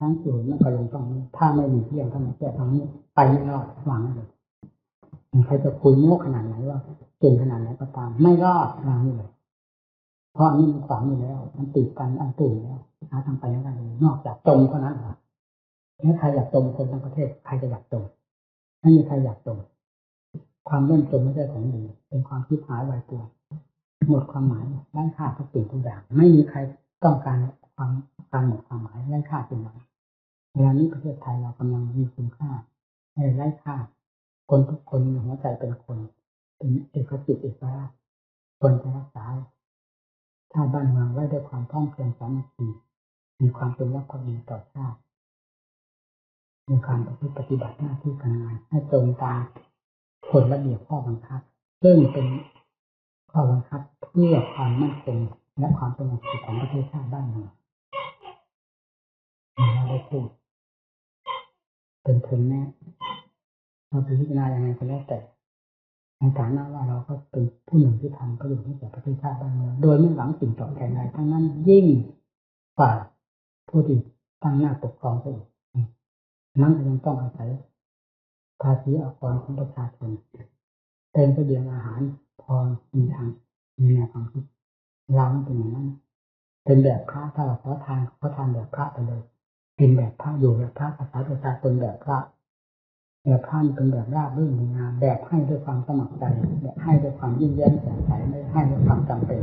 ทั้งสูงมันก็ลงตรงนี้ถ้าไม่มีเรื่องถ้าไม่แก้ตรงนี้ไปไม่รอดหวังเลยใครจะคุยโม้ขนาดไหนว่าเก่งขนาดไหนก็ตามไม่รอดวางนี่เลยเพราะนี่มันขวางอยู่แล้วมันติดกันอันตื่นแล้วหาทางไปไม่ได้เลยนอกจากตรงเท่านั้นแหละถ้าใครอยากตรงคนทั้งประเทศใครจะอยากตรงไม่มีใครอยากตรงความเล่นตรงไม่ใช่ของดีเป็นความคิดหายไวตัวหมดความหมายไร้ค่าทุกสิ่งทุกอย่างไม่มีใครต้องการการหมดความหมายไร้ค่าจริงๆเวลานี้ประเทศไทยเรากำลังมีคุณค่าให้ไร้ค่าคนทุกคนมีหัวใจเป็นคนเป็นเอกจิตเอกราชคนจะรักษาชาติบ้านเมืองไว้ด้วยความพร้อมเพรียงสามัคคีมีความเป็นรักความดีต่อชาติมีการปฏิบัติหน้าที่การงานให้ตรงตามกฎระเบียบข้อบังคับซึ่งเป็นข้อบังคับเพื่อความมั่นคงและความสงบสุขของประเทศชาติบ้านเมืองเราได้พูดเป็นถึงแน่เราพิจารณาอย่างไรก็แล้วแต่ในฐานะว่าเราก็เป็นผู้หนึ่งที่ทำประโยชน์ให้แก่ประเทศชาติบ้านเมืองโดยไม่หวังสิ่งตอบแทนใดทั้งนั้นยิ่งกว่าผู้ที่ตั้งหน้าปกครองไปอีกนั้นยังต้องอาศัยภาษีอากรของประชาชนเป็นเสบียงอาหารพอมีทางมีแนวความคิดเราเป็นอย่างนั้นเป็นแบบพระถ้าเราขอทานแบบพระไปเลยกินแบบพระอยู่แบบพระภาษาประชาชนแบบพระแบบพระเป็นแบบราบรื่นดีงามแบบให้ด้วยความสมัครใจแบบให้ด้วยความยิ่งแย้มแจ่มใสไม่ให้ด้วยความจำเป็น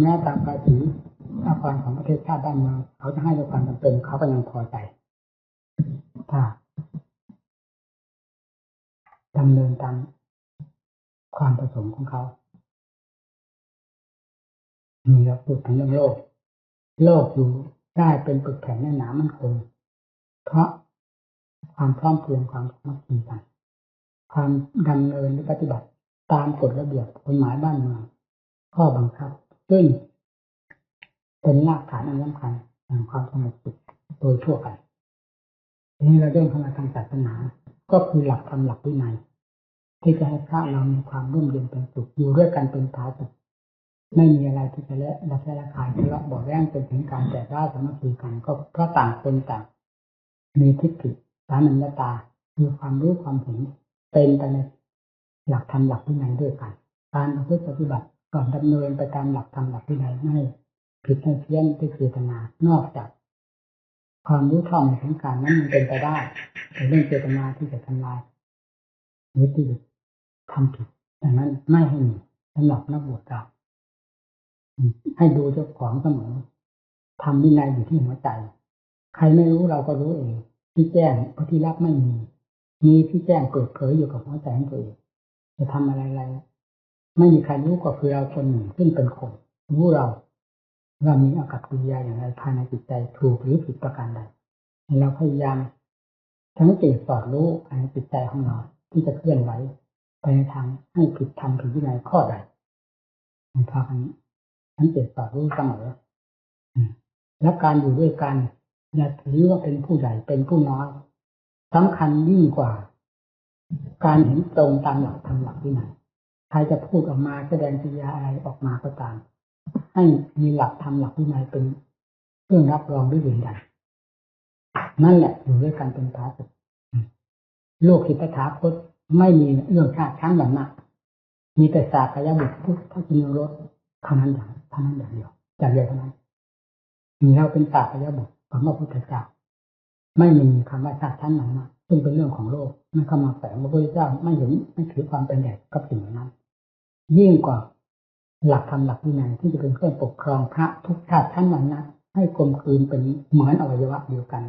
แม้ตามภาษีอากรของประเทศชาติบ้านเมืองเขาจะให้ด้วยความจำเป็นเขาก็ยังพอใจถ้าดำเนินตามความประสงค์ของเขามีเราพูดถึงเรื่องโลกอยู่ได้เป็นปึกแผ่นแน่นหนามั่นคงเพราะความพร้อมเพรียงความสามัคคีกันความดำเนินและปฏิบัติตามกฎระเบียบกฎหมายบ้านเมืองข้อบังคับซึ่งเป็นรากฐานอันสำคัญแห่งความสงบสุขโดยทั่วไปทีนี้เราเรื่องเข้ามาทางศาสนาก็คือหลักธรรมหลักวินัยที่จะให้พระเรามีความร่มเย็นเป็นสุขอยู่ด้วยกันเป็นผาสุกไม่มีอะไรที่จะระแคะระคายทะเลาะเบาะแว้งเป็นถึงการแตกร้าวสามัคคีกันก็เพราะต่างคนต่างมีทิฏฐิสามัญญตามีความรู้ความเห็นเป็นไปในหลักธรรมหลักวินัยด้วยกันการประพฤติปฏิบัติก่อนดำเนินไปตามหลักธรรมหลักวินัยไม่ผิดไม่เพี้ยนด้วยเจตนานอกจากความรู้ท่องในทั้งการนั้นมันเป็นไปได้แต่เรื่องเจตนาที่จะทำลายหรือที่ทำผิดดังนั้นไม่ให้มีสำหรับนักบวชเราให้ดูเจ้าของเสมอทำวินัยอยู่ที่หัวใจใครไม่รู้เราก็รู้เองที่แจ้งเพราะที่รับไม่มีที่แจ้งเปิดเผยอยู่กับหัวใจของตัวเองจะทำอะไรไม่มีใครรู้ก็คือเราคนหนึ่งซึ่งเป็นคนรู้เรามีอากัปกิริยาอย่างไรภายในจิตใจถูกหรือผิดประการใดเราพยายามสังเกตสอดรู้ภายในจิตใจของเราที่จะเคลื่อนไหวไปในทางให้ผิดธรรมผิดวินัยข้อใดในภาคนี้สังเกตสอดรู้เสมอและการอยู่ด้วยกันอย่าถือว่าเป็นผู้ใหญ่เป็นผู้น้อยสำคัญยิ่งกว่าการเห็นตรงตามหลักธรรมหลักวินัยใครจะพูดออกมาแสดงกิริยาอะไรออกมาก็ตามให้มีหลักธรรมหลักวินัยเป็นเครื่องรับรองด้วยยืนยันนั่นแหละอยู่ด้วยกันเป็นพาสุขโลกศิตถาคตไม่มีเรื่องชาติชั้นวรรณะมีแต่สากยบุตรพุทธจินรสเท่านั้นอย่างเดียวเท่านั้นมีเราเป็นสากยบุตรของพระพุทธเจ้าไม่มีคำว่าชาติชั้นวรรณะซึ่งเป็นเรื่องของโลกไม่เข้ามาแฝงพระพุทธเจ้าไม่เห็นไม่ถือความเป็นใหญ่กับสิ่งนั้นยิ่งกว่าหลักธรรมหลักวินัยที่จะเป็นเครื่องปกครองพระทุกชาติชั้นวรรณะให้กลมกลืนเป็นเหมือนอวัยวะเดียวกัน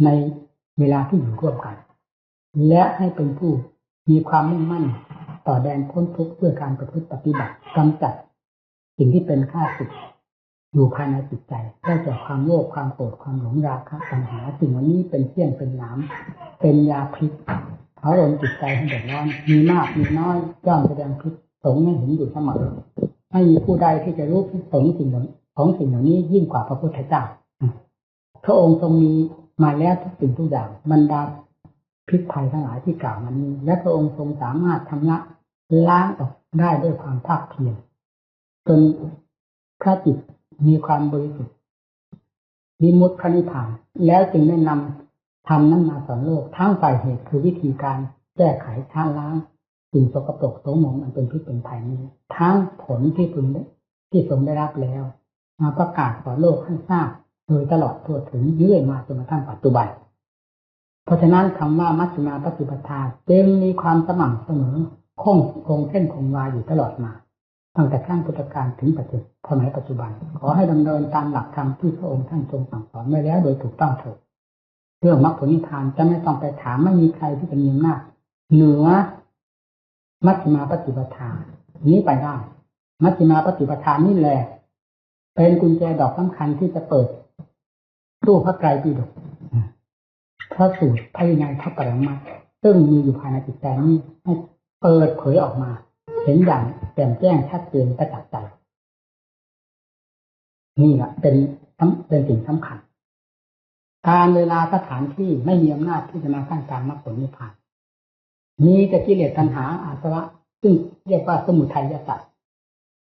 ในเวลาที่อยู่ร่วมกันและให้เป็นผู้มีความมุ่งมั่นต่อแดนพ้นทุกข์เพื่อการประพฤติปฏิบัติกำจัดสิ่งที่เป็นข้าศึกอยู่ภายในจิตใจได้จากความโลภความโกรธความหลงราคะปัญหาสิ่งเหล่านี้เป็นเสี้ยนเป็นหนามเป็นยาพิษเผาลนจิตใจให้เดือดร้อนมีมากมีน้อยย่อมแสดงพิษสงให้เห็นอยู่เสมอไม่มีผู้ใดที่จะรู้พิษสงสิ่งเหล่านี้ยิ่งกว่าพระพุทธเจ้าพระองค์ทรงมีมาแล้วทุกสิ่งทุกอย่างบรรดาพิษภัยทั้งหลายที่กล่าวมานี้และพระองค์ทรงสามารถทำละล้างออกได้ด้วยความภาคเพียรจนพระจิตมีความบริสุทธิ์ วิมุตติพระนิพพานแล้วจึงได้นำธรรมนั้นมาสอนโลกทั้งฝ่ายเหตุคือวิธีการแก้ไขชาล้างสิ่งสกปรกโสมมอันเป็นพิษเป็นภัยนี้ทั้งผลที่พึงที่ทรงได้รับแล้วมาประกาศต่อโลกให้ทราบโดยตลอดทั่วถึงเรื่อยมาจนกระทั่งปัจจุบันเพราะฉะนั้นคำว่ามัชฌิมาปฏิปทาจึงมีความสม่ำเสมอคงเส้นคงวาอยู่ตลอดมาตั้งแต่ขั้งพุทธกาลถึงปัจจุบันขอให้ดำเนินตามหลักธรรมที่พระองค์ท่านทรงสั่งสอนไว้แล้วโดยถูกต้องเถิดเรื่องมรรคผลนิพพานจะไม่ต้องไปถามไม่มีใครที่จะมีอำนาจเหนือมัชฌิมาปฏิปทานี้ไปได้มัชฌิมาปฏิปทานี่แหละเป็นกุญแจดอกสำคัญที่จะเปิดตู้พระไตรปิฎกพระสูตรพระวินัยพระปรมัตถ์ซึ่งมีอยู่ภายในจิตใจนี้ให้เปิดเผยออกมาเห็นอย่างแจ่มแจ้งชัดเจนประจักษ์ใจนี่แหละเป็นสิ่งสำคัญการเวลาสถานที่ไม่มีอำนาจที่จะมาสร้างการมรรคผลนิพพานมีแต่กิเลสตัณหาอาสวะซึ่งเรียกว่าสมุทัยสัตว์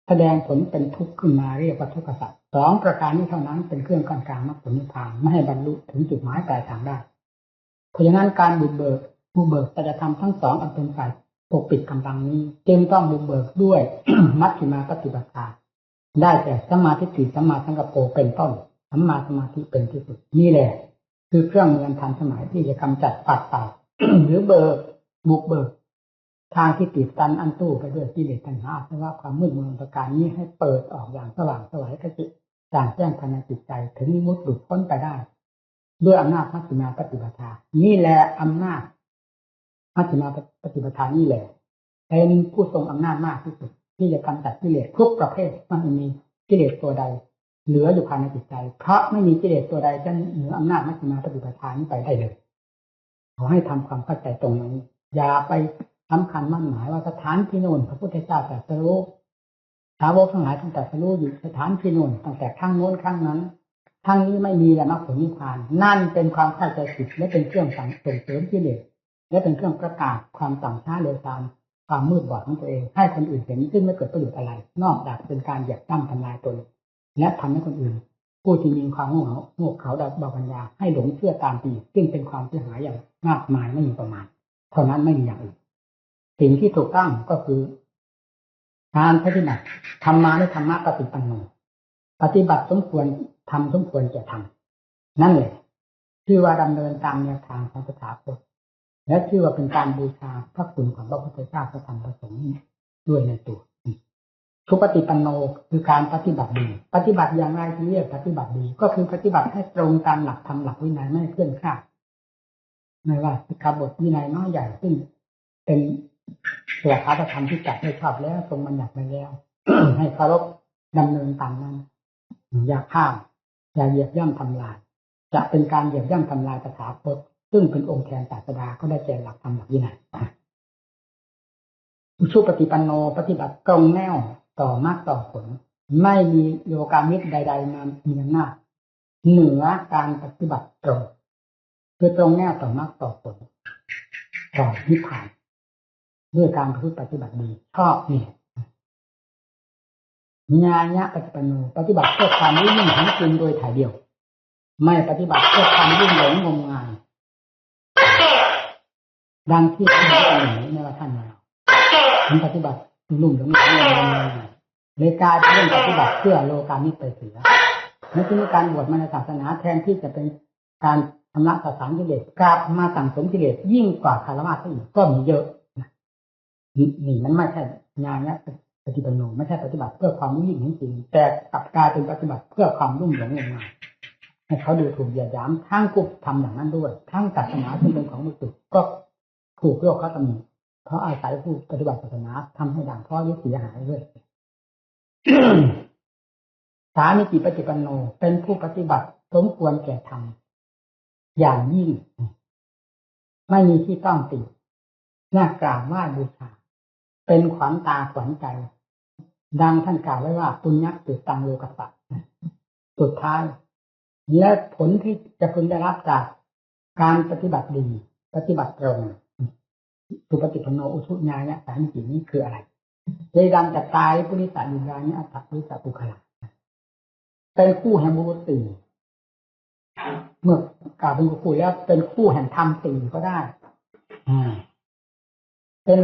แสดงผลเป็นทุกข์ขึ้นมาเรียกว่าทุกขสัตว์สองประการนี้เท่านั้นเป็นเครื่องกั้นกลางมรรคผลนิพพานไม่ให้บรรลุถึงจุดหมายปลายทางได้เพราะฉะนั้นการบุกเบิกสัจธรรมทั้งสองอันเป็นฝ่ายปกปิดกำลังนี้จึงต้องบุกเบิกด้วย มัชฌิมาปฏิปทาได้แก่สัมมาทิฏฐิสัมมาสังกัปโปเป็นต้นสัมมาสมาธิเป็นที่สุดนี่แหละคือเครื่องมือทันสมัยที่จะกำจัดปัดเป่า หรือบุกเบิกทางที่ติดตันอันตู้ไปด้วยกิเลสตัณหาอาสวะความมืดมนประการนี้ให้เปิดออกอย่างสว่างไสวกจิตจางแจ้งภายในจิตใจถึงวิมุตติหลุดพ้นไปได้ด้วยอำนาจมัชฌิมาปฏิปทานี่แหละอำนาจมัชฌิมาปฏิปทานี่แหละเป็นผู้ทรงอำนาจมากที่สุดที่จะกำจัดกิเลสทุกประเภทไม่มีกิเลสตัวใดเหลืออยู่ภายในจิตใจเพราะไม่มีกิเลสตัวใดจะเหนืออำนาจมัชฌิมาปฏิปทานี้ไปได้เลยขอให้ทำความเข้าใจตรงนี้อย่าไปสำคัญมั่นหมายว่าสถานที่โน่นพระพุทธเจ้าตรัสรู้สาวกทั้งหลายตั้งแต่ตรัสรู้อยู่สถานที่โน่นตั้งแต่ข้างโน้นข้างนั้นข้างนี้ไม่มีแล้วมรรคผลนิพพานนั่นเป็นความเข้าใจผิดและเป็นเครื่องส่งเสริมกิเลสและเป็นเครื่องประกาศความต่ำช้าเร็วตามความมืดบอดของตัวเองให้คนอื่นเห็นซึ่งไม่เกิดประโยชน์อะไรนอกจากเป็นการเหยียบย่ำทำลายตนและทำให้คนอื่นผู้ที่มีความโง่เขลาเบาปัญญาให้หลงเชื่อตามปีซึ่งเป็นความเสียหายอย่างมากมายไม่มีประมาณเท่านั้นไม่มีอย่างอื่นสิ่งที่ถูกต้องก็คือการปฏิบัติธรรมะและธรรมะปฏิปันโนปฏิบัติสมควรทำสมควรจะทำนั่นแหละชื่อว่าดำเนินตามแนวทางของสถาคตและชื่อว่าเป็นการบูชาพระคุณของพระพุทธเจ้าพระธรรมพระสงฆ์ด้วยในตัวทุปฏิปันโนคือการปฏิบัติดีปฏิบัติอย่างไรที่เรียกปฏิบัติดีก็คือปฏิบัติให้ตรงตามหลักธรรมหลักวินัยไม่เคลื่อนคลาดไม่ว่าสิกขาบทวินัยน้อยใหญ่ซึ่งเป็นตัวคาถธรรมที่จัดให้ชอบแล้วทรงบัญญัติไว้แล้ว ให้เคารพดำเนินตามนั้นอย่าข้ามอย่าเหยียบย่ำทำลายจะเป็นการเหยียบย่ำทำลายตถาคตซึ่งเป็นองค์แทนศาสดาก็ได้แก่หลักธรรมหลักวินัยชุปฏิปันโนปฏิบัติตรงแนวต่อมรรคต่อผลไม่มีโยกามิตรใดๆมามีอำนาจเหนือการปฏิบัติตรงคือตรงแนวต่อมรรคต่อผลต่อนิพพานด้วยการปฏิบัติดีชอบนี่ญาณะปฏิปันโนปฏิบัติเพื่อความรู้ยิ่งของจริงโดยถ่ายเดียวไม่ปฏิบัติเพื่อความรุ่งหลงงมงายดังที่ท่านได้กล่าวในว่าท่านมาท่านปฏิบัติรุ่งหลงงมงายเลยกลายเป็นเรื่องปฏิบัติเพื่อโลกามิตรไปเสียในที่นี้การบวชมาในศาสนาแทนที่จะเป็นการชำระสะสางกิเลสกลับมาสั่งสมกิเลสยิ่งกว่าคารวะซะอีกก็มีเยอะนี่มันไม่ใช่ญาณะปฏิปันโนไม่ใช่ปฏิบัติเพื่อความรู้ยิ่งจริงแต่กลับกลายเป็นปฏิบัติเพื่อความรุ่งหลงงมงายให้เขาดูถูกเหยียดหยามทั้งกุศลทำอย่างนั้นด้วยทั้งศาสนาที่เป็นของมุสุก็ถูกโยกเขาตำหนิเพราะอาศัยผู้ปฏิบัติศาสนาทำให้ด่างพร้อยยุติเสียหายด้วย สามิจิปฏิปันโนเป็นผู้ปฏิบัติสมควรแก่ธรรมอย่างยิ่งไม่มีที่ต้องติน่ากราบไหว้บูชาเป็นขวัญตาขวัญใจดังท่านกล่าวไว้ว่าปุญญติตังโลกัสสะสุดท้ายและผลที่จะพึงได้รับจากการปฏิบัติดีปฏิบัติตรงสุปฏิปันโนอุชุญาญะสามิจินี้คืออะไรเจดังจัตตายปุริสายุญาญะอัตถปุริสปุคละเป็นคู่แห่งบุรุษสี่ เมื่อกล่าวเป็นคู่แล้วเป็นคู่แห่งธรรมสี่ก็ได้เป็น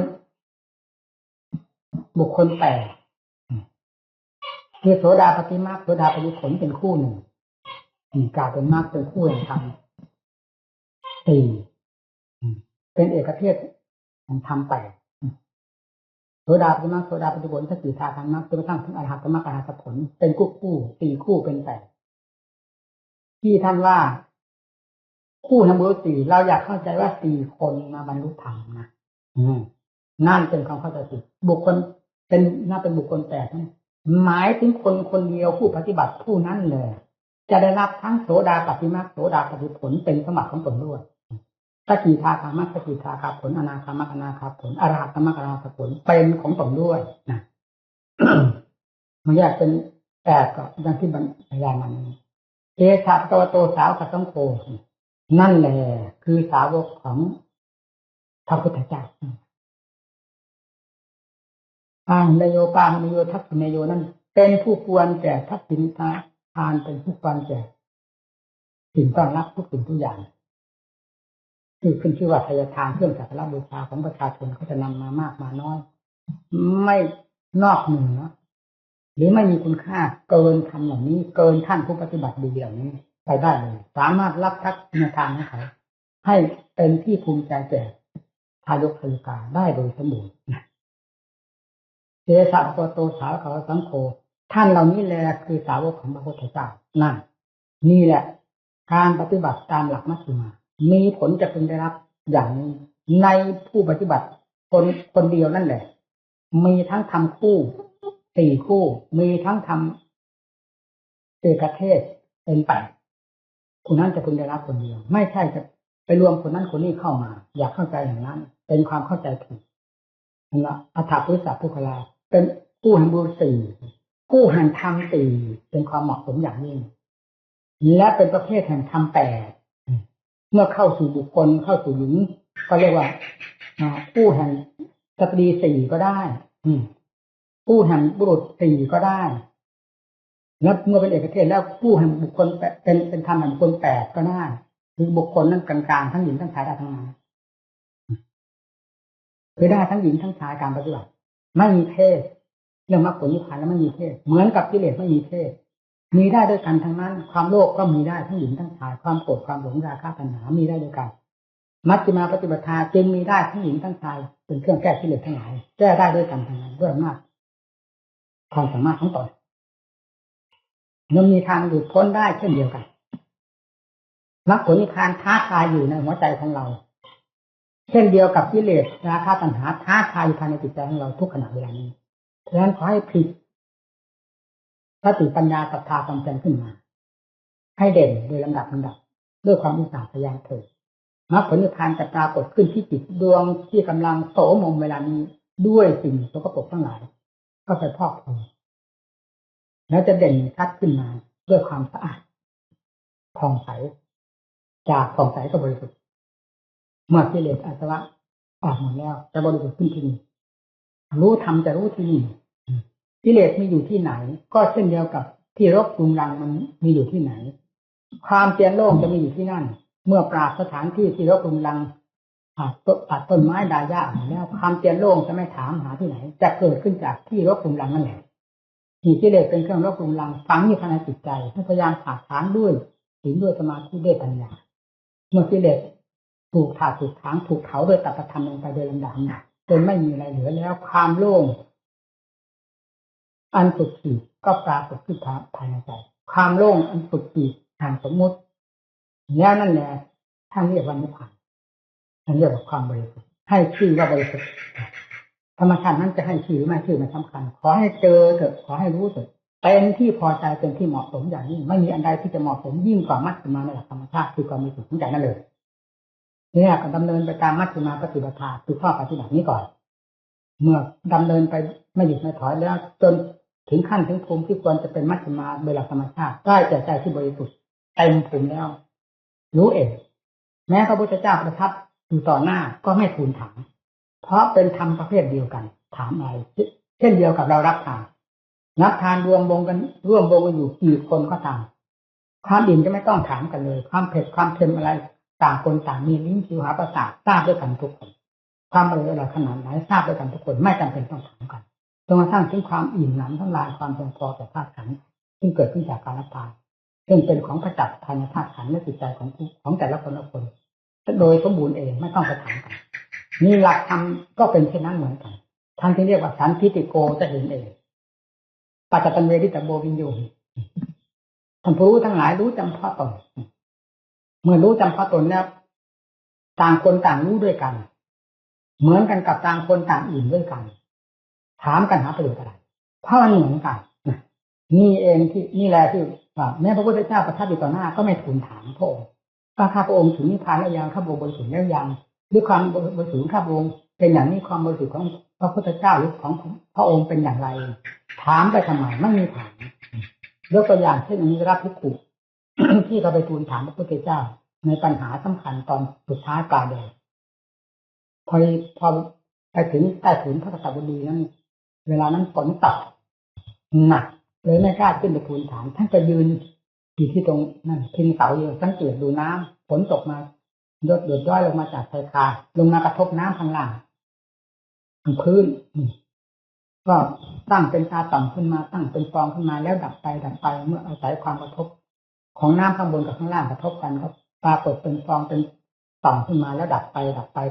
บุคคลแปดคือโสดาปฏิมาโสดาปฏิผลเป็นคู่หนึ่งกล่าวเป็นมรรคเป็นคู่แห่งธรรมสี่เป็นเอกเทศแห่งธรรมแปดโสดาปฏิมาโสดาปฏิผลสกิทาคารมรรคจนกระทั่งถึงอรหัตมรรคอรหัตผลเป็นคู่สี่คู่เป็นแปดที่ท่านว่าคู่ทั้งหมดสี่เราอยากเข้าใจว่าสี่คนมาบรรลุธรรมนะนั่นเป็นความเข้าใจผิดบุคคลเป็นน่าเป็นบุคคลแปดหมายถึงคนคนเดียวผู้ปฏิบัติผู้นั้นเลยจะได้รับทั้งโสดาปฏิมาโสดาปฏิผลเป็นสมบัติของตนด้วยสกิทาคามัสกิทาคาผลอนาคามัคอนาคาผลอรหัตมรรคอรหัตผลเป็นของตนด้วยนะ มันแยกเป็นแปดก็ดังที่บรรยายมันเอชาตวโตสาวกสังโฆนั่นแหละคือสาวกของพระพุทธเจ้าปางนโยปางนโยทักษิณโยนั่นเป็นผู้ควรแก่ทักษิณทานเป็นผู้ควรแก่สิ่งต้อนรับทุกสิ่งทุกอย่างที่ขึ้นชื่อว่าทายทานเครื่องสักการะบูชาของประชาชนเขาจะนำมามากมาน้อยไม่นอกเหนือหรือไม่มีคุณค่าเกินทำอย่างนี้เกินท่านผู้ปฏิบัติดีอย่างนี้ไปได้เลยสามารถรับทักษิณทานของเขาให้เป็นที่ภูมิใจแก่ทายกทายิกาได้โดยสมบูรณ์เจสัพพโตสาวกสังโฆท่านเหล่านี้แหละคือสาวกของพระพุทธเจ้านั่นนี่แหละการปฏิบัติตามหลักมัชฌิมามีผลจะพึงได้รับอย่างนี้ในผู้ปฏิบัติคนเดียวนั่นแหละมีทั้งทำคู่สี่คู่มีทั้งทำเอกเทศเป็นแปดคนนั้นจะพึงได้รับคนเดียวไม่ใช่จะไปรวมคนนั้นคนนี้เข้ามาอยากเข้าใจอย่างนั้นเป็นความเข้าใจผิดนะอัฏฐปุริสปุคลาเป็นคู่แห่งบุญสี่คู่แห่งธรรมสี่เป็นความเหมาะสมอย่างยิ่งและเป็นประเภทแห่งธรรมแปดเมื่อเข้าสู่บุคคลเข้าสู่หญิงก็เรียกว่าคู่แห่งสตรีสี่ก็ได้คู่แห่งบุรุษสี่ก็ได้แล้วเมื่อเป็นเอกเทศแล้วคู่แห่งบุคคลเป็นธรรมแห่งบุคคลแปดก็ได้คือบุคคลนั้นกลางๆทั้งหญิงทั้งชายได้ทั้งนั้นคือได้ทั้งหญิงทั้งชายการปฏิบัติไม่มีเพศเรื่องมรรคผลนิพพานแล้วไม่มีเพศเหมือนกับกิเลสไม่มีเพศมีได้ด้วยกันทั้งนั้นความโลภก็มีได้ทั้งหญิงทั้งชายความโกรธความหลงราคะตัณหามีได้ด้วยกันมัชฌิมาปฏิปทาจึงมีได้ทั้งหญิงทั้งชายเป็นเครื่องแก้กิเลสทั้งหลายแก้ได้ด้วยกันทั้งนั้นด้วยอำนาจความสามารถของตนยังมีทางหลุดพ้นได้เช่นเดียวกันมรรคผลนิพพานท้าทายอยู่ในหัวใจของเราเช่นเดียวกับกิเลสราคะตัณหาท้าทายภายในจิตใจของเราทุกขณะเวลานี้ฉะนั้นขอให้ผลิตสติปัญญาศรัทธาความเพียรขึ้นมาให้เด่นโดยลำดับด้วยความอุตสาหะพยายามเถิดมรรคผลนิพพานจะปรากฏขึ้นที่จิตดวงที่กำลังโสมมเวลานี้ด้วยสิ่งสกปรกทั้งหลายก็ไปพอกพูนแล้วจะเด่นชัดขึ้นมาด้วยความสะอาดผ่องใสจากผ่องใสก็บริสุทธิ์เมื่อกิเลสอาสวะออกหมดแล้วจะบริสุทธิ์ขึ้นที่นี่รู้ธรรมจะรู้ที่นี่กิเลสมีอยู่ที่ไหนก็เช่นเดียวกับที่รกรุงรังมันมีอยู่ที่ไหนความเปลี่ยนโลกจะมีอยู่ที่นั่นเมื่อปราบสถานที่ที่รกรุงรังตัดต้นไม้ดาหญ้าแล้วความเปลี่ยนโลกจะไม่ถามหาที่ไหนจะเกิดขึ้นจากที่รกรุงรังนั่นแหละที่กิเลสเป็นเครื่องรกรุงรังฝังอยู่ภายในจิตใจให้พยายามถากถางด้วยศีลด้วยสมาธิด้วยปัญญาเมื่อกิเลสถูกถากถูกถางถูกเผาโดยตัปธรรมลงไปโดยลำดับจนไม่มีอะไรเหลือแล้วความโล่งอันสุดขีดก็ปรากฏขึ้นภายในใจความโล่งอันสุดขีดแห่งสมมติแล้วนั่นแหละท่านเรียกว่านิพพานท่านเรียกว่าความบริสุทธิ์ให้ชื่อว่าบริสุทธิ์ธรรมชาตินั้นจะให้ชื่อหรือไม่ชื่อไม่สำคัญขอให้เจอเถอะขอให้รู้เถอะเป็นที่พอใจเป็นที่เหมาะสมอย่างนี้ไม่มีอันใดที่จะเหมาะสมยิ่งกว่ามัชฌิมาในหลักธรรมชาติคือความบริสุทธิ์ของใจนั่นเลยเนี่ยก็ดำเนินไปตามมัชฌิมาปฏิปทาคือข้อปฏิบัตินี้ก่อนเมื่อดำเนินไปไม่หยุดไม่ถอยแล้วจนถึงขั้นถึงภูมิที่ควรจะเป็นมัชฌิมาโดยหลักธรรมชาติได้แก่ใจที่บริสุทธิ์เต็มภูมิแล้วรู้เองแม้พระพุทธเจ้าประทับอยู่ต่อหน้าก็ไม่ทูลถามเพราะเป็นธรรมประเภทเดียวกันถามอะไรเช่นเดียวกับเรารับทานรวมวงกันอยู่กี่คนก็ตาม ความอิ่มจะไม่ต้องถามกันเลยความเผ็ดความเค็มอะไรต่างคนต่างมีลิ้นชิวหาประสาททราบด้วยกันทุกคนความอร่อยขนาดไหนทราบด้วยกันทุกคนไม่จำเป็นต้องถามกันจนกระทั่งถึงความอิ่มหนำทั้งลายความเพียงพอต่อธาตุขันธ์ซึ่งเกิดขึ้นจากการรับทานซึ่งเป็นของประจักษ์ภายในธาตุขันธ์และจิตใจของแต่ละคนละคนโดยสมบูรณ์เองไม่ต้องไปถามกันนี่หลักธรรมก็เป็นเช่นนั้นเหมือนกันท่านที่เรียกว่าสันทิติโกจะเห็นเองปัจจตันเวทิตโบวินโยท่านผู้รู้ทั้งหลายรู้จำเพาะตนเมื่อรู้จำเพาะตนแล้วต่างคนต่างรู้ด้วยกันเหมือนกันกับต่างคนต่างอื่นด้วยกันถามกันหาประโยชน์อะไรเพราะมันเหมือนกันนี่เองที่นี่แหละที่แม้พระพุทธเจ้าประทับอยู่ต่อหน้าก็ไม่ทูลถามพระองค์ข้าพระองค์ถึงนิพพานแล้วยังข้าพระองค์บริสุทธิ์แล้วยังด้วยความบริสุทธิ์ข้าพระองค์เป็นอย่างนี้ความบริสุทธิ์ของพระพุทธเจ้าหรือของพระองค์เป็นอย่างไรถามไปทำไมไม่มีถามยกตัวอย่างเช่นอนิรัตภิกขุ ที่เขาไปทูลถามพระพุทธเจ้าในปัญหาสำคัญตอนสุดท้ายกาแดงพอไปถึงใต้ถุนพระกษัตริย์นั้นเวลานั้นฝนตกหนักเลยไม่กล้าขึ้นไปทูลถามท่านก็ยืนอยู่ที่ตรงนั่นพิงเสาอยู่สังเกตดูน้ำฝนตกมาหยดย้อยลงมาจากชายคาลงมากระทบน้ำข้างล่างพื้นก็ตั้งเป็นตาต่ำขึ้นมาตั้งเป็นฟองขึ้นมาแล้วดับไปเมื่ออาศัยความกระทบของน้ำข้างบนกับข้างล่างกระทบกันก็ปรากฏเป็นฟองเป็นต่ำขึ้นมาแล้วดับไป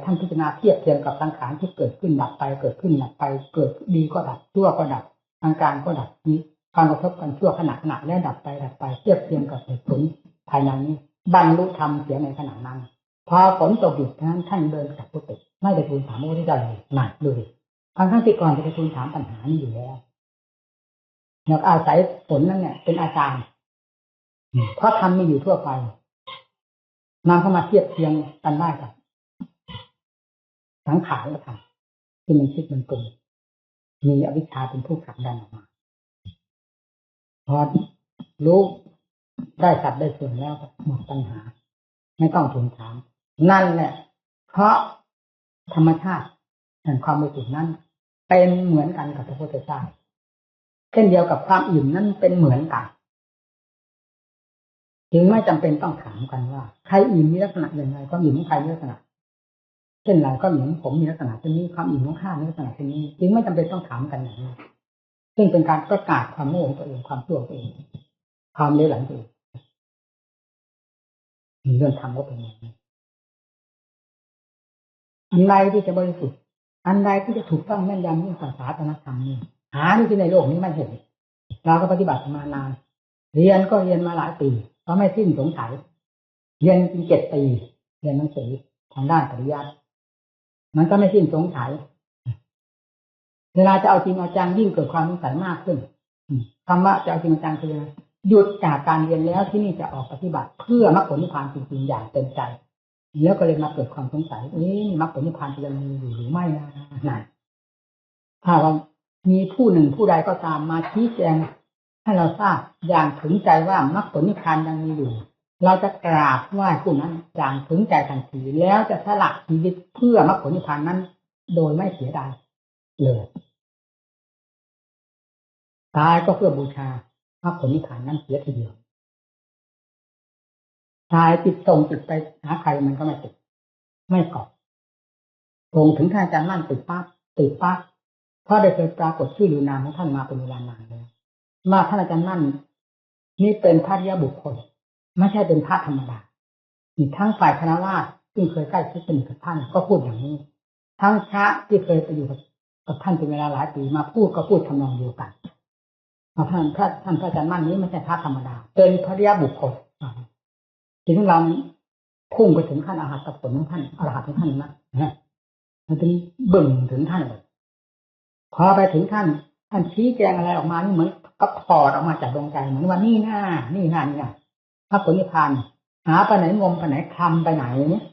ท่านพิจารณาเทียบเทียงกับสังขารที่เกิดขึ้นดับไปเกิดขึ้นดับไปเกิดดีก็ดับชั่วก็ดับทางการก็ดับนี้ความกระทบกันชั่วขณะแล้วดับไปเทียบเทียงกับเหตุผลภายในนี้บรรลุธรรมเสียในขณะนั้นพอฝนตกหยุดนั้นท่านเดินกลับกุฏิไม่ได้ทูลถามพระพุทธเจ้าเลยหนักดูดิทั้งที่ก่อนจะไปทูลถามปัญหานี้อยู่แล้วอยากอาศัยฝนนั้นเนี่ยเป็นอาจารย์เพราะธรรมมีอยู่ทั่วไปนำเข้ามาเทียบเทียงกันได้กับสังขารและธรรมที่มันคิดมันปรุงมีอวิชชาเป็นผู้ผลักดันออกมาพอรู้ได้สัตว์ได้ส่วนแล้วหมดปัญหาไม่ต้องทูลถามนั่นแหละเพราะธรรมชาติแห่งความบริสุทธิ์นั้นเป็นเหมือนกันกับพระพุทธเจ้าเช่นเดียวกับความอิ่มนั้นเป็นเหมือนกันจึงไม่จำเป็นต้องถามกันว่าใครอิ่มมีลักษณะอย่างไรความอิ่มของใครมีลักษณะเช่นไรความอิ่มของผมมีลักษณะเช่นนี้ความอิ่มของข้ามีลักษณะเช่นนี้จึงไม่จำเป็นต้องถามกันอย่างนี้ซึ่งเป็นการประกาศความโง่ของตัวเองความชั่วของตัวเองความเลวไหลตัวเองเรื่องธรรมก็เป็นอย่างนี้อันใดที่จะบริสุทธิ์อันใดที่จะถูกต้องแม่นยำยิ่งกว่าศาสนธรรมนี่หาที่ในโลกนี้ไม่เห็นเราก็ปฏิบัติมานานเรียนก็เรียนมาหลายปีก็ไม่สิ้นสงสัยเรียนจริง7 ปีเรียนหนังสือทางด้านปริยัติมันก็ไม่สิ้นสงสัยเวลาจะเอาจริงเอาจังยิ่งเกิดความสงสัยมากขึ้นคำว่าจะเอาจริงเอาจังคือหยุดจากการเรียนแล้วที่นี่จะออกปฏิบัติเพื่อมรรคผลนิพพานจริงๆอย่างเต็มใจแล้วก็เลยมาเกิดความสงสัยมรรคผลนิพพานจะมีอยู่หรือไม่นะถ้าว่ามีผู้หนึ่งผู้ใดก็ตามมาชี้แจงให้เราทราบอย่างถึงใจว่ามรรคผลนิพพานยังมีอยู่เราจะกราบไหว้ผู้นั้นอย่างถึงใจทันทีแล้วจะสละชีวิตเพื่อมรรคผลนิพพานนั้นโดยไม่เสียดายเลยตายก็เพื่อบูชามรรคผลนิพพานนั้นเสียทีเดียวตายจิตส่งจิตไปหาใครมันก็ไม่ติดไม่เกาะตรงถึงท่านอาจารย์มั่นติดปั๊บเพราะได้เคยปรากฏชื่อหรือนามของท่านมาเป็นเวลานานแล้วมาท่านอาจารย์มั่นนี่เป็นพระอริยบุคคลไม่ใช่เป็นพระธรรมดาอีกทั้งฝ่ายคณะราษฎรซึ่งเคยใกล้ชิดสนิทกับท่านก็พูดอย่างนี้ทั้งพระที่เคยไปอยู่กับท่านเป็นเวลาหลายปีมาพูดก็พูดทำนองเดียวกันท่านพระอาจารย์มั่นนี้ไม่ใช่พระธรรมดาเป็นพระอริยบุคคลถึงเราพุ่งไปถึงขั้นอรหัตผลของท่านอรหัตของท่านนะมันเป็นบึ่งถึงท่านเลยพอไปถึงท่านชี้แจงอะไรออกมานี่เหมือนกับถอดออกมาจากดวงใจเหมือนว่านี่หน้าพระผลนิพพานหาไปไหนงมไปไหนคลำไปไหนเนี่ย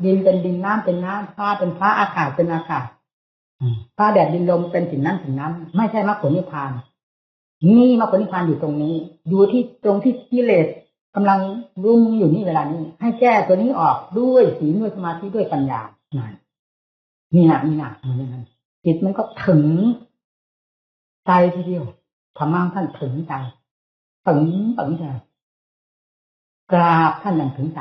ดินเป็นดินน้ำเป็นน้ำฟ้าเป็นฟ้าอากาศเป็นอากาศฟ้าแดดดินลมเป็นสิ่งนั้นสิ่งนั้นไม่ใช่มรรคผลนิพพานนี่มรรคผลนิพพานอยู่ตรงนี้อยู่ที่ตรงที่กิเลสกำลังรุ่มอยู่นี่เวลานี้ให้แก้ตัวนี้ออกด้วยศีลด้วยสมาธิด้วยปัญญานี่นะเหมือนอย่างนั้นจิตมันก็ถึงใจทีเดียวธรรมะท่านถึงใจถึงใจ กราบท่านอย่างถึงใจ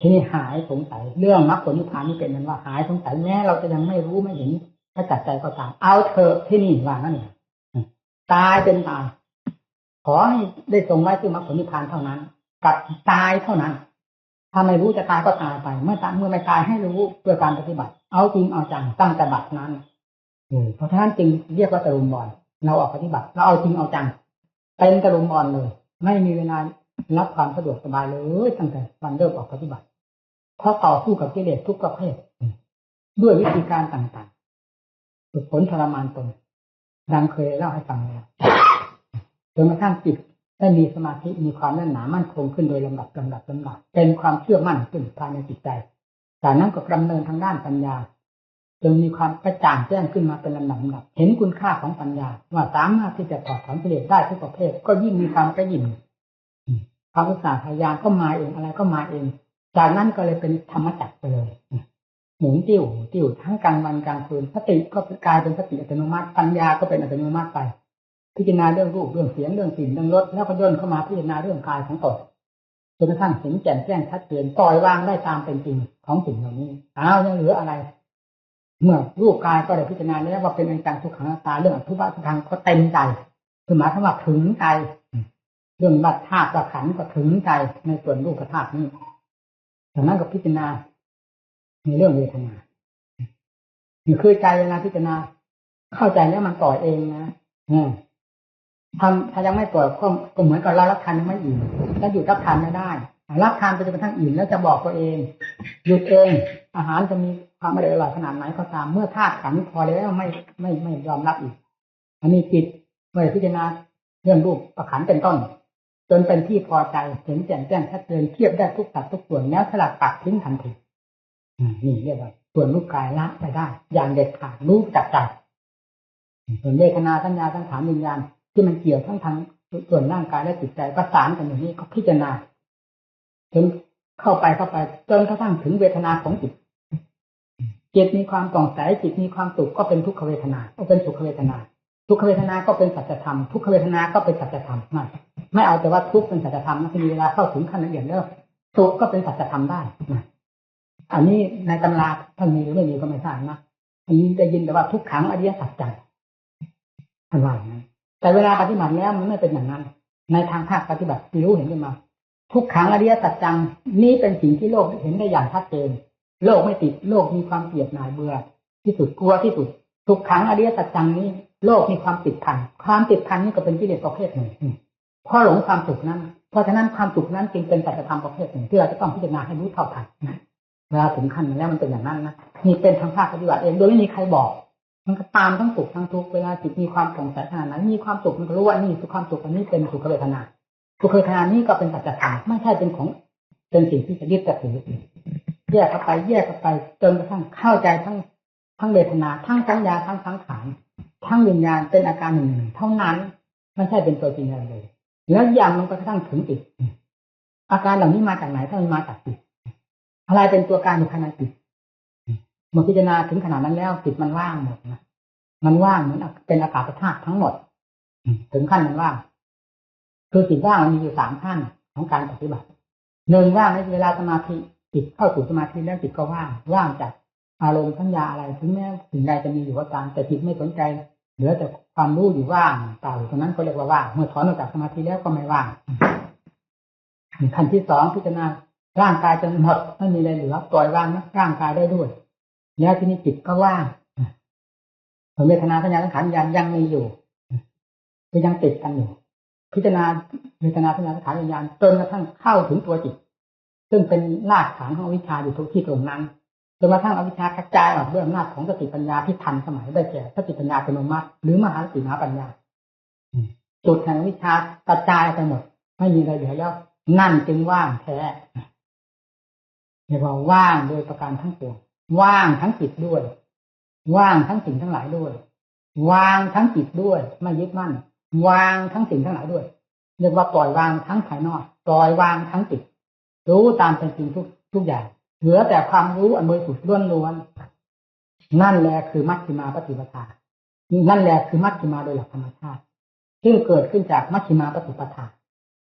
ทีนี้หายสงสัยเรื่องมรรคผลนิพพานนี่เป็นนั้นว่าหายสงสัยแม้เราจะยังไม่รู้ไม่เห็นถ้าจัดใจก็ตามเอาเถอะที่นี่ว่านั่นเนี่ยตายเป็นตายขอให้ได้ทรงไว้ซึ่งมรรคผลนิพพานเท่านั้นกับตายเท่านั้นถ้าไม่รู้จะตายก็ตายไปเมื่อไม่ตายให้รู้เพื่อการปฏิบัติเอาจริงเอาจังตั้งแต่บัดนั้นเพราะฉะนั้นจึงเรียกว่าตะลุมบอลเราออกปฏิบัติเราเอาจริงเอาจังเป็นตะลุมบอลเลยไม่มีเวลารับความสะดวกสบายเลยตั้งแต่วันเริ่มออกปฏิบัติเพราะต่อสู้กับกิเลสทุกประเภทด้วยวิธีการต่างๆฝึกฝนทรมานตนดังเคยเล่าให้ฟังแล้วจนกระทั่งจิตได้มีสมาธิมีความแน่นหนามั่นคงขึ้นโดยลำดับเป็นความเชื่อมั่นขึ้นภายในจิตใจจากนั้นก็ดำเนินทางด้านปัญญาจนมีความกระจ่างแจ้งขึ้นมาเป็นลำดับเห็นคุณค่าของปัญญาว่าสามารถที่จะถอดถอนกิเลสได้ทุกประเภทก็ยิ่งมีความกระยิ่มความอุตสาหพยายามก็มาเองอะไรก็มาเองจากนั้นก็เลยเป็นธรรมจักรไปเลยหมุนติ้วทั้งกลางวันกลางคืนสติก็กลายเป็นสติอัตโนมัติปัญญาก็เป็นอัตโนมัติไปพิจารณาเรื่องรูปเรื่องเสียงเรื่องกลิ่นเรื่องรสแล้วก็ย่นเข้ามาพิจารณาเรื่องกายของตนจนกระทั่งเห็นแจ่มแจ้งชัดเจนปล่อยวางได้ตามเป็นจริงของสิ่งเหล่านี้ยังเหลืออะไรเมื่อรูปกายก็ได้พิจารณาแล้วว่าเป็นอนิจจังทุกขังอนัตตาเรื่องอทุกขทุกขังก็เต็มใจคือหมายความว่าถึงใจเรื่องวัฏธาตุขันธ์ก็ถึงใจในส่วนรูปธาตุนี้จากนั้นก็พิจารณาในเรื่องเวทนาคือใจเวลาพิจารณาเข้าใจแล้วมันต่อเองนะถ้ายังไม่ปล่อยก็เหมือนกับเรารับทานยังไม่อิ่มแล้วหยุดรับทานไม่ได้รับทานไปจนกระทั่งอิ่มแล้วจะบอกตัวเองหยุดเองอาหารจะมีความอร่อยขนาดไหนก็ตามเมื่อธาตุขันธ์พอแล้วไม่ยอมรับอีกอันนี้จิตเมื่อพิจารณาเรื่องรูปขันธ์เป็นต้นจนเป็นที่พอใจเห็นแจ่มแจ้งชัดเจนเทียบได้ทุกสัดทุกส่วนแล้วสลัดปัดทิ้งทันทีนี่เรียกว่าส่วนรูปกายละไปได้อย่างเด็ดขาดรู้จักใจส่วนเวทนาสัญญาสังขารวิญญาณที่มันเกี่ยวทั้งส่วนร่างกายและจิตใจประสานกันอย่างนี้ก็พิจารณาจนเข้าไปจนกระทั่งถึงเวทนาของจิตมีความปร่องใสจิตมีความสุขก็เป็นทุกขเวทนาก็เป็นสุขเวทนาทุกขเวทนาก็เป็นสัจธรรมทุกขเวทนาก็เป็นสัจธรรมไม่เอาแต่ว่าทุกข์เป็นสัจธรรมนะมีเวลาเข้าถึงขั้นละเอียดแล้วสุขก็เป็นสัจธรรมได้อันนี้ในตำราท่านมีหรือไม่มีก็ไม่ทราบนะอันนี้ได้ยินแต่ว่าทุกขังอริยสัจจังท่านว่าอย่างนั้นแต่เวลาปฏิบัติแล้วมันไม่เป็นอย่างนั้นในทางภาคปฏิบัติที่รู้เห็นขึ้นมาทุกขังอริยสัจจังนี้เป็นสิ่งที่โลกเห็นได้อย่างชัดเจนโลกไม่ติดโลกมีความเกลียดหน่ายเบื่อที่สุดกลัวที่สุดทุกขังอริยสัจจังนี้โลกมีความติดพันความติดพันนี่ก็เป็นกิเลสประเภทหนึ่งเพราะหลงความสุขนั้นเพราะฉะนั้นความสุขนั้นจึงเป็นสัจธรรมประเภทหนึ่งที่เราจะต้องพิจารณาให้รู้เท่าทันนะเวลาถึงขั้นนั้นแล้วมันเป็นอย่างนั้นนะนี่เป็นทางภาคปฏิบัติเองโดยไม่มีใครบอกมันก็ตามทั้งสุขทั้งทุกข์เวลาจิตมีความผ่องใสขนาดไหนมีความสุขมันก็รู้ว่านี่คือความสุขอันนี้เป็นสุขเวทนาสุขเวทนานี้ก็เป็นสัจธรรมไม่ใช่เป็นของเป็นสิ่งที่จะยึดจะถือแยกเข้าไปจนกระทั่งเข้าใจทั้งเวทนาทั้งสัญญาทั้งสังขารทั้งวิญญาณเป็นอาการหนึ่งเท่านั้นไม่ใช่เป็นตัวจริงอะไรเลยแล้วอย่างมันก็กระทั่งถึงจิตอาการเหล่านี้มาจากไหนถ้ามันมาจากจิตอะไรเป็นตัวการอยู่ภายในจิตเมื่อพิจารณาถึงขนาดนั้นแล้วจิตมันว่างหมดนะมันว่างเหมือนเป็นอากาศธาตุทั้งหมดถึงขั้นมันว่างคือจิตว่างมันมีอยู่3ขั้นของการปฏิบัติ1ว่างในเวลาสมาธิจิตเข้าสู่สมาธิแล้วจิตก็ว่างจากอารมณ์สัญญาอะไรถึงแม้สิ่งใดจะมีอยู่ก็ตามแต่จิตไม่สนใจเหลือแต่ความรู้อยู่ว่างเปล่าตรงนั้นก็เรียกว่าว่างเมื่อถอนออกจากสมาธิแล้วก็ไม่ว่างขั้นที่2พิจารณาร่างกายจนหมดไม่มีอะไรเหลือปล่อยวางร่างกายได้ด้วยแล้วทีนี้จิตก็ว่างเวทนาสัญญาสังขารยังมีอยู่ก็ยังติดกันอยู่พิจารณาเวทนาสัญญาสังขารวิญญาณจนกระทั่งเข้าถึงตัวจิตซึ่งเป็นรากฐานของวิชาอยู่ทุกที่ตรงนั้นจนกระทั่งอวิชชากระจายออกด้วยอำนาจของสติปัญญาที่ทันสมัยได้แก่สติปัญญาอัตโนมัติหรือมหาสติมหาปัญญาจุดแห่งวิชากระจายไปหมดไม่มีอะไรเหลือแล้วนั่นจึงว่างแท้เรียกว่าว่างโดยประการทั้งปวงว่างทั้งจิตด้วยว่างทั้งสิ่งทั้งหลายด้วยวางทั้งจิตด้วยไม่ยึดมั่นวางทั้งสิ่งทั้งหลายด้วยเรียกว่าปล่อยวางทั้งภายนอกปล่อยวางทั้งจิตรู้ตามเป็นจริงทุกอย่างเหลือแต่ความรู้อันบริสุทธิ์ล้วนๆนั่นแหละคือมัชฌิมาปฏิปทานั่นแหละคือมัชฌิมาโดยหลักธรรมชาติซึ่งเกิดขึ้นจากมัชฌิมาปฏิปทา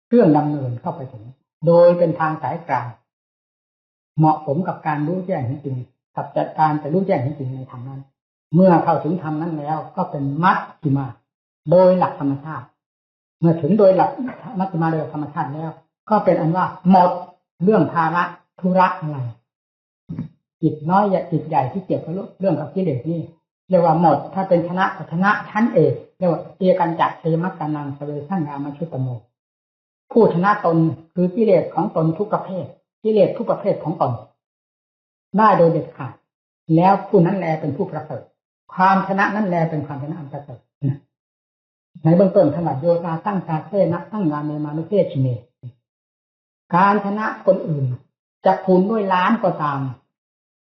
เครื่องดำเนินเข้าไปถึง โดยเป็นทางสายกลางเหมาะสมกับการรู้แจ้งจริงกับจัดการจะรู้แจ้งจริงในธรรมนั้นเมื่อเข้าถึงธรรมนั้นแล้วก็เป็นมัชฌิมาโดยหลักธรรมชาติเมื่อถึงโดยหลักมัชฌิมาโดยธรรมชาติแล้วก็เป็นอันว่าหมดเรื่องภาระธุระอะไรจิตน้อยจิตใหญ่ที่เกี่ยวกับเรื่องกับกิเลสนี่เรียกว่าหมดถ้าเป็นชนะชั้นเอกเรียกว่าเอกันจักเทมัตตานังสเวสังงามัชฌิตโมผู้ชนะตนคือกิเลสของตนทุกประเภทกิเลสทุกประเภทของตนได้โดยเด็ดขาดแล้วผู้นั้นแลเป็นผู้ประเสริฐความชนะนั้นแลเป็นความชนะอันประเสริฐในเบื้องต้นถนัดโยธาตั้งตาเสนะตั้งงานในมานุเทชิเนการชนะคนอื่นจะคูณด้วยล้านก็ตาม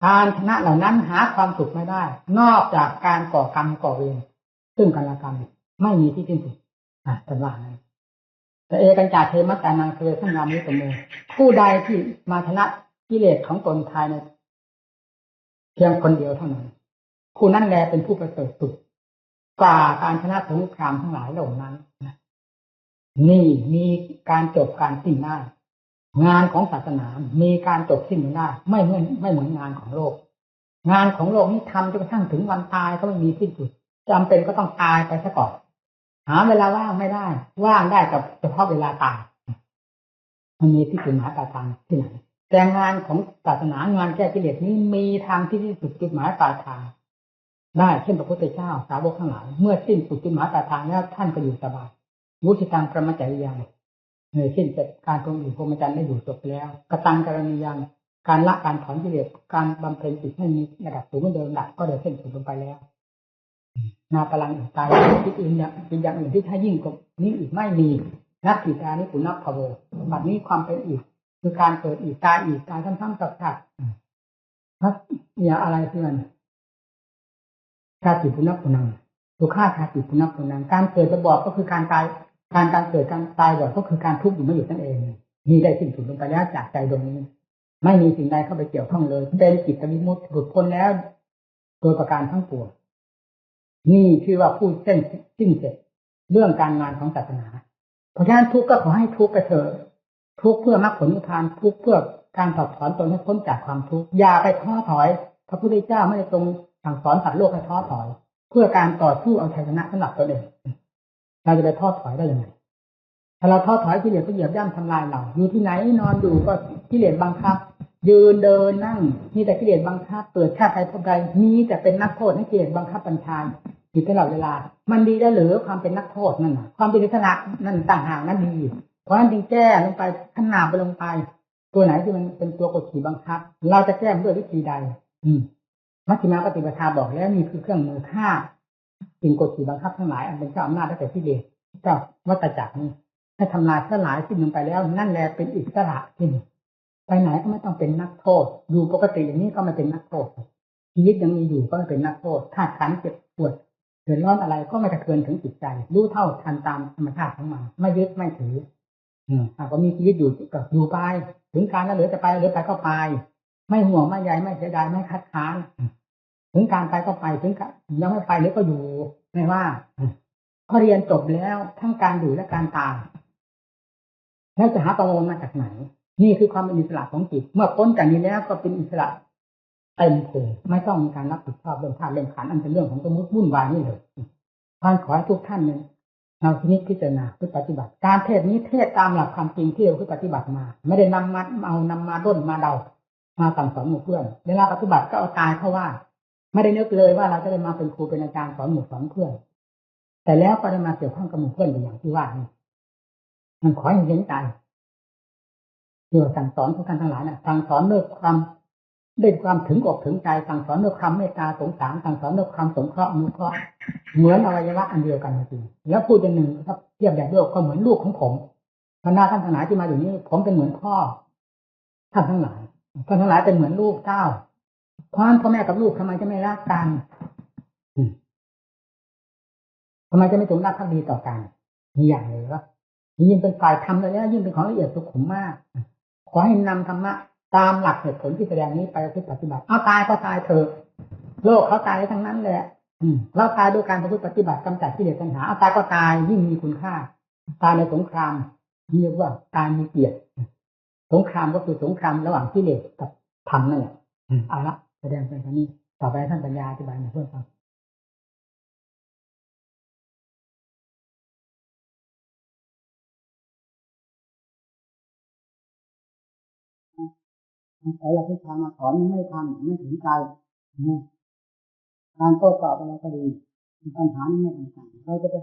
การชนะเหล่านั้นหาความสุขไม่ได้นอกจากการก่อกรรมก่อเวรซึ่งกันและกันไม่มีที่สิ้นสุดแต่ว่านั้นแต่เอกัญจาเทมัตตานังเสวสังงามิตโมผู้ใดที่มาชนะกิเลสของตนภายในเพียงคนเดียวเท่านั้นผู้นั้นแลเป็นผู้ประเสริฐสุดกว่าการชนะสงครามทั้งหลายเหล่านั้นนี่มีการจบการสิ้นได้งานของศาสนามีการจบสิ้นไม่ได้ไม่เหมือนงานของโลกงานของโลกนี้ทำจนกระทั่งถึงวันตายก็ไม่มีสิ้นสุดจำเป็นก็ต้องตายไปซะก่อนหาเวลาว่างไม่ได้ว่างได้กับเฉพาะเวลาตายมันมีที่จุดหมายปลายทางที่ไหนแต่งานของศาสนางานแก้กิเลสนี้มีทางที่สุดจุดหมายปลายทางได้เช่นพระพุทธเจ้าสาวกทั้งหลายเมื่อสิ้นสุดจุดหมายปลายทางแล้วท่านก็อยู่สบายวุฒิตังประมัจจริยังสิ้นจากการตรงอยู่พรหมจรรย์ได้อยู่จบแล้วกตังกรณียังการละการถอนกิเลสการบำเพ็ญจิตให้มีระดับสูงเดิมดับก็ได้สิ้นสุดลงไปแล้วนาพลังตายคิดอื่นเนี่ยเป็นอย่างอื่นที่ถ้ายิ่งกว่านี้อีกไม่มีนักกิจานิปุณณภโวบัดนี้ความเป็นอีกคือการเกิดอีกตายอีกตายซ้ำๆกับๆนักอย่าอะไรเพื่อนชาติปุณณปุณังทุกข้าชาติปุณณปุณังการเกิดจะบอกก็คือการตายการเกิดการตายบอกก็คือการทุกข์อยู่ไม่หยุดนั่นเองนี่ได้สิ้นสุดลงไปแล้วจากใจดวงนี้ไม่มีสิ่งใดเข้าไปเกี่ยวข้องเลยเป็นจิตวิมุตติหลุดพ้นแล้วโดยประการทั้งปวงนี่คือว่าพูดเส้นสิ้นเสร็จเรื่องการงานของศาสนาเพราะฉะนั้นทุกข์ก็ขอให้ทุกข์ไปเถอะทุกข์เพื่อมรรคผลนิพพานทุกข์เพื่อการถอดถอนตนให้พ้นจากความทุกข์อย่าไปท้อถอยพระพุทธเจ้าไม่ได้ทรงสั่งสอนสัตว์โลกให้ท้อถอยเพื่อการต่อสู้เอาชัยชนะสำหรับตนเองเราจะไปท้อถอยได้ยังไงถ้าเราท้อถอยกิเลสก็เหยียบย่ำทำลายเราอยู่ที่ไหนนอนอยู่ก็กิเลสบังคับยืนเดินนั่งมีแต่กิเลสบังคับเปิดชาติใดพบใดมีแต่เป็นนักโทษให้กิเลสบังคับบัญชาอยู่ตลอดเวลามันดีได้หรือความเป็นนักโทษนั่นน่ะความเป็นอิสระนั่นต่างหากนั่นดีเพราะฉะนั้นจึงแก้ลงไปขนาบไปลงไปตัวไหนที่มันเป็นตัวกดขี่บังคับเราจะแก้ด้วยวิธีใดมัชฌิมาปฏิปทาบอกแล้วนี่คือเครื่องมือฆ่าสิ่งกดขี่บังคับทั้งหลายอันเป็นเจ้าอำนาจและแต่กิเลสเจ้าวัฏจักรนี้ให้ทำลายสลายสิ้นลงไปแล้วนั่นแหละเป็นอิสระที่ไปไหนก็ไม่ต้องเป็นนักโทษอยู่ปกติอย่างนี้ก็ไม่เป็นนักโทษชีวิตยังมีอยู่ก็ไม่เป็นนักโทษธาตุขันธ์เจ็บปวดเดือดร้อนอะไรก็ไม่กระเทือนถึงจิตใจรู้เท่าทันตามธรรมชาติของมันไม่ยึดไม่ถือหากว่ามีชีวิตอยู่ก็อยู่ไปถึงการแล้วเหลือจะไปเหลือไปก็ไปไม่ห่วงไม่ใยไม่เสียดายไม่คัดค้านถึงการไปก็ไปถึงยังไม่ไปหรือก็อยู่ไม่ว่าพอเรียนจบแล้วทั้งการอยู่และการตายแล้วจะหาประโยชน์มาจากไหนนี่คือความเป็นอิสระของจิตเมื่อพ้นจากนี้แล้วก็เป็นอิสระเต็มภูมิไม่ต้องมีการรับผิดชอบเรื่องธาตุเรื่องขันธ์อันเป็นเรื่องของสมมติวุ่นวายนี่เลยขอให้ทุกท่านเนี่ยเราพิจารณาเพื่อปฏิบัติการเทศนี้เทศตามหลักความจริงที่เราปฏิบัติมาไม่ได้นำมาด้นมาเดามาสั่งสอนหมู่เพื่อนเวลาปฏิบัติก็เอาตายเข้าว่าไม่ได้นึกเลยว่าเราจะได้มาเป็นครูเป็นอาจารย์สอนหมู่สอนเพื่อนแต่แล้วก็ได้มาเกี่ยวข้องกับหมู่เพื่อนอย่างที่ว่านี่มันขอให้เห็นใจเกี่ยวกับสั่งสอนทุกท่านทั้งหลายสั่งสอนด้วยความถึงอกถึงใจสั่งสอนด้วยความเมตตาสงสารสั่งสอนด้วยความสงเคราะห์อนุเคราะห์เหมือนอวัยวะอันเดียวกันจริงแล้วพูดอย่างหนึ่งครับเทียบแบบโลกก็เหมือนลูกของผมบรรดาท่านทั้งหลายที่มาอยู่นี้ผมเป็นเหมือนพ่อท่านทั้งหลายเป็นเหมือนลูกเจ้าพ่อแม่กับลูกทำไมจะไม่รักกันทำไมจะไม่จงรักภักดีต่อกันมีอย่างเลยว่ายิ่งเป็นฝ่ายธรรมแล้วยิ่งเป็นของละเอียดสุขุมมากขอให้นำธรรมะตามหลักเหตุผลที่แสดงนี้ไปปฏิบัติเอาตายก็ตายเถอะโลกเขาตายทั้งนั้นแหละเราตายด้วยการปฏิบัติกำจัดกิเลสตัณหาเอาตายก็ตายยิ่งมีคุณค่าตายในสงครามเรียกว่าตายมีเกียรติ สงครามก็คือสงครามระหว่างกิเลสกับธรรมนั่นแหละเอาละแสดงเป็นคำนี้ต่อไปท่านปัญญาอธิบายให้เพื่อนฟังแต่เราที่ทำมาสอนไม่ทำไม่ถึงใจการโต้ตอบอะไรก็ดีปัญหาไม่ต่างๆเราจะไป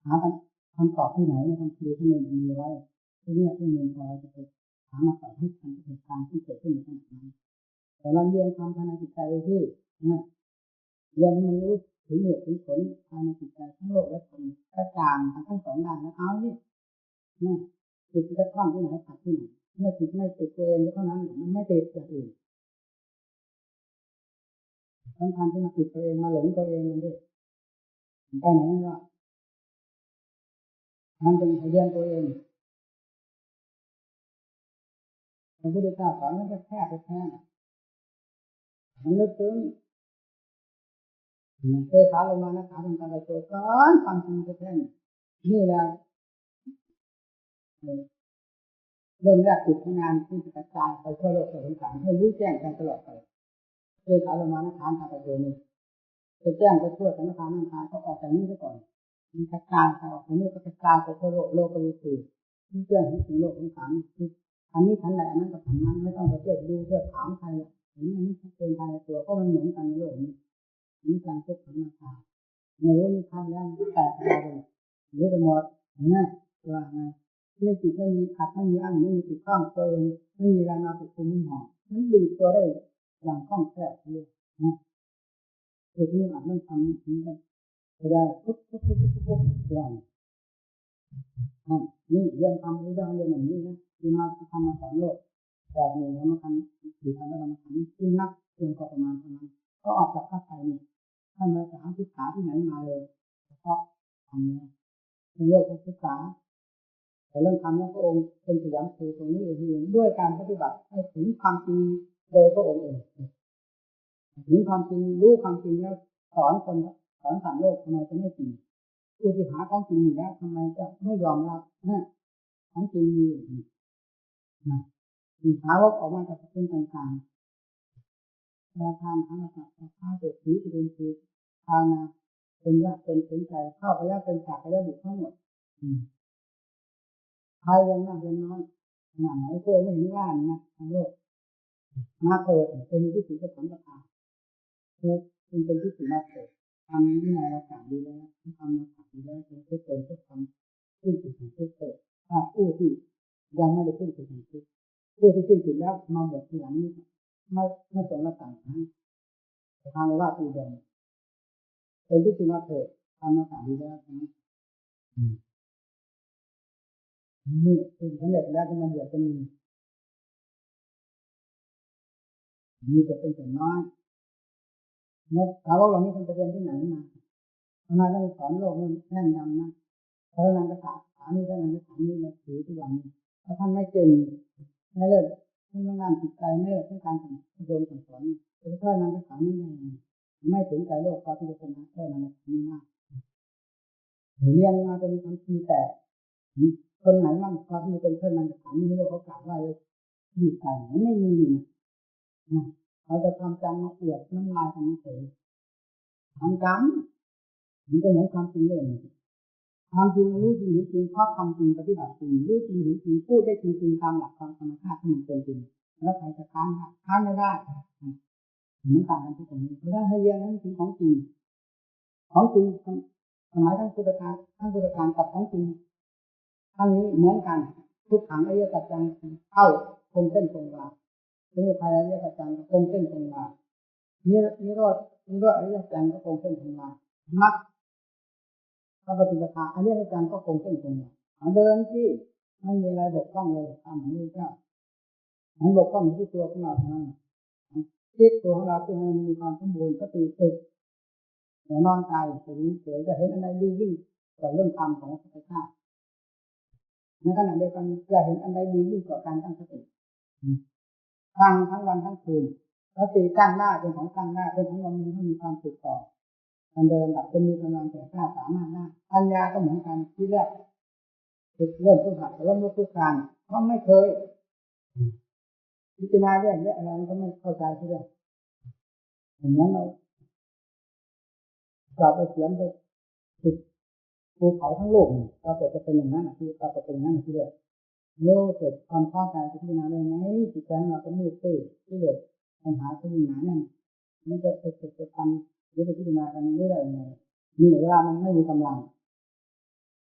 หาคำตอบที่ไหนในคำพีที่มีไว้ที่นี่ที่มีพอเราจะไปหามาตอบให้ทันเหตุการณ์ที่เกิดขึ้นในขณะนั้นแต่เราเรียนความภายในจิตใจที่เรียนมันรู้ถึงเหตุถึงผลภายในจิตใจทั้งโลกและธรรมกระจ่างทั้งสองด้านแล้วเอาเนี่ยจิตจะคล่องที่ไหนขัดที่ไหนไม่ติดตัวเองเท่านั้นมันไม่ติดอย่างอื่นสำคัญที่มาติดตัวเองมาหลงตัวเองนั่นด้วยไปไหนไม่ว่ามันเป็นเรียนตัวเองพระพุทธเจ้าสอนนั้นแค่มันลึกซึ้งเทศาลงมานะขาเป็นการละตัวก้อนความจริงแท้นี่แหละเริ่มแรกจิตงานที่จะกระจายไปทั่วโลกทั่วสงสารให้รู้แจ้งกันตลอดไปเทศาลงมานะขาทางประตูนี้จะแจ้งไปทั่วสงสารนั่งทางก็ออกจากนี้ซะก่อนมีกระจายออกจากนี้ก็กระจายไปทั่วโลกก็มีสื่อที่แจ้งให้ถึงโลกสงสารอันนี้ทันใดอันนั้นกับทันนั้นไม่ต้องไปเทียบดูเทียบถามใครอันนี้ชัดเจนภายในตัวก็มันเหมือนกันในโลกนี้มีการเทียบถามราคาในโลกนี้ทำแล้วแต่อะไรเลยหรือไปหมดเนี่ยว่าไงในจิตไม่มีขัดไม่มีอั้นไม่มีติดข้องตัวเองไม่มีอะไรมาติดคุมไม่ห่อมันดีตัวได้อย่างคล่องแคล่วเลยนะคือที่อ่านเรื่องทำนี้กันได้ทุกอย่างนี่เรียนทำนี้ได้เรียนอย่างนี้นะที่มาทำมาสอนโลกแต่หนึ่งแล้วมาทำสี่ทำแล้วมาทำที่นักเรียนก็ประมาณเท่านั้นก็ออกจากภาคไทยนี่ท่านมาจะหาศึกษาที่ไหนมาเลยเพราะทำนี้ในโลกศึกษาแต่เรื่องทำนี้พระองค์เป็นสยามคือตรงนี้เองด้วยการปฏิบัติให้ถึงความจริงโดยพระองค์เองถึงความจริงรู้ความจริงแล้วสอนคนสอนสัตว์โลกทำไมจะไม่จริงผู้ที่หาของจริงอยู่แล้วทำไมจะไม่ยอมรับนะของจริงมีนะมีหาว่าออกมาจากสิ่งต่างๆราทานทั้งหมดข้าวเด็ดสีเป็นคือชาวนาเป็นยากเป็นสนใจเข้าไปแล้วเป็นฉากไปแล้วบุกทั้งหมดใครยังมากยังน้อยขนาดไหนโก้ไม่เห็นว่านี่นะทั้งโลกมาเกิดเป็นที่สุดของประทานเกิดเป็นที่สุดมาเกิดทำวินัยรักษาดีแล้วทำรักษาดีแล้วเป็นผู้เป็นผู้ทำขึ้นสุดของผู้เกิดถ้าผู้ที่ยังไม่ได้ขึ้นสุดของผู้ที่ขึ้นสุดแล้วมาบวชทีหลังนี้ไม่สมรักษาทางว่าตีเดิมเป็นที่สุดมาเกิดทำรักษาดีแล้วนี่คือสำเร็จแล้วที่มาบวชจะมีแต่เป็นส่วนน้อยแล้วถามว่าเรานี้คนไปเรียนที่ไหนมาทำไมต้องสอนโลกนี่แน่นดำนะเพราะนันกษาถามนี้ท่านนันกษานี้เราถือทุกวันนี้ถ้าท่านไม่เก่งไม่เลิศไม่งานจิตใจไม่เลิศในการโดนสอนเป็นแค่นันกษานี้ไม่ถึงใจโลกพอที่จะชนะแค่นันกษานี้มากเรียนมาจนมีความคิดแต่คนไหนมั่งพอที่จะเป็นเพื่อนนันกษานี้ให้โลกเขากล่าวว่าดีใจไม่มีนะเขาจะทำการมาเกลียดน้ำลายกันเฉยทำกรรมมันจะเหมือนความจริงเลยความจริงรู้จริงจริงเพราะทำจริงปฏิบัติจริงรู้จริงจริงพูดได้จริงจริงตามหลักความธรรมชาติที่มันเป็นจริงแล้วใครจะค้านไม่ได้มันต่างกันที่ตรงนี้เพราะให้เรียนนั้นจริงของจริงสมัยทั้งพุทธกาลกับของจริงท่านนี้เหมือนกันทุกขังอริยสัจจังเข้าคงเส้นคงวาสมุทัยอริยสัจจังคงเส้นคงวานิโรธอริยสัจจังก็คงเส้นคงวามรรคพระปฏิปทาอริยสัจจังก็คงเส้นคงวาเดินที่ไม่มีอะไรบกพร่องเลยตามของพระเจ้ามันบกพร่องที่ตัวของเราเท่านั้นจิตตัวของเราที่มันมีความสมบูรณ์สติตึกแต่นอนใจแต่นี้เฉยจะเห็นอะไรดียิ่งกว่าเรื่องธรรมของพระพุทธเจ้าในขณะเดียวกันจะเห็นอะไรดียิ่งกว่าการตั้งสติฟังทั้งวันทั้งคืนสติตั้งหน้าเป็นของตั้งหน้าเป็นของวันนี้ให้มีความสุขต่อการเดินแบบจะมีกำลังแก่กล้าสามารถได้ปัญญาก็เหมือนกันที่แรกเริ่มต้นหัดเริ่มต้นการเพราะไม่เคย พิจารณาเรื่องนี้อะไรก็ไม่เข้าใจทีเดียวอย่างนั้นเราไปเสียมไปติดภูเขาทั้งโลกเราจะเป็นอย่างนั้นที่เราจะเป็นอย่างนั้นทีเดียวโลกเกิดความท้อใจพิจารณาได้ไหมจิตใจเราก็มืดตื้อที่เด็ดปัญหาที่มีหนานั่นมันจะไปทำหรือไปพิจารณากันไม่ได้ยังไงมีเวลามันไม่มีกำลัง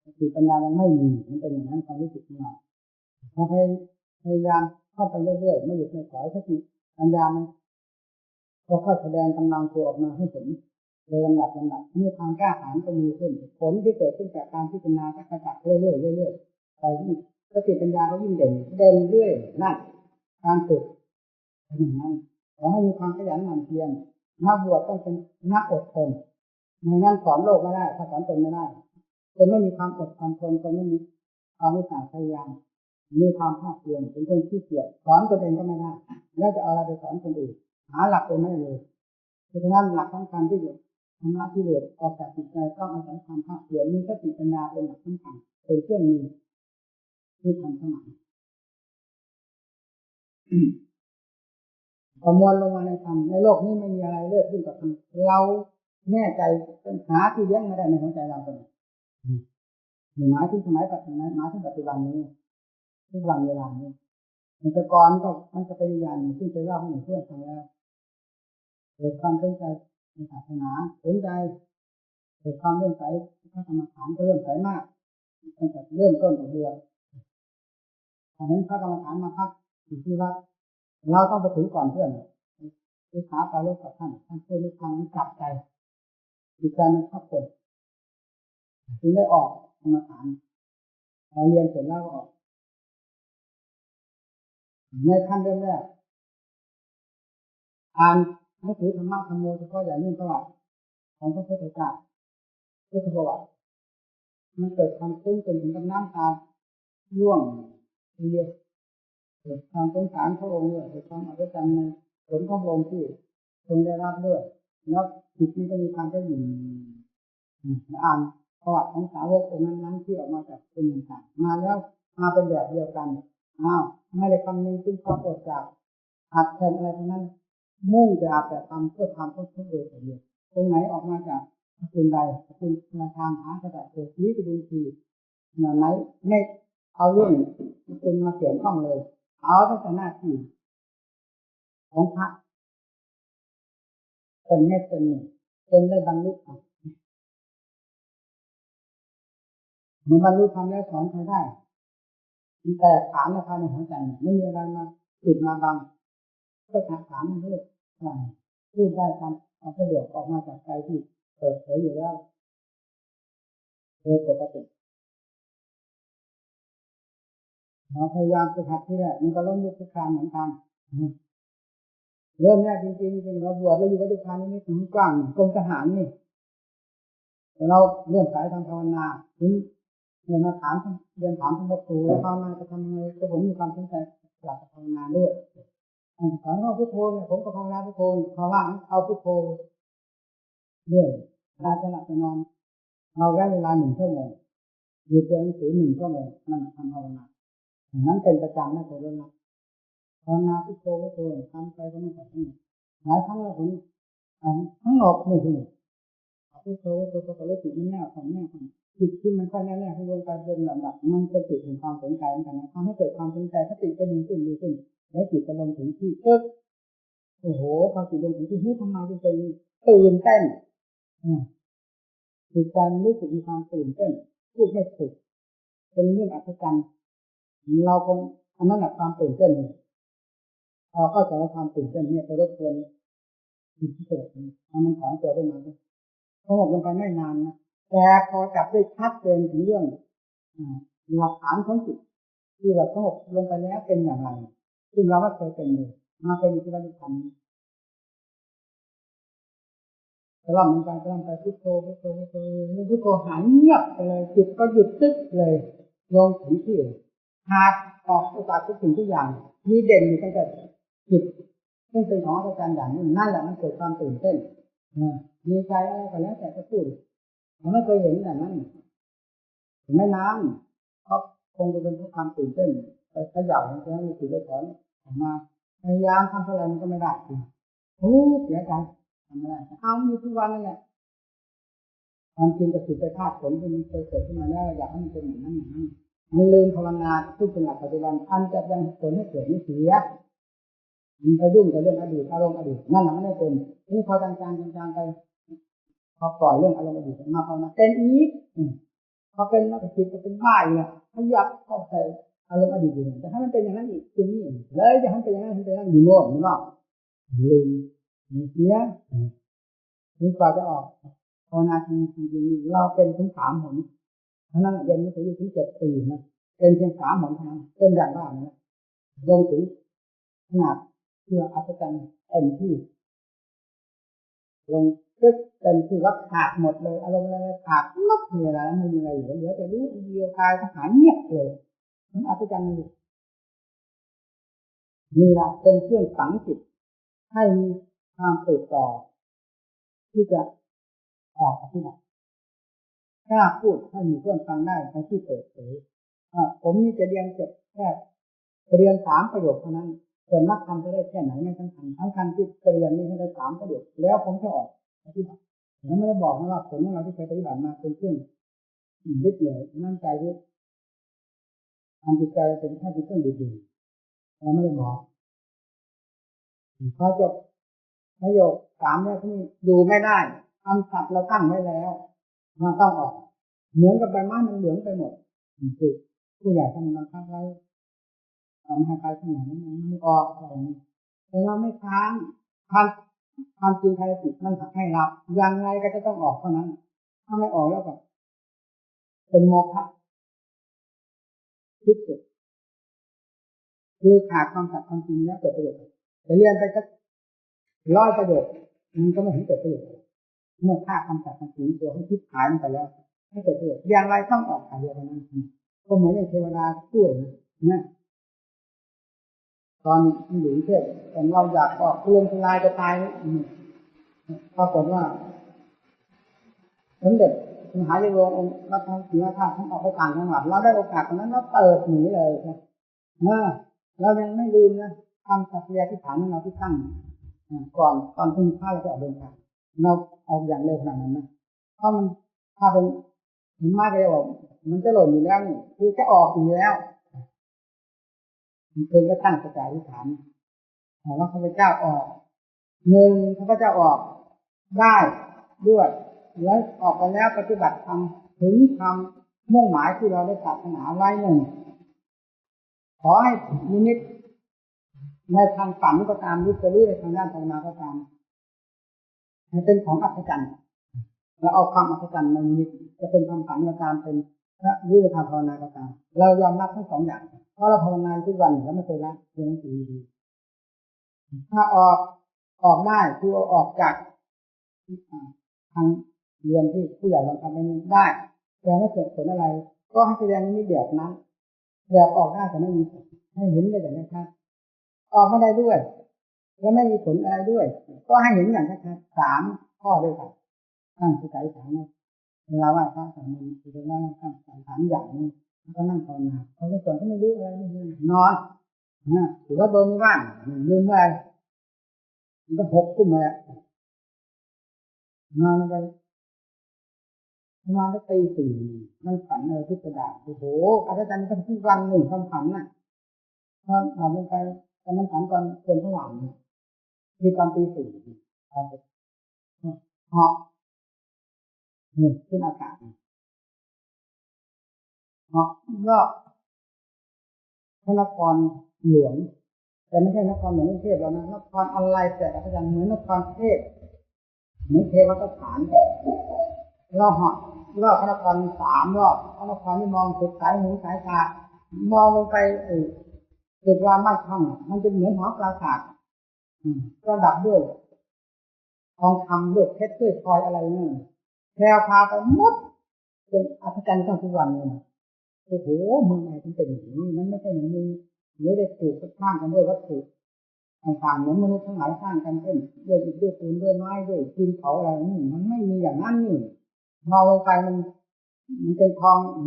สติปัญญามันไม่มีมันเป็นอย่างนั้นความรู้สึกของเราพอพยายามเข้าไปเรื่อยๆไม่หยุดไม่ถอยสติปัญญามันก็ค่อยแสดงกำลังตัวออกมาให้เห็นโดยลำดับมีความกล้าหาญก็มีขึ้นผลที่เกิดขึ้นจากการพิจารณาก็กระจัดเรื่อยๆไปสติปัญญาก็ยิ่งเด่นเรื่อยนั่นการฝึกอย่างนั้นขอให้มีความขยันหมั่นเพียรนักบวชต้องเป็นนักอดทนไม่งั้นสอนโลกไม่ได้ถ้าสอนตนไม่ได้คนไม่มีความอดความทนคนไม่มีความอุตสาห์พยายามมีความภาคเพียรเป็นคนขี้เกียจสอนตัวเองก็ไม่ได้แล้วจะเอาอะไรไปสอนคนอื่นหาหลักเป็นไม่เลยเพราะฉะนั้นหลักสำคัญที่สุดธรรมะที่เหลือออกจากจิตใจต้องอาศัยความภาคเพียรมีสติปัญญาเป็นหลักสำคัญเป็นเครื่องมือที่ทันสมัยประมวลลงมาในธรรมในโลกนี้ไม่มีอะไรเลิศยิ่งกว่าธรรมเราแน่ใจหาที่เลี้ยงไม่ได้ในหัวใจเราเป็นหมายถึงสมัยปัจจุบันหมายถึงปัจจุบันนี้ทุกวันเวลานี้แต่ก่อนก็มันจะเป็นอย่างที่เคยเล่าให้เพื่อนฟังแล้วเกิดความสนใจในศาสนาสนใจเกิดความเลื่อมใสพระธรรมฐานก็เลื่อมใสมากตั้งแต่เริ่มต้นของเดือนตอนนั้นพระกรรมฐานมาพักอยู่ที่วัดเราต้องไปถึงก่อนเพื่อนศึกษาไปเรื่องกับท่านช่วยในทางจับใจจิตใจมันพักผ่อนถึงได้ออกกรรมฐานเรียนเสร็จแล้วก็ออกในขั้นเริ่มแรกอ่านหนังสือธรรมะธรรมโมเฉพาะอย่างยิ่งประวัติของพระพุทธเจ้าพุทธประวัติมันเกิดความซึ้งจนถึงกับน้ำตาร่วงเรียเกิดความสงสารพระองค์ด้วยเกิดความอัศจรรย์ในผลของพระองค์ที่ทรงได้รับด้วยแล้วจิตมันก็มีความได้ยินอ่านประวัติของสาวกองค์นั้นที่ออกมาจากเป็นต่างๆมาแล้วมาเป็นแบบเดียวกันไม่ได้คำนึงถึงความอดอยากขาดแคลนอะไรทั้งนั้นมุ่งจะอาแต่ทำเพื่อทำเพื่อทุกโดยเดียวตรงไหนออกมาจากคุณใดคุณมาทางหากระดาษเศษนี้ก็ดูทีไหนไม่เอาเรื่องคุณมาเกี่ยวข้องเลยเอาแต่หน้าที่ของพระเป็นเม็ดเป็นหนึ่งจนได้บรรลุธรรมเมื่อบรรลุธรรมแล้วสอนใครได้แต่ถามราคาในหัวใจไม่มีอะไรมาติดมาบังก็ถามมันด้วยพูดได้ความสะดวกออกมาจากใจที่เปิดเผยอยู่แล้วโดยปกติเราพยายามฝึกหัดที่แรกมันก็ล้มลุกคลุกคลานเหมือนกันเริ่มแรกจริงๆเราบวชเราอยู่กับทุกครั้งนี้ถึงกว้างกรมทหารนี่เราเริ่มสายทางภาวนาถึงเนี่ยมาถามเรียนถามท่านพระครูแล้วภาวนาจะทำยังไงก็ผมมีความสนใจอยากจะภาวนาด้วยสอนเอาพุทโธเนี่ยผมก็ภาวนาพุทโธภาวนาเอาพุทโธเรื่อยได้จะหลับจะนอนเราแค่เวลา1 ชั่วโมงอยู่เรียนหนังสือ1 ชั่วโมงนั่นทำภาวนานั้นเป็นประจำนะเคยเรื่องนะภาวนาพุทโธทำไปก็ไม่ตัดทิ้งหลายครั้งแล้วผมทั้งหมดนี่คือพุทโธก็รู้สึกมันแน่ของจิตที่มันค่อยแน่ๆให้ลงไปเป็นลำดับมันจะติดถึงความสนใจเหมือนกันนะทำให้เกิดความสนใจถ้าติดก็ดีขึ้นแล้วจิตจะลงถึงที่ปึ๊บโอ้โหพอจิตลงถึงที่นี่ทำไมจึงเป็นตื่นเต้นจิตใจรู้สึกมีความตื่นเต้นพูดไม่ถูกเป็นเรื่องอัศจรรย์เราคงอันนั้นแหละความตื่นเต้นพอเข้าใจว่าความตื่นเต้นเนี่ยไปรบกวนจิตที่เกิดมันถอนตัวขึ้นมาสงบลงไปไม่นานนะแต่พอจับได้ชัดเจนถึงเรื่องหลักฐานของจิตที่ว่าสงบลงไปแล้วเป็นอย่างไรซึ่งเราไม่เคยเป็นเลยมาเป็นที่เราทำกระลำไปพุทโธพุทโธหายเงียบไปเลยจิตก็หยุดตึ๊กเลยลงถึงที่ขาดออกจากทุกสิ่งทุกอย่างมีเด่นอยู่ตั้งแต่จิตซึ่งเป็นของอาจารย์อย่างนี้นั่นแหละมันเกิดความตื่นเต้นมีใจอะไรก็แล้วแต่จะพูดเราไม่เคยเห็นแบบนั้นไม่นานเพราะคงจะเป็นเพราะความตื่นเต้น ไปขยับแล้วมีสิ่งถอนออกมาพยายามทำอะไรมันก็ไม่ได้โอ้เสียใจทำไม่ได้เอาอยู่ทุกวันนั่นแหละความจริงกับสิ่งไปคาดผลที่มันเคยเกิดขึ้นมาแล้วอยากให้มันเป็นอย่างนั้นอย่างนั้นมันลืมภาวนาที่เป็นหลักปัจจุบันอันจะยังผลให้เกิดไม่เสียมันไปยุ่งกับเรื่องอดีตอารมณ์อดีตนั่นแหละไม่ได้เป็นนี่พอจางๆไปพอปล่อยเรื่องอารมณ์อดีตมาภาวนาเป็นอีกพอเป็นแล้วก็จิตจะเป็นบ้าอีกอ่ะขยับเข้าไปอารมณ์อดีตอยู่แต่ถ้ามันเป็นอย่างนั้นอีกคือนี่เลยจะให้เป็นอย่างนั้นเป็นอย่างนั้นอยู่โน่นนอกลืมเสียถึงกว่าจะออกภาวนาจริงๆเราเป็นถึง3 หนเพราะนั้นเรียนหนังสืออยู่ถึง7 ปีนะเป็นเพียง3 หนเท่านั้นเป็นอย่างว่านะลงถึงขนาดเพื่ออัศจรรย์เต็มที่ลงตึ๊กเต็มที่ว่าขาดหมดเลยอารมณ์อะไรขาดหมดเลยแล้วไม่มีอะไรเหลือแต่รู้เดียวกายทหารเงียบเลยมันอัศจรรย์เลยนี่แหละเป็นเครื่องฝังจิตให้มีความติดต่อที่จะออกปฏิบัติถ้าพูดให้มีเพื่อนฟังได้ในที่เปิดเผยผมนี่จะเรียนจบแค่เรียน3 ประโยคเท่านั้นส่วนนักทำจะได้แค่ไหนไม่สำคัญที่เรียนนี้ให้ได้3 ประโยคแล้วผมจะออกปฏิบัติผมไม่ได้บอกนะว่าผลของเราที่เคยปฏิบัติมาเป็นเครื่องยึดเหนี่ยวนั่งใจยึดทำจิตใจเป็นแค่เป็นเครื่องดื่มเราไม่ได้บอกพอจบประโยค3เนี่ยที่ดูไม่ได้คำศัพท์เราตั้งไว้แล้วมันต้องออกเหมือนกับใบไม้มันเหลืองไปหมดคือผู้ใหญ่ท่านบังคับไว้ทำให้ใครที่ไหนมันออกอะไรนี้แต่เราไม่ค้างความจริงภายในจิตมันให้รับยังไงก็จะต้องออกเท่านั้นถ้าไม่ออกแล้วก็เป็นโมฆะที่สุดคือขาดความสัตย์ความจริงแล้วเกิดประโยชน์แต่เรียนไปสัก100 ประโยชน์มันก็ไม่เห็นเกิดประโยชน์เมื่อฆ่าความสัตย์ความจริงตัวให้ทิพย์หายมันไปแล้วให้เกิดประโยชน์อย่างไรต้องออกจากเรื่องนั้นก็เหมือนอย่างเทวดาช่วยนะตอนหลวงเทศตอนเราอยากออกเรื่องทลายจะตายปรากฏว่าสมเด็จมหาวิโรจน์องค์รัตนศรีราชาท่านออกไปต่างจังหวัดเราได้โอกาสตอนนั้นเราเปิดหนีเลยเรายังไม่ลืมนะทำสัตยาธิฐานของเราที่ตั้งก่อนตอนทุ่งข้าวเราจะออกเดินทางเราเอาอย่างเร็วขนาดนั้นนะเพราะมันถ้าเป็นหิมะก็จะบอกมันจะหล่นอยู่แล้วนี่คือจะออกอยู่แล้วมันเป็นก็ตั้งสัจจะอธิษฐานว่าข้าพเจ้าออก1ข้าพเจ้าออกได้ด้วยแล้วออกไปแล้วปฏิบัติธรรมถึงทำมุ่งหมายที่เราได้ปรารถนาไว้1ขอให้นิมิตในทางฝันก็ตามหรือจะรู้ในทางด้านภาวนาก็ตามให้เป็นของอัศจรรย์เราเอาความอัศจรรย์ในนิมิตจะเป็นความฝันก็ตามเป็นรู้ในทางภาวนาก็ตามเรายอมรับทั้ง2 อย่างเพราะเราภาวนาทุกวันแล้วไม่เคยละเรียนหนังสือดีถ้าออกได้คือออกจากทางเรียนที่ผู้ใหญ่บังคับไม่ได้แต่ไม่เกิดผลอะไรก็ให้แสดงนี้เดือดนั้นแบบออกได้แต่ไม่มีให้เห็นได้อย่างชัดออกไม่ได้ด้วยแล้วไม่มีผลอะไรด้วยก็ให้เห็นอย่างชัด3 ข้อด้วยกันตั้งใจฐานนะเวลาไหว้พระสวดมนต์คือว่าตั้งใจฐานอย่างนี้แล้วก็นั่งภาวนาเขาก็ส่วนก็ไม่รู้อะไรไม่รู้นอนหรือว่าโดนบ้านลืมอะไรมันก็6 ทุ่มเลยนอนไปประมาณตี 4มันฝันอะไรที่กระดาษโอ้โหอาจารย์ก็ทุกวัน1 ความฝันน่ะพอหลับลงไปแต่มันฝันตอนเป็นสว่างคือตอนตี 4ครับเหาะขึ้นอากาศเหาะรอบพระนครหลวงแต่ไม่ใช่นครหลวงกรุงเทพแล้วนะนครอะไรแต่อาจารย์เหมือนนครเทพเหมือนเทวสถานรอบเหาะรอบพระนคร3 รอบพระนครนี่มองสุดสายหูสายตามองลงไปจุดรามาช่องมันจะเหมือนหอปราสาทประดับด้วยทองคำด้วยเพชรด้วยพลอยอะไรนี่แพรวพาไปหมดเป็นอัศจรรย์ทั้งทุกวันเลยโอ้โหเมืองไหนที่เป็นอย่างนี้มันไม่ใช่อย่างนี้หรือได้ปลูกสร้างกันด้วยวัตถุต่างๆเหมือนมนุษย์ทั้งหลายสร้างกันเป็นด้วยอิฐด้วยปูนด้วยไม้ด้วยดินเผาอะไรนี่มันไม่มีอย่างนั้นนี่มองลงไปมันเป็นทองเห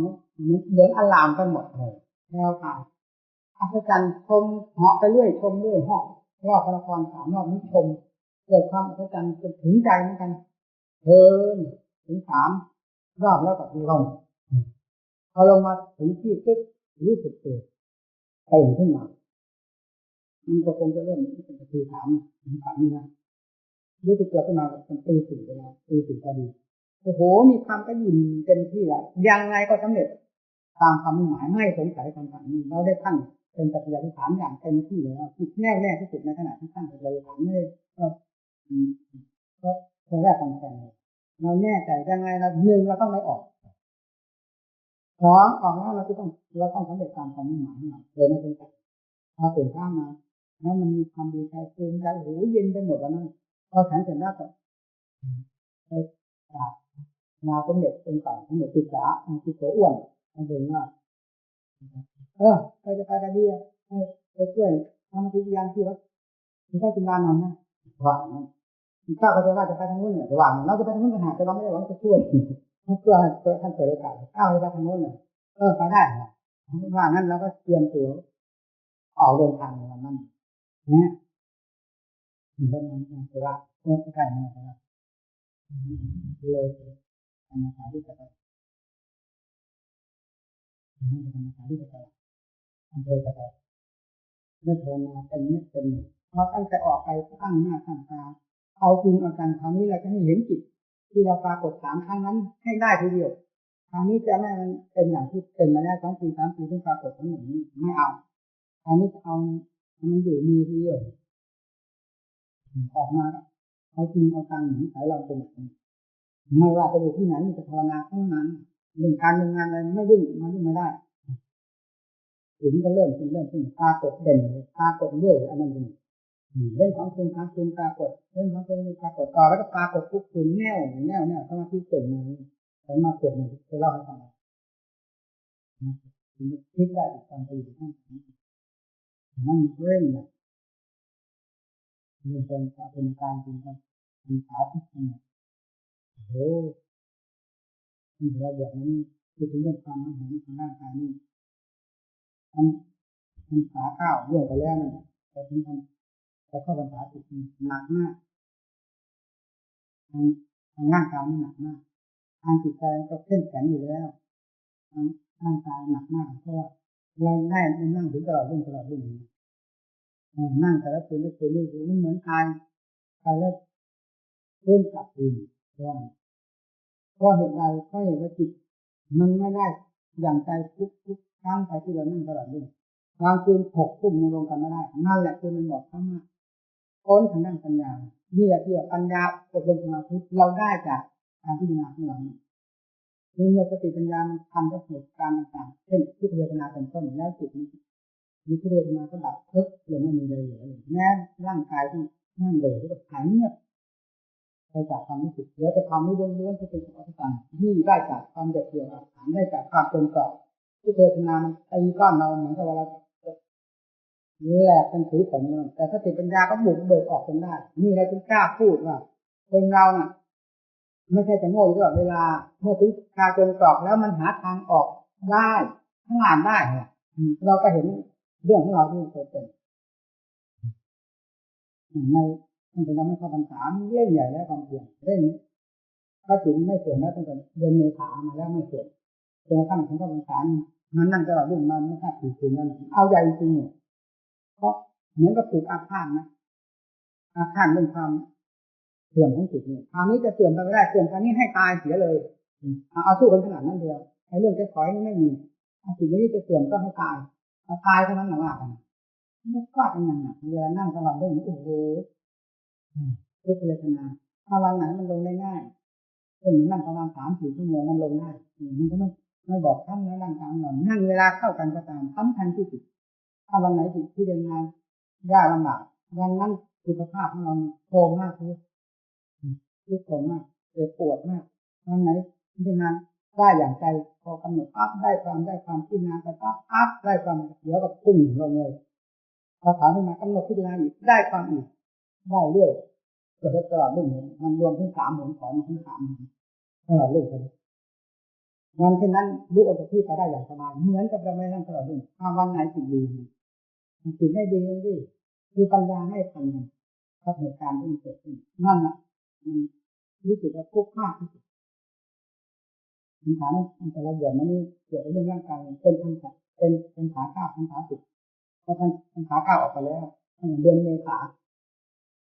มือนอลามไปหมดเลยแพรวพา อัศจรรย์ชมเหาะไปเรื่อยชมเรื่อยเหาะรอบพระนคร3 รอบนี้ชมเกิดความอัศจรรย์จนถึงใจเหมือนกันเดินถึง3 รอบแล้วก็ลงพอลงมาถึงที่ตึ๊กรู้สึกตื่นขึ้นมามันก็คงจะเริ่มเป็นตี 3นี่นะรู้สึกตัวขึ้นมาเป็นตี 4เวลาตี 4พอดีโอ้โหมีความกระยิ่มเต็มที่แล้วยังไงก็สำเร็จตามความหมายไม่สงสัยคำสั่งนี้เราได้ตั้งเป็นปัจจัยที่ฐานอย่างเต็มที่แล้วที่แน่วแน่ที่สุดในขณะที่ตั้งปัจจัยฐานไม่ได้ก็คนแรกคนแรกเราแน่ใจยังไงเรา1เราต้องไม่ออก2ออกแล้วเราต้องสำเร็จตามความหมายของเราโดยไม่สงสัยพอตื่นเช้ามาแล้วมันมีความดีใจภูมิใจโอ้เย็นไปหมดแล้วนั่นพอฉันเสร็จแล้วก็ไปกราบมาสมเด็จเป็นก่อนสมเด็จติสาติโสอ้วนมาดูว่าใครจะไปกันดีไปช่วยทำพิธีการที่วัดที่ท่านจินดานนท์นะว่าข้าก็จะว่าจะไปทางนู้นเนี่ยระหว่างเราจะไปทางนู้นกันหาแต่เราไม่ได้หวังจะช่วยเพื่อให้ท่านเปิดโอกาสข้าไปทางนู้นเนี่ยไปได้ว่างั้นเราก็เตรียมตัวออกเดินทางในวันนั้นนะเดินทางไปละเมื่อใกล้ๆมาแล้วเลยธรรมศาสตร์ที่จะไปธรรมศาสตร์ที่จะไปอำเภอจะไปไม่โทรมาเป็นนิดเป็นเพราะตั้งแต่ออกไปตั้งหน้าตั้งตาเอาจริงเอาจังคราวนี้เราจะให้เห็นจิตที่เราปรากฏ3 ครั้งนั้นให้ได้ทีเดียวคราวนี้จะไม่มันเป็นอย่างที่เป็นมาแล้ว2 ปี 3 ปีที่ปรากฏทั้งหมดนี้ไม่เอาคราวนี้เอามันอยู่มือทีเดียวออกมาเอาจริงเอาจังหนีสายเราเป็นไม่ว่าจะอยู่ที่ไหนมีแต่ภาวนาทั้งนั้นเรื่องการเรื่องงานอะไรไม่ยุ่งไม่ได้ถึงก็เริ่มขึ้นปรากฏเด่นปรากฏเรื่อยอันนั้นเรื่องของคุณปรากฏเรื่องของคุณปรากฏต่อแล้วก็ปรากฏทุกคืนแน่วสมาธิเก่งมาผมมาเกิดมาจะเล่าให้ฟังคิดได้อีกตอนไปอยู่ที่นั่นเร่งเนี่ยมันเป็นการจริงครับมีขาที่ทำโอ้ที่เราบอกนั้นคือถึงเรื่องความหอมของร่างกายนี่มันขาก้าวเรื่องไปแล้วนั่นแต่ถึงมันแต่ข้อปัญหาจิตหนักมากทางร่างกายนี่หนักมากทางจิตใจก็เข้มแข็งอยู่แล้วทางร่างกายหนักมากเพราะว่าเราได้นั่งถึงตลอดรุ่งนั่งแต่ละคืนมันเหมือนกายแล้วเลื่อนกลับอื่นว่าเพราะเหตุใดเพราะเหตุว่าจิตมันไม่ได้อย่างใจทุกครั้งไปที่เรานั่งตลอดรุ่งบางคืน6 ทุ่มยังลงกันไม่ได้นั่นแหละคือมันหมดทั้งมากพ้นทางด้านปัญญานี่แหละที่ปัญญาอบรมสมาธิเราได้จากการพิจารณาของเราเมื่อสติปัญญามันทำกับเหตุการณ์ต่างๆเช่นทุกเวทนาเป็นต้นแล้วจิตมีทุกเวทนาก็ดับทึบเลยไม่มีเลยเหลือแม้ร่างกายที่นั่งเลยก็หายเงียบไปจากความรู้สึกเหลือแต่ความรู้ล้วนๆที่เป็นอัตตาที่ได้จากความเด็ดเดี่ยวฐานได้จากความเป็นเกาะทุกเวทนามันตีก้อนเราเหมือนกับเวลาแหลกเป็นสีผมเลยแต่สติปัญญาก็บุกเบิกออกจนได้นี่เราจึงกล้าพูดว่าคนเราน่ะไม่ใช่จะโง่ตลอดเวลาเมื่อถึงคาจนกรอกแล้วมันหาทางออกได้ทั้งอ่านได้เราก็เห็นเรื่องของเราที่เคยเป็นในตั้งแต่นั้นไม่เข้าพรรษาเล่นใหญ่แล้วความเพียรเล่นถ้าถึงไม่เสื่อมแล้วตั้งแต่เดือนเมษามาแล้วไม่เสื่อมจนกระทั่งถึงเข้าพรรษามันนั่งตลอดรุ่งมันไม่ทราบกี่คืนนั้นเอาใหญ่จริงเพราะเหมือนกับถูกอาฆาตนะอาฆาตเรื่องความเสื่อมของจิตเนี่ยคราวนี้จะเสื่อมไปไม่ได้เสื่อมคราวนี้ให้ตายเสียเลยเอาสู้กันขนาดนั้นเดียวไอ้เรื่องจะถอยนี่ไม่มีจิตนี้จะเสื่อมก็ให้ตายเอาตายเท่านั้นหนักกันไม่กล้าเป็นอย่างนั้นเวลานั่งตลอดเรื่องนี้โอ้โหทุกเวทนาถ้าวันไหนมันลงได้ง่ายเป็นนั่งประมาณ3-4 ชั่วโมงมันลงได้มันก็ไม่บอกท่านนะร่างกายเรานั่งเวลาเข้ากันก็ตามสำคัญที่สุดถ้าวันไหนจิตที่เดินงานยากลำบากวันนั้นสุขภาพของเราโทรมมากเลยทุกข์มากเจ็บปวดมากวันไหนที่งานได้อย่างใจพอกำหนดปั๊บได้ความที่งานไปปั๊บได้ความเดี๋ยวก็พุ่งลงเลยพอถามขึ้นมากำหนดพิจารณาอีกได้ความอีกได้เรื่อยเกิดตลอดรุ่งมันรวมถึง3 หนขอมาถึง3 หนตลอดรุ่งเลยวันเช่นนั้นรู้ออกจากที่ไปได้อย่างสบายเหมือนกับเราไม่นั่งตลอดรุ่งถ้าวันไหนจิตดี จิตไม่ดีเลยที่คือปัญญาไม่ทันกับเหตุการณ์ที่เกิดขึ้นนั่นแหละมันรู้สึกว่าทุกข์มากที่สุดปัญหาในแต่ละเดือนมันนี่เกี่ยวกับเรื่องร่างกายเป็นปัญหาเป็นขาข้าวปัญหาสุดเพราะปัญหาข้าวออกไปแล้วเดือนเมษา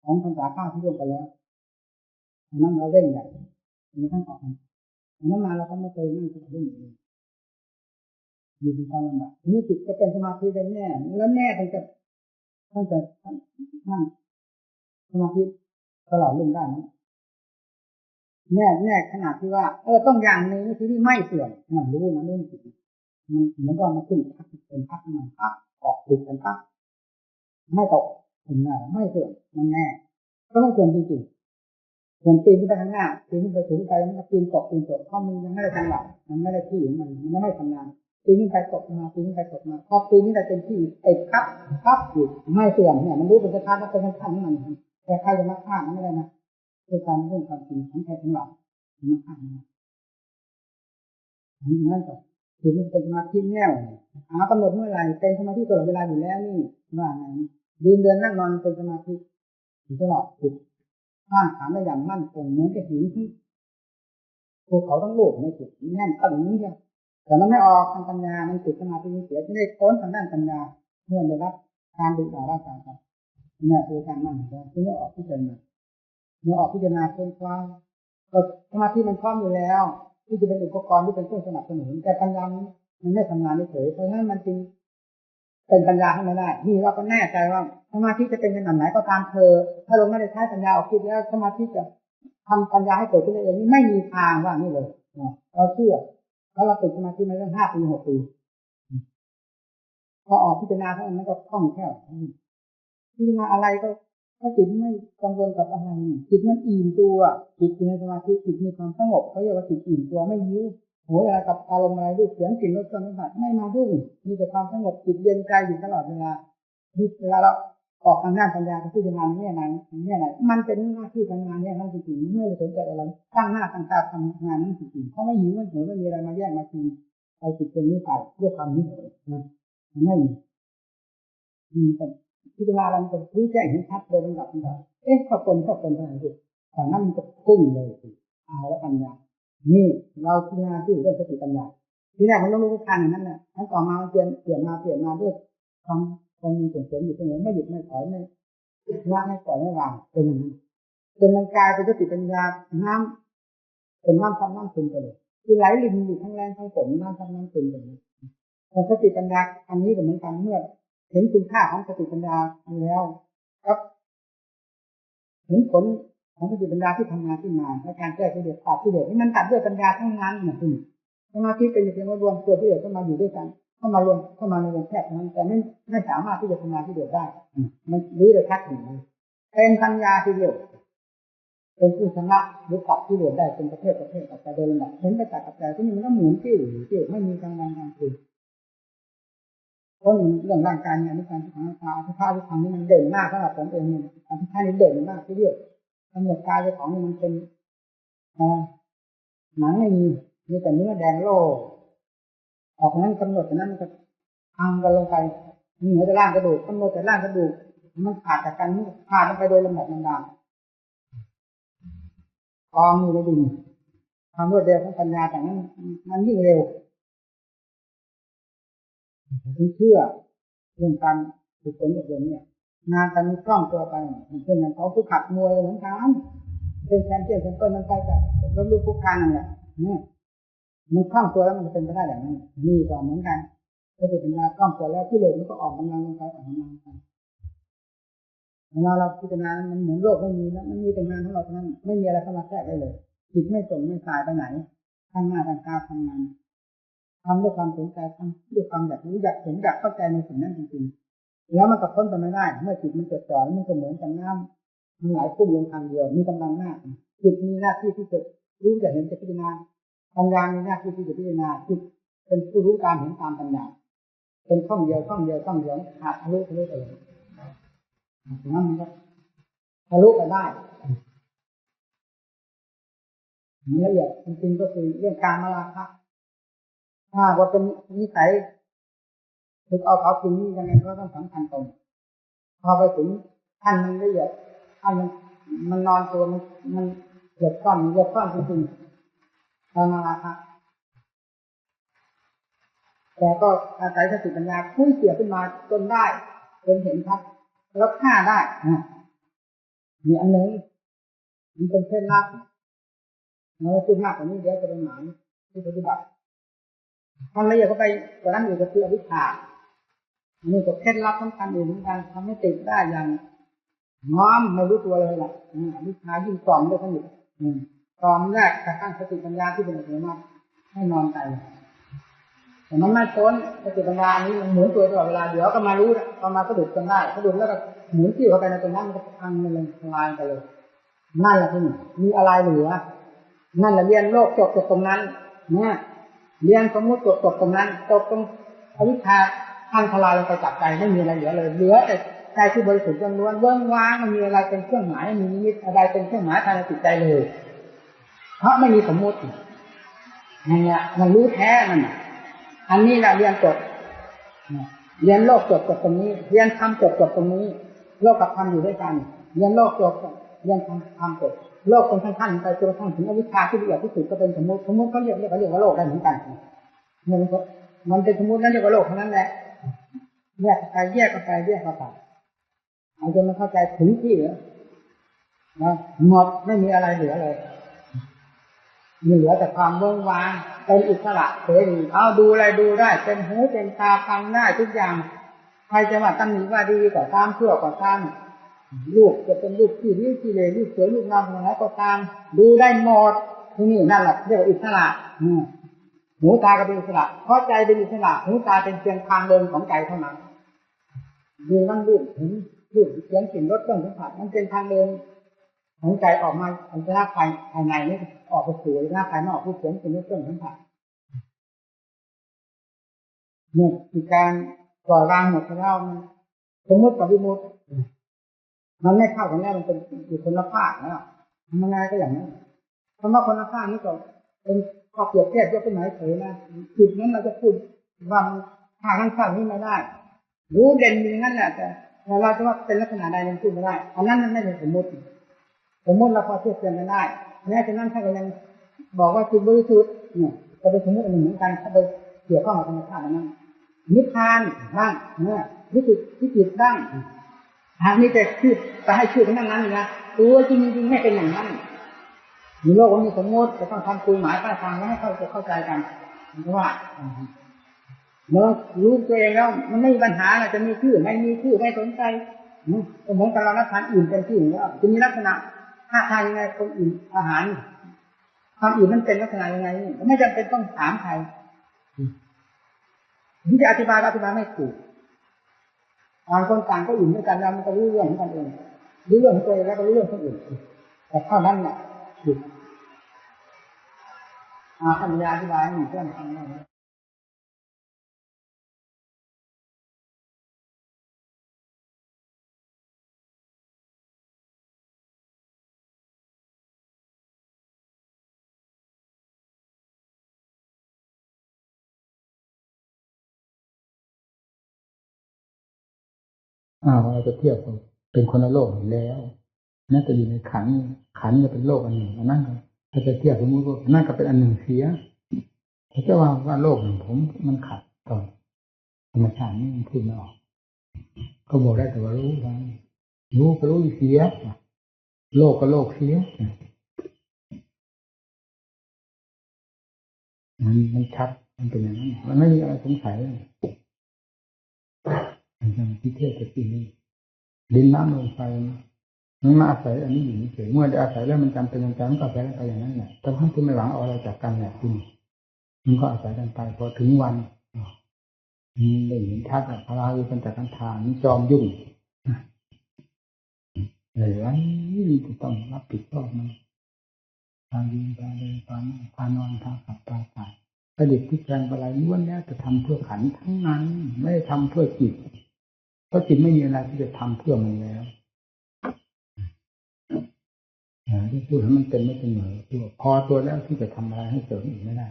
ของปัญหาข้าวที่ลงไปแล้วนั้นเราเล่นใหญ่มีทั้งออกนั้นมาเราก็ไม่เคยนั่งคิดเรื่องนี้อยู่ในความลำบากนี่จิตก็เป็นสมาธิได้แน่แล้วแน่ท่านจะนั่งสมาธิตลอดเรื่องได้นะแน่ขนาดที่ว่าต้องอย่างนี้ที่ไม่เสื่อมมันรู้นะรู้จิตมันก็มาขึ้นพักเป็นพักมันพักออกติดกันพักไม่ตกถึงไหนไม่เสื่อมมันแน่ก็ไม่เสื่อมจริงๆส่วนปีนขึ้นไปข้างหน้าปีนขึ้นไปถึงไปมันก็ปีนตกเพราะมันยังไม่ได้จังหวะมันไม่ได้ที่มันยังไม่ทำงานปีนขึ้นไปตกมาปีนขึ้นไปตกมาพอปีนขึ้นไปเป็นที่ไอ้พับอยู่ไม่เสื่อมเนี่ยมันรู้เป็นขั้นแล้วเป็นขั้นของมันแต่ใครจะมาฆ่ามันไม่ได้นะด้วยการเรื่องความจริงของใครทั้งหลายมาฆ่ามันนั่นก็ถึงเป็นสมาธิแน่วกำหนดเมื่อไหร่เป็นสมาธิตลอดเวลาอยู่แล้วนี่ว่าไงยืนเดินนั่งนอนเป็นสมาธิตลอดจิตข้ามฐานได้อย่างมั่นคงเหมือนกับหินที่ภูเขาทั้งโลกไม่ติดแน่นตั้งนี้ใช่แต่มันไม่ออกทางปัญญามันติดสมาธิเสียที่ได้พ้นทางด้านปัญญาเมื่อได้รับการดูแลร่างกายครับเนี่ยคือการมั่นคงที่ไม่ออกที่จะมาเมื่อออกพิจารณาค้นคว้าก็สมาธิมันพร้อมอยู่แล้วที่จะเป็นอุปกรณ์ที่เป็นเครื่องสนับสนุนแต่ปัญญามันไม่ทำงานเฉยเพราะฉะนั้นมันจึงเป็นปัญญาให้ไม่ได้นี่เราก็แน่ใจว่าสมาธิจะเป็นขนาดไหนก็ตามเธอถ้าเราไม่ได้ใช้ปัญญาออกคิดแล้วสมาธิจะทำปัญญาให้เกิดขึ้นเองนี่ไม่มีทางว่านี่เลยเราเชื่อเพราะเราติดสมาธิมาตั้ง5 ปี 6 ปีพอออกพิจารณาเท่านั้นก็คล่องแคล่วพิจารณาอะไรก็จิตไม่กังวลกับอะไรจิตมันอิ่มตัวจิตในสมาธิจิตมีความสงบเขาเรียกว่าจิตอิ่มตัวไม่ยิ้วโหยอะไรกับอารมณ์อะไรรูปเสียงกลิ่นรสสัมผัสไม่มาดุ้งมีแต่ความสงบจิตเย็นใจอยู่ตลอดเวลาเวลาเราออกทางด้านปัญญาพิจารณาเนี่ยไหนมันเป็นหน้าที่การงานเนี่ยนั่นจริงๆไม่ได้สนใจอะไรตั้งหน้าตั้งตาทำงานนั่นจริงๆเพราะไม่หิวไม่หิวไม่มีอะไรมาแย่งมากินเอาจิตตรงนี้ไปด้วยความนิสัยนะไม่มีพิจารณาเราจะรู้แจ้งเห็นชัดโดยลำดับข้อตนเท่านั้นเองแต่นั้นมันจะพุ่งเลยเอาแล้วปัญญานี่เราพิจารณาที่เรื่องสติปัญญาทีแรกมันต้องรู้ทันนั่นแหละแล้วต่อมาเปลี่ยนมาด้วยความมีส่วนเสริมอยู่เสมอไม่หยุดไม่ถอยไม่ละไม่ปล่อยไม่วางเป็นอย่างนี้จนมันกลายเป็นสติปัญญาน้ำเป็นน้ำซับน้ำซึมไปเลยคือไหลลินอยู่ทั้งแรงทั้งฝนน้ำซับน้ำซึมไปเลยแต่สติปัญญาอันนี้ก็เหมือนกันเมื่อเห็นคุณค่าของสติปัญญาแล้วครับเห็นผลของสติปัญญาที่ทำงานขึ้นมาในการแก้กิเลสตัดกิเลสที่มันตัดด้วยปัญญาทั้งนั้นนะคุณสมาธิเป็นเพียงว่ารวมตัวกิเลสเข้ามาอยู่ด้วยกันเข้ามารวมเข้ามาในวงแคบนั้นแต่ไม่สามารถที่จะทำงานกิเลสได้มันรู้ได้ชัดอย่างนี้เป็นปัญญาทีเดียวเป็นผู้ชนะหรือตัดกิเลสได้เป็นประเภทออกไปโดยลำดับเห็นไปตัดกับใจที่มันก็หมุนติ้วไม่มีกลางวันกลางคืนเพราะเรื่องร่างกายเนี่ยในการทำอธิภาณที่ทำนี่มันเด่นมากสำหรับผมเองเนี่ยอธิภาณนี่เด่นมากทีเดียวกำหนดกายเจ้าของนี่มันเป็นหนังไม่มีแต่เนื้อแดงโล่ออกนั้นกำหนดแต่นั้นมันก็พังกันลงไปมีเหนือแต่ร่างกระดูกกำหนดแต่ร่างกระดูกมันขาดจากกันมันขาดลงไปโดยลำดับดานกองอยู่ในดินความรวดเร็วของปัญญาแต่นั้นมันยิ่งเร็วเชื่อเรื่องการฝึกฝนอบรมเนี่ยงานการมีคล่องตัวไปเช่นอย่างเขาผู้ขัดมวยเหมือนกันเป็นแชมเปี้ยนแชมเปี้ยนมันไปกับรบลูกผู้การนั่นแหละเนี่ยมันคล่องตัวแล้วมันจะเป็นไปได้อย่างนั้นนี่ก็เหมือนกันถ้าจะเป็นงานคล่องตัวแล้วที่เหลือมันก็ออกกำลังลงไปออกกำลังไปเวลาเราพิจารณามันเหมือนโลกไม่มีแล้วมันมีแต่งานของเราเท่านั้นไม่มีอะไรเข้ามาแทรกได้เลยจิตไม่ส่งไม่สายไปไหนทำงานทำการทำงานทำด้วยความสนใจทำด้วยความอยากรู้อยากเห็นอยากเข้าใจในสิ่งนั้นจริงๆแล้วมันก็พ้นไปไม่ได้เมื่อจิตมันจดจ่อมันก็เหมือนกับน้ำมันไหลพุ่งลงทางเดียวมีกำลังมากจิตมีหน้าที่ที่จะรู้จะเห็นจะพิจารณาปัญญามีหน้าที่ที่จะพิจารณาจิตเป็นผู้รู้การเห็นตามปัญญาเป็นช่องเดียวขาดทะลุไปเลยนั้นมันก็ทะลุไปได้ละเอียดจริงๆก็คือเรื่องการมาราคะถ้าว่าเป็นนิสัย ฝึกเอาเขาจริงนี่ยังไงก็ต้องสำคัญตรงพอไปถึงขั้นมันละเอียดขั้นมันนอนตัวมันเกือบก้อนจริงๆมาครับแต่ก็อาศัยสติปัญญาคุ้ยเกี่ยวขึ้นมาจนได้จนเห็นชัดแล้วฆ่าได้มีอันนึงมันเป็นเคล็ดลับเราพูดมากกว่านี้เดี๋ยวจะเป็นหมายที่ปฏิบัติทำละเอียดเข้าไปกว่านั้นอยู่ก็คืออวิชชานี่ก็เคล็ดลับสำคัญอยู่เหมือนกันทำให้ติดได้อย่างน้อมไม่รู้ตัวเลยล่ะอวิชชายิ่งกล่อมด้วยทั้งหมดตอนแรกการตั้งสติปัญญาที่เป็นอัตโนมัติให้นอนใจแต่มันไม่พ้นสติปัญญานี้มันหมุนตัวตลอดเวลาเดี๋ยวก็มารู้พอมาสะดุดจนได้สะดุดแล้วก็หมุนติ้วเข้าไปในตรงนั้นมันก็พังมันเลยทลายไปเลยนั่นแหละที่มีอะไรเหลือนั่นแหละเรียนโลกจบตรงนั้นเนี่ยเรียนสมมุติจบตรงนั้นจบตรงอวิชชาพังทลายลงไปจากใจไม่มีอะไรเหลือเลยเหลือแต่ใจที่บริสุทธิ์ล้วนเบื้องว่างมันมีอะไรเป็นเครื่องหมายมีนิมิตอะไรเป็นเครื่องหมายภายในจิตใจเลยเพราะไม่มีสมมุติเนี่ยมันรู้แท้มันอันนี้แหละเรียนจบเรียนโลกจบตรงนี้เรียนธรรมจบตรงนี้โลกกับธรรมอยู่ด้วยกันเรียนโลกจบเรียนธรรมจบโลกเป็นขั้นๆไปจนกระทั่งถึงอวิชชาที่ละเอียดที่สุดก็เป็นสมมุติเขาเรียกว่าโลกได้เหมือนกันมันเป็นสมมุตินั่นเรียกว่าโลกเท่านั้นแหละแยกเข้าไปเอาจนมันเข้าใจถึงที่เหลือหมดไม่มีอะไรเหลือเลยมีเหลือแต่ความเบื้องว่างเป็นอิสระเสรีเอาดูอะไรดูได้เป็นหูเป็นตาฟังได้ทุกอย่างใครจะว่าตำหนิว่าดีก็ตามชั่วก็ตามลูกจะเป็นลูกที่เลวลูกสวยลูกงามอย่างไรก็ตามดูได้หมดที่นี่นั่นแหละเรียกว่าอิสระหูตาก็เป็นอิสระเพราะใจเป็นอิสระหูตาเป็นเพียงทางเดินของใจเท่านั้นดูนั่งรูปถึงรูปเสียงกลิ่นรสเครื่องสัมผัสมันเป็นทางเดินของใจออกมาอันตรายภายในนี่ออกไปสู่หน้าภายนอกผู้เสียงกลิ่นรสเครื่องสัมผัสเนี่ยคือการปล่อยวางหมดแล้วสมมติกับวิมุตติมันไม่เข้ากันแล้วมันเป็นอยู่คนละภาคแล้วมันง่ายก็อย่างนั้นคำว่าคนละภาคนี้ก็เป็นข้อเปรียบเทียบยกขึ้นมาเฉยนะจุดนั้นเราจะพูดว่าภาคนั้นภาคนี้ไม่ได้รู้เด่นอย่างนั้นแหละแต่เราจะว่าเป็นลักษณะใดยังพูดไม่ได้อันนั้นมันไม่เป็นสมมติเราพอเทียบกันได้แม้ฉะนั้นถ้าเรายังบอกว่าจิตบริสุทธิ์เนี่ยก็เป็นสมมติอันหนึ่งเหมือนกันถ้าไปเกี่ยวข้องกับธรรมชาตินั้นนิพพานบ้างเนี่ยวิจิตรบ้างหากนี้แต่ชื่อจะให้ชื่อนั้นนะตัวจริงไม่เป็นอย่างนั้นในโลกมันมีสมมติจะต้องทำคุยหมายป้ายทางแล้วให้เข้าใจกันเพราะว่าเมื่อรู้ตัวเองแล้วมันไม่มีปัญหาจะมีชื่อไม่มีชื่อไม่สนใจเหมือนกับเรารับทานอื่นเป็นที่อยู่แล้วจะมีลักษณะท่าทางยังไงคนอื่นอาหารความอื่นมันเป็นลักษณะยังไงไม่จำเป็นต้องถามใครที่จะอธิบายไม่ถูกต่างคนต่างก็อื่นด้วยกันแล้วมันก็รู้เรื่องของกันเองรู้เรื่องของตัวเองแล้วก็รู้เรื่องของคนอื่นแต่เท่านั้นแหละถูกปัญญาอธิบายให้เพื่อนฟังได้เราจะเทียบเป็นคนละโลกแล้วน่าจะอยู่ในขันจะเป็นโลกอันหนึ่งอันนั้นถ้าจะเทียบสมมติว่านั่นก็เป็นอันหนึ่งเสียถ้าจะว่าโลกหนึ่งผมมันขัดต่อธรรมชาตินี่มันพูดไม่ออกก็บอกได้แต่ว่ารู้ไปรู้ก็รู้เสียโลกก็โลกเสียมันชัดมันเป็นอย่างนั้นมันไม่มีอะไรสงสัยอย่างที่เทศจะกินนี่ดินน้ำลมไฟมันมาอาศัยอันนี้อยู่เฉยเมื่อได้อาศัยแล้วมันจำเป็นจำก็อาศัยกันไปอย่างนั้นแหละแต่ถ้าคุณไม่หวังเอาอะไรจากกันแหละคุณมันก็อาศัยกันไปพอถึงวันได้เห็นชัดพระราหูเป็นแต่กันทานนี่จอมยุ่งเลยว่านี่จะต้องรับผิดชอบมันทางยืนทางเดินทางนอนทางขับทางถ่ายประดิษฐ์ที่แปลงอะไรล้วนแล้วจะทำเพื่อขันทั้งนั้นไม่ได้ทำเพื่อจิตเพราะจิตไม่มีอะไรที่จะทำเพื่อมันแล้วที่พูดให้มันเป็นไม่เป็นเหมือนตัวพอตัวแล้วที่จะทำอะไรให้เสริมอีกไม่ได้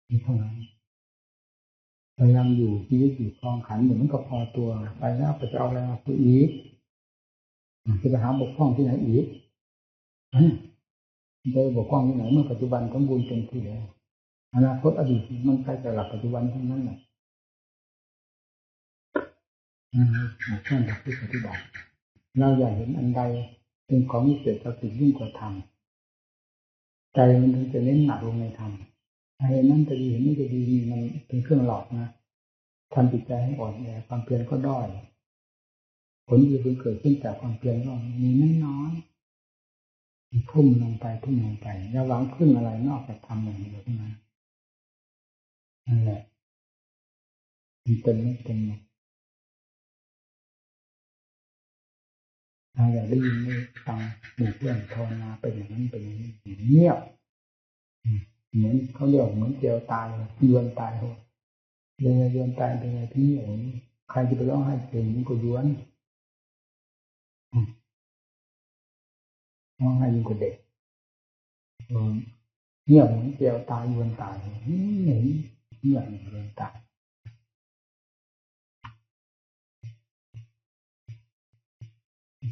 นี่เท่านั้น พยายามอยู่ชีวิตอยู่คลองขันเหมือนมันก็พอตัวไปแล้วไปจะเอาอะไรมาตัวอีกจะไปหาบกพร่องที่ไหนอีกจะบกพร่องที่ไหนเมื่อปัจจุบันสมบูรณ์เต็มที่แล้วอนาคตอดีตมันใกล้จะหลับปัจจุบันทั้งนั้นแหละแค่แบบที่ปฏิบัติเราอยากเห็นอันใดเป็นของวิเศษศักดิ์สิทธิ์ยิ่งกว่าธรรมใจมันถึงจะเน้นหนักลงในธรรมเห็นนั่นจะดีเห็นนี่จะดีมันเป็นเครื่องหลอกนะทำจิตใจให้อ่อนแอความเพียรก็ด้อยผลที่เกิดขึ้นจากความเพียรก็มีน้อยทุ่มลงไปอย่าหวังขึ้นอะไรนอกจากทำอย่างเดียวเท่านั้นนั่นแหละมันเป็นไม่เป็นเราอยากได้ยินได้ฟังหมู่เพื่อนภาวนาเป็นอย่างนั้นเป็นอย่างนี้เงียบเหมือนเขาเรียกเหมือนเจียวตายยวนตายเขาเรื่องยวนตายเป็นไงที่นี่อย่างนี้ใครจะไปร้องไห้เพลงมันก็ย้วนร้องไห้ยิ่งกว่าเด็กเงียบเหมือนเจียวตายยวนตายเงียบยวนตาย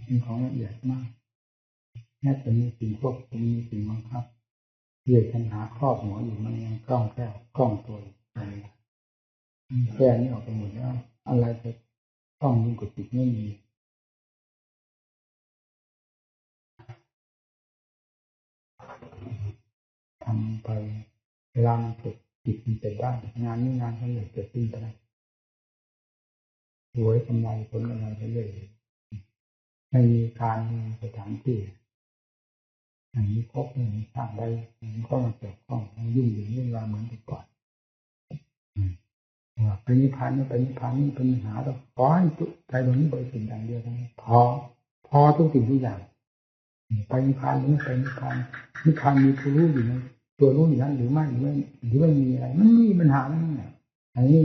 เป็นของละเอียดมากแม้แต่มีสิ่งควบคุมมีสิ่งบังคับเรื่องปัญหาครอบหัวอยู่มันยังคล่องแคล่วคล่องตัวแค่นี้ออกไปหมดแล้วอะไรจะต้องยิ่งกว่าจิตไม่มีทำไปเวลามันเกิดจิตมันเป็นได้งานนี้งานก็เลยเกิดขึ้นไปได้หวยกำไรผลกำไรไปเลยไม่มีการสถานที่อันนี้พบในทางใดมันก็มาเกี่ยวข้องยุ่งเหมือนแต่ก่อนว่าเป็นนิพพานนี่เป็นนิพพานนี่เป็นปัญหาแล้วขอให้ใจดวงนี้บริสุทธิ์อย่างเดียวนะพอทุกสิ่งทุกอย่างไปนิพพานหรือไม่ไปนิพพานนิพพานมีผู้รู้อยู่นะตัวรู้อย่างนั้นหรือไม่มีอะไรมันมีปัญหาแล้วนี่อันนี้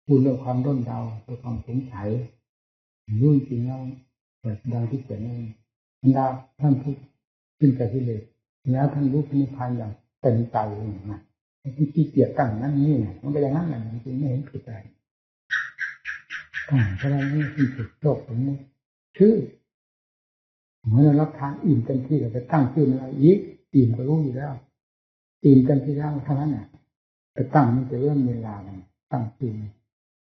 พูดเรื่องความด้นเดาเรื่องความสงสัยรู้จริงแล้วแบบดังที่เขียนนั่นบรรดาท่านผู้ขึ้นแต่ที่เลยแล้วท่านรู้นิพพานอย่างเต็มใจเลยนะที่เกียรตั้งนั่นนี่มันก็อย่างนั้นแหละจริงไม่เห็นผิดอะไรเพราะฉะนั้นนี่คือสุดโลกสมมติชื่อเมื่อเรารับทานอิ่มเต็มที่เราไปตั้งชื่ออะไรอีกอิ่มก็รู้อยู่แล้วอิ่มเต็มที่แล้วเท่านั้นน่ะไปตั้งมันจะเริ่มเวลาตั้งชื่อ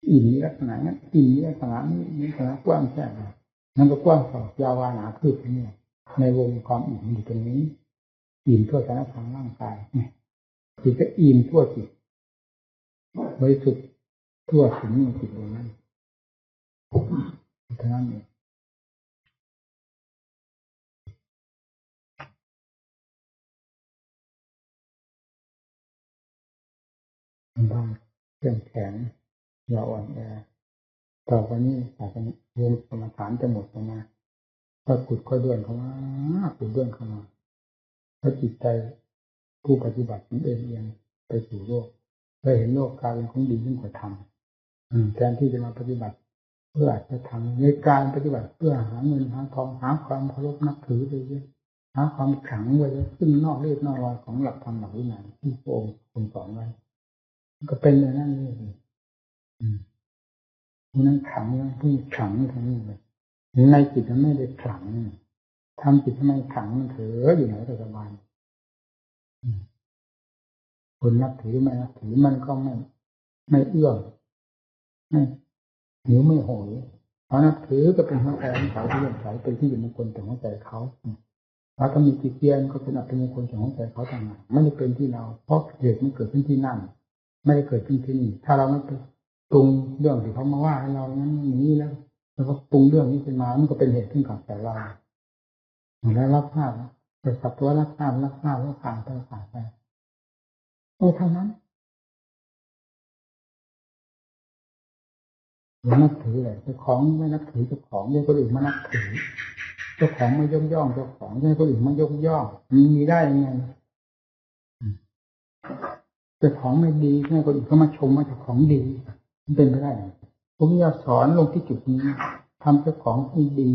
อิ่มนี้ลักษณะนั้นอิ่มนี้ลักษณะนี้ลักษณะกว้างแค่ไหนมันก็กว้างสอบยาวหนาขึ้นนี่ในวงความอิ่มอยู่ตรงนี้อิ่มทั่วสารพางร่างกายจิตก็อิ่มทั่วจิตบริสุทธิ์ทั่วถึงจิตตรงนั้นเท่านั้นเองต้องเข้มแข็งอย่าอ่อนแอต่อไปนี้แต่เป็นวงกรรมฐานจะหมดไปนะก็ขุดก็เดือนเข้ามาขุดเดือนเข้ามาเพราะจิตใจผู้ปฏิบัติมันเอียงไปสู่โลกได้เห็นโลกกลายเป็นของดียิ่งกว่าธรรมแทนที่จะมาปฏิบัติเพื่อจะทำในการปฏิบัติเพื่อหาเงินหาทองหาความเคารพนับถือไปเยอะหาความขลังไว้ขึ้นนอกเลือดนอกรอยของหลักธรรมหลักวินัยที่พระองค์ทรงสอนไว้ก็เป็นอย่างนั้นเลยนั้นขลังที่ขลังทั้งนี้เลยในจิตมันไม่ได้ขลังทำจิตทำไมขลังมันเถออยู่ไหนก็สบายคนนับถือไม่นับถือมันก็ไม่เอื้อมไม่หิวไม่โหยเพราะนับถือก็เป็นหัวใจของเขาที่เลื่อมใสเป็นที่อยู่มงคลแต่หัวใจเขาแล้วก็มีจิตเตียนก็เป็นอัตมงคลแต่หัวใจเขาต่างหากไม่ได้เป็นที่เราเพราะเหตุมันเกิดขึ้นที่นั่นไม่ได้เกิดขึ้นที่นี่ถ้าเราไม่ปรุงเรื่องที่เขามาว่าให้เรานั้นนี้แล้วก็ปรุงเรื่องนี้ขึ้นมามันก็เป็นเหตุขึ้นกับแต่เราแล้วรับทราบเกิดกับตัวรับทราบแล้วผ่านไปเท่านั้นนับถือเลยเจ้าของไม่นับถือเจ้าของเรียกคนอื่นมานับถือเจ้าของไม่ย่องเจ้าของเรียกคนอื่นมายกย่องมันมีได้ยังไงเจ้าของไม่ดีให้คนอื่นเขามาชมว่าเจ้าของดีมันเป็นไปได้ผมอยากสอนลงที่จุดนี้ทำเจ้าของให้ดี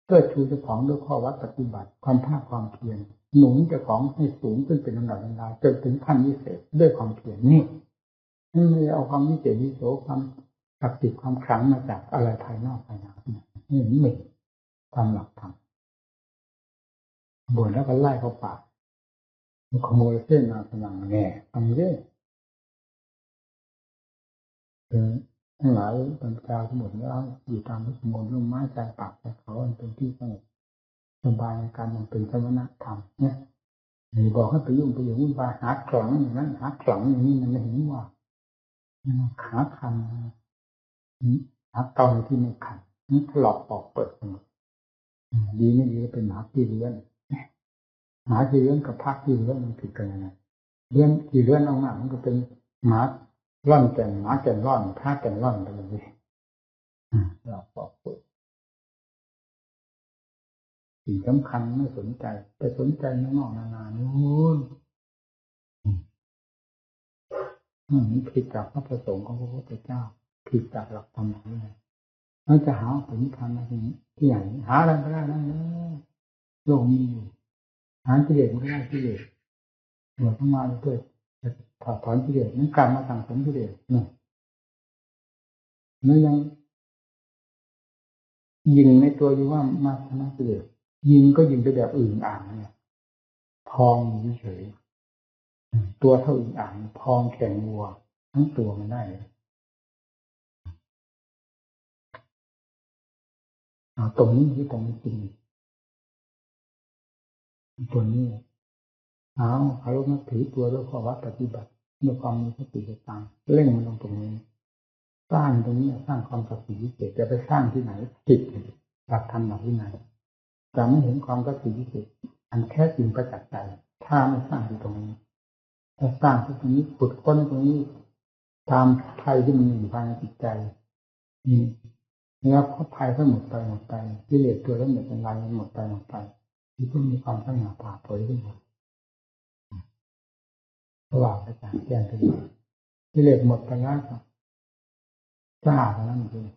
เพื่อชูเจ้าของด้วยข้อวัดปฏิบัติความภาคความเพียรหนุนเจ้าของให้สูงขึ้นเป็นลำดับจนถึงขั้นวิเศษด้วยความเพียรนี่ ไม่เอาความวิเศษวิโสความศักดิ์สิทธิ์ความขลังมาจากอะไรภายนอกภายในนี่หนึ่งความหลักธรรมบ่นแล้วก็ไล่เข้าป่าขโมยเส้นมาพลังแง่ทำเรื่องทั้งหลายบรรดาทั้งหมดแล้วอยู่ตามสมุนร่มไม้ใจปากใจเขาเป็นที่สงบสบายในการมันเป็นสมณธรรมเนี่ยบอกให้ไปยุ่งไปอย่างวุ่นวายหาขลังอย่างนั้นหาขลังอย่างนี้มันไม่เห็นว่าหาคันหาเตาที่ไม่คันนี่ถลอกปอกเปิดดีไม่ดีก็เป็นหมาขี้เลื้อนหมาขี้เลื้อนกับภาคขี้เลื้อนมันผิดกันยังไงเลื้อนขี้เลื้อนออกมามันก็เป็นหมาร่อนแก่นหมาแก่นร่อนภาคแก่นร่อนไปเลยถลอกปอกเปิดสิ่งสำคัญไม่สนใจไปสนใจนอกนานานู้นมันผิดจากพระประสงค์ของพระพุทธเจ้าผิดจากหลักธรรมนี่เราจะหาผลนิพพานมาที่ไหนหาอะไรไม่ได้นั่นเลยโลกมีอยู่หากิเลสไม่ได้กิเลสเหมือนเข้ามาเพื่อจะถอดถอนกิเลสนั้นกลับมาสั่งสมกิเลสเนี่ยแล้วยังยิงในตัวอยู่ว่ามาชนะกิเลสยิงก็ยิงไปแบบอื่นอ่างเนี่ยพองเฉยตัวเท่าอื่นอ่างพองแข็งวัวทั้งตัวมันได้เลยตรงนี้ที่ตรงนี้จริงตัวนี้เขาลงนับถือตัวแล้วข้อวัดปฏิบัติด้วยความมีสติสตังเร่งมันลงตรงนี้สร้างตรงนี้สร้างความศักดิ์สิทธิ์พิเศษจะไปสร้างที่ไหนผิดหลักธรรมหลักวินัยจะไม่เห็นความศักดิ์สิทธิ์พิเศษอันแท้จริงประจักษ์ใจถ้าไม่สร้างที่ตรงนี้ถ้าสร้างที่ตรงนี้ขุดค้นตรงนี้ตามภัยที่มันอยู่ภายในจิตใจแล้วก็ภัยก็หมดไปกิเลสตัวแล้วหมดเป็นไรหมดไปที่ต้องมีความสง่าผ่าเผยขึ้นมาระหว่างกระจ่างแจ้งขึ้นมากิเลสหมดไปแล้วครับสะอาดแล้วนั่นเอง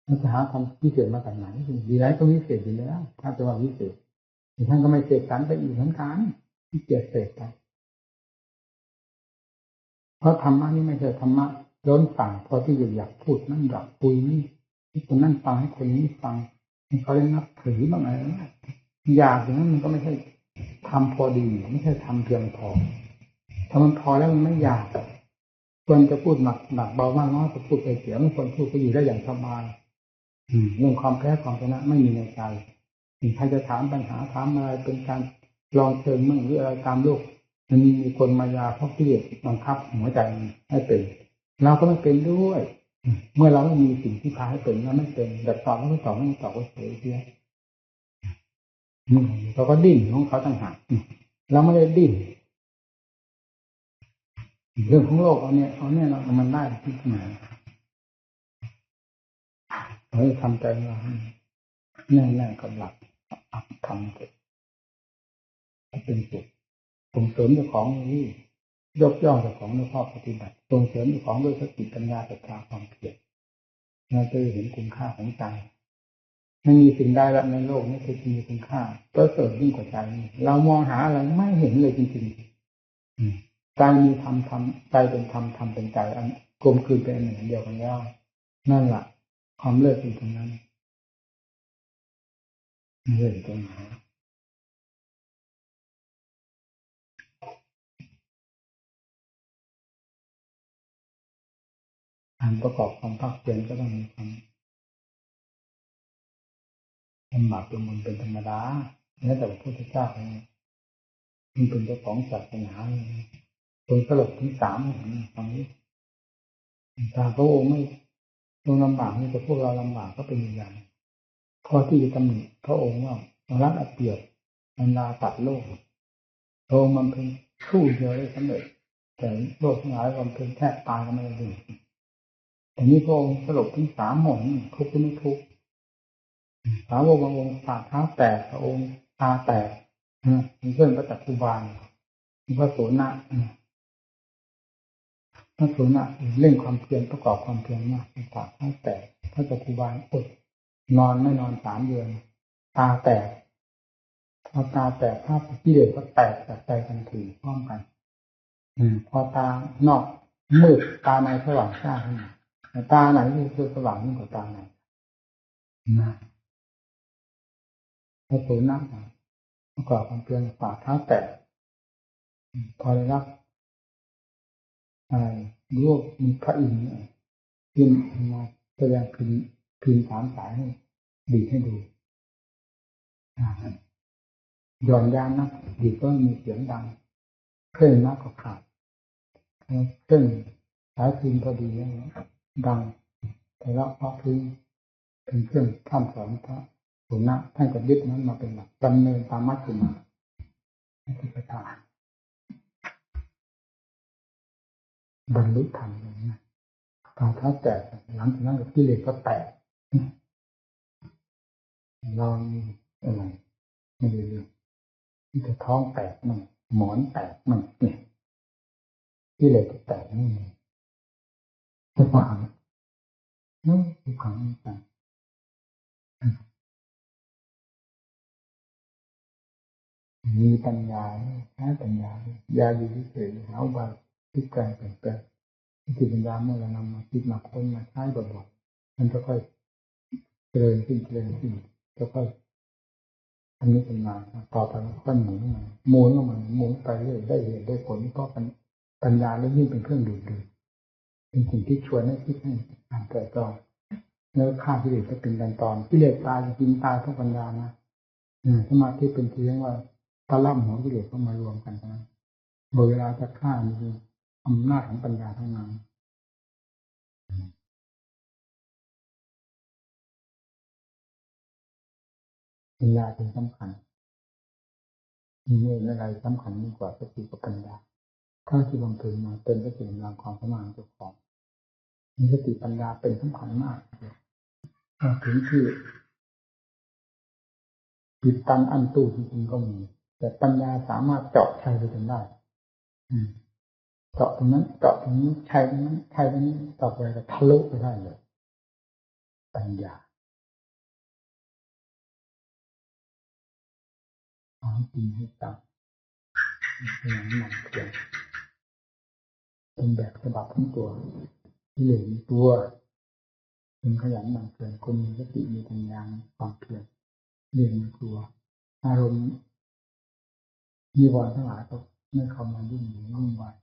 มันจะหาความวิเศษมาจากไหนดีไรก็วิเศษอยู่แล้วถ้าจะว่าวิเศษท่านก็ไม่เสกสรรไปอีกทั้งการที่เกียดเสกไปเพราะธรรมะนี่ไม่ใช่ธรรมะล้นฝั่งพอที่อยากพูดนั่นอยากคุยนี่ให้คนนั่นฟังให้คนนี้ฟังให้เขาได้นับถือบ้างอะไรอยากอย่างนั้นมันก็ไม่ใช่ทำพอดีไม่ใช่ทำเพียงพอถ้ามันพอแล้วมันไม่อยากควรจะพูดหนักเบามากน้อยจะพูดไปเสียไม่ควรพูดก็อยู่ได้อย่างสบายเรื่องความแพ้ความชนะไม่มีในใจใครจะถามปัญหาถามอะไรเป็นการลองเชิงมั่งหรืออะไรตามโลกมันมีคนมายาเพราะที่บังคับหัวใจให้เป็นเราก็ไม่เป็นด้วยเมื่อเราไม่มีสิ่งที่พาให้เป็นเราไม่เป็นแบบตอบไม่ตอบไม่ตอบก็เฉยเสียเราก็ดิ้นของเขาต่างหากเราไม่ได้ดิ้นเรื่องของโลกเอาเนี่ยเรามันได้ที่ไหนเราทำใจเราแน่ๆกับหลักทำเป็นสุขส่งเสริมเจ้าของนี่ยกย่องเจ้าของในข้อปฏิบัติส่งเสริมเจ้าของด้วยสติปัญญาปัญญาความเพียรเราจะเห็นคุณค่าของใจไม่มีสิ่งใดละในโลกนี้ที่มีคุณค่าประเสริฐยิ่งกว่าใจเรามองหาอะไรไม่เห็นเลยจริงๆใจมีธรรมใจเป็นธรรมเป็นใจอันกลมกลืนเป็นอันหนึ่งเดียวกันแล้วนั่นแหละความเลิศอยู่ตรงนั้นเลิศตรงไหนการประกอบความภาคเพียรก็ต้องมีความลำบากลำบนเป็นธรรมดาแม้แต่พระพุทธเจ้าเองมันเป็นเจ้าของศาสนาคนสลบถึง3ตรงนี้ถ้าพระองค์ไม่ลงลำบากนี่แต่พวกเราลำบากก็เป็นอย่างพอที่จะตำหนิพระองค์ว่ารักอับเปรียบบรรดาตัดโลกพระองค์มันเป็นสู้เดียวได้สำเร็จแต่โลกทั้งหลายมันเป็นแทบตายก็ไม่ได้แต่นี้พระองค์สลบถึง3 หนทุกข์ไม่ทุกข์สาวกบางองค์ฝ่าเท้าแตกพระองค์ตาแตกมีเพื่อนพระจักคุบาลพระโสนะพระโสนะเร่งความเพียรประกอบความเพียรมากฝ่าเท้าแตกพระจักคุบาลอดนอนไม่นอน3 เดือนตาแตกพอตาแตกภาพกิเลสก็แตกจากใจทันทีพร้อมกันพอตานอก มืดตาในสว่างจ้าขึ้นมาตาไหนที่คือสว่างยิ่งกว่าตาไหนนะพระโสนักประกอบความเพียรฝ่าเท้าแตะพอได้รับอะไรรูปมีพระอินทร์ขึ้นมาแสดงพิมพ์สามสายให้ดีให้ดูย้อนยานนะดีก็มีเสียงดังเครื่องนักก็ขาดเครื่องสายพิมพ์พอดีดังแต่ละเพราะพื้นเป็นเครื่องท่ามสอนพระสุนัขท่านก็ยึดนั้นมาเป็นหลักดำเนินตามมัชฌิมาที่ประทานบรรลุธรรมอย่างนี้ตาเท้าแตกหลังจากนั้นก็กิเลสก็แตกเราอะไรไม่ได้เรื่องที่จะท้องแตกมั่งหมอนแตกมั่งเนี่ยกิเลสก็แตกนี่จะฟังนั่นคือความต่างมีปัญญาใช้ปัญญายาอยู่เฉยๆหาอุบายคิดการเปลี่ยนแปลงที่ปัญญาเมื่อเรานำมาคิดมาค้นมาใช้บ่อยๆมันจะค่อยเจริญขึ้นจะค่อยอันนี้เป็นมาต่อไปก็หมุนมาหมุนไปเรื่อยได้เหตุได้ผลเพราะปัญญาแล้วยิ่งเป็นเครื่องดูดเป็นสิ่งที่ชวนให้คิดให้อ่านเกิดก่อนแล้วฆ่ากิเลสจะเป็นตอนกิเลสตายจริงตายเพราะปัญญานะสมาธิเป็นเพียงว่าตะล่ำของกิเลสเข้ามารวมกันนะเวลาจะฆ่ามีอำนาจของปัญญาทั้งนั้นปัญญาเป็นสำคัญมีอะไรสำคัญยิ่งกว่าสติกับปัญญาถ้าที่บำเพ็ญมาเป็นสติกำลังความสมานเจ้าของมีสติปัญญาเป็นสำคัญมากถึงที่จิตตันอันตู้จริงๆก็มีแต่ปัญญาสามารถเจาะใช่ไปจนได้เจาะตรงนั้นเจาะตรงนี้ใช่ตรงนั้นใช่ตรงนี้ต่อไปก็ทะลุไปได้เลยปัญญาเอาจริงให้จับพยายามหมั่นเพียรเป็นแบบฉบับทั้งตัวที่เหลือตัวเป็นขยันหมั่นเพียรคนมีสติมีปัญญาความเพียรเรียนตัวอารมณ์มีวรทั้งหลายก็ไม่เข้ามายุ่งวาย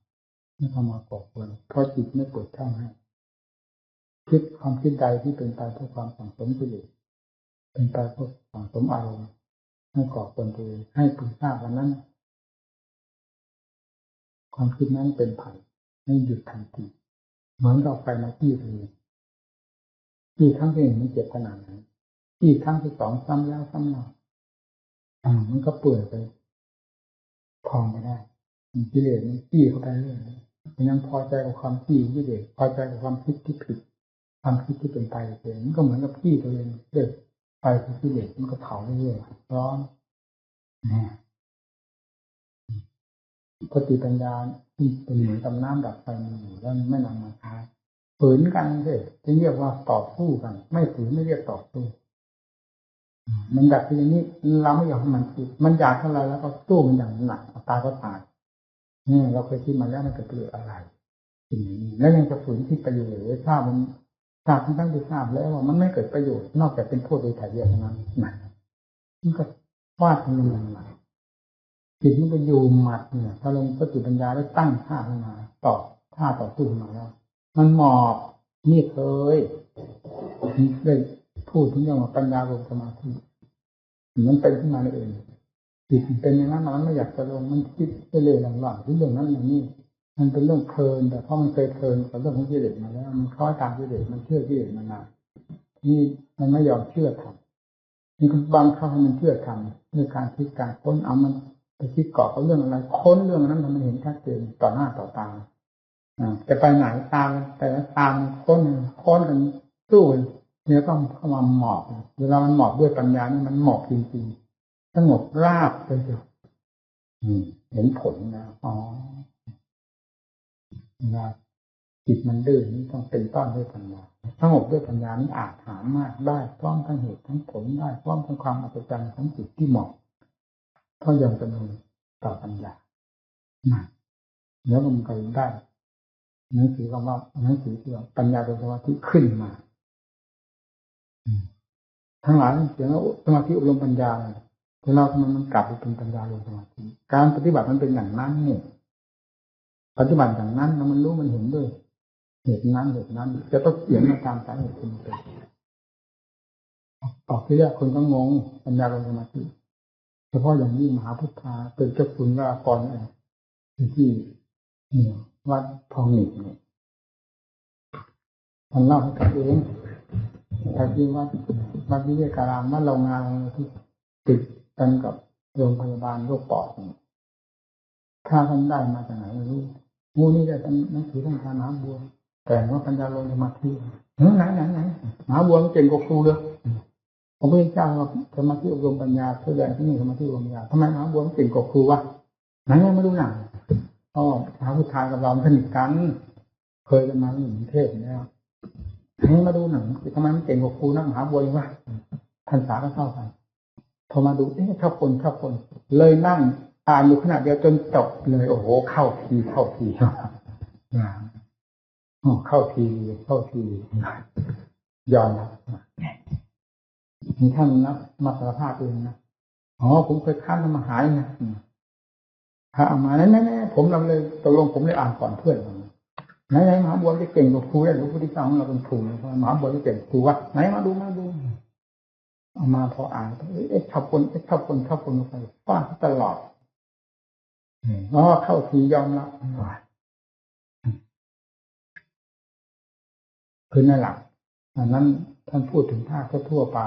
ไม่เข้ามาก่อกวนเพราะจิตไม่เปิดช่องให้คิดความคิดใดที่เป็นไปเพื่อความสังสมกิเลสเป็นไปเพื่อสังสมอารมณ์ให้ก่อควรตัวเองให้พึงทราบวันนั้นความคิดนั้นเป็นภัยให้หยุดทันทีเหมือนกับไฟมาที่เลยที่ครั้งที่หนึ่งมันเจ็บขนาดไหนที่ครั้งที่สองซ้ำแล้วซ้ำเล่ามันก็เปื่อยไปพองไปได้กิเลสมันจี้เข้าไปเรื่อยยังพอใจกับความจี้กิเลสพอใจกับความคิดที่ผิดความคิดที่เป็นไปเองมันก็เหมือนกับจี้ตัวเองเรื่อยไปคือกิเลสมันก็เผาเรื่อยๆร้อนสติปัญญาที่เป็นเหมือนกับน้ำดับไฟมันอยู่แล้วไม่นำมาใช้ฝืนกันเลยจะเรียกว่าต่อสู้กันไม่ฝืนไม่เรียกต่อสู้มันแบบอย่างนี้เราไม่อยากให้มันคิดมันอยากเท่าไรแล้วก็สู้มันอย่างหนักตายก็ตายเราเคยคิดมาแล้วมันเกิดประโยชน์อะไรสิ่งนี้แล้วยังจะฝืนคิดประโยชน์หรือทราบมันทราบทั้งที่ทราบแล้วว่ามันไม่เกิดประโยชน์นอกจากเป็นโทษโดยถ่ายเดียวเท่านั้นมันก็วาดมันอย่างไรจิตมันก็อยู่หมัดเนี่ยถ้าลงสติปัญญาแล้วตั้งท่าขึ้นมาต่อท่าต่อสู้มาแล้วมันหมอบนี่เคยได้พูดถึงเรื่องว่าปัญญาลงสมาธิมันเป็นขึ้นมาเองจิตเป็นอย่างนั้นมันไม่อยากจะลงมันคิดไปเลยหลังๆที่เรื่องนั้นอย่างนี้มันเป็นเรื่องเพลินแต่เพราะมันเคยเพลินกับเรื่องของกิเลสมาแล้วมันคล้อยตามกิเลสมันเชื่อกิเลสมานานนี่มันไม่ยอมเชื่อทำนี่ก็บังคับให้มันเชื่อทำด้วยการคิดการค้นเอามันไปคิดเกาะกับเรื่องอะไรค้นเรื่องนั้นมันเห็นชัดเจนต่อหน้าต่อตาจะไปไหนตามแต่ละตามค้นกันสู้เนี่ยก็เข้ามาหมอบเวลามันหมอบด้วยปัญญานี่มันหมอบจริงๆสงบราบไปเดียวเห็นผลนะนะจิตมันดื้อนี่ต้องเป็นต้นด้วยปัญญาสงบด้วยปัญญานี่อาจหามากได้พร้อมทั้งเหตุทั้งผลได้พร้อมทั้งความอัศจรรย์ของจิตที่เหมาะเพราะยังจำนวนต่อปัญญาแล้วมันก็ได้ หนังสือคำว่าหนังสือที่ว่าปัญญาโดยสมาธิขึ้นมาทั้งหลายเสียงว่าสมาธิอบรมปัญญาแต่เราทำไมมันกลับไปเป็นปัญญาลงสมาธิการปฏิบัติมันเป็นอย่างนั้นเนี่ยปฏิบัติอย่างนั้นแล้วมันรู้มันเห็นด้วยเหตุนั้นจะต้องเขียนมาตามสาเหตุที่มันเป็นออกที่แรกคนก็งงปัญญาลงสมาธิเฉพาะอย่างยิ่งมหาพุทธาเป็นเจ้าคุณว่ากรที่วัดทองหนิบเนี่ยท่านเล่าให้กับเองแต่ที่วัดวิเวการามวัดโรงงานที่ติดกันกับโรงพยาบาลโรคปอดถ้าท่านได้มาจากไหนไม่รู้งูนี่ได้หนังสือท่านพาหาบัวแต่ว่าปัญญาลงสมาธิไหนหาบัวมันเก่งกว่าครูเลยผมไม่เจ้าว่าสมาธิอบรมปัญญาแสดงที่นี่สมาธิอบรมปัญญาทำไมหาบัวมันเก่งกว่าครูวะไหนไม่รู้หนังอ๋อหาผู้ชายกับเราสนิทกันเคยกันมาอยู่กรุงเทพแล้วให้มาดูหนังทำไมมันเก่งกว่าครูนักมหาบัวยังวะพรรษาก็เข้ากันพอมาดูชอบคนเลยนั่งอ่านอยู่ขนาดเดียวจนจบเลยโอ้โหเข้าทีเข้าทียอมรับมีท่านนับมาสารภาพเองนะอ๋อผมเคยค้านทำมาหายนะถ้าเอามาแน่ๆผมเราเลยตกลงผมเลยอ่านก่อนเพื่อนไหนมหาบัวจะเก่งกว่าครูได้หรือผู้ที่สร้างเราเป็นครูมหาบัวจะเก่งครูวะไหนมาดูเอามาพออ่านชอบคนไปฟาดตลอดเข้าทียอมรับคือนั่นแหละอันนั้นท่านพูดถึงภาคทั่วไป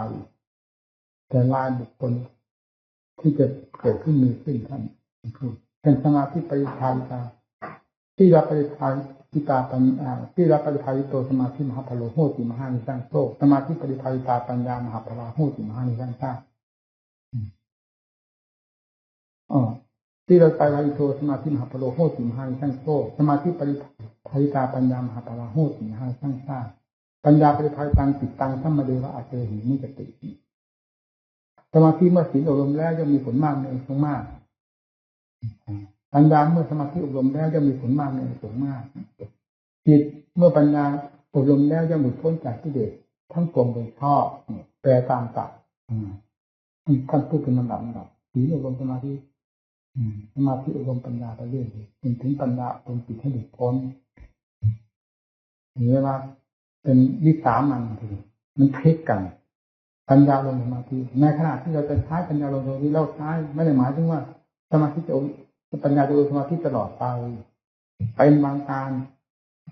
แต่ลายบุคคลที่จะเกิดขึ้นมีขึ้นท่านพูดเป็นสมาธิปริภาตาที่รับปริภาวิตาปัญญาที่รับปริภาวิโตสมาธิมหาพโลโหติมหานิสังโตสมาธิปริภาวิตาปัญญามหาพลาโหติมหานิสังโตที่เราไปวิโตสมาธิมหาพโลโหติมหานิสังโตสมาธิปริภาวิตาปัญญามหาพลาโหติมหานิสังโตปัญญาปริภาวิตังจิตตังสัมมาเดวะอาเจหินิจติสมาธิเมื่อศีลอบรมแล้วย่อมมีผลมากในสูงมากปัญญาเมื่อสมาธิอบรมแล้วย่อมมีผลมากในสูงมากจิตเมื่อปัญญาอบรมแล้วย่อมหลุดพ้นจากกิเลสทั้งปวงโดยชอบแปลตามตัดท่านพูดเป็นลำดับศีลอบรมสมาธิอบรมปัญญาไปเรื่อยจนถึงปัญญาตรงจิตให้หลุดพ้นเวลาเป็นวิสามัญทีมันพลิกกันปัญญาลงสมาธิในขณะที่เราจะใช้ปัญญาลงสมาธิเราใช้ไม่ได้หมายถึงว่าสมาธิจะปัญญาจะลงสมาธิตลอดไปเป็นบางการ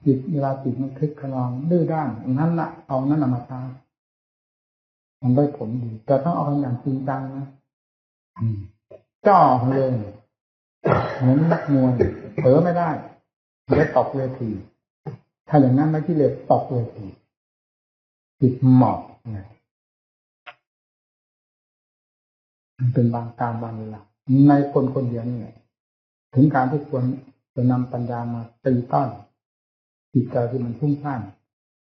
จิตเวลาจิตมันคลิกขนองดื้อด้านนั้นละเอานั้นมาใช้มันได้ผลดีแต่ต้องเอาอย่างจริงจังนะจ่อเลยเหมือนนักมวยเผลอไม่ได้เดี๋ยวตกเวทีถ้าอย่างนั้นไม่ที่เลยตกเวทีจิตหมอบมันเป็นบางการบางเวลาในคนเดียวนี่ถึงการที่ควรจะนำปัญญามาตีต้อนจิตใจที่มันพุ่งพล่าน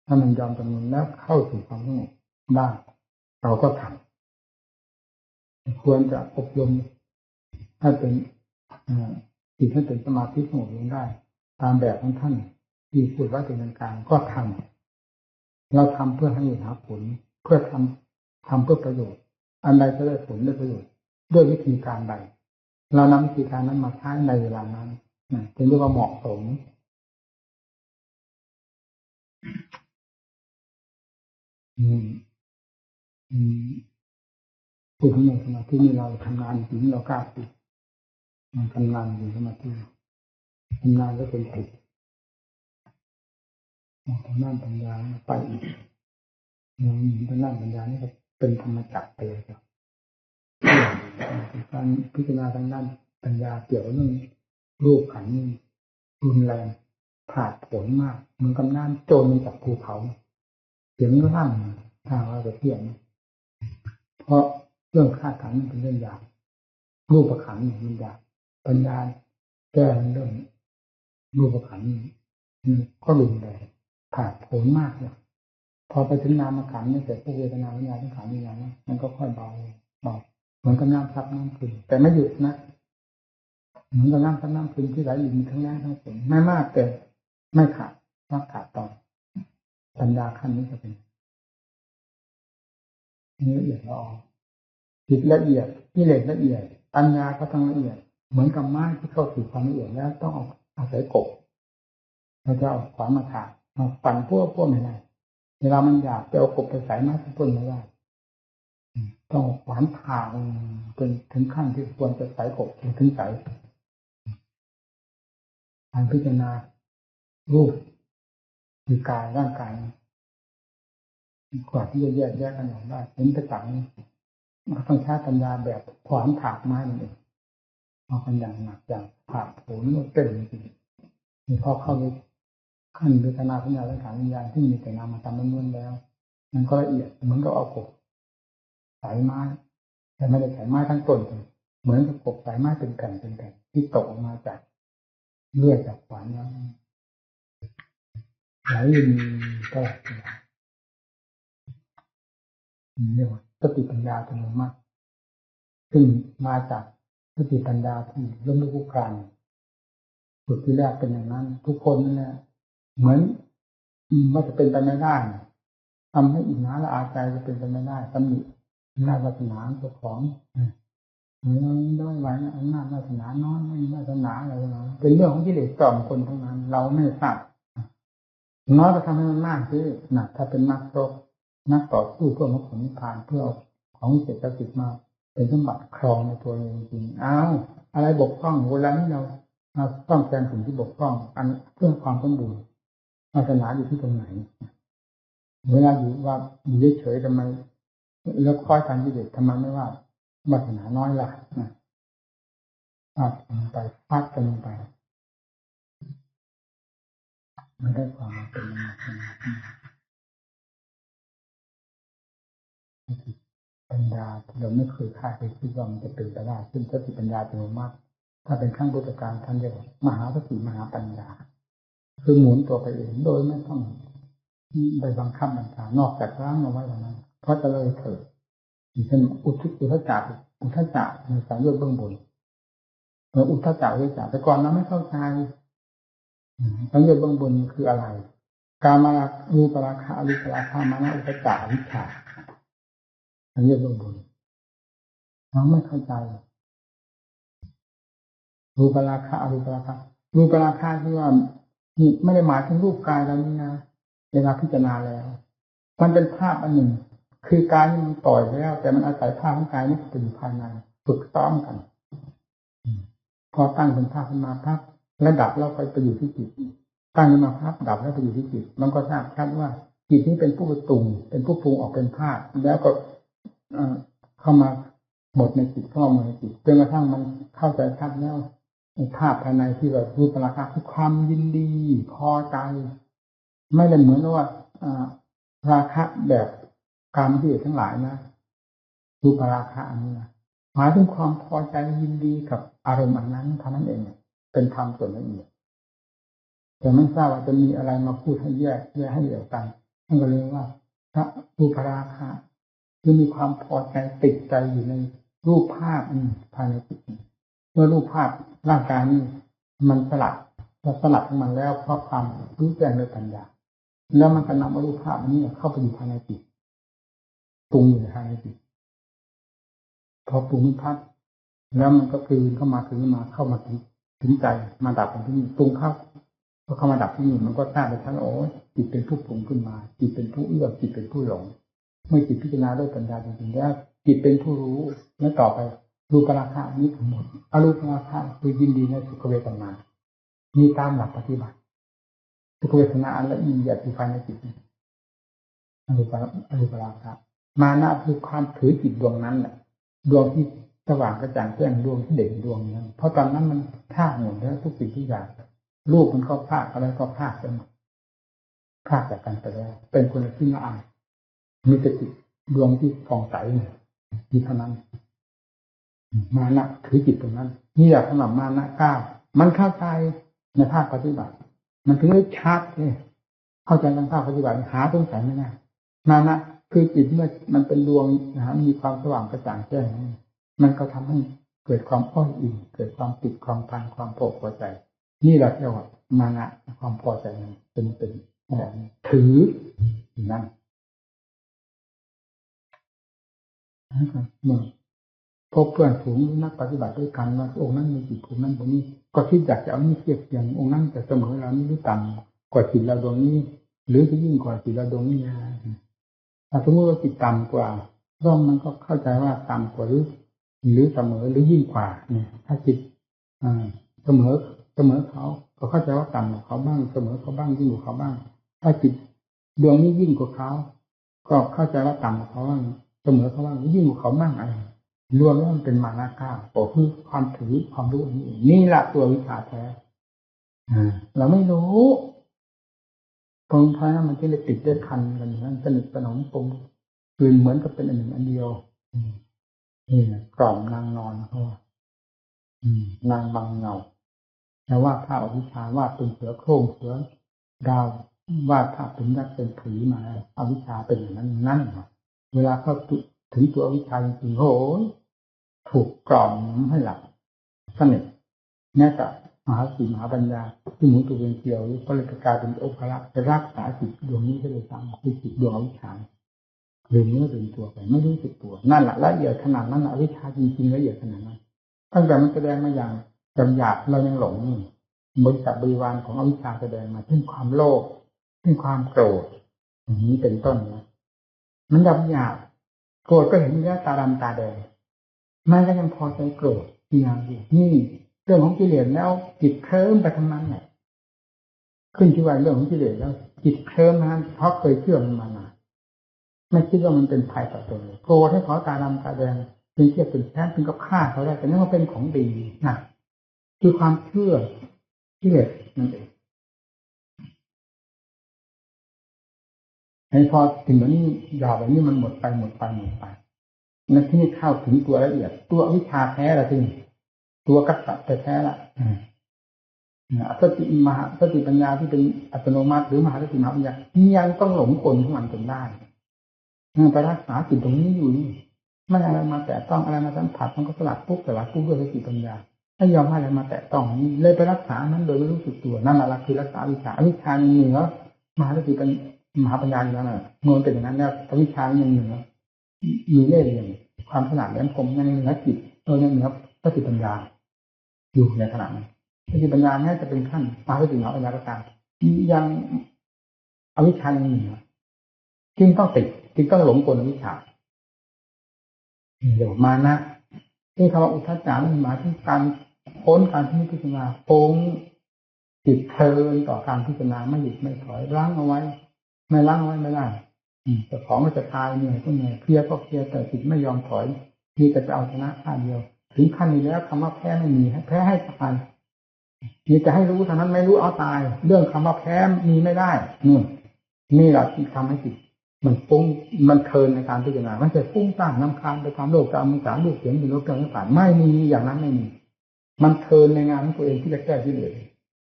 ถ้ามันยอมจำนวนแล้วเข้าสู่ความสงบได้เราก็ทำควรจะอบรมให้เป็นจิตให้เป็นสมาธิสงบลงได้ตามแบบของท่านที่พูดไว้เป็นกลางก็ทำเราทำเพื่อให้หาผลเพื่อทำเพื่อประโยชน์อันใดจะได้ผลได้ประโยชน์ด้วยวิธีการใดเรานำวิธีการนั้นมาใช้ในเวลานั้นถึงเรียกว่าเหมาะสมพูดถึงสมาธินี่เราทำงานจริงเรากล้าพูดมันทำงานอยู่สมาธิทำงานแล้วเป็นผิดทางด้านปัญญาไปอีกทางด้านปัญญานี่ก็เป็นธรรมจักรไปเลยครับการพิจารณาทางด้านปัญญาเกี่ยวเรื่องรูปขันธ์รุนแรงผาดโผนมากเหมือนกับน้ำโจรจากภูเขาเสียงรั่นถ้าว่าจะเทียบเพราะเรื่องธาตุขันธ์มันเป็นเรื่องยากรูปขันธ์มันยากปัญญาแก้เรื่องรูปขันธ์ก็รุนแรงผาดโผนมากเลยพอไปถึงนามขันธ์เนี่ยเสร็จพวกเวทนาวิญญาณทั้งขันธ์อย่างนั้นมันก็ค่อยเบาเหมือนกับน้ำซับน้ำขึ้นแต่ไม่หยุดนะเหมือนกับน้ำซับน้ำขึ้นที่ไหลอยู่ทั้งแรงทั้งฝนไม่มากแต่ไม่ขาด รักษาต่อปัญญาขั้นนี้จะเป็นละเอียดละออจิตละเอียดกิเลสละเอียดปัญญาก็ต้องละเอียดเหมือนกับไม้ที่เข้าสู่ความละเอียดแล้วต้องอาศัยกบเราจะเอาขวานมาถากมาปั่นพวกไม่ได้เวลามันหยาบจะเอากบไปใส่ไม้ต้นไม่ได้ต้องขวานถากจนถึงขั้นที่ควรจะใส่กบถึงใส่การพิจารณารูปคือกายร่างกายกว่าที่จะแยกกันออกได้เห็นประจักษ์มันต้องใช้ปัญญาแบบขวานถากไม้นั่นเองเอากันอย่างหนักอย่างถากโหนมันเต็มจริงมีพอเข้าไปขั้นพิจารณาปัญญาและฐานวิญญาณที่มีแต่นามธรรมล้วนๆแล้วมันก็ละเอียดเหมือนกับเอากบสายไม้แต่ไม่ได้สายไม้ทั้งต้นเหมือนกับกบสายไม้เป็นแผ่นที่ตกออกมาจากเลือดจากขวานแล้วไหลก็เรียกว่าสติปัญญาอัตโนมัติซึ่งมาจากสติปัญญาที่ล้มลุกคลุกคลานจุดที่แรกเป็นอย่างนั้นทุกคนนั่นแหละเหมือนว่าจะเป็นไปไม่ได้ทำให้อิจฉาละอาใจจะเป็นไปไม่ได้ตำหนิอำนาจวาสนาเจ้าของด้อยไว้อำนาจวาสนาน้อยไม่วาสนาอะไรเป็นเรื่องของกิเลสจอมคนทั้งนั้นเราไม่ทราบน้อยก็ทำให้มันมากขึ้นหนักถ้าเป็นนักรบนักต่อสู้เพื่อมรรคผลนิพพานเพื่อของวิเศษประสิทธิ์มาเป็นสมบัติครองในตัวเองจริงอ้าวอะไรบกพร่องเวลานี้เราต้องแทนสิ่งที่บกพร่องอันเพื่อความสมบูรณ์วาสนาอยู่ที่ตรงไหนเวลาอยู่ว่าอยู่เฉยๆทำไมแล้วคอยการกิเลสทำไมไม่ว่าวาสนาน้อยล่ะฟาดกันไปฟาดกันไปไม่ได้ความเป็นมากปัญญาเราไม่เคยคาดคิดว่ามันจะเป็นไปได้ซึ่งสติปัญญาเป็นมากถ้าเป็นขั้นพุทธการท่านเรียกว่ามหาสติมหาปัญญาคือหมุนตัวไปเองโดยไม่ต้องไปบังคับบัญชานอกจากร่างเอาไว้เท่านั้นเพราะจะเลยเถิดอย่างเช่นอุทจักในสายโยชน์เบื้องบนอุทจักแต่ก่อนเราไม่เข้าใจสายโยชน์เบื้องบนคืออะไรกามารูปราคะอรูปราคะมานะอุทจักวิชาสายโยชน์เบื้องบนเราไม่เข้าใจรูปราคะอรูปราคะรูปราคะที่ว่านี่ไม่ได้หมายถึงรูปกายเรานี่นะเวลาพิจารณาแล้วมันเป็นภาพอันหนึ่งคือกายมันปล่อยแล้วแต่มันอาศัยภาพของกายนี่เป็นภายในฝึกซ้อมกันพอตั้งเป็นภาพขึ้นมาภาพระดับแล้วไปอยู่ที่จิตตั้งขึ้นมาภาพดับแล้วไปอยู่ที่จิตมันก็ทราบชัดว่าจิตนี้เป็นผู้ปรุงเป็นผู้ปรุงออกเป็นภาพแล้วก็เข้ามาหมดในจิตเข้ามาในจิตจนกระทั่งมันเข้าใจชัดแล้วภาพภายในที่แบบรูปราคะคือความยินดีพอใจไม่ได้เหมือนว่าราคะแบบกามที่ทั้งหลายนะรูปราคะอันนี้นะหมายถึงความพอใจยินดีกับอารมณ์อันนั้นเท่านั้นเองเป็นธรรมส่วนละเอียดแต่ไม่ทราบว่าจะมีอะไรมาพูดให้แยกให้เดี่ยวกันท่านก็เลยว่าพระรูปราคะคือมีความพอใจติดใจอยู่ในรูปภาพภายในจิตเมื่อรูปภาพร่างกายนี้มันสลัดของมันแล้วเพราะความรู้แจ้งด้วยปัญญาแล้วมันก็นำรูปภาพนี้เข้าไปอยู่ภายในจิตปรุงอยู่ภายในจิตพอปรุงพัดแล้วมันก็คืนเข้ามาเข้ามาถึงใจมาดับที่นี่ปรุงเข้ามาดับที่นี่มันก็ทราบไปทั้งโอ้จิตเป็นผู้ปรุงขึ้นมาจิตเป็นผู้เอื้อจิตเป็นผู้หลงเมื่อจิตพิจารณาด้วยปัญญาจริงๆแล้วจิตเป็นผู้รู้แล้วต่อไปรูปราคะนี้ทั้งหมดอรูปราคะคือยินดีในสุขเวทนามีตามหลักปฏิบัติสุขเวทนาอันละเอียดที่ภายในจิตอรูปราคะมานะคือความถือจิตดวงนั้นแหละดวงที่สว่างกระจ่างแจ้งดวงที่เด่นดวงนั้นเพราะตอนนั้นมันพลาดหมดแล้วทุกสิ่งทุกอย่างรูปมันก็พลาดอะไรก็พลาดไปหมดพลาดจากกันไปแล้วเป็นคนละที่ละอายมีแต่จิตดวงที่ผ่องใสที่เท่านั้นมานะถือจิตตรงนั้นนี่แหละสำหรับมานะก้าวมันเข้าใจในภาคปฏิบัติมันถึงได้ชัดเลยเข้าใจในภาคปฏิบัติหาสงสัยไม่ได้มานะคือจิตเมื่อมันเป็นดวงมีความสว่างกระจ่างแจ้งมันก็ทำให้เกิดความอ้อยอิ่มเกิดความติดความพันความโผล่ใจนี่แหละเรียกว่า มานะความพอใจนั้นเป็นแบบถือนั่นเมื่อพบเพื่อนฝูงนักปฏิบัติด้วยกันว่าองค์นั้นมีจิตองค์นั้นตรงนี้ก็คิดอยากจะเอานี่เทียบเทียงองค์นั้นจะเสมอเรานี่หรือต่ำกว่าจิตเราดวงนี้หรือจะยิ่งกว่าจิตเราดวงนี้นะถ้าสมมติว่าจิตต่ำกว่าร่องมันก็เข้าใจว่าต่ำกว่าหรือเสมอหรือยิ่งกว่าเนี่ยถ้าจิตเสมอเขาก็เข้าใจว่าต่ำกว่าเขาบ้างเสมอเขาบ้างยิ่งกว่าเขาบ้างถ้าจิตดวงนี้ยิ่งกว่าเขาก็เข้าใจว่าต่ำกว่าเขาบ้างเสมอเขาบ้างยิ่งกว่าเขาบ้างอะไรรวมแล้วมันเป็นมานะเก้าก็คือความถือความรู้นี่แหละตัววิชาแท้เราไม่รู้ตรงท้ายนั้นมันจะเลยติดได้พันกันนั้นสนิทสนมปมคืนเหมือนกับเป็นอันหนึ่งอันเดียวนี่นะกล่อมนางนอนเขาว่านางบังเงาแต่ว่าถ้าอวิชชาว่าเป็นเสือโคร่งเสือดาวว่าถ้าเป็นยักษ์เป็นผีมาอวิชชาเป็นอย่างนั้นนั่นเวลาเข้าถึงตัวอวิชชาจริงๆโหถูกกล่อมให้หลับสนิทแม้แต่มหาสีมหาปัญญาที่หมุนตัวเป็นเกลียวก็เลยกลายเป็นโอภาระไปรักษาจิตดวงนี้ก็เลยตามคือจิตดวงอวิชชาลืมเนื้อลืมตัวไปไม่รู้สึกตัวนั่นแหละละเอียดขนาดนั้นอวิชชาจริงๆละเอียดขนาดนั้นตั้งแต่มันแสดงมาอย่างจำหยาบเรายังหลงบริษัทบริวารของอวิชชาแสดงมาเช่นความโลภเช่นความโกรธอย่างนี้เป็นต้นนะมันหยาบโกรธก็เห็นแล้วตาดำตาแดงมันก็ยังพอใจโกรธอย่างอยู่นี่เรื่องของกิเลสแล้วจิตเคลิ้มไปทั้งนั้นแหละขึ้นที่ว่าเรื่องของกิเลสแล้วจิตเคลิ้มนั้นเพราะเคยเชื่อมันมาไม่คิดว่ามันเป็นภัยต่อตนโกรธให้เขาตาดำตาแดงเป็นเทียบเป็นแท้เป็นกับฆ่าเขาได้แต่นั่นก็เป็นของดีนะคือความเชื่อกิเลสนั่นเองให้พอถึงแบบนี้ยาวแบบนี้มันหมดไปในที่นี้เข้าถึงตัวละเอียดตัววิชาแท้ละทีนี้ตัวกัสสะแท้ละสติปัญญาที่เป็นอัตโนมัติหรือมหาสติมหาปัญญายังต้องหลงกลของมันจนได้ไปรักษาจิตตรงนี้อยู่นี่ไม่อะไรมาแตะต้องอะไรมาสัมผัสมันก็สลัดปุ๊บด้วยสติปัญญาไม่ยอมให้อะไรมาแตะต้องนี้เลยไปรักษานั้นโดยไม่รู้สึกตัวนั่นแหละคือรักษาวิชาวิชาเหนือมหาสติมหาปัญญาอยู่แล้วน่ะเมื่อเป็นอย่างนั้นแล้ววิชายังเหนือมีเล่ห์เหลี่ยมความขนาดแหลมคมยังเหนือจิตยังเหนือสติปัญญาอยู่ในขณะนั้นสติปัญญาแม้จะเป็นขั้นมหาสติมหาปัญญาก็ตามยังอวิชชายังเหนือจึงต้องติดจึงต้องหลงกลอวิชชาเดี๋ยวมานะที่คำว่าอุทธัจจามันหมายถึงการพ้นการพิจารณาโค้งจิตเพลินต่อการพิจารณาไม่หยุดไม่ถอยล้างเอาไว้ไม่ล้างเอาไว้ไม่ได้แต่ของมันจะตายเหนื่อยก็เหนื่อยเพลียก็เพลียแต่จิตไม่ยอมถอยที่จะเอาชนะข้าเดียวถึงขั้นนี้แล้วคำว่าแพ้ไม่มีแพ้ให้ตายนี่จะให้รู้เท่านั้นไม่รู้เอาตายเรื่องคำว่าแพ้มีไม่ได้นี่แหละที่ทำให้จิตมันฟุ้งมันเพลินในการพิจารณามันจะฟุ้งซ่านน้ำคาญไปตามโลกตามมุสาลูกเสียงอยู่โลกเกินผ่านไม่มีอย่างนั้นไม่มีมันเพลินในงานของตัวเองที่จะแก้ที่เหลือ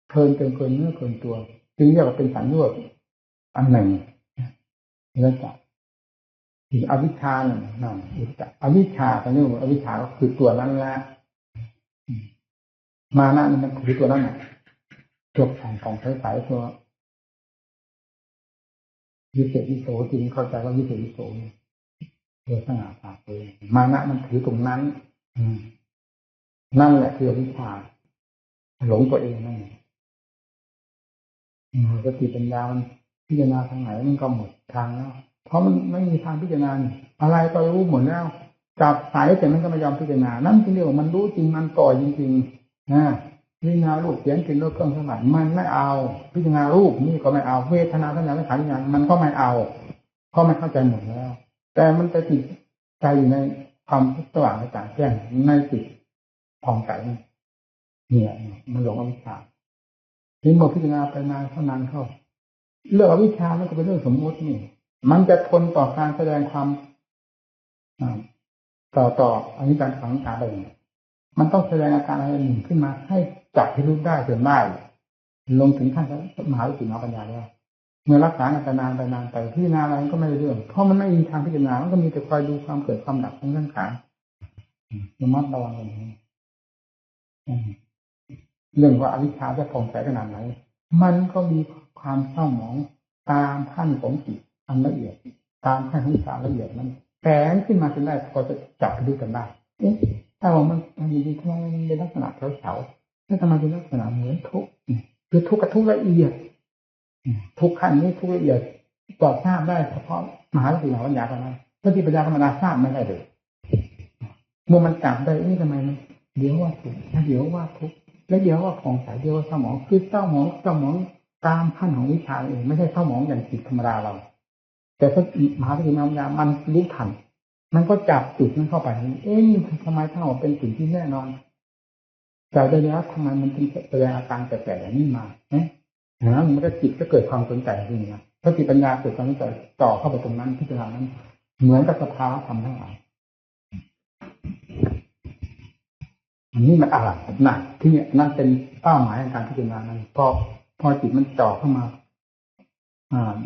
เพลินเกินเนื้อเกินตัวจึงเรียกว่าเป็นสัญญาณอันหนึ่งแล้วจะถึงอวิชชานั่นอวิชชาตอนนี้อวิชชาก็คือตัวนั้นแหละมานะมันคือตัวนั้นตัวของใสๆตัววิเศษวิโสจริงเข้าใจว่าวิเศษวิโสโดยสง่าผ่าเผยมานะมันถือตรงนั้นนั่นแหละคืออวิชชาหลงตัวเองนั่นสติปัญญามันพิจารณาทางไหนมันก็หมดทางแล้วเพราะมันไม่มีทางพิจารณาอะไรก็รู้หมดแล้วจับสายแต่มันก็ไม่ยอมพิจารณานั่นคือเรียกว่ามันรู้จริงมันต่อจริงๆพิจารณารูปเสียงกลิ่นรสเครื่องสัมผัสมันไม่เอาพิจารณารูปนี่ก็ไม่เอาเวทนาสัญญาสังขารวิญญาณมันก็ไม่เอาเพราะมันเข้าใจหมดแล้วแต่มันไปติดใจอยู่ในความสว่างในต่างแจ้งในจิตผ่องใสเนี่ยมันหลงอวิชชาที่เมื่อพิจารณาไปนานเท่านานเข้าเรื่องอวิชชามันก็เป็นเรื่องสมมตินี่มันจะทนต่อการแสดงความต่ออันนี้การฝังตาไปมันต้องแสดงอาการอะไรหนึ่งขึ้นมาให้จับให้รู้ได้จนได้ลงถึงขั้นมหาวิปัสสนาปัญญาแล้วเมื่อรักษาไปนานไปพิจารณาอะไรก็ไม่ได้เรื่องเพราะมันไม่มีทางพิจารณามันก็มีแต่คอยดูความเกิดความดับของร่างกายระมัดระวังอย่างนี้เรื่องว่าอวิชชาจะผ่องใสขนาดไหน มันก็มีความเศร้าหมองตามขั้นของจิตอันละเอียดตามขั้นของสารละเอียดนั้นแฝงขึ้นมาจนได้พอจะจับไปดูกันได้ถ้าว่ามันมีทำไมมันเป็นลักษณะเฉาๆถ้าทำไมเป็นลักษณะเหมือนทุกข์คือทุกข์กับทุกข์ละเอียดทุกขั้นนี้ทุกข์ละเอียดตอบทราบได้เฉพาะมหาวิทยาลัยปัญญาเท่านั้นถ้าที่ปัญญาธรรมดาทราบไม่ได้เลยเมื่อมันจับได้ทำไมมันเดี๋ยวว่าทุกข์เดี๋ยวว่าทุกข์แล้วเดี๋ยวว่าผ่องใสเดี๋ยวว่าเศร้าหมองคือเศร้าหมองตามขั้นของวิชาเองไม่ใช่เศร้าหมองอย่างจิตธรรมดาเราแต่ถ้ามหาวิทยาลัยปัญญามันรู้ทันมันก็จับจุดนั้นเข้าไปนี่ทำไมถ้าเราเป็นสิ่งที่แน่นอนแต่ได้แล้วทำไมมันถึงแสดงอาการแปลกๆอย่างนี้มามันก็จิตก็เกิดความสนใจขึ้นนะถ้าจิตปัญญาเกิดความสนใจต่อเข้าไปตรงนั้นพิจารณานั้นเหมือนกับสภาวะธรรมทั้งหลายอันนี้มันอะไรนั่นที่นั่นเป็นเป้าหมายในการพิจารณานั้นพอจิตมันจ่อเข้ามา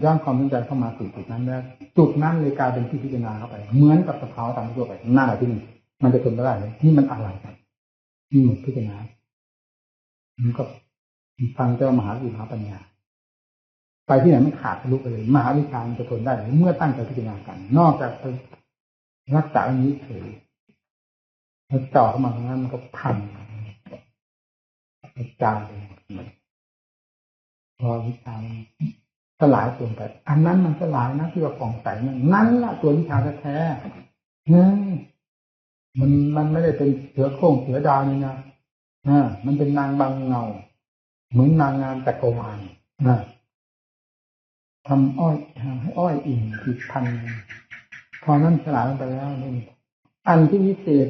ย้อนความสนใจเข้ามาสู่จุดนั้นแล้วจุดนั้นเลยกลายเป็นที่พิจารณาเข้าไปเหมือนกับสภาวะธรรมทั่วไปหน้าที่นี่มันจะทนไม่ได้เลยนี่มันอะไรนี่มันพิจารณามันก็ฟังเจ้ามหาวิทยาปัญญาไปที่ไหนมันขาดทะลุไปเลยมหาวิชามันจะทนได้เมื่อตั้งใจพิจารณากันนอกจากรักษาอันนี้เฉยแล้วจ่อเข้ามาตรงนั้นมันก็พันจางเลยพอวิชาสลายตัวไปอันนั้นมันสลายนะที่ว่าผ่องใสนั่นแหละตัววิชาแท้ๆมันไม่ได้เป็นเสือโคร่งเสือดาวนี่นะมันเป็นนางบางเงาเหมือนนางงามจักรวาลทำอ้อยให้อ้อยอิ่มติดพันพอนั้นสลายลงไปแล้วนี่อันที่วิเศษ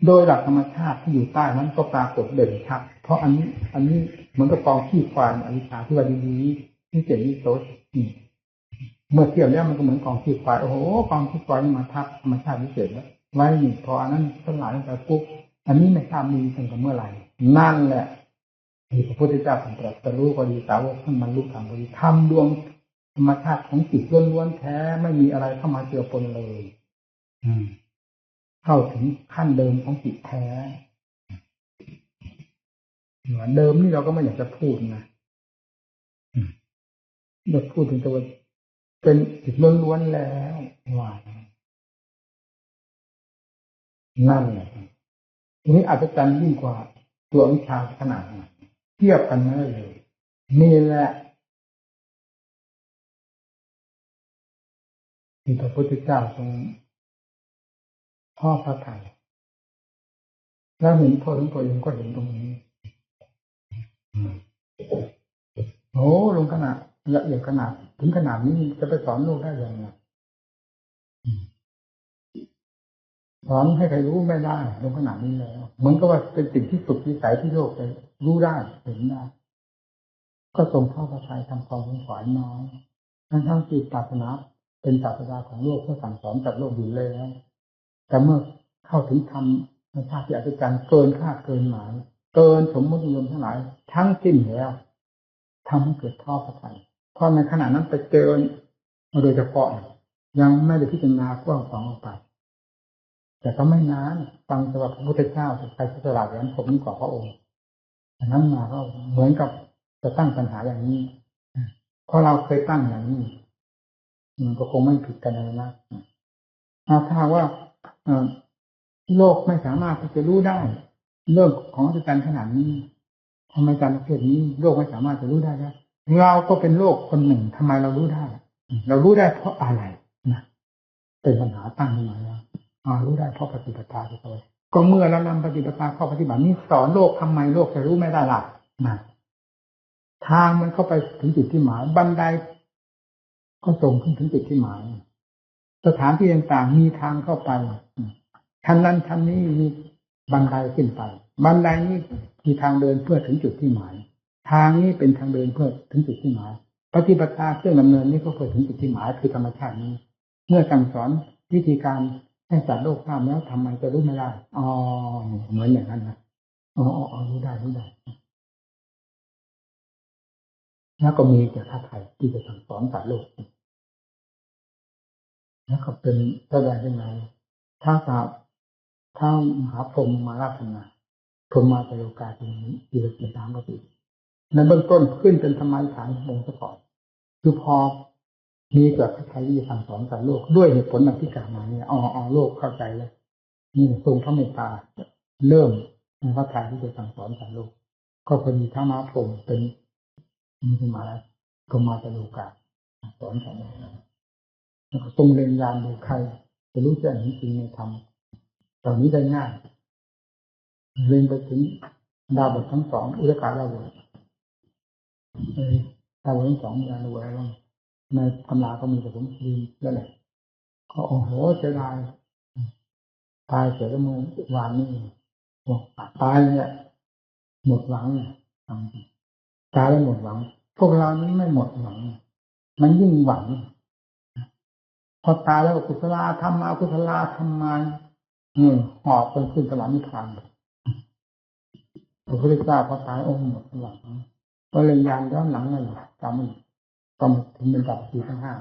โดยหลักธรรมชาติที่อยู่ใต้นั้นก็ปรากฏเด่นชัดเพราะอันนี้เหมือนกับกองขี้ควายอวิชชาที่ว่าดีๆที่เจ๋งที่โตเมื่อเทียบแล้วมันก็เหมือนกองขี้ควายโอ้โหกองขี้ควายนี่มาทับธรรมชาติวิเศษแล้วไว้นี่พออันนั้นสลายลงไปปุ๊บอันนี้ไม่ทราบมีตั้งแต่เมื่อไหร่นั่นแหละที่พระพุทธเจ้าตรัสรู้ก็ดีสาวกท่านบรรลุธรรมก็ดีทำดวงธรรมชาติของจิตล้วนๆแท้ไม่มีอะไรเข้ามาเจือปนเลยเข้าถึงขั้นเดิมของจิตแท้เหมือนเดิมนี่เราก็ไม่อยากจะพูดนะอยากพูดถึงตัวเป็นจิตล้วนๆแล้วว่านั่นแหละทีนี้อาจจะจันยิ่งกว่าตัววิชาขนาดไหนเทียบกันไม่ได้เลยนี่แหละที่พระพุทธเจ้าทรงทอดพระทัยแล้วเห็นโทษของตัวเองก็เห็นตรงนี้โอ้ลงขนาดละเอียดขนาดถึงขนาดนี้จะไปสอนโลกได้ยังไงสอนให้ใครรู้ไม่ได้ลงขนาดนี้แล้วเหมือนกับว่าเป็นสิ่งที่สุดวิสัยที่โลกจะรู้ได้เห็นได้ก็ทรงทอดพระทัยทำความสงสารน้อยทั้งที่ศาสนาเป็นศาสนาของโลกเพื่อสั่งสอนกับโลกอยู่แล้วแต่เมื่อเข้าถึงธรรมในชาติที่อัศจรรย์เกินคาดเกินหมายเกินสมมตินิยมทั้งหลายทั้งสิ้นแล้วทำให้เกิดทอดพระทัยเพราะในขณะนั้นไปเจอโดยเฉพาะยังไม่ได้พิจารณากว้างขวางออกไปแต่ก็ไม่นานฟังสำหรับพระพุทธเจ้าใครจะสละเหรียญผมกว่าพระองค์อันนั้นมาก็เหมือนกับจะตั้งปัญหาอย่างนี้เพราะเราเคยตั้งอย่างนี้มันก็คงไม่ผิดกันเลยนะถ้าว่าโลกไม่สามารถที่จะรู้ได้เรื่องของอัศจรรย์ขนาดนี้ทำไมการประเภทนี้โลกไม่สามารถจะรู้ได้นะเราก็เป็นโลกคนหนึ่งทำไมเรารู้ได้เรารู้ได้เพราะอะไรนะเป็นปัญหาตั้งขึ้นมาแล้วรู้ได้เพราะปฏิบัติตาที่เขาก็เมื่อเรานำปฏิบัติตาข้อปฏิบัตินี้สอนโลกทำไมโลกจะรู้ไม่ได้ล่ะนะทางมันเข้าไปถึงจุดที่หมายบันไดก็ส่งขึ้นถึงจุดที่หมายสถานที่ต่างๆมีทางเข้าไปชั้นนั้นชั้นนี้มีบันไดขึ้นไปบันไดนี้มีทางเดินเพื่อถึงจุดที่หมายทางนี้เป็นทางเดินเพื่อถึงจุดที่หมายปฏิบัติตาเครื่องดำเนินนี้ก็เพื่อถึงจุดที่หมายคือธรรมชาตินี้เมื่อสั่งสอนวิธีการให้สัตว์โลกทราบแล้วทำไมจะรู้ไม่ได้เหมือนอย่างนั้นนะรู้ได้แล้วก็มีแต่ท่าไทยที่จะสั่งสอนสัตว์โลกแล้วก็เป็นแสดงยังไงถ้ามหาพรหมมาราธนาพรหมมาตโลกาทีนี้อีก3 กติ ในเบื้องต้นขึ้นเป็นธรรมะฐานขององค์ก่อนคือพอมีเกิดใช้วิธีสั่งสอนสารโลกด้วยเหตุผลดังที่กล่าวมาเนี่ยโลกเข้าใจแล้วนี่ทรงพระเมตตาเริ่มในพระทัยที่จะสั่งสอนสารโลกก็พอดีทั้งมาพรหมเป็นมีขึ้นมาแล้วก็มาตะลุกาสอนสารโลกแล้วก็ทรงเรียนยานดูใครจะรู้แจ้งจริงในธรรมเหล่านี้ได้ง่ายเรียนไปถึงดาวบททั้งสองอุตกาดาวบทดาวบททั้งสองยานดูอะไรบ้างในตำราก็มีแต่ผมลืมแล้วแหละก็โอ้โหเสียดายตายเสียแล้วเมื่อวานนี้บอกตายเนี่ยหมดหวังเนี่ยตายแล้วหมดหวังพวกเรานี้ไม่หมดหวังมันยิ่งหวังพอตายแล้วกุศลธรรมอกุศลธรรมมาหอบไปขึ้นสวรรค์นิพพานพระพุทธเจ้าพอตายองค์หมดหวังก็เลยยานย้อนหลังมาอยู่จำมันก็ถึงเป็นดับสี่ทั้งห้า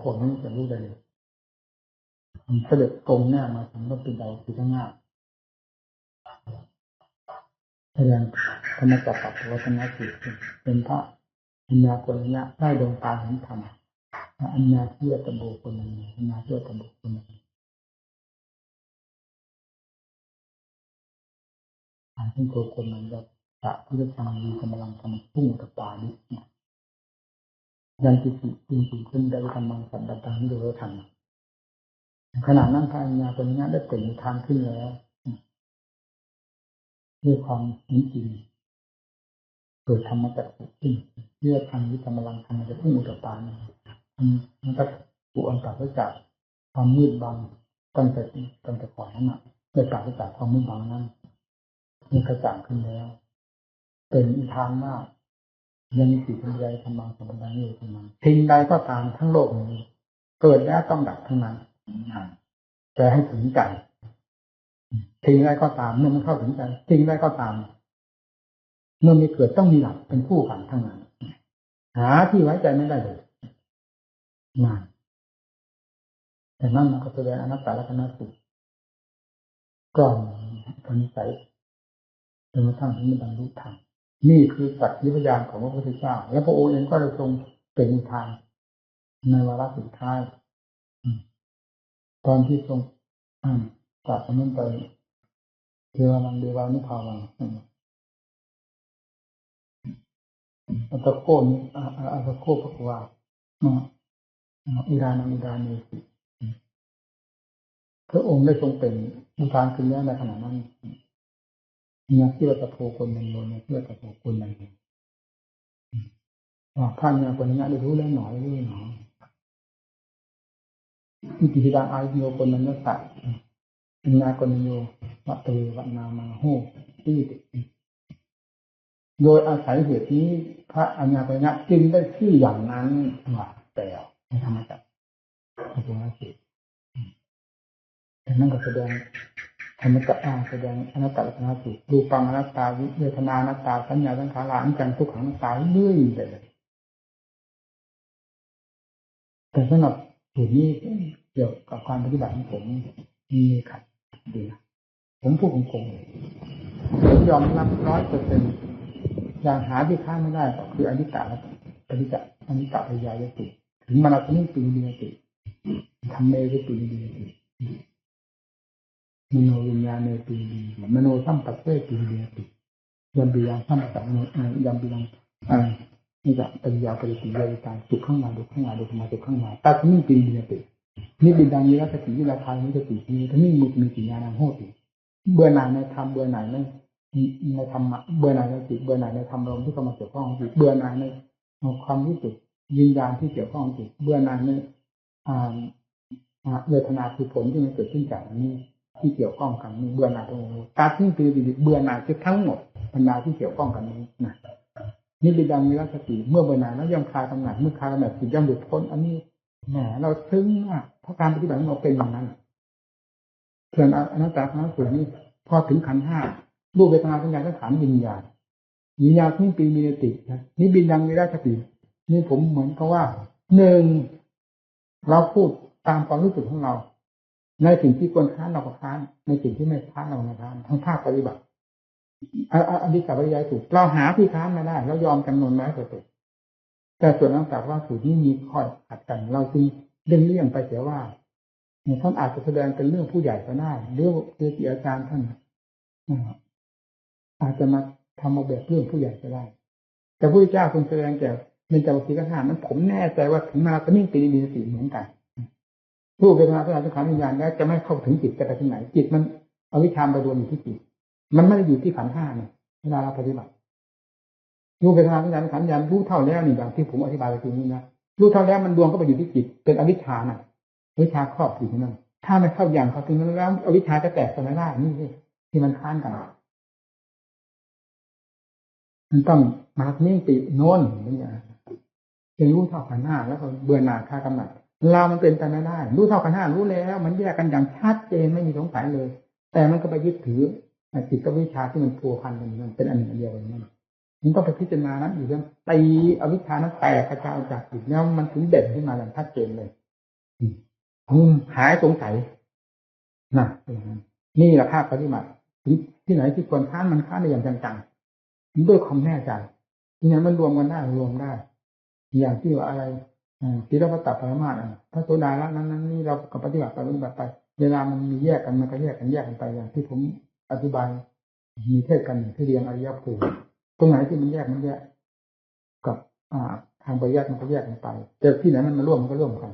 พวกนี้จะรู้ได้เลยเสด็จตรงหน้ามาถึงก็เป็นดาวสี่ทั้งห้าแสดงธรรมจักรกับวัฒนจิตเป็นพระอัญญาโกณะได้ดวงตาเห็นธรรมอัญญาเชื่อตะโบคนนึงอัญญาเชื่อตะโบคนนึงอ่านที่โกคนนั้นจะพระพุทธธรรมมีกำลังทำพุ่งตะปาดิยันติสิจริงๆขึ้นได้ทำมังสันตังนิโรธธรรมขณะนั้นพระอัญญาโกณะได้เปล่งทางขึ้นแล้วด้วยความเห็นจริงเกิดธรรมจักรขึ้นเชื่อทางที่กำลังทำมันจะพุ่งตะปามันก็ปุอันตัดจากความมืดบังตั้งแต่ก่อนนั้นได้ตัดจากความมืดบังนั้นมีกระจ่างขึ้นแล้วเป็นอิทานว่ายังมีสิ่งใดทำบางสมบัติอยู่ทั้งนั้นทิ้งใดก็ตามทั้งโลกนี้เกิดแล้วต้องดับทั้งนั้นแต่ให้ถึงใจทิ้งใดก็ตามเมื่อมันเข้าถึงใจทิ้งใดก็ตามเมื่อมีเกิดต้องมีดับเป็นคู่กันทั้งนั้นหาที่ไว้ใจไม่ได้เลยนั่นแต่นั่นมันก็แสดงอนัตตลักษณะสุดกล่อมผลใสจนกระทั่งถึงบรรลุธรรมนี่คือสัจจิพยานของพระพุทธเจ้าและพระองค์เองก็ได้ทรงเป็นทางในวาระสุดท้ายตอนที่ทรงตรัสนั้นไปเทวานังเดวานุภาวังอัตโกนี่อัตโกภควาอิรานังอิราเนสิพระองค์ได้ทรงเป็นอุทานขึ้นแล้วในขณะนั้นเนี่ยที่เราตะโพคนหนึ่งโยนเนี่ยที่เราตะโพคนหนึ่งท่านเนี่ยคนนี้ได้รู้แล้วหน่อยรู้หน่อยอิติปิดังอายุโยคนนั้นนัสสะอินาคนโยวัตเววันามาโหที่โดยอาศัยเหตุนี้พระอัญญาโกณะจึงได้ชื่ออย่างนั้นว่าแต่ในธรรมจักรพระพุทธเจ้าแต่นั่นก็แสดงธรรมจักรแสดงอนัตตลักษณะสุรูปังอนัตตาเวทนาอนัตตาสัญญาสังขารอนิจจังทุกขังอนัตตาเรื่อยไปเลยแต่สำหรับสูตรนี้เกี่ยวกับการปฏิบัติของผมมีขัดดีนะผมพูดของผมยอมรับ100%อย่างหาที่ค้านไม่ได้ก็คืออนิจจและปฏิจจอนิจจปริยายติถึงมรณะนี้ปีเดียติธรรมเมวิปีเดียติมโนวิญญาณในปีเดียมโนสัมปัสเสปีเดียติยัมปียังสัมปัสสะยัมปียังนี่จะปริยาปริติยาตาสุขข้างในดูข้างในดูมาสุขข้างในตัดนี่ปีเดียตินี่บิดามีรัตติวิราคานิสติมีทั้งนี้มีปัญญาณโหติเบื่อหน่ายในธรรมเบื่อหน่ายในธรรมะเบื่อหน่ายในจิตเบื่อหน่ายในธรรมลมที่เข้ามาเกี่ยวข้องจิตเบื่อหน่ายในความรู้สึกวิญญาณที่เกี่ยวข้องจิตเบื่อหน่ายในเวทนาคือผลที่มันเกิดขึ้นจากนี้ที่เกี่ยวข้องกันนี้เบื่อหน่ายตรงนี้ตัดนี่คือเบื่อหน่ายทั้งหมดบรรดาที่เกี่ยวข้องกันนี้นะนี่บิดามีรัตติเมื่อเบื่อหน่ายแล้วย่อมคลายกำหนัดเมื่อคลายกำหนัดจิตย่อมหลุดพ้นอันนี้แหมเราซึ้งมากเพราะการปฏิบัติของเราเป็นอย่างนั้นเพื่อนอนัตตาของส่วนนี้พอถึงขันธ์ห้ารูปเวทนาสัญญาสังขารวิญญาณที่ปีมีตินะนี่บินดังมีราชตินี่ผมเหมือนกับว่าหนึ่งเราพูดตามความรู้สึกของเราในสิ่งที่ควรค้านเราก็ค้านในสิ่งที่ไม่ค้านเราไม่ค้านทั้งภาคปฏิบัติ อภิสัมปริยายสูตรเราหาที่ค้านมาได้เรายอมจำนวน100%แต่ส่วนต่างๆว่าสูตรนี้มีข้อขัดกันเราจึงเลี่ยงไปเสียว่าท่านอาจจะแสดงเป็นเรื่องผู้ใหญ่ก็ได้หรือเกจิอาจารย์ท่านอาจจะมาทำมาแบบเรื่องผู้ใหญ่ก็ได้แต่พระพุทธเจ้าทรงแสดงแก่เบญจวัคคีย์ทั้ง 5นั้นผมแน่ใจว่าถึงมาก็นิ่งเป็นอินทรีย์เหมือนกันรูปเวทนาสัญญาสังขารวิญญาณแล้วจะไม่เข้าถึงจิตจะไปที่ไหนจิตมันอวิชชาไปรวมอยู่ที่จิตมันไม่ได้อยู่ที่ขันธ์ 5เนี่ยเวลาเราปฏิบัติรูปเวทนาสัญญาสังขารวิญญาณรู้เท่าแล้วนี่อย่างที่ผมอธิบายไปทีนี้นะรู้เท่าแล้วมันรวมก็ไปอยู่ที่จิตเป็นอวิชชาน่ะอวิชชาครอบอยู่ที่นั่นถ้าไม่เข้าอย่างเขาถึงนั้นแล้วอวิชชาจะแตกกันไม่ได้นี่ที่มันค้านกันมันต้องมานิ่งติโน้นนี่จะรู้เท่าขันธ์ 5แล้วก็เบื่อหน่ายคลายกำหนัดเรามันเป็นไปไม่ได้รู้เท่าขันธ์ 5รู้แล้วมันแยกกันอย่างชัดเจนไม่มีสงสัยเลยแต่มันก็ไปยึดถือจิตกับวิชาที่มันพัวพันกันมันเป็นอันหนึ่งเดียวกันนั่นมันต้องไปพิจารณานั้นอยู่เรื่องตีอวิชชานั้นแตกกระจายจากจิตแล้วมันถึงเด่นขึ้นมาอย่างชัดเจนเลยหายสงสัยนะนี่แหละภาคปฏิบัติที่ไหนที่ควรค้านมันค้านได้อย่างจังๆด้วยความแน่ใจที่ไหนมันรวมกันได้รวมได้อย่างที่ว่าอะไรที่เราตัดปรมาสต์พระโสดาละนั้นนี่เราก็ปฏิบัติไปเวลามันมีแยกกันมันก็แยกกันไปอย่างที่ผมอธิบายมีเทศกันที่เรียงอริยภูมิตรงไหนที่มันแยกกับทางปริยัติมันก็แยกกันไปแต่ที่ไหนมันมาร่วมมันก็ร่วมกัน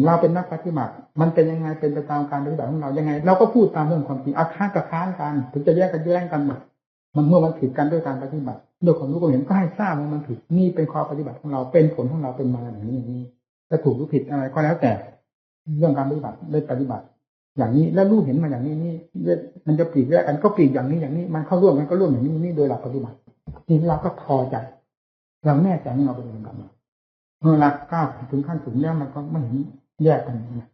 เราเป็นนักปฏิบัติมันเป็นยังไงเป็นไปตามการปฏิบัติของเรายังไงเราก็พูดตามเรื่องความจริงอาค้านกับค้านกันถึงจะแยกกันหมดมันเมื่อมันผิดกันด้วยการปฏิบัติด้วยความรู้ความเห็นก็ให้ทราบว่ามันผิดนี่เป็นข้อปฏิบัติของเราเป็นผลของเราเป็นมาอย่างนี้จะถูกหรือผิดอะไรก็แล้วแต่เรื่องการปฏิบัติได้ปฏิบัติอย่างนี้แล้วรู้เห็นมาอย่างนี้นี่มันจะปลีกแยกกันก็ปลีกอย่างนี้มันเข้าร่วมกันก็ร่วมอย่างนี้โดยหลักปฏิบัติทีนี้เราก็พอใจเราแน่ใจว่าเราเป็นอย่างนั้นเมื่อหลักก้าวถึงขั้นสูงแล้วมันก็ไม่เห็นแยกกันนะ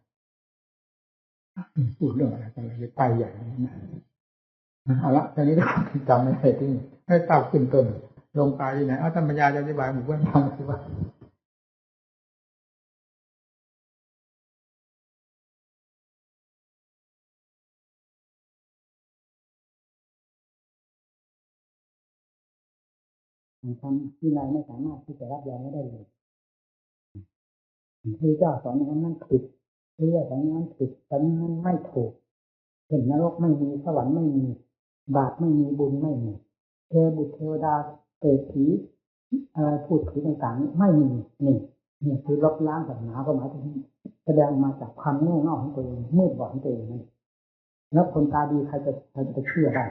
พูดเรื่องอะไรกันเลยไปอย่างนี้นะเอาละตอนนี้เราจำไม่ได้ที่ให้เต้าขึ้นต้นลงไปที่ไหนธรรมยาจะอธิบายหมู่เพื่อนฟังสิว่าทำที่นายไม่สามารถที่จะรับรองไม่ได้เลยพระเจ้าสอนอย่างนั้นผิดพระเจ้าสอนอย่างนั้นผิดสอนอย่างนั้นไม่ถูกเห็นนรกไม่มีสวรรค์ไม่มีบาปไม่มีบุญไม่มีเทวบุตรเทวดาเปรตผีอะไรพูดผีต่างๆนี้ไม่มีนี่คือลบล้างศาสนาก็หมายถึงแสดงมาจากความโง่เง่าของตัวเองมืดบอดของตัวเองนั่นแล้วคนตาดีใครจะไปเชื่อได้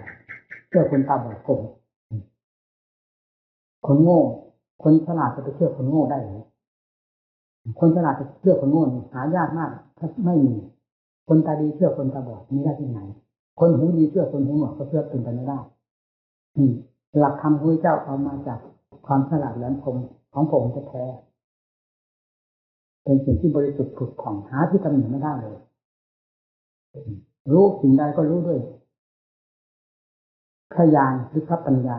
เชื่อคนตาบอดโกงคนโง่คนฉลาดจะไปเชื่อคนโง่ได้หรือคนฉลาดจะเชื่อคนโง่หายากมากถ้าไม่มีคนตาดีเชื่อคนตาบอดมีได้ที่ไหนคนหูดีเชื่อคนหูหนวกก็เชื่อเป็นไปไม่ได้หลักธรรมพระพุทธเจ้าเอามาจากความฉลาดแหลมคมของผมจะแท้เป็นสิ่งที่บริสุทธิ์ผุดผ่องหาที่ตำหนิไม่ได้เลยรู้สิ่งใดก็รู้ด้วยพยานหรือพระปัญญา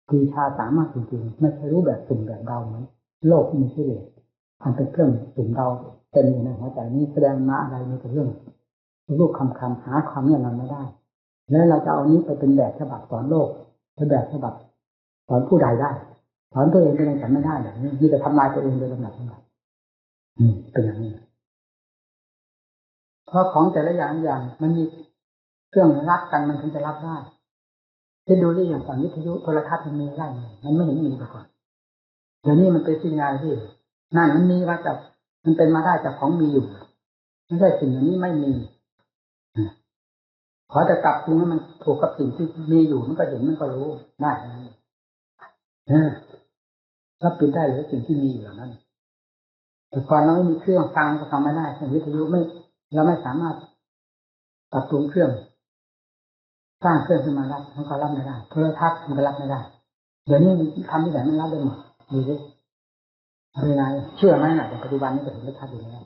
คือชาสามารถจริงๆไม่ใช่รู้แบบสุ่มแบบเดาเหมือนโลกที่มีกิเลสอันเป็นเครื่องสุ่มเดาเป็นอยู่ในหัวใจนี้แสดงมาอะไรมีแต่เรื่องรูปคำหาความแน่นอนไม่ได้แล้วเราจะเอานี้ไปเป็นแบบฉบับสอนโลกเป็นแบบฉบับสอนผู้ใดได้สอนตัวเองก็ยังสอนไม่ได้แบบนี้มีแต่ทำลายตัวเองโดยลำดับเป็นอย่างนี้เพราะของแต่ละอย่างมันมีเครื่องรัดกันมันถึงจะรับได้ที่ดูที่อย่างฝั่งวิทยุโทรทัศน์มันมีได้มันไม่เห็นมีมาก่อนเดี๋ยวนี้มันเป็นสิ่งงานที่นั่นมันมีมาจากมันเป็นมาได้จากของมีอยู่ไม่ใช่สิ่งอย่างนี้ไม่มีขอแต่กลับตรงนั้นมันถูกกับสิ่งที่มีอยู่มันก็เห็นมันก็รู้ได้รับปิดได้หรือสิ่งที่มีอยู่นั้นแต่ก่อนเราไม่มีเครื่องฟังก็ฟังไม่ได้วิทยุไม่เราไม่สามารถปรับปรุงเครื่องสร้างเครื่องขึ้นมารับมันก็รับไม่ได้โทรทัศน์มันก็รับไม่ได้เดี๋ยวนี้ทำที่ไหนมันรับได้หมดดูสิอะไรไงเชื่อไหมน่ะแต่ปัจจุบันนี้ก็เห็นได้ชัดอยู่แล้ว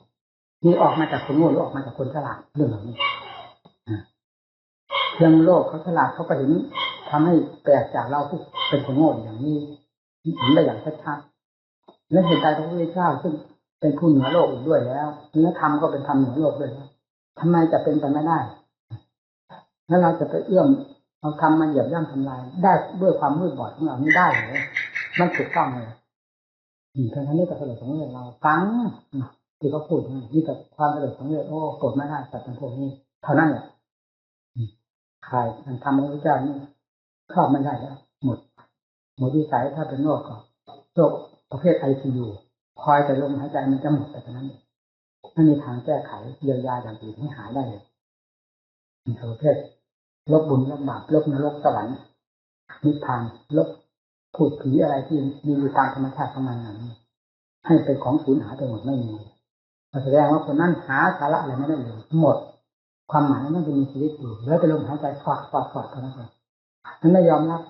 นี่ออกมาจากคนโง่หรือออกมาจากคนฉลาดเรื่องเหล่านี้เครื่องโลกเขาฉลาดเขาก็เห็นทำให้แปลกจากเราที่เป็นคนโง่อย่างนี้เห็นได้อย่างชัดๆและเหตุใดพระพุทธเจ้าซึ่งเป็นผู้เหนือโลกอีกด้วยแล้วและธรรมก็เป็นธรรมเหนือโลกด้วยแล้วทำไมจะเป็นไปไม่ได้แล้วเราจะไปเอื้อม เอาทำมาเหยียบย่ำทำลายได้ด้วยความมืดบอดของเรานี่ได้เลยมันถูกต้องเลยทั้งนี้ก็เสด็จของเราฟังที่เขาพูดนี่แต่ความเสด็จของโอ้โกรธไม่ได้สัตว์ทั้งพวกนี้เท่านั้นแหละใครทำของพระเจ้านี่ครอบไม่ได้แล้วหมดวิสัยถ้าเป็นโรคก็โรคประเภทICUคอยแต่ลมหายใจมันจะหมดแต่เท่านั้นเองไม่มีทางแก้ไขเยียวยาอย่างอื่นให้หายได้เลยมีประเภทลบบุญลบบาปลบนรกสวรรค์นิพพานลบพูดผีอะไรที่มีอยู่ตามธรรมชาติของมันนั้นให้เป็นของสูญหายไปหมดไม่มีแสดงว่าคนนั้นหาสาระอะไรไม่ได้เลยหมดความหมายนั้นจะมีชีวิตอยู่แล้วแต่ลมหายใจฟอดเท่านั้นเองนั้นไม่ยอมรับ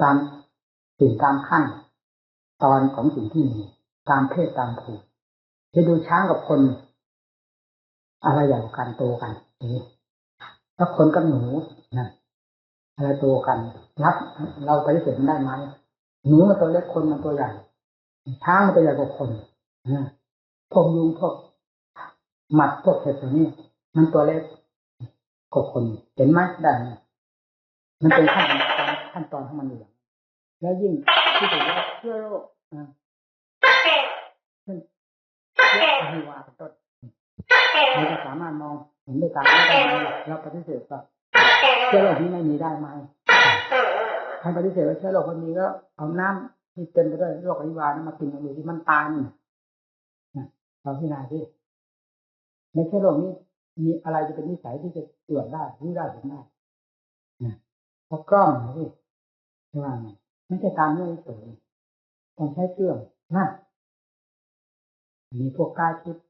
ตามสิ่งตามขั้นตอนของสิ่งที่มีตามเพศตามภูมิจะดูช้างกับคนอะไรใหญ่กว่ากันโตกันนี่ถ้าคนกับหนูนะอะไรโตกันรับเราปฏิเสธมันได้ไหมหนูมันตัวเล็กคนมันตัวใหญ่ช้างมันตัวใหญ่กว่าคนพวกยุงพวกหมัดพวกเห็บตัวนี้มันตัวเล็กกว่าคนเห็นไหมได้มันเป็นขั้นตอนของมันอยู่แล้วยิ่งที่ถือว่าเชื้อโรคเช่นเชื้ออหิวาเป็นต้นเราจะสามารถมองเห็นด้วยตาได้ไหมเราปฏิเสธว่าเชื้อโรคนี้ไม่มีได้ไหมใครปฏิเสธว่าเชื้อโรคมันมีก็เอาน้ำที่เต็มไปด้วยโรคอหิวามากินมันดูที่มันตายเราพิจารณาที่ในเชื้อโรคนี้มีอะไรจะเป็นนิสัยที่จะตรวจได้รู้ได้เห็นได้เพราะกล้องนี่ว่าไม่ใช่ตามเรื่องเฉยต้องใช้เครื่องนั่นมีพวกกายทิพย์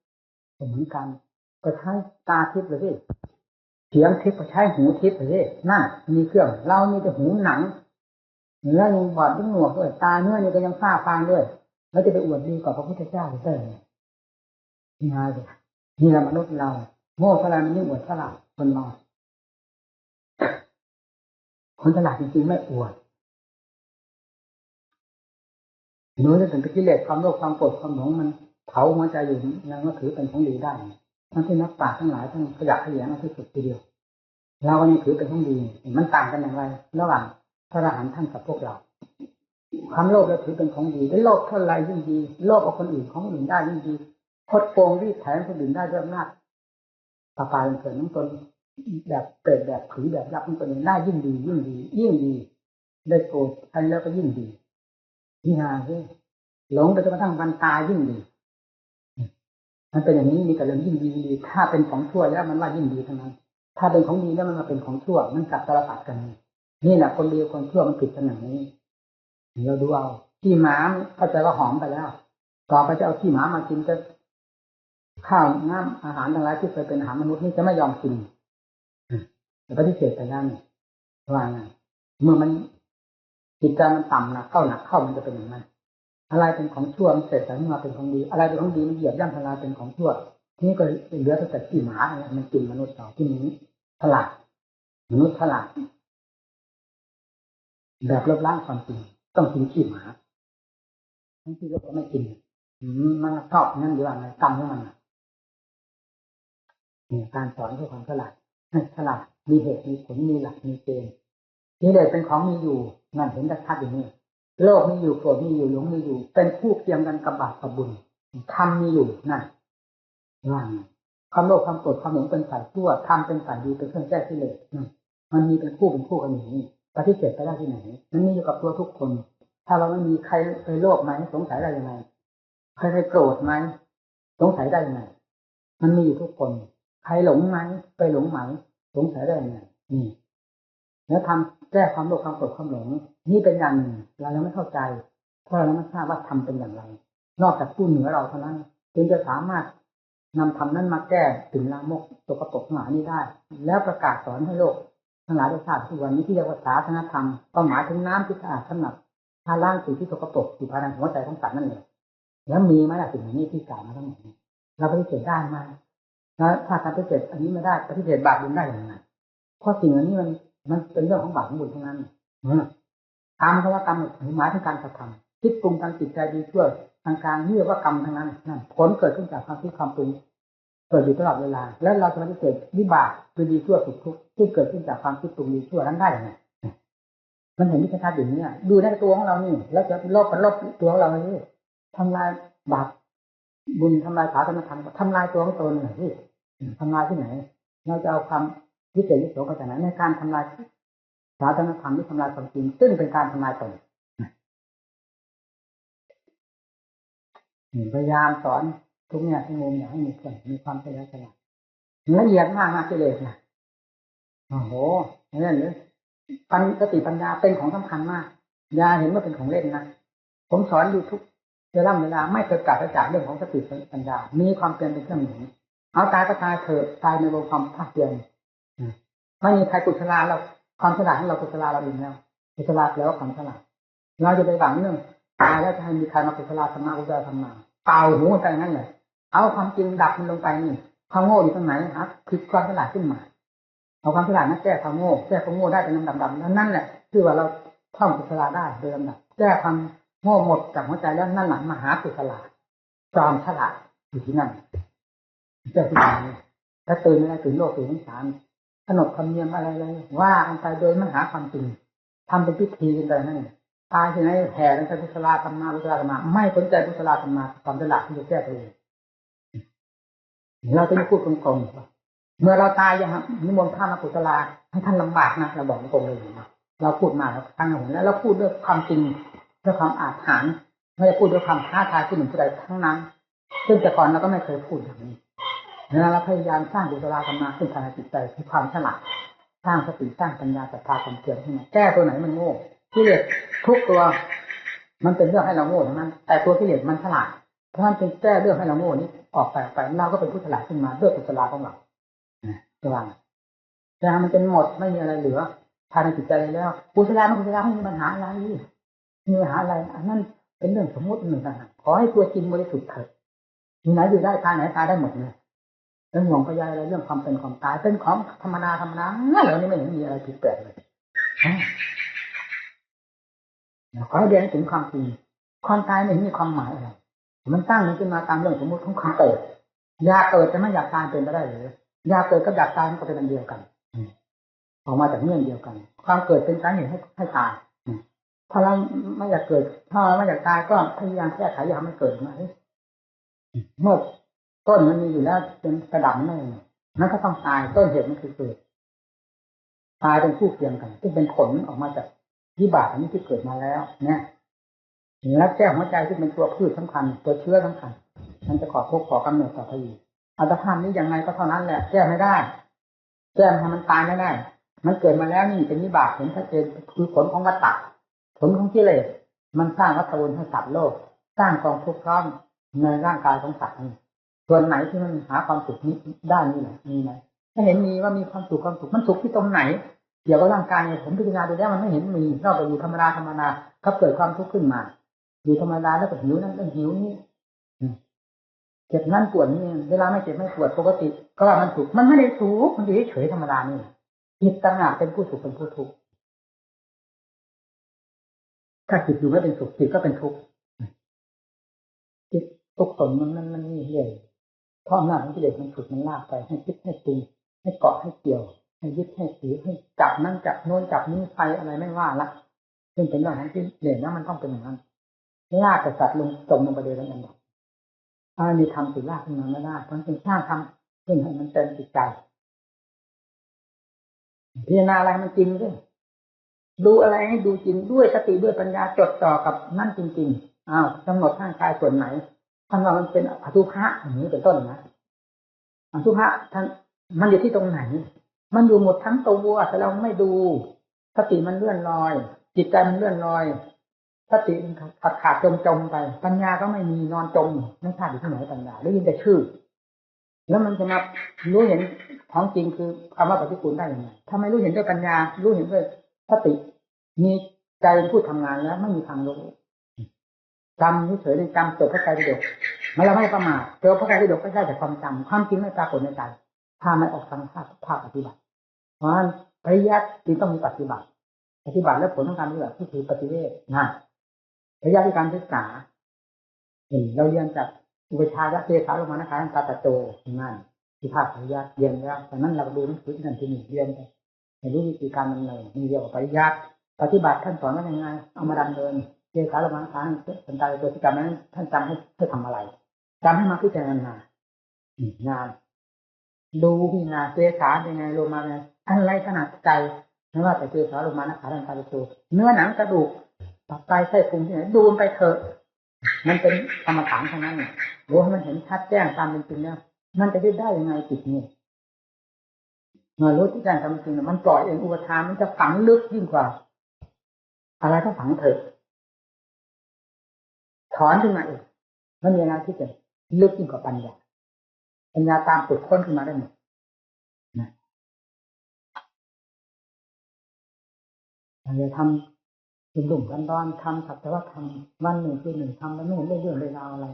เหมือนกันก็ใช้ตาทิพย์เลยสิเสียงทิพย์ก็ใช้หูทิพย์เลยสินั่นมีเครื่องเรามีแต่หูหนังเนื้อยังบอดยังหนวกด้วยตาเนื้อนี่ก็ยังฝ้าฟางด้วยแล้วจะไปอวดดีกว่าพระพุทธเจ้าได้ไงนี่ฮะนี่แหละมนุษย์เราโง่เท่าไรมันยิ่งอวดฉลาดคนเราคนฉลาดจริงๆไม่อวดหนูจะถึงกิเลสความโลภความโกรธความหลงมันเผาหัวใจอยู่ยังก็ถือเป็นของดีได้ทั้งที่นักปราชญ์ทั้งหลายทั้งขยะขยงที่สุดทีเดียวเราก็ยังถือเป็นของดีมันต่างกันอย่างไรระหว่างพระอรหันต์ท่านกับพวกเราความโลภเราถือเป็นของดีได้โลภเท่าไรยิ่งดีโลภเอาคนอื่นของคนอื่นได้ยิ่งดีคดโกงรีดไถคนอื่นได้ด้วยอำนาจปาเป็นเกิดน้องตนแบบเปรตแบบผีแบบยักษ์น้องตนได้ยิ่งดียิ่งดีได้โกรธใครแล้วก็ยิ่งดีนี่ฮะหลงไปจนกระทั่งวันตายยิ่งดีมันเป็นอย่างนี้มีแต่เรื่องยิ่งดีถ้าเป็นของชั่วแล้วมันว่ายิ่งดีทั้งนั้นถ้าเป็นของดีแล้วมันมาเป็นของชั่วมันกลับตลปัดกันนี่แหละคนดีคนชั่วมันผิดกันอย่างนี้เราดูเอาขี้หมาเข้าใจว่าหอมไปแล้วต่อไปจะเอาขี้หมามากินจะข้าวน้ำอาหารทั้งหลายที่เคยเป็นอาหารมนุษย์นี่จะไม่ยอมกินแต่ปฏิเสธไปแล้วนี่ว่าไงเมื่อมันจิตใจมันต่ำหนักเข้ามันจะเป็นอย่างนั้นอะไรเป็นของชั่วมันเสร็จแต่มาเป็นของดีอะไรเป็นของดีมันเหยียบย่ำทลายเป็นของชั่วทีนี้ก็เหลือแต่ขี้หมาเนี่ยมันกินมนุษย์ต่อที่นี้ฉลาดมนุษย์ฉลาดแบบลบล้างความจริงต้องกินขี้หมาทั้งที่เราก็ไม่กินมันชอบนั่นหรือว่าไงกรรมของมันเนี่ยการสอนเพื่อความฉลาดฉลาดมีเหตุมีผลมีหลักมีเกณฑ์นี่เลยเป็นของมีอยู่นั่นเห็นชัดๆอย่างนี้โลกมีอยู่โกรธมีอยู่หลงมีอยู่เป็นคู่เคียงกันกับบาปกับบุญธรรมมีอยู่นั่นว่าความโลภความโกรธความหลงเป็นฝ่ายชั่วธรรมเป็นฝ่ายดีเป็นเครื่องแก้กิเลสมันมีเป็นคู่กันอย่างนี้ปฏิเสธไปได้ที่ไหนมันมีอยู่กับตัวทุกคนถ้าเราไม่มีใครเคยโลภไหมสงสัยได้ยังไงใครเคยโกรธไหมสงสัยได้ยังไงมันมีอยู่ทุกคนใครหลงไหมไปหลงไหมสงสัยได้ยังไงนี่แล้วทำแก้ความโลภความโกรธความหลงนี่เป็นอย่างหนึ่งเรายังไม่เข้าใจเพราะเราไม่ทราบว่าทำเป็นอย่างไรนอกจากผู้เหนือเราเท่านั้นจึงจะสามารถนำธรรมนั้นมาแก้ถึงลามกตกกระปกหมานี้ได้แล้วประกาศสอนให้โลกทั้งหลายได้ทราบทุกวันนี้ที่เรียกว่าศาสนธรรมก็หมายถึงน้ำที่สะอาดสำหรับถ้าล้างสิ่งที่ตกกระปกอยู่ภายในหัวใจของสัตว์นั่นเองแล้วมีไหมล่ะสิ่งนี้ที่กล่าวมาทั้งหมดเราปฏิเสธได้ไหมแล้วถ้าการปฏิเสธอันนี้ไม่ได้ปฏิเสธบาปบุญได้อย่างไรเพราะสิ่งเหล่านี้มันเป็นเรื่องของบาปของบุญทั้งนั้นกรรมเพราะว่ากรรมหมายถึงการกระทำคิดปรุงทางจิตใจดีชั่วทางการเรียกว่ากรรมทั้งนั้นนั่นผลเกิดขึ้นจากความคิดความปรุง เกิดอยู่ตลอดเวลาแล้วเราจะปฏิเสธวิบากคือดีชั่วสุขทุกข์ที่เกิดขึ้นจากความคิดปรุงดีชั่วนั้นได้ยังไงมันเห็นที่ชัดๆอย่างนี้ดูในตัวของเรานี่แล้วจะลบตัวของเรานี่ทำลายบาปบุญทำลายศาสนธรรมทำลายตัวของตนที่ทำลายที่ไหนเราจะเอาความวิเศษวิโสมาจากไหนในการทำลายศาสนธรรมที่ทำลายความจริงซึ่งเป็นการทำลายตนพยายามสอนทุกเนี่ยทุกมุมอยากให้มีคนมีความเฉลียวฉลาดละเอียดมากนะกิเลสนะโอ้โหนี่นเลยสติปัญญาเป็นของสำคัญมากอย่าเห็นว่าเป็นของเล่นนะผมสอนอยู่ทุกเวลาไม่เคยกลับไปจากเรื่องของสติปัญญามีความเปลี่ยนเป็นเครื่องหนุนเอาตายก็ตายเถอะตายในวงความภาคเพียรไม่มีใครกุศลาเราความฉลาดของเรากุศลาเราเองแล้วกุศลาแล้วความฉลาดเราจะไปหวังเรื่องตายแล้วจะให้มีใครมากุศลาธรรมะกุศลธรรมะเป่าหูไปนั่นแหละเอาความจริงดับมันลงไปนี่ความโง่อยู่ตรงไหนครับคือความฉลาดขึ้นมาเอาความฉลาดนั้นแก้ความโง่ได้เป็นลำดับนั่นแหละคือว่าเราท่องกุศลาได้โดยลำดับแก้ความโง่หมดจากหัวใจแล้วนั่นหลังมหากุศลาความฉลาดอยู่ที่นั่นแก้ที่ไหนถ้าตื่นไม่ได้ตื่นโลกตื่นทั้งสามขนบธรรมเนียมอะไรว่าอันไปโดยไม่หาความจริงทำเป็นพิธีกันไปนั่นตายที่ไหนแห่กันไปกุศลธรรมะกุศลธรรมะไม่สนใจกุศลธรรมะความฉลาดที่จะแก้ตัวเองเราจะไม่พูดตรงๆเมื่อเราตายอย่างนิมนต์พระมากุศลาให้ท่านลำบากนะเราบอกตรงเลยเราพูดมาแล้วตั้งหัวแล้วเราพูดด้วยความจริงด้วยความอาถรรพ์ไม่ได้พูดด้วยความท้าทายผู้หนึ่งผู้ใดทั้งนั้นซึ่งแต่ก่อนเราก็ไม่เคยพูดอย่างนี้เราพยายามสร้างกุศลธรรมะขึ้นภายในจิตใจคือความฉลาดสร้างสติสร้างปัญญาศรัทธาความเพียรขึ้นมาแก้ตัวไหนมันโง่กิเลสทุกตัวมันเป็นเรื่องให้เราโง่ทั้งนั้นแต่ตัวกิเลสมันฉลาดเพราะมันเป็นแก้เรื่องให้เราโง่นี้ออกไปเราก็เป็นผู้ฉลาดขึ้นมาด้วยกุศลของเราระวังแต่มันเป็นหมดไม่มีอะไรเหลือภายในจิตใจแล้วกุศลไม่มีปัญหาอะไรมีปัญหาอะไรอันนั้นเป็นเรื่องสมมติหนึ่งนะขอให้ตัวจริงบริสุทธิ์เถิดมีไหนอยู่ได้ตายไหนตายได้หมดเลยเรื่องห่วงพยายอะไรเรื่องความเป็นความตายเป็นของธรรมดานั่นเหล่านี้ไม่เห็นมีอะไรผิดแปลกเลยขอให้เรียนถึงความจริงความตายไม่มีความหมายอะไรมันตั้งขึ้นมาตามเรื่องสมมติของความเกิดอยากเกิดแต่ไม่อยากตายเป็นไปได้หรืออยากเกิดกับอยากตายมันก็เป็นอันเดียวกันออกมาจากเงื่อนเดียวกันความเกิดเป็นสาเหตุให้ตายถ้าเราไม่อยากเกิดถ้าเราไม่อยากตายก็พยายามแก้ไขอย่าให้มันเกิดมาเมื่อต้นมันมีอยู่แล้วเป็นกระดับนั่นนั่นก็ต้องตายต้นเหตุมันคือเกิดตายเป็นคู่เคียงกันซึ่งเป็นผลออกมาจากวิบากอันนี้ที่เกิดมาแล้วเนี่ยแล้วแก้หัวใจที่เป็นตัวพืชสำคัญตัวเชื้อสำคัญมันจะก่อทุกข์ก่อกำเนิดต่อไปอีกอัตภาพนี้ยังไงก็เท่านั้นแหละแก้ไม่ได้แก้ให้มันตายไม่ได้มันเกิดมาแล้วนี่เป็นวิบากเห็นชัดเจนคือผลของวัฏฏะผลของกิเลสมันสร้างวัฏวนให้สัตว์โลกสร้างกองทุกข์พร้อมในร่างกายของสัตว์นี้ส่วนไหนที่มันหาความสุขนี้ได้นี่แหละมีไหมถ้าเห็นมีว่ามีความสุขมันสุขที่ตรงไหนเกี่ยวกับร่างกายผมพิจารณาดูแล้วมันไม่เห็นมีนอกจากอยู่ธรรมดาก็เกิดความทุกข์ขึ้นมาอยู่ธรรมดาแล้วก็หิวนั่นก็หิวนี่เจ็บนั่นปวดนี่เวลาไม่เจ็บไม่ปวดปกติก็ว่ามันสุขมันไม่ได้สุขมันอยู่เฉยธรรมดานี่จิตต่างหากเป็นผู้สุขเป็นผู้ทุกข์ถ้าจิตอยู่ไม่เป็นสุขจิตก็เป็นทุกข์จิตทุกข์ตนมันนี่เรื่องเพราะอำนาจของกิเลสมันฉุดมันลากไปให้คิดให้ปรุงให้เกาะให้เกี่ยวให้ยึดให้ถือให้จับนั่นจับโน้นจับนี้ไปอะไรไม่ว่าละซึ่งเป็นเรื่องของกิเลสนะมันต้องเป็นอย่างนั้นลากกษัตริย์ลงจมลงไปเลยแล้วกันถ้ามีธรรมสิลากขึ้นมาไม่ได้เพราะเป็นสร้างธรรมเพื่อให้มันเต็มจิตใจพิจารณาอะไรมันจริงด้วยดูอะไรให้ดูจริงด้วยสติด้วยปัญญาจดจ่อกับนั่นจริงๆกำหนดร่างกายส่วนไหนท่านว่ามันเป็นอสุภะอย่างนี้เป็นต้นนะอสุภะท่านมันอยู่ที่ตรงไหนมันอยู่หมดทั้งตัวแต่เราไม่ดูสติมันเลื่อนลอยจิตใจมันเลื่อนลอยสติขาดจมไปปัญญาก็ไม่มีนอนจมไม่ทราบอยู่ที่ไหนปัญญาได้ยินแต่ชื่อแล้วมันจะมารู้เห็นของจริงคือคำว่าปฏิกูลได้ยังไงถ้าไม่รู้เห็นด้วยปัญญารู้เห็นด้วยสติมีใจเป็นผู้ทำงานแล้วไม่มีทางรู้จำเฉยๆจำจบพระไตรปิฎกเราไม่ประมาทเจอพระไตรปิฎกก็ได้แต่ความจำความจริงไม่ปรากฏในใจถ้าไม่ออกทางภาคปฏิบัติเพราะฉะนั้นปริยัติจึงต้องมีปฏิบัติแล้วผลของการปฏิบัติที่คือปฏิเวทนะระยะที่การศึกษาเราเรียนจากอุปชาและเทศาลงมานะคะตาตะโตนั่น ที่ภาคปริยัติเรียนแล้วแต่นั้นเราดูหนังสือที่นั่นที่นี่เรียนไปไม่รู้วิธีการดำเนินมีเรียกว่าปริยัติปฏิบัติท่านสอนว่ายังไงเอามาดำเนินเจตสารมังทางสนใจตัวที่การนั้นท่านจำให้ทำอะไรจำให้มาพิจารณางานดูพิจารณาเจตสารยังไงลงมาไงอะไรขนาดใจไม่ว่าแต่เจตสารลงมานะขาดันตาตัวเนื้อหนังกระดูกตับไตไส้พุงที่ไหนดูไปเถอะมันเป็นกรรมฐานทั้งนั้นรู้ให้มันเห็นชัดแจ้งตามเป็นจริงแล้วมันจะได้ยังไงจิตนี่เมื่อรู้ที่แจ้งตามเป็นจริงมันปล่อยเองอุปทานมันจะฝังลึกยิ่งกว่าอะไรก็ฝังเถอะถอนขึ้นมาเองมันมีอะไรที่จะลึกยิ่งกว่าปัญญาตามปุดค้นขึ้นมาได้หมดนะเราทำดุ่มกันดอนทำสักแต่ว่าทำวันหนึ่งคือหนึ่งทำแล้วไม่เห็นเรื่องเลยราวอะไร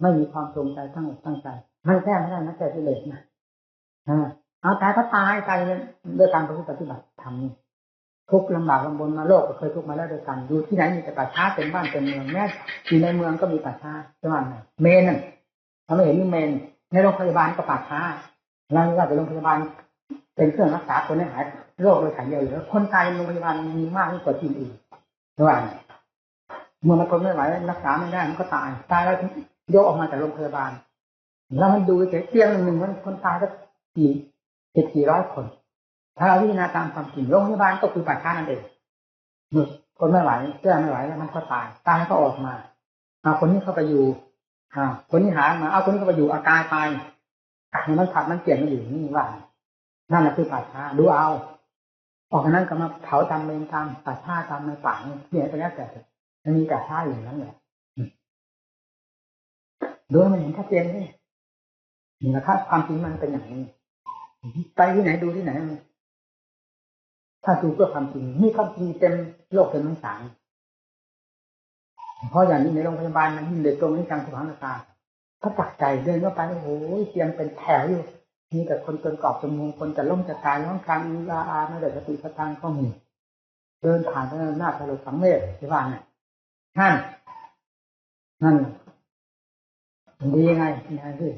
ไม่มีความตรงใจตั้งใจมันแก้ไม่ได้นะแก้กิเลสนะเอาตายก็ตายด้วยการปฏิบัติทำทุกข์ลำบากลำบนมาโลกก็เคยทุกข์มาแล้วด้วยกันอยู่ที่ไหนมีแต่ป่าช้าเป็นบ้านเป็นเมืองแม้อยู่ในเมืองก็มีป่าช้าจังหวัดไหนเมนนั่นทำไม่เห็นมีเมนในโรงพยาบาลก็ป่าช้าเราว่าแต่โรงพยาบาลเป็นเครื่องรักษาคนให้หายโรคโดยถ่ายเดียวอยู่แล้วคนตายในโรงพยาบาลมีมากกว่าที่อื่นจังหวัดเมื่อมันทนไม่ไหวรักษาไม่ได้มันก็ตายแล้วยกออกมาจากโรงพยาบาลแล้วมันดูเตียงหนึ่งมันคนตายก็กี่ร้อยคนถ้าเราพิจารณาตามความจริงโรงพยาบาลก็คือป่าช้านั่นเองคนไม่ไหวแก้ไม่ไหวแล้วมันก็ตายก็ออกมาคนนี้เข้าไปอยู่คนนี้หามาเอาคนนี้เข้าไปอยู่ตายไปมันขัดมันเปลี่ยนมาอยู่นี่ว่านั่นแหละคือป่าช้าดูเอาออกจากนั้นก็มาเผาตามเมนตามป่าช้าตามในป่าเนี่ยไปแล้วแต่มันมีป่าช้าอยู่นั้นแหละดูมันเห็นชัดเจนเลยนี่แหละครับความจริงมันเป็นอย่างนี้ไปที่ไหนดูที่ไหนถ้าดูเพื่อความจริงนี่ความจริงเต็มโลกเต็มทั้งสารเพราะอย่างนี้ในโรงพยาบาลมันยิ่งเด็ดตรงนี้จังสุขภาพถ้าตักใจเดินเข้าไปโอ้โหเตียงเป็นแถวอยู่มีแต่คนจนกรอบจมูกคนจะล้มจะตายร้องครางอาไม่ได้สติสตังก็มีเดินผ่านไปหน้าทะลุสังเวชที่ว่าไงนั่นดียังไงที่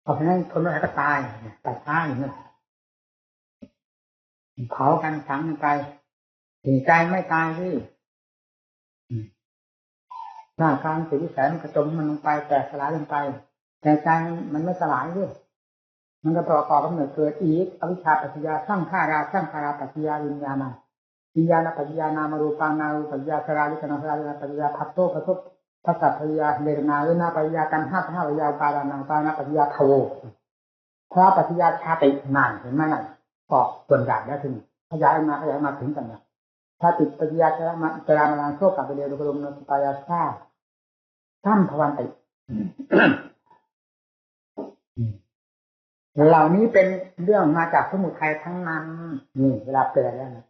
เพราะฉะนั้นคนไม่ได้ก็ตายตัดช้าอย่างนั้นเผากันฝังไปถึงใจไม่ตายที่หน้าการสุดวิสัยมันกระจมมันลงไปแตกสลายลงไปแต่ใจมันไม่สลายด้วยมันก็ประกอบกับเกิดอีกอวิชชาปัจจยาสร้างข้าราปัจจยาวิญญาณปัจจยานามารูปานารูปัจจยาสราลิกนาสราลิกปัจจยาพัตโตพัตโตทัสสะปัจจยาเวทนาเวทนาปัจจยากันห้าปัจจยาปารานังปานาปัจจยาโทพระปัจจยาชาตินานเห็นไหมนั่นออกส่วนใหญ่แล้วถึงขยายมาถึงกันนะถ้าติดปัจจยาจะรามาโชคกับไปเรียนกรมนสปายาชาท่านภวันติเหล่านี้เป็นเรื่องมาจากสมุทัยทั้งนั้นนี่เวลาเปลี่ยนแล้วนะ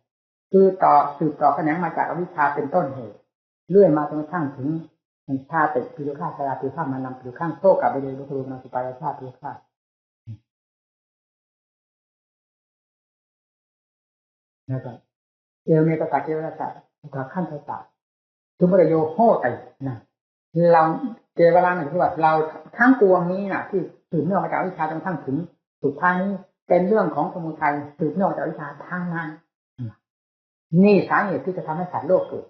คือสืบต่อแขนงมาจากอวิชชาเป็นต้นเหตุเรื่อยมาจนกระทั่งถึงชาติปิโลฆาชาราปิฆามานำปิโลฆาโชคกับไปเรียนกรมนสปายาชาปิโลฆานะครับเอวเมตตาเกวราชาตาขั้นตาทุมรโยโหตินะเราเกวราหนึ่งที่ว่าเราทั้งปวงนี้นะที่สืบเนื่องมาจากวิชาจนทั้งถึงสุดท้ายนี้เป็นเรื่องของสมุทัยสืบเนื่องจากวิชาทางนั้นนี่สาเหตุที่จะทำให้สัตว์โลกเกิด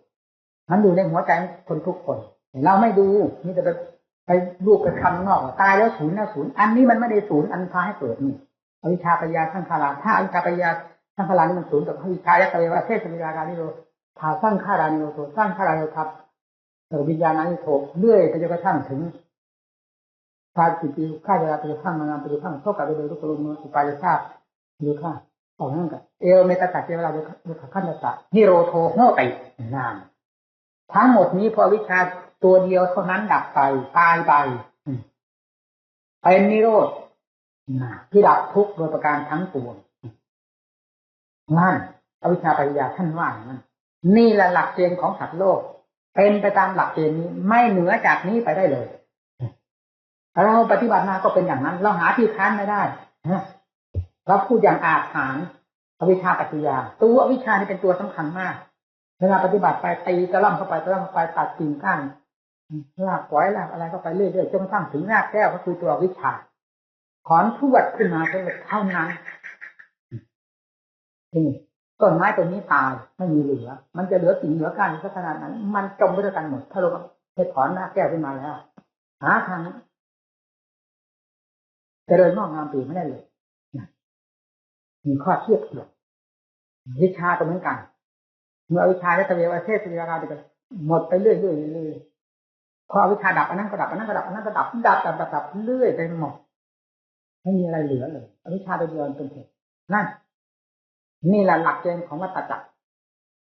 มันอยู่ในหัวใจคนทุกคนเราไม่ดูนี่จะไปลูกไปคำนอกตายแล้วศูนย์อันนี้มันไม่ได้ศูนย์อันพาให้เกิดนี่อวิชชาปัญญาทั้งขาราถ้าอวิชชาปัญญาทั้งขารานี่มันศูนย์กับอวิชชาและเตวะเทศวิญญาณนิโรธถ้าสร้างขารานิโรธสร้างขารานิโรธวิญญาณนิโรธเรื่อยไปจนกระทั่งถึงชาติปีข้าจะไปข้างมานานไปข้างเท่ากับโดยทุกคนอุปายชาติหรือข้าออกนั่นกับเอวเมตตาเจเวลาโดยขั้นตะนิโรโทโหตินามทั้งหมดนี้พอวิชาตัวเดียวเท่านั้นดับไปตายไปเป็นนิโรธที่ดับทุกข์โดยประการทั้งปวงนั่นอวิชชาปัญญาท่านว่านั่นนี่แหละหลักเกณฑ์ของสัตว์โลกเป็นไปตามหลักเกณฑ์นี้ไม่เหนือจากนี้ไปได้เลยเราปฏิบัติมาก็เป็นอย่างนั้นเราหาที่ค้านไม่ได้เราพูดอย่างอาจหารอวิชชาปัจจยาตัวอวิชชานี่เป็นตัวสำคัญมากเวลาปฏิบัติไปตีตะล่ำเข้าไปตัดกิ่งก้านรากปล่อยรากอะไรเข้าไปเรื่อยๆจนกระทั่งถึงรากแก้วก็คือตัววิชชา ถอนพรวดขึ้นมาเท่านั้นนี่ต้นไม้ต้นนี้ตายไม่มีเหลือมันจะเหลือกิ่งเหลือก้านสักขนาดนั้นมันจมไปด้วยกันหมดถ้าเราไปถอนหน้าแก้วขึ้นมาแล้วหาทางเจริญงอกงามปีไม่ได้เลยมีข้อเทียบเทียบวิชาก็เหมือนกันเมื่อวิชาและตะเววเทศตะเววราไปหมดไปเรื่อยพอวิชาดับอันนั้นก็ดับอันนั้นก็ดับอันนั้นก็ดับดับเรื่อยไปหมดไม่มีอะไรเหลือเลยวิชาตัวเดียวเป็นเหตุนั่นนี่แหละหลักเกณฑ์ของวัฏจักร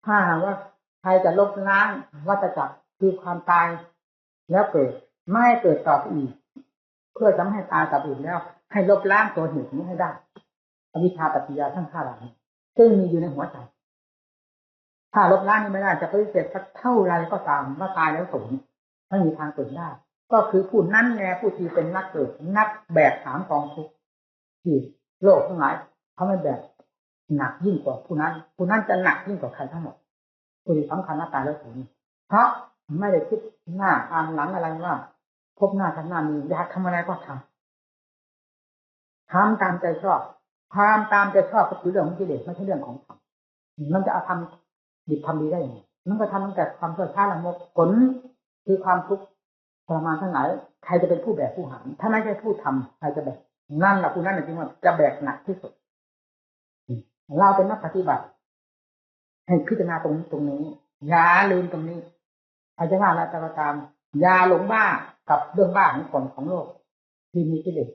ถ้าว่าใครจะลบล้างวัฏจักรคือความตายแล้วเกิดไม่เกิดต่อไปอีกเพื่อทำให้ตายต่อไปอีกแล้วให้ลบล้างตัวเหตุนี้ให้ได้อวิชชาปัจจยาทั้ง5 เหล่านี้ซึ่งมีอยู่ในหัวใจถ้าลบล้างนี้ไม่ได้จะปฏิเสธสักเท่าไรก็ตามว่าตายแล้วสูญไม่มีทางเกิดได้ก็คือผู้นั้นแน่ผู้ที่เป็นนักเกิดนักแบก3 กองทุกข์ที่โลกทั้งหลายเขาไม่แบกหนักยิ่งกว่าผู้นั้นจะหนักยิ่งกว่าใครทั้งหมดผู้ที่สำคัญว่าตายแล้วสูญเพราะไม่ได้คิดหน้าอ่านหลังอะไรว่าพบหน้าทำหน้ามีอยากทำอะไรก็ทำตามใจชอบความตามใจชอบก็คือเรื่องของกิเลสไม่ใช่เรื่องของธรรมมันจะเอาทำดีทำดีได้ยังไงมันก็ทำตั้งแต่ความชั่วช้าละโมบผลคือความทุกข์ทรมานทั้งหลายใครจะเป็นผู้แบกผู้หามถ้าไม่ใช่ผู้ทำใครจะแบกนั่นแหละผู้นั้นจริงๆว่าจะแบกหนักที่สุดเราเป็นนักปฏิบัติให้พิจารณาตรงนี้อย่าลืมตรงนี้อาจจะว่าอะไรก็ตามอย่าหลงบ้ากับเรื่องบ้าของคนของโลกที่มีกิเลส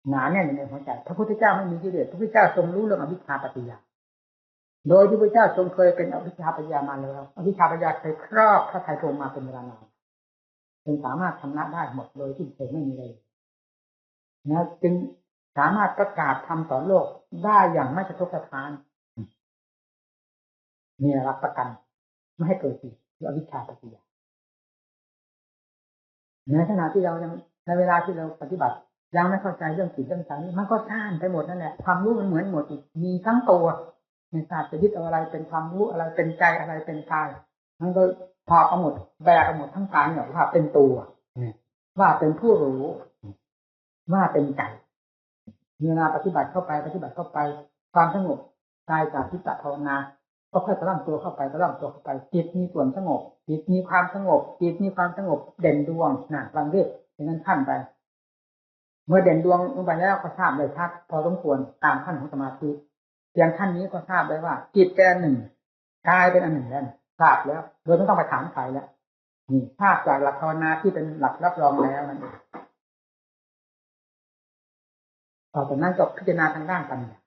หนาแน่นในหัวใจพระพุทธเจ้าไม่มีกิเลสพระพุทธเจ้าทรงรู้เรื่องอวิชชาปัจจยาโดยที่พระเจ้าทรงเคยเป็นอวิชชาปัจจยามาแล้วอวิชชาปัจจยาเคยครอบพระทัยทรงมาเป็นเวลานานจึงสามารถชำระได้หมดโดยที่เคยไม่มีเลยนะจึงสามารถประกาศธรรมต่อโลกได้อย่างไม่สะทกสะท้านมีรับประกันไม่ให้เกิดอีกอวิชชาปัจจยาในขณะที่เรายังในเวลาที่เราปฏิบัติยังไม่เข้าใจเรื่องจิตเรื่องใจมันก็ซ่านไปหมดนั่นแหละความรู้มันเหมือนหมดอีกมีทั้งตัวไม่ทราบจะยึดเอาอะไรเป็นความรู้อะไรเป็นใจอะไรเป็นกายมันก็พอเอาหมดแบกเอาหมดทั้งกายเนี่ยว่าเป็นตัวว่าเป็นผู้รู้ว่าเป็นใจเวลาปฏิบัติเข้าไปความสงบกายจากทิฏฐภาวนาก็ค่อยตะล่อมตัวเข้าไปจิตมีส่วนสงบจิตมีความสงบจิตมีความสงบเด่นดวงบางเรื่องอย่างนั้นขั้นไปเมื่อเด่นดวงลงไปแล้วก็ทราบได้ชัดพอสมควรตามขั้นของสมาธิเพียงขั้นนี้ก็ทราบได้ว่าจิตเป็นหนึ่งกายเป็นอันหนึ่งแล้วทราบแล้วโดยไม่ต้องไปถามใครแล้วนี่ทราบจากหลักภาวนาที่เป็นหลักรับรองแล้วนั่นเองต่อจากนั้นก็พิจารณาทางด้านปัญญา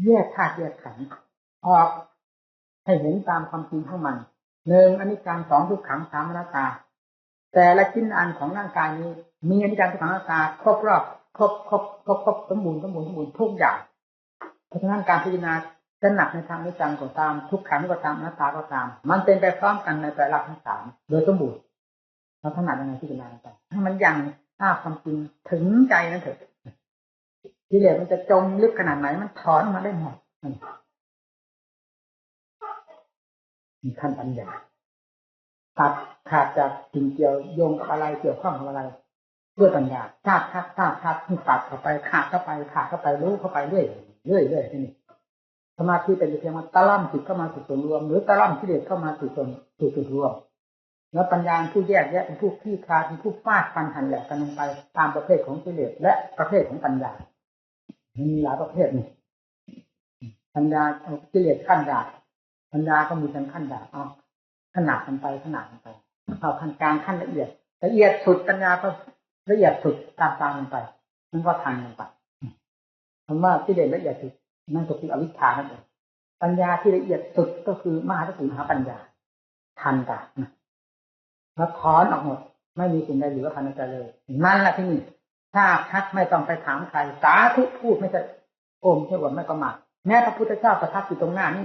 แยกธาตุแยกขันธ์ออกให้เห็นตามความจริงของมัน1อนิจจัง2ทุกขัง3อนัตตาแต่ละชิ้นอันของร่างกายนี้มีอนิจจังทุกขังอนัตตาครบรอบครบสมบูรณ์ทุกอย่างเพราะฉะนั้นการพิจารณาจะหนักในทางอนิจจังก็ตามทุกขังก็ตามอนัตตาก็ตามมันเป็นไปพร้อมกันในแต่ละทั้ง3โดยสมบูรณ์เราถนัดยังไงพิจารณาไปให้มันยังทราบความจริงถึงใจนั่นเถอะกิเลสมันจะจมลึกขนาดไหนมันถอนออกมาได้หมดมีขั้นปัญญาตัดขาดจากสิ่งเกี่ยวโยงกับอะไรเกี่ยวข้องกับอะไรด้วยปัญญาธาตุที่ตัดเข้าไปขาดเข้าไปรู้เข้าไปเรื่อยที่นี่สมาธิเป็นเพียงว่าตะล่อมจิตเข้ามาสู่ส่วนรวมหรือตะล่อมกิเลสเข้ามาสู่จุดรวมแล้วปัญญาผู้แยกแยะเป็นผู้คลี่คลายเป็นผู้ฟาดฟันหันแหลกกันลงไปตามประเภทของกิเลสและประเภทของปัญญามีหลายประเภทนี่ปัญญากิเลสขั้นดาบปัญญาก็มีขั้นดาบขนาดกันไปเอาขั้นกลางขั้นละเอียดสุดปัญญาก็ละเอียดสุดตามมันไปมันก็ทันมันไปคำว่ากิเลสละเอียดสุดนั่นก็คืออวิชชานั่นเองปัญญาที่ละเอียดสุดก็คือมหาสติมหาปัญญาทันกันแล้วถอนออกหมดไม่มีสิ่งใดเหลือภายในใจเลยนั่นแหละที่นี่ถ้าชัดไม่ต้องไปถามใครสาธุพูดไม่ใช่โอมใช่ว่าไม่ประมาทแม้พระพุทธเจ้าประทับอยู่ตรงหน้านี้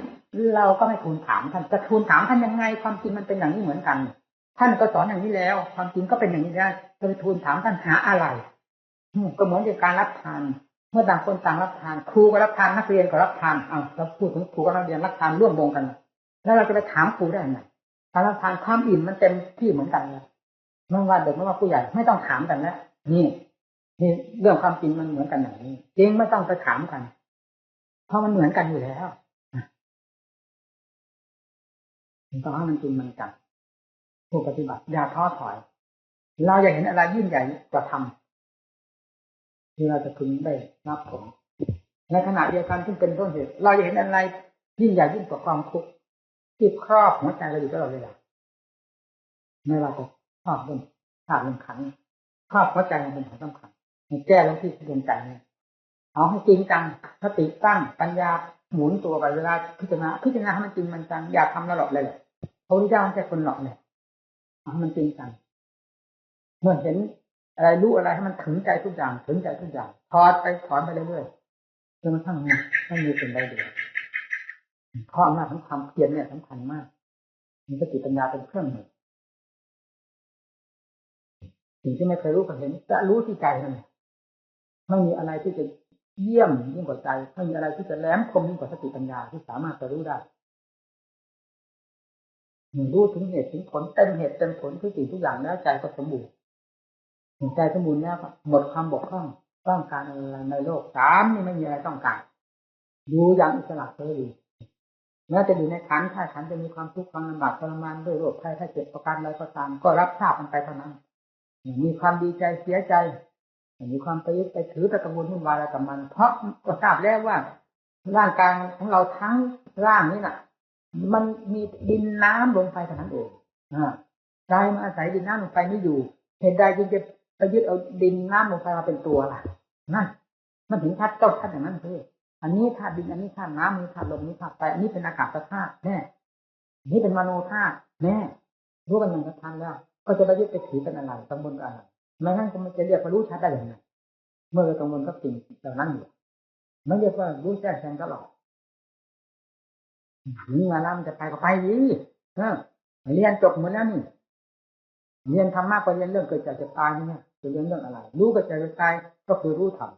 เราก็ไม่ทูลถามท่านจะทูลถามท่านยังไงความจริงมันเป็นอย่างนี้เหมือนกันท่านก็สอนอย่างนี้แล้วความจริงก็เป็นอย่างนี้ได้จะไปทูลถามท่านหาอะไรก็เหมือนกับการรับทานเมื่อต่างคนต่างรับทานครูก็รับทานนักเรียนก็รับทานเราพูดถึงครูกับนักเรียนรับทานร่วมวงกันแล้วเราจะไปถามครูได้ยังไงการรับทานความอิ่มมันเต็มที่เหมือนกันเลยไม่ว่าเด็กไม่ว่าผู้ใหญ่ไม่ต้องถามกันแล้วนี่ นี่เรื่องความจริงมันเหมือนกันอย่างนี้จริงไม่ต้องไปถามกันเพราะมันเหมือนกันอยู่แล้วต้องให้มันจริงมันจังผู้ปฏิบัติอย่าท้อถอยเราอยากเห็นอะไรยิ่งใหญ่กว่าทำที่เราจะพึงได้รับผลในขณะเดียวกันที่เป็นต้นเหตุเราอยากเห็นอะไรยิ่งใหญ่ยิ่งกว่าความทุกข์ที่ครอบหัวใจเราอยู่ตลอดเวลาไม่ว่าจะครอบเรื่องธาตุเรื่องขันธ์ครอบหัวใจมันเป็นของสำคัญให้แก้ลงที่ดวงใจเนี่ยเอาให้จริงจังสติตั้งปัญญาหมุนตัวไปเวลาพิจารณาให้มันจริงมันจังอย่าทำแล้วหลอกเลยพระพุทธเจ้าไม่ใช่คนหลอกเนี่ยเอาให้มันจริงจังเมื่อเห็นอะไรรู้อะไรให้มันถึงใจทุกอย่างถึงใจทุกอย่างถอดไปถอนไปเรื่อยๆจนกระทั่งไม่มีสิ่งใดเหลือข้ออำนาจของความเพียรเนี่ยสำคัญมากมีสติปัญญาเป็นเครื่องมือสิ่งที่ไม่เคยรู้ก็เห็นจะรู้ที่ใจนั่นแหละไม่มีอะไรที่จะเยี่ยมยิ่งกว่าใจไม่มีอะไรที่จะแหลมคมยิ่งกว่าสติปัญญาที่สามารถจะรู้ได้รู้ถึงเหตุถึงผลเต็มเหตุเต็มผลทุกสิ่งทุกอย่างแล้วใจก็สมบูรณ์ใจสมบูรณ์แล้วหมดความบกพร่องต้องการอะไรในโลกสามนี่ไม่มีอะไรต้องการอยู่อย่างอิสระเสรีแม้จะอยู่ในขันธ์ถ้าขันธ์จะมีความทุกข์ความลำบากทรมานด้วยโรคภัยไข้เจ็บประการใดก็ตามก็รับทราบมันไปเท่านั้นมีความดีใจเสียใจมีความไปยึดไปถือไปกังวลวุ่นวายอะไรกับมันเพราะก็ทราบแล้วว่าร่างกายของเราทั้งร่างนี้น่ะมันมีดินน้ำลมไฟเท่านั้นเองใจมันอาศัยดินน้ำลมไฟนี่อยู่เหตุใดจึงจะไปยึดเอาดินน้ำลมไฟมาเป็นตัวล่ะนั่นมันถึงทัดเจ้าทัดอย่างนั้นคืออันนี้ธาตุดินอันนี้ธาตุน้ำอันนี้ธาตุลมอันนี้ธาตุไฟอันนี้เป็นอากาศธาตุแน่นี่เป็นมโนธาตุแน่รู้กันอย่างชัดแล้วก็จะไปยึดไปถือเป็นอะไรกังวลอะไรไม่งั้นก็มันจะเรียกว่ารู้ชัดได้อย่างไรเมื่อเรากังวลกับสิ่งเหล่านั้นอยู่ไม่เรียกว่ารู้แจ้งแทงตลอดนี่มาแล้วมันจะไปก็ไปดิเรียนจบหมดแล้วนี่เรียนธรรมะก็เรียนเรื่องเกิดจากจะตายนี่จะเรียนเรื่องอะไรรู้เกิดจากจะตายก็คือรู้ธรรม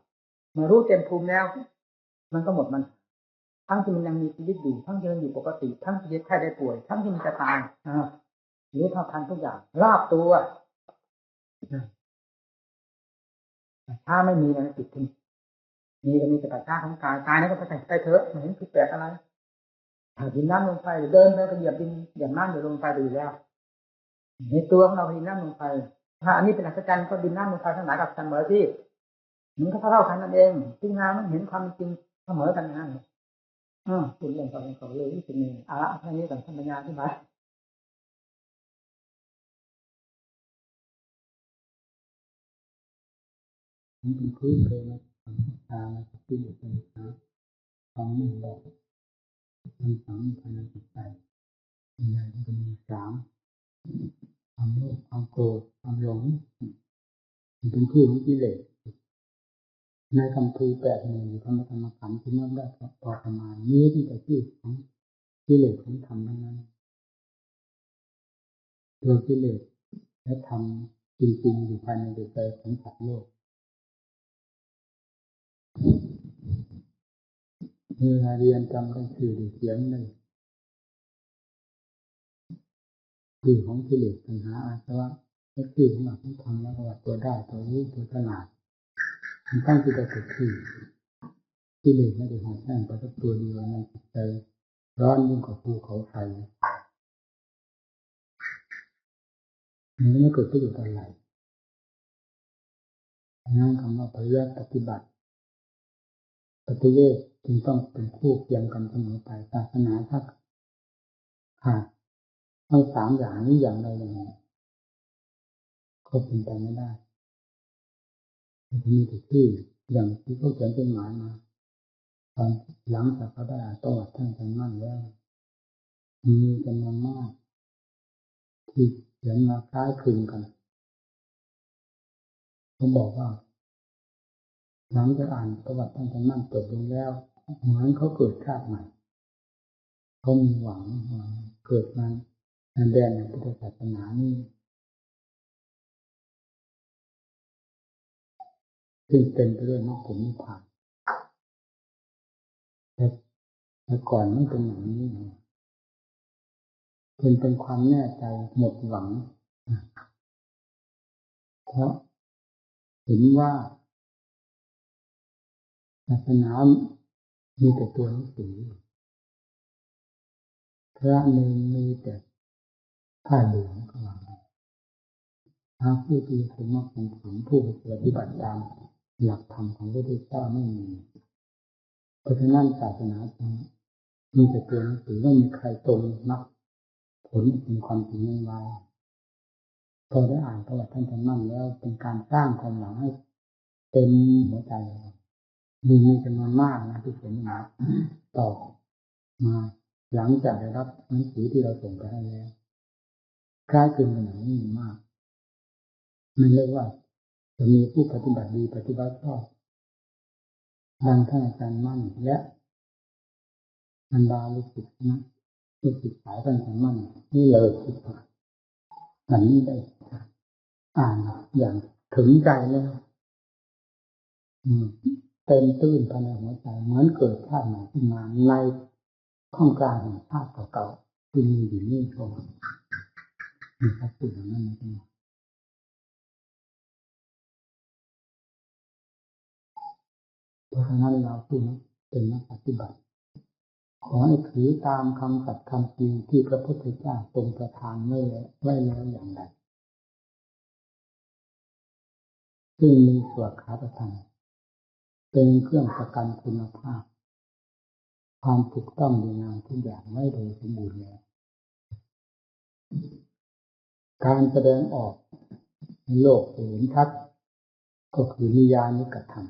เมื่อรู้เต็มภูมิแล้วมันก็หมดมันทั้งที่มันยังมีชีวิตอยู่ทั้งที่มันอยู่ปกติทั้งที่เจ็บไข้ได้ป่วยทั้งที่มันจะตายรู้เท่าทันทุกอย่างรอบตัวถ้าไม่มีนะจิตที่มีก็มีแต่ปัจจัยของกายตายแล้วก็ไปเถอะไม่เห็นผิดแปลกอะไรถ้าดินน้ำลงไปเดินไปก็เหยียบดินเหยียบน้ำเดี๋ยวลงไปดูแล้วในตัวของเราดินน้ำลงไปถ้าอันนี้เป็นอัศจรรย์ก็ดินน้ำลงไปทั้งหลายกับเสมอที่มันก็เท่ากันนั่นเองพิจารณามันเห็นความจริงเสมอกันนั่นคุณเรื่องของเลยที่หนึ่งท่านนี้กับท่านปัญญาที่มามันเป็นพื้นเลยนะตาที่อยู่ในน้ำความหนึ่งบอกมันฝังภายในจิตใจใหญ่มันจะมีสามความโลภความโกรธความหลงมันเป็นที่ของกิเลสในคำพี8 หมู่ธรรมขันธ์ที่นั่นได้พอประมาณนี้ที่แต่ที่ของกิเลสของธรรมทั้งนั้นตัวกิเลสและธรรมจริงๆอยู่ภายในจิตใจของสัตว์โลกเวลาเรียนจำได้คือเสียงได้คือของกิเลสปัญหาอาสวะและคือของหลักของธรรมแล้วก็ตัวได้ตัวรู้ตัวขนาดมันตั้งที่จะเกิดขึ้นกิเลสไม่ได้หายแห้งไปสักตัวเดียวในจิตใจร้อนยิ่งกว่าภูเขาไฟมันไม่เกิดประโยชน์อะไรนั่นคำว่าปริยัติปฏิบัติปฏิเวทจึงต้องเป็นคู่เคียงกันเสมอไปศาสนาถ้าขาดทั้งสามอย่างนี้อย่างใดอย่างหนึ่งก็เป็นไปไม่ได้มีแต่ที่อย่างที่เขาเขียนจดหมายมาตอนหลังจากเขาได้อ่านประวัติท่านอาจารย์มั่นแล้วมีจำนวนมากที่เขียนมาคล้ายคลึงกันเขาบอกว่าหลังจากอ่านประวัติท่านอาจารย์มั่นจบลงแล้วเหมือนเขาเกิดชาติใหม่เขามีหวังเกิดมาในแดนในพุทธศาสนานี่ซึ่งเป็นไปด้วยมรรคผลนิพพานแต่ก่อนไม่เป็นอย่างนี้เป็นความแน่ใจหมดหวังเพราะเห็นว่า ศาสนามีแต่ตัวหนังสือพระเนรมีแต่ผ้าเหลืองก็ว่าพระผู้ที่สมมาคงผลผู้ปฏิบัติตามหลักธรรมของพระพุทธเจ้าไม่มีเพราะฉะนั้นศาสนามีแต่ตัวหนังสือไม่มีใครตรงมรรคผลเป็นความจริงไว้พอได้อ่านประวัติท่านมั่นแล้วเป็นการสร้างความหวังให้เต็มหัวใจมีจำนวนมากนะที่เขียนมาต่อมาหลังจากได้รับหนังสือที่เราส่งไปให้แล้วคล้ายคลึงกันอย่างนี้มากไม่เรียกว่าจะมีผู้ปฏิบัติดีปฏิบัติชอบดังท่านอาจารย์มั่นและบรรดาลูกศิษย์นะลูกศิษย์สายท่านอาจารย์มั่นนี่เลยคิดว่าอันนี้ได้อ่านอย่างถึงใจแล้วเต็มตื้นภายในหัวใจเหมือนเกิดชาติใหม่ขึ้นมาในท่ามกลางแห่งชาติเก่าๆที่มีอยู่นี่ก็มีพระคุณอย่างนั้นนะเพราะฉะนั้นเราผู้เป็นนักปฏิบัติขอให้ถือตามคำสัตย์คำจริงที่พระพุทธเจ้าทรงประทานไว้แล้วอย่างใดซึ่งมีสวดคาถาเป็นเครื่องประกันคุณภาพความถูกต้องดีงามทุกอย่างไว้โดยสมบูรณ์แล้วการแสดงออกในโลกเห็นชัดก็คือนิยานิกธรรม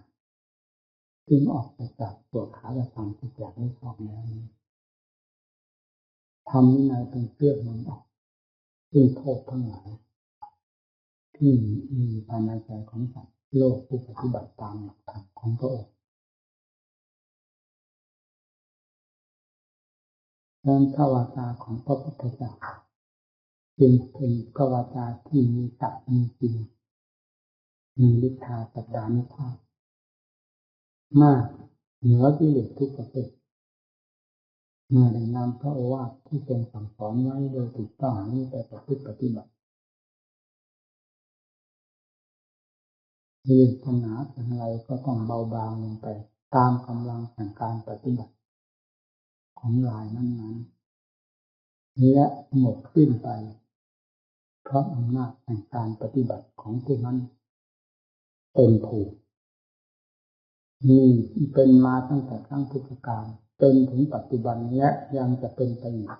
ซึ่งออกจากตัวขาและธรรมที่อยากไม่ชอบแล้วทำวินัยเป็นเครื่องมันออกซึ่งโทษทั้งหลายที่มีภายในใจของสัตว์โลกผู้ปฏิบัติตามหลักธรรมของพระองค์ดังนั้นพระวาจาของพระพุทธเจ้าจึงเป็นพระวาจาที่มีสัตย์มีจริงมีฤทธาสัปดานุภาพมากเหนือกิเลสทุกประเภทเมื่อได้นำพระโอวาทที่ทรงสั่งสอนไว้โดยถูกต้องนี้ไปประพฤติปฏิบัติกิเลสปัญหาอะไรก็ต้องเบาบางลงไปตามกำลังแห่งการปฏิบัติของรายนั้นๆและหมดสิ้นไปเพราะอำนาจแห่งการปฏิบัติของผู้นั้นเต็มภูมิมีเป็นมาตั้งแต่ครั้งพุทธกาลจนถึงปัจจุบันและยังจะเป็นไปอีก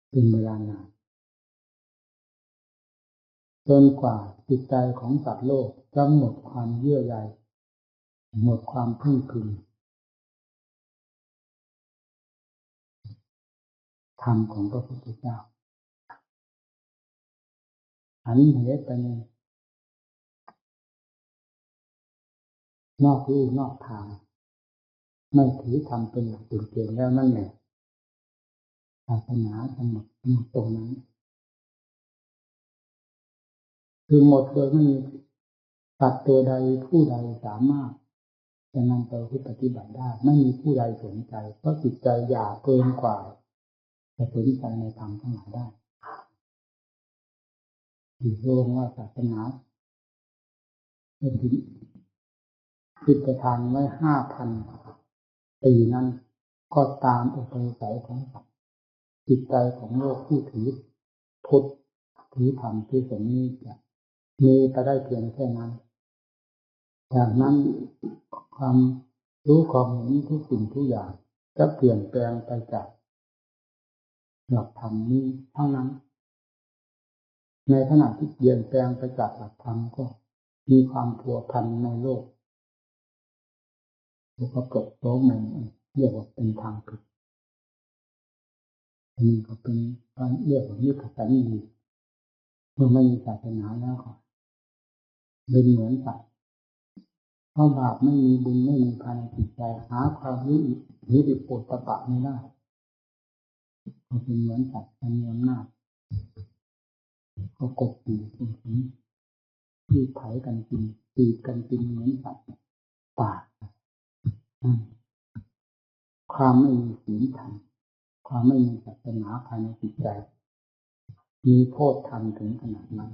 เป็นเวลานานจนกว่าจิตใจของสัตว์โลกจะหมดความเยื่อใยหมดความพึ่งพิงธรรมของพระพุทธเจ้าหันเหไปในนอกลู่นอกทางไม่ถือธรรมเป็นหลักเป็นเกณฑ์แล้วนั่นแหละศาสนาทั้งหมดตรงนั้นคือหมดโดยไม่มีสัตว์ตัวใดผู้ใดสามารถจะนำไปปฏิบัติได้ไม่มีผู้ใดสนใจเพราะจิตใจหยาบเกินกว่าจะสนใจในธรรมทั้งหลายได้ที่โลกว่าศาสนาเป็นที่ประทานไว้5,000 ปีนั้นก็ตามอุปนิสัยของสัตว์จิตใจของโลกผู้ถือพุทธถือธรรมที่สมนี้จะมีไปได้เพียงแค่นั้นจากนั้นความรู้ความเห็นทุกสิ่งทุกอย่างจะเปลี่ยนแปลงไปจากหลักธรรมนี้เท่านั้นในขณะที่เปลี่ยนแปลงไปจากหลักธรรมก็มีความพัวพันในโลกแล้วก็เกิดโสมมเรียกว่าเป็นทางผิดอันนี้ก็เป็นการเรียกว่านิพพานีเมื่อไม่มีศาสนาแล้วก็เป็นเหมือนสัตว์เพราะบาปไม่มีบุญไม่มีภายในจิตใจหาความรู้นิริโภตปะไม่ได้ก็เป็นเหมือนสัตว์มีอำนาจก็กดขี่ถึงที่ไถกันกินตีกันกินเหมือนสัตว์ป่าความไม่มีศีลธรรมความไม่มีศาสนาภายในจิตใจมีโทษทันถึงขนาดนั้น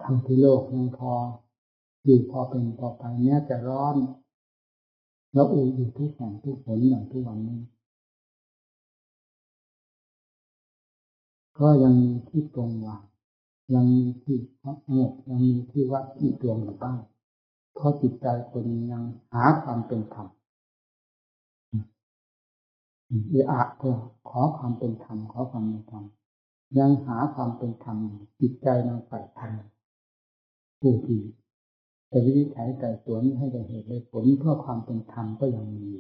ทั้งที่โลกยังพอ อยู่พอเป็นพอไปแม้จะร้อนแล้วอุ่นอยู่ทุกแห่งทุกหนอย่างทุกวันนี้ก็ยังมีที่ตรงวางยังมีที่สงบยังมีที่วัดที่ตวงอยู่บ้างเพราะจิตใจคนยังหาความเป็นธรรมก็ขอความเป็นธรรมขอความเป็นธรรมยังหาความเป็นธรรมจิตใจยังใฝ่ธรรมผู้ที่แต่วินิจฉัยแต่สวนให้ได้เหตุได้ผลเพื่อความเป็นธรรมก็ยังมี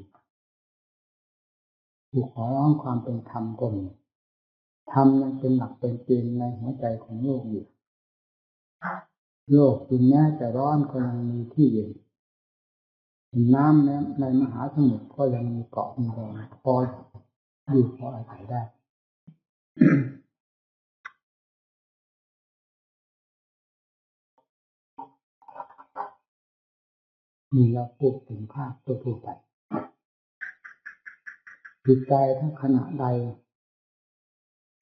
ผู้ขอร้องความเป็นธรรมก็มีธรรมยังเป็นหลักเป็นเกณฑ์ในหัวใจของโลกอยู่โลกถึงแม้จะร้อนก็ยังมีที่เย็นน้ำในมหาสมุทรก็ยังมีเกาะมีแรงพออยู่พออาศัยได้มีเราพูดถึงภาพทั่วไปจิตใจทั้งขณะใด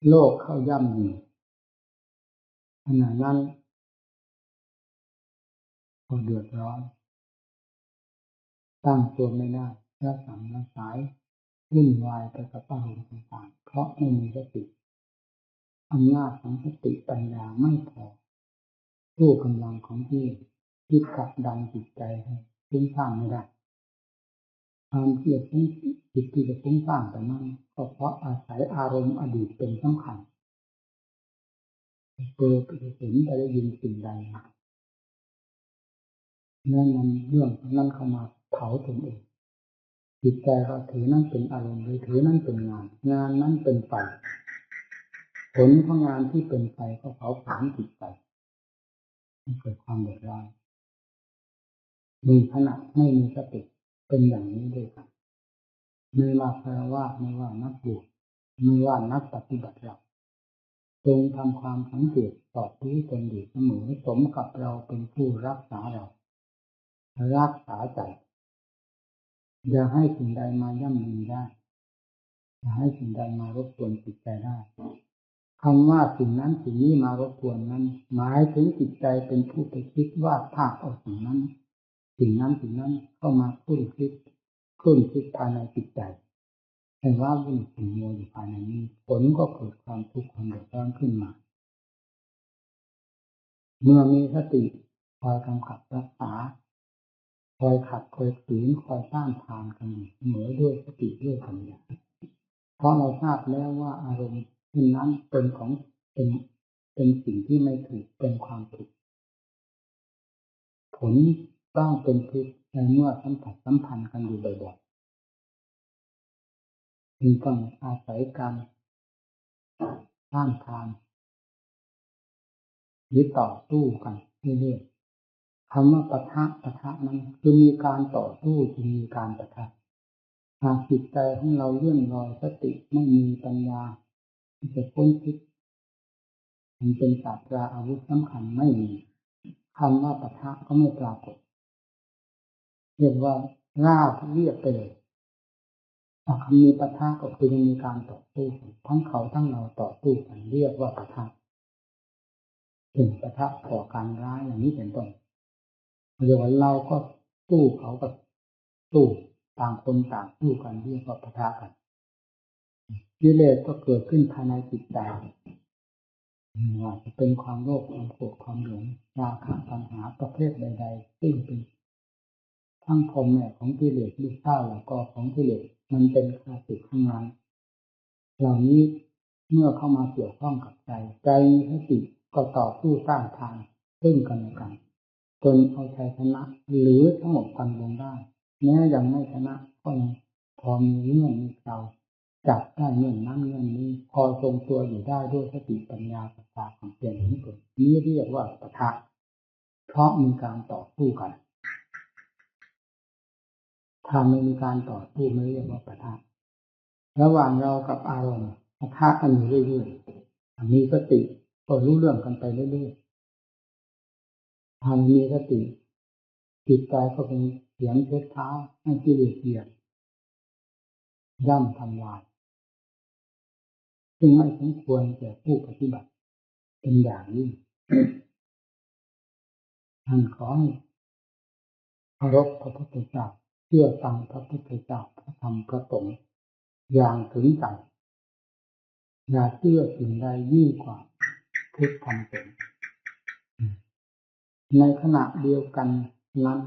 โลกเข้าย่ำยีขณะนั้นก็เดือดร้อนตั้งตัวไม่ได้ระสังระสายวุ่นวายไปกับอารมณ์ต่างๆเพราะไม่มีสติอำนาจของสติปัญญาไม่พอสู้กำลังของที่ผลักดันจิตใจให้ฟุ้งซ่านไม่ได้ความที่จะฟุ้งจิตที่จะฟุ้งซ่านแต่นั้นก็เพราะอาศัยอารมณ์อดีตเป็นสำคัญเจอไปเห็นไปได้ยินสิ่งใดนั่นมันเรื่องนั้นเข้ามาเผาตนเองจิตใจเราถือนั่นเป็นอารมณ์หรือถือนั่นเป็นงานงานนั้นเป็นไฟผลของงานที่เป็นไฟก็เผาผลาญจิตใจให้เกิดความเดือดร้อนมีขณะไม่มีสติเป็นอย่างนี้ด้วยกันไม่ว่าคารวะไม่ว่านักบวชไม่ว่านักปฏิบัติหลักจงทำความสังเกตสอบรู้ตนอยู่เสมอสมกับเราเป็นผู้รักษาเรารักษาใจอย่าให้สิ่งใดมาย่ำยีได้อย่าให้สิ่งใดมารบกวนจิตใจได้คำว่าสิ่งนั้นสิ่งนี้มารบกวนนั้นหมายถึงจิตใจเป็นผู้ไปคิดว่าภาพเอาสิ่งนั้นเข้ามาคุ้นคิดภายในจิตใจแต่ว่าวุ่นขุ่นมัวอยู่ภายในนี้ผลก็เกิดความทุกข์ความเดือดร้อนขึ้นมาเมื่อมีสติคอยกำกับรักษาคอยขัดคอยฝืนคอยต้านทานกันเสมอด้วยสติด้วยปัญญาเพราะเราทราบแล้วว่าอารมณ์เช่นนั้นเป็นของเป็นเป็นสิ่งที่ไม่ถูกเป็นความผิดผลต้องเป็นพิษในเมื่อสัมพันธ์กันอยู่บ่อยๆจึงต้องอาศัยการต้านทานหรือต่อสู้กันเรื่อยๆคำว่าปะทะนั้นคือมีการต่อสู้จึงมีการปะทะหากจิตใจของเราเลื่อนลอยสติไม่มีปัญญาที่จะพ้นคิดมันเป็นศาสตราอาวุธสำคัญไม่มีคำว่าปะทะก็ไม่ปรากฏเรียกว่าราบเรียบไปเลยคำมีปะทะก็คือยังมีการต่อสู้ทั้งเขาทั้งเราต่อสู้กันเรียกว่าปะทะถึงปะทะก่อการร้ายอย่างนี้เป็นต้นเดี๋ยวเราก็สู้เขากับสู้ต่างคนต่างสู้กันเรียกว่าปะทะกันกิเลสก็เกิดขึ้นภายในจิตใจว่าจะเป็นความโลภความโกรธความหลงราคะตัณหาประเภทใดๆซึ่งเป็นทั้งพ่อแม่ของกิเลสลูกเต้าแล้วก็ของกิเลสมันเป็นข้าศึกทั้งนั้นเหล่านี้เมื่อเข้ามาเกี่ยวข้องกับใจมีสติก็ต่อสู้ต้านทานซึ่งกันและกันจนเอาชัยชนะหรือทั้งหมดกันลงได้แม้ยังไม่ชนะก็ยังพอมีเงื่อนมีเกลาจับได้เงื่อนนั้นเงื่อนนี้พอทรงตัวอยู่ได้ด้วยสติปัญญาปัญญาของเปลี่ยนนี้ผลนี้เรียกว่าปะทะเพราะมีการต่อสู้กันถ้าไม่มีการต่อสู้ไม่เรียกว่าปะทะระหว่างเรากับอารมณ์ปะทะกันอยู่เรื่อยๆมีสติก็รู้เรื่องกันไปเรื่อยๆถ้ามีสติจิตใจก็เป็นเสียงเช็ดเท้าให้กิเลสเหยียบย่ำทำลายซึ่งไม่สมควรแก่ผู้ปฏิบัติเป็นอย่างยิ่งท่านขอให้ ารพพระพุทธเจ้าเชื่อฟังพระพุทธเจ้าพระธรรมพระสงฆ์อย่างถึงใจอย่าเชื่อสิ่งใดยิ่งกว่าพุทธธรรมสงฆ์ในขณะเดียวกันนั้น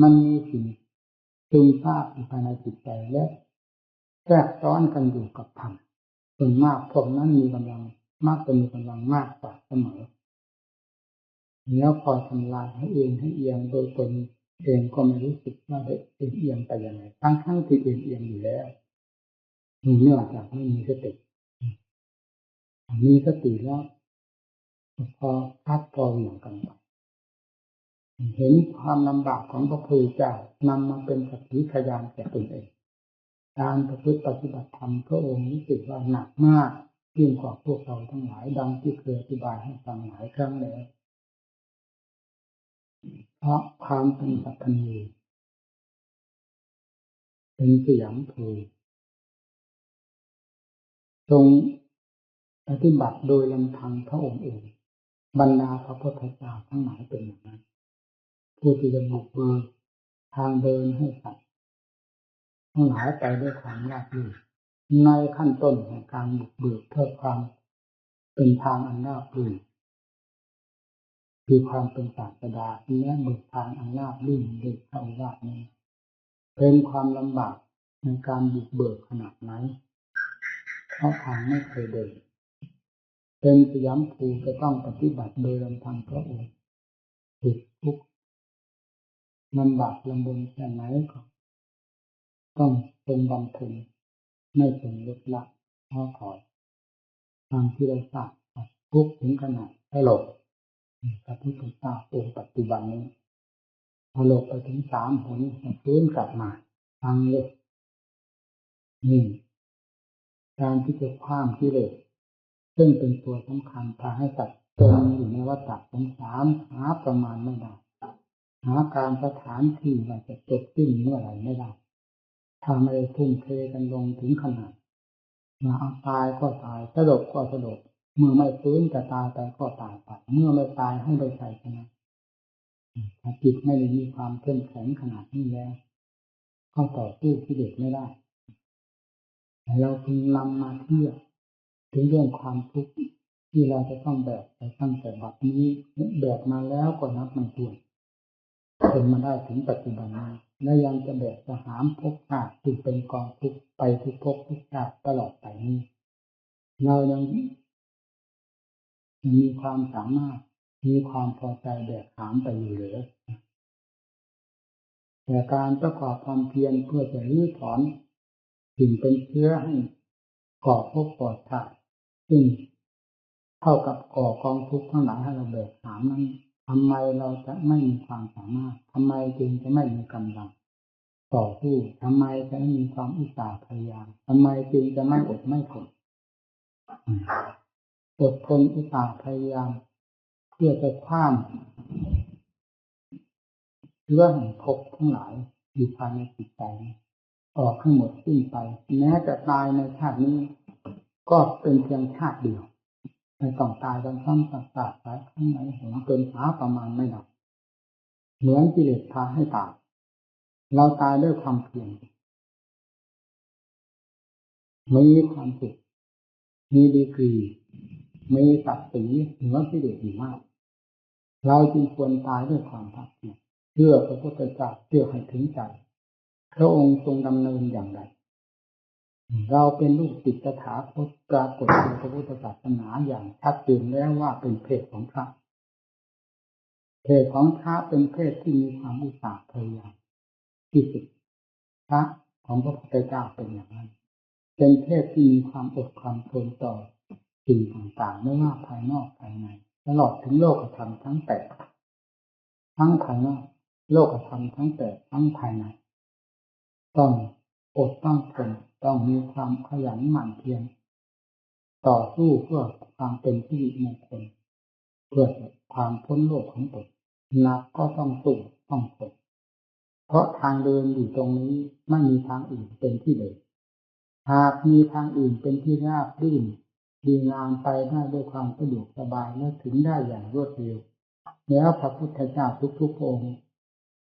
มันมีสิ่งซึมซาบอยู่ภายในจิตใจและแทรกซ้อนกันอยู่กับธรรมส่วนมากพวกนั้นมีกำลังมากมีกำลังมากกว่าเสมอแล้วคอยทำลายให้เองให้เอียงโดยตนเองก็ไม่รู้สึกว่าได้เอียงไปอย่างไรทั้งที่เอียงอยู่แล้วเนื่องจากไม่มีสติมีสติแล้วพอพัดพอเหวี่ยงกันไปเห็นความลำบากของพระพุทธเจ้านำมาเป็นสักขีพยานแก่ตนเองการประพฤติปฏิบัติธรรมพระองค์รู้สึกว่าหนักมากยิ่งกว่าพวกเราทั้งหลายดังที่เคยอธิบายให้ฟังหลายครั้งแล้วเพราะความเป็นสัพพัญญูเป็นสยามภูทรงปฏิบัติโดยลำพังพระองค์เองบรรดาพระพุทธเจ้าทั้งหลายเป็นอย่างนั้นผู้ที่จะบุกเบิกทางเดินให้สัตว์ทั้งหลายไปด้วยความราบรื่นในขั้นต้นแห่งการบุกเบิกเพื่อความเป็นทางอันราบรื่นคือความเป็นศาสดาและเบิกทางอันราบรื่นโดยพระโอวาทนี้เป็นความลำบากในการบุกเบิกขนาดไหนเพราะทางไม่เคยเดินเป็นสยามภูจะต้องปฏิบัติโดยลำพังพระองค์ถูกทุกข์ลำบากลำบนแค่ไหนก็ต้องทรงบำเพ็ญไม่ทรงลดละท้อถอยตามที่เราทราบทุกข์ถึงขนาดสลบพระพุทธเจ้าองค์ปัจจุบันนี้สลบไปถึง3 หนฟื้นกลับมาทางเล็กนี่การที่จะคว้างกิเลสซึ่งเป็นตัวสำคัญพาให้ตัดจมอยู่ในวัฏสงสารหาประมาณไม่ได้หาการสถานที่ว่าจะจบสิ้นเมื่อไหร่ไม่ได้ถ้าไม่ทุ่มเทกันลงถึงขนาดมาเอาตายก็ตายสลบก็สลบเมื่อไม่ฟื้นจะตายไปก็ตายไปเมื่อไม่ตายให้ได้ชัยชนะถ้าจิตไม่ได้มีความเข้มแข็งขนาดนี้แล้วก็ต่อสู้กิเลสไม่ได้เราพึงนำมาเทียบถึงเรื่องความทุกข์ที่เราจะต้องแบกไปตั้งแต่บัดนี้แบกมาแล้วก็นับไม่ถ้วนจนมาได้ถึงปัจจุบันนี้และยังจะแบกจะหามภพชาติที่เป็นกองทุกข์ไปทุกภพทุกชาติตลอดไปนี้เรายังมีความสามารถมีความพอใจแบกหามไปอยู่หรือแต่การประกอบความเพียรเพื่อจะรื้อถอนสิ่งเป็นเชื้อให้ก่อภพก่อชาติซึ่งเท่ากับก่อกองทุกข์ทั้งหลายให้เราแบกหามนั้นทำไมเราจะไม่มีความสามารถทำไมจึงจะไม่มีกำลังต่อสู้ทำไมจะไม่มีความอุตสาห์พยายามทำไมจึงจะไม่อดไม่ทนอดทนอุตสาห์พยายามเพื่อจะข้ามเรื่องภพทั้งหลายอยู่ภายในจิตใจออกให้หมดสิ้นไปแม้จะตายในชาตินี้ก็เป็นเพียงชาติเดียวไม่ต้องตายซ้ำๆซากๆหลายครั้งหลายหนจนหาประมาณไม่ได้เหมือนกิเลสพาให้ตายเราตายด้วยความเพียรมีความสุขมีดีกรีมีศักดิ์ศรีเหนือกิเลสอยู่มากเราจึงควรตายด้วยความภาคเพียรเพื่อพระพุทธเจ้าเพื่อให้ถึงใจพระองค์ทรงดำเนินอย่างไรเราเป็นลูกศิษย์ตถาคตปรากฏในพระพุทธศาสนาอย่างชัดเจนแล้วว่าเป็นเพศของพระเพศของพระเป็นเพศที่มีความอุตสาห์พยายามที่สุดพระของพระพุทธเจ้าเป็นอย่างนั้นเป็นเพศที่มีความอดความทนต่อสิ่งต่างๆไม่ว่าภายนอกภายในตลอดถึงโลกธรรมทั้ง8ทั้งภายนอกโลกธรรมทั้ง8ทั้งภายในต้องอดต้องทนต้องมีความขยันหมั่นเพียรต่อสู้เพื่อความเป็นสิริมงคลเพื่อความพ้นโลกของตนหนักก็ต้องสู้ต้องทนเพราะทางเดินอยู่ตรงนี้ไม่มีทางอื่นเป็นที่เดินหากมีทางอื่นเป็นที่ราบรื่นดีงามไปได้ด้วยความสะดวกสบายและถึงได้อย่างรวดเร็วแล้วพระพุทธเจ้าทุกๆองค์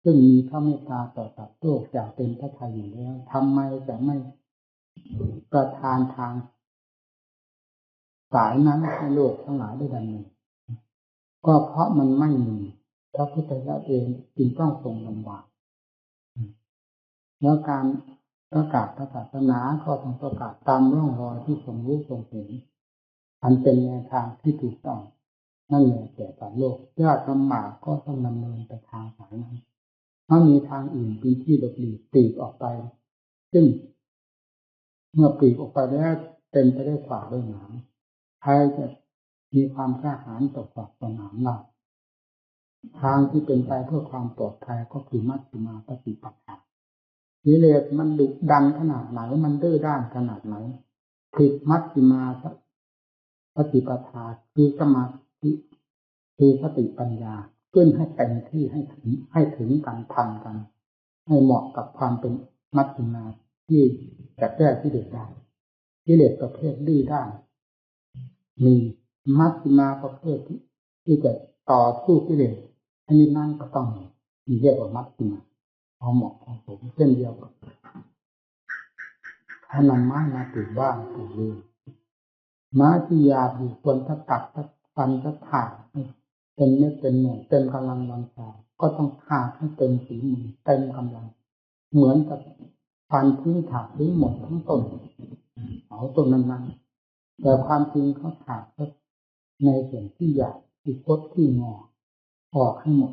ซึ่งมีพระเมตตาต่อสัตว์โลกอย่างเป็นพระทัยอยู่แล้วทำไมจะไม่ประทานทางสายนั้นให้โลกทั้งหลายได้ดำเนินก็เพราะมันไม่มีพระพุทธเจ้าเองจึงต้องทรงลำบากแล้วการประกาศพระศาสนาก็ต้องประกาศตามร่องรอยที่ทรงรู้ทรงเห็นอันเป็นแนวทางที่ถูกต้องนั่นแหละแก่สัตว์โลกยากลำบากก็ต้องดำเนินไปทางสายนั้นถ้ามีทางอื่นเป็นที่หลบหลีกปลีกออกไปซึ่งเมื่อปลีกออกไปแล้วเต็มไปด้วยฝ่าด้วยหนามใครจะมีความกล้าหาญต่อฝ่าต่อหนามเราทางที่เป็นไปเพื่อความปลอดภัยก็คือมัชฌิมาปฏิปทากิเลสมันดุดันขนาดไหนมันดื้อด้านขนาดไหนผิดมัชฌิมาปฏิปทาคือสมาธิคือสติปัญญาขึ้นให้เต็มที่ให้ถึงกันทันกันให้เหมาะกับความเป็นมัชฌิมาที่จะแก้กิเลสได้กิเลสประเภทดื้อด้านมีมัชฌิมาประเภทที่จะต่อสู้กิเลสอันนี้นั่นก็ต้องมีเรียกว่ามัชฌิมาพอเหมาะพอสมเช่นเดียวกับถ้านำไม้มาปลูกบ้านปลูกเรือนไม้ที่ยาวอยู่ควรถ้าตัดถ้าฟันถ้าถากเป็นเม็ดเป็นหน่วยเต็มกำลังวังชาก็ต้องถากให้เต็มฝีมือเต็มกำลังเหมือนกับฟันทิ้งถากทิ้งหมดทั้งต้นเอาต้นนั้นๆแต่ความจริงเขาถากในส่วนที่หยาบที่คดที่งอออกให้หมด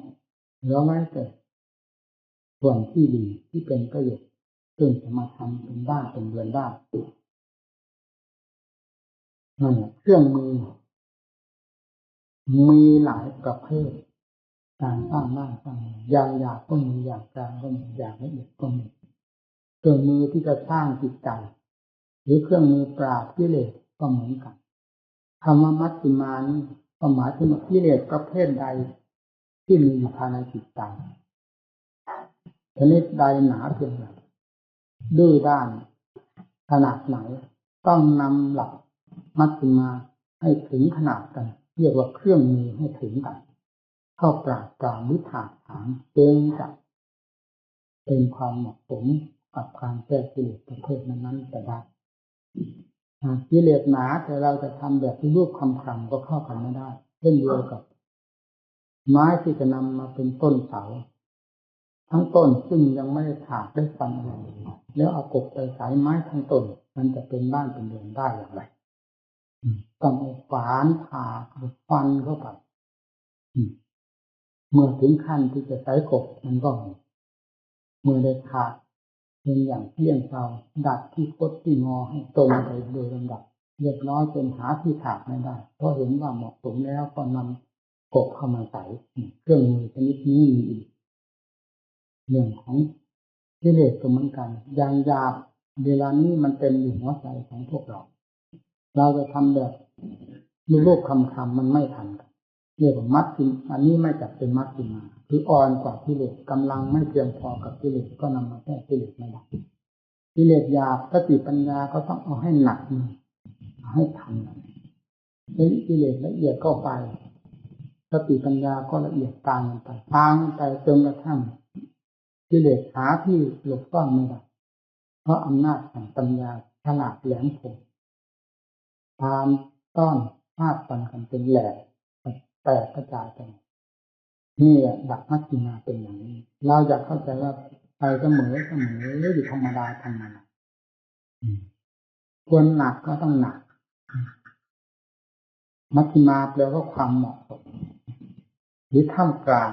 แล้วไว้แต่ส่วนที่ดีที่เป็นประโยชน์ซึ่งจะมาทำเป็นบ้านเป็นเรือนได้นั่นแหละเครื่องมือมีหลายประเภทการสร้างบ้านสร้างเรือนอย่างหยาบก็มีอย่างกลางก็มีอย่างละเอียดก็มีเครื่องมือที่จะสร้างจิตใจหรือเครื่องมือปราบกิเลสก็เหมือนกันคำว่ามัชฌิมานี้ก็หมายถึงกิเลสประเภทใดที่มีอยู่ภายในจิตใจชนิดใดหนาเพียงไรดื้อด้านขนาดไหนต้องนำหลักมัชฌิมาให้ถึงขนาดกันเรียกว่าเครื่องมือให้ถึงกันเข้าปราบปรามหรือถากถางจึงจะเป็นความเหมาะสมกับการแก้กิเลสประเภทนั้นๆแต่ได้กิเลสหนาแต่เราจะทำแบบรูปคำก็เข้ากันไม่ได้เช่นเดียวกับไม้ที่จะนำมาเป็นต้นเสาทั้งต้นซึ่งยังไม่ได้ถากได้ฟันอะไรแล้วเอากบไปสายไม้ทั้งต้นมันจะเป็นบ้านเป็นเรือนได้อย่างไรต้องเอาฝานผ่าฟันเข้าไปเมื่อถึงขั้นที่จะใช้กบมันก็เมื่อได้ถากเป็นอย่างเพี้ยงเตาดัดที่คดที่งอให้ตรงไปโดยลำดับเรียบร้อยจนหาที่ถากไม่ได้เพราะเห็นว่าเหมาะสมแล้วก็นำกบเข้ามาใส่เครื่องมือชนิดนี้มีอีกเรื่องของกิเลสก็เหมือนกันอย่างหยาบเวลานี้มันเต็มอยู่หัวใจของพวกเราจะทำแบบรูปคำมันไม่ทันกันเรียกว่ามัดกินอันนี้ไม่จัดเป็นมัดกินมาคืออ่อนกว่ากิเลสกำลังไม่เพียงพอกับกิเลสก็นำมาแก้กิเลสไม่ได้กิเลสหยาบสติปัญญาก็ต้องเอาให้หนักให้ทันนี่กิเลสละเอียดก็ไปสติปัญญาก็ละเอียดตามกันไปจนกระทั่งกิเลสหาที่หลบซ่อนไม่ได้เพราะอำนาจแห่งปัญญาฉลาดแหลมคมตามต้อนฟาดฟันกันเป็นแหลกแตกกระจายกันนี่แหละดักมัชฌิมาเป็นอย่างนี้เราอยากเข้าใจว่าไปเสมอหรืออยู่ธรรมดาควรหนักก็ต้องหนักมัชฌิมาแปลว่าความเหมาะสมหรือท่ามกลาง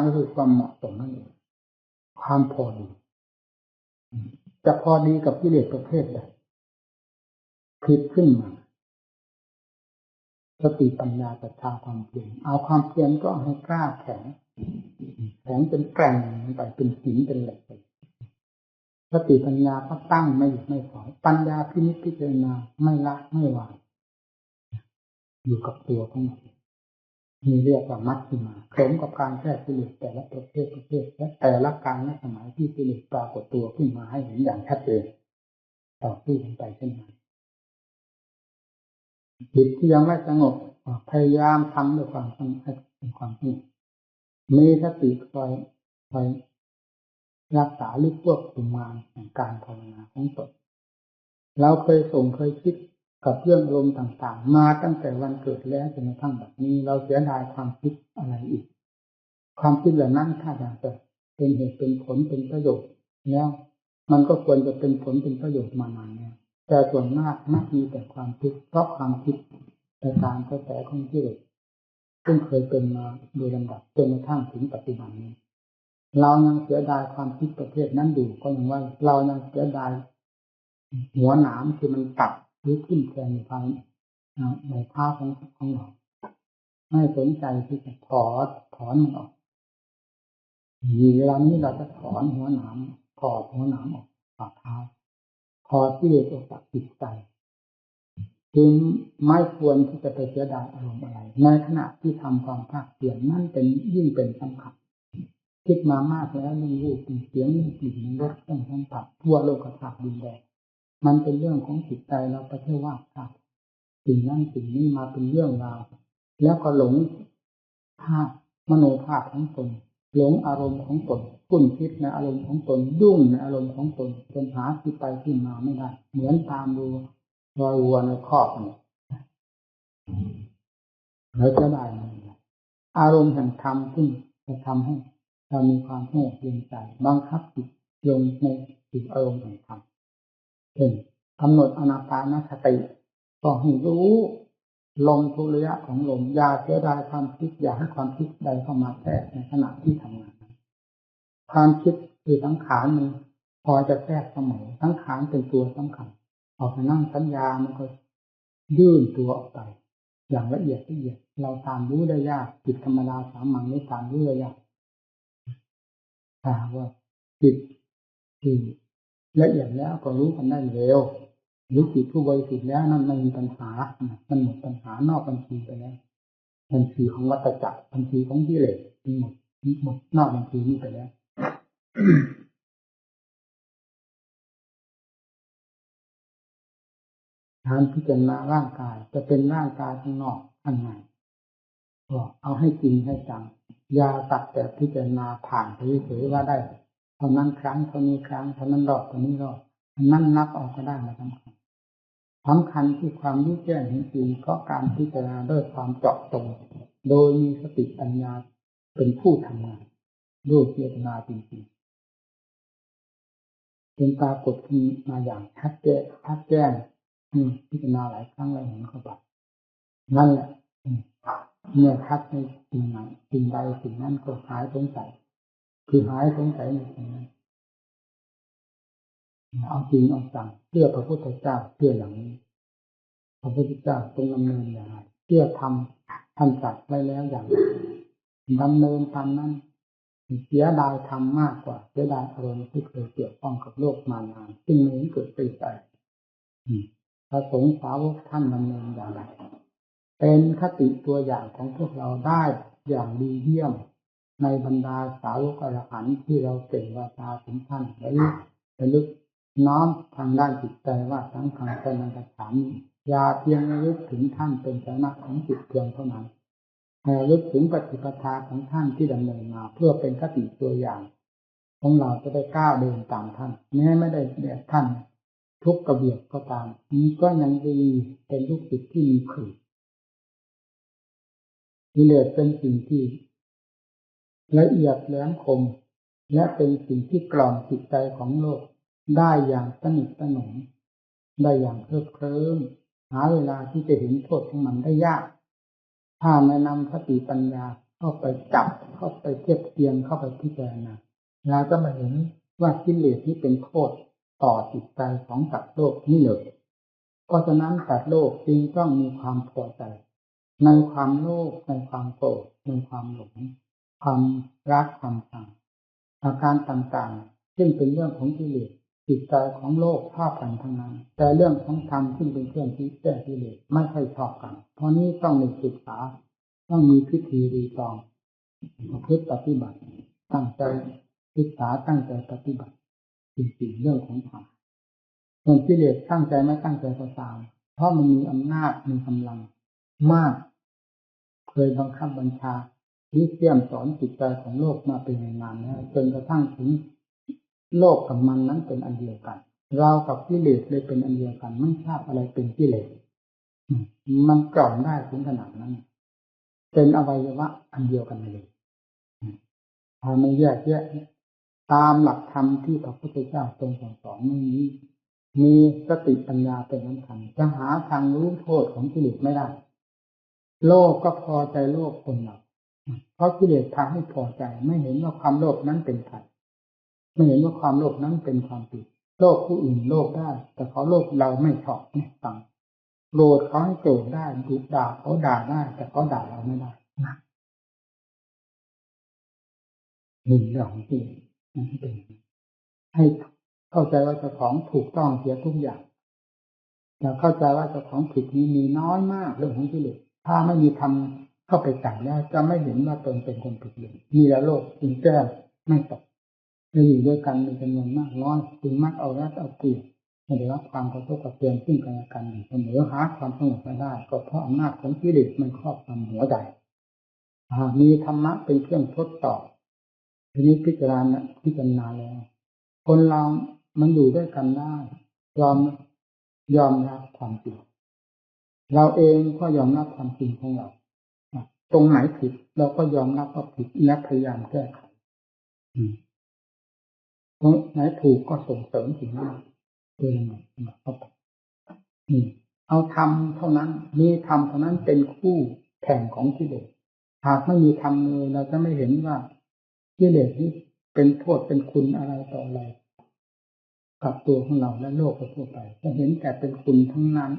ก็คือความเหมาะสมนั่นเองความพอดีจะพอดีกับกิเลสประเภทใดผิดขึ้นมาสติปัญญาศรัทธาความเพียรเอาความเพียรก็ให้กล้าแข็งเป็นแกร่งไปเป็นหินเป็นเหล็กสติปัญญาก็ตั้งไม่หยุดไม่ถอยปัญญาพินิจพิจารณาไม่ละไม่วางอยู่กับตัวของมันมีเรียกว่ามัชฌิมาสมกับการแก้กิเลสแต่ละประเภทและแต่ละการและสมัยที่กิเลสปรากฏตัวขึ้นมาให้เห็นอย่างชัดเจนต่อสู้กันไปเช่นนั้นจิตที่ยังไม่สงบพยายามทำด้วยความสงบเป็นความสงบมีสติคอย รักษาหรือควบคุมงานแห่งการภาวนาของตนเราเคยคิดกับเรื่องอารมณ์ต่างๆมาตั้งแต่วันเกิดแล้วจนกระทั่งแบบนี้เราเสียดายความคิดอะไรอีกความคิดเหล่านั้นถ้าอยากจะเป็นเหตุเป็นผลเป็นประโยชน์แล้วมันก็ควรจะเป็นผลเป็นประโยชน์มานานแล้วแต่ส่วนมากมักมีแต่ความคิดเพราะความคิดในตามกระแสของกิเลสซึ่งเคยเป็นมาโดยลำดับจนกระทั่งถึงปัจจุบันนี้เรายังเสียดายความคิดประเภทนั้นอยู่ก็ยังว่าเรายังเสียดายหัวหนามคือมันตัดหรือขึ้นแทงในภายในเท้าของเราไม่สนใจที่จะถอนมันออกเวลานี้เราจะถอนหัวหนามถอดหัวหนามออกจากเท้าถอดที่เหลือออกจากจิตใจจึงไม่ควรที่จะไปเสียดายอารมณ์อะไรในขณะที่ทำความภาคเพียรนั่นเป็นยิ่งเป็นสำคัญคิดมามากแล้วเรื่องรูปเสียงกลิ่นรสเครื่องสัมผัสทั่วโลกธาตุดินแดนมันเป็นเรื่องของจิตใจเราไปเที่ยวว่าสิ่งนั้นสิ่งนี้มาเป็นเรื่องราวแล้วก็หลงภาพมโนภาพของตนหลงอารมณ์ของตนคุ้นคิดในอารมณ์ของตนยุ่งในอารมณ์ของตนจนหาที่ไปที่มาไม่ได้เหมือนตามดูรอยวัวในคอกเนี่ยแล้วจะได้อารมณ์แห่งธรรมซึ่งจะทำให้เรามีความสงบเย็นใจบังคับจิตลงในจิตอารมณ์แห่งธรรมเช่นกำหนดอานาปานสติก็ให้รู้ลมทุกระยะของลมอย่าเสียดายความคิดอย่าให้ความคิดใดเข้ามาแทรกในขณะที่ทำงานความคิดคือสังขารมันพอจะแทรกเสมอสังขารเป็นตัวสำคัญออกมานั่งสัญญามันก็ยื่นตัวออกไปอย่างละเอียดเราตามรู้ได้ยากจิตธรรมดาสามัญไม่ตามรู้ได้ยากถ้าว่าจิตที่ละเอียดแล้วก็รู้กันได้เร็วหรือจิตผู้บริสุทธิ์แล้วนั่นไม่มีปัญหามันหมดปัญหานอกบัญชีไปแล้วบัญชีของวัฏจักรบัญชีของกิเลสหมดนอกบัญชีนี้ไปแล้วการพิจารณาร่างกายจะเป็นร่างกายข้างนอกข้างในก็เอาให้จริงให้จังอย่าตัดแต่พิจารณาผ่านไปเฉยๆว่าได้เท่านั้นครั้งเท่านี้ครั้งเท่านั้นรอบเท่านี้รอบนั่นนับออกก็ได้มาสำคัญที่ความรู้แจ้งเห็นจริงเพราะการพิจารณาด้วยความเจาะจงโดยมีสติปัญญาเป็นผู้ทำงานด้วยเจตนาจริงๆเป็นปรากฏขึ้นมาอย่างชัดแจ้งพิจารณาหลายครั้งแล้วเห็นเข้าไปนั่นแหละเมื่อชัดในสิ่งไหนสิ่งใดสิ่งนั้นก็หายสงสัยคือหายสงสัยในสิ่งนั้นเอาจริงเอาจังเพื่อพระพุทธเจ้าเพื่ออย่างนี้พระพุทธเจ้าทรงดำเนินอย่างไรเพื่อทำท่านตรัสไว้แล้วอย่างไรดำเนินตามนั้นเสียดายธรรมมากกว่าเสียดายอารมณ์ที่เคยเกี่ยวข้องกับโลกมานานซึ่งไม่เห็นเกิดประโยชน์อะไรพระสงฆ์สาวกท่านดำเนินอย่างไรเป็นคติตัวอย่างของพวกเราได้อย่างดีเยี่ยมในบรรดาสาวกอรหันต์ที่เราเก่งวาจาถึงท่านและลึกน้อมทางด้านจิตใจว่าสังขารเป็นอันตรฐานอย่าเพียงระลึกถึงท่านเป็นสาระของจิตเพียงเท่านั้นแต่ระลึกถึงปฏิปทาของท่านที่ดำเนินมาเพื่อเป็นคติตัวอย่างของเราจะได้ก้าวเดินตามท่านแม้ไม่ได้แบบท่านทุกกระเบียดก็ตามนี้ก็ยังดีเป็นลูกศิษย์ที่มีขื่อกิเลสเป็นสิ่งที่ละเอียดแหลมคมและเป็นสิ่งที่กล่อมจิตใจของโลกได้อย่างสนิทสนมได้อย่างเคลิ้มหาเวลาที่จะเห็นโทษของมันได้ยากถ้าไม่นำสติปัญญาเข้าไปจับเข้าไปเทียบเทียงเข้าไปพิจารณาเราจะมาเห็นว่ากิเลสนี้เป็นโทษต่อจิตใจของสัตว์โลกนี่เลยเพราะฉะนั้นสัตว์โลกจึงต้องมีความพอใจในความโลภในความโกรธในความหลงความรักความชังอาการต่างๆซึ่งเป็นเรื่องของกิเลสจิตใจของโลกชอบกันทั้งนั้นแต่เรื่องของธรรมซึ่งเป็นเครื่องที่แก้กิเลสไม่ค่อยชอบกันเพราะนี้ต้องมีศึกษาต้องมีพิธีรีตองประพฤติปฏิบัติตั้งใจศึกษาตั้งใจปฏิบัติจริงๆเรื่องของธรรมส่วนกิเลสตั้งใจไม่ตั้งใจก็ตามเพราะมันมีอำนาจมีกำลังมากเคยบังคับบัญชาหรือเตรียมสอนจิตใจของโลกมาเป็นนานแล้วจนกระทั่งถึง โลกกับมันนั้นเป็นอันเดียวกันเรากับกิเลสเลยเป็นอันเดียวกันไม่ทราบอะไรเป็นกิเลสมันกล่อมได้ถึงขนาดนั้นเป็นอวัยวะอันเดียวกันเลยถ้าไม่แยกแยะตามหลักธรรมที่พระพุทธเจ้าทรงสอนนี้มีสติปัญญาเป็นสำคัญจะหาทางรู้โทษของกิเลสไม่ได้โลภก็พอใจโลภคนเราเพราะกิเลสพาให้พอใจไม่เห็นว่าความโลภนั้นเป็นภัยไม่เห็นว่าความโลภนั้นเป็นความผิดโลภผู้อื่นโลภได้แต่เขาโลภเราไม่ชอบไม่ฟังโกรธเขาให้โกรธได้ดุด่าเขาด่าได้แต่เขาด่าเราไม่ได้นี่เรื่องของกิเลสนั่นเป็นให้เข้าใจว่าเจ้าของถูกต้องเสียทุกอย่างอย่าเข้าใจว่าเจ้าของผิดนี้มีน้อยมากเรื่องของกิเลสถ้าไม่มีธรรมเข้าไปจับแล้วจะไม่เห็นว่าตนเป็นคนผิดเลยมีแล้วโลกจึงแก้ไม่ตกจะอยู่ด้วยกันมีจำนวนมากน้อยจึงมักเอารัดเอาเปรียบไม่ได้รับความกระทบกระเทือนซึ่งกันและกันอยู่เสมอหาความสงบไม่ได้ก็เพราะอำนาจของกิเลสมันครอบงำหัวใจมีธรรมะเป็นเครื่องทดสอบทีนี้พิจารณาแล้วคนเรามันอยู่ด้วยกันได้ยอมรับความจริงเราเองก็ยอมรับความจริงของเราตรงไหนผิดเราก็ยอมรับว่าผิดและพยายามแก้ไขตรงไหนถูกก็ส่งเสริมสิ่งนั้นเองเข้าไปเอาธรรมเท่านั้นมีธรรมเท่านั้นเป็นคู่แข่งของกิเลสหากไม่มีธรรมเลยเราจะไม่เห็นว่ากิเลสนี้เป็นโทษเป็นคุณอะไรต่ออะไรกับตัวของเราและโลกทั่วไปจะเห็นแต่เป็นคุณทั้งนั้น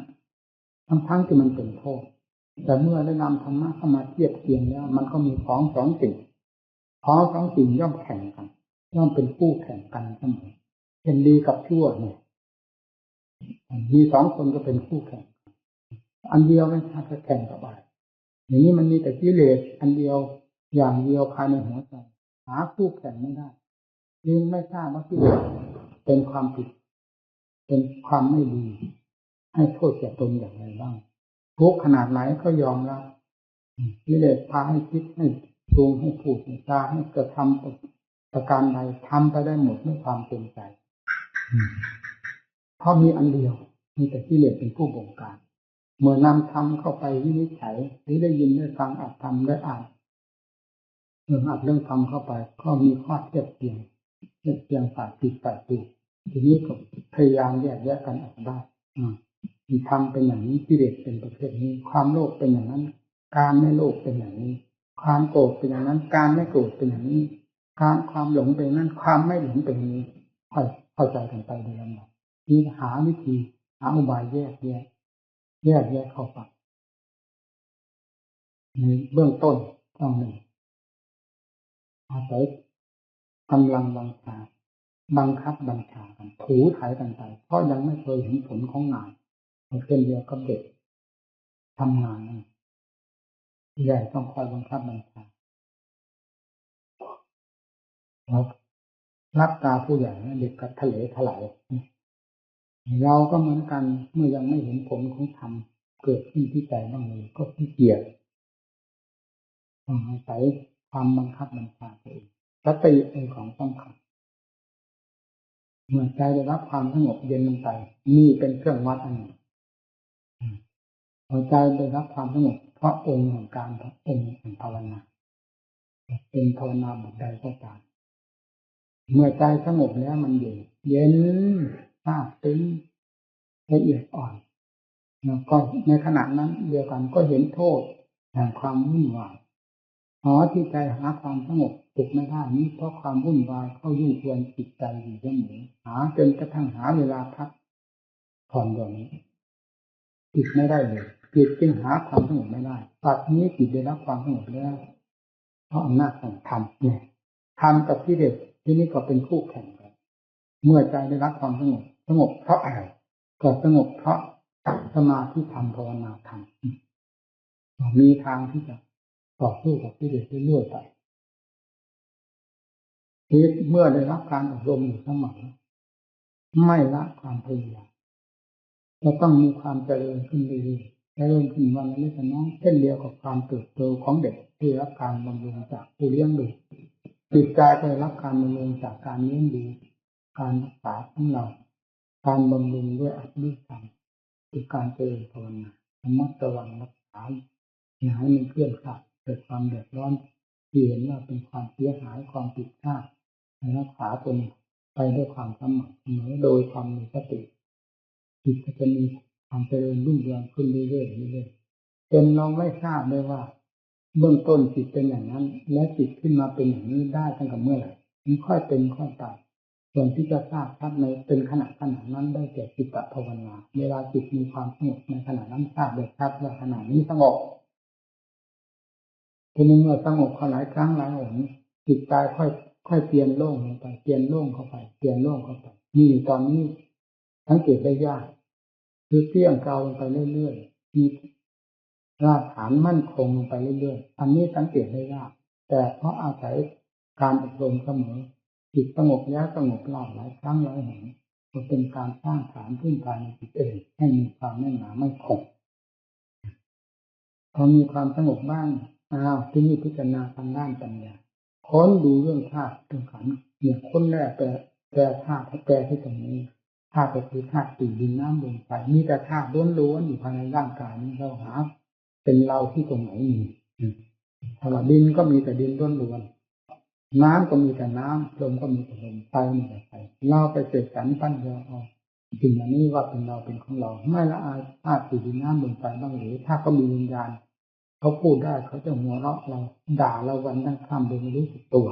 ทั้งที่มันเป็นโทษแต่เมื่อได้นำธรรมะเข้ามาเทียบเทียงแล้วมันก็มีของสองสิ่งย่อมแข่งกันย่อมเป็นคู่แข่งกันเสมอเป็นดีกับชั่วเนี่ยมีสองคนก็เป็นคู่แข่งอันเดียวไม่ใช่จะแข่งกับอะไรอย่างนี้มันมีแต่กิเลสอันเดียวอย่างเดียวภายในหัวใจหาคู่แข่งไม่ได้ยิ่งไม่ทราบว่ากิเลสเป็นความผิดเป็นความไม่ดีให้โทษแก่ตนอย่างไรบ้างทุกขนาดไหนก็ยอมรับกิเลสพาให้คิดให้ปรุงให้พูดให้จาให้กระทำประการใดทำไปได้หมดด้วยความเต็มใจเพราะมีอันเดียวมีแต่กิเลสเป็นผู้บงการเมื่อนำธรรมเข้าไปวินิจฉัยหรือได้ยินได้ฟังอัดธรรมได้อ่านเรื่องอัดเรื่องธรรมเข้าไปก็มีข้อเทียบเทียงฝ่ายผิดฝ่ายถูกทีนี้ก็พยายามแยกแยะกันออกได้มีธรรมเป็นอย่างนี้กิเลสเป็นประเภทนี้ความโลภเป็นอย่างนั้นการไม่โลภเป็นอย่างนี้ความโกรธเป็นอย่างนั้นการไม่โกรธเป็นอย่างนี้ความหลงเป็นนั้นความไม่หลงเป็นอย่างนี้ค่อยเข้าใจกันไปโดยลำดับมีหาวิธีหาอุบายแยกแยะเข้าไปในเบื้องต้นต้องหนึ่งอาศัยกำลังบังคับกันถูถ่ายกันไปเพราะยังไม่เคยเห็นผลของงานเช่นเดียวกับเด็กทำงานใหญ่ต้องคอยบังคับบัญชาเรารับตาผู้ใหญ่เด็กก็ทะเลถลายเราก็เหมือนกันเมื่อยังไม่เห็นผลของธรรมเกิดขึ้นที่ใจบ้างเลยก็ขี้เกียจต้องอาศัยความบังคับบัญชาตัวเองสติเป็นของสำคัญเมื่อใจได้รับความสงบเย็นลงไปนี่เป็นเครื่องวัดอันหนึ่งหัวใจได้รับความสงบเพราะองค์แห่งการองค์แห่งภาวนาเป็นภาวนาบทใดก็ตามเมื่อใจสงบแล้วมันเย็นซาบซึ้งละเอียดอ่อนแล้วก็ในขณะนั้นเดียวกันก็เห็นโทษแห่งความวุ่นวายที่ใจหาความสงบสุขไม่ได้นี้เพราะความวุ่นวายเข้ายุ่งกวนจิตใจอยู่เสมอหาจนกระทั่งหาเวลาพักผ่อนหย่อนจิตไม่ได้เลยจิตจึงหาความสงบไม่ได้ปัจจุบันนี้จิตได้รับความสงบแล้วเพราะอำนาจของธรรมเนี่ยธรรมกับกิเลสที่นี้ก็เป็นคู่แข่งกันเมื่อใจได้รับความสงบเพราะอะไรก็สงบเพราะสมาธิธรรมภาวนาธรรมมีทางที่จะต่อสู้กับกิเลสเรื่อยๆไปที่เมื่อได้รับการอบรมอยู่เสมอไม่ละความพยายามจะต้องมีความเจริญขึ้นเรื่อยๆเจริญขึ้นวันละเล็กน้อยเช่นเดียวกับความเติบโตของเด็กที่รับการบำรุงจากผู้เลี้ยงดูจิตใจได้รับการบำรุงจากการเลี้ยงดู การรักษาของเราการบำรุงด้วยอธิษฐานคือการเจริญภาวนาระมัดระวังรักษาอย่าให้มันเคลื่อนคลาดเกิดความเดือดร้อนที่เห็นว่าเป็นความเสียหายความผิดพลาดรักษาตนไปด้วยความสม่ำเสมอโดยความมีสติจิตก็จะมีความเจริญรุ่งเรืองขึ้นเรื่อยๆเรื่อยๆจนเราไม่ทราบเลยว่าเบื้องต้นจิตเป็นอย่างนั้นและจิตขึ้นมาเป็นอย่างนี้ได้ตั้งแต่เมื่อไหร่มันค่อยเป็นค่อยตายส่วนที่จะทราบชัดในเป็นขณะนั้นได้แก่จิตตภาวนาเวลาจิตมีความสงบในขณะนั้นทราบได้ชัดว่าขณะนี้สงบทีนี้เมื่อสงบเขาหลายครั้งหลายหนจิตใจค่อยเปลี่ยนโล่งลงไปเปลี่ยนโล่งเข้าไปเปลี่ยนโล่งเข้าไปนี่ตอนนี้สังเกตได้ยากคือเปลี่ยนเกลาลงไปเรื่อยๆมีรากฐานมั่นคงลงไปเรื่อยๆอันนี้สังเกตได้ยากแต่เพราะอาศัยการอบรมเสมอจิตสงบแล้วสงบเล่าหลายครั้งหลายหนก็เป็นการสร้างฐานพื้นฐานในจิตเองให้มีความแน่นหนามั่นคงพอมีความสงบบ้างที่นี่พิจารณาทางด้านปัญญาค้นดูเรื่องธาตุเรื่องขันธ์เนี่ยค้นแรกแปลธาตุให้แปลที่ตรงนี้ธาตุก็คือธาตุสี่ดินน้ำลมไฟมีแต่ธาตุล้วนๆอยู่ภายในร่างกายนี้เราหาเป็นเราที่ตรงไหนมีถ้าว่าดินก็มีแต่ดินล้วนๆน้ำก็มีแต่น้ำลมก็มีแต่ลมไฟมีแต่ไฟเราไปเสกสรรปั้นยอเอาสิ่งเหล่านี้ว่าเป็นเราเป็นของเราไม่ละอายธาตุสี่ดินน้ำลมไฟบ้างหรือถ้าเขามีวิญญาณเขาพูดได้เขาจะหัวเราะเราด่าเราวันทั้งค่ำโดยไม่รู้สึกตัว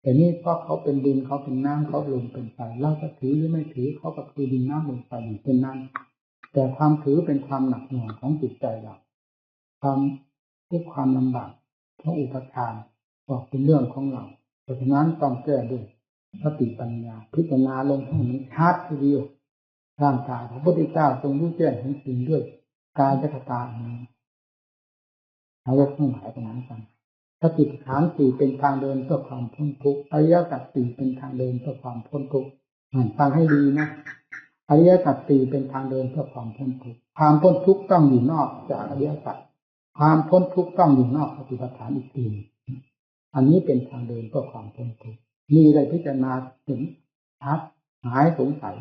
แต่นี่เพราะเขาเป็นดินเขาเป็นน้ำเขาลมเป็นไฟเราจะถือหรือไม่ถือเขาก็คือดินน้ำลมไฟอยู่เป็นนั้นแต่ความถือเป็นความหนักหน่วงของจิตใจเราความทุกข์ความลำบากเพราะอุปทานก็เป็นเรื่องของเราเพราะฉะนั้นต้องแก้ด้วยสติปัญญาพิจารณาลงให้มันชัดทีเดียวร่างกายพระพุทธเจ้าทรงรู้แจ้งเห็นจริงด้วยกายและตานี้เอาไว้ทั้งหลายตรงนั้นกันสติปัฏฐานสี่เป็นทางเดินเพื่อความพ้นทุกข์อริยสัจสี่เป็นทางเดินเพื่อความพ้นทุกข์ฟังให้ดีนะอริยสัจสี่เป็นทางเดินเพื่อความพ้นทุกข์ความพ้นทุกข์ต้องอยู่นอกจากอริยสัจความพ้นทุกข์ต้องอยู่นอกสติปัฏฐานอีกทีอันนี้เป็นทางเดินเพื่อความพ้นทุกข์มีอะไรพิจารณาถึงชัดหายสงสัย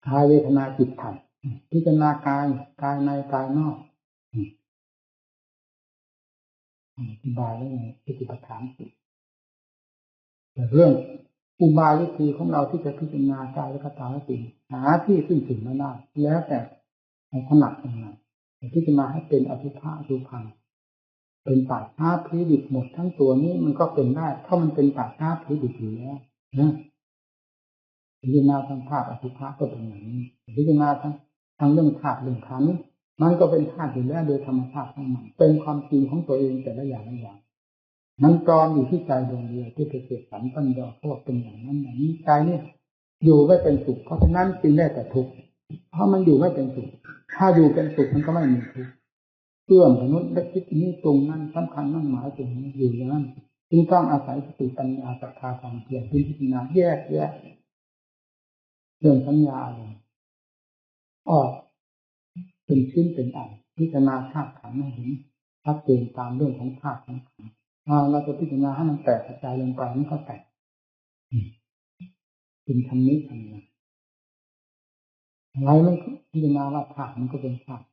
กายเวทนาจิตธรรมพิจารณากายในกายนอกอธิบายไว้ในสติปัฏฐานแต่เรื่องอุบายวิธีของเราที่จะพิจารณากายและตาและสิ่งหาที่ซึ่งสิ่งไม่ได้แล้วแต่ถนัดยังไงพิจารณาให้เป็นอภิภาสุพังเป็นป่าช้าพิดิบหมดทั้งตัวนี้มันก็เป็นได้ถ้ามันเป็นป่าช้าพิดิบอยู่แล้วนะพิจารณาทางภาพอภิภาก็เป็นอย่างนี้พิจารณาทางเรื่องธาตุเรื่องขันธ์มันก็เป็นธาตุอยู่แล้วโดยธรรมชาติของมันเป็นความจริงของตัวเองแต่ละอย่างละอย่างมันกรอนอยู่ที่ใจดวงเดียวที่เกิดสันปัญญาเขาบอกเป็นอย่างนั้นอย่างนี้ใจเนี่ยอยู่ไม่เป็นสุขเพราะฉะนั้นจึงได้แต่ทุกข์เพราะมันอยู่ไม่เป็นสุขถ้าอยู่เป็นสุขมันก็ไม่มีทุกข์เรื่องมนุษย์และคิดนี้ตรงนั้นสำคัญนั่นหมายตรงนี้อยู่อย่างนั้นจึงต้องอาศัยสติปัญญาศรัทธาความเพียรพิจารณาแยกเรื่องสัญญาออกเป็นชิ้นเป็นอันพิจารณาธาตุขันธ์ให้เห็นชัดเจนตามเรื่องของธาตุของขันธ์เราจะพิจารณาให้มันแตกกระจายลงไปมันก็แตกเป็นธรรมนี้ธรรมนั้นอะไรมันพิจารณาว่าธาตุมันก็เป็นธาตุ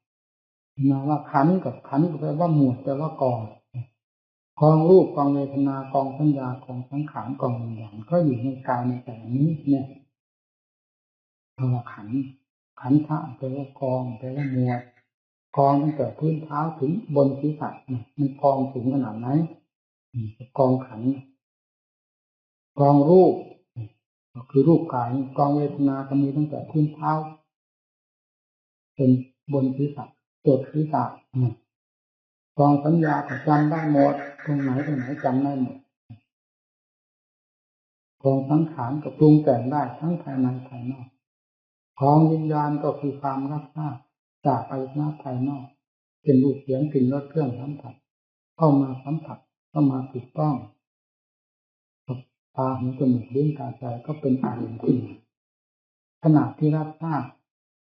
พิจารณาว่าขันธ์กับขันธ์ก็แปลว่าหมวดแปลว่ากองรูปกองเวทนากองสัญญากองสังขารกองวิญญาณก็อยู่ในกายในแต่นี้เนี่ยคำว่าขันธ์ธาตุแปลว่ากองแปลว่าหมวดกองตั้งแต่พื้นเท้าถึงบนศีรษะมันกองสูงขนาดไหนกองขันธ์กองรูปก็คือรูปกายกองเวทนาก็มีตั้งแต่พื้นเท้าเป็นบนศีรษะจดศีรษะกองสัญญาก็จำได้หมดตรงไหนจำได้หมดกองสังขารก็ปรุงแต่งได้ทั้งภายในภายนอกกองวิญญาณก็คือความรับทราบจากอายตนะภายนอกเป็นรูปเสียงกลิ่นรสเครื่องสัมผัสเข้ามาสัมผัสเข้ามาถูกต้องตาหูจมูกลิ้นกายใจก็เป็นอารมณ์ขึ้นขณะที่รับทราบ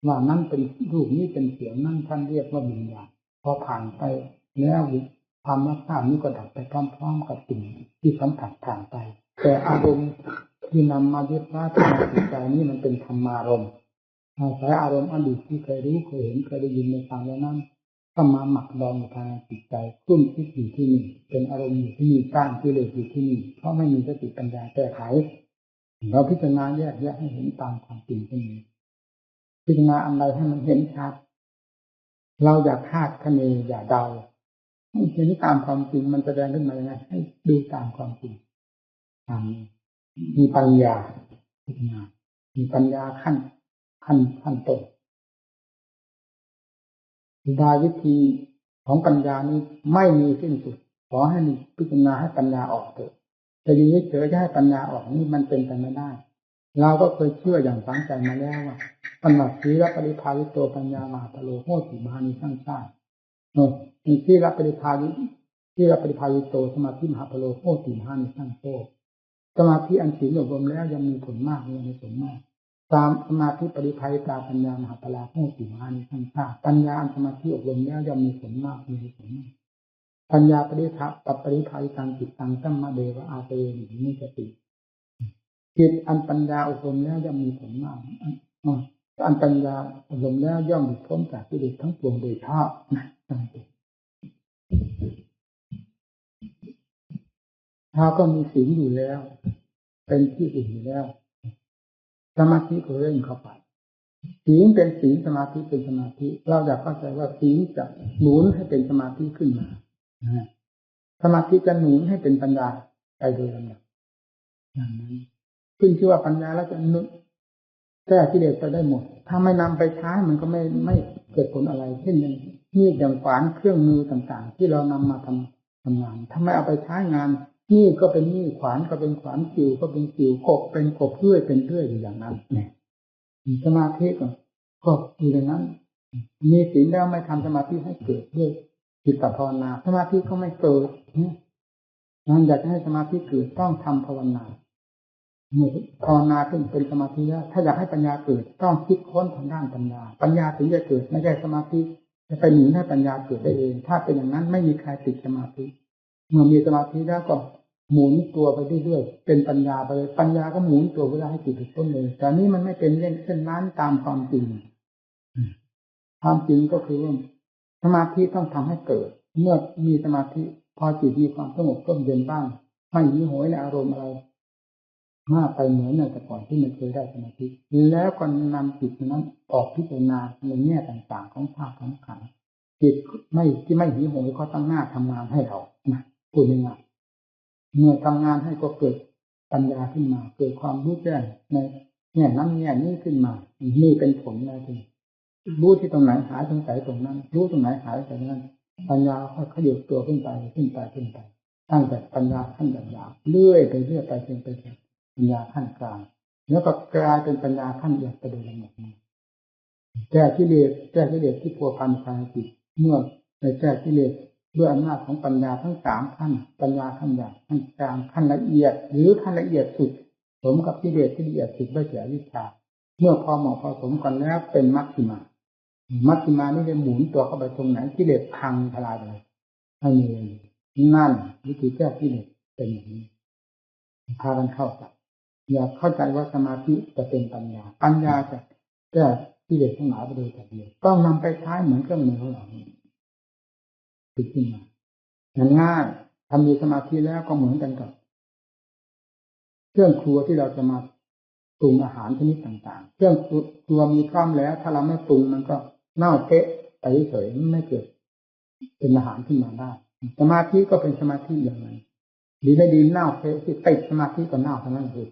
ว่านั่นเป็นรูปนี้เป็นเสียงนั่นท่านเรียกว่าวิญญาณพอผ่านไปแล้วความรับทราบนี้ก็ดับไปพร้อมๆกับสิ่งที่สัมผัสผ่านไป แต่อารมณ์ที่นำมายึดว่าทางจิตใจนี้มันเป็นธรรมารมณ์อาศัยอารมณ์อดีตที่เคยรู้เคยเห็นเคยได้ยินในทางแล้วนั้นก็มาหมักดองอยู่ภายในจิตใจคุ้นคิดอยู่ที่นี่เป็นอารมณ์อยู่ที่นี่สร้างกิเลสอยู่ที่นี่เพราะไม่มีสติปัญญาแก้ไขเราพิจารณาแยกแยะให้เห็นตามความจริงที่นี้พิจารณาอะไรให้มันเห็นชัดเราอย่าคาดคะเนอย่าเดาให้เห็นตามความจริงมันแสดงขึ้นมายังไงให้ดูตามความจริงมีปัญญาพิจารณามีปัญญาขั้นต้นดาวิธีของปัญญานี้ไม่มีสิ้นสุดขอให้พิจารณาให้ปัญญาออกเถอะจะยืนเฉยๆจะให้ปัญญาออกนี่มันเป็นไปไม่ได้เราก็เคยเชื่ออย่างฝังใจมาแล้วว่าปัญญาสีละปริภาวิโตปัญญามาตโลโหติมานิสร้างชาติที่ละปริภาวิโตสมาธิมหาพโลโหติมานิสร้างโตสมาธิอันศีลอบรมแล้วยังมีผลมากยังมีผลมากตามสมาธิปริภาวิตาปัญญามหาพลาโหติมานิสร้างชาติปัญญาอันสมาธิอบรมแล้วยังมีผลมากมีผลมากปัญญาปริภาวิตังจิตตังสัมมาเดวะอาเตนิสติจิตอันปัญญาอบรมแล้วย่อมมีผลมากอันปัญญาอบรมแล้วย่อมหลุดพ้นจากกิเลสทั้งปวงโดยชอบนะเราก็มีศีลอยู่แล้วเป็นที่อื่นอยู่แล้วสมาธิก็เร่งเข้าไปศีลเป็นศีลสมาธิเป็นสมาธิเราอยากเข้าใจว่าศีลจะหนุนให้เป็นสมาธิขึ้นมาสมาธิจะหนุนให้เป็นปัญญาไปโดยลำดับอย่างนั้นขึ้นชื่อว่าปัญญาแล้วจะนุนแก้กิเลสไปได้หมดถ้าไม่นำไปใช้มันก็ไม่เกิดผลอะไรเช่นอย่างมีดอย่างขวานเครื่องมือต่างๆที่เรานำมาทำงานถ้าไม่เอาไปใช้งานมีดก็เป็นมีดขวานก็เป็นขวานกิ่วก็เป็นกิ่วกบเป็นกบเลื่อยเป็นเลื่อยอยู่อย่างนั้นเนี่ยสมาธิก็อยู่อย่างนั้นมีศีลแล้วไม่ทำสมาธิให้เกิดด้วยจิตภาวนาสมาธิก็ไม่เกิดนั้นอยากให้สมาธิเกิดต้องทำภาวนาเมื่อภาวนาขึ้นเป็นสมาธิแล้วถ้าอยากให้ปัญญาเกิดต้องคิดค้นทางด้านปัญญาถึงจะเกิดไม่ใช่สมาธิจะไปหนีให้ปัญญาเกิดได้เองถ้าเป็นอย่างนั้นไม่มีใครติดสมาธิเมื่อมีสมาธิแล้วก็หมุนตัวไปเรื่อยๆเป็นปัญญาไปเลยปัญญาก็หมุนตัวเวลาให้จิตต้นเลยแต่นี้มันไม่เป็นเช่นนั้นตามความจริงความจริงก็คือว่าสมาธิต้องทำให้เกิดเมื่อมีสมาธิพอจิตมีความสงบร่มเย็นบ้างไม่หิวโหยในอารมณ์อะไรมากไปเหมือนในแต่ก่อนที่มันเคยได้สมาธิแล้วก็นำจิตนั้นออกพิจารณาในแง่ต่างๆของธาตุของขันธ์จิตที่ไม่หิวโหยก็ตั้งหน้าทำงานให้เรานะพูดง่ายๆเมื่อทำงานให้ก็เกิดปัญญาขึ้นมาเกิดความรู้แจ้งในแง่นั้นแง่นี้ขึ้นมานี่เป็นผลนะทีรู้ที่ตรงไหนหายสงสัยตรงนั้นรู้ตรงไหนหายตรงนั้นปัญญาค่อยขยับตัวขึ้นไปตั้งแต่ปัญญาขั้นหยาบๆเรื่อยไปจนไปถึงปัญญาขั้นกลางแล้วก็กลายเป็นปัญญาขั้นละเอียดไปโดยลำดับแก้กิเลสที่พัวพันภายในจิตเมื่อในแก้กิเลสด้วยอำนาจของปัญญาทั้งสามขั้นปัญญาขั้นหยาบขั้นกลางขั้นละเอียดหรือขั้นละเอียดสุดสมกับกิเลสที่ละเอียดสุดได้แก่วิชาเมื่อพอเหมาะพอสมกันแล้วเป็นมัชฌิมานี่จะหมุนตัวเข้าไปตรงไหนกิเลสพังทลายเลยให้มีนั่นวิธีแก้กิเลสเป็นอย่างนี้พากันเข้าใจอย่าเข้าใจว่าสมาธิจะเป็นปัญญาจะแก้กิเลสทั้งหลายไปโดยแต่เดียวต้องนำไปใช้เหมือนเครื่องมือของเราฝึกขึ้นมาง่ายทำมีสมาธิแล้วก็เหมือนกันกับเครื่องครัวที่เราจะมาปรุงอาหารชนิดต่างๆเครื่องครัวมีพร้อมแล้วถ้าเราไม่ปรุงมันก็เน่าเทะไปเฉยๆไม่เกิดเป็นอาหารขึ้นมาได้สมาธิก็เป็นสมาธิอย่างนั้นดีไม่ดีเน่าเทะที่ติดสมาธิก็เน่าเท่านั้นเอง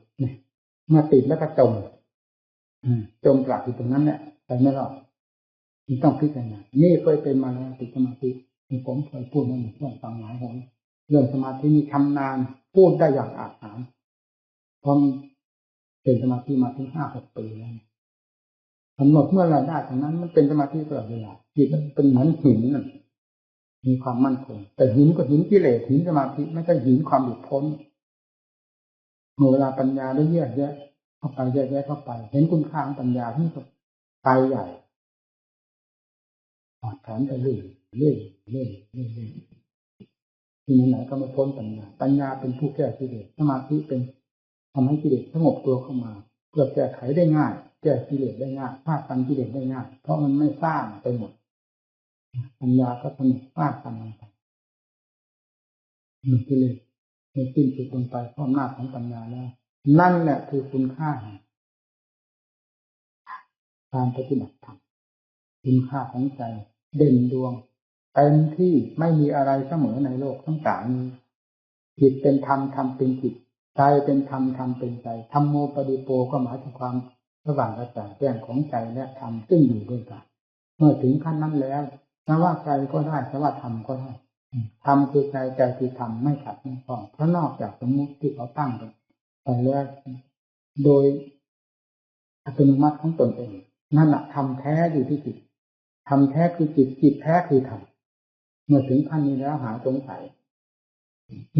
เมื่อติดแล้วก็จมปลักอยู่ตรงนั้นแหละไปไม่รอดต้องพิจารณานี่เคยเป็นมาแล้วติดสมาธิผมเคยพูดมาเพื่อนฟังหลายคนเรื่องสมาธิมีชำนาญพูดได้อย่างอาถรรพ์พอเป็นสมาธิมาถึง5-6 ปีแล้วกำหนดเมื่อไรได้ทั้งนั้นมันเป็นสมาธิตลอดเวลาจิตมันเป็นเหมือนหินนั่นมีความมั่นคงแต่หินก็หินกิเลสหินสมาธิไม่ใช่หินความหลุดพ้นเมื่อเวลาปัญญาได้แยกแยะเข้าไปเห็นคุณค่าของปัญญาที่ไปใหญ่ถอดถอนไปเรื่อยที่ไหนก็ไม่พ้นปัญญาเป็นผู้แก้กิเลสสมาธิเป็น ทำให้กิเลสสงบตัวเข้ามาเพื่อแก้ไขได้ง่ายแก้กิเลสได้ง่ายฟาดฟันกิเลสได้ง่ายเพราะมันไม่สร้างไปหมดปัญญาก็สนุกฟาดฟันมันไปมีกิเลสมีสิ้นสุดลงไปเพราะอำนาจของปัญญาแล้วนั่นแหละคือคุณค่าการปฏิบัติธรรมคุณค่าของใจเด่นดวงเต็มที่ไม่มีอะไรเสมอในโลกทั้งสามนี้จิตเป็นธรรมธรรมเป็นจิตใจเป็นธรรมธรรมเป็นใจธรรมโมปฏิโปก็หมายถึงความสว่างกระจ่างแจ้งของใจและธรรมซึ่งอยู่ด้วยกันเมื่อถึงขั้นนั้นแล้วจะว่าใจก็ได้จะว่าธรรมก็ได้ธรรมคือใจใจคือธรรมไม่ขัดไม่ข้องเพราะนอกจากสมมุติที่เขาตั้งไปแล้วโดยอัตโนมัติของตนเองนั่นแหละธรรมแท้อยู่ที่จิตธรรมแท้คือจิตจิตแท้คือธรรมเมื่อถึงขั้นนี้แล้วหาสงสัย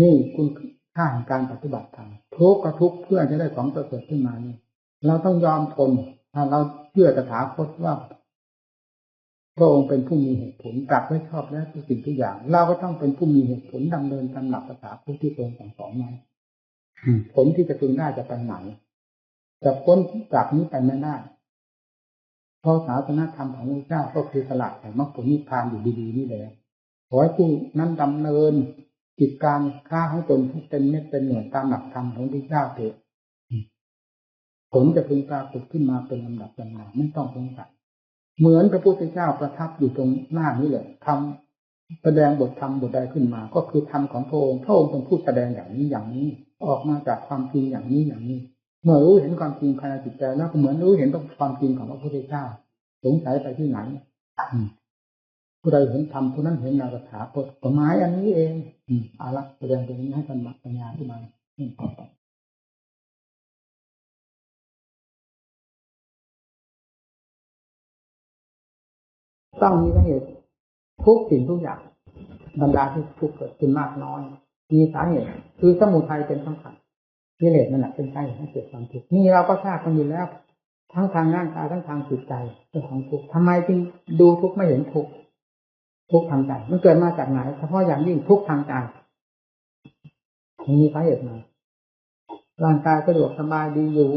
นี่คุณค่าแห่งการปฏิบัติธรรมทุกข์ก็ทุกข์เพื่อจะได้ของประเสริฐขึ้นมานี่เราต้องยอมทนถ้าเราเชื่อตถาคตว่าพระองค์เป็นผู้มีเหตุผลตรัสไว้ชอบแล้วทุกสิ่งทุกอย่างเราก็ต้องเป็นผู้มีเหตุผลดำเนินตามหลักตถาคตที่ทรงสั่งสอนมาผลที่จะพึงได้จะไปไหนจะพ้นจากนี้ไปไม่ได้เพราะศาสนธรรมของพระเจ้าก็คือสละแห่งมรรคผลนิพพานอยู่ดีๆนี่แหละขอให้ผู้นั้นดำเนินกิจการค้าของตนให้เป็นเม็ดเป็นหน่วยตามหลักธรรมของพระเจ้าเถิดผลจะพึงปรากฏขึ้นมาเป็นลำดับลำดับไม่ต้องสงสัยเหมือนพระพุทธเจ้าประทับอยู่ตรงหน้านี้เลยทำแสดงบทธรรมบทใดขึ้นมาก็คือธรรมของพระองค์เป็นผู้แสดงอย่างนี้อย่างนี้ออกมาจากความจริงอย่างนี้อย่างนี้เมื่อรู้เห็นความจริงภายในจิตใจแล้วก็เหมือนรู้เห็นความจริงของพระพุทธเจ้าสงสัยไปที่ไหนผู้ใดเห็นธรรมผู้นั้นเห็นนาฏฐาคตกฎหมายอันนี้เองเอาละแสดงตรงนี้ให้กันปัญญาขึ้นมาต้องมีเหตุทุกสิ่งทุกอย่างบรรดาที่ทุกเกิดขึ้นมากน้อยมีสาเหตุคือสมุทัยเป็นสำคัญกิเลสนั่นแหละเป็นสาเหตุให้เกิดความทุกข์นี่เราก็ทราบกันอยู่แล้วทั้งทางร่างกายทั้งทางจิตใจเรื่องของทุกข์ทำไมจึงดูทุกข์ไม่เห็นทุกข์ทุกข์ทางใจมันเกิดมาจากไหนเฉพาะอย่างยิ่งทุกข์ทางใจมีสาเหตุมาร่างกายสะดวกสบายดีอยู่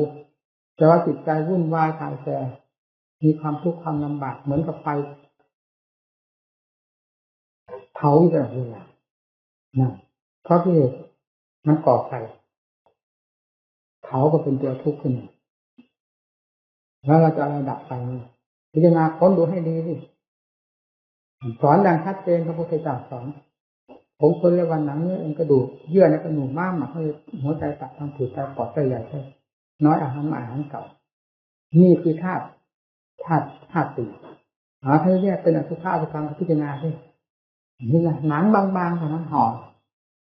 แต่ว่าจิตใจวุ่นวายถ่ายแสมีความทุกข์ความลำบากเหมือนกับไฟเผาอยู่ตลอดเวลานะเพราะที่มันก่อไฟเผาก็เป็นตัวทุกข์ขึ้นแล้วเราจะเอาดับไฟพิจารณาค้นดูให้ดีสิสอนดังชัดเจนพระพุทธเจ้าสอนผมคนเรียกวันหนังเนื้อเอ็นกระดูกเยื่อในกระดูกม้ามให้หัวใจตับทางผืดใจปอดใจใหญ่ใจน้อยอาหารเก่านี่คือธาตุสี่ถ้าแยกเป็นอสุภะอสุภังพิจารณาสินี่แหละหนังบางๆเท่านั้นห่อ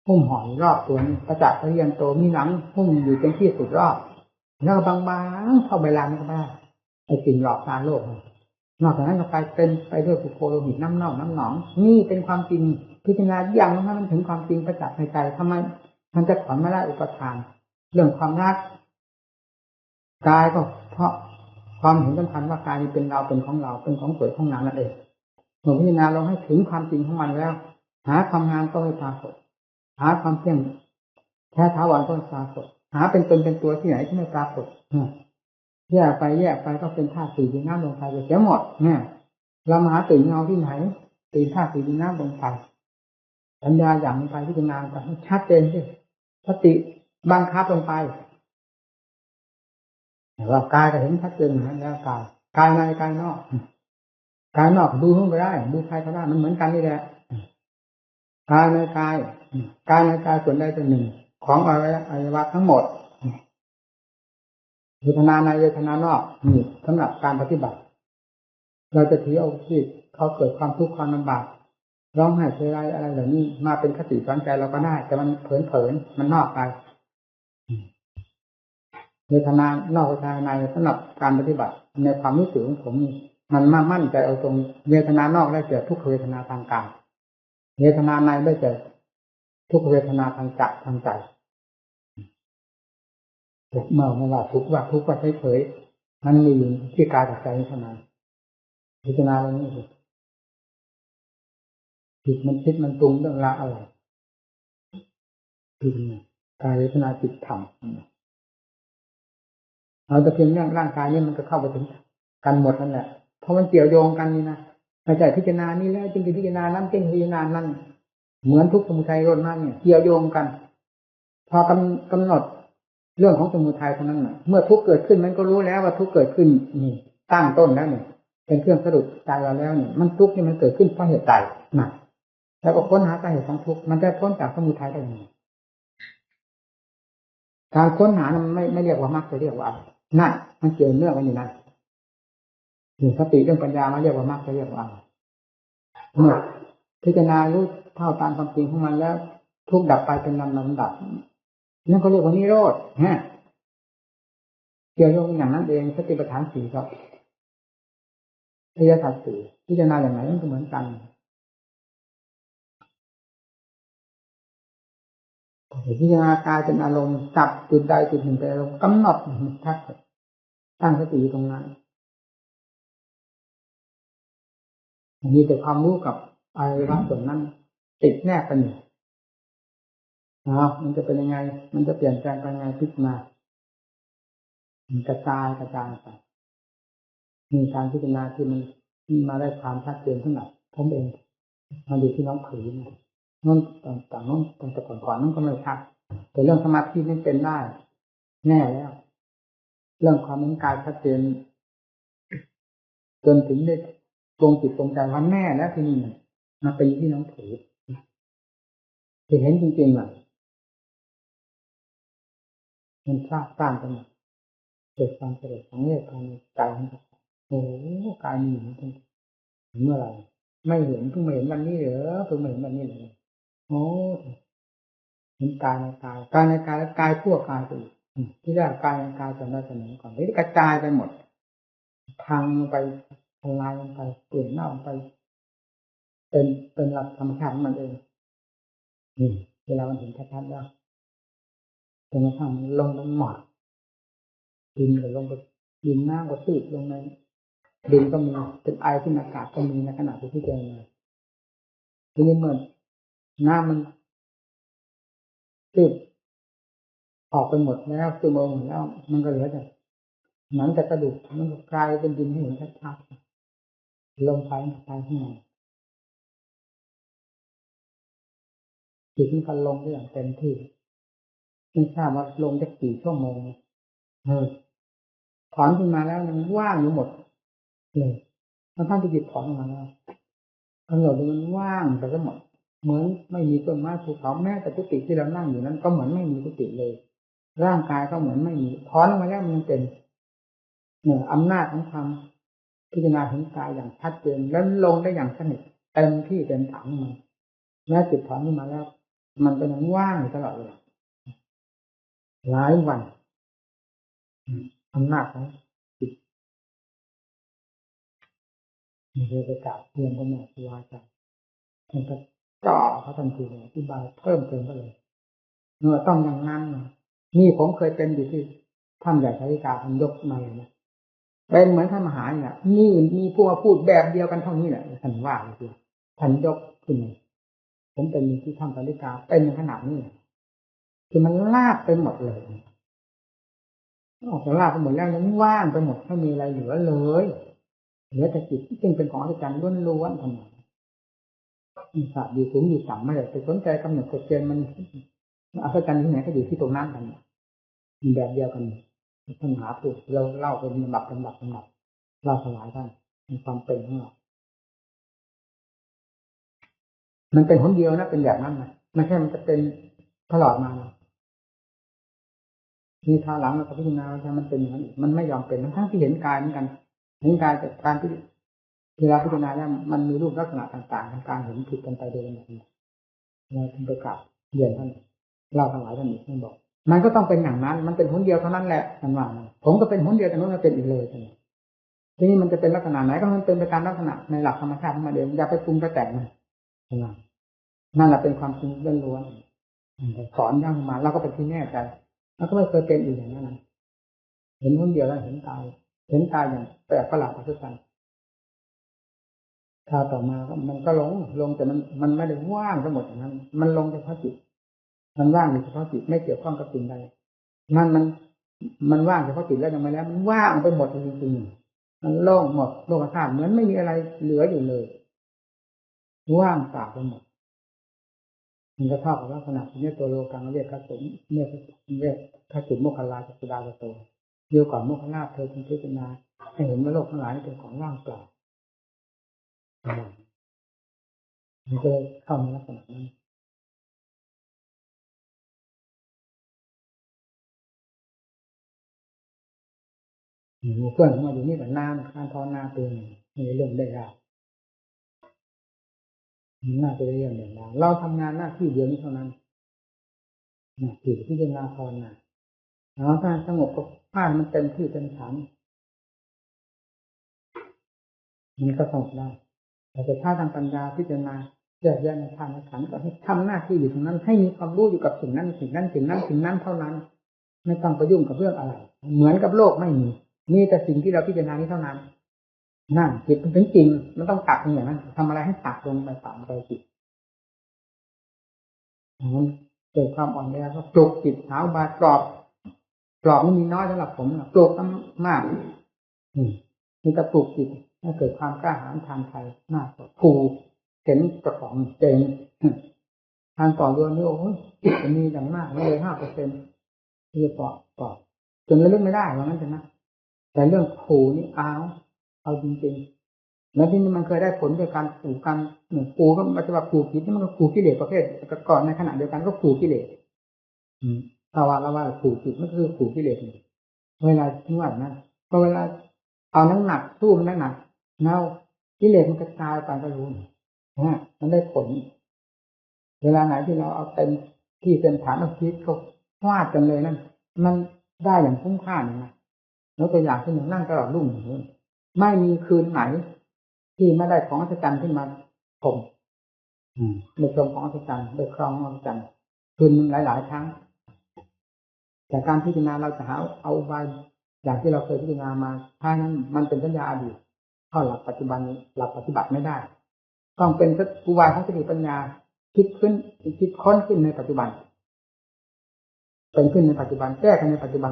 หุ้มห่อรอบตัวนี้ประจักษ์เรียนโตมีหนังหุ้มอยู่เป็นที่สุดรอบแล้วก็บางๆเข้าไปลามก็ได้ไอ้สิ่งหลอกตาโลกนอกจากนั้นก็ไปเป็นไปด้วยปุโคโลหิตน้ำเน่าน้ำหนองนี่เป็นความจริงพิจารณาอย่างนั้นมันถึงความจริงประจักษ์ในใจทำไมมันจะถอนไม่ได้อุปทานเรื่องความรักกายก็เพราะความเห็นสำคัญว่ากายนี้เป็นเราเป็นของเราเป็นของสวยของงามนั่นเองเมื่อพิจารณาลงให้ถึงความจริงของมันแล้วหาความงามก็ไม่ปรากฏหาความเที่ยงแท้ถาวรก็ไม่ปรากฏหาเป็นตนเป็นตัวที่ไหนที่ไม่ปรากฏแยกไปก็เป็นธาตุสี่ดินน้ำลมไฟไปเสียหมดเนี่ยเรามาหาตื่นเงาที่ไหนตื่นธาตุสี่ดินน้ำลมไฟปัญญาอย่างลงไปพิจารณาไปให้ชัดเจนสิสติบังคับลงไปว่ากายก็เห็นชัดเจนอย่างนั้นแล้วกายในกายนอกกายนอกดูทั้งไปได้ดูใครก็ได้มันเหมือนกันนี่แหละกายในกายในกายส่วนใดส่วนหนึ่งของอวัยวะทั้งหมดเวทนาในเวทนานอกนี่สำหรับการปฏิบัติเราจะถือเอาที่เขาเกิดความทุกข์ความลำบากร้องไห้เสียใจอะไรเหล่านี้มาเป็นคติสอนใจเราก็ได้แต่มันเผลอมันนอกไปเวทนานอกเวทนาในสำหรับการปฏิบัติในความรู้สึกของผมนี่มันมั่นใจเอาตรงเวทนานอกได้เกิดทุกขเวทนาทางกายเวทนาในได้เกิดทุกขเวทนาทางจักทางใจเมื่อไม่ว่าทุกข์ว่าเฉยๆมันมีอยู่ที่กายกับใจเท่านั้นพิจารณาตรงนี้สิจิตมันคิดมันปรุงเรื่องละอะไรคือกายเวทนาจิตธรรม เราจะเพียงเรื่องร่างกายนี่มันก็เข้าไปถึงกันหมดนั่นแหละเพราะมันเกี่ยวโยงกันนี่นะไม่ใช่พิจารณานี่แล้วจึงพิจารณานั้นจึงพิจารณานั้นเหมือนทุกสมุทัยโรดมากเนี่ยเกี่ยวโยงกันพอกำหนดเรื่องของสมุทัยเท่านั้นน่ะเมื่อทุกข์เกิดขึ้นมันก็รู้แล้วว่าทุกข์เกิดขึ้นนี่ตั้งต้นแล้วเนี่ยเป็นเครื่องสะดุดใจเราแล้วเนี่ยมันทุกข์นี่มันเกิดขึ้นเพราะเหตุใดนะแล้วก็ค้นหาสาเหตุของทุกข์มันจะพ้นจากสมุทัยได้ยังไงการค้นหามันไม่เรียกว่ามรรคจะเรียกว่าอะไรนั่นมันเกี่ยวเนื่องกันอยู่นั่นถึงสติเรื่องปัญญามาเรียกว่ามรรคจะเรียกว่าอะไรเมื่อพิจารณารู้เท่าตามความจริงของมันแล้วทุกข์ดับไปเป็นลำดับนั่นก็เรียกว่านิโรธฮะเกี่ยวโยงอย่างนั้นเองสติปัฏฐานสี่ก็อริยสัจสี่พิจารณาอย่างไรมันก็เหมือนกันพิจารณากายเป็นอารมณ์จับจุดใดจุดหนึ่งเป็นอารมณ์กำหนดทักตั้งสติตรงนั้นมีแต่ความรู้กับอวัยวะส่วนนั้นติดแนบกันอยู่มันจะเป็นยังไงมันจะเปลี่ยนแปลงไปยังไงพิจารณามันกระจายไปมีการพิจารณาที่มันมาได้ความชัดเจนเท่าไหร่ผมเองมาดูที่น้องผืนนั่นต่างๆนั่นตั้งแต่ก่อนนั่นก็ไม่ชัดแต่เรื่องสมาธินี่เป็นได้แน่แล้วเรื่องความเป็นกายชัดเจนจนถึงได้ตรงจิตตรงใจว่าแน่แล้วที่นี่มาเป็นที่น้องผืนจะเห็นจริงๆเลยมันสร้างกันเกิดความสลดสังเวชภายในใจของเราโอ้กายมีอยู่เมื่อไหร่ไม่เห็นเพิ่งมาเห็นวันนี้เหรอเพิ่งมาเห็นวันนี้เลยโอ้เห็นกายในกายกายในกายและกายทั่วกายไปอีกที่แรกกายในกายจำได้เสมอก่อนนี่กระจายไปหมดพังไปทลายลงไปเปลี่ยนหน้าลงไปเป็นหลักธรรมชาติของมันเองนี่เวลามันเห็นชัดๆแล้วจนกระทั่งลงไปหมดดินก็ลงไปดินน้ำก็ตืดลงในดินก็มีเป็นไอขึ้นอากาศก็มีในขณะที่พิจารณาทีนี้เมื่อน้ำมันตืดออกไปหมดแล้วซึมออกหมดแล้วมันก็เหลือแต่หนังแต่กระดูกมันก็กลายเป็นดินให้เห็นชัดๆลมไปข้างในจิตมันก็ลงได้อย่างเต็มที่ไม่ทราบว่าลงได้กี่ชั่วโมงถอนขึ้นมาแล้วมันว่างอยู่หมดเลยท่านที่จิตถอนออกมาแล้วกำหนดดูมันว่างไปทั้งหมดเหมือนไม่มีต้นไม้ภูเขาแม้แต่กุฏิที่เรานั่งอยู่นั้นก็เหมือนไม่มีกุฏิเลยร่างกายก็เหมือนไม่มีถอนออกมาแล้วมันยังเป็นอำนาจของความพิจารณาเห็นกายอย่างชัดเจนแล้วลงได้อย่างสนิทเต็มที่เต็มถังมันแม้จิตถอนขึ้นมาแล้วมันเป็นอย่างว่างอยู่ตลอดเวลาหลายวันอำนาจของจิตมีเรื่องกล่าวเรียนพ่อแม่ครูอาจารย์ท่านก็จ่อเขาทันทีเลยอธิบายเพิ่มเติมไปเลยเมื่อต้องอย่างนั้นนี่ผมเคยเป็นอยู่ที่ท่านใหญ่ชาลิกาท่านยกมาเลยนะเป็นเหมือนท่านมหาเนี่ยนี่มีผู้มาพูดแบบเดียวกันเท่านี้แหละท่านว่าเลยท่านยกขึ้นผมเป็นที่ท่านชาลิกาเป็นขนาดนี้คือมันลาบไปหมดเลยออกจากลาบไปหมดแล้วมันว่างไปหมดไม่มีอะไรเหลือเลยเหลือแต่จิตที่เป็นของอาจารย์ล้วนๆทำไมศาสตร์อยู่สูงอยู่ต่ำไม่ได้ไปสนใจกำหนดกฎเกณฑ์มันอาจารย์ที่ไหนก็อยู่ที่ตรงนั้นกันแบบเดียวกันท่านหาพูดเราเล่าเป็นลำดับเล่าถวายท่านมีความเป็นของเรามันเป็นคนเดียวนะเป็นแบบนั้นนะไม่ใช่มันจะเป็นตลอดมามีทางหลังเราพิจารณาว่ามันเป็นอย่างนั้นมันไม่ยอมเป็นทั้งที่เห็นกายเหมือนกันเห็นกายจากการที่เวลาพิจารณาเนี่ยมันมีรูปลักษณะต่างๆทางการเห็นผิดกันไปโดยลำดับเราถึงประกาศเรียนท่านเล่าถวายท่านอีกท่านบอกมันก็ต้องเป็นอย่างนั้นมันเป็นหนเดียวเท่านั้นแหละท่านว่าผมก็เป็นหนเดียวแต่นู้นมันเป็นอีกเลยทีนี้มันจะเป็นลักษณะไหนก็มันเป็นไปตามลักษณะในหลักธรรมชาติของมันเองอย่าไปปรุงไปแต่งมันนั่นแหละเป็นความจริงล้วนๆสอนย่างมาเราก็เป็นที่แน่ใจแล้วก็ไม่เคยเป็นอีกอย่างนั้นเห็นหนเดียวแล้วเห็นกายอย่างแปลกประหลาดอัศจรรย์ถ้าต่อมามันก็ลงแต่มันไม่ได้ว่างทั้งหมดอย่างนั้นมันลงเฉพาะจิตมันว่างอยู่เฉพาะจิตไม่เกี่ยวข้องกับสิ่งใดนั่นมัน มันว่างเฉพาะจิตแล้วยังไม่แล้วมันว่างไปหมดจริงๆมันโล่งหมดโลกธาตุเหมือนไม่มีอะไรเหลืออยู่เลยว่างเปล่าไปหมดมันก็เท่ากับลักษณะที่ตัวโลกังเรียกขสุเนี่ยเรียกขสุโมคคัลลาจักสุดาโตเดียวก่อนโมคคัลลาเธอจึงพิจารณาให้เห็นว่าโลกทั้งหลายเป็นของว่างเปล่ามันก็เข้าในลักษณะนั้นมีเพื่อนเข้ามาอยู่นี่แต่นานการภาวนาเป็นมีเรื่องได้ยากน่าจะได้เรื่องอย่างนั้นเราทำงานหน้าที่เดียวนี้เท่านั้นที่พิจารณาภาวนาแล้วถ้าสงบก็ผ่านมันเต็มที่เต็มฐานมันก็สงบได้แต่ถ้าทางปัญญาพิจารณาแยกแยะในทางขันธ์ก็ให้ทำหน้าที่อยู่ตรงนั้นให้มีความรู้อยู่กับสิ่งนั้นสิ่งนั้นสิ่งนั้นสิ่งนั้นเท่านั้นไม่ต้องไปยุ่งกับเรื่องอะไรเหมือนกับโลกไม่มีแต่สิ่งที่เราพิจารณานี้เท่านั้นนั่นจิตมันเป็นจริงมันต้องตักอย่างนั้นทำอะไรให้ตักลงไปตามใจจิตมันเกิดความอ่อนแอก็ปลุกจิตหาบาตรอบมันมีน้อยสำหรับผมปลุกมากมีแต่ปลุกจิตให้เกิดความกล้าหาญทางใจมากกว่าภูเห็นกระป๋องเจงทางต่อเรือนี่โอ้ยจิตมีอย่างมากไม่เลย5%ที่จะปอจนระลึกไม่ได้ว่างั้นใช่ไหมแต่เรื่องผูนี่เอาจริงๆแล้วที่มันเคยได้ผลโดยการผูกันผูก็มันจะว่าผูจิตนี่มันก็ผูกิเลสประเภทก่อนในขณะเดียวกันก็ผูกิเลสถ้าว่าผูจิตมันคือผูกิเลสเวลาที่ว่านะพอเวลาเอาน้ำหนักสู้มันหนักเน่ากิเลสมันกระจายไปก็รู้มันได้ผลเวลาไหนที่เราเอาเต็มที่เต็มฐานเอาคิดก็ฟาดกันเลยนั่นมันได้อย่างคุ้มค่านะแล้วตัวอย่างที่หนึ่งนั่งตลอดรุ่งไม่มีคืนไหนที่ไม่ได้ของอัศจรรย์ขึ้นมาผมในชมของอัศจรรย์ได้ครองอัศจรรย์คืนหลายๆครั้งจากการพิจารณาเราจะหาเอาใบอย่างที่เราเคยพิจารณามาถ้านั้นมันเป็นสัญญาอดีตเข้าหลักปัจจุบันนี้หลักปฏิบัติไม่ได้ต้องเป็นอุบายของสติปัญญาคิดค้นขึ้นในปัจจุบันเป็นขึ้นในปัจจุบันแก้กันในปัจจุบัน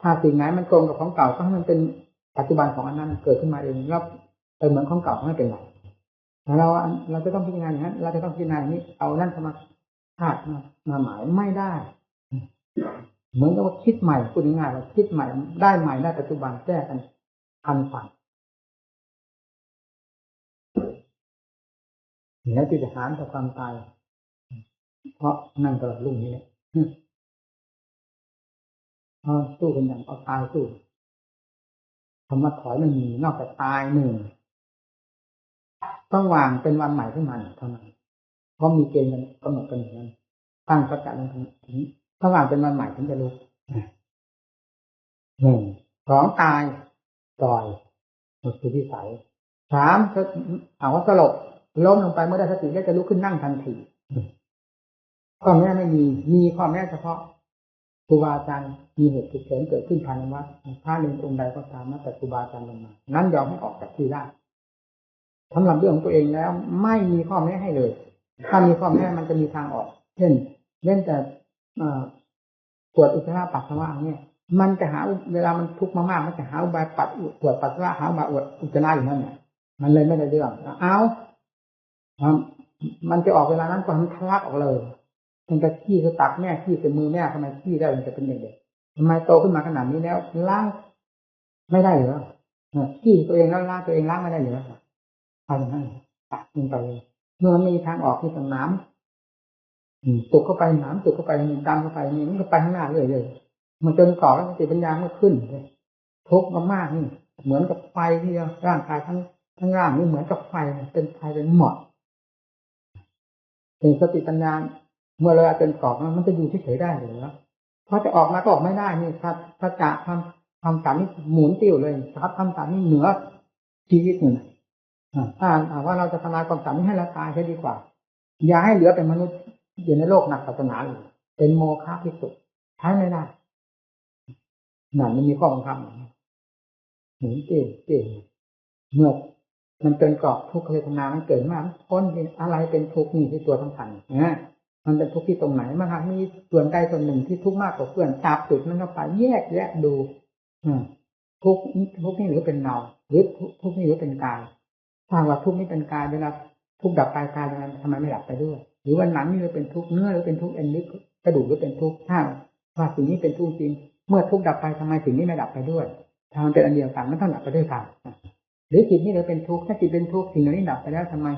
ถ้าสิ่งไหนมันตรงกับของเก่าก็ให้มันเป็นปัจจุบันของอันนั้นเกิดขึ้นมาเองแล้วเป็นเหมือนของเก่าไม่เป็นไรเราจะต้องพิจารณาอย่างนั้นเราจะต้องพิจารณาอย่างนี้เอานั่นเข้ามาธาตุมาหมายไม่ได้เหมือนกับว่าคิดใหม่พูดง่ายๆว่าคิดใหม่ได้ใหม่ได้ปัจจุบันแก้กันทันฝันแล้วที่จะหารต่อความตายเพราะนั่งตลอดรุ่งนี้แหละสู้กันอย่างเอาตายสู้คำว่าถอยไม่มีนอกจากตายหนึ่งต้องวางเป็นวันใหม่ขึ้นมาเท่านั้นเพราะมีเกณฑ์กำหนดกันอย่างนั้นตั้งสัจจะลงถึงถ้าวางเป็นวันใหม่ถึงจะรู้หนึ่งสองตายปล่อยหมดคือที่ใส3เอาว่าสลบล้มลงไปเมื่อได้สติแล้วจะลุกขึ้นนั่งทันทีข้อแม้ไม่มีข้อแม้เฉพาะครูบาอาจารย์มีเหตุฉุกเฉินเกิดขึ้นภายในวัดถ้าเรียนองค์ใดก็ตามนะแต่ครูบาอาจารย์ลงมานั้นยอมให้ออกจากที่ได้สำหรับเรื่องของตัวเองแล้วไม่มีข้อแม้ให้เลยถ้ามีข้อแม้มันจะมีทางออกเช่นเล่นแต่ปวดอุจจาระปัสสาวะเนี่ยมันจะหาเวลามันทุกข์มากๆมันจะหาอุบายปวดปัสสาวะหาอุบายอุจจาระอยู่นั่นเนี่ยมันเลยไม่ได้เรื่องมันจะออกเวลานั้นก็มันทะลักออกเลยมันจะขี้จะตักแม่ขี้จะมือแม่ทำไมขี้ได้มันจะเป็นเด็กๆทำไมโตขึ้นมาขนาดนี้แล้วล้างไม่ได้เหรอขี้ตัวเองแล้วล้างตัวเองล้างไม่ได้เหรอเอาอย่างนั้นตักลงไปเมื่อมันมีทางออกที่ตรงน้ำตกเข้าไปน้ำตกเข้าไปดำเข้าไปนี่มันก็ไปข้างหน้าเรื่อยๆมันจนก่อแล้วสติปัญญามันขึ้นทุกข์มากๆนี่เหมือนกับไฟที่ร่างกายทั้งร่างนี่เหมือนกับไฟเป็นไฟเป็นหมอกเป็นสติปัญญาเมื่อเราเป็นกรอบมันจะอยู่เฉยๆได้หรือเพราะจะออกมาก็ออกไม่ได้นี่ถ้าจะทำสามนี่หมุนติ้วเลยครับทำสามนี่เหนือชีวิตนี่ถ้าว่าเราจะทำลายความสามนี้ให้เราตายใช่ดีกว่าอย่าให้เหลือเป็นมนุษย์อยู่ในโลกหนักศาสนาเลยเป็นโมฆะที่สุดใช้ไม่ได้นั่นมันมีข้อบังคับหมุนติ้วเมื่อมันเป็นกรอบทุกขเวทนามันเกิดมากพ้นอะไรเป็นทุกข์นี่ที่ตัวสำคัญ มันเป็นทุกข์ที่ตรงไหนมันหากมีส่วนใดส่วนหนึ่งที่ทุกข์มากกว่าเพื่อนจับจุดนั้นเข้าไปแยกแยะดูทุกข์นี่หรือเป็นเราหรือทุกข์นี่หรือเป็นกายถ้าว่าทุกข์นี่เป็นกายเวลาทุกข์ดับไปกายนั้นทำไมไม่ดับไปด้วยหรือว่าหนังนี่หรือเป็นทุกข์เนื้อหรือเป็นทุกข์เอ็นหรือกระดูกหรือเป็นทุกข์ถ้าว่าสิ่งนี้เป็นทุกข์จริงเมื่อทุกข์ดับไปทำไมสิ่งนี้ไม่ดับไปด้วยถ้ามันเป็นอันเดียวกันมันต้องดับไปด้วยกันหรือจิตนี่หรือเป็นทุกข์ถ้าจิตเป็นทุกข์สิ่งเหล่านี้ดับไปแล้วทำไม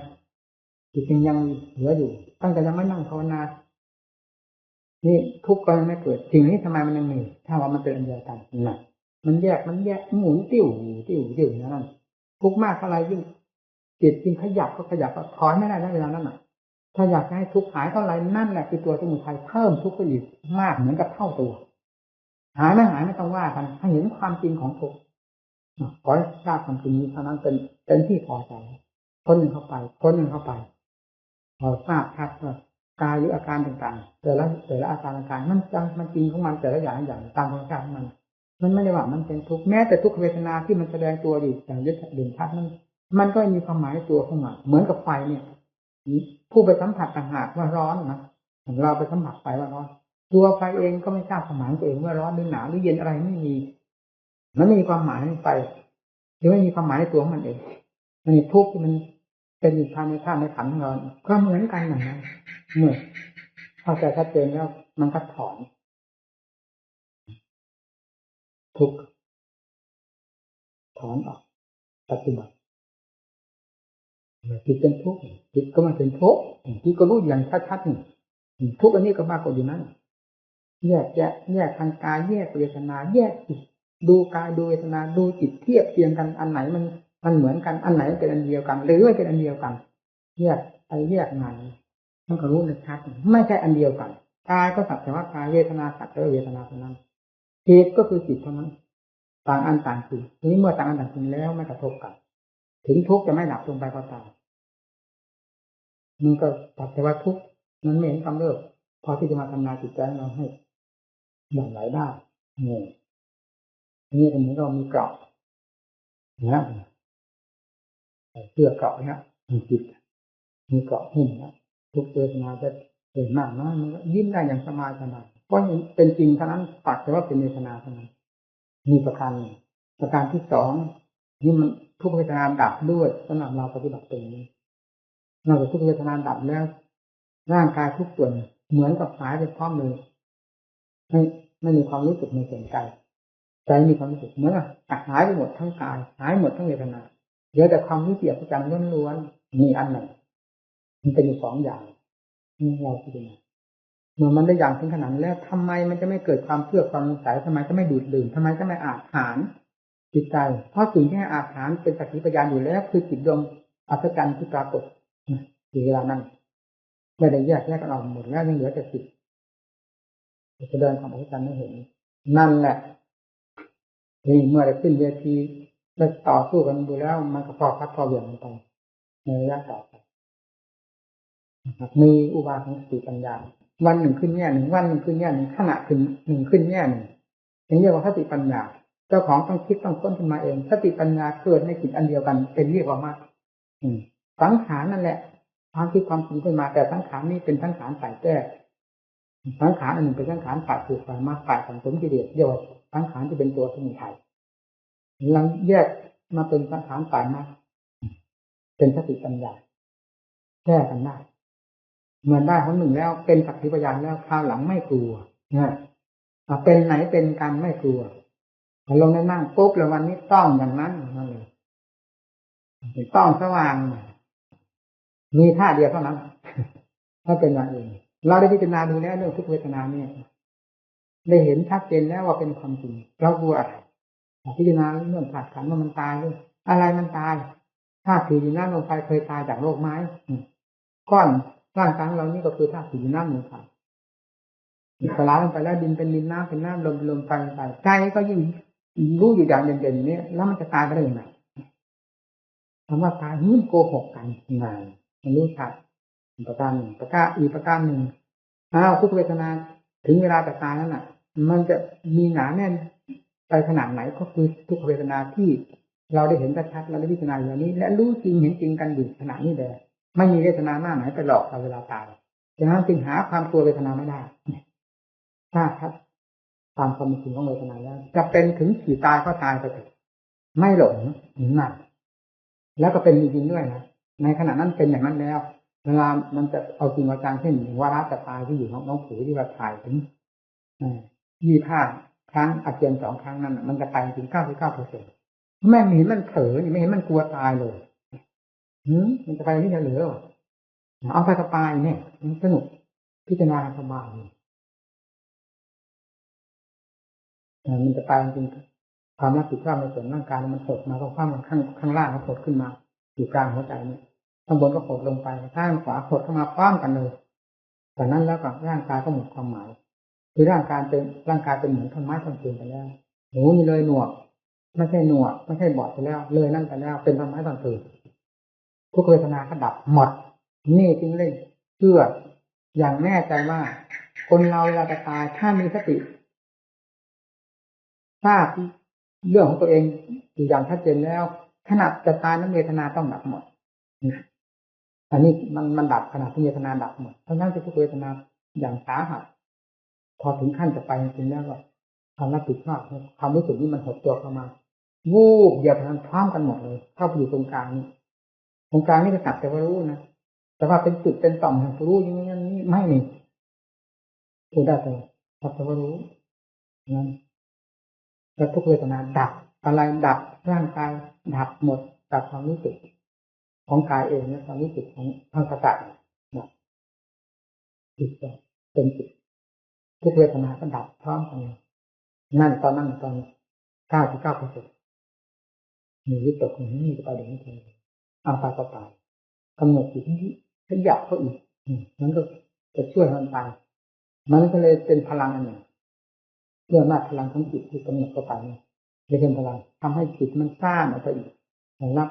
จิตยังเหลืออยู่ตั้งแต่ยังไม่นั่งภาวนานี่ทุกข์ก็ยังไม่เกิดสิ่งนี้ทำไมมันยังมีถ้าว่ามันเป็นอันเดียวกันน่ะมันแยกหมุนติ้วนั่นทุกข์มากเท่าไรยิ่งจิตจริงขยับก็ถอยไม่ได้แล้วเวลานั้นน่ะถ้าอยากให้ทุกข์หายเท่าไรนั่นแหละคือตัวสมุทัยเพิ่มทุกข์ไปอีกมากเหมือนกับเท่าตัวหายไม่ต้องว่ากันให้เห็นความจริงของทุกข์ขอให้ทราบความจริงนี้เท่านั้นเป็นที่พอใจคนหนึ่งเข้าไปพอทราบชัดว่ากายหรืออาการต่างๆแต่ละอาการมันจริงของมันแต่ละอย่างตามธรรมชาติของมันไม่ได้ว่ามันเป็นทุกข์แม้แต่ทุกขเวทนาที่มันแสดงตัวอยู่อย่างยึดเด่นชัดมันก็มีความหมายตัวของมันเหมือนกับไฟเนี่ยผู้ไปสัมผัสต่างหากว่าร้อนนะเราไปสัมผัสไฟว่าร้อนตัวไฟเองก็ไม่ทราบความหมายตัวเองว่าร้อนหรือหนาวหรือเย็นอะไรไม่มีมันไม่มีความหมายในไฟหรือไม่มีความหมายในตัวของมันเองมันมีทุกข์ที่มันเป็นอยู่ภายในธาตุในขันธ์ของเราก็เหมือนกันอย่างนั้นเมื่อเข้าใจชัดเจนแล้วมันก็ถอนทุกข์ถอนออกปฏิบัติจิตเป็นทุกข์จิตก็มันเป็นทุกข์จิตก็รู้อย่างชัดๆนี่ทุกข์อันนี้ก็มากกว่าอยู่นั้นแยกทางกายแยกเวทนาแยกจิตดูกายดูเวทนาดูจิตเทียบเทียงกันอันไหนมันเหมือนกันอันไหนเป็นอันเดียวกันหรือไม่เป็นอันเดียวกันแยกไหนมันก็รู้ในชัดไม่ใช่อันเดียวกันกายก็สักแต่ว่ากายเวทนาสักแต่ว่าเวทนาเท่านั้นจิตก็คือจิตเท่านั้นต่างอันต่างจริงทีนี้เมื่อต่างอันต่างจริงแล้วไม่กระทบกันถึงทุกข์จะไม่ดับลงไปก็ตามมันก็สักแต่ว่าทุกข์มันไม่เห็นกำเริบพอที่จะมาทำลายจิตใจเราให้หลั่งไหลได้นี่เป็นเหมือนเรามีเกราะนะเสื้อเกราะนะมีจิตมีเกราะหุ้มนะทุกเวทนาจะเห็นมากน้อยมันก็ยิ้มได้อย่างสบายเพราะเป็นจริงเท่านั้นปักแต่ว่าเป็นเวทนาเท่านั้นมีประการที่สองนี่มันทุกเวทนาดับด้วยสำหรับเราปฏิบัติตรงนี้นอกจากทุกเวทนาดับแล้วร่างกายทุกส่วนเหมือนกับหายไปพร้อมเลยไม่มีความรู้สึกในส่วนใจมีความรู้สึกเหมือนหายไปหมดทั้งกายหายหมดทั้งเวทนาเหลือแต่ความรู้เกียรติประจันล้วนๆมีอันหนึ่งมันเป็นอยู่สองอย่างนี่เราพิจารณาเมื่อมันได้อย่างถึงขนาดแล้วทำไมมันจะไม่เกิดความเชื่อความสงสัยทำไมจะไม่ดูดดื่มทำไมจะไม่อาถรรพ์จิตใจเพราะสิ่งที่อาถรรพ์เป็นสักขีพยานอยู่แล้วคือจิตดวงอัศจรรย์ที่ปรากฏในเวลานั้นไม่ได้แยกกันออกหมดแล้วยังเหลือแต่จิตแสดงความอัศจรรย์ให้เห็นนั่นแหละนี่เมื่อได้ขึ้นเวทีได้ต่อสู้กันดูแล้วมันก็พอพัดพอเหวี่ยงลงไปในระยะต่อไปมีอุบายของสติปัญญาวันหนึ่งขึ้นแง่หนึ่งวันหนึ่งขึ้นแง่หนึ่งขณะขึ้นหนึ่งขึ้นแง่หนึ่งอย่างเรียกว่าสติปัญญาเจ้าของต้องคิดต้องค้นขึ้นมาเองสติปัญญาเกิดในจิตอันเดียวกันเป็นเรียกว่ามรรคสังขารนั่นแหละความคิดความปรุงขึ้นมาแต่สังขารนี้เป็นสังขารฝ่ายแก้สังขารอันหนึ่งเป็นสังขารฝ่ายผูกฝ่ายมรรคฝ่ายสังสมกิเลสเรียกว่าสังขารที่เป็นตัวสมุทัยหลังแยกมาเป็นสังขารฝ่ายมรรคเป็นสติปัญญาแก้กันได้เมื่อได้คนหนึ่งแล้วเป็นสักขีพยานแล้วคราวหลังไม่กลัวนะเป็นไหนเป็นกันไม่กลัวลงในนั่งปุ๊บแล้ววันนี้ต้องอย่างนั้นนั่นเลยต้องสว่างมีท่าเดียวเท่านั้นถ้าเป็นอย่างอื่นเราได้พิจารณาดูแล้วเรื่องทุกเวทนาเนี่ยได้เห็นชัดเจนแล้วว่าเป็นความจริงเรากลัวอะไรพิจารณาเรื่องขาดขันว่ามันตายด้วยอะไรมันตายธาตุสี่ดินน้ำลมไฟเคยตายจากโลกไม้ก้อนร่างกายเรานี่ก็คือธาตุสี่ดินน้ำลมไฟสลายลงไปแล้วดินเป็นดินน้ำเป็นน้ำลมไฟไปใจก็ยิ่งรู้อยู่อย่างเด่นๆนี้แล้วมันจะตายไปได้ยังไงคำว่าตายมันโกหกกันงานมันรู้ชัดประการหนึ่งประการหนึ่งทุกเวทนาถึงเวลาจะตายแล้วน่ะมันจะมีหนาแน่นไปขนาดไหนก็คือทุกเวทนาที่เราได้เห็นชัดๆเราได้พิจารณาอย่างนี้และรู้จริงเห็นจริงกันอยู่ขณะนี้แหละไม่มีเวทนาหน้าไหนไปหลอกเราเวลาตาย ดังนั้นจึงหาความกลัวเวทนาไม่ได้ถ้าตามความจริงของเวทนาแล้วจะเป็นถึงขี่ตายก็ตายไปเถอะไม่หลงนั่นแล้วก็เป็นจริงๆด้วยนะในขณะนั้นเป็นอย่างนั้นแล้วเวลามันจะเอาจริงเอาจังเช่นวาระจะตายที่อยู่ของน้องผือที่ว่าถ่ายถึง25 ครั้งอาเจียน2 ครั้งนั้นมันจะตายถึง99%ไม่เห็นมันเผลอไม่เห็นมันกลัวตายเลยมันจะไปที่จะเหลือเอาไปสบายเนี่ยมันสนุกพิจารณาสบายมันจะไปจริงความรับผิดชอบในส่วนร่างกายมันหดมาตรงข้างล่างก็หดขึ้นมาอยู่กลางหัวใจนี่ข้างบนก็หดลงไปข้างขวาหดเข้ามาพร้อมกันเลยแต่นั้นแล้วก็ร่างกายก็หมดความหมายคือร่างกายเป็นเหมือนท่อนไม้ท่อนฟืนไปแล้วหูนี่เลยหนวกไม่ใช่หนวกไม่ใช่บอดไปแล้วเลยนั่นไปแล้วเป็นท่อนไม้ท่อนฟืนทุกเวทนาก็ดับหมดนี่จึงเลยเชื่ออย่างแน่ใจว่าคนเราเวลาจะตายถ้ามีสติทราบเรื่องของตัวเองอยู่อย่างชัดเจนแล้วขนาดจะตายนั้นเวทนาต้องดับหมดอันนี้มันดับขนาดที่เวทนาดับหมดทั้งที่ทุกเวทนาอย่างสาหัสพอถึงขั้นจะไปจริงๆแล้วก็ความรับผิดชอบความรู้สึกนี้มันหดตัวเข้ามาวูบเหยียบทันพร้อมกันหมดเลยเข้าไปอยู่ตรงกลางนี้ตรงกลางนี่ก็สักแต่ว่ารู้นะแต่ว่าเป็นจุดเป็นต่อมแห่งรู้อย่างนี้ไม่มีพูดได้แต่สักแต่ว่ารู้นั่นแล้วทุกเวทนาดับอะไรดับร่างกายดับหมดกับความรู้สึกของกายเองและความรู้สึกของทางประสาทนะจิตเป็นจิตทุกเวทนาก็ดับพร้อมกันนั่นตอน99%มีวิตกนี้ไปเดี๋ยวนี้เอาไปก็ตายกำหนดจิตที่ขยับก็อีกมันก็จะช่วยมันไปมันก็เลยเป็นพลังอันหนึ่งเรื่องมากพลังของจิตที่กำหนดเข้าไปจะเป็นพลังทำให้จิตมันสร้างออกไปอีกรับ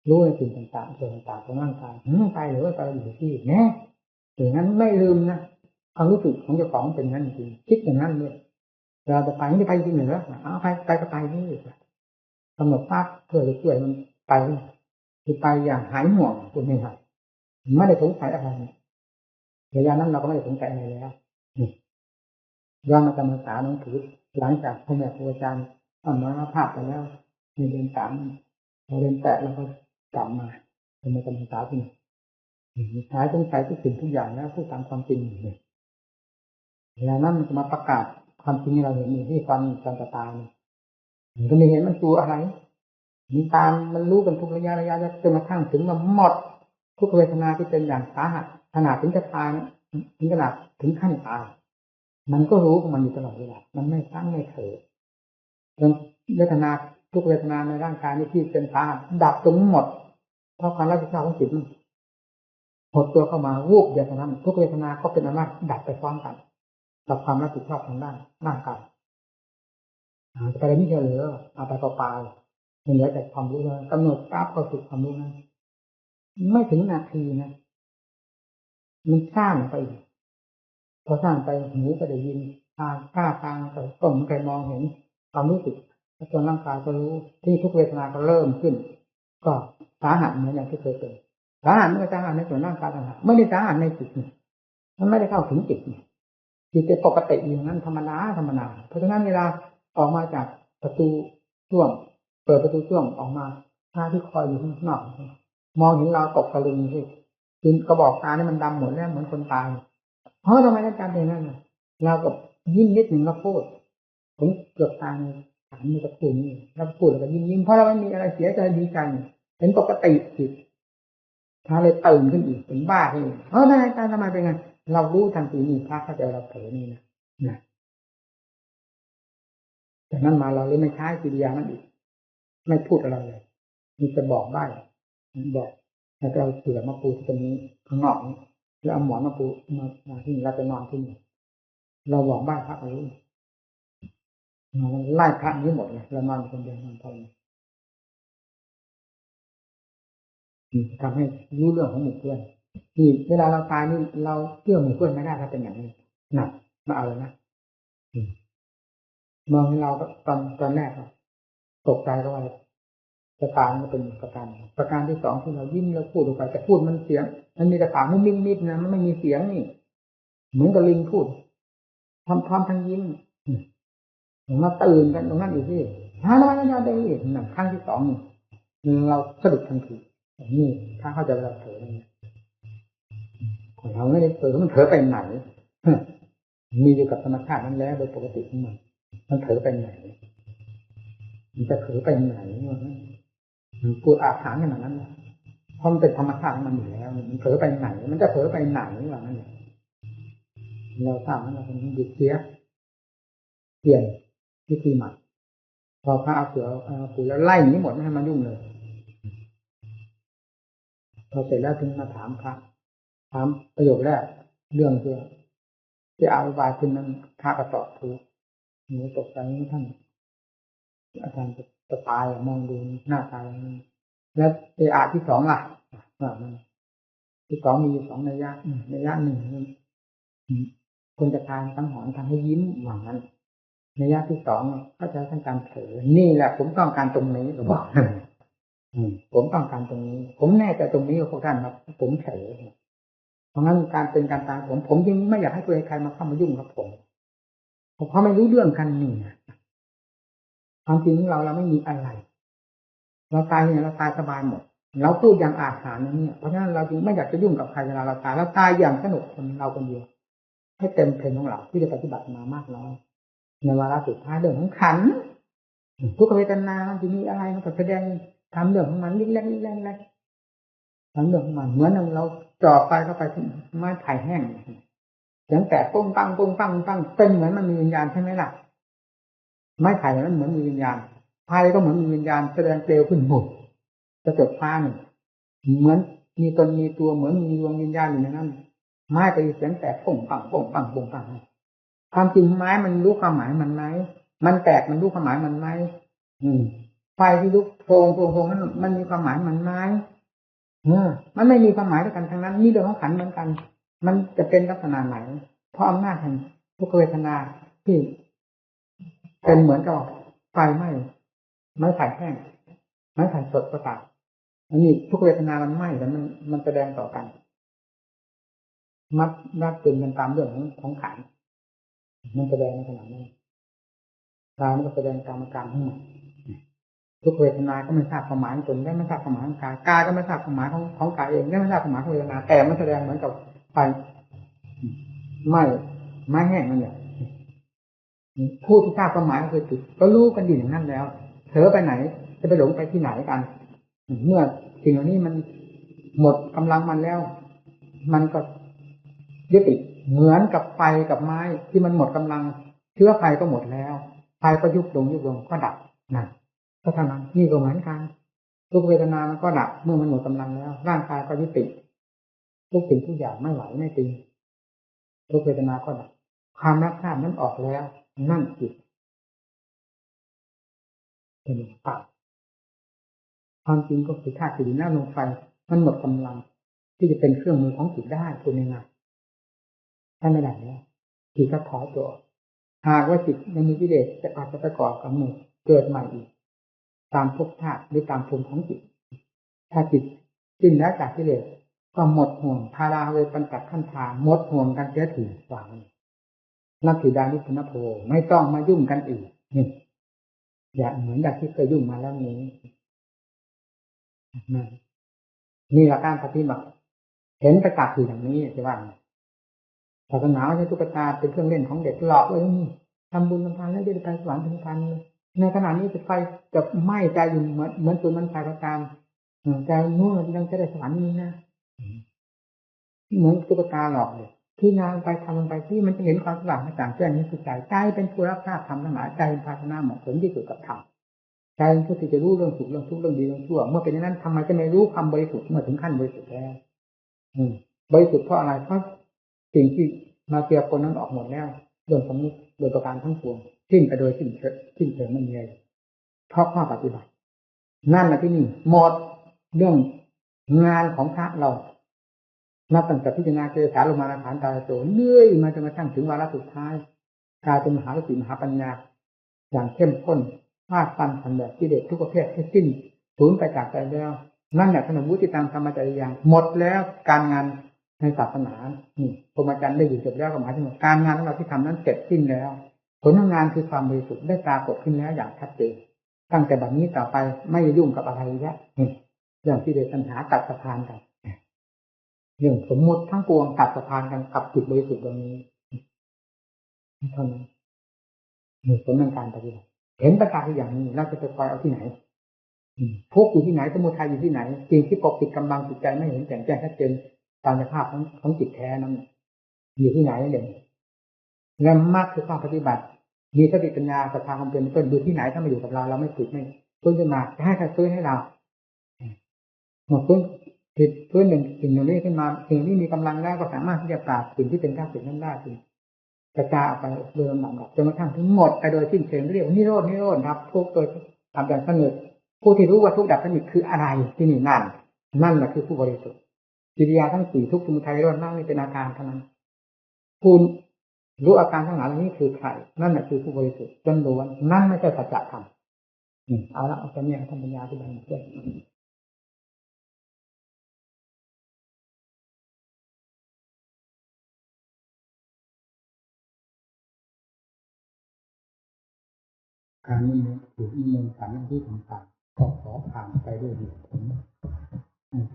รู้ในสิ่งต่างๆส่วนต่างๆของร่างกายไปหรือว่าไปอยู่ที่แน่อย่างนั้นไม่ลืมนะความรู้สึกของเจ้าของเป็นงั้นจริงคิดอย่างนั้นเลยเราจะไปไม่ไปจริงเหรอเอาไปก็ไปนี่กำหนดภาพเพื่อจะช่วยมันไปคือไปอย่างหายห่วงตัวเองครับไม่ได้สงสัยอะไรระยะนั้นเราก็ไม่ได้สงสัยอะไรแล้วย้อนมาจำพรรษาน้องถือหลังจากพ่อแม่ครูอาจารย์อ่อนน้อยมาภาพไปแล้วในเดือน3เราเรียน8แล้วก็กลับมาเป็นมาจำพรรษาที่นี่หายสงสัยทุกสิ่งทุกอย่างแล้วพูดตามความจริงเลยเวลานั้นมันจะมาประกาศความจริงที่เราเห็นอยู่ที่ความจะตายมันก็ไม่เห็นมันตัวอะไรมันตามมันรู้กันทุกระยะจนกระทั่งถึงมันหมดทุกเวทนาที่เป็นอย่างสาหัสขนาดถึงจะตายถึงขนาดถึงขั้นตายมันก็รู้ของมันอยู่ตลอดเวลามันไม่ตั้งไม่เถอะจนเวทนาทุกเวทนาในร่างกายนี้ที่เป็นสาหัสดับตรงหมดเพราะความรับผิดชอบของจิตมันหดตัวเข้ามาวูบเดียวเท่านั้นทุกเวทนาก็เป็นอำนาจดับไปพร้อมกันกับความรับผิดชอบทางด้านร่างกายจะไปได้ไม่เจอหรือเอาไปเปล่าๆเหลือแต่ความรู้แล้วกำหนดปั๊บก็สุดความรู้นั้นไม่ถึงนาทีนะมันสร้างไปพอสร้างไปหูก็ได้ยินตาทางก็มันเคยมองเห็นความรู้สึกตัวร่างกายก็รู้ที่ทุกเวทนาก็เริ่มขึ้นก็สาหัสเหมือนอย่างที่เคยเป็นสาหัสไม่ได้สาหัสในส่วนร่างกายต่างหากไม่ได้สาหัสในจิตมันไม่ได้เข้าถึงจิตจิตเป็นปกติอย่างนั้นธรรมดาเพราะฉะนั้นเวลาออกมาจากประตูช่วงเปิดประตูช่วงออกมาท่าที่คอยอยู่ข้างนอกมองเห็นเราตกตะลึงที่คือกระบอกตานี่มันดำหมดแล้วเหมือนคนตายเพราะทำไมอาจารย์เป็นนั่นเราก็ยิ้มนิดหนึ่งเราพูดผมเกือบตายถามมีกระพูนี่เราพูดแล้วก็ยิ้มเพราะเราไม่มีอะไรเสียใจดีใจเป็นปกติจิตถ้าเลยตื่นขึ้นอีกเป็นบ้าขึ้นอีกอาจารย์ทำไมเป็นไงเรารู้ทันทีนี่พระเข้าใจเราเผลอนี่นะจากนั้นมาเราเลยไม่ใช้กิริยานั้นอีกไม่พูดอะไรเลยมีจะบอกได้บอกให้เราเสือมาปูที่ตรงนี้ข้างนอกนี้แล้วเอาหมอนมาปูมาที่เราจะนอนที่นี่เราบอกบ้านพระรู้ไล่พระนี้หมดเลยเรานอนคนเดียวนอนทนทำให้รู้เรื่องของหมู่เพื่อนนี่เวลาเราตายนี่เราเชื่อหมู่เพื่อนไม่ได้ถ้าเป็นอย่างนี้หนักมาเอาเลยนะมองเราก็ตอนแรกตกใจก็ว่า จะตายมันเป็นประการที่สองที่เรายิ้มแล้วพูดออกไปแต่พูดมันเสียงมันมีกระถางมุ้งมิ้งมิดนะมันไม่มีเสียงนี่เหมือนกับลิงพูดพร้อมทั้งยิ้มมาตื่นกันตรงนั้นอยู่ที่ฮานานานาได้อีกนั่นครั้งที่สองนี่เราสะดุดทันทีนี่ถ้าเข้าใจเราเผลอเราไม่ได้เผลอมันเผลอไปไหนมีอยู่กับธรรมชาตินั้นแล้วโดยปกติของมันเผลอไปไหนมันจะเผลอไปไหนพูดอาถรรพ์ขนาดนั้นเพราะมันเป็นธรรมชาติของมันอยู่แล้วมันเผลอไปไหนมันจะเผลอไปไหนว่างั้นเราทราบว่าเราเป็นหยุดเสียเปลี่ยนวิธีใหม่พอพระเอาเสือเอาปูแล้วไล่หนีหมดไม่ให้มายุ่งเลยพอเสร็จแล้วถึงมาถามพระถามประโยคแรกเรื่องที่อาบายขึ้นนั้นพระก็ตอบถูกหนูตกใจท่านอาจารย์จะตายมองดูหน้าตายแล้วอาที่สองล่ะที่สองมีสองนัยยะหนึ่งคนจะทานตั้งหอนทำให้ยิ้มหวังนั้นนัยยะที่สองก็จะทั้งการเผลอนี่แหละผมต้องการตรงนี้บอกผมต้องการตรงนี้ผมแน่ใจตรงนี้กับพวกท่านครับผมเผลอเพราะงั้นการเป็นการตายผมจึงไม่อยากให้ตัวใครมาเข้ามายุ่งกับผมเพราะไม่รู้เรื่องกันนี่ความจริงของเราไม่มีอะไรเราตายเนี่ยเราตายสบายหมดเราพูดอย่างอาถรรพ์นี่เพราะฉะนั้นเราจึงไม่อยากจะยุ่งกับใครเวลาเราตายเราตายอย่างสนุกคนเราคนเดียวให้เต็มเพลงของเราที่ได้ปฏิบัติมามากน้อยในวาระสุดท้ายเรื่องของขันทุกเวทนามันจะมีอะไรมันก็แสดงทำเรื่องของมันเล็กทำเรื่องของมันเหมือนเราจ่อไฟเข้าไปที่ไม้ไผ่แห้งเสียงแตกปุ้งปังเป็นเหมือนมันมีวิญญาณใช่ไหมล่ะไม้ไผ่นั้นเหมือนมีวิญญาณไฟก็เหมือนมีวิญญาณแสดงเปลวขึ้นหมดจะจดฟ้าหนึ่งเหมือนมีตนมีตัวเหมือนมีดวงวิญญาณอยู่ในนั้นไม้ไปเสียงแตกปุ้งปังความจริงไม้มันรู้ความหมายมันไหมมันแตกมันรู้ความหมายมันไหมไฟที่ลุกโพงนั้นมันมีความหมายมันไหมมันไม่มีความหมายด้วยกันทั้งนั้นนี่เรื่องของขันเหมือนกันมันจะเป็นลักษณะไหนเพราะอำนาจแห่งทุกขเวทนาที่เป็นเหมือนกับไฟไหม้ไม้ไผ่แห้งไม้ไผ่สดก็ตามอันนี้ทุกเวทนามันไหม้แต่มันแสดงต่อกันมัดเป็นกันตามเรื่องของขันมันแสดงในขณะนั้นกายมันก็แสดงตามอาการทั้งหมดทุกเวทนาก็ไม่ทราบความหมายของตนได้ไม่ทราบความหมายของกายก็ไม่ทราบความหมายของกายเองได้ไม่ทราบความหมายของเวทนาแต่มันแสดงเหมือนกับไฟไหม้ไม้แห้งนั่นแหละผู้ที่ทราบความหมายก็คือจิตก็รู้กันอยู่อย่างนั้นแล้วเผลอไปไหนจะไปหลงไปที่ไหนกันเมื่อสิ่งเหล่านี้มันหมดกำลังมันแล้วมันก็ยุติเหมือนกับไฟกับไม้ที่มันหมดกำลังเชื้อไฟก็หมดแล้วไฟก็ยุบลงก็ดับนั่นก็เท่านั้นนี่ก็เหมือนกันทุกเวทนามันก็ดับเมื่อมันหมดกำลังแล้วร่างกายก็ยุติทุกสิ่งทุกอย่างไม่ไหวไม่จริงทุกเวทนาก็ดับความรักชาตินั้นออกแล้วนั่นจิตเป็นปากความจริงก็คือธาตุสี่ดินน้ำลมไฟมันหมดกำลังที่จะเป็นเครื่องมือของจิตได้ตัวนี้นะถ้าไม่ได้แล้วจิตก็ถอยตัวหากว่าจิตยังมีกิเลสจะอาจจะประกอบกับหมู่เกิดใหม่อีกตามภพธาตุหรือตามภูมิของจิตถ้าจิตสิ้นแล้วจากกิเลสก็หมดห่วงพาราเวปัญจขันธาหมดห่วงกันเสียถี่กว่านักถิดานิพนโภไม่ต้องมายุ่งกันอีกนี่อย่าเหมือนอย่างที่เคยยุ่งมาแล้วนี้นี่หลักการปฏิบัติเห็นประจักษ์อยู่อย่างนี้ใช่ไหมศาสนาไม่ใช่ตุ๊กตาเป็นเครื่องเล่นของเด็กหลอกเลยนี่ทำบุญทำทานแล้วจะไปสวรรค์เป็นพันในขณะนี้จะไฟจะไหม้ใจอยู่เหมือนตัวมันไฟก็ตามแต่นู่นยังจะได้สวรรค์นี่นะเหมือนตุ๊กตาหลอกเลยที่งานไปทำมันไปที่มันจะเห็นความสว่างต่างๆแจ้งนี้คือใจเป็นผู้รับทราบธรรมทั้งหลายใจเป็นภาชนะเหมาะสมที่สุดกับธรรมใจเป็นผู้ที่จะรู้เรื่องสุขเรื่องทุกข์เรื่องดีเรื่องชั่วเมื่อเป็นอย่างนั้นทำไมจะไม่รู้ความบริสุทธิ์เมื่อถึงขั้นบริสุทธิ์แล้วบริสุทธิ์เพราะอะไรเพราะสิ่งที่มาเกี่ยวคนนั้นออกหมดแล้วโดยสมมติโดยประการทั้งปวงสิ้นไปโดยสิ้นเชิงไม่มีอะไรเพราะข้อปฏิบัตินั่นแหละที่นี่หมดเรื่องงานของพระเรานับตั้งแต่พิจารณาเกสาลงมาฐานตาโสเลื่อยมาจนกระทั่งถึงวาระสุดท้ายกลายเป็นมหาสติมหาปัญญาอย่างเข้มข้นฟาดฟันทันแบบกิเลสทุกประเภทให้สิ้น สูญไปจากใจแล้วนั่นแหละขนมวุฒิตังธรรมจริยาหมดแล้วการงานในศาสนาพรหมจรรย์ได้อยู่จบแล้วก็หมายถึงการงานของเราที่ทำนั้นเสร็จสิ้นแล้วผลของงานคือความบริสุทธิ์ได้ปรากฏขึ้นแล้วอย่างชัดเจนตั้งแต่บัดนี้ต่อไปไม่ยุ่งกับอะไรแล้วเรื่องที่เดชปัญหาตัดสะพานกันเรื่องสมมติทั้งปวงตัดสะพานกันกับจิตบริสุทธิ์ตรงนี้เท่านั้นมีผลในการปฏิบัติเห็นประการอย่างนี้เราจะไปคอยเอาที่ไหนทุกข์อยู่ที่ไหนสมุทัยอยู่ที่ไหนสิ่งที่ปกปิดกำบังจิตใจไม่เห็นแจ่มแจ้งชัดเจนตามสภาพของจิตแท้นั้นอยู่ที่ไหนเด่นและมากคือข้อปฏิบัติมีสติปัญญาศรัทธาความเป็นต้นอยู่ที่ไหนถ้ามาอยู่กับเราเราไม่ติดไม่ฟื้นขึ้นมาจะให้ใครฟื้นให้เราหมดฟื้นติดฟื้นหนึ่งสิ่งหนึ่งนี้ขึ้นมาสิ่งที่มีกำลังแล้วก็สามารถที่จะปราบสิ่งที่เป็นข้าศึกนั้นได้กระจายออกไปโดยลำดับจนกระทั่งถึงหมดไปโดยสิ้นเชิงเรียกนิโรธครับทุกโดยทำอย่างสนิทผู้ที่รู้ว่าทุกดับสนิทคืออะไรที่นี่นั่นแหละคือผู้บริสุทธิ์กิริยาทั้งสี่ทุกสมุทัยนิโรธนั่นเป็นอาการเท่านั้นคุณรู้อาการทั้งหลายนี้คือใครนั่นแหละคือผู้บริสุทธิ์จนล้วนนั่นไม่ใช่สัจธรรมเอาละเอาแต่เนี่ยท่านปัญญาที่บังเกิดการนิมนต์ถูกนิมนต์ฉันที่ต่างๆก็ขอผ่านไปด้วยดีผล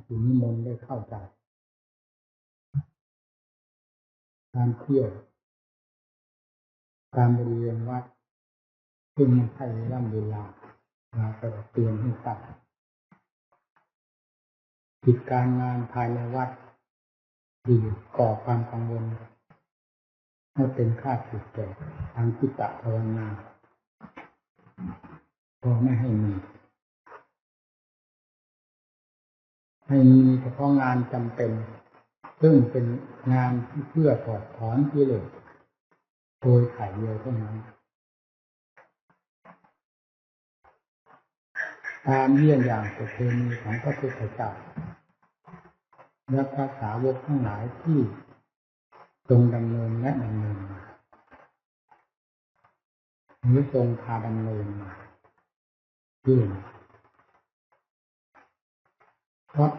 ถูกนิมนต์ได้เข้าใจการเที่ยวการบริเวณวัดซึ่งไม่ใช่เวลาเราไปเตือนให้ทราบกิจการงานภายในวัดดีก่อความกังวลให้เป็นค่าศึกแก่ทางจิตภาวนาพอไม่ให้มีเฉพาะงานจำเป็นซึ่งเป็นงานที่เพื่อถอดถอนกิเลสโดยถ่ายเดียวเท่านั้นตามเยี่ยงอย่างประเพณีของพระพุทธเจ้าและพระสาวกทั้งหลายที่ทรงดำเนินและดำเนินมาหรือทรงพาดำเนินมาเพราะ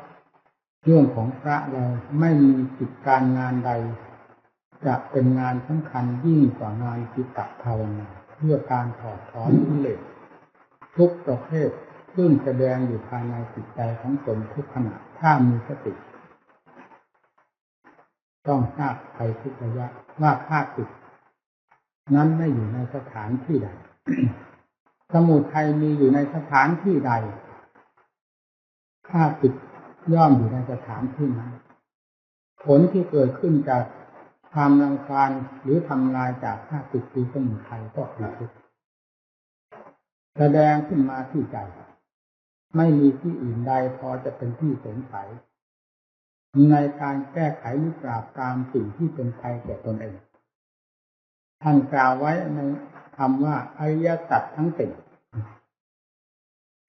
เรื่องของพระเราไม่มีกิจการงานใดจะเป็นงานสำคัญยิ่งกว่างานจิตภาวนาเพื่อการถอดถอนกิเลสทุกประเภทซึ่งแสดงอยู่ภายในจิตใจของตนทุกขณะถ้ามีสติต้องทราบไปทุกระยะว่าข้าศึกนั้นไม่อยู่ในสถานที่ใด สมุทัยมีอยู่ในสถานที่ใดข้าศึกย่อมอยู่ในสถานที่นั้นผลที่เกิดขึ้นจากความรังควานหรือทำลายจากข้าศึกคือสมุทัยก็คือทุกข์แสดงขึ้นมาที่ใจไม่มีที่อื่นใดพอจะเป็นที่สงสัยในการแก้ไขหรือปราบปรามสิ่งที่เป็นภัยแก่ตนเองท่านกล่าวไว้ในคำว่าอริยสัจทั้งสี่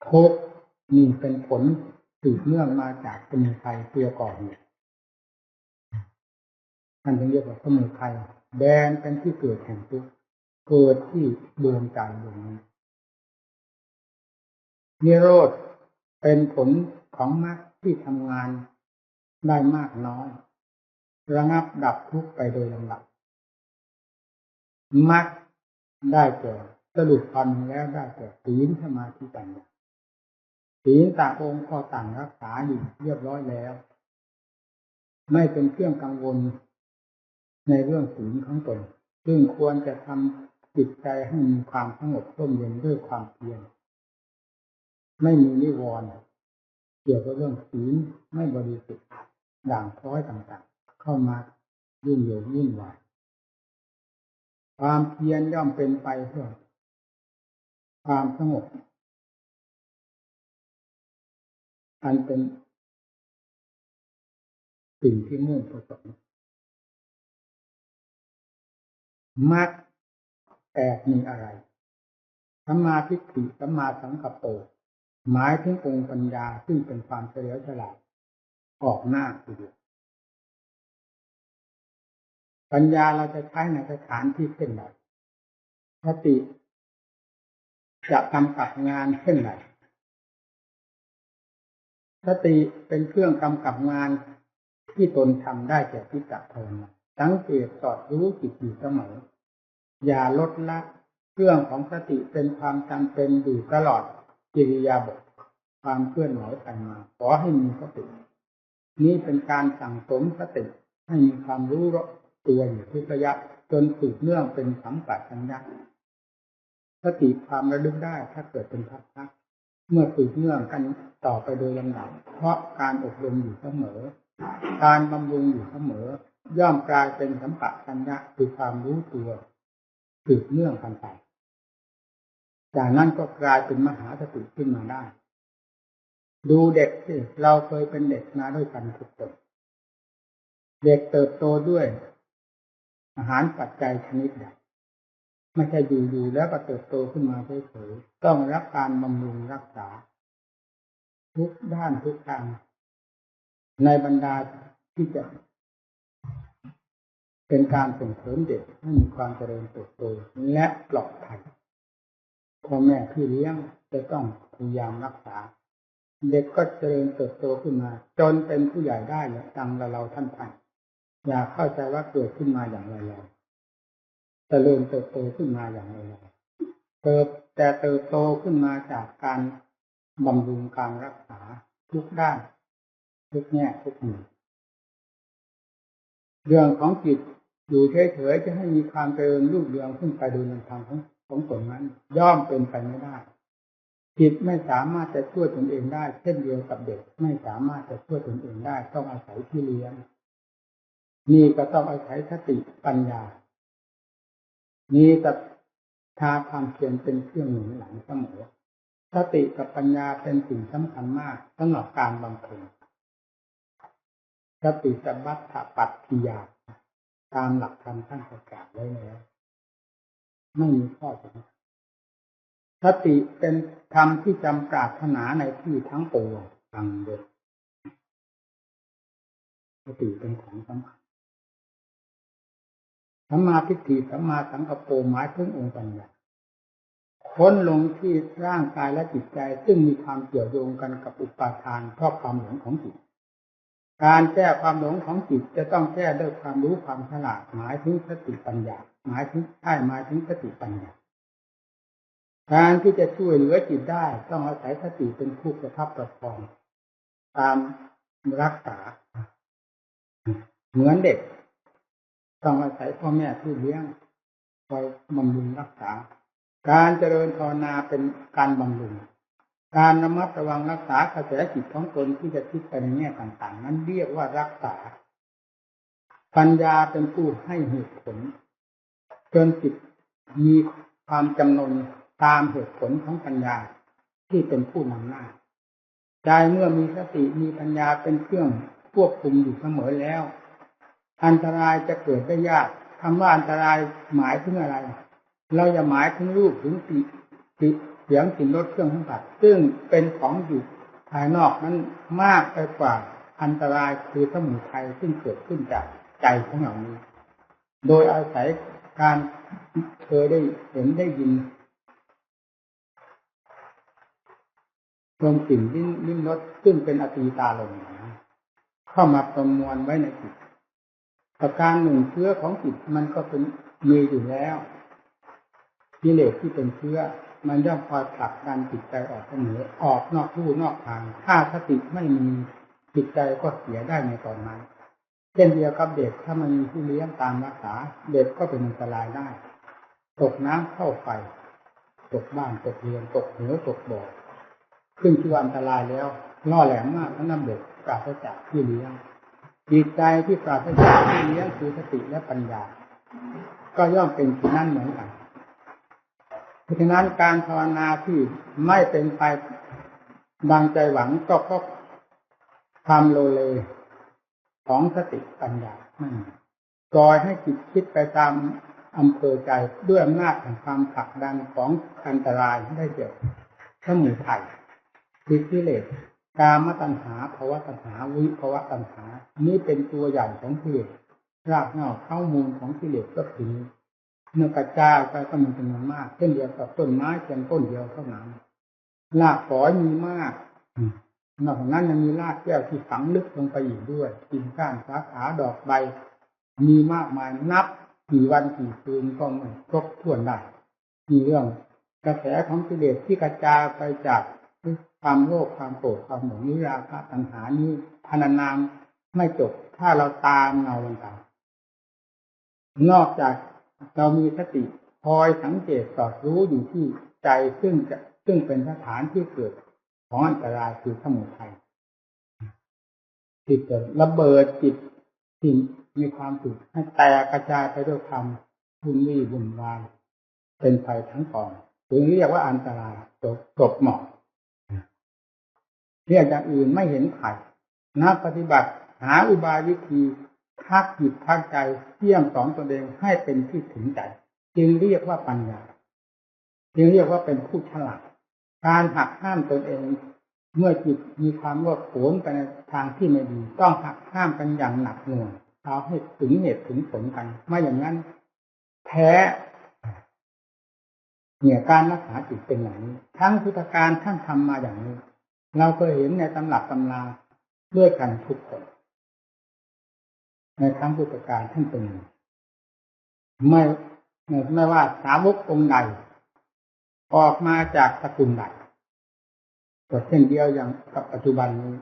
ทุกข์นี่เป็นผลสืบเนื่องมาจากสมุทัยตัวก่อเหตุท่านจึงเรียกว่าสมุทัยแดนเป็นที่เกิดแห่งทุกข์เกิดที่ดวงใจดวงนี้นิโรธเป็นผลของมรรคที่ทำงานได้มากน้อยระงับดับทุกข์ไปโดยลำดับมรรคได้แก่สรุปความแล้วได้แก่ศีลสมาธิปัญญาศีลต่างองค์ก็ต่างรักษาอยู่เรียบร้อยแล้วไม่เป็นเครื่องกังวลในเรื่องศีลของตนซึ่งควรจะทำจิตใจให้มีความสงบร่มเย็นด้วยความเพียรไม่มีนิวรณ์เกี่ยวกับเรื่องศีลไม่บริสุทธิ์ด่างพร้อยต่างๆเข้ามายุ่งเหยิงวุ่นวายความเพียรย่อมเป็นไปเพื่อความสงบอันเป็นสิ่งที่มุ่งประสงค์มรรคแปดมีอะไรสัมมาทิฏฐิสัมมาสังกัปโปหมายถึงองค์ปัญญาซึ่งเป็นความเฉลียวฉลาดออกหน้าทีเดียวปัญญาเราจะใช้ในสถานที่เช่นไรสติจะกำกับงานเช่นไร สติเป็นเครื่องกำกับงานที่ตนทำได้แก่จิตตภาวนาสังเกตสอดรู้จิตอยู่เสมออย่าลดละเครื่องของสติเป็นความจำเป็นอยู่ตลอดอิริยาบถความเคลื่อนไหวไปมาขอให้มีสตินี้เป็นการสั่งสมสติให้มีความรู้ตัวอยู่ทุกระยะจนสืบเนื่องเป็นสัมปชัญญะสติความระลึกได้ถ้าเกิดเป็นพักๆเมื่อสืบเนื่องกันต่อไปโดยลำดับเพราะการอบรมอยู่เสมอการบำรุงอยู่เสมอย่อมกลายเป็นสัมปชัญญะคือความรู้ตัวสืบเนื่องกันไปจากนั้นก็กลายเป็นมหาสติขึ้นมาได้ดูเด็กสิเราเคยเป็นเด็กมาด้วยกันทุกคนเด็กเติบโตด้วยอาหารปัจจัยชนิดใดไม่ใช่อยู่ๆแล้วก็เติบโตขึ้นมาเฉยๆต้องรับการบำรุงรักษาทุกด้านทุกทางในบรรดาที่จะเป็นการส่งเสริมเด็กให้มีความเจริญเติบโตและปลอดภัยพ่อแม่พี่เลี้ยงจะต้องพยายามรักษาเด็กก็เจริญเติบโตขึ้นมาจนเป็นผู้ใหญ่ได้แล้วดังเราท่านอย่าเข้าใจว่าเกิดขึ้นมาอย่างไรๆเจริญเติบโตขึ้นมาอย่างไรๆเติบโตขึ้นมาจากการบำรุงการรักษาทุกด้านทุกแง่ทุกมุมเรื่องของจิตอยู่เฉยๆจะให้มีความเจริญรุ่งเรืองขึ้นไปโดยลำพังของตนนั้นย่อมเป็นไปไม่ได้จิตไม่สามารถจะช่วยตนเองได้เช่นเดียวกับเด็กไม่สามารถจะช่วยตนเองได้ต้องอาศัยพี่เลี้ยงนี่ก็ต้องอาศัยสติปัญญานี่กับทาความเพียรเป็นเครื่องหนุนหลังเสมอสติกับปัญญาเป็นสิ่งสำคัญมากสำหรับการบำเพ็ญสติสัมปชัญญะปัจจิยาตามหลักธรรมท่านประกาศไว้แล้วไม่มีข้อสงสัยสติเป็นธรรมที่จำปรารถนาในที่ทั้งปวงฟังเด็ดสติเป็นของสำคัญสัมมาทิฏฐิสัมมาสังกัปโปหมายถึงองค์ปัญญาค้นลงที่ร่างกายและจิตใจซึ่งมีความเกี่ยวโยงกันกับอุปาทานเพราะความหลงของจิตการแก้ความหลงของจิตจะต้องแก้ด้วยความรู้ความฉลาดหมายถึงสติปัญญาหมายถึงสติปัญญาการที่จะช่วยเหลือจิตได้ต้องอาศัยสติเป็นผู้ประคับประคองตามรักษาเหมือนเด็กต้องอาศัยพ่อแม่ที่เลี้ยงคอยบำรุงรักษาการเจริญภาวนาเป็นการบำรุงการระมัดระวังรักษากระแสจิตของตนที่จะคิดไปในแง่ต่างๆนั้นเรียกว่ารักษาปัญญาเป็นผู้ให้เหตุผลจนจิตมีความจำนนตามเหตุผลของปัญญาที่เป็นผู้นำหน้าใจเมื่อมีสติมีปัญญาเป็นเครื่องควบคุมอยู่เสมอแล้วอันตรายจะเกิดได้ยากคำว่าอันตรายหมายถึงอะไรเราอย่าหมายถึงรูปถึงเสียงกลิ่นรสเครื่องสัมผัสซึ่งเป็นของอยู่ภายนอกนั้นมากไปกว่าอันตรายคือสมุทัยซึ่งเกิดขึ้นจากใจของเรานี้โดยอาศัยการเคยได้เห็นได้ยินรวมสิ่งลิ้มรสซึ่งเป็นอตีตาลมเข้ามาประมวลไว้ในจิตประการหนึ่งเชื้อของจิตมันก็เป็นมีอยู่แล้วกิเลสที่เป็นเชื้อมันย่อมคอยผลักดันจิตใจออกเสมอออกนอกลู่นอกทางถ้าสติไม่มีจิตใจก็เสียได้ในตอนนั้นเช่นเดียวกับเด็กถ้ามันมีผู้เลี้ยงตามรักษาเด็กก็เป็นอันตรายได้ตกน้ำเข้าไฟตกบ้านตกเรือนตกเหวตกบ่อขึ้นชื่ออันตรายแล้วล่อแหลมมากทั้งนั้นเด็กปราศจากพี่เลี้ยงจิตใจที่ปราศจากพี่เลี้ยงคือสติและปัญญาก็ย่อมเป็นที่นั่นเหมือนกันเพราะฉะนั้นการภาวนาที่ไม่เป็นไปดังใจหวังก็เพราะความโลเลของสติปัญญาไม่ปล่อยให้จิตคิดไปตามอำเภอใจด้วยอำนาจแห่งความผลักดันของอันตรายได้เกี่ยวสมุทัยคือกิเลสกามตัณหาภวตัณหาวิภวตัณหานี่เป็นตัวใหญ่ของกิเลสรากเหง้าข้อมูลของกิเลสก็ถึงเมื่อกระจายไปก็มีจำนวนมากเช่นเดียวกับต้นไม้เพียงต้นเดียวเท่านั้นรากฝอยมีมาก นอกจากนั้นยังมีรากแก้วที่ฝังลึกลงไปอีกด้วยกิ่งก้านสาขาดอกใบมีมากมายนับกี่วันกี่คืนก็ไม่ครบถ้วนได้มีเรื่องกระแสของกิเลสที่กระจายไปจากความโลภความโกรธความหลงนิราคะตัณหานี้พรรณนาไม่จบถ้าเราตามเงาลงไปนอกจากเรามีสติคอยสังเกตสอดรู้อยู่ที่ใจซึ่งเป็นสถานที่เกิดของอันตรายคือสมุทัยที่จะระเบิดจิตที่มีความสุขให้แตกกระจายไปด้วยความวุ่นวี่วุ่นวายเป็นภัยทั้งกองถึงเรียกว่าอันตรายจบหมอกเรียกอย่างอื่นไม่เห็นภัยนักปฏิบัติหาอุบายวิธีพักจิตพักใจเที่ยงสอนตนเองให้เป็นที่ถึงใจจึงเรียกว่าปัญญาจึงเรียกว่าเป็นผู้ฉลาดการหักห้ามตนเองเมื่อจิตมีความโลภโผนไปในทางที่ไม่ดีต้องหักห้ามกันอย่างหนักหน่วงเอาให้ถึงเหตุถึงผลกันไม่อย่างนั้นแพ้เนี่ยการรักษาจิตเป็นอย่างนี้ทั้งพุทธการท่านทำมาอย่างนี้เราเคยเห็นในตำรับตำราด้วยกันทุกคนในครั้งพุทธการท่านเป็นไม่ว่าสาวกองค์ใดออกมาจากสกุลใดก็เช่นเดียวอย่างกับปัจจุบันนี้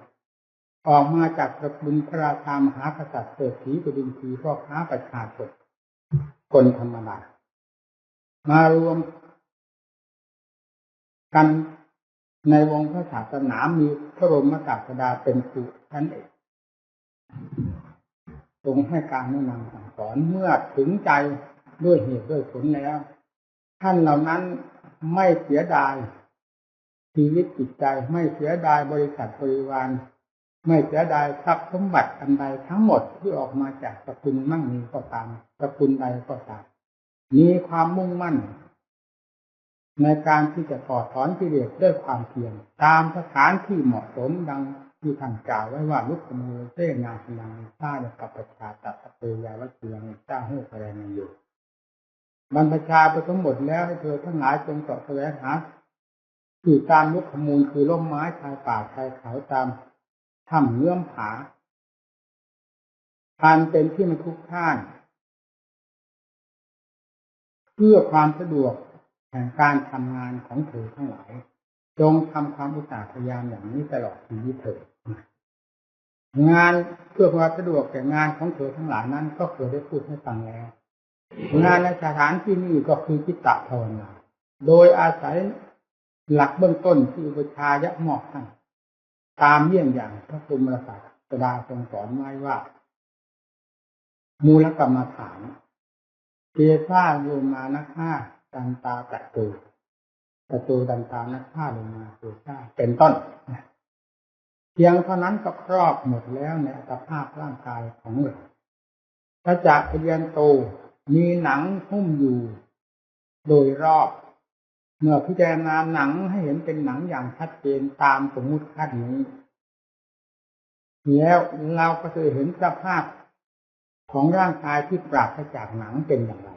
ออกมาจากสกุลพระราชามหากษัตริย์เศรษฐีประดิษฐีพ่อค้าประชาชนคนธรรมดามารวมกันในวงพระศาสนามีพระบรมศาสดาเป็นครูชั้นเอกทรงให้การแนะนำสั่งสอนเมื่อถึงใจด้วยเหตุด้วยผลแล้วท่านเหล่านั้นไม่เสียดายชีวิตจิตใจไม่เสียดายบริษัทบริวารไม่เสียดายทรัพย์สมบัติอันใดทั้งหมดที่ออกมาจากสกุลมั่งมีก็ตามสกุลใดก็ตามมีความมุ่งมั่นในการที่จะถอดถอนกิเลสด้วยความเพียรตามสถานที่เหมาะสมดังที่ท่านกล่าวไว้ว่าลุกขโมยเส้นาสนังท่าจะกับประชาตัดสเปยาวัตเทียงเจ้าหู้แสดงอยู่บรรพชาไปทั้งหมดแล้วให้เธอทั้งหลายจงเสาะแสวงหาคือตามลุกขมูลคือร่มไม้ชายป่าชายเขาตามถ้ำเงื่อมผาทานเป็นที่มันทุกข์ท่านเพื่อความสะดวกแห่งการทำงานของเธอทั้งหลายจงทำความอุตสาหพยายามอย่างนี้ตลอดชีวิตเถิดงานเพื่อความสะดวกแก่งานของเธอทั้งหลายนั้นก็เคยได้พูดให้ฟังแล้วงานในสถานที่นี้ก็คือจิตตภาวนาโดยอาศัยหลักเบื้องต้นที่อุปชายะมอบให้ตามเยี่ยงอย่างพระพุทธศาสดาทรงสอนไว้ว่ามูลกรรมฐานเกสาโยมานะฆ่าดันตาตะตูดันตานะฆ่าโยมาเกสาเป็นต้นเพียงเท่านั้นก็ครอบหมดแล้วในอัตภาพร่างกายของเราถ้าจากพยัญโตมีหนังหุ้มอยู่โดยรอบเมื่อพิจารณาหนังให้เห็นเป็นหนังอย่างชัดเจนตามสมมุติขั้นนี้แล้วเราก็จะเห็นสภาพของร่างกายที่ปราศจากหนังเป็นอย่างไร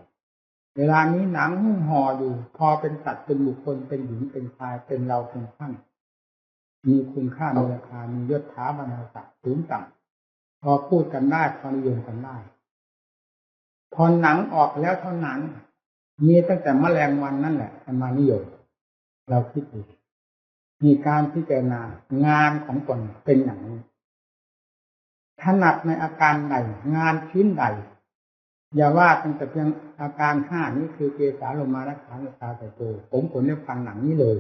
เวลานี้หนังหุ้มห่ออยู่พอเป็นสัตว์เป็นบุคคลเป็นหญิงเป็นชายเป็นเราเป็นท่านมีคุณค่ามีราคามียศถาบรรดาศักดิ์สูงต่ำพอพูดกันได้พอนิยมกันได้พอหนังออกแล้วเท่านั้นมีตั้งแต่แมลงวันนั่นแหละมานิยมเราคิดดูมีการพิจารณางานของตนเป็นอย่างนี้ถนัดในอาการใดงานชิ้นใดอย่าว่าตั้งแต่เพียงอาการ5นี้คือเกสาโลมานะขาตาไตโตผมขนเล็บฟันหนังนี้เลย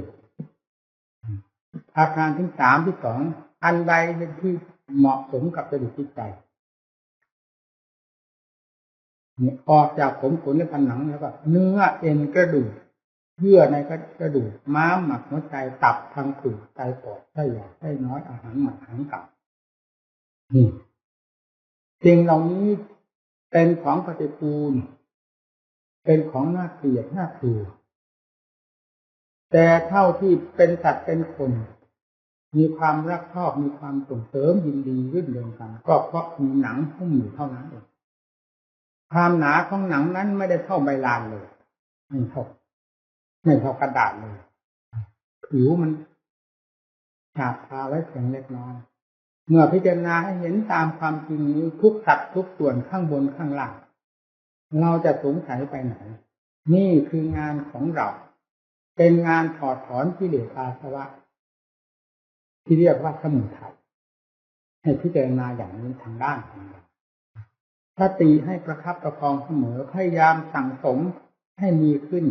อาการที่3ที่2อันใดเป็นที่เหมาะสมกับจริตจิตใจออกจากผมขนและผนังแล้วก็เนื้อเอ็นกระดูกเยื่อในกระดูกม้ามหมักหัวใจตับพังผืดไตปอดไส้ใหญ่ไส้น้อยอาหารหมักอาหารเก่าสิ่งเหล่านี้เป็นของปฏิกูลเป็นของน่าเกลียดน่ากลัวแต่เท่าที่เป็นสัตว์เป็นคนมีความรักชอบมีความส่งเสริมยินดีรื่นเริงกันก็เพราะมีหนังหุ้มอยู่เท่านั้นเองความหนาของหนังนั้นไม่ได้เท่าใบลานเลยไม่เท่ากระดาษเลยผิวมัน ฉาบทาไว้เพียงเล็กน้อยเมื่อพิจารณาให้เห็นตามความจริงนี้ทุกสัดทุกส่วนข้างบนข้างล่างเราจะสงสัยไปไหนนี่คืองานของเราเป็นงานถอดถอนกิเลสอาสวะที่เรียกว่าสมุทัยให้พิจารณาอย่างนี้ทางด้านปัญญาสติให้ประคับประคองเสมอพยายามสั่งสมให้มีขึ้น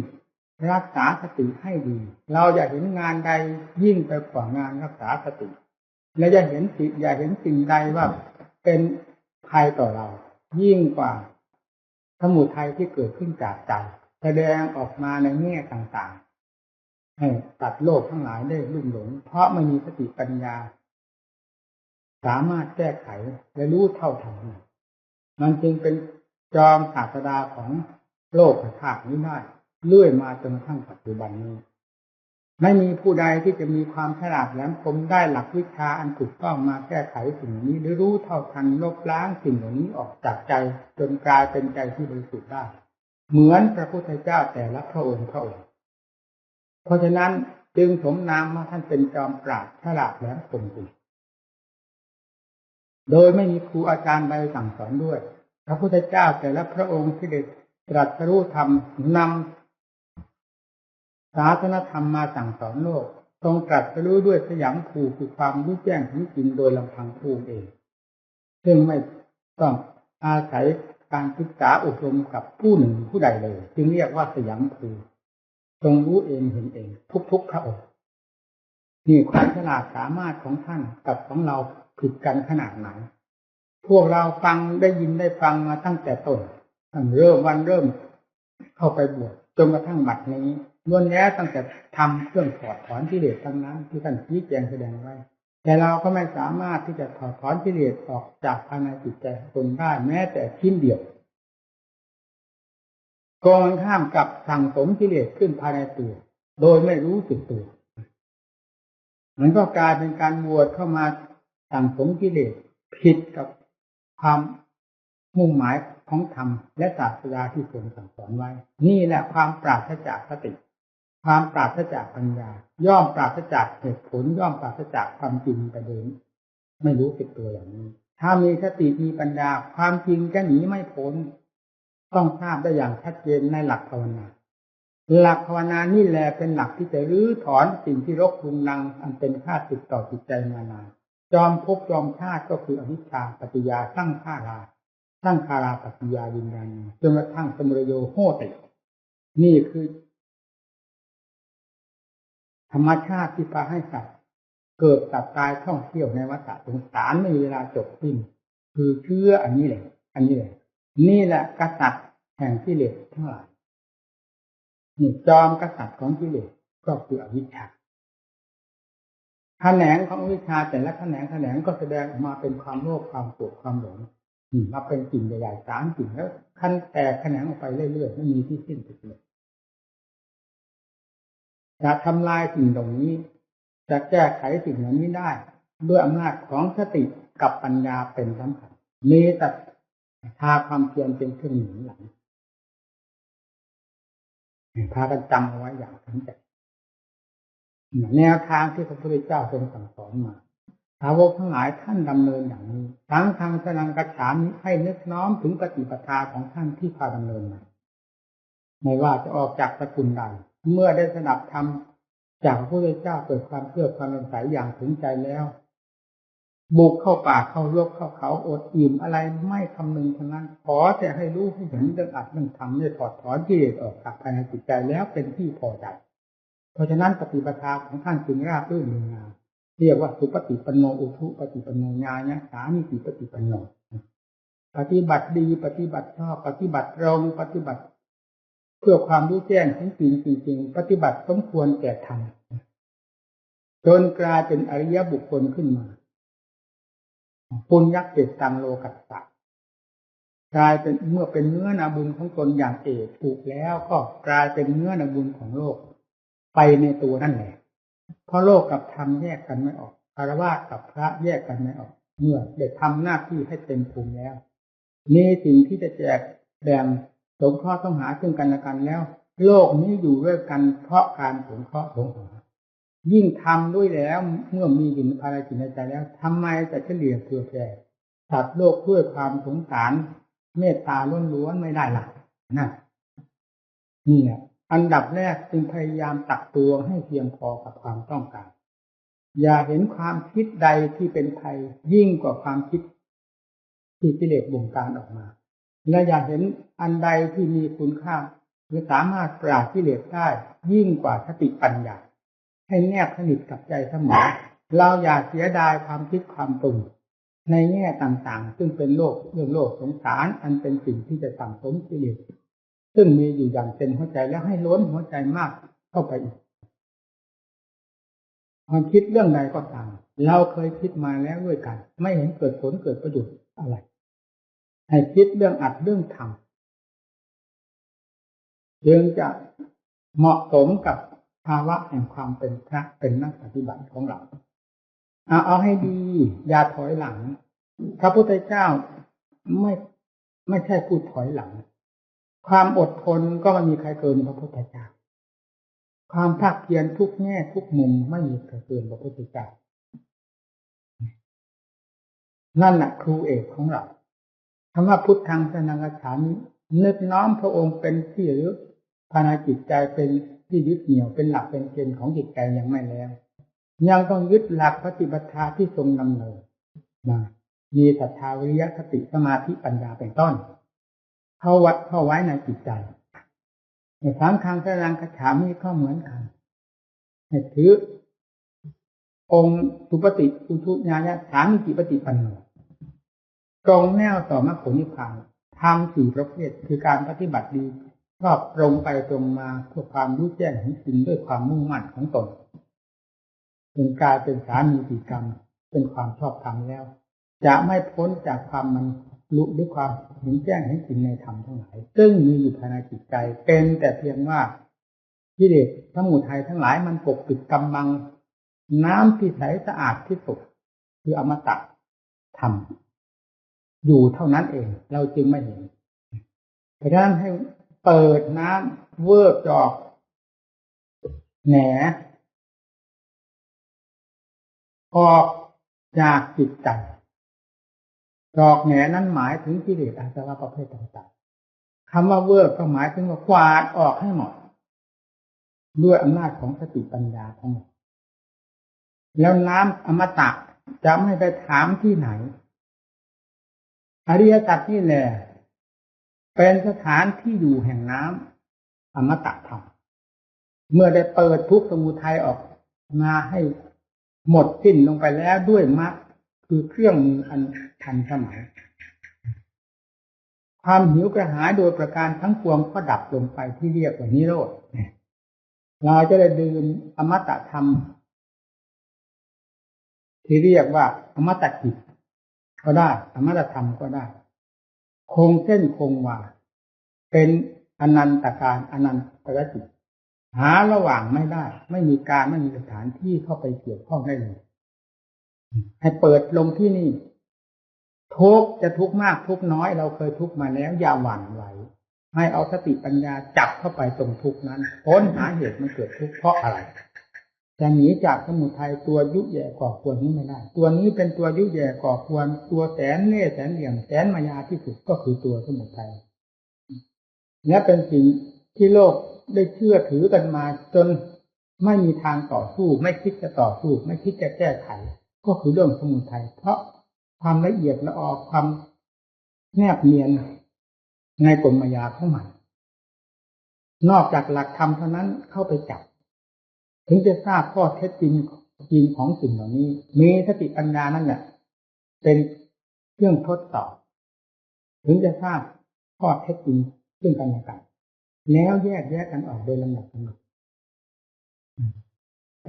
รักษาสติให้ดีเราอย่าเห็นงานใดยิ่งไปกว่างานรักษาสติและอย่าเห็นสิ่งใดว่าเป็นภัยต่อเรายิ่งกว่าสมุทัยที่เกิดขึ้นจากใจแสดงออกมาในแง่ต่างๆให้ตัดโลกทั้งหลายได้ลุ่มหลงเพราะไม่มีสติปัญญาสามารถแก้ไขและรู้เท่าทันมันจึงเป็นจอมศาสดาของโลกธาตุนี้ได้เลื่อยมาจนกระทั่งปัจจุบันนี้ไม่มีผู้ใดที่จะมีความฉลาดแหลมคมได้หลักวิชาอันถูกต้องมาแก้ไขสิ่งนี้หรือรู้เท่าทันลบล้างสิ่งเหล่านี้ออกจากใจจนกลายเป็นใจที่บริสุทธิ์ได้เหมือนพระพุทธเจ้าแต่ละพระองค์เพราะฉะนั้นจึงสมนามว่าท่านเป็นจอมปราชญ์ฉลาดแหลมคมจริงโดยไม่มีครูอาจารย์ใดสั่งสอนด้วยพระพุทธเจ้าแต่ละพระองค์ที่ได้ตรัสรู้ธรรมนำศาสนธรรมมาสั่งสอนโลกทรงตรัสรู้ด้วยสยามภูคือความรู้แจ้งรู้จริงโดยลำพังพระองค์เองซึ่งไม่ต้องอาศัยการศึกษาอบรมกับผู้หนึ่งผู้ใดเลยจึงเรียกว่าสยามภูทรงรู้เองเห็นเองทุกพระองค์นี่ความฉลาดสามารถของท่านกับของเราผิดกันขนาดไหนพวกเราฟังได้ยินได้ฟังมาตั้งแต่ต้นเริ่มเข้าไปบวชจนกระทั่งบัดนี้ล้วนแล้วตั้งแต่ทำเครื่องถอดถอนกิเลสทั้งนั้นที่ท่านชี้แจงแสดงไว้แต่เราก็ไม่สามารถที่จะถอดถอนกิเลสออกจากภายในจิตใจตนได้แม้แต่ชิ้นเดียวกองข้ามกับสั่งสมกิเลสขึ้นภายในตัวโดยไม่รู้สึกตัวมันก็กลายเป็นการบวชเข้ามาสั่งสมกิเลสผิดกับความมุ่งหมายของธรรมและศาสดาที่ทรงสั่งสอนไว้นี่แหละความปราศจากสติความปราศจากปัญญาย่อมปราศจากเหตุผลย่อมปราศจากความจริงไปโดยไม่รู้สึกตัวอย่างนี้ถ้ามีสติมีปัญญาความจริงจะหนีไม่พ้นต้องทราบได้อย่างชัดเจนในหลักภาวนาหลักภาวนานี่แหละเป็นหลักที่จะรื้อถอนสิ่งที่รกรุงรังอันเป็นข้าศึกต่อจิตใจมานานจอมภพจอมชาติก็คืออวิชชาปัจจยาสร้างฆาราปัจจยาวิญญาณจนกระทั่งสมุทโยโหตินี่คือธรรมชาติที่พาให้สัตว์เกิดตัดตายท่องเที่ยวในวัฏสงสารไม่มีเวลาจบสิ้นคือเชื่ออันนี้แหละนี่แหละกษัตริย์แห่งกิเลสทั้งหลายนี่จอมกษัตริย์ของกิเลสก็คืออวิชชาแขนงของวิชาแต่ละแขนงก็แสดงออกมาเป็นความโลภความโกรธความหลงมาเป็นสิ่งใหญ่ๆ3สิ่งแล้วขั้นแตกแขนงออกไปเรื่อยๆไม่มีที่สิ้นสุดเลยจะทำลายสิ่งเหล่านี้จะแก้ไขสิ่งเหล่านี้ได้ด้วยอำนาจของสติกับปัญญาเป็นสำคัญมีแต่ทาความเพียรเป็นเครื่องหนุนหลังพากันจำเอาไว้อย่างตั้งใจแนวทางที่พระพุทธเจ้าทรงสั่งสอนมาสาวกทั้งหลายท่านดำเนินอย่างนี้ทั้งทางสนังกัจฉามิให้นึกน้อมถึงปฏิปทาของท่านที่พาดำเนินมาไม่ว่าจะออกจากสกุลใดเมื่อได้สดับธรรมจากพระพุทธเจ้าเกิดความเชื่อความสงสัยอย่างถึงใจแล้วบุกเข้าป่าเข้ารกเข้าเขาอดอิ่มอะไรไม่คำนึงทั้งนั้นขอแต่ให้รู้ให้เห็นเรื่องอัดเรื่องทำได้ถอดถอนกิเลสออกจากภายในจิตใจแล้วเป็นที่พอใจเพราะฉะนั้นปฏิปทาของท่านจึงราบรื่นงามเรียกว่าสุปฏิปันโนอุทุปฏิปันโนญาณสามีติปฏิปันโนปฏิบัติดีปฏิบัติชอบปฏิบัติตรงปฏิบัติเพื่อความรู้แจ้งจริงปฏิบัติสมควรแก่ธรรมจนกลายเป็นอริยบุคคลขึ้นมาปุญญเกตังโลกัสสะกลายเป็นเมื่อเป็นเนื้อนาบุญของตนอย่างเอกถูกแล้วก็กลายเป็นเนื้อนาบุญของโลกไปในตัวนั่นแหละเพราะโลกกับธรรมแยกกันไม่ออกฆราวาสกับพระแยกกันไม่ออกเมื่อได้ทำหน้าที่ให้เต็มภูมิแล้วมีสิ่งที่จะแจกแบ่งสงเคราะห์ต้องหาซึ่งกันและกันแล้วโลกนี้อยู่ด้วยกันเพราะการสงเคราะห์สงหา ยิ่งทำด้วยแล้วเมื่อมีอยู่ในภารกิจในใจแล้วทำไมจะเฉลี่ยเผื่อแผ่สัตว์โลกด้วยความสงสารเมตตาล้วนๆไม่ได้ล่ะนะนี่แหละอันดับแรกจึงพยายามตักตวงให้เพียงพอกับความต้องการอย่าเห็นความคิดใดที่เป็นภัยยิ่งกว่าความคิดที่กิเลสบงการออกมาและอย่าเห็นอันใดที่มีคุณค่าหรือสามารถปราบกิเลสได้ยิ่งกว่าสติปัญญาให้แนบสนิทกับใจเสมอเราอย่าเสียดายความคิดความปรุงในแง่ต่างๆซึ่งเป็นเรื่องโลกสงสารอันเป็นสิ่งที่จะสั่งสมกิเลสซึ่งมีอยู่อย่างเต็มหัวใจแล้วให้ล้นหัวใจมากเข้าไปอีกความคิดเรื่องใดก็ตามเราเคยคิดมาแล้วด้วยกันไม่เห็นเกิดผลเกิดประโยชน์อะไรให้คิดเรื่องอัดเรื่องทำจึงจะเหมาะสมกับภาวะแห่งความเป็นพระเป็นนักปฏิบัติของเราเอาให้ดีอย่าถอยหลังพระพุทธเจ้าไม่ใช่พูดถอยหลังความอดทนก็ไม่มีใครเกินพระพุทธเจ้าความภาคเพียรทุกแง่ทุกมุมไม่มีใครเกินพระพุทธเจ้านั่นแหละครูเอกของเราคำว่าพุทธังสรณังคัจฉามินึกน้อมพระองค์เป็นที่ยึดภายในจิตใจเป็นที่ยึดเหนี่ยวเป็นหลักเป็นเกณฑ์ของจิตใจยังไม่แล้วยังต้องยึดหลักปฏิบัติธรรมที่ทรงดำเนินมามีศรัทธาวิริยะสติสมาธิปัญญาเป็นต้นเข้าไว้ในจิตใจในสามครั้งสรณังคัจฉามิก็เหมือนกันให้ถือองค์สุปฏิอุทุญาญะสามิจิปฏิปันโนตรงแนวต่อมรรคผลนิพพานทำสี่ประเภทคือการปฏิบัติดีชอบตรงไปตรงมาเพื่อความรู้แจ้งเห็นจริงด้วยความมุ่งมั่นของตนจนกลายเป็นสามีติกรรมเป็นความชอบธรรมแล้วจะไม่พ้นจากความมันรู้ด้วยความเห็นแจ้งเห็นจริงในธรรมทั้งหลายซึ่งมีอยู่ภายในจิตใจเป็นแต่เพียงว่ากิเลสสมุทัยทั้งหลายมันปกปิดกำบังน้ำที่ใสสะอาดที่สุดคืออมตะธรรมอยู่เท่านั้นเองเราจึงไม่เห็นเพราะฉะนั้นให้เปิดน้ำเวิร์กจอกแหนออกจากจิตใจจอกแหนนั้นหมายถึงกิเลสอาสวะประเภทต่างๆคำว่าเวิร์กก็หมายถึงว่ากวาดออกให้หมดด้วยอำนาจของสติปัญญาทั้งหมดแล้วน้ำอมตะจะไม่ไปถามที่ไหนอริยสัจนี่แหละเป็นสถานที่อยู่แห่งน้ำอมตะธรรมเมื่อได้เปิดทุกข์สมุทัยออกมาให้หมดสิ้นลงไปแล้วด้วยมรรคคือเครื่องมืออันทันสมัยความหิวกระหายโดยประการทั้งปวงก็ดับลงไปที่เรียกว่านิโรธเราจะได้ดื่มอมตะธรรมที่เรียกว่าอมตะจิตก็ได้อมตะธรรมก็ได้คงเส้นคงวาเป็นอนันตการอนันตจิตหาระหว่างไม่ได้ไม่มีการไม่มีสถานที่เข้าไปเกี่ยวข้องได้เลยให้เปิดลงที่นี่ทุกข์จะทุกข์มากทุกข์น้อยเราเคยทุกข์มาแล้วอย่าหวั่นไหวให้เอาสติปัญญาจับเข้าไปตรงทุกข์นั้นค้นหาเหตุมันเกิดทุกข์เพราะอะไรจะหนีจากสมุทัยตัวยุแย่ก่อควรนี้ไม่ได้ตัวนี้เป็นตัวยุแย่ก่อควรตัวแสนเล่ห์แสนเหลี่ยมแสนมายาที่สุดก็คือตัวสมุทัยและเป็นสิ่งที่โลกได้เชื่อถือกันมาจนไม่มีทางต่อสู้ไม่คิดจะต่อสู้ไม่คิดจะแก้ไขก็คือเรื่องสมุทัยเพราะความละเอียดละออความแนบเนียนในกลมายาของมันนอกจากหลักธรรมเท่านั้นเข้าไปจับถึงจะทราบข้อเท็จจริงของสิ่งเหล่านี้มีสติปัญญานั่นแหละเป็นเครื่องทดสอบถึงจะทราบข้อเท็จจริงซึ่งกันและกันแล้วแยกกันออกโดยลำดับ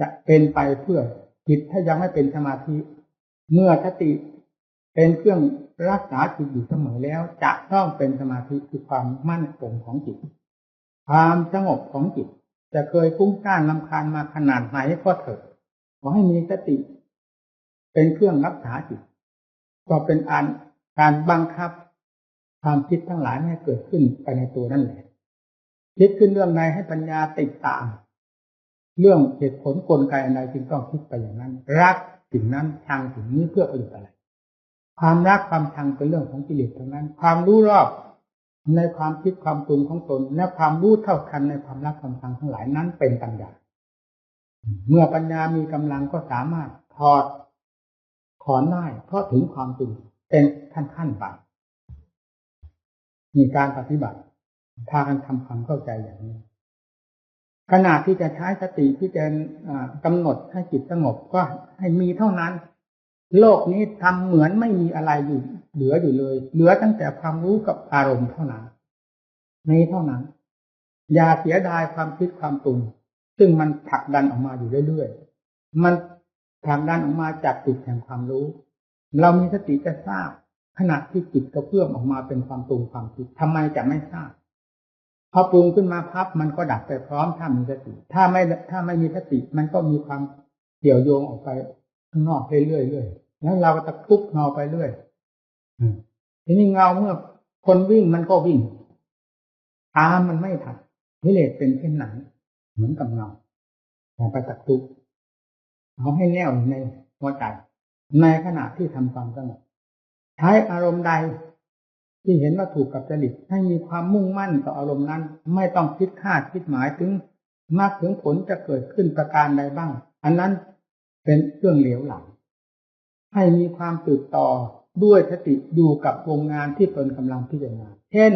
จะเป็นไปเพื่อจิตถ้ายังไม่เป็นสมาธิเมื่อสติเป็นเครื่องรักษาจิตอยู่เสมอแล้วจะต้องเป็นสมาธิคือความมั่นคงของจิตความสงบของจิตจะเคยฟุ้งซ่านรำคาญมาขนาดไหนก็เถอะขอให้มีสติเป็นเครื่องรักษาจิตก็เป็นการบังคับความคิดทั้งหลายให้เกิดขึ้นไปในตัวนั่นแหละคิดขึ้นเรื่องใดให้ปัญญาติดตาม เรื่องเหตุผลกลไกอะไรจึงต้องคิดไปอย่างนั้นรักสิ่งนั้นชังสิ่งนี้เพื่อประโยชน์อะไรความรักความชังเป็นเรื่องของกิเลสทั้งนั้นความรู้รอบในความคิดความปรุงของตนและความรู้เท่าทันในความรักความชังทั้งหลายนั้นเป็นปัญญาเมื่อปัญญามีกำลังก็สามารถถอดถอนได้เพราะถึงความจริงเป็นขั้นไปมีการปฏิบัติพากันทำความเข้าใจอย่างนี้ขณะที่จะใช้สติที่จะกำหนดให้จิตสงบก็ให้มีเท่านั้นโลกนี้ทำเหมือนไม่มีอะไรอยู่เหลืออยู่เลยเหลือตั้งแต่ความรู้กับอารมณ์เท่านั้นนี้เท่านั้นอย่าเสียดายความคิดความปรุงซึ่งมันผลักดันออกมาอยู่เรื่อยๆมันผลักดันออกมาจากจิตแห่งความรู้เรามีสติจะทราบขณะที่จิตกระเพื่อมออกมาเป็นความปรุงความคิดทำไมจะไม่ทราบพอปรุงขึ้นมาพับมันก็ดับไปพร้อมถ้ามีสติถ้าไม่มีสติมันก็มีความเกี่ยวโยงออกไปข้างนอกเรื่อยๆแล้วเราก็ตะคุบเงาไปเรื่อยทีนี้เงาเมื่อคนวิ่งมันก็วิ่งตามมันไม่ทันกิเลสเป็นเช่นนั้นเหมือนกับเงาแต่ไปตะคุบเอาให้แน่วในหัวใจในขณะที่ทำความสงบใช้อารมณ์ใดที่เห็นว่าถูกกับจริตให้มีความมุ่งมั่นต่ออารมณ์นั้นไม่ต้องคิดคาดคิดหมายถึงมากถึงผลจะเกิดขึ้นประการใดบ้างอันนั้นเป็นเรื่องเหลวไหลให้มีความตื่นต่อด้วยสติอยู่กับวงงานที่ตนกำลังพิจารณาเช่น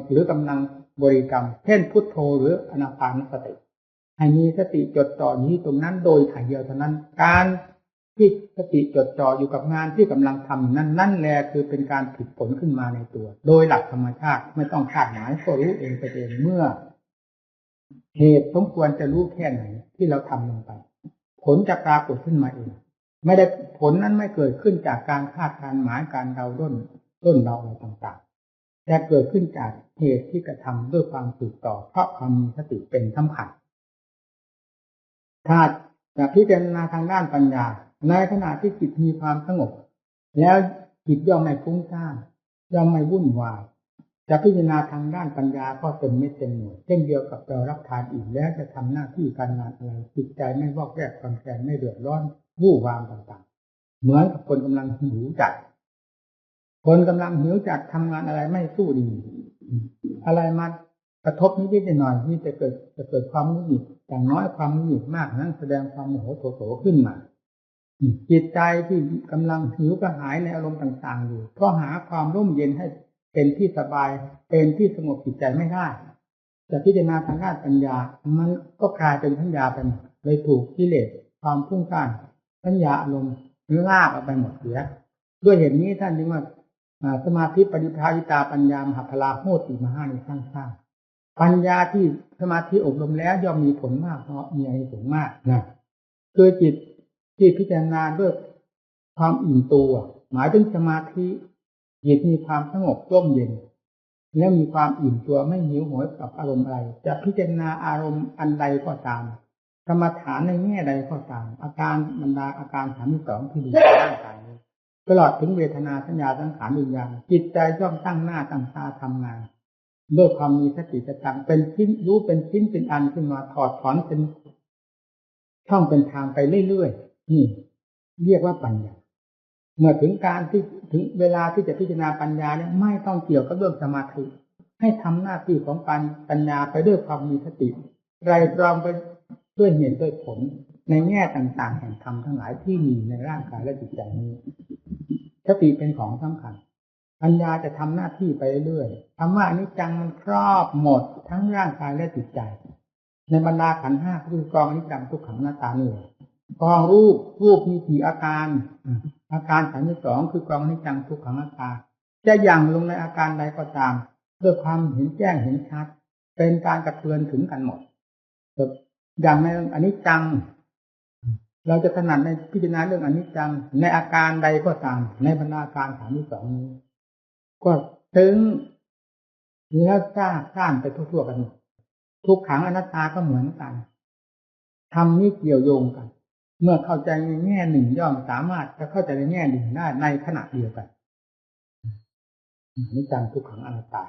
หรือกำลังบริกรรมเช่นพุทโธหรืออานาปานสติให้มีสติจดจ่ออยู่ที่ตรงนั้นโดยถ่ายเดียวเท่านั้นการที่สติจดจ่ออยู่กับงานที่กำลังทำนั่นแหละคือเป็นการผลิตผลขึ้นมาในตัวโดยหลักธรรมชาติไม่ต้องคาดหมายก็รู้เองไปเองเมื่อเหตุสมควรจะรู้แค่ไหนที่เราทำลงไปผลจะปรากฏขึ้นมาเองไม่ได้ผลนั้นไม่เกิดขึ้นจากการคาดการหมายการเดาด้นเดาอะไรต่างๆแต่เกิดขึ้นจากเหตุที่กระทำด้วยความสืบต่อเพราะความมีสติเป็นสำคัญถ้าจะพิจารณาทางด้านปัญญาในขณะที่จิตมีความสงบแล้วจิตย่อมไม่ฟุ้งซ่านย่อมไม่วุ่นวายจะพิจารณาทางด้านปัญญาก็เต็มเม็ดเต็มหน่วยเช่นเดียวกับเรารับทานอีกแล้วจะทำหน้าที่การงานอะไรจิตใจไม่วอกแวกความแค้นไม่เดือดร้อนวู่วามต่างๆเหมือนกับคนกำลังหิวจัดคนกำลังหิวจัดทำงานอะไรไม่สู้ดีอะไรมากระทบนิดๆหน่อยๆนี่จะเกิดความหงุดหงิดอย่างน้อยความหงุดหงิดมากนั้นแสดงความโมโหโถขึ้นมาจิตใจที่กำลังหิวกระหายในอารมณ์ต่างๆอยู่ก็หาความร่มเย็นให้เป็นที่สบายเป็นที่สงบจิตใจไม่ได้จะพิจารณาทางด้านปัญญามันก็กลายเป็นปัญญาไปหมดเลยถูกกิเลสความพุ่งซ่านปัญญาอารมณ์ลากออกไปหมดเสียด้วยเหตุนี้ท่านจึงว่าสมาธิปริภาวิตาปัญญามหาพลาโหติมหานิสร้างปัญญาที่สมาธิอบรมแล้วย่อมมีผลมากเพราะมีอานิสงส์มากนะคือจิตที่พิจารณาด้วยความอิ่มตัวหมายถึงสมาธิจิตมีความสงบร่มเย็นและมีความอิ่มตัวไม่หิวโหยกับอารมณ์อะไรจะพิจารณาอารมณ์อันใดก็ตามกรรมฐานในแง่ใดก็ตามอาการบรรดาอาการ32ที่ดูในร่างกายนี้ตลอดถึงเวทนาสัญญาสังขารวิญญาณจิตใจย่อมตั้งหน้าตั้งตาทำงานด้วยความมีสติสตังเป็นชิ้นรู้เป็นชิ้นเป็นอันขึ้นมาถอดถอนเป็นช่องเป็นทางไปเรื่อยๆนี่เรียกว่าปัญญาเมื่อถึงการที่ถึงเวลาที่จะพิจารณาปัญญาเนี่ยไม่ต้องเกี่ยวกับเรื่องสมาธิให้ทำหน้าที่ของปัญญาไปด้วยความมีสติไตรตรองไปด้วยเหตุด้วยผลในแง่ต่างๆแห่งธรรมทั้งหลายที่มีในร่างกายและจิตใจนี้สติเป็นของสำคัญปัญญาจะทำหน้าที่ไปเรื่อยๆคำว่าอนิจจังมันครอบหมดทั้งร่างกายและจิตใจในบรรดาขันธ์ห้าคือกองอนิจจังทุกขังอนัตตานี่กองรูปมีกี่อาการ32คือกองอนิจจังทุกขังอนัตตาจะยังลงในอาการใดก็ตามด้วยความเห็นแจ้งเห็นชัดเป็นการกระเทือนถึงกันหมดอย่างในอนิจจังเราจะถนัดในพิจารณาเรื่องอนิจจังในอาการใดก็ตามในบรรดาอาการ32นี้ก็ถึงแล้วซ่านไปทั่วๆกันทุกขังอนัตตาก็เหมือนกันทำนี้เกี่ยวโยงกันเมื่อเข้าใจในแง่หนึ่งย่อมสามารถจะเข้าใจในแง่หนึ่งได้ในขณะเดียวกันอนิจจังทุกขังอนัตตา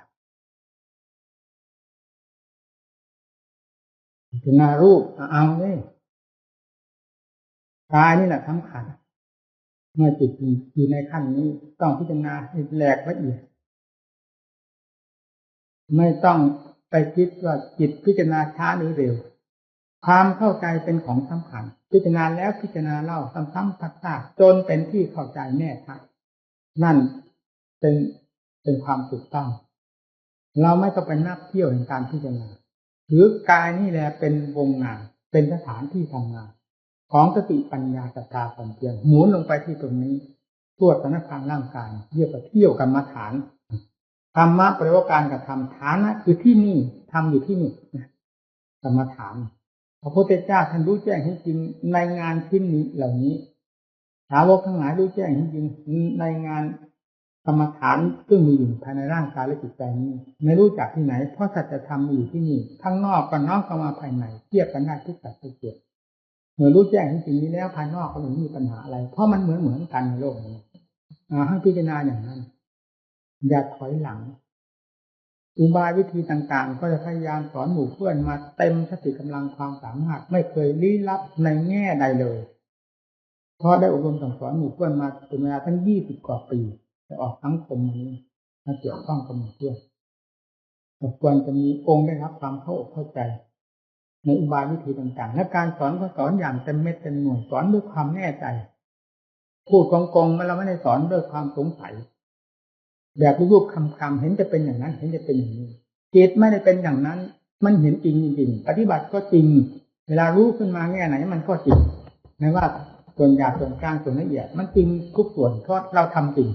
พิจารณารูปเอาเลยกายนี่แหละสำคัญเมื่อจิตอยู่ในขั้นนี้ต้องพิจารณาให้แหลกละเอียดไม่ต้องไปคิดว่าจิตพิจารณาช้าหรือเร็วความเข้าใจเป็นของสำคัญพิจารณาแล้วพิจารณาเล่าซ้ำๆซักๆจนเป็นที่เข้าใจแน่ชัดนั่นเป็นความถูกต้องเราไม่ต้องไปนับเที่ยวในการพิจารณาหรือกายนี่แหละเป็นวงงานเป็นสถานที่ทำงานของสติปัญญาศรัทธาความเพียรหมุนลงไปที่ตรงนี้ทั่วสารพางร่างกายเรียกว่าเที่ยวกรรมฐานธรรมะแปลว่าการกระทำฐานะคือที่นี่ทำอยู่ที่นี่กรรมฐานพระพุทธเจ้าท่านรู้แจ้งจริงในงานชิ้นนี้เหล่านี้สาวกทั้งหลายรู้แจ้งจริงในงานกรรมฐานซึ่งมีอยู่ภายในร่างกายและจิตใจนี้ไม่รู้จักที่ไหนเพราะสัจธรรมมีอยู่ที่นี่ข้างนอกก็น้อมเข้ามาภายในเทียบกันได้ทุกสัดทุกส่วนเมื่อรู้แจ้งจริงนี้แล้วภายนอกก็ไม่มีปัญหาอะไรเพราะมันเหมือนกันในโลกนี้ให้พิจารณาอย่างนั้นอย่าถอยหลังอุบายวิธีต่างๆก็จะพยายามสอนหมู่เพื่อนมาเต็มสติกำลังความสามารถไม่เคยลี้ลับในแง่ใดเลยเพราะได้อบรมสั่งสอนหมู่เพื่อนมาเป็นเวลาตั้ง20 กว่าปีจะออกสังคมนี้มาเกี่ยวข้องกับหมู่เพื่อนควรจะมีองค์ได้รับความเข้าใจในอุบายวิธีต่างๆและการสอนก็สอนอย่างเต็มเม็ดเต็มหน่วยสอนด้วยความแน่ใจพูดกงๆเราไม่ได้สอนด้วยความสงสัยแบบรูปคำเห็นจะเป็นอย่างนั้นเห็นจะเป็นอย่างนี้จิตไม่ได้เป็นอย่างนั้นมันเห็นจริงปฏิบัติก็จริงเวลารู้ขึ้นมาแง่ไหนมันก็จริงไม่ว่าส่วนหยาบส่วนกลางส่วนละเอียดมันจริงทุกส่วนเพราะเราทำจริง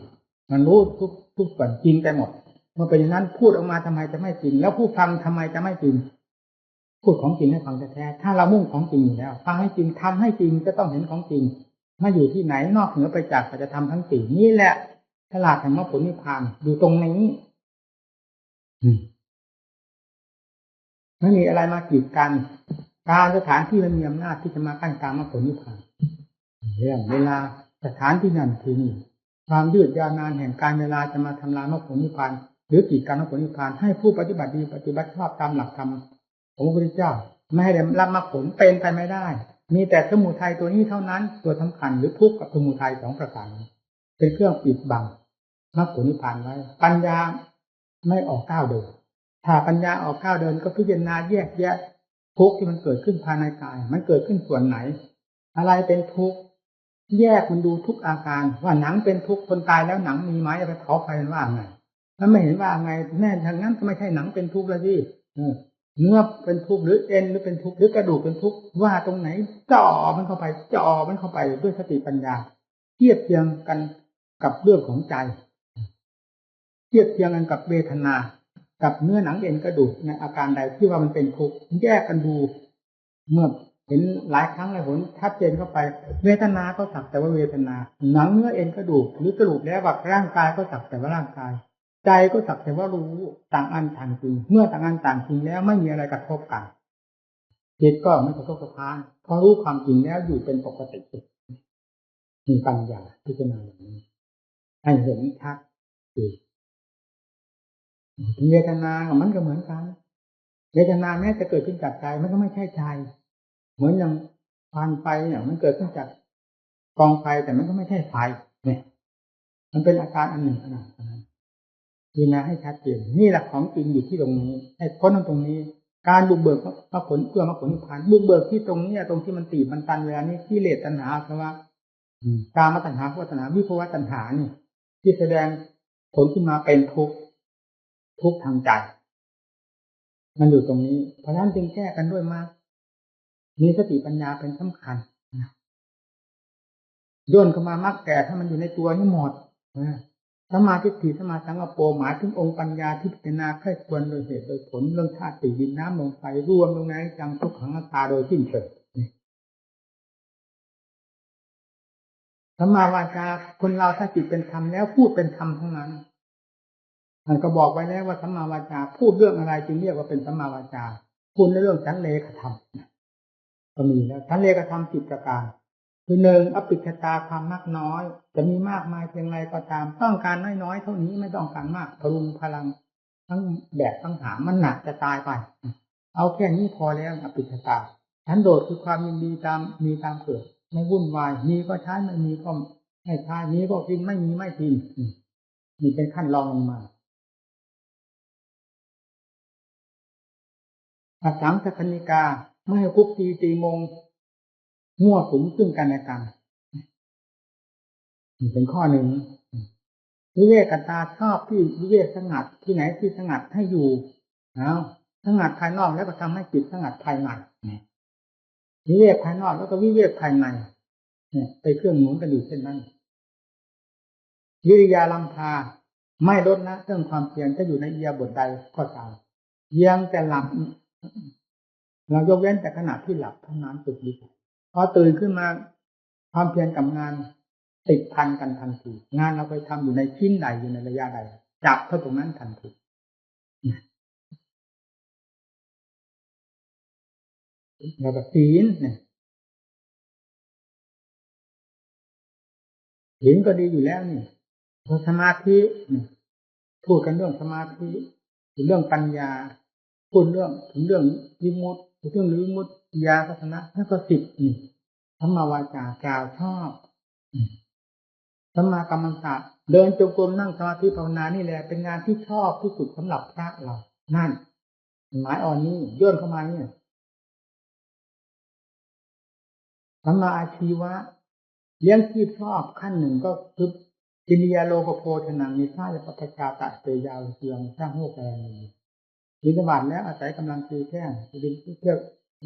มันรู้ทุกส่วนจริงไปหมดเมื่อเป็นอย่างนั้นพูดออกมาทำไมจะไม่จริงแล้วผู้ฟังทำไมจะไม่จริงพูดของจริงให้ฟังแท้ๆถ้าเรามุ่งของจริงอยู่แล้วฟังให้จริงทำให้จริงจะต้องเห็นของจริงไม่อยู่ที่ไหนนอกเหนือไปจากสัจธรรมทั้งสี่นี่แหละตลาดแห่งมรรคผลนิพพานอยู่ตรงนี้ไม่มีอะไรมากีดกันการสถานที่มันมีอำนาจที่จะมากั้นกลางมรรคผลนิพพานเรื่องเวลาสถานที่นั่นที่นี่ความยืดยาวนานแห่งการเวลาจะมาทำลายมรรคผลนิพพานหรือกีดกันมรรคผลนิพพานให้ผู้ปฏิบัติดีปฏิบัติชอบตามหลักธรรมของพระพุทธเจ้าไม่ให้ได้รับมรรคผลเป็นไปไม่ได้มีแต่สมุทัยตัวนี้เท่านั้นตัวสำคัญหรือทุกข์กับสมุทัย2 ประการเป็นเครื่องปิดบังมรรคผลนิพพานไว้ปัญญาไม่ออกก้าวเดินถ้าปัญญาออกก้าวเดินก็พิจารณาแยกแยะทุกข์ที่มันเกิดขึ้นภายในกายมันเกิดขึ้นส่วนไหนอะไรเป็นทุกข์แยกมันดูทุกอาการว่าหนังเป็นทุกข์คนตายแล้วหนังมีไหมไปเผาไฟว่าไงถ้าไม่เห็นว่าไงแน่ทางนั้นก็ไม่ใช่หนังเป็นทุกข์แล้วสิเนื้อเป็นทุกข์หรือเอ็นหรือเป็นทุกข์หรือกระดูกเป็นทุกข์ว่าตรงไหนจ่อมันเข้าไปด้วยสติปัญญาเทียบเทียงกันกับเรื่องของใจเทียบเทียงกันกับเวทนากับเนื้อหนังเอ็นกระดูกในอาการใดที่ว่ามันเป็นทุกข์แยกกันดูเมื่อเห็นหลายครั้งหลายหนชัดเจนเข้าไปเวทนาก็สักแต่ว่าเวทนาหนังเนื้อเอ็นกระดูกหรือสรุปแล้วว่าร่างกายก็สักแต่ว่าร่างกายใจก็สักแต่ว่ารู้ต่างอันต่างจริงเมื่อต่างอันต่างจริงแล้วไม่มีอะไรกระทบกันจิตก็ไม่กระทบกระทั่งพอรู้ความจริงแล้วอยู่เป็นปกติมีปัญญาพิจารณาอย่างนี้ให้เห็นชัดเวทนามันก็เหมือนกันเวทนาแม้จะเกิดขึ้นจากใจมันก็ไม่ใช่ใจเหมือนอย่างควันไฟเนี่ยมันเกิดขึ้นจากกองไฟแต่มันก็ไม่ใช่ไฟเนี่ยมันเป็นอาการอันหนึ่งขนาดนั้นพิจารณาให้ชัดเจนนี่แหละของจริงอยู่ที่ตรงนี้ให้พ้นตรงนี้การบุกเบิกมรรคผลเพื่อมรรคผลนิพพานบุกเบิกที่ตรงนี้ตรงที่มันตีบมันตันเวลานี้กิเลสตัณหาเพราะว่ากามตัณหาภวตัณหาวิภวตัณหานี่ที่แสดงผลขึ้นมาเป็นทุกข์ทางใจมันอยู่ตรงนี้เพราะฉะนั้นจึงแก้กันด้วยมากมีสติปัญญาเป็นสำคัญย่นเข้ามามรรคแก่ถ้ามันอยู่ในตัวนี้หมดสัมมาทิฏฐิสัมมาสังกัปโปหมายถึงองค์ปัญญาที่พิจารณาใคร่ควรโดยเหตุโดยผลเรื่องธาตุสี่ดินน้ำลมไฟรวมลงในจังทุกขังอนัตตาโดยสิ้นเชิงสัมมาวาจาคนเราถ้าจิตเป็นธรรมแล้วพูดเป็นธรรมทั้งนั้นท่านก็บอกไว้แล้วว่าสัมมาวาจาพูดเรื่องอะไรจึงเรียกว่าเป็นสัมมาวาจาพูดในเรื่องสันเลขธรรมก็มีแล้วสันเลขธรรม10 ประการคือ1อปิชตาความมากน้อยจะมีมากมายเพียงไรก็ตามต้องการน้อยๆเท่านี้ไม่ต้องการมากพรุงพลังทั้งแบกทั้งหามมันหนักจะตายไป เอาแค่นี้พอแล้วอภิชฌาสันโดษคือความยินดีตามมีตามเกิดไม่วุ่นวายมีก็ใช้ไม่มีก็ไม่ใช้มีก็กินไม่มีไม่กินนี่เป็นขั้นรองลงมาอสังคคณิกาไม่ให้คุกตีตีมงมั่วสุมซึ่งกันและกันนี่เป็นข้อหนึ่งวิเวกตาชอบที่วิเวกสงัดที่ไหนที่สงัดให้อยู่เอาสงัดภายนอกแล้วก็ทำให้จิตสงัดภายในวิเวกภายนอกแล้วก็วิเวกภายในเนี่ยไปเครื่องหนุนกันอยู่เช่นนั้นวิริยาลัมพาไม่ลดละเรื่องความเพียรจะอยู่ในอิริยาบถใดก็ตามยังแต่หลับเรายกเว้นแต่ขณะที่หลับเท่านั้นสุดดีพอตื่นขึ้นมาความเพียรกับงานติดพันกันทันทีงานเราไปทำอยู่ในชิ้นใดอยู่ในระยะใดจับเข้าตรงนั้นทันทีเราแบบศีลเนี่ยศีลก็ดีอยู่แล้วนี่พอสมาธิพูดกันเรื่องสมาธิเรื่องปัญญาพูดเรื่องถึงเรื่องวิมุตติเรื่องวิมุตติญาณทัศนะนั่นก็10นี่สัมมาวาจากล่าวชอบสัมมากัมมันตะเดินจงกรมนั่งสมาธิภาวนานี่แหละเป็นงานที่ชอบที่สุดสำหรับพระเรานั่นหมายอ่อนนี้ย่นเข้ามาเนี่ยสัมมาอาชีวะเลี้ยงชีพชอบขั้นหนึ่งก็คือกิริยาโลภโภชนังมีท่าจะปัจจาตะเตยาวเสียงสร้างโลกแรงบิณฑบาตแล้วอาศัยกำลังตีแข้งบินเที่ยว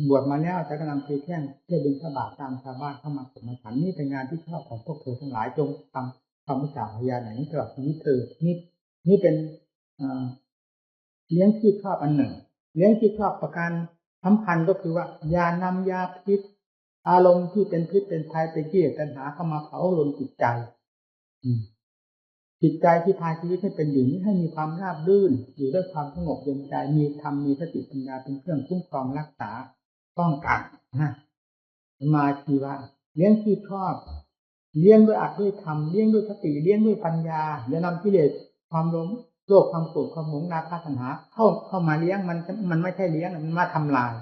บวชมาแล้วอาศัยกำลังตีแข้งเที่ยวบิณฑบาตตามชาวบ้านเข้ามาสมฉันนี่เป็นงานที่ชอบของพวกเธอทั้งหลายจงทำความมุสาพยาไหนตลอดชีวิตเธอนี่เป็นเลี้ยงชีพชอบอันหนึ่งเลี้ยงชีพชอบประการสำคัญก็คือว่าอย่านำยาพิษอารมณ์ที่เป็นพิษเป็นภัยไปเกี่ยวตัณหาเข้ามาเผาลนจิตใจจิตใจที่พาชีวิตให้เป็นอยู่นี้ให้มีความราบรื่นอยู่ด้วยความสงบเย็นใจมีธรรมมีสติปัญญาเป็นเครื่องคุ้มครองรักษาป้องกันมาชีวะเลี้ยงที่ชอบเลี้ยงด้วยอัตด้วยธรรมเลี้ยงด้วยสติเลี้ยงด้วยปัญญาอย่านำกิเลสความโลภความโกรธความหลงราคะตัณหาเข้ามาเลี้ยงมันไม่ใช่เลี้ยงมันมาทำลาย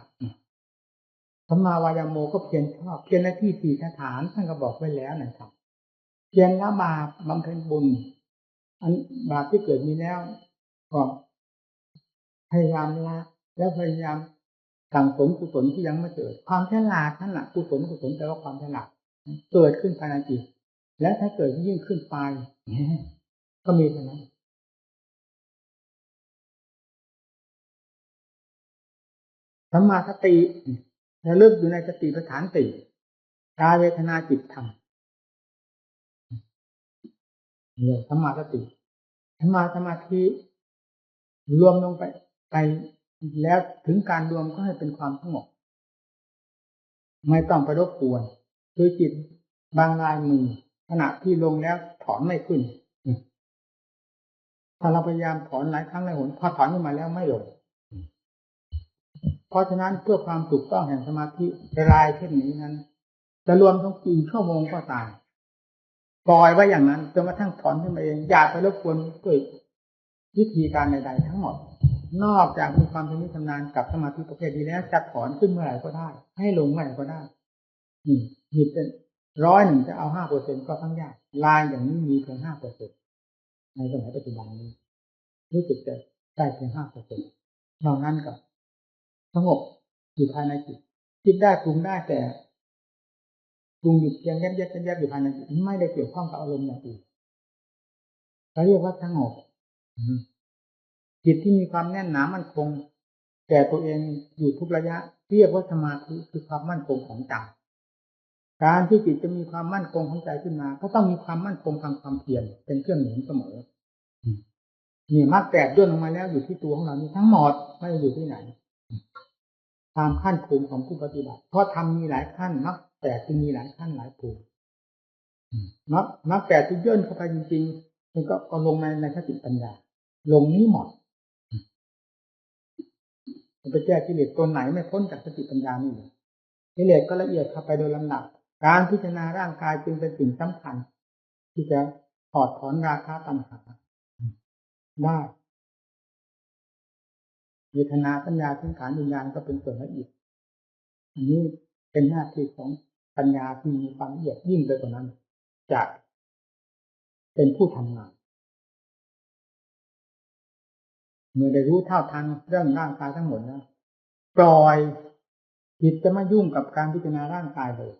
สัมมาวายโมก็เพียรชอบเพียรในที่สี่สถานท่านก็บอกไว้แล้วนะครับเพียรละบาปบำเพ็ญบุญอันบาปที่เกิดมีแล้วก็พยายามละแล้วพยายามสั่งสมกุศลที่ยังไม่เกิดความฉลาดนั่นแหละกุศลแต่ว่าความฉลาดเกิดขึ้นภายในจิตและถ้าเกิดยิ่งขึ้นไปก็มีเท่านั้นสัมมาสติระลึกอยู่ในสติปัฏฐานสี่กายเวทนาจิตธรรมเนี่ยสัมมาสติสัมมาสมาธิรวมลงไปแล้วถึงการรวมก็ให้เป็นความสงบไม่ต้องไปรบกวนคือจิตบางรายมือขณะที่ลงแล้วถอนไม่ขึ้นถ้าเราพยายามถอนหลายครั้งหลายหนพอถอนขึ้นมาแล้วไม่ลงเพราะฉะนั้นเพื่อความถูกต้องแห่งสมาธิรายเช่นนี้นั้นจะรวมทั้งกี่ชั่วโมงก็ตามปล่อยไว้อย่างนั้นจนกระทั่งถอนขึ้นมาเองอย่าไปรบกวนด้วยวิธีการใดๆทั้งหมดนอกจากมีความชำนาญกับสมาธิประเภทนี้แล้วจะถอนขึ้นเมื่อไหร่ก็ได้ให้ลงเมื่อไหร่ก็ได้หยิบเป็น100จะเอา5%ก็ทั้งยากลายอย่างนี้มีเพียง5%ในสมัยปัจจุบันนี้รู้สึกจะได้เพียง5%นอกนั้นก็สงบอยู่ภายในจิตคิดได้ปรุงได้แต่ปรุงอยู่เพียงแยบอยู่ภายในจิตไม่ได้เกี่ยวข้องกับอารมณ์อย่างอื่นเขาเรียกว่าสงบจิตที่มีความแน่นหนามั่นคงแก่ตัวเองอยู่ทุกระยะเรียกว่าสมาธิคือความมั่นคงของใจการที่จิตจะมีความมั่นคงของใจขึ้นมาก็ต้องมีความมั่นคงทางความเพียรเป็นเครื่องหนุนเสมอนี่มรรคแปดย่นลงมาแล้วอยู่ที่ตัวของเรานี่ทั้งหมดไม่ได้อยู่ที่ไหนตามขั้นภูมิของผู้ปฏิบัติเพราะทำมีหลายขั้นมรรคแปดจึงมีหลายขั้นหลายภูมิมรรคแปดที่ย่นเข้าไปจริงๆมันก็ลงในสติปัญญาลงนี้หมดไปแก้กิเลสตัวไหนไม่พ้นจากสติปัญญานี่เลยกิเลสก็ละเอียดเข้าไปโดยลำดับการพิจารณาร่างกายจึงเป็นสิ่งสำคัญที่จะถอดถอนราคะตัณหาได้ เวทนาสัญญาสังขารวิญญาณก็เป็นส่วนละเอียดอันนี้เป็นหน้าที่ของปัญญาที่มีความละเอียดยิ่งไปกว่านั้นจะเป็นผู้ทำงานเมื่อได้รู้เท่าทันเรื่องร่างกายทั้งหมดแล้วปล่อยจิตจะไม่ยุ่งกับการพิจารณาร่างกายเลย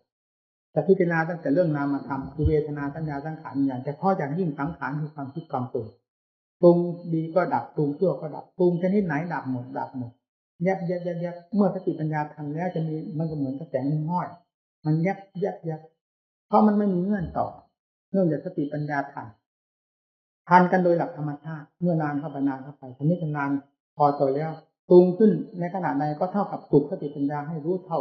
แต่พิจารณาตั้งแต่เรื่องนามธรรมคือเวทนาสัญญาสังขารวิญญาณแต่พออย่างยิ่งสังขารคือความคิดความปรุงปรุงดีก็ดับปรุงชั่วก็ดับปรุงชนิดไหนดับหมดแยบเมื่อสติปัญญาทันแล้วจะมีมันก็เหมือนกระแสน้ำห้อยมันแยบเพราะมันไม่มีเงื่อนต่อเนื่องจากสติปัญญาทันกันโดยหลักธรรมชาติเมื่อนานเข้าไปทีนี้นานพอตัวแล้วปรุงขึ้นในขณะใดก็เท่ากับปลุกสติปัญญาให้รู้เท่า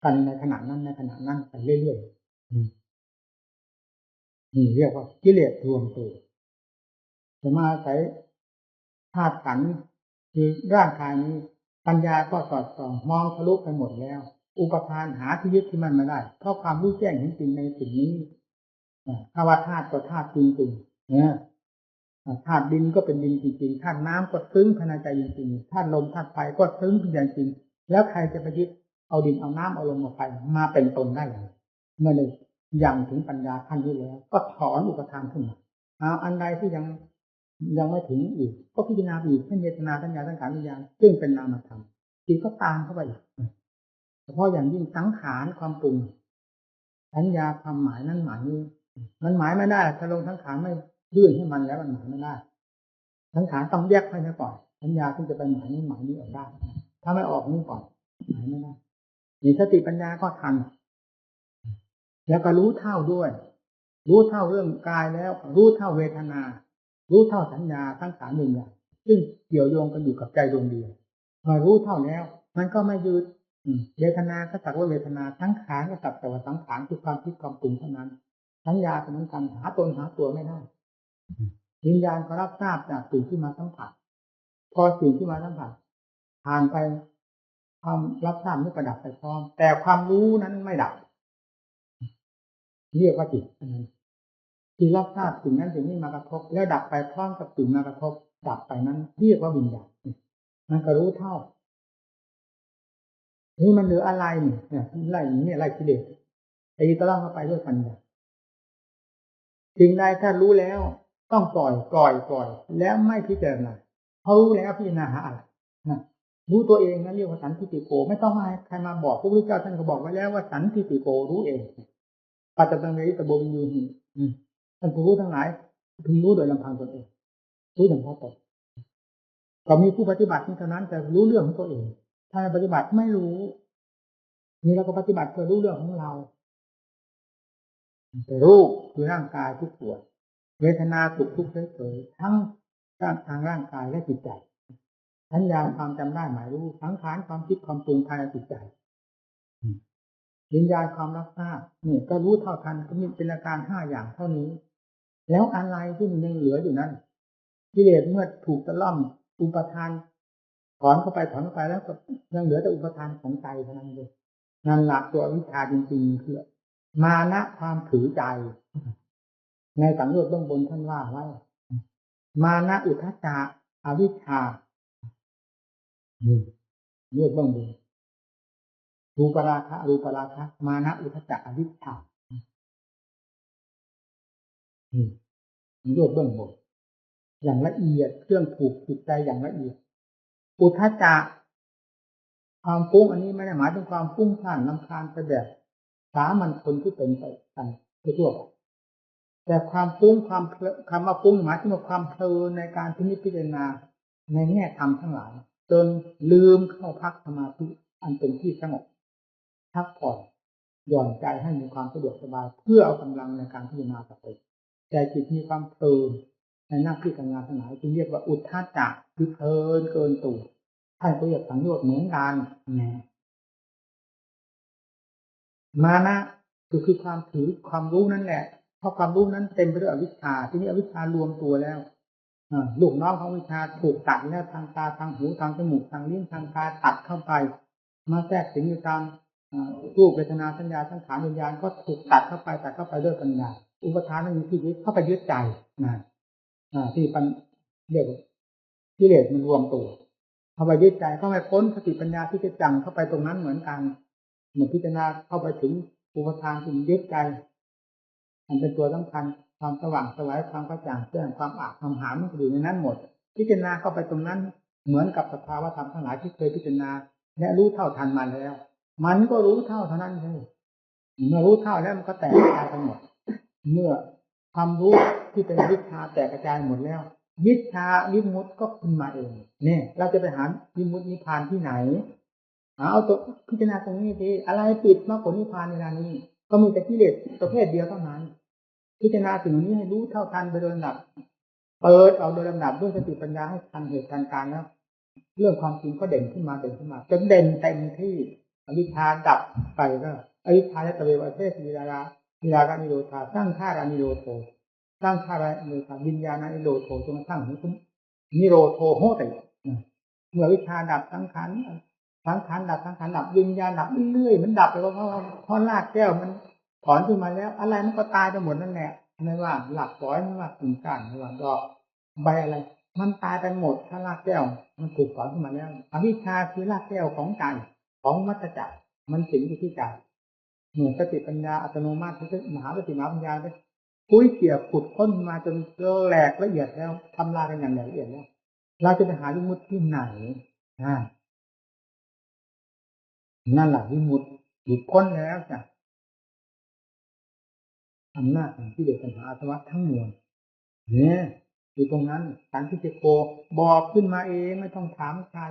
กันในขณะนั้นไปเรื่อยๆนี่เรียกว่ากิเลสรวมตัวจะมาอาศัยธาตุขันธ์คือร่างกายนี้ปัญญาก็สอดส่องมองทะลุไปหมดแล้วอุปทานหาที่ยึดที่มันไม่ได้เพราะความรู้แจ้งเห็นจริงในสิ่งนี้ภาวะธาตุก็ธาตุจริงธาตุดินก็เป็นดินจริงๆธาตุน้ำก็ซึ้งภายในใจจริงๆธาตุลมธาตุไฟก็ซึ้งจริงๆแล้วใครจะไปยึดเอาดินเอาน้ำเอาลมเอาไฟมาเป็นตนได้อย่างเมื่อได้ยังถึงปัญญาขั้นนี้แล้วก็ถอนอุปทานขึ้นมาเอาอันใดที่ยังไม่ถึงอีกก็พิจารณาอีกเช่นเวทนาสัญญาสังขารวิญญาณซึ่งเป็นนามธรรมจิตก็ตามเข้าไปอีกเฉพาะอย่างยิ่งสังขารความปรุงสัญญาความหมายนั้นหมายนี้มันหมายไม่ได้ถ้าลงสังขารไม่ยื่นให้มันแล้วมันหมายไม่ได้สังขารต้องแยกไปซะก่อนสัญญาที่จะไปหมายนี้ออกได้ถ้าไม่ออกนี่ก่อนหมายไม่ได้มีสติปัญญาก็ทันแล้วก็รู้เท่าด้วยรู้เท่าเรื่องกายแล้วรู้เท่าเวทนารู้เท่าสัญญาทั้งสามอย่างซึ่งเกี่ยวโยงกันอยู่กับใจดวงเดียวพอรู้เท่าแล้วมันก็ไม่ยืดเวทนาก็สักว่าเวทนาสังขารก็สักแต่ว่าสังขารคือความคิดความปรุงเท่านั้นสัญญาก็เหมือนกันหาตนหาตัวไม่ได้วิญญาณก็รับทราบจากสิ่งที่มาสัมผัสพอสิ่งที่มาสัมผัสผ่านไปความรับทราบนี่ประดับไปพร้อมแต่ความรู้นั้นไม่ดับเรียกว่าจิตนั้นที่รับทราบสิ่งนั้นสิ่งนี้มากระทบแล้วดับไปพร้อมกับสิ่งมากระทบดับไปนั้นเรียกว่าวิญญาณมันก็รู้เท่านี่มันเหลืออะไรเนี่ยไล่กิเลสตีตะล่อมเข้าไปด้วยปัญญาสิ่งใดถ้ารู้แล้วต้องปล่อยแล้วไม่พิจารณาเขารู้แล้วพิจารณาหาอะไรรู้ตัวเองนั่นเรียกว่าสันทิฏฐิโกไม่ต้องให้ใครมาบอกพระพุทธเจ้าท่านก็บอกไว้แล้วว่าสันทิฏฐิโกรู้เองปัจจตังเวทิตโบวิญญูหิท่านผู้รู้ทั้งหลายพึงรู้โดยลำพังตนเองรู้อย่างพอตนก็มีผู้ปฏิบัติเท่านั้นจะรู้เรื่องของตัวเองถ้าปฏิบัติไม่รู้นี่เราก็ปฏิบัติเพื่อรู้เรื่องของเราแต่รูปคือร่างกายทุกส่วนเวทนาสุขทุกข์เฉยๆทั้งทางร่างกายและจิตใจสัญญาความจำได้หมายรู้สังขารความคิดความปรุงภายในจิตใจวิญญาณความรับทราบนี่ก็รู้เท่าทันก็มีเป็นอาการ5อย่างเท่านี้แล้วอะไรที่มันยังเหลืออยู่นั้นกิเลสเมื่อถูกตะล่อมอุปทานถอนเข้าไปแล้วก็ยังเหลือแต่อุปทานของใจเท่านั้นเองนั่นหลักตัววิชาจริงๆคือมานะความถือใจในสังโยชน์เบื้องบนท่านว่าไว้มานะอุทธัจจะอวิชชาเรื่องเบื้องบนรูปราคะมานะอุทธัจจะอวิชชาเรื่องเบื้องบนอย่างละเอียดเครื่องผูกจิตใจอย่างละเอียดอุทธัจจะความฟุ้งอันนี้ไม่ได้หมายถึงความฟุ้งซ่านรำคาญไปแบบสามัญชนที่เป็นไปกันทั่วไปแต่ความฟุ้งคำว่าฟุ้งหมายถึงความเพลินในการพิจารณาในแง่ธรรมทั้งหลายจนลืมเข้าพักสมาธิอันเป็นที่สงบพักผ่อนหย่อนใจให้มีความสะดวกสบายเพื่อเอากำลังในการพิจารณาต่อไปใจจิตมีความเพลินในหน้าที่การงานทั้งหลายจึงเรียกว่าอุทธัจจะคือเพลินเกินตัวท่านก็เรียกสังโยชน์เหมือนกันมานะคือความถือความรู้นั่นแหละเพราะความรู้นั้นเต็มไปด้วยอวิชชาที่นี้อวิชชารวมตัวแล้วลูกน้องของวิชาถูกตัดแล้วทางตาทางหูทางจมูกทางลิ้นทางกายตัดเข้าไปมาแทรกสิงอยู่ตามรูปเวทนาสัญญาสังขารวิญญาณก็ถูกตัดเข้าไปด้วยปัญญาอุปทานนั้นมีที่ยึดเข้าไปยึดใจที่เรียกว่ากิเลสมันรวมตัว เข้าไปยึดใจเข้าไปพ้นสติปัญญาที่จะจังเข้าไปตรงนั้นเหมือนกันเมื่อพิจารณาเข้าไปถึงอุปทานที่ยึดใจมันเป็นตัวสำคัญความสว่างไสวความกระจ่างแจ้งความอาจความหามันอยู่ในนั้นหมดพิจารณาเข้าไปตรงนั้นเหมือนกับสภาวะธรรมทั้งหลายที่เคยพิจารณาและรู้เท่าทันมาแล้วมันก็รู้เท่าเท่านั้นเลยเมื่อรู้เท่าแล้วมันก็แตกกระจายไปหมดเมื่อความรู้ที่เป็นวิชาแตกกระจายหมดแล้ววิชาวิมุตติก็ขึ้นมาเองเนี่ยเราจะไปหาวิมุตตินิพพานที่ไหนเอาตัวพิจารณาตรงนี้สิอะไรปิดมรรคผลนิพพานในเวลานี้ก็มีแต่กิเลสประเภทเดียวเท่านั้นพิจารณาสิ่งนี้ให้รู้เท่าทันไปโดยลำดับเปิดเอาโดยลำดับด้วยสติปัญญาให้ทันเหตุการณ์การแล้วเรื่องความจริงก็เด่นขึ้นมาจนเด่นที่อวิชชาดับไปก็อวิชชาและตะเววเทศวิรารานิโรธาสร้างข้ารานิโรโธสร้างข้ารานิโรธาวิญญาณนิโรโธจนกระทั่งถึงนิโรโธโหติเมื่อวิชชาดับสังขารดับวิญญาณดับเรื่อยๆมันดับไปเพราะรากแก้วมันถอนขึ้นมาแล้วอะไรมันก็ตายไปหมดนั่นแหละไม่ว่าหลักปล่อยไม่ว่ากิ่งก้านไม่ว่าดอกใบอะไรมันตายไปหมดถ้ารากแก้วมันถูกถอนขึ้นมาแล้วอวิชชาคือรากแก้วของใจของวัฏจักรมันสิงอยู่ที่ใจหน่วยสติปัญญาอัตโนมัติที่มหาสติมหาปัญญาได้คุยเกี่ยวขุดค้นมาจนแหลกละเอียดแล้วทำลายกันอย่างละเอียดแล้วเราจะไปหาวิมุตติที่ไหนนั่นแหละวิมุตติหลุดพ้นแล้วจ้ะอำนาจของกิเลสตัณหาอาสวะทั้งมวลเนี่ยอยู่ตรงนั้นการที่จะโกบอกขึ้นมาเองไม่ต้องถามใคร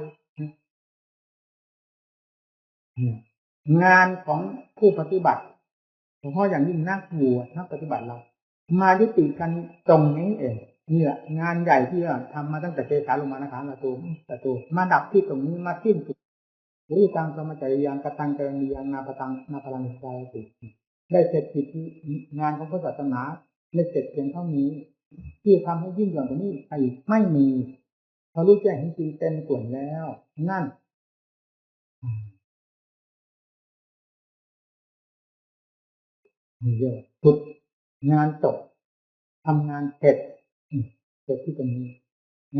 งานของผู้ปฏิบัติเฉพาะอย่างยิ่งนักบวชนักปฏิบัติเรามายุติกันตรงนี้เองนี่แหละงานใหญ่ที่เราทำมาตั้งแต่เจสาลงมานะคะประตูมาดับที่ตรงนี้มาสิ้นสุดวิตังสมจริยังกตังกรณียังนาปตังนาพลังใจสิได้เสร็จกิจงานของพุทธศาสนาได้เสร็จเพียงเท่านี้ที่ทำให้ยิ่งกว่านี้อีกไม่มีพอรู้แจ้งจริงเต็มส่วนแล้วนั่นเดียวสุดงานจบทำงานเสร็จที่ตรงนี้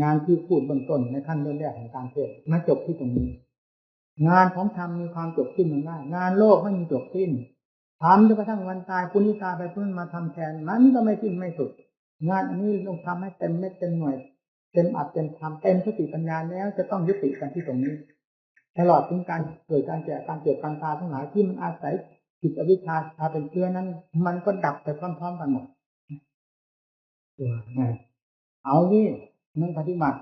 งานที่พูดเบื้องต้นในขั้นแรกของการเทศมาจบที่ตรงนี้งานของธรรมมีความจบสิ้นลงได้งานโลกไม่มีจบสิ้นทำจนกระทั่งวันตายผู้นี้ตายไปผู้นั้นมาทำแทนมันก็ไม่สิ้นไม่สุดงานอันนี้ต้องทำให้เต็มเม็ดเต็มหน่วยเต็มอัดเต็มทำเต็มสติปัญญาแล้วจะต้องยุติกันที่ตรงนี้ตลอดถึงการเกิดการแก่การเจ็บการตายทั้งหลายที่มันอาศัยจิตอวิชชาเป็นเชื้อนั้นมันก็ดับไปพร้อมๆกันหมดเอาที่นั่งปฏิบัติ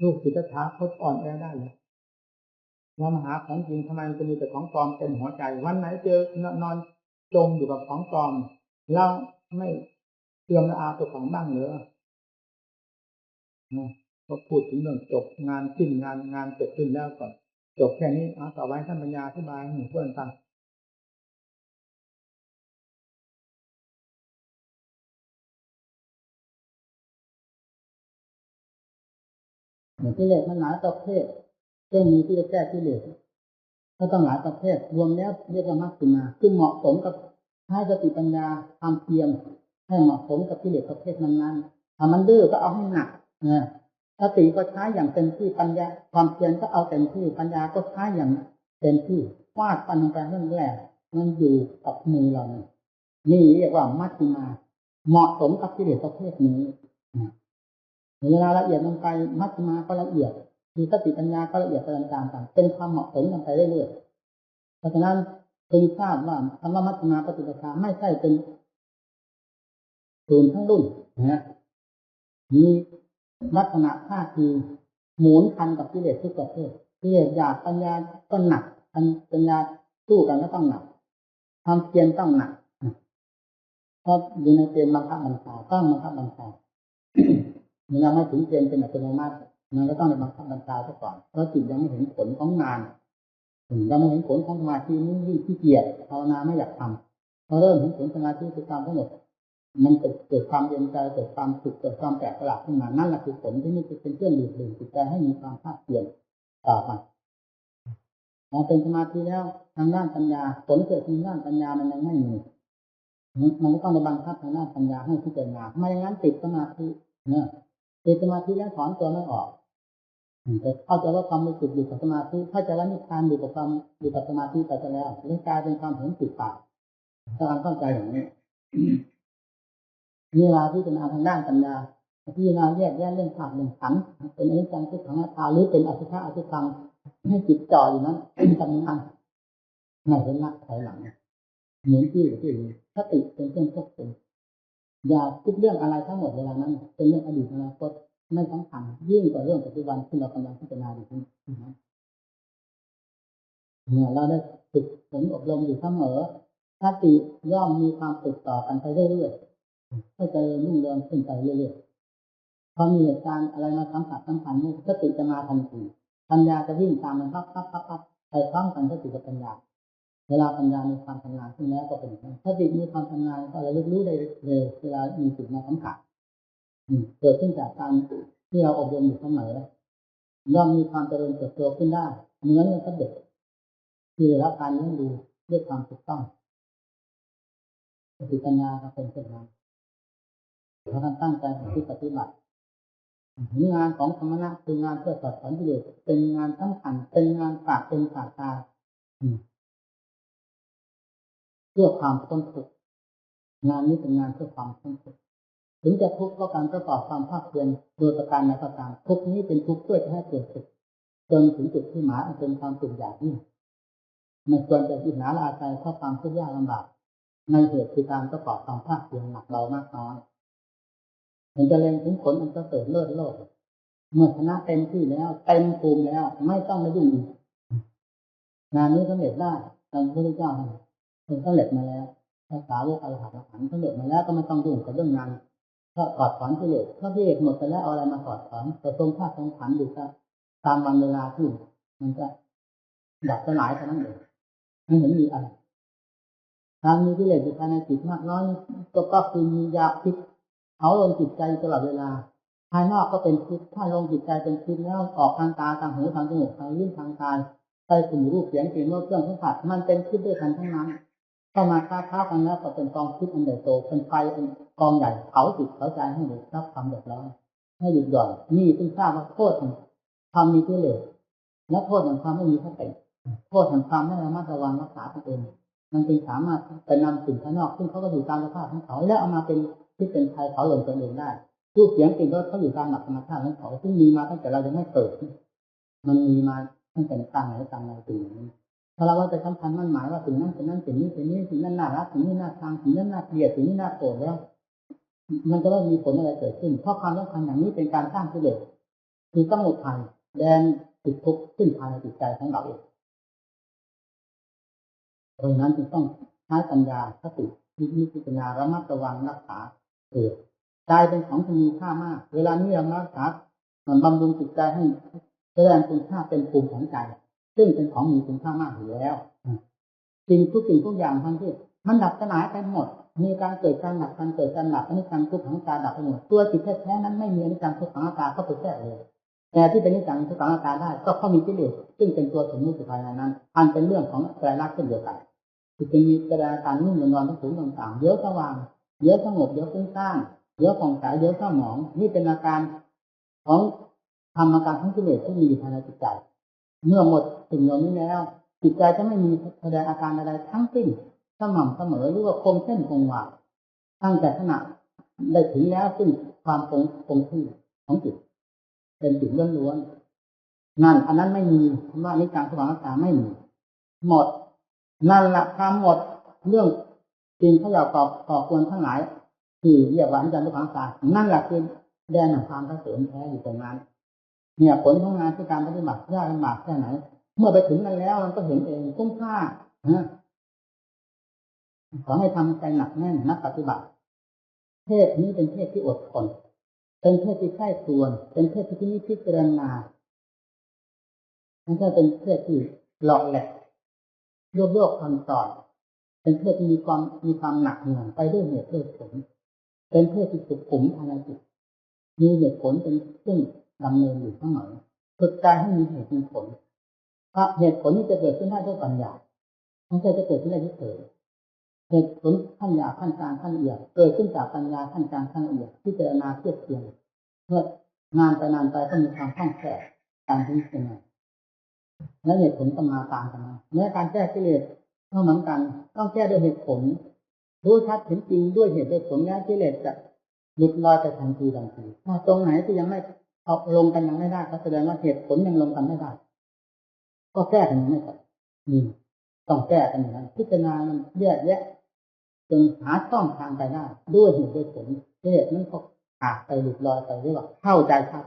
ลูกศิษย์ถาคตอ่อนแอได้เลยเรามาหาของจริงทำไมมันจะมีแต่ของปลอมเต็มหัวใจวันไหนเจอนอนจมอยู่กับของปลอมเราไม่เตือนอาตัวของบ้างเหรอก็พูดถึงเรื่องจบงานสิ้นงานเสร็จสิ้นแล้วก่อนจบแค่นี้ต่อไปท่านปัญญาอธิบายให้เพื่อนฟังกิเลสมันหลายประเภทก็มีที่จะแก้กิเลสก็ต้องหลายประเภทรวมแล้วเรียกว่ามัชฌิมาซึ่งเหมาะสมกับให้สติปัญญาความเพียรให้เหมาะสมกับกิเลสประเภทนั้นๆถ้ามันดื้อก็เอาให้หนักสติก็ใช้อย่างเต็มที่ปัญญาความเพียรก็เอาเต็มที่ปัญญาก็ใช้อย่างเต็มที่ฟาดฟันลงไปนั่นแหละมันอยู่กับมือเรานี่เรียกว่ามัชฌิมาเหมาะสมกับกิเลสประเภทนี้เวลาละเอียดลงไปมัชฌิมาก็ละเอียดมีสติปัญญาก็ละเอียดไปตามๆกันเป็นความเหมาะสมกันไปเรื่อยๆเพราะฉะนั้นพึงทราบว่าธรรมมัชฌิมาปฏิปทาไม่ใช่เป็นศูนย์ทั้งรุ่นมีลักษณะท่าทีหมุนคันกับกิเลสทุกประเภทกิเลสหยาบปัญญาก็หนักปัญญาสู้กันก็ต้องหนักความเพียรต้องหนักเพราะอยู่ในเกณฑ์บังคับบัญชาต้องบังคับบัญชามันยังไม่ถึงเกณฑ์เป็นอัตโนมัติมันก็ต้องในบังคับบัญชาซะก่อนเพราะจิตยังไม่เห็นผลของงานยังไม่เห็นผลของสมาธินี้ที่เกียจภาวนาไม่อยากทำพอเริ่มเห็นผลสมาธิคือการทั้งหมดมันเกิดความเย็นใจเกิดความสุขเกิดความแปลกประหลาดขึ้นมานั่นแหละคือผลที่นี่จะเป็นเครื่องดื่มจิตใจให้มีความภาคเพียรต่อไปพอเป็นสมาธิแล้วทางด้านปัญญาผลเกิดทางด้านปัญญามันยังไม่มีมันก็ต้องในบังคับทางด้านปัญญาให้พิจารณาไม่อย่างนั้นติดสมาธิติดสมาธิแล้วถอนตัวไม่ออก แต่เข้าใจว่าความรู้สึกอยู่กับสมาธิเข้าใจว่านิพพานอยู่กับความอยู่กับสมาธิไปแล้วเรื่องกายเป็นความเห็นติดปากการเข้าใจอย่างนี้เวลาที่จะมาทางด้านปัญญาที่เราแยกแยะเรื่องธาตุเรื่องขันธ์เป็นอนิจจังทุกขังอนัตตาหรือเป็นอสุภะอสุภังให้จิตจ่ออยู่นั้นทำงานไม่เห็นนักถอยหลังเหมือนที่สติเป็นเครื่องควบคุมอย่าคิดเรื่องอะไรทั้งหมดเวลานั้นเป็นเรื่องอดีตอนาคตไม่สำคัญยิ่งกว่าเรื่องปัจจุบันที่เรากำลังพิจารณาอยู่นี้เนี่ยเราได้ฝึกฝนอบรมอยู่เสมอสติย่อมมีความติดต่อกันไปเรื่อยๆก็จะรุ่งเรืองขึ้นไปเรื่อยๆพอมีเหตุการณ์อะไรมาสัมผัสสัมพันธ์นี่สติจะมาทันทีปัญญาจะวิ่งตามมันปั๊บไปพร้อมกันสติกับปัญญาเวลาปัญญามีความทำงานขึ้นแล้วก็เป็นสติมีความทำงานก็ระลึกรู้ได้เร็วเวลามีสิ่งมาสัมผัสเกิดขึ้นจากการที่เราอบรมอยู่เสมอย่อมมีความเจริญเติบโตขึ้นได้เหมือนกับเด็กที่ได้รับการเลี้ยงดูด้วยความถูกต้องสติปัญญาก็เป็นเช่นนั้นถ้าท่านตั้งใจปฏิบัติงานของสมณะคืองานเพื่อตัดสันติเป็นงานสำคัญเป็นงานฝากเป็นฝากตายเพื่อความพ้นทุกข์งานนี้เป็นงานเพื่อความพ้นทุกข์ถึงจะทุกข์ก็การประกอบความภาคเพียรโดยประการใดก็ตามทุกข์นี้เป็นทุกข์เพื่อให้เกิดสุขจนถึงจุดที่หมายเป็นความสุขอย่างยิ่งไม่ควรจะอิจฉาละอาใจเพราะความทุกข์ยากลำบากในเหตุคือการประกอบความภาคเพียรหนักเบามากน้อยเห็นจะเล็งถึงผลอันประเสริฐเลิศโลกเมื่อชนะเต็มที่แล้วเต็มภูมิแล้วไม่ต้องมายุ่งอีกงานนี้สำเร็จได้ตามพระพุทธเจ้าเป็นสำเร็จมาแล้วภาษาวกอรหันต์สำเร็จมาแล้วก็ไม่ต้องยุ่งกับเรื่องงานก็ถอดถอนกิเลสเพราะกิเลสหมดไปแล้วเอาอะไรมาถอดถอนแต่ทรงธาตุทรงขันธ์อยู่ตามวันเวลาที่มันจะดับสลายเท่านั้นเองไม่เห็นมีอะไรการมีกิเลสอยู่ภายในจิตมากน้อยก็คือมียาพิษเขาลงจิตใจตลอดเวลาภายนอกก็เป็นพิษถ้าลงจิตใจเป็นพิษแล้วออกทางตาทางหูทางจมูกทางลิ้นทางกายไปถึงรูปเสียงกลิ่นรสเครื่องสัมผัสมันเป็นพิษด้วยกันทั้งนั้นเข้ามาค้ากันแล้วก็เป็นกองพิษอันใหญ่โตเป็นไฟกองใหญ่เผาจิตเผาใจให้ได้รับความเดือดร้อนให้หยุดหย่อนนี่ซึ่งทราบว่าโทษของความมีกิเลสและโทษของความไม่มีสติโทษของความไม่ระมัดระวังรักษาตัวเองมันจึงสามารถไปนำสิ่งภายนอกซึ่งเขาก็อยู่ตามสภาพของเขาแล้วเอามาเป็นที่เป็นภัยเผาหล่นตัวเองได้รูปเสียงกลิ่นรสเขาอยู่ตามหลักธรรมชาติของเขาซึ่งมีมาตั้งแต่เรายังไม่เกิดมันมีมาตั้งแต่ตั้งไหนตั้งไหนตื่นถ้าเราว่าจะสำคัญมั่นหมายว่าสิ่งนั้นสิ่งนั้นสิ่งนี้สิ่งนี้สิ่งนั้นน่ารักสิ่งนี้น่าชังสิ่งนั้นน่าเกลียดสิ่งนี้น่าโกรธแล้วมันจะไม่มีผลอะไรเกิดขึ้นเพราะความสำคัญอย่างนี้เป็นการสร้างกิเลสคือสมุทัยแดนติดทุกข์ขึ้นภายในจิตใจของเราเองเพราะฉะนั้นจึงต้องใช้ปัญญาสติพิจารณาระมัดระวังรักษาใจเป็นของที่มีค่ามากเวลานี้เรารักษาบำรุงจิตใจให้แสดงคุณค่าเป็นภูมิของใจซึ่งเป็นของมีคุณค่ามากอยู่แล้วสิ่งทุกอย่างทั้งที่มันดับสลายไปหมดมีการเกิดการดับการเกิดการดับอนิจจังทุกขังตาดับไปหมดตัวจิตแท้ๆนั้นไม่มีอนิจจังทุกขังตาเข้าไปแทรกเลยแต่ที่เป็นอนิจจังทุกขังตาได้ก็เพราะมีกิเลสซึ่งเป็นตัวสมมุติภายในนั้นอันเป็นเรื่องของไตรลักษณ์เช่นเดียวกันคือจะมีแสดงการนิ่งนอนทั้งสูงต่างๆเดี๋ยวสว่างเดี๋ยวสงบเดี๋ยวฟุ้งซ่านเดี๋ยวผ่องใสเดี๋ยวเศร้าหมองนี่เป็นอาการของธรรมอาการของกิเลสที่มีอยู่ภายในจิตใจเมื่อหมดสิ่งเหล่านี้แล้วจิตใจจะไม่มีแสดงอาการใดๆทั้งสิ้นสม่ำเสมอหรือว่าคงเส้นคงวาตั้งแต่ขณะได้ถึงแล้วซึ่งความคงที่ของจิตเป็นจิตล้วนๆนั่นอันนั้นไม่มีคำว่านิจังสว่างตาไม่มีหมดนั่นแหละความหมดเรื่องจริงเขาอยากก่อกวนทั้งหลายที่เรียกว่านิจังสว่างตานั่นแหละคือแดนแห่งความเกษมแท้อยู่ตรงนั้นเนี่ยผลของงานที่การปฏิบัติยากลำบากแค่ไหนเมื่อไปถึงนั้นแล้วมันก็เห็นเองคุ้มค่าขอให้ทำใจหนักแน่นนักปฏิบัติเทศนี้เป็นเทศที่อดทนเป็นเทศที่ใกล้ควรเป็นเทศที่พิจารณาไม่ใช่เป็นเทศที่หลอกแหลกโยกคำสอนเป็นเทศที่มีความหนักหน่วงไปด้วยเหตุด้วยผลเป็นเทศที่สุขุมภายในจิตมีเหตุผลเป็นเครื่องดำเนินอยู่เสมอฝึกใจให้มีเหตุมีผลเพราะเหตุผลนี้จะเกิดขึ้นได้ด้วยปัญญาไม่ใช่จะเกิดขึ้นได้เฉยเหตุผลขั้นหยาบขั้นกลางขั้นละเอียดเกิดขึ้นจากปัญญาขั้นกลางขั้นละเอียดพิจารณาเทียบเทียงเมื่อนานไปก็มีความคล่องแคล่ว การที่เป็นไงและเหตุผลก็มาตามกันมาแม้การแก้กิเลสก็เหมือนกันต้องแก้ด้วยเหตุผลรู้ชัดเห็นจริงด้วยเหตุด้วยผลแล้วกิเลสจะหลุดลอยไปทันทีถ้าตรงไหนที่ยังไม่เอาลงกันยังไม่ได้ก็แสดงว่าเหตุผลยังลงกันไม่ได้ก็แก้กันยังไม่ได้ต้องแก้กันอย่างนั้นพิจารณามันแยกแยะจนหาช่องทางไปได้ด้วยเหตุด้วยผลกิเลสมันก็ขาดไปหลุดลอยไปเรียกว่าเข้าใจชัด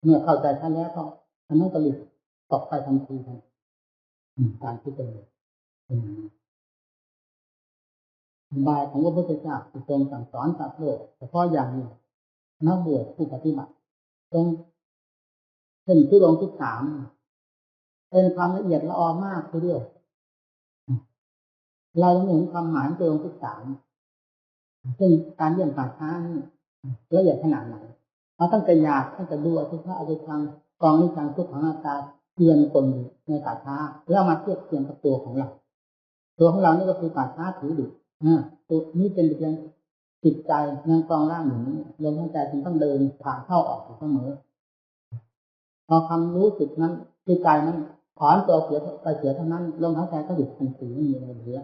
เมื่อเข้าใจชัดแล้วก็มันก็หลุดตกไปทันทีการพิจารณาบายของพระพุทธเจ้าทรงสั่งสอนสัตว์โลกเฉพาะอย่างนี้นักบวชผู้ปฏิบัติตรงเช่นทุดงค์ที่3เป็นความละเอียดละออมากทีเดียวเรายังเห็นความหมายทุดงค์ที่3ซึ่งการเยี่ยมป่าช้าละเอียดขนาดไหนเราตั้งแต่หยาบตั้งแต่ดูอสุภะอสุภังกองนิจังทุกขังอนัตตาเตือนคนในป่าช้าแล้วมาเทียบเทียงกับตัวของเรานี่ก็คือป่าช้าถือดิตัวนี้เป็นเพียงจิตใจยังกองร่างอย่างนี้ลมหายใจจึงต้องเดินผ่านเข้าออกอยู่เสมอพอความรู้สึกนั้นจิตใจนั้นถอนตัวเสียไปเสียเท่านั้นลมหายใจก็หยุดทันทีไม่มีอะไรเหลือ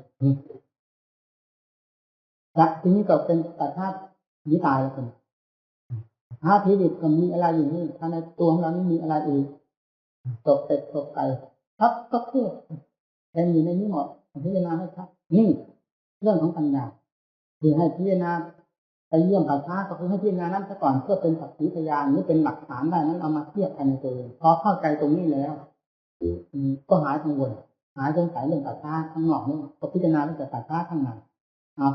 จากทีนี้ก็เป็นป่าช้าหนีตายแล้วคนถ้าทีดิบก็มีอะไรอยู่นี่ถ้าในตัวของเรานี่มีอะไรอีกตกเป็ดตกไก่ทับก็เพื่อเป็นอยู่ในนี้หมดพิจารณาให้ชัดนี่เรื่องของปัญญาคือให้พิจารณาไปเยี่ยมป่าช้าก็คือให้พิจารณานั้นซะก่อนเพื่อเป็นสักขีพยานหรือเป็นหลักฐานได้นั้นเอามาเทียบกันในตัวเองพอเข้าใจตรงนี้แล้วก็หายกังวลหายสงสัยเรื่องป่าช้าข้างนอกนี่ก็พิจารณาเรื่องป่าช้าข้างใน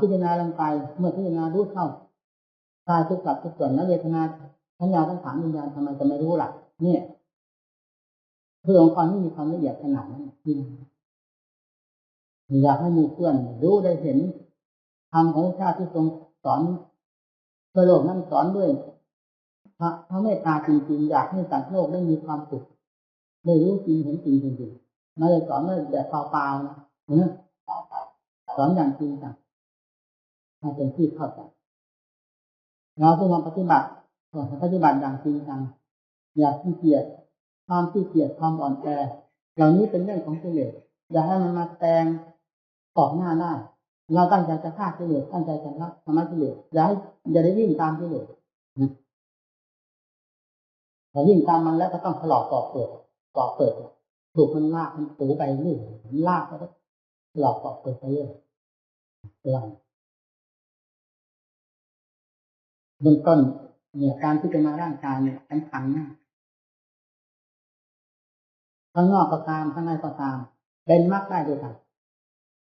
พิจารณาลงไปเมื่อพิจารณารู้เข้ากายทุกข์กับทุกส่วนและเวทนาสัญญาทั้ง3วิญญาณทำไมจะไม่รู้ล่ะเนี่ยเรื่องของความที่มีความละเอียดขนาดนั้นอยากให้หมู่เพื่อนรู้ได้เห็นธรรมของพระเจ้าที่ทรงสอนโลกนั้นสอนด้วยพระเมตตาจริงๆอยากให้สัตว์โลกได้มีความสุขได้รู้จริงเห็นจริงจริงๆไม่ได้สอนแบบเปล่าๆนะสอนอย่างจริงจังให้เป็นที่เข้าใจเราต้องมาปฏิบัติอย่างจริงจังอย่าขี้เกียจความขี้เกียจความอ่อนแอเหล่านี้เป็นเรื่องของกิเลสอย่าให้มันมาแซงออกหน้าได้เราตั้งใจจะฆ่ากิเลสตั้งใจจะละธรรมะกิเลสอย่าได้วิ่งตามกิเลสพอวิ่งตามมันแล้วก็ต้องถลอกปอกเปิดถูกมันลากมันปูไปเรื่อยลากแล้วก็ถลอกปอกเปิดไปเรื่อยเบื้องต้นเนี่ยการที่จะมาร่างกายเนี่ยสำคัญมากข้างนอกก็ตามข้างในก็ตามเป็นมรรคได้ด้วยกัน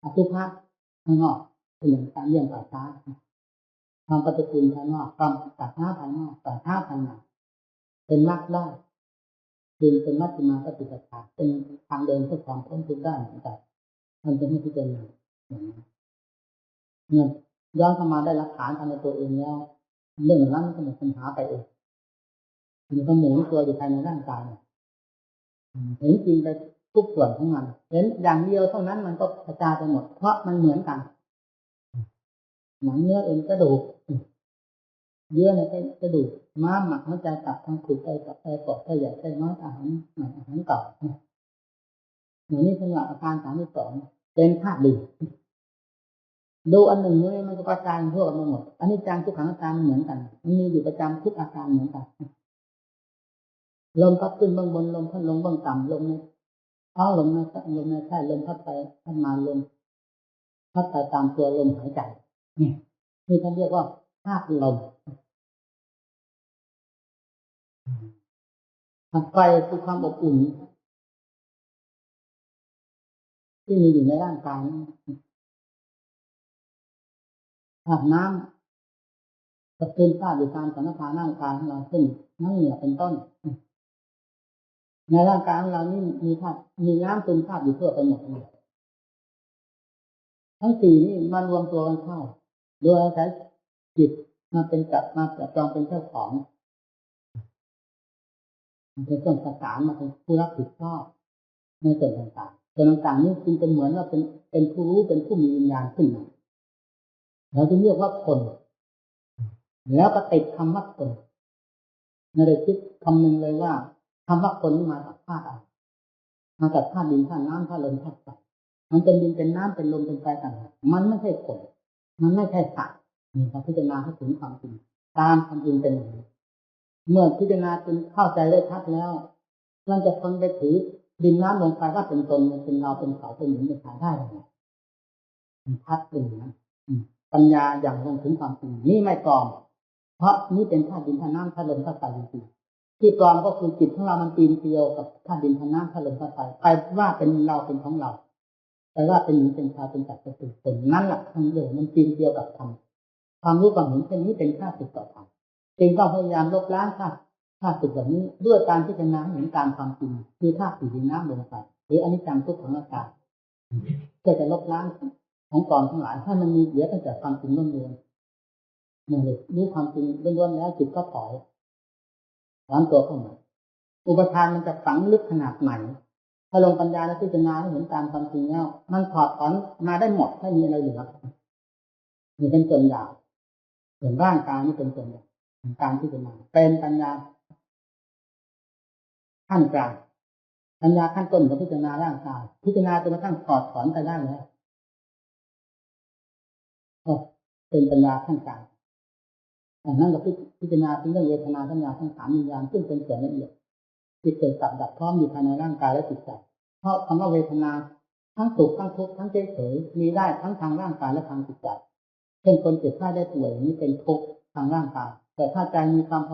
อสุภะข้างนอกเป็นอย่างการเยี่ยมป่าช้าความปฏิกูลภายนอกความป่าช้าภายนอกป่าช้าภายในเป็นมรรคได้คือเป็นมัชฌิมาปฏิปทาเป็นทางเดินเพื่อความพ้นทุกข์ได้เหมือนกันมันเป็นให้พิจารณาเนี่ยย้อนเข้ามาได้หลักฐานภายในตัวเองแล้วเรื่องนั้นก็หมดปัญหาไปเองมันก็หมุนตัวอยู่ภายในร่างกายเห็นจริงไปทุกส่วนของมันเห็นอย่างเดียวเท่านั้นมันก็กระจายไปหมดเพราะมันเหมือนกันหนังเนื้อเอ็นกระดูกเยื่อในกระดูกม้ามหมักหัวใจตับทั้งผืดไตตับไตปอดไตใหญ่ไตน้อยอาหารใหม่อาหารเก่าอย่างนี้เป็นหลักอาการ32เป็นธาตุดินดูอันหนึ่งนี่มันก็กระจายทั่วกันหมดอันนี้จังทุกขังอาการเหมือนกันมันมีอยู่ประจำทุกอาการเหมือนกันลมพัดขึ้นเบื้องบนลมพัดลงเบื้องต่ำลมในท้องลมในไส้ลมพัดไปพัดมาลมพัดไปตามตัวลมหายใจนี่ท่านเรียกว่าธาตุลมไฟคือความอบอุ่นที่มีอยู่ในร่างกายธาตุน้ำจะเป็นธาตุอยู่ตามสังขารร่างกายของเราเช่นน้ำเหงื่อเป็นต้นในร่างกายของเรานี่มีธาตุมีน้ำเป็นธาตุอยู่ทั่วไปหมดทั้ง4นี่มารวมตัวกันเข้าโดยอาศัยจิตมาเป็นจับจองเป็นเจ้าของมันเป็นต้นประสานมาเป็นผู้รับผิดชอบในส่วนต่างๆส่วนต่างๆนี่จึงเป็นเหมือนว่าเป็นผู้รู้เป็นผู้มีวิญญาณขึ้นมาเราจะเรียกว่าคนแล้วก็ติดคำว่าคนไม่ได้คิดคำนึงเลยว่าท ำว่าคนนี่มาจากธาตุอะไรมาจากธาตุดินธาตุน้ำธาตุลมธาตุไฟมันเป็นดินเป็นน้ำเป็นลมเป็นไฟต่างๆมันไม่ใช่คนมันไม่ใช่สัตว์นี่เราพิจารณาให้ถึงความจริงตามความจริงเป็นอย่างนี้เมื่อพิจารณาจนเข้าใจได้ชัดแล้วมันจะทนไปถือดินน้ำลมไฟว่าเป็นตนเป็นเราเป็นเขาเป็นหญิงเป็นชายได้ยังไงมันชัดเป็นอย่างนั้นปัญญาอย่างลงถึงความจริงนี่ไม่ปลอมเพราะนี่เป็นธาตุดินธาตุน้ำธาตุลมธาตุไฟจริงๆที่ปลอมก็คือจิตของเรามันปีนเกลียวกับธาตุดินธาตุน้ำธาตุลมธาตุไฟไปว่าเป็นเราเป็นของเราแต่ว่าเป็นหญิงเป็นชายเป็นสัตว์เป็นตนนั่นแหละทั้งเดียวมันปีนเกลียวกับธรรมความรู้ความเห็นเช่นนี้เป็นข้าศึกต่อธรรมจึงต้องพยายามลบล้างข้าศึกแบบนี้ด้วยการพิจารณาเห็นตามความจริงคือธาตุสี่ดินน้ำลมไฟหรืออนิจจังทุกขังอนัตตาเพื่อจะลบล้างของกองทั้งหลายถ้ามันมีเหลือตั้งแต่ความจริงล้วนๆนี่เลยรู้ความจริงล้วนๆแล้วจิตก็ถอยถอนตัวเข้ามาอุปทานมันจะฝังลึกขนาดไหนถ้าลงปัญญาและพิจารณาให้เห็นตามความจริงแล้วมันถอดถอนมาได้หมดไม่มีอะไรเหลือนี่เป็นส่วนใหญ่ส่วนร่างกายนี่เป็นส่วนใหญ่การพิจารณาเป็นปัญญาขั้นกลางปัญญาขั้นต้นของพิจารณาร่างกายพิจารณาจนกระทั่งถอดถอนไปได้แล้วเป็นปัญญาขั้นกลางอันนั้นก็พิจารณาถึงเรื่องเวทนาสัญญาทั้งสามวิญญาณซึ่งเป็นส่วนละเอียดที่เกิดกับดับพร้อมอยู่ภายในร่างกายและจิตใจเพราะคำว่าเวทนาทั้งสุขทั้งทุกข์ทั้งเฉยๆมีได้ทั้งทางร่างกายและทางจิตใจเช่นคนเจ็บไข้ได้ป่วยนี้เป็นทุกข์ทางร่างกายแต่ถ้าใจมีความพ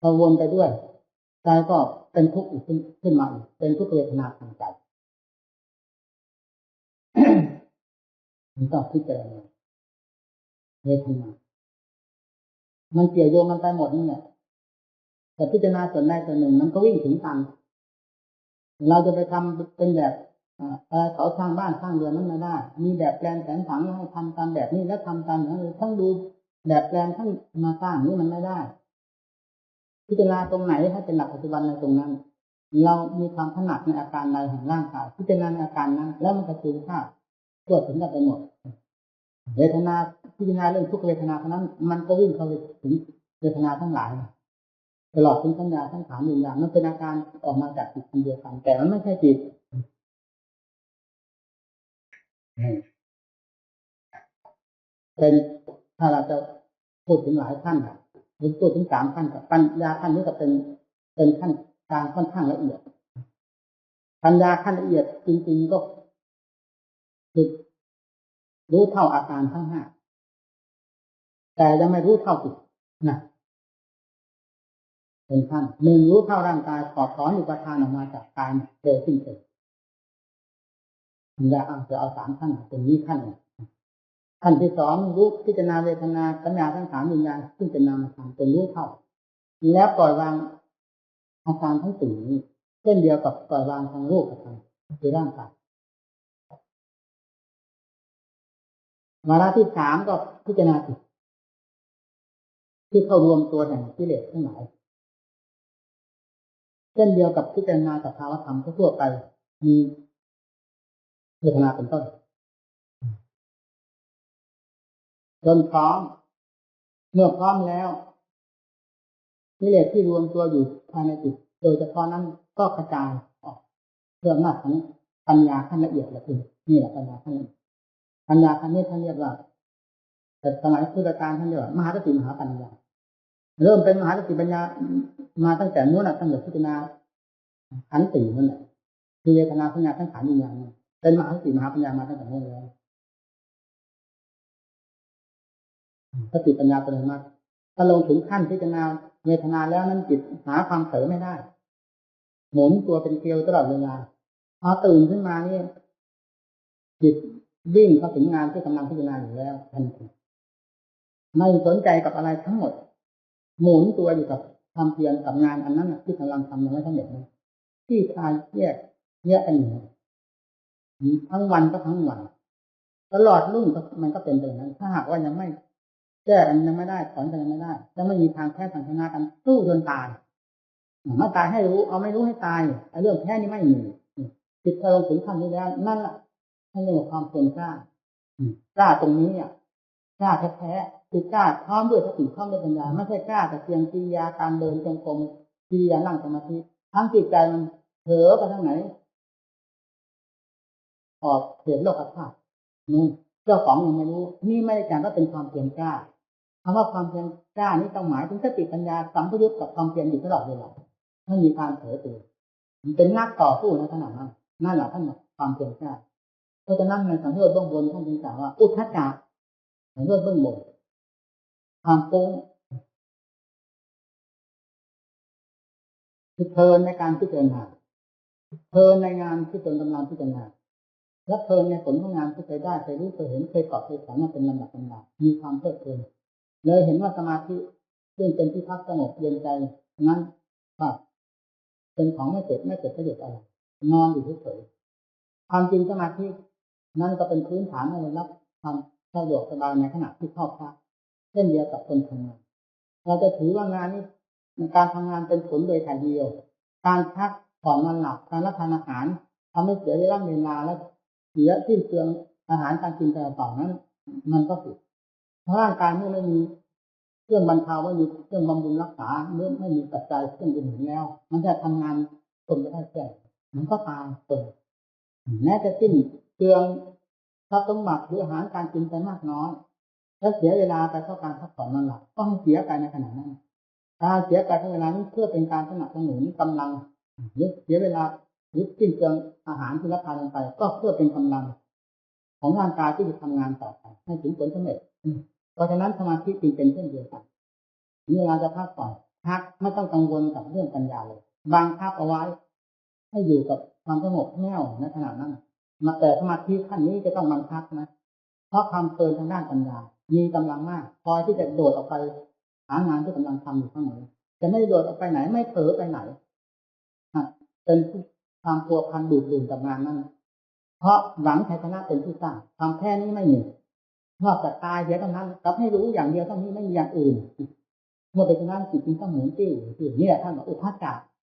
ะวนไปด้วยใจก็เป็นทุกข์อีกขึ้นมาอีกเป็นทุกขเวทนาทางใจมันต้องพิจารณาเวทนามันเกี่ยวโยงกันไปหมดนี่แหละแต่พิจารณาส่วนใดส่วนหนึ่งมันก็วิ่งถึงกันเราจะไปทำเป็นแบบเขาสร้างบ้านสร้างเรือนนั้นไม่ได้มีแบบแปลนแผนผังแล้วให้ทำตามแบบนี้แล้วทำตามอย่างนั้นทั้งดูแบบแปลนทั้งมาสร้างนี้มันไม่ได้พิจารณาตรงไหนถ้าเป็นหลักปัจจุบันในตรงนั้นเรามีความถนัดในอาการใดแห่งร่างกายพิจารณาในอาการนั้นแล้วมันจะซึมซาบทั่วถึงกันไปหมดเวทนาพิจารณาเรื่องทุกเวทนาเท่านั้นมันก็วิ่งเข้าไปถึงเวทนาทั้งหลายตลอดถึงสัญญาทั้งฐานอย่างมันเป็นอาการออกมาจากจิตเดียวกันแต่มันไม่ใช่จิตเป็นถ้าเราจะพูดถึงหลายขั้นหรือพูดถึง3 ขั้นกับปัญญาขั้นนี้ก็เป็นขั้นกลางค่อนข้างละเอียดปัญญาขั้นละเอียดจริงๆก็คือรู้เท่าอาการทั้ง5แต่ยังไม่รู้เท่าจิตนะเป็นขั้น1รู้เท่าร่างกายถอดถอนอุปทานออกมาจากกายโดยสิ้นเชิงปัญญาจะเอา3 ขั้นตรงนี้ขั้นหนึ่งขั้นที่2รู้พิจารณาเวทนาสัญญาทั้ง3วิญญาณซึ่งเป็นนามธรรมเป็นรู้เท่าแล้วปล่อยวางอาการทั้ง4นี้เช่นเดียวกับปล่อยวางทางรูปธรรมคือร่างกายวาระที่3ก็พิจารณาจิตที่เข้ารวมตัวแห่งกิเลสทั้งหลายเช่นเดียวกับพิจารณาสภาวธรรมทั่วไปมีเวทนาเป็นต้นจนพร้อมเมื่อพร้อมแล้วกิเลสที่รวมตัวอยู่ภายในจิตโดยเฉพาะนั้นก็กระจายออกเรื่องหน้าของปัญญาขั้นละเอียดละเอียดนี่แหละปัญญาขั้นละเอียดปัญญาขั้นนี้ท่านเรียกว่าแต่สมัยพุทธกาลท่านเรียกว่ามหาสติมหาปัญญาเริ่มเป็นมหาสติปัญญามาตั้งแต่นู้นตั้งแต่พิจารณาขันธ์4นั่นแหละคือเวทนาสัญญาทั้งขันธ์วิญญาณเป็นมหาสติมหาปัญญามาตั้งแต่นู้นแล้วสติปัญญาเป็นมากถ้าลงถึงขั้นพิจารณาเวทนาแล้วนั้นจิตหาความเผลอไม่ได้หมุนตัวเป็นเกลียวตลอดเวลาพอตื่นขึ้นมานี่จิตวิ่งเข้าถึงงานที่กำลังพิจารณาอยู่แล้วทันทีไม่สนใจกับอะไรทั้งหมดหมุนตัวอยู่กับความเพียรกับงานอันนั้นที่กำลังทำยังไม่สำเร็จนะที่คลายแยกอันหนึ่งทั้งวันก็ทั้งวันตลอดรุ่งมันก็เป็นแบบนั้นถ้าหากว่ายังไม่แก้กันยังไม่ได้ถอนกันยังไม่ได้จะไม่มีทางแพ้ทางชนะกันสู้จนตายมาตายให้รู้เอาไม่รู้ให้ตายไอ้เรื่องแพ้นี่ไม่มีจิตเราถึงขั้นนี้แล้วนั่นแหละให้เรียกว่าความเพียรกล้าตรงนี้เนี่ยกล้าแท้ๆคือกล้าพร้อมด้วยสติพร้อมด้วยปัญญาไม่ใช่กล้าแต่เพียงกิริยาการเดินจงกรม ที่นั่งสมาธิทั้งจิตใจมันเผลอไปทางไหนออกเห็นโลกธาตุนู่นเจ้าของยังไม่รู้นี่ไม่ได้จำว่าเป็นความเพียรกล้าคำว่าความเพียรกล้านี่ต้องหมายถึงสติปัญญาสัมปยุตกับความเพียรอยู่ตลอดเวลาไม่มีการเผลอตัวมันเป็นนักต่อสู้ในขณะนั้นนั่นแหละท่านความเพียรกล้าเพราะฉะนั้นในสังโยชน์เบื้องบนท่านจึงกล่าวว่าอุทธัจจะสังโยชน์เบื้องบนความโกงคือเพลินในการพิจารณาเพลินในงานที่ตนกำลังพิจารณาและเพลินในผลของงานที่เคยได้เคยรู้เคยเห็นเคยเกาะเคยสัมมาเป็นลำดับมีความเพลิดเพลินเลยเห็นว่าสมาธิซึ่งเป็นที่พักสงบเย็นใจนั้นเป็นของไม่เกิดประโยชน์อะไรนอนอยู่เฉยๆความจริงสมาธินั้นก็เป็นพื้นฐานให้รับความสะดวกสบายในขณะที่เข้าพักเช่นเดียวกับคนทำงานเราจะถือว่างานนี้การทำงานเป็นผลโดยถ่ายเดียวการพักผ่อนนอนหลับการรับประทานอาหารทำให้เสียเวลาและเสียสิ้นเปลืองอาหารการกินแต่ละต่อนั้นมันก็ผิดเพราะร่างกายเมื่อไม่มีเครื่องบรรเทาไม่มีเครื่องบำรุงรักษาเมื่อไม่มีปัจจัยเครื่องดื่มแล้วมันจะทำงานทนไม่ได้แก่มันก็ตายตัวแม้จะสิ้นเปลืองทรัพย์สมบัติหรืออาหารการกินไปมากน้อยและเสียเวลาไปเพราะการพักผ่อนนอนหลับก็ให้เสียไปในขณะนั้นการเสียไปในเวลานี้เพื่อเป็นการสนับสนุนกำลังหรือเสียเวลาหรือสิ้นเปลืองอาหารที่รับประทานลงไปก็เพื่อเป็นกำลังของร่างกายที่จะทำงานต่อไปให้ถึงผลสำเร็จเพราะฉะนั้นสมาธิจึงเป็นเช่นเดียวกันเมื่อเราจะพักผ่อนพักไม่ต้องกังวลกับเรื่องปัญญาเลยบังคับเอาไว้ให้อยู่กับความสงบแน่วในขณะนั้นมาแต่สมาธิขั้นนี้จะต้องบังคับนะเพราะความเพลินทางด้านปัญญามีกำลังมากพอที่จะโดดออกไปหางานที่กำลังทำอยู่ข้างในจะไม่โดดออกไปไหนไม่เผลอไปไหนเป็นความพัวพันดูดดื่มกับงานนั้นเพราะหวังชัยชนะเป็นที่ตั้งความแพ้นี้ไม่มีนอกจากตายเสียเท่านั้นกับให้รู้อย่างเดียวเท่านี้ไม่มีอย่างอื่นเมื่อเป็นฉะนั้นจิตจึงต้องหมุนติ้วนี่ท่านบอกอุทธัจจะ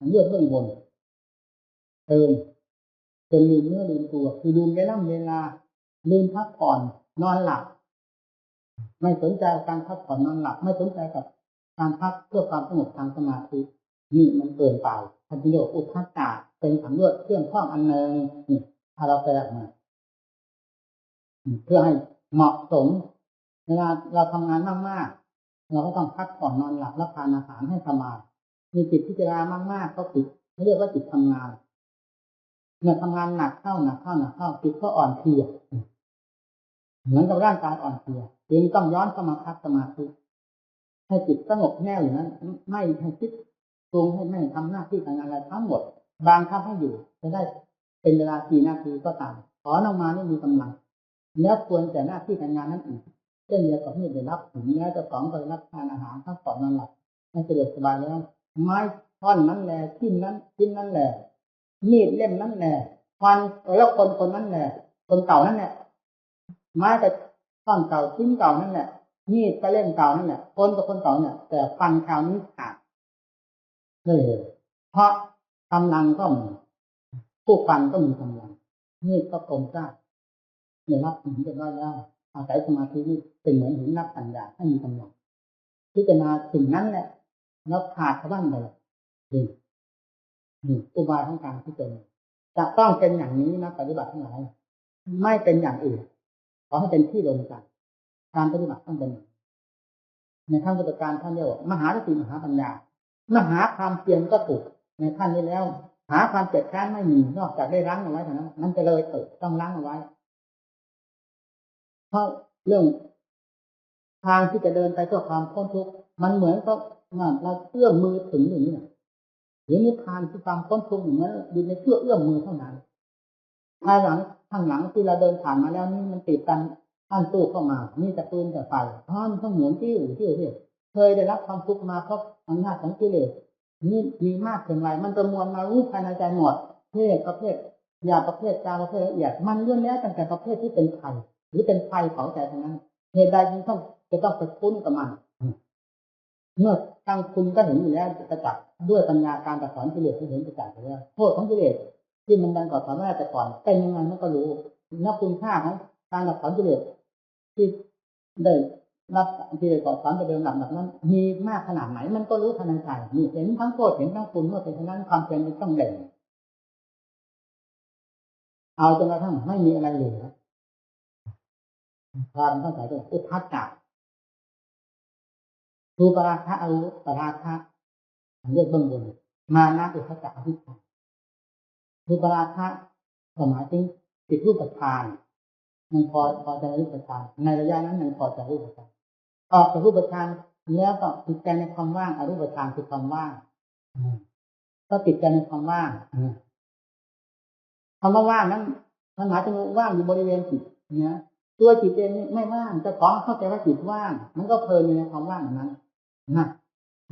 เลือดเบื้องบนจนลืมเนื้อลืมตัวคือลืมเวลาลืมพักผ่อนนอนหลับไม่สนใจการพักผ่อนนอนหลับไม่สนใจกับการพักเพื่อความสงบทางสมาธินี่มันเกินไปทันทีโยอุทธัจจะเป็นสังโยชน์เครื่องข้องอันหนึ่งถ้าเราแปลออกมาเพื่อให้เหมาะสมเวลาเราทำงานมากๆเราก็ต้องพักผ่อนนอนหลับรับทานอาหารให้สบายมีจิตพิจารณามากๆก็จิตเขาเรียกว่าจิตทำงานเมื่อทำงานหนักเข้าจิตก็อ่อนเพลียเหมือนกับร่างกายอ่อนเพลียจึงต้องย้อนเข้ามาพักสมาธิให้จิตสงบแน่วอยู่นั้นไม่ให้คิดปรุงให้ไม่ทำหน้าที่การงานอะไรทั้งหมดบางครั้งให้อยู่จะได้เป็นเวลากี่นาทีก็ตามขอออกมาไม่มีกำลังแล้วควรแต่หน้าที่การงานนั้นอีกเช่นเดียวกับที่ได้รับถึงแม้จะของไปรับทานอาหารทั้งก่อนนอนหลับให้สะดวกสบายแล้วไม้ท่อนนั้นแหละชิ้นนั้นแหละมีดเล่มนั้นแหละฟันแล้วคนนั้นแหละคนเก่านั่นแหละไม้กับท่อนเก่าชิ้นเก่านั่นแหละมีดก็เล่มเก่านั่นแหละคนกับคนเก่าเนี่ยแต่ฟันคราวนี้ขาดเพราะกำลังก็มีผู้ฟันก็มีกำลังมีดก็คมกล้าเนี่ยรับหินจะได้แล้วอาศัยสมาธินี่เป็นเหมือนหินรับปัญญาให้มีกำลังพิจารณาสิ่งนั้นแหละแล้วขาดสะบั้นไปเลยนี่อุบายของการพิจารณาจะต้องเป็นอย่างนี้นะปฏิบัติทั้งหลายไม่เป็นอย่างอื่นขอให้เป็นที่รวมกันการปฏิบัติต้องเป็นในขั้นปฏิบัติการท่านเรียกว่ามหาสติมหาปัญญามหาความเพียรก็ถูกในขั้นนี้แล้วหาความเจ็บแค้นไม่มีนอกจากได้ล้างเอาไว้เท่านั้นมันจะเลยต้องล้างเอาไว้เพราะเรื่องทางที่จะเดินไปเพื่อความพ้นทุกข์มันเหมือนกับเราเอื้อมมือถึงอย่างนี้หรือนิพพานคือความพ้นทุกข์อย่างนั้นอยู่ในเชื่อเอื้อมมือเท่านั้นภายหลังข้างหลังที่เราเดินผ่านมาแล้วนี่มันติดกันท่านตู้เข้ามานี่จะปืนจะไฟท่านต้องหมุนที่เคยได้รับความทุกข์มาเพราะอำนาจของกิเลสนี่มีมากเพียงไรมันประมวลมารู้ภายในใจหมดประเภทยาประเภทกาประเภทละเอียดมันล้วนแล้วตั้งแต่ประเภทที่เป็นไฟหรือเป็นไฟเผาใจทั้งนั้นเหตุใดจึงจะต้องไปคุ้นกับมันเมื่อตั้งคุณก็เห็นอยู่แล้วจะจับด้วยปัญญาการตัดถอนกิเลสที่เห็นจะจับแล้วโทษของกิเลสที่มันดังก่อนถอนไม่ได้แต่ก่อนเป็นยังไงมันก็รู้นับคุณค่าของการตัดถอนกิเลสที่ได้ รับที่ก่อสอนไปเดิมหลักแบบนั้นมีมากขนาดไหนมันก็รู้ทันใจนี่เห็นทั้งโทษเห็นทั้งคุณเมื่อเป็นฉะนั้นความเพียรต้องเด่นเอาจนกระทั่งไม่มีอะไรเหลือความเข้าใจตัวอุทัศจักรูปราคะอรูปราคะเรียกเบื้องบนมานะอุทัศจักอภิชฌารูปราคะหมายถึงติดรูปฌานมันพอจะรูปฌานในระยะนั้นมันพอจะรูปฌานออกจากรูปฌานแล้วก็ติดใจในความว่างอรูปฌานคือความว่างก็ติดใจในความว่างคำว่าว่างนั้นมันหมายถึงว่างอยู่บริเวณจิตนะตัวจิตเองไม่ว่างจะขอเข้าใจว่าจิตว่างมันก็เพลินในความว่างนั้นนะ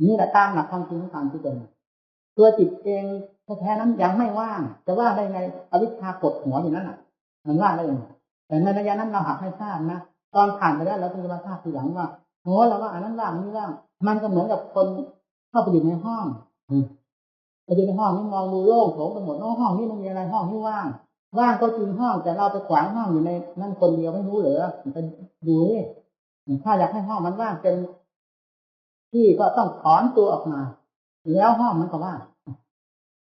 นี่แหละตามหลักความจริงของการพิจารณาตัวจิตเองแท้ๆนั้นยังไม่ว่างจะว่าได้ไงอวิชชากดหัวอยู่นั่นน่ะมันว่างได้ยังไงแต่ในระยะนั้นเราหาให้ทราบนะตอนผ่านไปแล้วเราถึงจะมาทราบทีหลังว่าโอ้เราว่าอันนั้นว่างนี่ว่างมันก็เหมือนกับคนเข้าไปอยู่ในห้องไปอยู่ในห้องนี่มองดูโล่งโถงไปหมดห้องนี้มันมีอะไรห้องนี้ว่างก็จริงห้องแต่เราไปขวางห้องอยู่ในนั่นคนเดียวไม่รู้เหรอมันดูนี่ถ้าอยากให้ห้องมันว่างเต็มที่ก็ต้องถอนตัวออกมาแล้วห้องมันก็ว่าง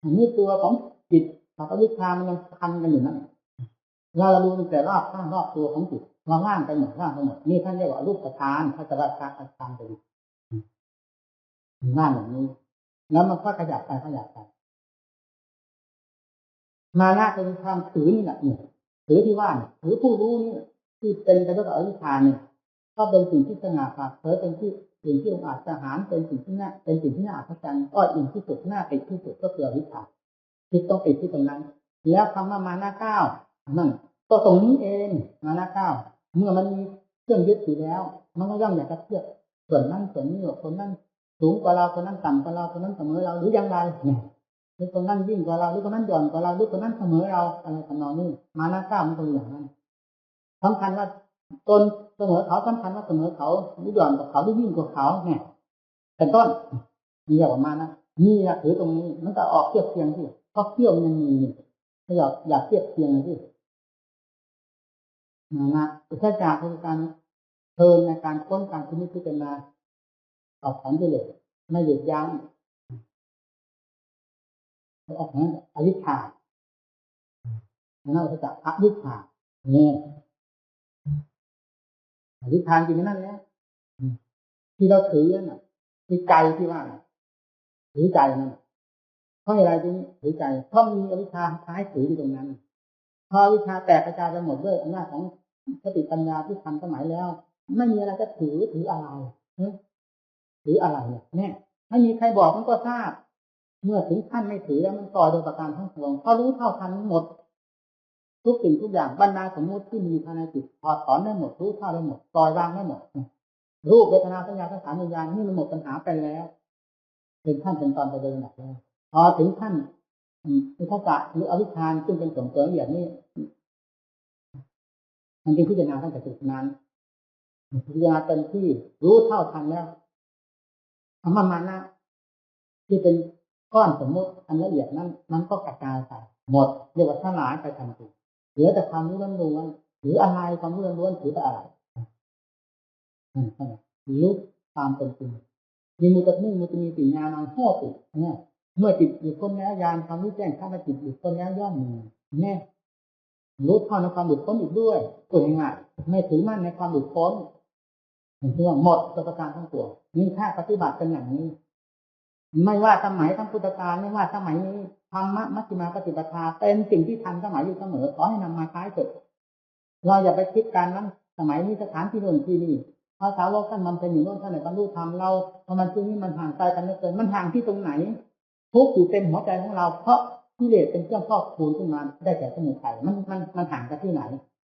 อันนี้ตัวของจิตกับอวิชชามันยังพันกันอยู่นั่นเราดูแต่รอบข้างรอบตัวของจิตว่างไปหมดนี่ท่านเรียกว่ารูปฌานพระสัพพะฌานไปดูว่างแบบนี้แล้วมันก็ขยับไปมานะเป็นความถือนี่แหละเนี่ยถือที่ว่างถือผู้รู้นี่ที่เป็นไปด้วยอวิชชาเนี่ยก็เป็นสิ่งที่สง่าผ่าเผยเป็นสิ่งที่องอาจจะหารเป็นสิ่งที่น่าอัศจรรย์อ้ออิ่มที่สุดน่าติดที่สุดก็คืออวิชชาที่ต้องติดที่ตรงนั้นแล้วคำว่ามานะเก้านั่นก็ตรงนี้เองมานะเก้าเมื่อมันมีเครื่องยึดอยู่แล้วมันก็ย่อมอยากจะเทียบส่วนนั้นส่วนนี้คนนั้นสูงกว่าเราคนนั้นต่ำกว่าเราคนนั้นเสมอเราหรืออย่างไรเนี่ยหรือคนนั้นยิ่งกว่าเราหรือคนนั้นหย่อนกว่าเราหรือคนนั้นเสมอเราอะไรทำนองนี้มานะเก้ามันเป็นอย่างนั้นสำคัญว่าตนเสมอเขาสำคัญว่าเสมอเขาหรือหย่อนกว่าเขาหรือยิ่งกว่าเขาเนี่ยเป็นต้นมีอย่างประมาณนั้นนี่แหละถือตรงนี้มันก็ออกเทียบเทียงที่เพราะเที่ยวมันยังมีถ้าอยากเทียบเทียงที่นะอุทจารคือการเพลินในการค้นการพิจารณาออกของกิเลสไม่หยุดยั้งออกนั้นอวิชชานั่นอุทจารอวิชชาเนี่ยอวิชชาจริงนั่นแหละที่เราถือนั่นคือใจที่ว่าถือใจนั่นเพราะอะไรจึงถือใจเพราะมีอวิชชาท้ายถืออยู่ตรงนั้นพออวิชชาแตกกระจายไปหมดด้วยอำนาจของสติปัญญาที่ทันสมัยแล้วไม่มีอะไรจะถืออะไรถืออะไรเนี่ยไม่มีใครบอกมันก็ทราบเมื่อถึงขั้นไม่ถือแล้วมันต่อโดยประการทั้งปวงพอรู้เท่าทันหมดทุกสิ่งทุกอย่างบรรดาสมมุติที่มีภายในจิตถอดถอนได้หมดรู้เท่าได้หมดปล่อยวางได้หมดรูปเวทนาสัญญาสังขารวิญญาณนี่มันหมดปัญหาไปแล้วเป็นขั้นเป็นตอนไปโดยลำดับแล้วพอถึงขั้นอุทจักหรืออวิชชาซึ่งเป็นส่วนเสริมอย่างนี้มันเป็นพิจารณาตั้งแต่จุดนั้นพิจารณาเต็มที่รู้เท่าทันแล้วธรรมมานะที่เป็นก้อนสมมติอันละเอียดนั้นมันก็กระจายไปหมดเรียกว่าสลายไปทันทีเหลือแต่ความรู้ล้วนๆหรืออะไรความรู้ล้วนๆถือแต่อะไรรู้ตามเป็นจริงมีมุตติมุตติมีปิญญาณังโหติเนี่ยเมื่อจิตหลุดพ้นแล้วญาณความรู้แจ้งข้าพจิตหลุดพ้นแล้วย่อมมีแน่รู้เท่าในความหลุดพ้นอีกด้วยตัวง่ายๆไม่ถือมั่นในความหลุดพ้นเรื่องหมดประการทั้งปวงนี่ถ้าปฏิบัติเป็นอย่างนี้ไม่ว่าสมัยทั้งพุทธกาลไม่ว่าสมัยนี้ธรรมะมัชฌิมาปฏิปทาเป็นสิ่งที่ทันสมัยอยู่เสมอขอให้นำมาใช้เถิดเราอย่าไปคิดการนั้นสมัยนี้สถานที่โน่นที่นี่ภาษาวกท่านมันเป็นอยู่โน่นท่านไหนบรรลุธรรมเราพอมันที่นี้มันห่างไกลกันเหลือเกินมันห่างที่ตรงไหนทุกข์อยู่เต็มหัวใจของเราเพราะกิเลสเป็นเครื่องครอบคูณขึ้นมาได้แต่สมุทัยมันห่างกันที่ไหน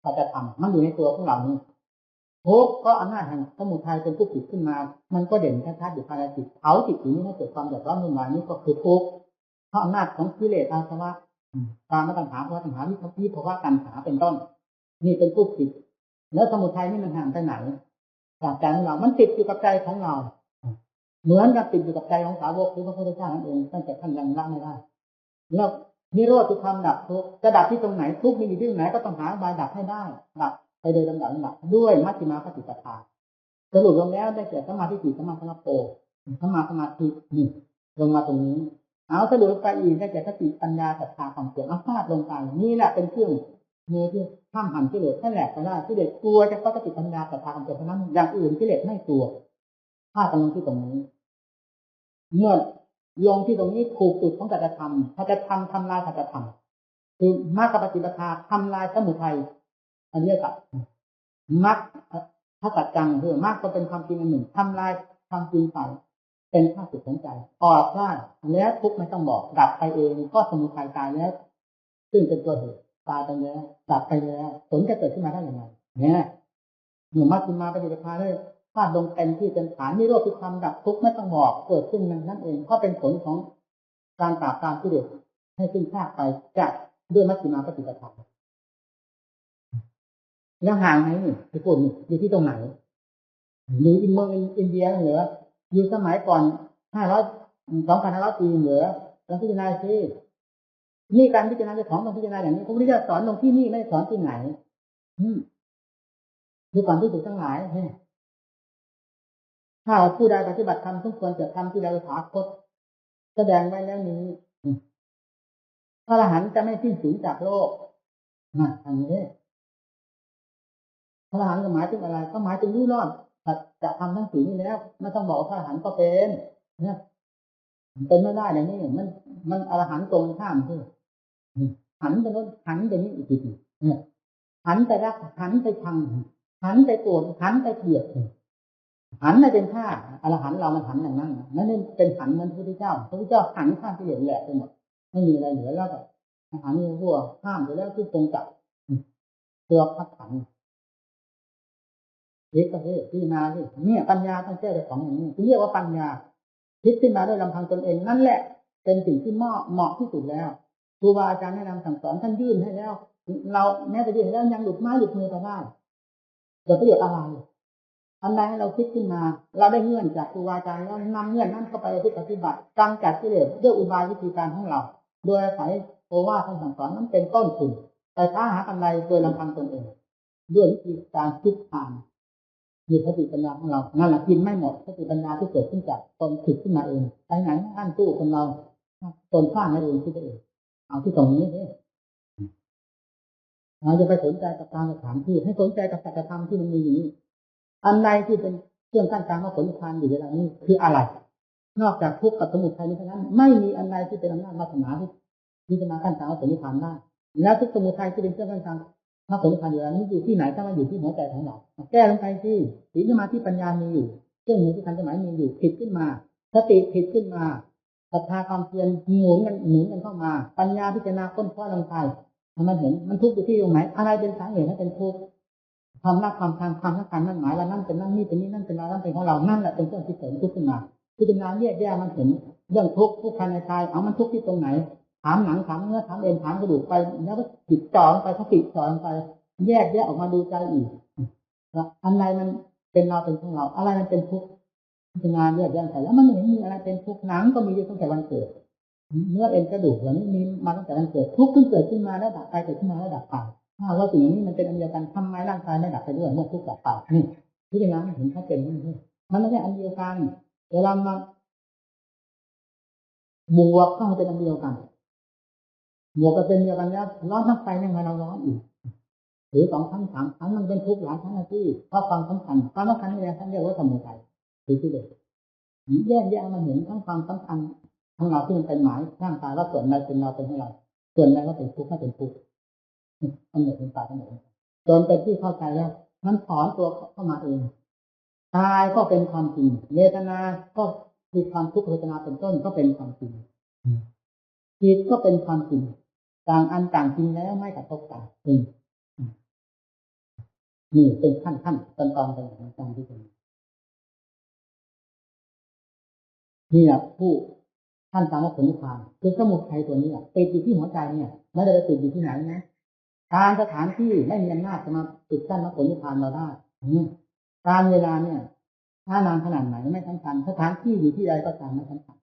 เราจะทำมันอยู่ในตัวของเรานี่ทุกข์ก็อำนาจแห่งสมุทัยเป็นผู้ผิดขึ้นมามันก็เด่นชัดๆอยู่ภายในจิตเขาจิตนี้ให้เกิดความเดือดร้อนวุ่นวายนี่ก็คือทุกข์เพราะอำนาจของกิเลสอาสวะการมาตัณหาภวะตัณหาวิภาวะตัณหาเป็นต้นนี่เป็นผู้ผิดแล้วสมุทัยนี่มันห่างไปไหนจากใจของเรามันติดอยู่กับใจของเราเหมือนกับติดอยู่กับใจของสาวกหรือพระพุทธเจ้านั่นเองตั้งแต่ท่านยังละไม่ได้แล้วนิโรธคือความดับทุกข์จะดับที่ตรงไหนทุกข์มีอยู่ที่ไหนก็ต้องหาอุบายดับให้ได้ดับไปโดยลำดับด้วยมัชฌิมาปฏิปทา สรุปลงแล้วได้แก่สัมมาทิฏฐิสัมมาสังกัปโปสัมมาสมาธินี่ลงมาตรงนี้เอาสรุปไปอีกได้แก่สติปัญญาศรัทธาความเพียรเอาฟาดลงไปนี่แหละเป็นเครื่องมือที่ข้ามหันกิเลสนั่นแหละก็ได้กิเลสกลัวจะก็สติปัญญาศรัทธาความเพียรเท่านั้นอย่างอื่นกิเลสไม่กลัวฟาดลงที่ตรงนี้เมื่อลงที่ตรงนี้ถูกจุดของสัจธรรมสัจธรรมทำลายสัจธรรมคือมรรคปฏิปทาทำลายสมุทัยอันเดียวกับมรรคถ้าตัดจังคือมรรคก็เป็นความจริงอันหนึ่งทำลายความจริงไปเป็นข้าศึกของใจออกได้แล้วทุกข์ไม่ต้องบอกดับไปเองก็สมุทัยตายแล้วซึ่งเป็นตัวเหตุตายไปแล้วดับไปแล้วผลจะเกิดขึ้นมาได้อย่างไรเนี่ยเมื่อมรรคมาปฏิปทาได้ฟาดลงเต็มที่เป็นฐานนิโรธคือความดับทุกข์ไม่ต้องบอกเกิดขึ้นนั่นเองก็เป็นผลของการปราบปรามกิเลสให้สิ้นซากไปจากด้วยมัชฌิมาปฏิปทาแล้วห่างไหนนี่ที่พูดนี่อยู่ที่ตรงไหนอยู่เมืองอินเดียเหรออยู่สมัยก่อน2,500 ปีเหรอแล้วพิจารณาสินี่การพิจารณาของต้องพิจารณาอย่างนี้พระพุทธเจ้าสอนลงที่นี่ไม่สอนที่ไหนดูก่อนที่สุดทั้งหลายถ้าผู้ใดปฏิบัติธรรมทุกควรจะทำที่ใดถาคตแสดงไว้แล้วนี้พระอรหันต์จะไม่สิ้นสุดจากโลกอันนี้พระอรหันต์หมายถึงอะไรก็หมายถึงรู้รอดจะทำทั้งสิ่งนี้แล้วไม่ต้องบอกพระอรหันต์ก็เป็นเนี่ยเป็นไม่ได้อย่างนี้มันอรหันต์ตรงข้ามคือหันไปโน้นหันไปนี้อีกทีเนี่ยหันไปรักหันไปชังหันไปโกรธหันไปเกลียดหันไม่เป็นท่าอรหันต์เรามันหันอย่างนั้นนั่นเป็นหันเหมือนพระพุทธเจ้าหันข้ามที่เหลือแหลกไปหมดไม่มีอะไรเหลือแล้วก็หันหัวข้ามไปแล้วที่ตรงจับตัวพัดหันเด็กก็คือพิจารณาที่เนี่ยปัญญาต้องแก้ด้วยของอย่างนี้ที่เรียกว่าปัญญาคิดขึ้นมาด้วยลำพังตนเองนั่นแหละเป็นสิ่งที่เหมาะที่สุดแล้วครูบาอาจารย์แนะนำสั่งสอนท่านยื่นให้แล้วเราแม้แต่ยื่นแล้วยังหลุดไม้หลุดมือไปได้เกิดประโยชน์อะไรอันใดให้เราคิดขึ้นมาเราได้เงื่อนจากครูบาอาจารย์แล้วนำเงื่อนนั้นเข้าไปปฏิบัติกำจัดกิเลสด้วยอุบายวิธีการของเราโดยอาศัยโอวาทท่านสั่งสอนนั้นเป็นต้นทุนแต่ถ้าหากำไรโดยลำพังตนเองด้วยวิธีการคิดอ่านมีสติปัญญาของเรานั่นแหละกินไม่หมดสติปัญญาที่เกิดขึ้นจากตนถึกขึ้นมาเองไปไหนอั้นตู้คนเราตนสร้างให้เองที่ตัวเองเอาที่ตรงนี้เนี่ยเราจะไปสนใจกับการสถานที่ให้สนใจกับสัจธรรมที่มันมีอยู่นี้อันใดที่เป็นเครื่องกั้นกลางของผลทานอยู่เวลานี้คืออะไรนอกจากทุกข์กับสมุทัยนี้เท่านั้นไม่มีอันใดที่เป็นอำนาจวาสนาที่จะมากั้นกลางของผลทานได้แล้วทุกสมุทัยที่เป็นเครื่องกั้นกลางถ้าผลทานอยู่แล้วนี้อยู่ที่ไหนถ้ามันอยู่ที่หัวใจของเราแก้ลงไปที่ศีลสมาธิปัญญามีอยู่เครื่องมือที่ทันสมัยมีอยู่ผิดขึ้นมาสติผิดขึ้นมาศรัทธาความเพียรหมุนกันเข้ามาปัญญาพิจารณาค้นคว้าลงไปมันเห็นมันทุกข์อยู่ที่ตรงไหนอะไรเป็นสาเหตุให้เป็นทุกข์ความรักความชังความต้องการนั่นหมายว่านั่นเป็นนั่นนี่เป็นนี่นั่นเป็นเรานั่นเป็นของเรานั่นแหละเป็นเครื่องที่เสริมทุกข์ขึ้นมาพิจารณาแยกแยะมันเห็นเรื่องทุกข์ภายในกายเอามันทุกข์ที่ตรงไหนถามหนังถามเนื้อถามเอ็นถามกระดูกไปแล้วก็จิตจ่อไปเขาติดจ่อไปแยกออกมาดูใจอีกอันใดมันเป็นเราเป็นของเราอะไรมันเป็นทุกข์พิจารณาแยกแยะไปแล้วมันเห็นมีอะไรเป็นทุกข์หนังก็มีอยู่ตั้งแต่วันเกิดเนื้อเอ็นกระดูกเหล่านี้มีมาตั้งแต่วันเกิดทุกข์เพิ่งเกิดขึ้นมาแล้วดับไปเกิดขึ้นมาแล้วดับไปถ้าว่าสิ่งนี้มันเป็นอันเดียวกันทำไมร่างกายไม่ดับไปด้วยเมื่อทุกข์ดับไปนี่พิจารณาเห็นชัดเจนนี่มันไม่ใช่อันเดียวกันเวลามาบวกเข้าเป็นอันเดียวกันบวกกันเป็นเดียวกันแล้วร้อนทั้งไฟทั้งเราร้อนอีกหรือ2 ครั้ง 3 ครั้งมันเป็นทุกข์หลายครั้งที่เพราะความสำคัญนี่แหละท่านเรียกว่าสมุทัยคือที่เด็กแยกมันเห็นทั้งความสำคัญทั้งเราที่มันเป็นหมายร่างกายว่าส่วนใดเป็นเราเป็นของเราส่วนใดก็เป็นทุกข์ไม่เป็นทุกข์ทั้งหมดเป็นตายทั้งหมดจนเป็นที่เข้าใจแล้วมันถอนตัวเข้ามาเองกายก็เป็นความจริงเวทนาก็คือความทุกขเวทนาเป็นต้นก็เป็นความจริงจิตก็เป็นความจริงต่างอันต่างจริงแล้วไม่กระทบกันนี่เป็นขั้นตอนเป็นอย่างต่างที่เป็นนี่แหละผู้ท่านตามว่าผลนิพพานคือสมุทัยตัวนี้ติดอยู่ที่หัวใจเนี่ยไม่ได้ไปติดอยู่ที่ไหนนะการสถานที่ไม่มีอำนาจจะมาปิดกั้นมรรคผลนิพพานเราได้การเวลาเนี่ยถ้านานขนาดไหนไม่สำคัญสถานที่อยู่ที่ใดก็ตามไม่สำคัญ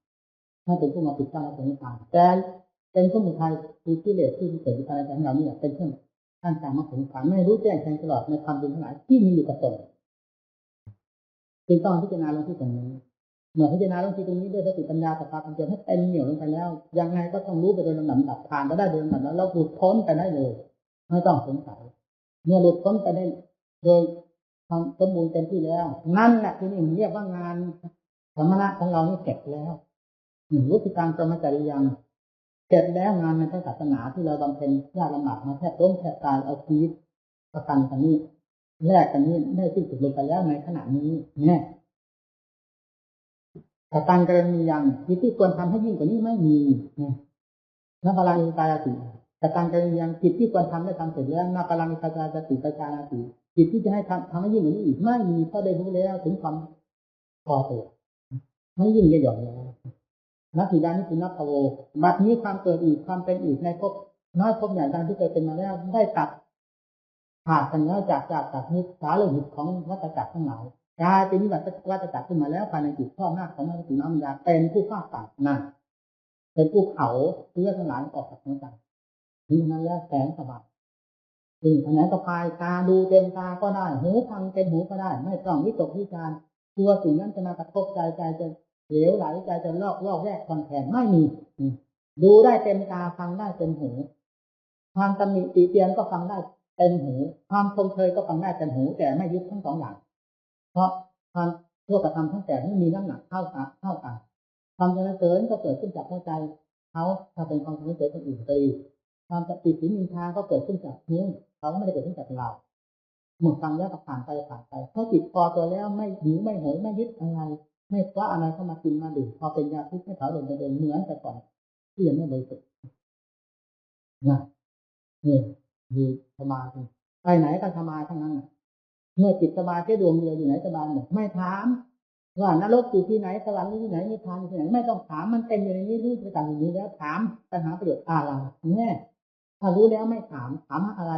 ถ้าเป็นผู้มาปิดกั้นมรรคผลนิพพานแต่เป็นสมุทัยคือกิเลสที่เกิดขึ้นในใจของเราเนี่ยเป็นเครื่องกั้นกลางมรรคผลนิพพานไม่รู้แจ้งแทงตลอดในความจริงทั้งหลายที่มีอยู่กับตน จึงต้องพิจารณาลงที่ตรงนี้เมื่อพิจารณาลงที่ตรงนี้ด้วยสติปัญญากับความเพียรให้เต็มเหนี่ยวลงไปแล้วยังไงก็ต้องรู้ไปโดยลำดับผ่านไปได้โดยลำดับแล้วเราหลุดพ้นไปได้เลยไม่ต้องสงสัยเมื่อหลุดพ้นไปได้โดยความสมบูรณ์เต็มที่แล้วนั่นแหละที่นี่เรียกว่างานสมณะของเรานี่เสร็จแล้วรู้ที่ตามกรรมจริยาเสร็จแล้วงานในพระศาสนาที่เราบำเพ็ญยากลำบากมาแทบล้มแทบตายเอาชีวิตประกันกันนี้แลกกันนี้ได้สิ้นสุดลงไปแล้วในขณะนี้เนี่ยแต่การกรณีอย่างที่ควรทำให้ยิ่งกว่านี้ไม่มีนักพลังอิตายาติแต่การกรณีอย่างจิตที่ควรทำได้ทำเสร็จแล้วนักพลังอิตายาติประจานาติจิตที่จะให้ทำให้ยิ่งกว่านี้อีกไม่มีเพราะได้รู้แล้วถึงความพอตัวไม่ยิ่งจะหย่อนแล้วนักถิดานิปุณพโวบัดนี้ความเกิดอีกความเป็นอีกในภพน้อยภพใหญ่ดังที่เคยเป็นมาแล้วได้ตัดขาดกันแล้วจากนิสาโลหิตของวัฏจักรทั้งหลายกลายเป็นวัฏจักรขึ้นมาแล้วภายในจิตพ่อหน้าของมรรคน้ำยาเป็นผู้ฟาดตัดนั่นเป็นผู้เขาเพื่อทั้งหลายออกจากหัวใจนี่นั้นแล้วแสนสบายสิ่งไหนก็พายตาดูเต็มตาก็ได้หูฟังเต็มหูก็ได้ไม่ต้องวิตกวิจารณ์กลัวสิ่งนั้นจะมากระทบใจจะเหลวไหลใจจะลอกแวกคอนแทนไม่มีดูได้เต็มตาฟังได้เต็มหูความตำหนิติเตียนก็ฟังได้เต็มหูความชมเชยก็ฟังได้เต็มหูแต่ไม่ยึดทั้งสองอย่างเพราะความทั่วกระทำทั้งแต่ไม่มีน้ำหนักเท่ากันความสรรเสริญก็เกิดขึ้นจากหัวใจเขาถ้าเป็นความสรรเสริญคนอื่นไปความติดสินนินทาก็เกิดขึ้นจากนู้นเขาไม่ได้เกิดขึ้นจากเราเมื่อฟังแล้วก็ผ่านไปเพราะจิตพอตัวแล้วไม่หิวไม่โหยไม่ยึดอะไรไม่คว้าอะไรเข้ามากินมาดื่มพอเป็นยาพิษไม่เผาลมตัวเองเหมือนแต่ก่อนที่ยังไม่บริสุทธิ์นะนี่มีสมาธิไปไหนก็สบายทั้งนั้นเมื่อจิตสบายแค่ดวงเดียวอยู่ไหนสบายหมดไม่ถามว่านรกอยู่ที่ไหนสวรรค์อยู่ที่ไหนนิพพานอยู่ที่ไหนไม่ต้องถามมันเป็นอยู่ในนี้รู้ประจักษ์อย่างนี้แล้วถามปัญหาประโยชน์อะไรแน่ถ้ารู้แล้วไม่ถามอะไร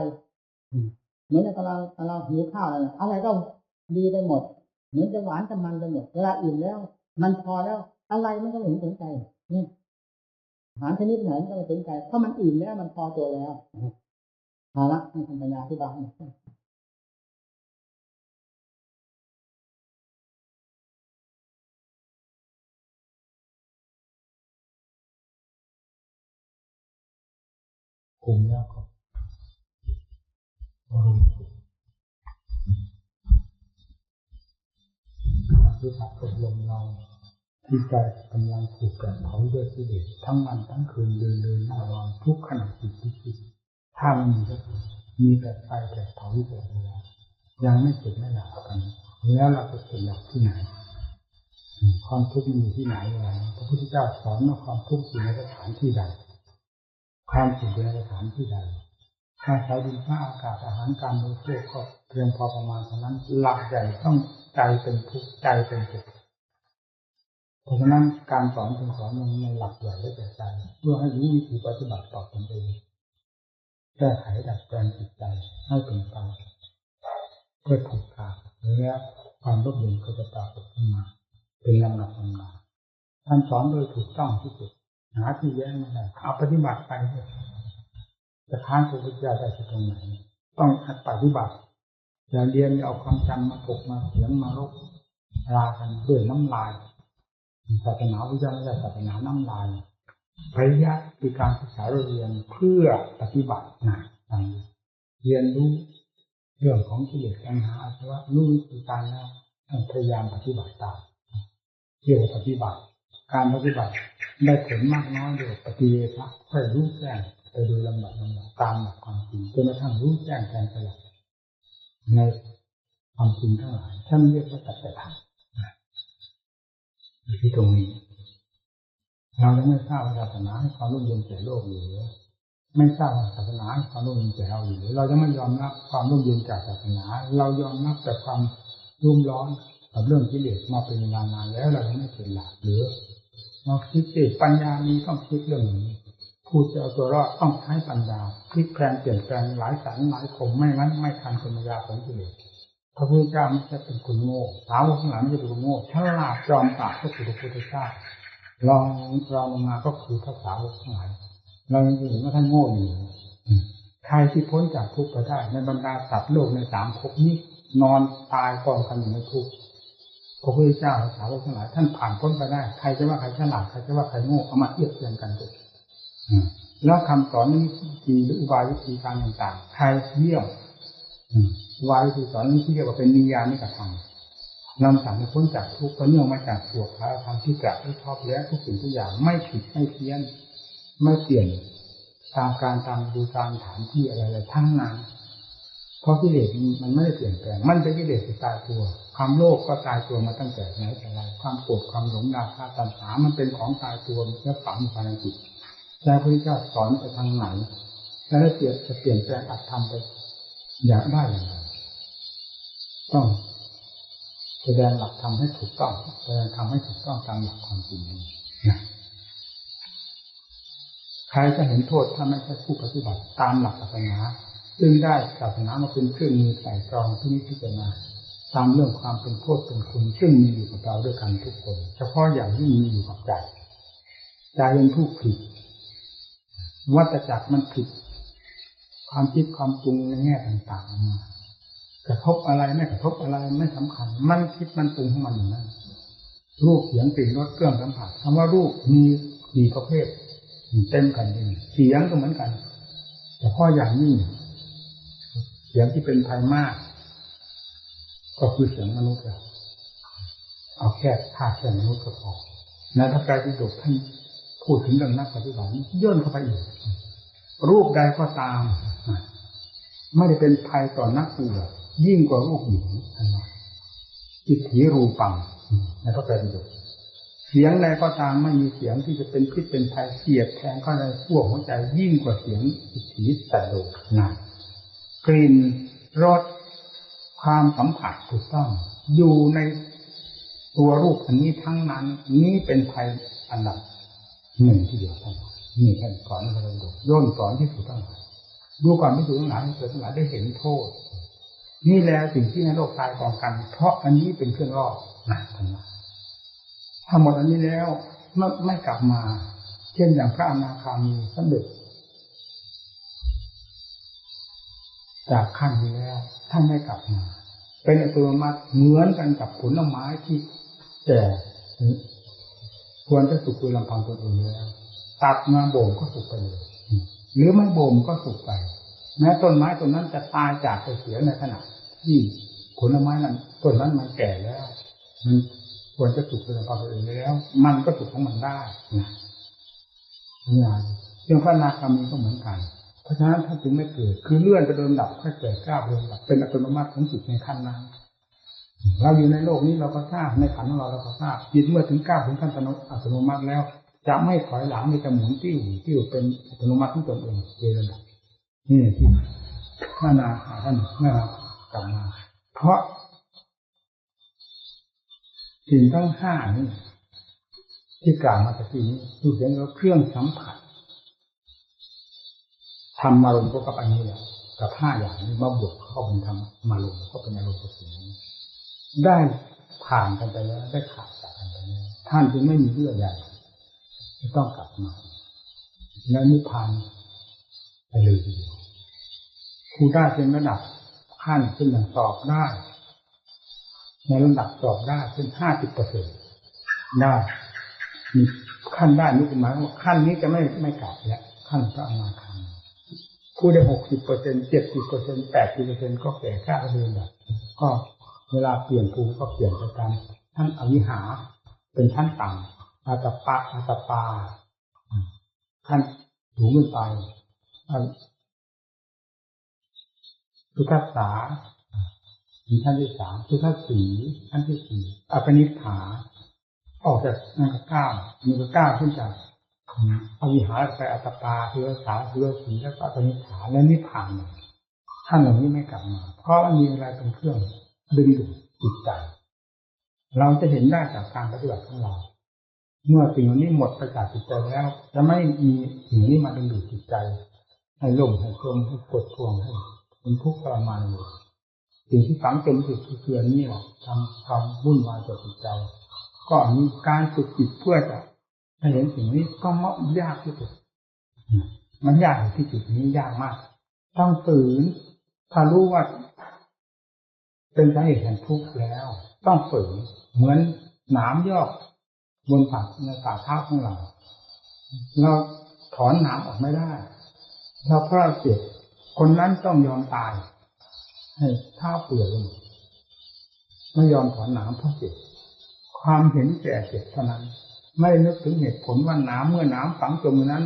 เหมือนกับเราหิวข้าวอะไรก็ดีไปหมดเหมือนจะหวานจะมันไปหมดเวลาอิ่มแล้วมันพอแล้วอะไรมันก็ไม่เห็นสนใจนี่อาหารชนิดไหนก็ไม่สนใจเพราะมันอิ่มแล้วมันพอตัวแล้วเอาละให้ปัญญาที่บ้านคุมแล้วก็อารมณ์ที่พักอบรมเราที่ใจกำลังถูกแกะเผาด้วยกิเลสทั้งวันทั้งคืนเดินนั่งนอนทุกขณะจิตที่คิดถ้ามีแต่ไฟแต่เผาอยู่ตลอดเวลายังไม่เสร็จไม่หลับกันแล้วเราจะเสร็จหลับที่ไหนความทุกข์มันอยู่ที่ไหนอะไรพระพุทธเจ้าสอนว่าความทุกข์อยู่ในสถานที่ใดความสุขอยู่ในสถานที่ใดถ้าใช้ดินฟ้าอากาศอาหารการบริโภคก็เพียงพอประมาณเท่านั้นหลักใหญ่ต้องใจเป็นทุกข์ใจเป็นสุขเพราะฉะนั้นการสอนจึงสอนในหลักใหญ่และใจเพื่อให้รู้วิธีปฏิบัติต่อตนเองแก้ไขดัดแปลงจิตใจให้เป็นไปเพื่อถูกทางและความร่มเย็นก็จะปรากฏขึ้นมาเป็นลำดับท่านสอนโดยถูกต้องที่สุดหาที่แย้งไม่ได้เอาปฏิบัติไปจะค้านพระพุทธเจ้าได้ที่ตรงไหนต้องปฏิบัติอย่าเรียนเอาความจำมาถกมาเถียงมารบรากันด้วยน้ำลายศาสนาวิจารณ์และศาสนาน้ำลายปริยัติคือการศึกษาเรียนเพื่อปฏิบัติเรียนรู้เรื่องของกิเลสตัณหาอาสวะรู้วิธีการแล้วพยายามปฏิบัติตามเกี่ยวกับปฏิบัติการปฏิบัติได้ผลมากน้อยโดยปฏิเวทะค่อยรู้แจ้งไปโดยลำดับตามหลักความจริงจนกระทั่งรู้แจ้งแทงตลอดในความจริงทั้งหลายท่านเรียกว่าสัจธรรมที่ตรงนี้เรายังไม่ทราบศาสนาให้ความร่มเย็นแก่โลกอยู่ไม่ทราบศาสนาให้ความร่มเย็นแก่เราอยู่เราจะไม่ยอมรับความร่มเย็นจากศาสนาเรายอมรับแต่ความรุ่มร้อนกับเรื่องกิเลสมาเป็นเวลานานแล้วเราไม่เป็นหลักหรือเราคิดเองปัญญานี้ต้องคิดเรื่องนี้พูดจะเอาตัวรอดต้องใช้ปัญญาพลิกแปลงเปลี่ยนแปลงหลายสันหลายคมไม่งั้นไม่ทันกลมายาของกิเลสพระพุทธเจ้าไม่ใช่เป็นคนโง่สาวกทั้งหลายไม่ใช่เป็นคนโง่ฉลาดจอมปราบพระพุทธเจ้าลองลงมาก็คือพระสาวกทั้งหลายเรายังเห็นว่าท่านโง่อยู่ใครที่พ้นจากทุกข์ไปได้ในบรรดาสัตว์โลกในสามภพนี้นอนตายกองกันอยู่ในทุกข์ พระพุทธเจ้าสาวกทั้งหลายท่านผ่านพ้นไปได้ใครจะว่าใครฉลาดใครจะว่าใครโง่เอามาเทียบเทียงกันเลยแล้วคำสอนวิธีอุบายวิธีการต่างๆใครเยี่ยมอุบายวิธีสอนนี้ที่เรียกว่าเป็นนิยานิกธรรมนำสัตว์ให้พ้นจากทุกข์ก็เนื่องมาจากสวดพระธรรมที่ตรัสให้ชอบแล้วทุกสิ่งทุกอย่างไม่ผิดไม่เพี้ยนไม่เปลี่ยนตามการตามดูการฐานที่อะไรๆทั้งนั้นเพราะกิเลสมันไม่ได้เปลี่ยนแปลงมันเป็นกิเลสตายตัวความโลภก็ตายตัวมาตั้งแต่ไหนแต่ไรความโกรธความหลงราคะตัณหามันเป็นของตายตัวมันจะฝังอยู่ภายในจิตแต่พระพุทธเจ้าสอนไปทางไหนแล้วจะเปลี่ยนแปลงอัตธรรมไปอยากได้อย่างไรต้องแสดงหลักธรรมให้ถูกต้องแสดงธรรมให้ถูกต้องตามหลักความจริงนี้นะใครจะเห็นโทษถ้าไม่ใช่ผู้ปฏิบัติตามหลักศาสนาซึ่งได้ศาสนามาเป็นเครื่องมือไต่ตรองที่นิพพานาตามเรื่องความเป็นโทษเป็นคุณซึ่งมีอยู่กับเราด้วยกันทุกคนเฉพาะอย่างยิ่งมีอยู่กับใจใจเป็นผู้ผิดวัฏจักรมันผิดความคิดความปรุงในแง่ต่างๆมากระทบอะไรไม่กระทบอะไรไม่สำคัญมันคิดมันปรุงของมันอย่างนั้นรูปเสียงกลิ่นรสเครื่องสัมผัสคำว่ารูปมีกี่ประเภทเต็มกันเลยเสียงก็เหมือนกันแต่ข้ออย่างยิ่งเสียงที่เป็นภัยมากก็คือเสียงมนุษย์เราเอาแค่ธาตุแค่มนุษย์ก็พอในพระไตรปิฎกท่านพูดถึงเรื่องนักปฏิบัติย่นเข้าไปอีกรูปใดก็ตามไม่ได้เป็นภัยต่อนักปฏิบัติยิ่งกว่ารูปหญิงอันนั้นจิตถีรูปังในพระไตรปิฎกเสียงใดก็ตามไม่มีเสียงที่จะเป็นพิษเป็นภัยเสียดแทงเข้าในขั้วหัวใจยิ่งกว่าเสียงจิตถีสัตโลกนั่นกลิ่นรสความสัมผัสถูกต้องอยู่ในตัวรูปอันนี้ทั้งนั้นนี้เป็นภัยอันดับหนึ่งที่เดียวกันนี่แค่สอนให้เราดูย่นสอนที่สุดทั้งหลายดูก่อนที่สุดทั้งหลายให้เกิดทั้งหลายได้เห็นโทษนี่แหละสิ่งที่ในโลกตายกองกันเพราะอันนี้เป็นเครื่องล่อนะท่านว่าถ้าหมดอันนี้แล้วไม่กลับมาเช่นอย่างพระอนาคามีสำเร็จจากขั้นนี้แล้วท่านไม่กลับมาเป็นอัตโนมัติเหมือนกันกับผลไม้ที่แก่ควรจะสุกโดยลำพังตนเองแล้วตัดมาบ่มก็สุกไปเลยหรือไม่บ่มก็สุกไปแม้ต้นไม้ต้นนั้นจะตายจากไปเสียในขณะที่ผลไม้นั้นต้นนั้นมันแก่แล้วมันควรจะสุกโดยลำพังตนเองแล้วมันก็สุกของมันได้นะนี่เรื่องพระอนาคามีก็เหมือนกันเพราะฉะนั้นท่านจึงไม่เกิดคือเลื่อนไปโดนดับค่อยแก่กล้าโดนดับเป็นอัตโนมัติของจิตในขั้นนั้นเราอยู่ในโลกนี้เราก็ทราบในขันธ์ของเราก็ทราบจิตเมื่อถึงก้าวถึงขั้นอัตโนมัติแล้วจะไม่ถอยหลังมีแต่หมุนติ้วเป็นอัตโนมัติของตนเองเองนี่ที่พระนาคาท่านเมื่อกลับมาเพราะสิ่งทั้งห้านี้ที่กล่าวมาตะกี้นี้ดูเสียงแล้วเครื่องสัมผัสธรรมารมณ์ก็กับอันนี้แหละกับห้าอย่างนี้มาบวกเข้าเป็นธรรมารมณ์ก็เป็นอารมณ์สิ่งนี้ได้ผ่านกันไปแล้วได้ขาดจากกันไปแล้วท่านจึงไม่มีเยื่อใยจะต้องกลับมาแล้วนิพพานไปเลยทีเดียวผู้ได้เป็นระดับขั้นเป็นอย่างสอบได้ในระดับสอบได้เป็น 50% ได้มีขั้นได้นี่เป็นหมายว่าขั้นนี้จะไม่กลับแล้วขั้นพระอนาคามีผู้ได้ 60% 70% 80% ก็แก่ข้าเดินแบบก็เวลาเปลี่ยนภูมิก็เปลี่ยนไปตามท่านอวิหาเป็นชั้นต่ำอาตปาขั้นสูงขึ้นไปทุทัสสาชั้นที่3ทุทัสสีชั้นที่4อปนิฏฐาออกจากนั่นก็9มีก็9ขึ้นจากอวิหาไปอัตตปาทุทัสสาทุทัสสีแล้วก็อปนิฏฐาและนิพพานท่านเหล่านี้ไม่กลับมาเพราะมีอะไรเป็นเครื่องดึงดูดจิตใจเราจะเห็นได้จากการปฏิบัติของเราเมื่อสิ่งนี้หมดไปจากจิตใจแล้วจะไม่มีสิ่งนี้มาดึงดูดจิตใจให้หลงให้จมให้กดท่วงให้เป็นทุกข์ทรมานอยู่สิ่งที่ฝังจมจิตคืออันนี้แหละทำความวุ่นวายกับจิตใจก็มีการฝึกจิตเพื่อจะให้เห็นสิ่งนี้ก็ยากที่สุดมันยากที่จุดนี้ยากมากต้องฝืนถ้ารู้ว่าเป็นสาเหตุแห่งทุกข์แล้ว ต้องฝืนเหมือนหนามยอกบนฝ่าในฝ่าเท้าของเราถอนหนามออกไม่ได้เราเพราะเราเจ็บคนนั้นต้องยอมตายให้เท้าเปื่อยลงไม่ยอมถอนหนามเพราะเจ็บความเห็นแก่เจ็บเท่านั้นไม่นึกถึงเหตุผลว่าหนามเมื่อหนามฝังจมนั้น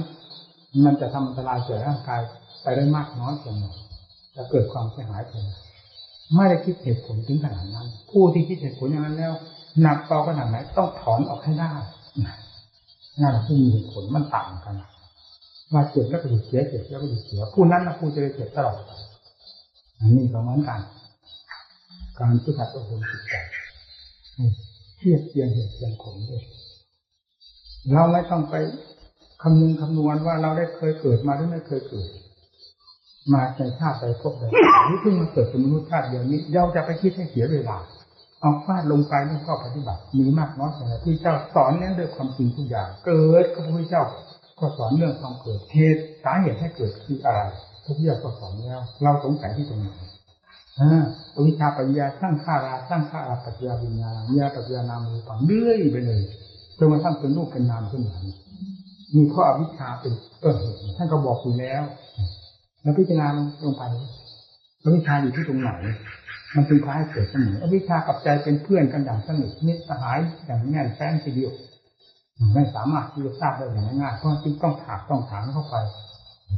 มันจะทำอันตรายแก่ร่างกายไปได้มากน้อยเพียงไรจะเกิดความเสียหายเพียงไรไม่ได้คิดเหตุผลถึงขนาดนั้นผู้ที่คิดเหตุผลอย่างนั้นแล้วหนักเบาขนาดไหนต้องถอนออกให้ได้นั่นแหละผู้มีเหตุผลมันต่างกันว่าเจ็บแล้วก็หยุดเสียเจ็บแล้วก็หยุดเสียผู้นั้นนะผู้จะได้เจ็บตลอดอันนี้ก็เหมือนกันการฝึกหัดอบรมจิตใจเทียบเทียงเหตุเทียงผลด้วยเราไม่ต้องไปคำนึงคำนวณว่าเราได้เคยเกิดมาหรือไม่เคยเกิดมาในชาติใดพบใดนี่เพิ่งมาเกิดเป็นมนุษย์ชาติเดียวนี้เราจะไปคิดให้เสียเวลาเอาฟาดลงไปแล้วก็ปฏิบัติมีมากน้อยเท่าไหร่ที่เจ้าสอนเนี่ยด้วยความจริงทุกอย่างเกิดก็พระพุทธเจ้าก็สอนเรื่องความเกิดเหตุสาเหตุให้เกิดคืออะไรพระพุทธเจ้าก็สอนแล้วเราสงสัยที่ตรงไหนอวิชชาปัญญาสร้างข้าราสร้างข้าราปัจจยวิญญาณวิญญาณปัจจยนามมือฝังเรื่อยไปเลยจนมาสร้างเป็นรูปเป็นนามขึ้นมามีเพราะอวิชชาเป็นท่านก็บอกอยู่แล้วแล้วพิจารณาลงไปอวิชชาอยู่ที่ตรงไหนมันเป็นพาให้เกิดเสมออวิชชากับใจเป็นเพื่อนกันอย่างสนิทมิตรสหายอย่างแน่นแฟ้นทีเดียวไม่สามารถที่จะทราบได้อย่างง่ายๆเพราะจึงต้องถามเข้าไป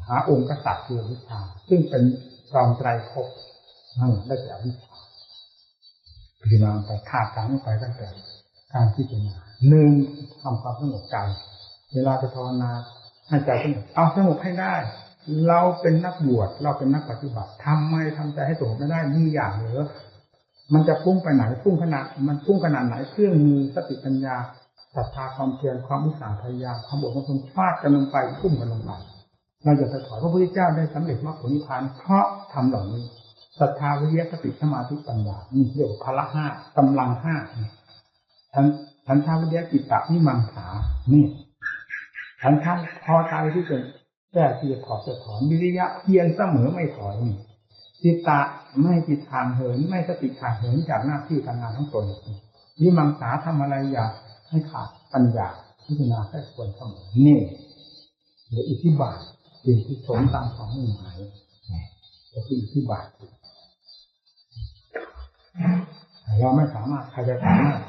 หาองค์กษัตริย์คืออวิชชาซึ่งเป็นกองไตรภพนั่นได้แต่อวิชชาพิจารณาไปขาดการไปตั้งแต่การพิจารณาหนึ่งทำความสงบใจเวลาจะภาวนาให้ใจสงบเอาสงบให้ได้เราเป็นนักบวชเราเป็นนักปฏิบัติทำไมทำใจให้สงบไม่ได้มีอย่างเหรอมันจะพุ่งไปไหนพุ่งขนาดไหนเครื่องมือสติปัญญาศรัทธาความเพียรความอุตสาห์พยายามความอดทนฟาดกันลงไปพุ่งกันลงไปเราจะไปถอยพระพุทธเจ้าได้สำเร็จมรรคผลนิพพานเพราะทำเหล่านี้ศรัทธาวิริยะสติสมาธิปัญญานี่เรียกว่าพละห้ากำลังห้าฉันทาวิริยะจิตตะวิมังสานี่ฉันทาพอใจที่จะแก้ที่จะถอนวิริยะเพียรเสมอไม่ถอยนี่จิตตะไม่จิตห่างเหินไม่สติห่างเหินจากหน้าที่การงานทั้งตนวิมังสาทำอะไรอย่าให้ขาดปัญญาพิจารณาให้ควรเสมอนี่เดี๋ยวอิทธิบาทสิ่งที่สมตามความมุ่งหมายก็คืออิทธิบาทเราไม่สามารถใครจะสามารถ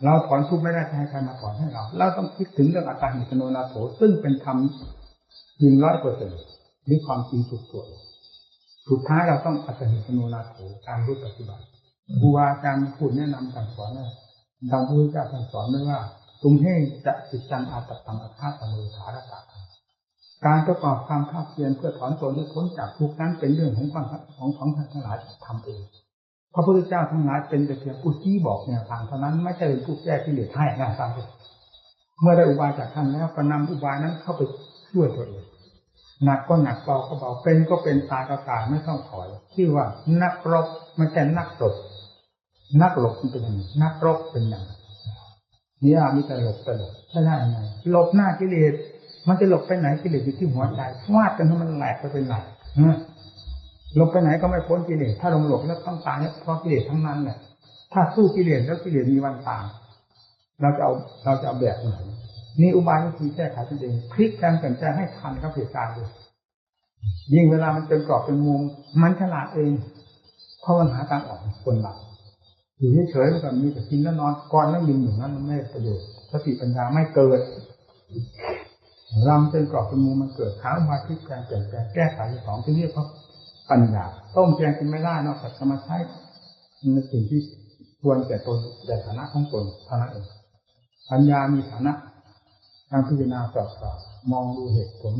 เราถอนทุกข์ไม่ได้ใครมาถอนให้เราต้องคิดถึงเรื่องอัตตาหิตโนนาโถซึ่งเป็นธรรมจริง 100% หรือความจริงสุดท้ายเราต้องอัตตาหิตโนนาโถการรู้ปฏิบัติครูบาอาจารย์พูดแนะนำสั่งสอนดังพระพุทธเจ้าสั่งสอนไว้ว่าตุมเฮจะจิตจังอาตตังอาฆาตมือฐานตะการประกอบความภาคเพียรเพื่อถอนตนให้พ้นจากทุกข์นั้นเป็นเรื่องของท่านทั้งหลายทำเองพระพุทธเจ้าทั้งหลายเป็นแต่เพียงผู้ชี้บอกแนวทางเท่านั้นไม่ใช่เป็นผู้แก้กิเลสให้นะฟังดูเมื่อได้อุบายจากท่านแล้วก็นำอุบายนั้นเข้าไปช่วยตัวเองหนักก็หนักเบาก็เบาเป็นก็เป็นตายก็ตายไม่ต้องถอยชื่อว่านักรบไม่ใช่นักรบนักหลบเป็นอย่างนี้นักรบเป็นอย่างนี้มีแต่หลบใช่ได้ยังไงหลบหน้ากิเลสมันจะหลบไปไหนกิเลสอยู่ที่หัวใจฟาดกันให้มันแหลกไปเป็นไหลหลบไปไหนก็ไม่พ้นกิเลสถ้าลงหลบแล้วต้องตายเพราะกิเลสทั้งนั้นแหละถ้าสู้กิเลสแล้วกิเลสมีวันตายเราจะเอาแบบไหนนี่อุบายวิธีแก้ไขตนเองพลิกแปลงเปลี่ยนแปลงให้ทันกับเหตุการณ์ด้วยยิ่งเวลามันเป็นกรอบเป็นมุมมันฉลาดเองเพราะมันหาทางออกคนเราอยู่เฉยๆมันก็มีแต่กินแล้วนอนก่อนแล้วยืนอยู่นั้นมันไม่ประโยชน์สติปัญญาไม่เกิดรำเป็นกรอบเป็นมุมมันเกิดหาอุบายพลิกแปลงเปลี่ยนแปลงแก้ไขสองที่เรียกว่าปัญญาต้มแกงกินไม่ได้นอกจากสมาธิในสิ่งที่ควรแก่ตนแต่ฐานะของตนเท่านั้นเองปัญญามีฐานะการพิจารณาสอบสอบมองดูเหตุผล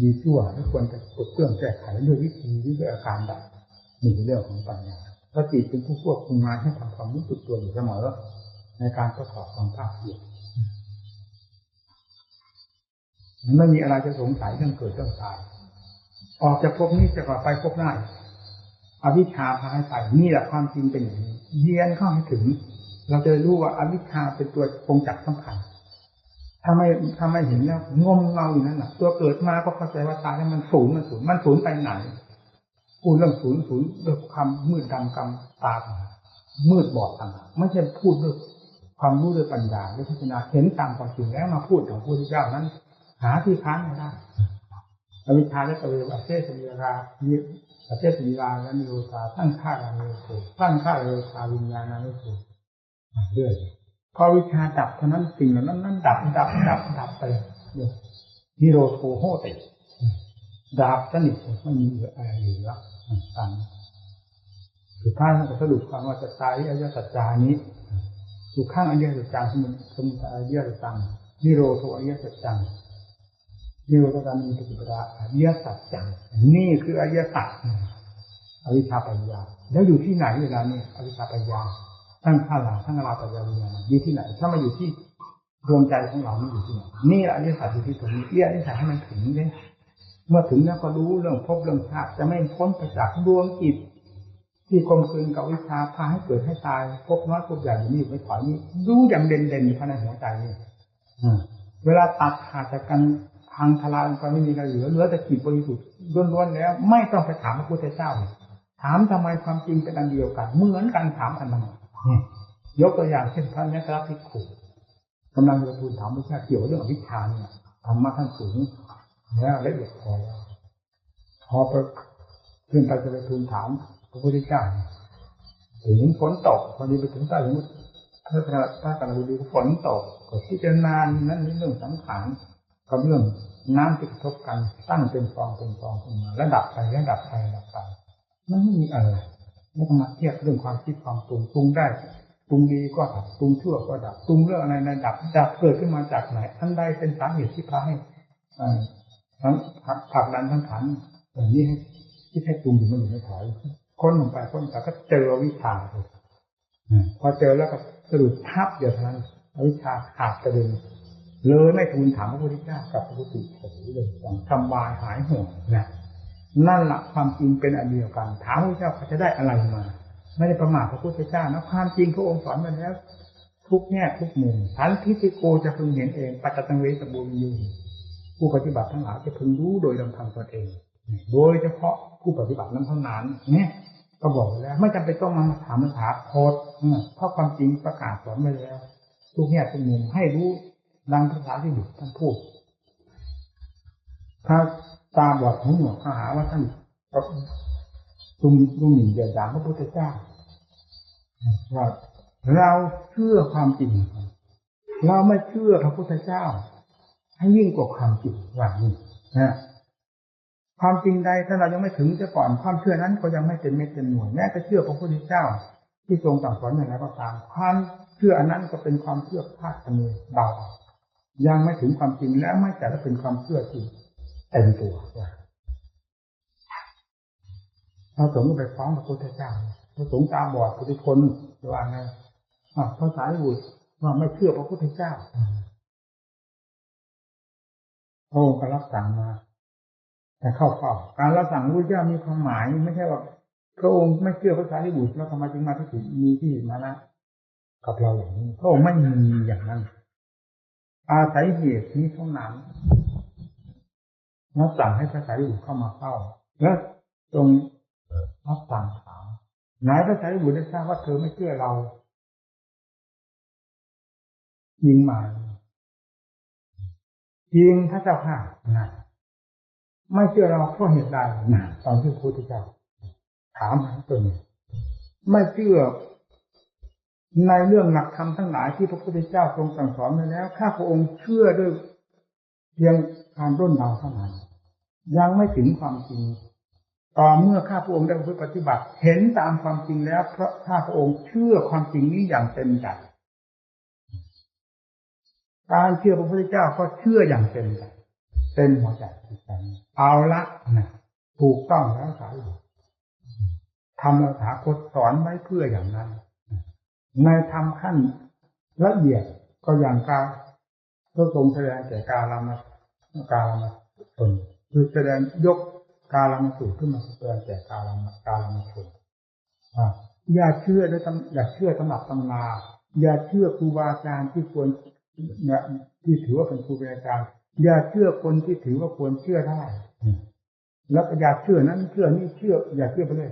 ดีชั่วและควรจะปลดเปลื้องแก้ไขด้วยวิธีด้วยอาการใดนี่เรื่องของปัญญาสติเป็นผู้ควบคุมงานให้ทำความรู้สึกตัวอยู่เสมอในการประกอบความภาคเพียรมันไม่มีอะไรจะสงสัยเรื่องเกิดเรื่องตายออกจากภพนี้จะกลับไปภพหน้าอวิชชาพาให้ไปนี่แหละความจริงเป็นอย่างนี้เรียนเข้าให้ถึงเราจะรู้ว่าอวิชชาเป็นตัวปรุงจักสำคัญถ้าไม่เห็นแล้วงมเงาอยู่นั่นแหละตัวเกิดมาก็เข้าใจว่าตายแล้วมันสูญไปไหนพูดเรื่องสูญด้วยความมืดดำกำตา มืดบอดต่างหากไม่ใช่พูดด้วยความรู้ด้วยปัญญาด้วยพิจารณาเห็นตามความจริงแล้วมาพูดของพระพุทธเจ้านั้นหาที่ค้านไม่ได้อวิชชาและตะเวบเทศมีราประเทศมีราและนิโรธาตั้งค่ารานิโรธตั้งค่านิโรธาวิญญาณนิโรธเรื่อยพอวิชาดับเท่านั้นสิ่งเหล่านั้นดับไปนิโรโทโหติดับสนิทไม่มีอะไรเหลือต่างสุดท้ายท่านก็สรุปความว่าจะตายอริยสัจจานี้อยู่ข้างอริยสัจจาสมุทัยอริยสัจจังนิโรโทอริยสัจจังนิโรธการมีปฏิปทาอริยสัจจังนี่คืออริยสัจอวิชชาปัญญาแล้วอยู่ที่ไหนเวลานี้อวิชชาปัญญาทั้งข้าหลังทั้งราปัญญาอยู่ที่ไหนถ้ามาอยู่ที่ดวงใจของเรานี่อยู่ที่ไหนนี่อริยสัจอยู่ที่ตรงนี้อริยสัจให้มันถึงเลยเมื่อถึงแล้วก็รู้เรื่องภพเรื่องชาติจะไม่พ้นไปจากดวงจิตที่กลมกลืนกับวิชาพาให้เกิดให้ตายพบน้อยพบใหญ่นี่ไม่ถอยนี่รู้อย่างเด่นๆอยู่ภายในหัวใจนี่เวลาตัดขาดจากกันพังทลายไปไม่มีอะไรเหลือแต่จิตบริสุทธิ์ล้วนๆแล้วไม่ต้องไปถามพระพุทธเจ้าถามทำไมความจริงเป็นอันเดียวกันเหมือนกันถามกันทำไมยกตัวอย่างเช่นพระเนตรภิกขุกำลังจะทูลถามพระเจ้าเกี่ยวกับเรื่องอวิชชาเนี่ยธรรมะท่านสูงแล้วละเอียดพอไปขึ้นไปจะไปทูลถามพระพุทธเจ้าเห็นฝนตกพอดีไปถึงใต้สมุทรพระกรณดีฝนตกก็พิจารณานั้นเรื่องสังขารกับเรื่องน้ำที่กระทบกันตั้งเป็นฟองขึ้นมาแล้วดับไปมันไม่มีอะไรไม่ต้องมาเทียบเรื่องความคิดความปรุงได้ปรุงดีก็ดับปรุงชั่วก็ดับปรุงเรื่องอะไรในดับเกิดขึ้นมาจากไหนอันใดเป็นสาเหตุที่พาให้ทั้งผลักดันทั้งขันอย่างนี้ให้ที่ให้ปรุงอยู่มันอยู่ไม่ถอยค้นลงไปก็เจอวิชาพอเจอแล้วก็สรุปทับเดียวเท่านั้นวิชาขาดกระเด็นเลยไม่ทูลถามพระพุทธเจ้ากับพระพุทธเจ้าเลยทำวายหายห่วงนะนั่นแหละความจริงเป็นอันเดียวกันถามพระพุทธเจ้าเขาจะได้อะไรมาไม่ได้ประมาทพระพุทธเจ้านะความจริงพระองค์สอนมาแล้วทุกแง่ทุกมุมทันทิฏฐิโกจะพึงเห็นเองปัจจตังเวสบูมิยูผู้ปฏิบัติทั้งหลายจะพึงรู้โดยลำพังตนเองโดยเฉพาะผู้ปฏิบัตินั้นเท่านั้นเนี่ยก็บอกแล้วไม่จำเป็นต้องมาถามโคตรเพราะความจริงประกาศสอนไว้แล้วทุกแง่ทุกมุมให้รู้ดังภาษาที่บุตรท่านพูดถ้าตาบอดหูหนวกหาว่าท่านตุ้มหมิ่นเดียดด่าพระพุทธเจ้าว่าเราเชื่อความจริงเราไม่เชื่อพระพุทธเจ้าให้ยิ่งกว่าความจริงว่านี่นะความจริงใดถ้าเรายังไม่ถึงจะก่อนความเชื่อนั้นก็ยังไม่เป็นเม็ดเป็นหน่วยแม้จะเชื่อพระพุทธเจ้าที่ทรงสั่งสอนอย่างไรก็ตามความเชื่ออันนั้นก็เป็นความเชื่อพลาดกันเลยเบายังไม่ถึงความจริงและไม่แต่ละเป็นความเชื่อที่เต็มตัวพระสงฆ์ก็ไปฟ้องพระพุทธเจ้าพระสงฆ์ตาบอดปุถุชนว่าไงพระสารีบุตรว่าไม่เชื่อพระพุทธเจ้าพระองค์ก็รับสั่งมาแต่เข้าเฝ้าการรับสั่งพระพุทธเจ้ามีความหมายไม่ใช่ว่าพระองค์ไม่เชื่อพระสารีบุตรแล้วทำไมจึงมาที่มีที่มานะกับเราอย่างนี้พระองค์ไม่มีอย่างนั้นอาศัยเหตุนี้เท่านั้นรับสั่งให้พระสารีบุตรเข้ามาเฝ้าแล้วตรงรับสั่งถามนายพระสารีบุตรได้ทราบว่าเธอไม่เชื่อเรายิงมายิงพระเจ้าข้านะไม่เชื่อเราเพราะเหตุใดนะตอนที่พระพุทธเจ้าถามหาตนไม่เชื่อในเรื่องหลักธรรมทั้งหลายที่พระพุทธเจ้าทรงสั่งสอนมาแล้วข้าพระองค์เชื่อด้วยเพียงการร่นเดาเท่านั้นยังไม่ถึงความจริงต่อเมื่อข้าพระองค์ได้ปฏิบัติเห็นตามความจริงแล้วเพราะข้าพระองค์เชื่อความจริงนี้อย่างเต็มใจการเชื่อพระพุทธเจ้าก็เชื่ออย่างเต็มใจเต็มหัวใจเอาละนะถูกต้องแล้วสายธรรมสาคตสอนไว้เพื่ออย่างนั้นในธรรมขั้นละเอียดก็อย่างการก็ทรงแสดงแก่กาลมาชนคือแสดงยกกาลมาสูตรขึ้นมาแสดงแก่กาลมาชนอย่าเชื่อด้วยอย่าเชื่อตำรับตำราอย่าเชื่อครูบาอาจารย์ที่ควรที่ถือว่าเป็นครูเป็นอาจารย์อย่าเชื่อคนที่ถือว่าควรเชื่อได้แล้วอย่าเชื่อนั้นเชื่อนี่เชื่ออย่าเชื่อไปเลย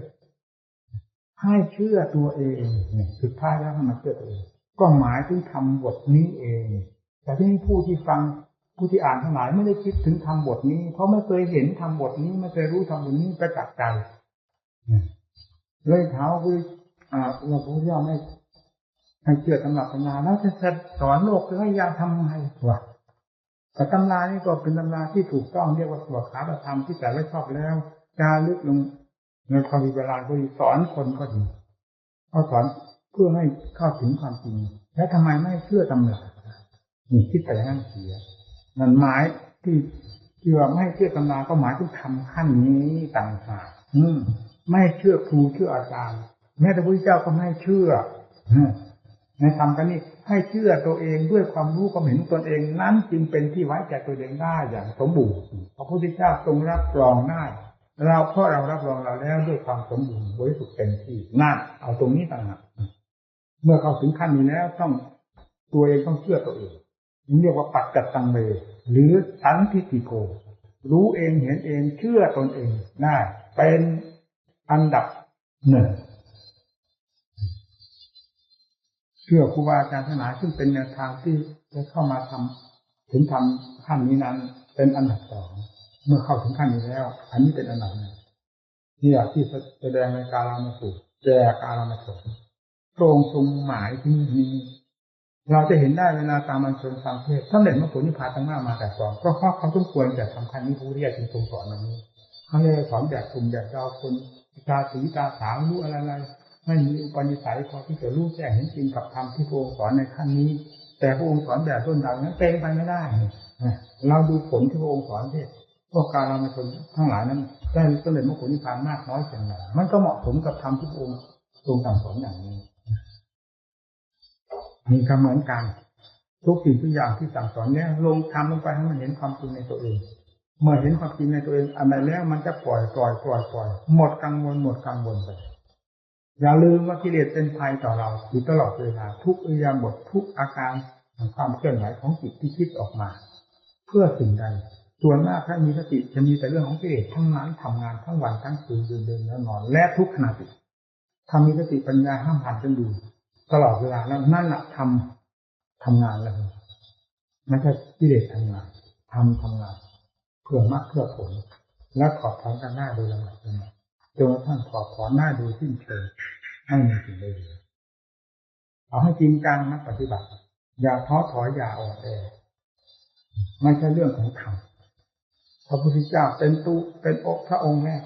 ให้เชื่อตัวเองเนี่ยสุดท้ายแล้วให้มันเชื่อตัวเองก็หมายถึงทำบทนี้เองแต่ที่ผู้ที่ฟังผู้ที่อ่านทั้งหลายไม่ได้คิดถึงทำบทนี้เพราะไม่เคยเห็นทำบทนี้ไม่เคยรู้ทำบทนี้ประจักษ์ใจเลยถามว่าเราพระเจ้าไม่ให้เชื่อตำรับตำราแล้วจะสอนโลกจะให้ยาทำไงวะแต่ตำรานี่ก็เป็นตำราที่ถูกต้องเรียกว่าสวดคาถาธรรมที่แต่ไม่ชอบแล้วจารึกลงในความมีเวลาก็ดีสอนคนก็ดีเขาสอนเพื่อให้เข้าถึงความจริงแล้วทำไมไม่เชื่อตำรานี่คิดแต่อย่างนั้นเสียนั่นหมายที่ว่าไม่เชื่อตำราก็หมายถึงทำขั้นนี้ต่างหากไม่เชื่อครูเชื่ออาจารย์แม้แต่พระพุทธเจ้าก็ไม่เชื่อในธรรมกันนี่ให้เชื่อตัวเองด้วยความรู้ความเห็นตนเองนั้นจึงเป็นที่ไว้ใจตัวเองได้อย่างสมบูรณ์พระพุทธเจ้าทรงรับรองได้เพราะเรารับรองเราแล้วด้วยความสมบูรณ์บริสุทธิ์เต็มที่นั่นเอาตรงนี้ต่างหากเมื่อเข้าถึงขั้นนี้แล้วต้องตัวเองต้องเชื่อตัวเองนี่เรียกว่าปัจจัตตังเมหรือสันทิฏฐิโกรู้เองเห็นเองเชื่อตนเองได้เป็นอันดับหนึ่งเชื่อครูบาอาจารย์ทั้งหลายซึ่งเป็นแนวทางที่จะเข้ามาทำถึงทำขั้นนี้นั้นเป็นอันดับสองเมื่อเข้าถึงขั้นนี้แล้วอันนี้เป็นอันดับหนึ่งนี่ที่แสดงในกาลามสูตรแจกกาลามสูตรพระองค์ทรงหมายที่นี้เราจะเห็นได้เวลาตามมันชนฟังเทศท่านเด่นมรรคผลนิพพานตั้งหน้ามาแต่ก่อนเพราะเขาต้องควรจะสำคัญนี้ผู้เรียกจึงทรงสอนแบบนี้เขาเลยสอนแบบกลุ่มแบบเราคนตาสีตาสางรู้อะไรไม่มีอุปนิสัยพอที่จะรู้แจ้งเห็นจริงกับธรรมที่พระองค์สอนในขั้นนี้แต่พระองค์สอนแบบต้นทางนั้นเป็นไปไม่ได้เราดูผลที่พระองค์สอนเทศพวกการเรามาชนทั้งหลายนั้นได้สำเร็จมรรคผลนิพพานมากน้อยเพียงไรมันก็เหมาะสมกับธรรมที่พระองค์ทรงสั่งสอนอย่างนี้มีก็เหมือนกันทุกสิ่งทุกอย่างที่สั่งสอนเนี่ยลงทำลงไปให้มันเห็นความจริงในตัวเองเมื่อเห็นความจริงในตัวเองอันใดแล้วมันจะปล่อยหมดกังวลไปอย่าลืมว่ากิเลสเป็นภัยต่อเราอยู่ตลอดเวลาทุกอิริยาบถทุกอาการของความเคลื่อนไหวของจิตที่คิดออกมาเพื่อสิ่งใดส่วนมากถ้ามีสติจะมีแต่เรื่องของกิเลสทั้งนั้นทำงานทั้งวันทั้งคืนเดินแล้วนอนและทุกขณะจิตทำมีสติปัญญาห้ามหันกันดูตลอดเวลาแล้วนั่นแหละทำงานแล้วไม่ใช่กิเลสทำงานทำงานเพื่อมรรคเพื่อผลและถอดถอนกันได้โดยลำดับจนกระทั่งถอดถอนได้โดยสิ้นเชิงไม่มีสิ่งใดเอาให้จริงจังนักปฏิบัติอย่าท้อถอยอย่าอ่อนแอไม่ใช่เรื่องของธรรมพระพุทธเจ้าเป็นพระองค์แรก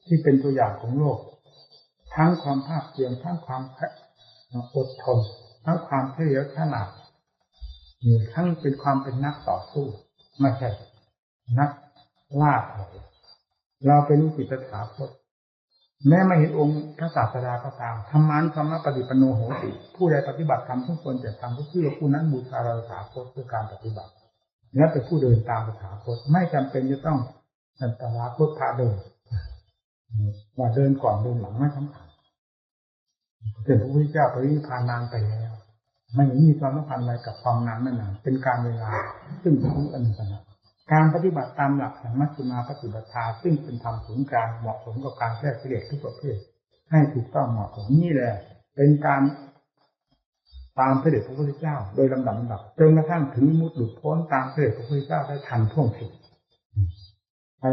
ที่เป็นตัวอย่างของโลกทั้งความภาคเพียรทั้งความอดทนทั้งความเฉลียวฉลาดทั้งเป็นความเป็นนักต่อสู้ไม่ใช่นักล่าถอยเราเป็นลูกศิษย์ตถาคตแม้ไม่เห็นองค์พระศาสดาก็ตามธรรมันธรรมะปฏิปันโนโหติผู้ใดปฏิบัติธรรมทุกคนจะทำเพื่อผู้นั้นบูชาเราตถาคตด้วยการปฏิบัติและเป็นผู้เดินตามตถาคตไม่จำเป็นจะต้องตถาคตพาเดินว่าเดินก่อนเดินหลังไม่สำคัญเป็นพระพุทธเจ้าปรินิพพานนานไปแล้วไม่มีความสำคัญอะไรกับความนานไม่นานเป็นการเวลาซึ่งเป็นผู้อนุตตรการปฏิบัติตามหลักแห่งมัชฌิมาปฏิปทาซึ่งเป็นธรรมศูนย์กลางเหมาะสมกับการแก้กิเลสทุกประเภทให้ถูกต้องเหมาะสมนี่แหละเป็นการตามเสด็จพระพุทธเจ้าโดยลำดับจนกระทั่งถึงมุดหลุดพ้นตามเสด็จพระพุทธเจ้าได้ทันท่วงทีไป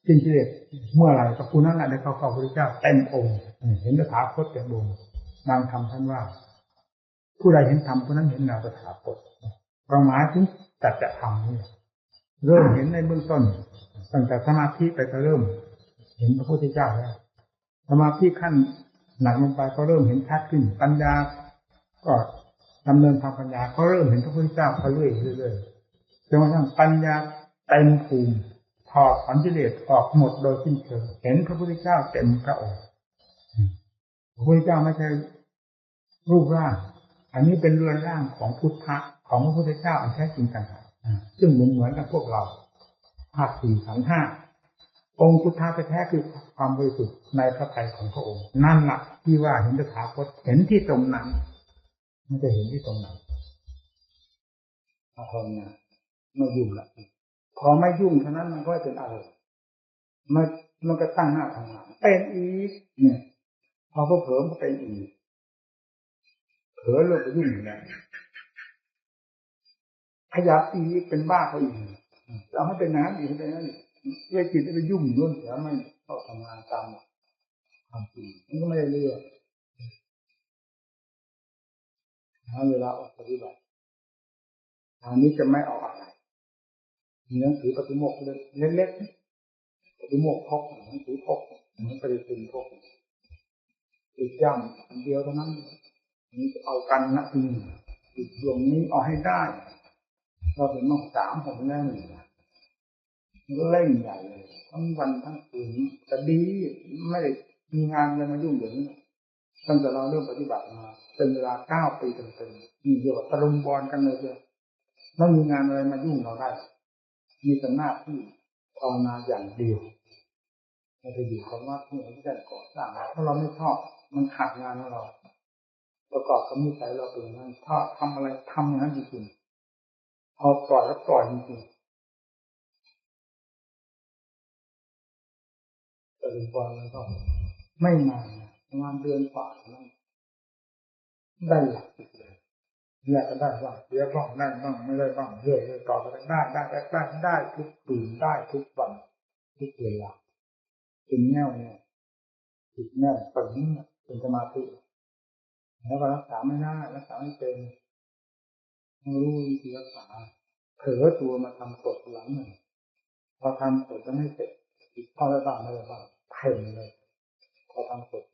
สิ้นกิเลสเมื่อไหร่ก็ผู้นั้นแหละได้เข้าพระพุทธเจ้าเต็มองค์เห็นตถาคตเต็มองค์นางธรรมท่านว่าผู้ใดเห็นธรรมผู้นั้นเห็นเราตถาคตความหมายถึงจัดจะทำนี่เริ่มเห็นในเบื้องต้นตั้งแต่สมาธิไปก็เริ่มเห็นพระพุทธเจ้าแล้วสมาธิขั้นหนักลงไปก็เริ่มเห็นชัดขึ้นปัญญาก็ดำเนินทางปัญญาก็เริ่มเห็นพระพุทธเจ้าไปเรื่อยจนกระทั่งปัญญาเต็มภูมิถอดถอนกิเลสออกหมดโดยสิ้นเชิงเห็นพระพุทธเจ้าเต็มพระองค์พระพุทธเจ้าไม่ใช่รูปร่างอันนี้เป็นเรือนร่างของพุทธะของพระพุทธเจ้าอันแท้จริงต่างหากซึ่งเหมือนกับพวกเราธาตุสี่ขันธ์ห้าองค์พุทธะแท้ๆคือความบริสุทธิ์ในพระทัยของพระองค์นั่นแหละที่ว่าเห็นตถาคตเห็นที่ตรงนั้นมันจะเห็นที่ตรงนั้นพอเนี่ยไม่ยุ่งละพอไม่ยุ่งเท่านั้นมันก็เป็นอารมณ์มันก็ตั้งหน้าทำงานเป็นอีกเนี่ยพ พอเผลอมันเป็นอีกเผลอเรื่องไปยุ่งอยู่แล้วขยับอีกเป็นบ้าเขาอีกเราให้เป็นน้ำอีกให้เป็นน้ำอีกเรื่องจิตไปยุ่งนู่นเสียไม่เข้าทำงานตามความจริงมันก็ไม่ได้เรื่องเวลาออกปฏิบัติทางนี้จะไม่เอาอะไรมีหนังสือปฏิโมกข์เล็กๆปฏิโมกข์พกหนังสือพกเหมือนปฏิทินพกติดย่ำอันเดียวเท่านั้นนี่เอากันนะทีนี้ติดดวงนี้เอาให้ได้เราเป็นน้อง3 ผมแน่หนึ่งเล่นใหญ่เลยทั้งวันทั้งคืนแต่ดีไม่ได้มีงานอะไรมายุ่งเหยิงตั้งแต่เราเริ่มปฏิบัติมาเป็นเวลา9 ปีเต็มๆนี่เรียกว่าตะลุมบอลกันเลยเลยไม่มีงานอะไรมายุ่งเราได้มีแต่หน้าที่ภาวนาอย่างเดียวไม่ได้อยู่กับว่าที่เราได้ก่อสร้างเพราะเราไม่ชอบมันขาดงานของเราประกอบกับนิสัยเราเป็นอย่างนั้นถ้าทำอะไรทำอย่างนั้นจริงๆพอปล่อยแล้วปล่อยจริงๆแต่ลุงปอนมันก็ไม่นานประมาณเดือนกว่านั้นได้หลักเลยแรกก็ได้บ้างเดี๋ยวบ้างได้บ้างไม่ได้บ้างเรื่อยๆต่อไปได้ทุกตื่นได้ทุกวันทุกเวลาเป็นแนวเนี่ยจิตแน่วเป็นสมาธิแล้วก็รักษาไม่ได้รักษาไม่เป็นไม่รู้วิธีรักษาเผลอตัวมาทำกดหลังหนึ่งพอทำกดจะไม่เสร็จติดข้อได้บ้างไม่ได้บ้างเพ่งเลยพอทำกด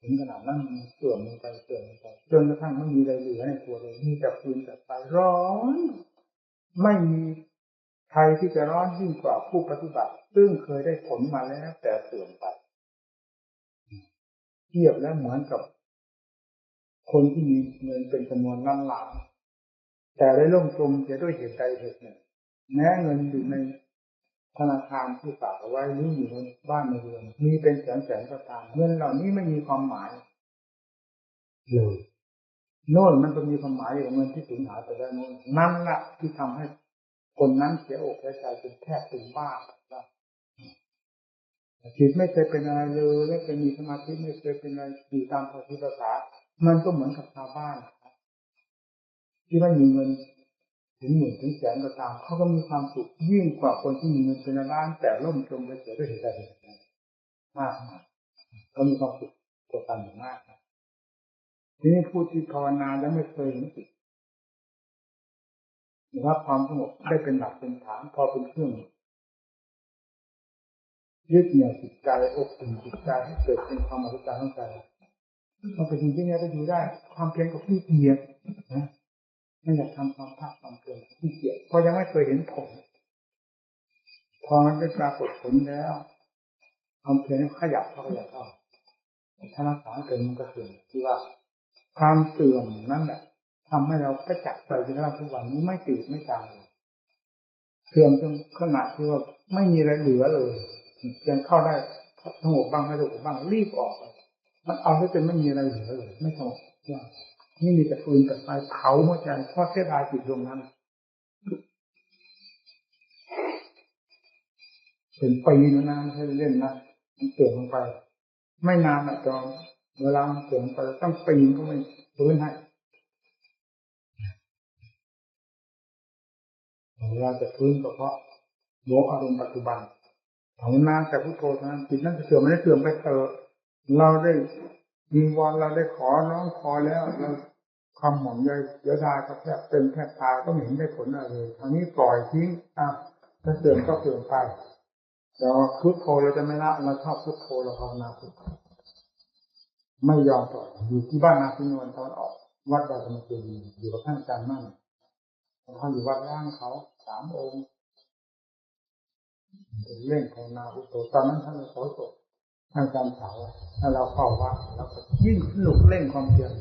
ถึงขนาดนั้นมันเสื่อมลงไปจนกระทั่งไม่มีอะไรเหลือในตัวเลยมีแต่ฟืนแต่ไฟร้อนไม่มีใครที่จะร้อนยิ่งกว่าผู้ปฏิบัติซึ่งเคยได้ผลมาแล้วแต่เสื่อมไปเทียบแล้วเหมือนกับคนที่มีเงินเป็นจำนวนล้านแต่ได้ล่มจมเสียด้วยเหตุใดเหตุหนึ่งแม้เงินอยู่ในธนาคารที่ฝากเอาไว้หรืออยู่ในบ้านในเรือนมีเป็นแสนก็ตามเงินเหล่านี้ไม่มีความหมายเลยโน่นมันจะมีความหมายของเงินที่สูญหายไปแล้วนั่นแหละที่ทำให้คนนั้นเสียอกเสียใจจนแทบเป็นบ้าจิตไม่เคยเป็นอะไรเลยไม่เคยมีสมาธิไม่เคยเป็นอะไรอยู่ตามภาษามันก็เหมือนกับชาวบ้านที่ไม่มีเงินถึงหมื่นถึงแสนก็ตามเขาก็มีความสุขยิ่งกว่าคนที่มีเงินเป็นล้านแต่ล่มจมไปเสียด้วยเหตุใดมากเขามีความสุขตัวกันอย่างมากทีนี้ผู้ที่ภาวนาแล้วไม่เคยเห็นจิตรับความสงบได้เป็นหลักเป็นฐานพอเป็นเครื่องยึดเหนี่ยวจิตใจอบอุ่นจิตใจให้เกิดเป็นความอัศจรรย์ของใจมันเป็นจริงๆเนี่ยจะอยู่ได้ความเพียรกับที่เกียรตินะไม่อยากทำความภาคความเพียรที่เกียรติเพราะยังไม่เคยเห็นผลพอมันได้ปรากฏผลแล้วความเพียรขยับเข้าถ้ารักษาเป็นมันก็เสื่อมที่ว่าความเสื่อมนั่นแหละทำให้เราประจักษ์ใจในร่างทุกวันนี้ไม่ติดไม่จางเสื่อมจนขนาดที่ว่าไม่มีอะไรเหลือเลยยังเข้าได้สงบบ้างไม่สงบบ้างรีบออกมันเอาให้เป็นไม่มีอะไรเหลือเลยไม่สงบนี่มีแต่ฟืนแต่ไฟเผาหัวใจเพราะเสียดายจิตดวงนั้นเป็นปีนานให้เล่นนะมันเสื่อมลงไปไม่นานอ่ะจอมเวลามันเสื่อมไปต้องปีนก็ไม่ฟื้นให้เวลาจะฟื้นก็เพราะโลกอารมณ์ปัจจุบันภาวนาแต่พุทโธเท่านั้นจิตนั้นจะเสื่อมไม่ได้เสื่อมไปเถอะเราได้ยิงวอนเราได้ขอร้องขอแล้วเราความหม่อมใยเสียดายก็แทบเป็นแทบตายก็ไม่เห็นได้ผลอะไรเลยทางนี้ปล่อยทิ้งถ้าเสื่อมก็เสื่อมไปแต่พุทโธเราจะไม่ละเราชอบพุทโธเราภาวนาพุทโธไม่ยอมปล่อยอยู่ที่บ้านนาพินวนตอนออกวัดดอยธรรมเจดีย์อยู่กับท่านอาจารย์มั่นท่านอยู่วัดร่างเขา3 องค์เล่นภาวนาพุทโธตอนนั้นท่านโสดท่านอาจารย์สาวถ้าเราเข้าวัดแล้วก็ยิ่งสนุกเล่นความเพียร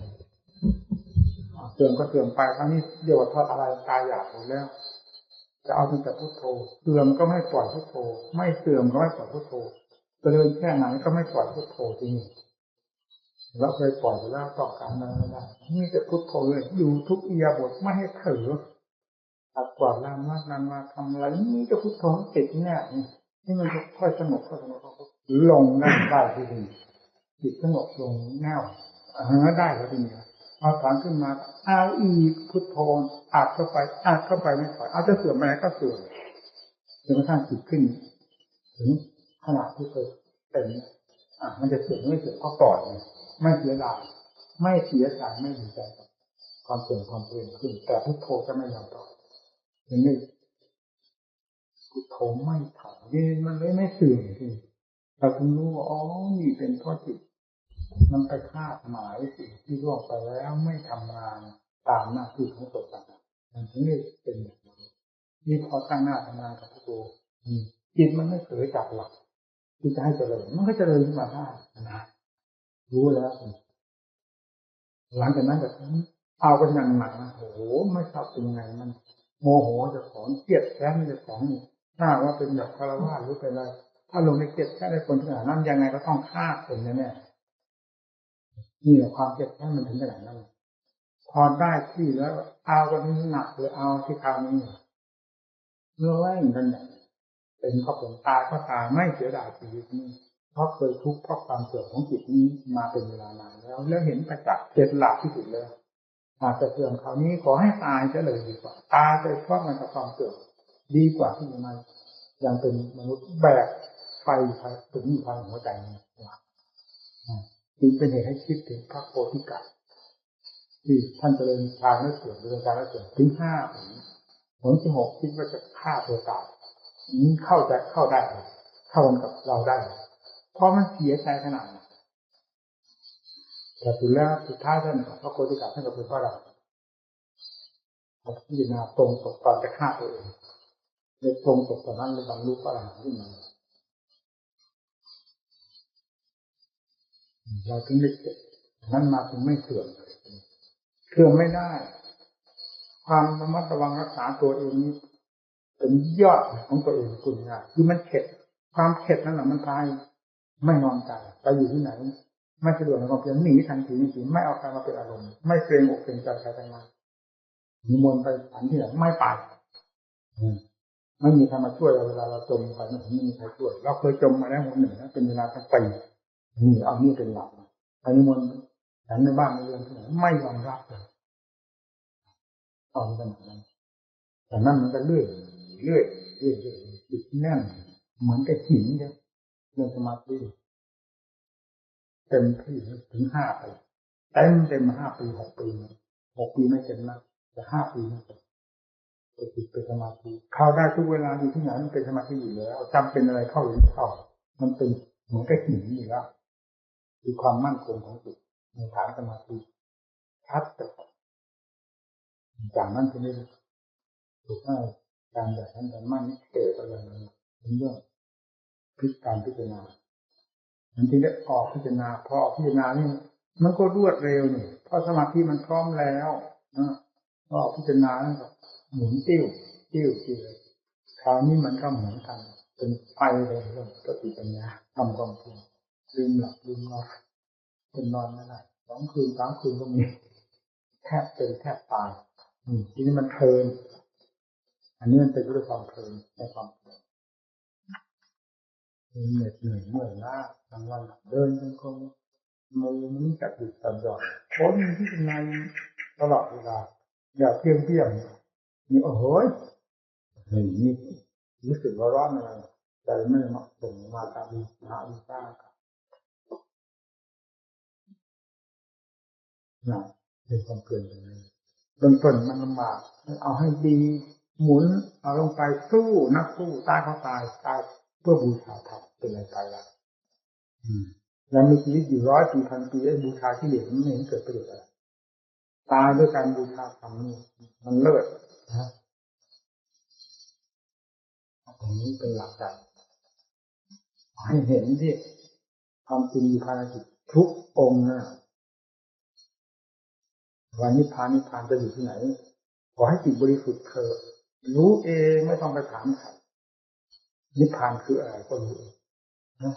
เสื่อมก็เสื่อมไปครั้งนี้เดี๋ยวทอดอะไรตายอยากหมดแล้วจะเอาตั้งแต่พุทโธเสื่อมก็ไม่ปล่อยพุทโธไม่เสื่อมก็ไม่ปล่อยพุทโธจะเดินแค่ไหนก็ไม่ปล่อยพุทโธจริงแล้วเคยปล่อยไปแล้วต่อการนั้นไม่ได้นี่จะพุทโธเลยอยู่ทุกอิริยาบถไม่ให้เผลอตัดกวาดลานมาทำอะไรนี่จะพุทโธติดเนี่ยนี่มันจะค่อยสงบลงได้ทีดี จิตสงบลงแน่วได้แล้วทีนี้พอถอนขึ้นมาเอาอีกพุทโธอัดเข้าไปไม่ถอยเอาจะเสื่อมไปไหนก็เสื่อมจนกระทั่งจิตขึ้นถึงขนาดที่เคยเป็นมันจะเสื่อมไม่เสื่อมก็ปล่อยไม่เสียดายไม่เสียใจไม่ดีใจความเสื่อมความเปลี่ยนขึ้นแต่พุทโธจะไม่ยอมปล่อยอย่างนี้พุทโธไม่ถอยนี่มันเลยไม่เสื่อมทีเราถึงรู้ว่าอ๋อนี่เป็นเพราะจิตมันไปคาดหมายสิ่งที่ล่วงไปแล้วไม่ทำงานตามหน้าที่ของตัวต่างๆมันถึงได้เป็นอย่างนี้นี่พอตั้งหน้าทำงานกับพุทโธจิตมันไม่เผลอจากหลักที่จะให้เจริญมันก็เจริญขึ้นมาได้นะรู้แล้วหลังจากนั้นก็เอากันอย่างหนักโอ้โหไม่ทราบเป็นไงมันโมโหจะของเกลียดแค้นจะของถ้าว่าเป็นแบบคารวะหรือเป็นอะไรถ้าลงในเกลียดแค้นในคนขนาดนั้นยังไงก็ต้องฆ่าคนแน่ๆนี่แหละความเกลียดแค้นมันถึงขนาดนั้นพอได้ที่แล้วเอากันหนักเลยเอาที่คราวนี้ร้อยกันอย่างเป็นข้อผลตายก็ตายไม่เสียดายชีวิตนี้เพราะเคยทุกข์เพราะความเสื่อมของจิตนี้มาเป็นเวลานานแล้วเห็นประจักษ์เจ็ดหลักที่สุดเลยหากจะเสื่อมคราวนี้ขอให้ตายซะเลยดีกว่าตายไปเพราะมันกับความเสื่อมดีกว่าที่มันยังเป็นมนุษย์แบกไฟถึงอยู่ภายในหัวใจนี่จึงเป็นเหตุให้คิดถึงพระโพธิกัสที่ท่านเจริญฌานและเสื่อมเจริญฌานและเสื่อมถึง5 ผลที่ 6คิดว่าจะฆ่าตัวตายนี้เข้าได้เข้ากันกับเราได้เพราะมันเสียใจขนาดนั้นแต่สุดแล้วสุดท้ายท่านพระโพธิสัตว์ท่านก็เป็นพระอรหันต์พิจารณาตรงตกตอนจะฆ่าตัวเองเลยตรงตกตอนนั้นเลยบรรลุพระอรหันต์ขึ้นมาเราถึงได้เกิดนั้นมาถึงไม่เสื่อมไม่ได้ความระมัดระวังรักษาตัวเองนี้เป็นยอดของตัวเองคุณง่ายคือมันเข็ดความเข็ดนั่นแหละมันพายไม่นอนใจไปอยู่ที่ไหนไม่สะดวกในความเพียรหนีทันทีไม่เอาใครมาเป็นอารมณ์ไม่เกรงอกเกรงใจใครทั้งนั้นนิมนต์ไปอันที่ไหนไม่ไปไม่มีใครมาช่วยเราเวลาเราจมไปไม่มีใครช่วยเราเคยจมมาแล้วหนหนึ่งนะเป็นเวลาตั้งปีนี่เอานี่เป็นหลักไปนิมนต์ฉันในบ้านในเรือนที่ไหนไม่ยอมรับเลยตอนนั้นแต่นั่นมันก็เรื่อยจิตแน่นเหมือนกับหินเนี่ยเรื่องสมาธิเต็มที่ถึง5 ปีเต็ม5 ปี6 ปี6 ปีไม่เต็มนะแต่5 ปีนี่เป็นจิตเป็นสมาธิเข้าได้ทุกเวลาอยู่ที่ไหนมันเป็นสมาธิอยู่แล้วจำเป็นอะไรเข้าหรือเข้ามันเป็นเหมือนกับหินนี่แล้วคือความมั่นคงของจิตในฐานสมาธิชัดแต่จากนั้นทีนี้ถูกให้การแบบนั้นแต่มั่นเกิดอะไรเป็นเรื่องการพิจารณามันจึงได้ออกพิจารณาพอพิจารณานี่มันก็รวดเร็วนี่เพราะสมาธิมันพร้อมแล้วก็พิจารณาแล้วก็หมุนติ้วคราวนี้มันก็เหมือนกันเป็นไฟเลยเรื่องสติปัญญาทำความเพียรลืมหลับลืมนอนเป็นนอนไม่ได้2 คืน 3 คืนก็มีแทบเป็นแทบตายทีนี้มันเพลินอันนี้มันเป็นด้วยความเพลินในความเหนื่อยเมื่อยล้ากลางวันเดินจงกรมมือมันจับหยุดจับหย่อนพ้นที่เป็นในตลอดเวลาอย่าเพียงนี่โอ้โหนี่รู้สึกว่าร้อนอะไรใจไม่เหมาะสมมาตาดีต้าเป็นความเปลี่ยนอย่างนี้เบื้องต้นมันลำบากเอาให้ดีหมุนเอาลงไปสู้นักสู้ตายเขาตายเพื่อบูชาธรรมเป็นอะไรตายละแล้วมีชีวิตอยู่100 ปี 1,000 ปีไอ้บูชาที่เหลือมันไม่เห็นเกิดประโยชน์อะไรตายด้วยการบูชาธรรมนี่มันเลิศนะตรงนี้เป็นหลักใจให้เห็นที่ความจริงอยู่ภายในจิตทุกองค์นะวันนิพพานจะอยู่ที่ไหนขอให้จิตบริสุทธิ์เถอะรู้เองไม่ต้องไปถามใครนิพพานคืออะไรก็รู้เองนะ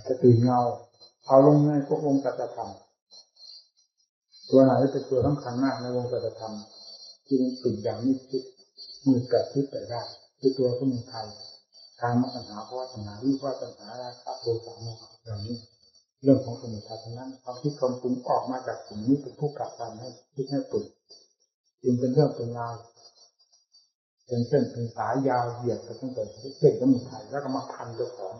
จะตื่นเงาเอาลงในพวกวงสัจธรรมตัวไหนเป็นตัวสำคัญมากในวงสัจธรรมที่มันติดอย่างนี้คิดมือแปดทิศไปได้คือตัวสมุทัย การมาปัญหาเพราะว่าปัญหาวิว่าปัญหาราคะโทสะโมหะเหล่านี้เรื่องของสมุทัยทั้งนั้นความคิดความปรุงออกมาจากกลุ่มนี้เป็นผู้ผลักดันให้คิดให้ปรุงจึงเป็นเรื่องเป็นราวเป็นเส้นเป็นสายยาวเหยียดไปตั้งแต่เส้นสมุทัยแล้วก็มาพันเจ้าของ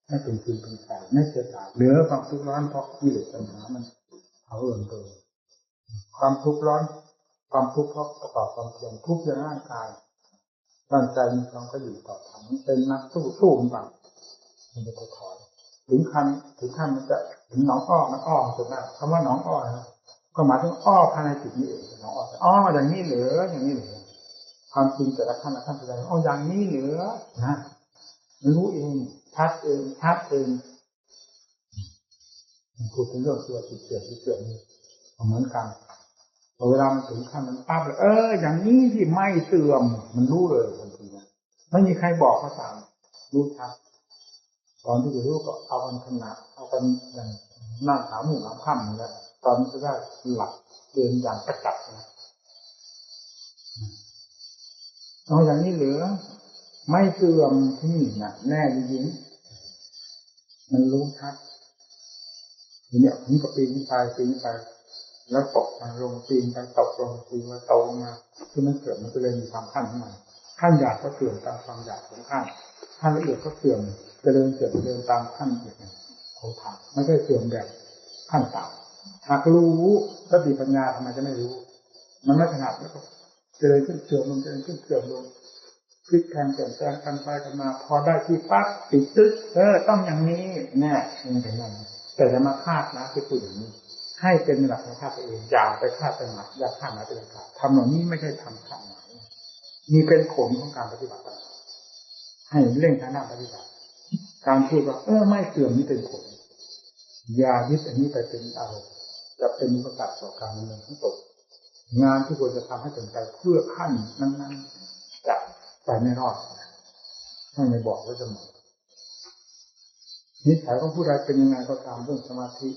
ให้เป็นคืนเป็นไฟไม่เสียดายเหลือความทุกข์ร้อนเพราะกิเลสปัญหามันเอาเรื่องตัวความทุกข์ร้อนความทุกข์เพราะประกอบความเพียรทุกข์ในร่างกายร่างกายมีความก็อยู่ต่อธรรมเป็นนักสู้มันแบบมันจะถอยถึงขั้นมันจะถึงหนองอ้อมันอ้อสุดแล้วคำว่าหนองอ้อนะก็หมายถึงอ้อภายในจิตนี่เองหนองอ้ออย่างนี้เหลืออย่างนี้เหลือความจริงแต่ละขั้นแสดงอย่างนี้เหลือนะรู้เองชัดเองพูดถึงเรื่องตัวจิตเสื่อมนี่เหมือนกันเวลามันถึงขั้นมันปั๊บเลยอย่างนี้ที่ไม่เสื่อมมันรู้เลยทันทีไม่มีใครบอกก็ตามรู้ชัดตอนที่จะรู้ก็เอากันขนาดเอากันอย่างนั่งถามหมู่ถามค่ำเลยตอนนี้จะได้หลักเดินอย่างประจักษ์นะเอาอย่างนี้เหลือไม่เสื่อมที่นี่นะแน่จริงๆมันรู้ชัดเนี่ยผมก็ปีนไปแล้วตกมาลงปีนไปตกลงปีนมาตกมาคือมันเสื่อมมันก็เลยมีความขั้นของมันขั้นหยาบก็เสื่อมตามความหยาบของขั้นละเอียดก็เสื่อมเจริญตามขั้นละเอียดของธรรมไม่ใช่เสื่อมแบบขั้นต่ำหากรู้สติปัญญาทำไมจะไม่รู้มันไม่ถนัดแล้วก็เจริญขึ้นเสื่อมลงพลิกแพลงเปลี่ยนแปลงกันไปกันมาพอได้ที่ปั๊บติดตึ๊ดต้องอย่างนี้แน่มันเป็นอย่างนี้แต่จะมาคาดนะคือพูดอย่างนี้ให้เป็นหลักของข้าตัวเองอย่าไปคาดไปหมายอย่าคาดหมายเป็นหลักทำเหล่านี้ไม่ใช่ทำคาดหมายนี่เป็นผลของการปฏิบัติให้เร่งทางด้านปฏิบัติการพูดว่าไม่เสื่อมนี่เป็นผลอย่ายึดอันนี้ไปเป็นอารมณ์จะเป็นอุปสรรคต่อการดำเนินทั้งตนงานที่ควรจะทำให้เป็นไปเพื่อขั้นนั้นๆจะไปไม่รอดท่านไม่บอกไว้เสมอนิสัยของผู้ใดเป็นยังไงก็ตามเรื่องสมาธิ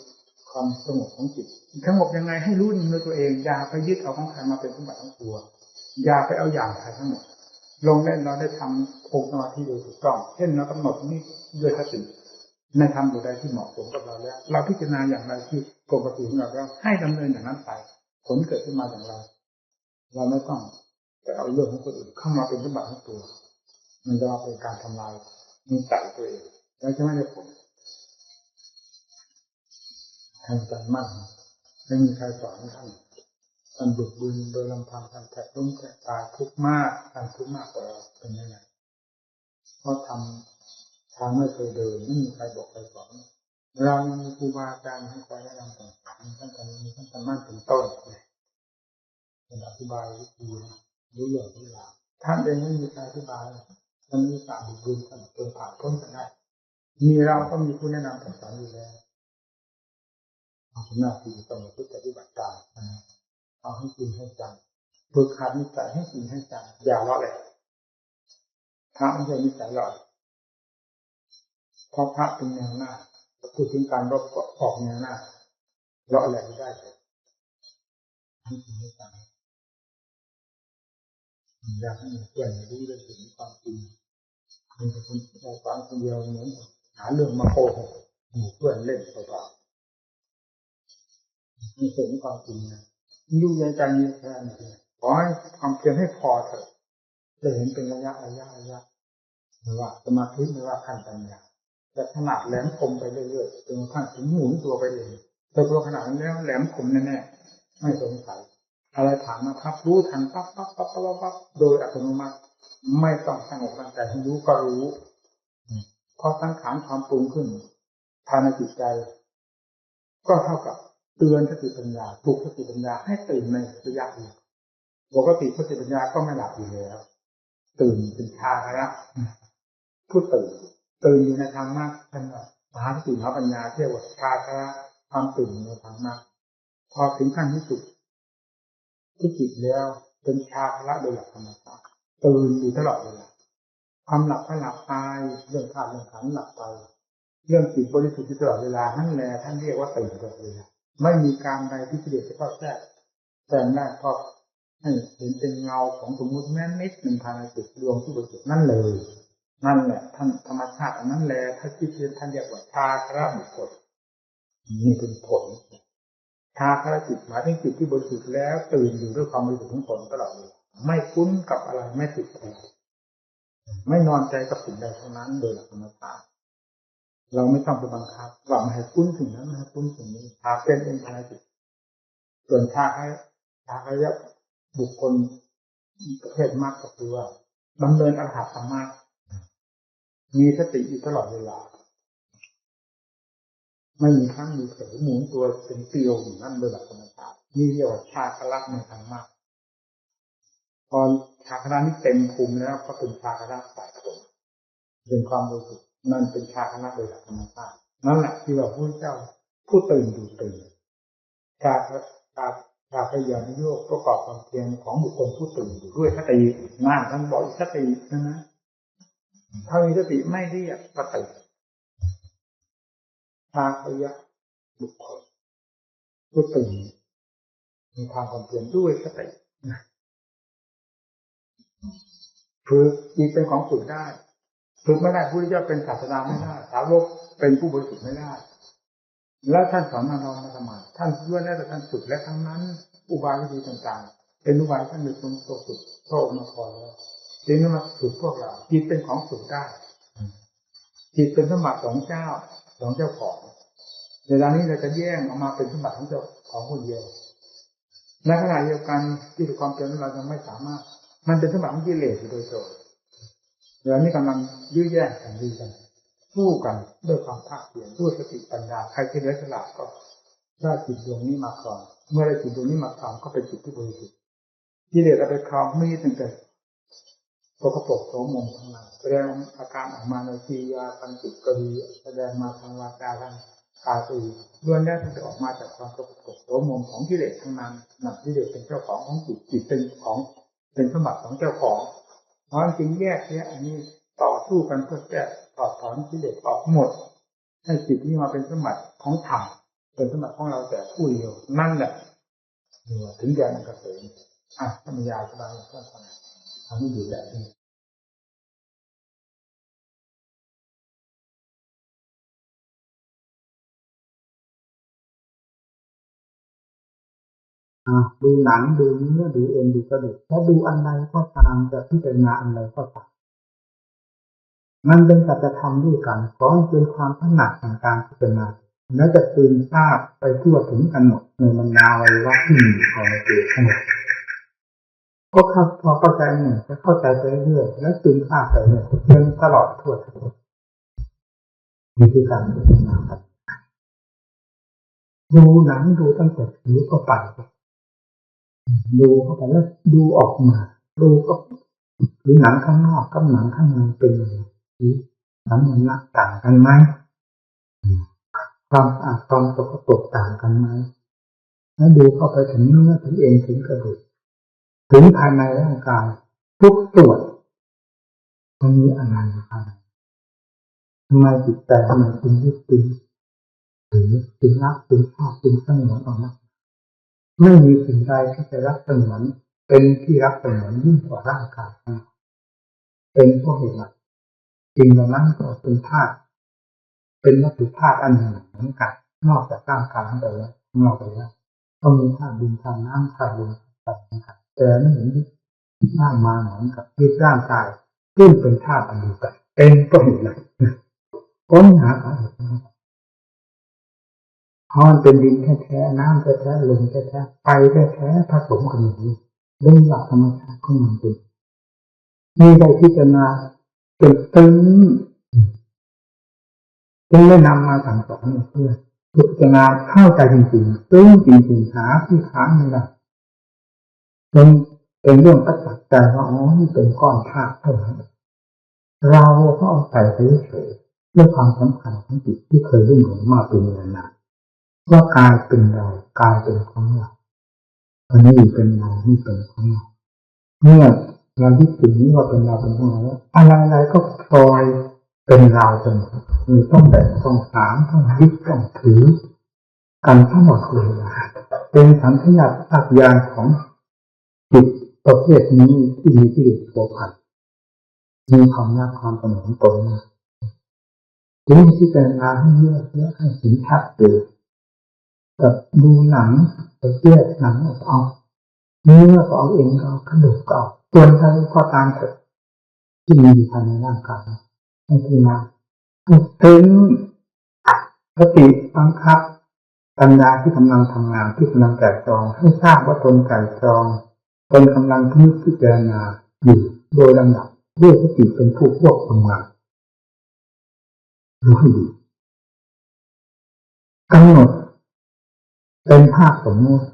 ความสงบของจิตสงบยังไงให้รู้ในตัวเองอย่าไปยึดเอาของใครมาเป็นสมบัติของตัวอย่าไปเอาอย่างใครทั้งหมดลงเล่นเราได้ทำองค์สมาธิโดยถูกต้องเช่นเรากำหนดนี่ด้วยสติในทำอยู่ใดที่เหมาะสมกับเราแล้วเราพิจารณาอย่างไรที่ปกติของเราแล้วให้ดำเนินอย่างนั้นไปผลเกิดขึ้นมาอย่างไรเราไม่ต้องไปเอาเรื่องของคนอื่นเข้ามาเป็นสมบัติของตัวมันจะมาเป็นการทำลายนิสัยตัวเองแล้วจะไม่ได้ผลทางการมั่นไม่มีใครสอนท่านบึกบึนโดยลำพังท่านแทบล้มแทบตายทุกข์มากท่านทุกข์มากกว่าเราเป็นยังไงเพราะทำทางไม่เคยเดินไม่มีใครบอกใครสอนเรามีครูบาอาจารย์ให้คอยแนะนำสั่งสอนท่านการมั่นเป็นต้นเป็นอธิบายวิธีรู้เรื่องรู้ราวท่านเองไม่มีใครอธิบายท่านมีสายบึกบึนท่านเดินผ่านพ้นกันได้มีเราก็มีผู้แนะนำสั่งสอนอยู่แล้วหน้าที่ต้องปฏิบัติตามเอาให้จริงให้จังฝึกหัดนิสัยให้จริงให้จังอย่าเลาะเลยพระไม่ใช่นิสัยเลาะเพราะพระเป็นแนวหน้าพูดถึงการรบก็ออกแนวหน้าเลาะอะไรไม่ได้เลยให้จริงให้จังอยากให้เพื่อนรู้เรื่องถึงความจริงเป็นคนเราฟังคนเดียวเหมือนหาเรื่องมาโกหกหมู่เพื่อนเล่นเปล่าๆมีเห็นความจริงนะยุ่งใจนี้แค่นี้ขอให้ความเพียรให้พอเถอะจะเห็นเป็นระยะไม่ว่าสมาธิไม่ว่าขั้นปัญญาจะขนาดแหลมคมไปเรื่อยๆจนกระทั่งถึงหมุนตัวไปเองแต่ตัวขนาดนั้นแล้วแหลมคมแน่ๆไม่สงสัยอะไรผ่านมาครับรู้ทันปั๊บโดยอัตโนมัติไม่ต้องตั้งอกตั้งใจให้รู้ก็รู้เพราะสังขารความปรุงขึ้นภายในจิตใจก็เท่ากับเตือนสติปัญญาปลุกสติปัญญาให้ตื่นในระยะนี้ปกติสติปัญญาก็ไม่หลับอยู่แล้วตื่นเป็นชาแล้วผู้ตื่นอยู่ในทางมากเป็นมหาสติมหาปัญญาเรียกว่าชาระความตื่นในทางมากพอถึงขั้นที่สุดที่จิตแล้วเป็นชาระโดยหลักธรรมชาติตื่นอยู่ตลอดเวลาความหลับก็หลับตายเรื่องธาตุเรื่องขันธ์หลับไปเรื่องจิตบริสุทธิ์ตลอดเวลานั่นแหละท่านเรียกว่าตื่นตลอดเวลาไม่มีการใดที่กิเลสจะเข้าแทรกแต่งได้ก็ให้เห็นเป็นเงาของสมมุติแม้นิดหนึ่งภายในจิตดวงที่บริสุทธิ์นั่นเลย นั่นแหละท่านธรรมชาติอันนั้นแหละถ้าที่ท่านเรียกว่าชาคระบุคคลนี่เป็นผลชาคระจิตหมายถึงจิตที่บริสุทธิ์แล้วตื่นอยู่ด้วยความบริสุทธิ์ของตนตลอดเลยไม่คุ้นกับอะไรไม่ติดใจไม่นอนใจกับสิ่งใดทั้งนั้นโดยหลักธรรมชาติเราไม่ต้องไปบังคับว่าไม่ให้คุ้นสิ่งนั้นไม่ให้คุ้นสิ่งนี้หากเป็นเองภายในจิตส่วนชาคระบุคคลประเภทมากก็คือว่าดำเนินอรหัตธรรมะมีสติอยู่ตลอดเวลาไม่มีครั้งมีเผลอหมุนตัวเป็นเกลียวอยู่นั่นโดยหลักธรรมชาตินี่เรียกว่าชาคระในธรรมะพอชาคระนี้เต็มภูมิแล้วก็เป็นชาคระฝ่ายผลเป็นความบริสุทธิ์นั่นเป็นชาคระโดยหลักธรรมชาตินั่นแหละที่ว่าพระเจ้าผู้ตื่นอยู่ตื่นชาพยานโยกประกอบความเพียรของบุคคลผู้ตื่นอยู่ด้วยสตินั่นท่านบอกสตินะถ้ามีสติไม่เรียกสติชาพยะบุคคลผู้ตื่นมีความความเพียรด้วยสติฝึกจิตเป็นของฝึกได้ฝึกไม่ได้ผู้ที่จะเป็นศาสดาไม่ได้สาวกเป็นผู้บริสุทธิ์ไม่ได้แล้วท่านสอนมาเรามาทำไมท่านล้วนแล้วแต่ท่านฝึกและทั้งนั้นอุบายวิธีต่างๆเป็นอุบายท่านมีคนตัวฝึกโตมาพอแล้วจึงมาฝึกพวกเราจิตเป็นของฝึกได้จิตเป็นสมบัติของเจ้าของเวลานี้เราจะแย่งออกมาเป็นสมบัติของเจ้าของคนเดียวในขณะเดียวกันที่ความเพียรของเรายังไม่สามารถมันเป็นสมบัติของกิเลสโดยตรงเดี๋ยวนี้กำลังยื้อแย่งกันดีกันสู้กันด้วยความภาคเพียรด้วยสติปัญญาใครที่เลี้ยงฉลาดก็ได้จิตดวงนี้มาครองเมื่อได้จิตดวงนี้มาครองก็เป็นจิตที่บริสุทธิ์กิเลสเอาไปครองไม่ตั้งแต่ปกปรกโสมมทั้งนั้นแสดงอาการออกมาในกิริยาทางจิตก็ดีแสดงมาทางวาจาทางกายก็ดีล้วนแล้วจะออกมาจากความปกปรกโสมมของกิเลสทั้งนั้นนั่นกิเลสเป็นเจ้าของจิตจิตเป็นของเป็นสมบัติของเจ้าของเพราะจริงแยกแยะอันนี้ต่อสู้กันเพื่อแก้ถอดถอนกิเลสออกหมดให้จิตนี้มาเป็นสมบัติของธรรมเป็นสมบัติของเราแต่ผู้เดียวนั่นแหละถึงแก่นกระเสริมธรรมยาสบายก็ทำให้อยู่แบบนี้ดูหนังดูเนื้อดูเอ็นดูกระดูกถ้าดูอันใดก็ตามจะพิจารณาอันใดก็ตามมันเป็นสัจธรรมด้วยกันเพราะมันเป็นความถนัดในการพิจารณาแล้วจะตื่นทราบไปทั่วถึงกันหมดในบรรดาวัยวะที่มีภายในตัวทั้งหมดก็พอเข้าใจหนึ่งจะเข้าใจไปเรื่อยแล้วตื่นทราบไปเรื่อยจนตลอดทั่วทั้งหมดนี่คือการพิจารณาครับดูหนังดูตั้งแต่ผีก็ไปดูเข้าไปแล้วดูออกมาดูก็หรือหนังข้างนอกกับหนังข้างในเป็นยังไงหนังมันต่างกันไหมความสะอาดความสกปรกต่างกันไหมแล้วดูเข้าไปถึงเนื้อถึงเอ็นถึงกระดูกถึงภายในร่างกายทุกส่วนมันมีอะไรบ้างทำไมจิตใจมันจึงยึดติดหรือจึงรักจึงชอบจึงสงวนออกมาไม่มีสิ่งใดที่จะรักสงวนเป็นที่รักสงวนยิ่งกว่าร่างกายเป็นเพราะเหตุอะไรจริงแล้วนั้นก็เป็นธาตุเป็นวัตถุธาตุอันหนึ่งเหมือนกันนอกจากร่างกายทั้งหมดแล้วนอกไปแล้วก็มีธาตุดินธาตุน้ำธาตุลมธาตุอากาศแต่ไม่เห็นร่างมาเหมือนกับที่ร่างกายซึ่งเป็นธาตุอันเดียวกันเป็นเพราะเหตุอะไรค้นหาสาเหตุเพราะมันเป็นดินแท้ๆน้ำแท้ๆลมแท้ๆไฟแท้ๆผสมกันอยู่เรื่องหลักธรรมชาติของมันเป็นมีได้พิจารณาจนตึงจึงได้นำมาสั่งสอนเพื่อพิจารณาเข้าใจจริงๆตึงจริงๆหาที่ค้างไม่ได้จนเป็นเรื่องประจักษ์ใจว่าอ๋อนี่เป็นก้อนธาตุเท่านั้นเราก็เอาใส่ไปเฉยด้วยความสำคัญของจิตที่เคยรุ่งเรืองมาเป็นเวลานานว่ากายเป็นเรากายเป็นของเราอันนี้เป็นเรานี่เป็นของเราเมื่อเรายึดสิ่งนี้ว่าเป็นเราเป็นของเราอะไรๆก็พลอยเป็นเราเป็นมีต้องแบ่งต้องถามต้องยึดต้องถือกันทั้งหมดเลยเป็นสัญญาสัญญาของจิตประเภทนี้ที่มีกิเลสโผล่ผ่าน มีความรักความเป็นของตนทีนี้ที่จะงานให้เยอะเยอะให้สินชัดเลยกับดูหนังไปแยกหนังเอาเนื้อก็เอาเองก็เอากระดูกก็เอาส่วนอะไรก็ตามเถอะที่มีอยู่ภายในร่างกายให้พิจารณาถึงสติบังคับปัญญาที่กำลังทำงานที่กำลังไตร่ตรองให้ทราบว่าตนไตร่ตรองตนกำลังพิจารณาอยู่โดยลำดับด้วยสติเป็นผู้ควบคุมงานรู้ให้ดีกำหนดเป็นภาพสมมติ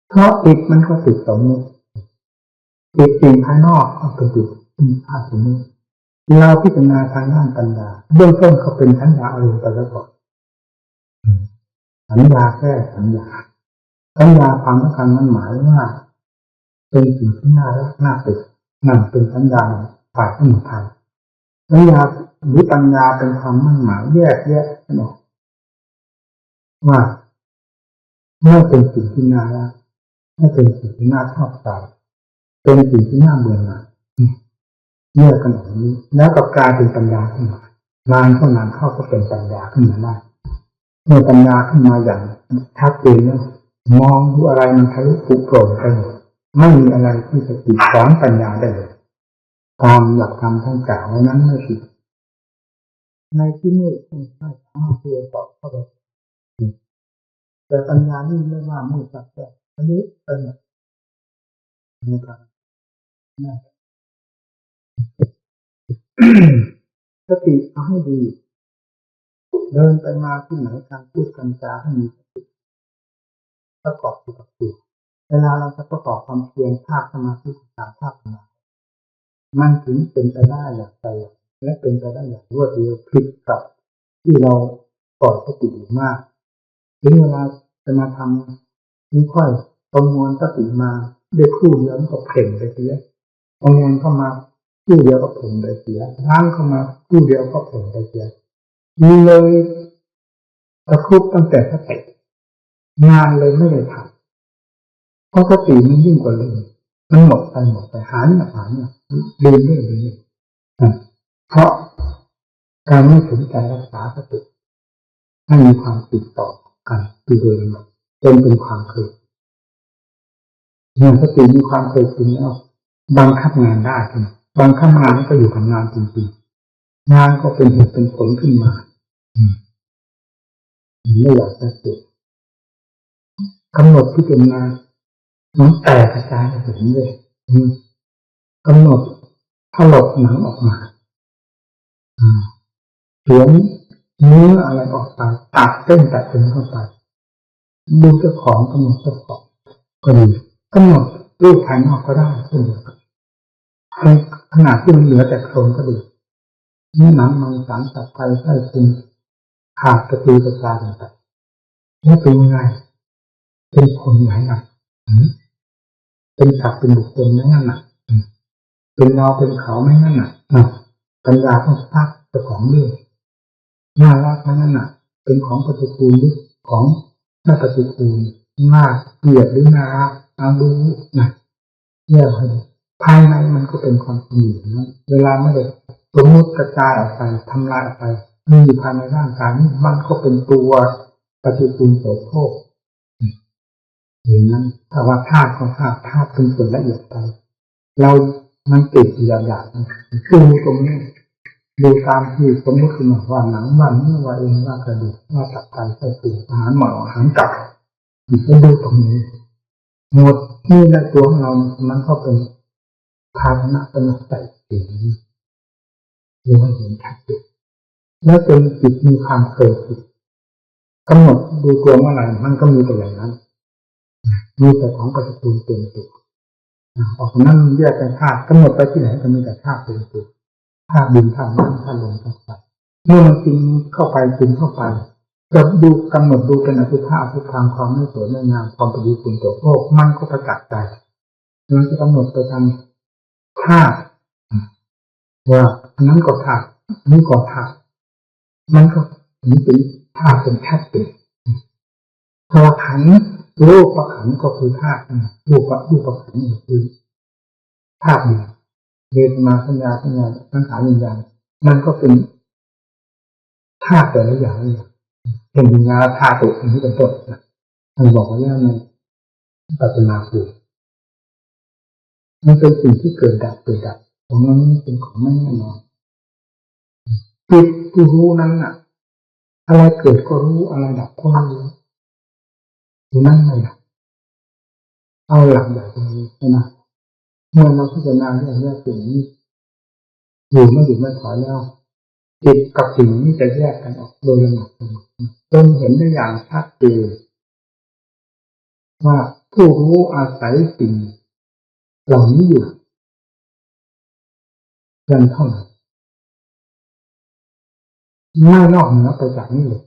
เพราะจิตมันก็ติดสมมติจิตสิ่งภายนอกก็เป็นติดภาพสมมติเราพิจารณาทางด้านปัญญาเบื้องต้นก็เป็นสัญญาอารมณ์ไปแล้วก่อนสัญญาแค่สัญญาความสำคัญมันหมายว่าเป็นสิ่งที่น่ารักน่าติดนั่นเป็นสัญญาฝ่ายสมุทัยสัญญาหรือปัญญาเป็นความมั่นหมายแยกแยะออกว่าไม่เป็นสิ่งที่น่ารักไม่เป็นสิ่งที่น่าชอบใจเป็นสิ่งที่น่าเบื่อหน่ายแยกกันอย่างนี้แล้วก็กลายเป็นปัญญาขึ้นมานานเข้านานเข้าก็เป็นปัญญาขึ้นมาได้เมื่อปัญญาขึ้นมาอย่างชัดเจนแล้วมองดูอะไรมันทะลุปุโปร่งไปหมดไม่มีอะไรที่จะกีดขวางปัญญาได้เลยตามหลักธรรมท่านกล่าวไว้นั้นไม่ผิดในที่นี้ไม่สามารถที่จะตอบเข้าไปแต่ปัญญานี่ไม่ว่ามืดจับแต่อันนี้เป็นนะครับสติเอาให้ดีเดินไปมาที่ไหนการพูดกันจาให้มีสติประกอบอยู่กับตัวเวลาเราจะประกอบความเพียรภาคสมาธิตามภาคมามันถึงเป็นไปได้อย่างใจและเป็นไปได้อย่างรวดเร็วผิดกับที่เราปล่อยสติอยู่มากถึงเวลาจะมาทำนี่ค่อยประมวลสติมาด้วยครู่เดียวก็เพ่งไปเสียประมวลเข้ามาครู่เดียวก็เพ่งไปเสียล้างเข้ามาครู่เดียวก็เพ่งไปเสียมีเลยตะครุบตั้งแต่สติงานเลยไม่ได้ทำเพราะสติมันยิ่งกว่าลืมมันหมดไปหาเนี่ยลืมเรื่อยเพราะการไม่สนใจรักษาสติให้มีความติดต่อกันโดยลำดับจนเป็นความเคยเมื่อสติมีความเคยชินแล้วบังคับงานได้บังคับงานก็อยู่กับงานจริงๆงานก็เป็นเหตุเป็นผลขึ้นมาไม่อยากจะเกิดกำหนดพิจารณามันแตกกระจายเห็นเลยกำหนดถลกหนังออกมาเขียนเนื้ออะไรออกไปตัดเส้นเข้าไปดูเจ้าของกำหนดเจ้าของก็ดีกำหนดรูปภายนอกก็ได้เช่นเดียวกันในขณะที่มันเหลือแต่โครงก็ดีนี่หนังมังสารตับไตไส้พุงขาดกระตือกระจายไปนี่เป็นยังไงเป็นคนไหนน่ะเป็นสัตว์เป็นบุคคลไม่งั้นน่ะเป็นเราเป็นเขาไม่งั้นน่ะปัญญาต้องซักเจ้าของเรื่องน่ารักไม่งั้นน่ะเป็นของปฏิกูลหรือของไม่ปฏิกูลน่าเกลียดหรือน่ารักเอาดูนะแยกให้ภายในมันก็เป็นความจริงนะเวลาไม่ได้สมมติกระจายออกไปทำลายออกไปมีอยู่ภายในร่างกายนี่มันก็เป็นตัวปฏิกูลโสโครกอย่างนั้นถ้าว่าธาตุของธาตุเป็นส่วนละเอียดไปเรามันติดหยาบๆคือตรงนี้ดูตามที่สมมติขึ้นมาว่าหนังว่าเนื้อว่าเอ็นว่ากระดูกว่าตับไตไส้พุงอาหารหมาอาหารตับให้ดูตรงนี้หมดที่ในตัวของเรามันก็เป็นภาชนะเป็นใส่สิ่งนี้ดูให้เห็นชัดเจนแล้วเป็นจิตมีความเคยชินกำหนดดูตัวเมื่อไหร่มันก็มีแต่อย่างนั้นมีแต่ของปฏิกูลเป็นตัวออกนั้นแยกเป็นธาตุกำหนดไปที่ไหนก็มีแต่ธาตุเป็นตัวธาตุดินธาตุน้ำธาตุลมธาตุไฟเมื่อมันกินเข้าไปจะดูกำหนดดูเป็นอสุภะอสุภางความไม่สวยไม่งามความปฏิกูลตัวโลกมันก็ประจักษ์ใจมันจะกำหนดไปทางธาตุว่าอันนั้นก็ธาตุนี้ก็ธาตุมันก็นี่เป็นธาตุเป็นธาตุเป็นพอขันธ์รูปขันธ์ก็คือธาตุรูปขันธ์คือธาตุ เวทนาสัญญาสังขารวิญญาณมันก็เป็นธาตุแต่ละอย่างเป็นวิญญาณธาตุอย่างนี้เป็นต้นนะมันบอกว่าในปัจจนาภูมันเป็นสิ่งที่เกิดดับของนั้นเป็นของไม่แน่นอนจิตผู้รู้นั้นน่ะอะไรเกิดก็รู้อะไรดับก็รู้นั่นเลยเอาหลักแบบนี้นะเมื่อเราพิจารณาเรื่องสิ่งนี้อยู่ไม่ถอยแล้วจิตกับสิ่งนี้จะแยกกันออกโดยลำดับจนเห็นได้อย่างชัดเจนว่าผู้รู้อาศัยสิ่งเหล่านี้อยู่เพียงเท่านั้นไม่นอกเหนือไปจากนี้เลย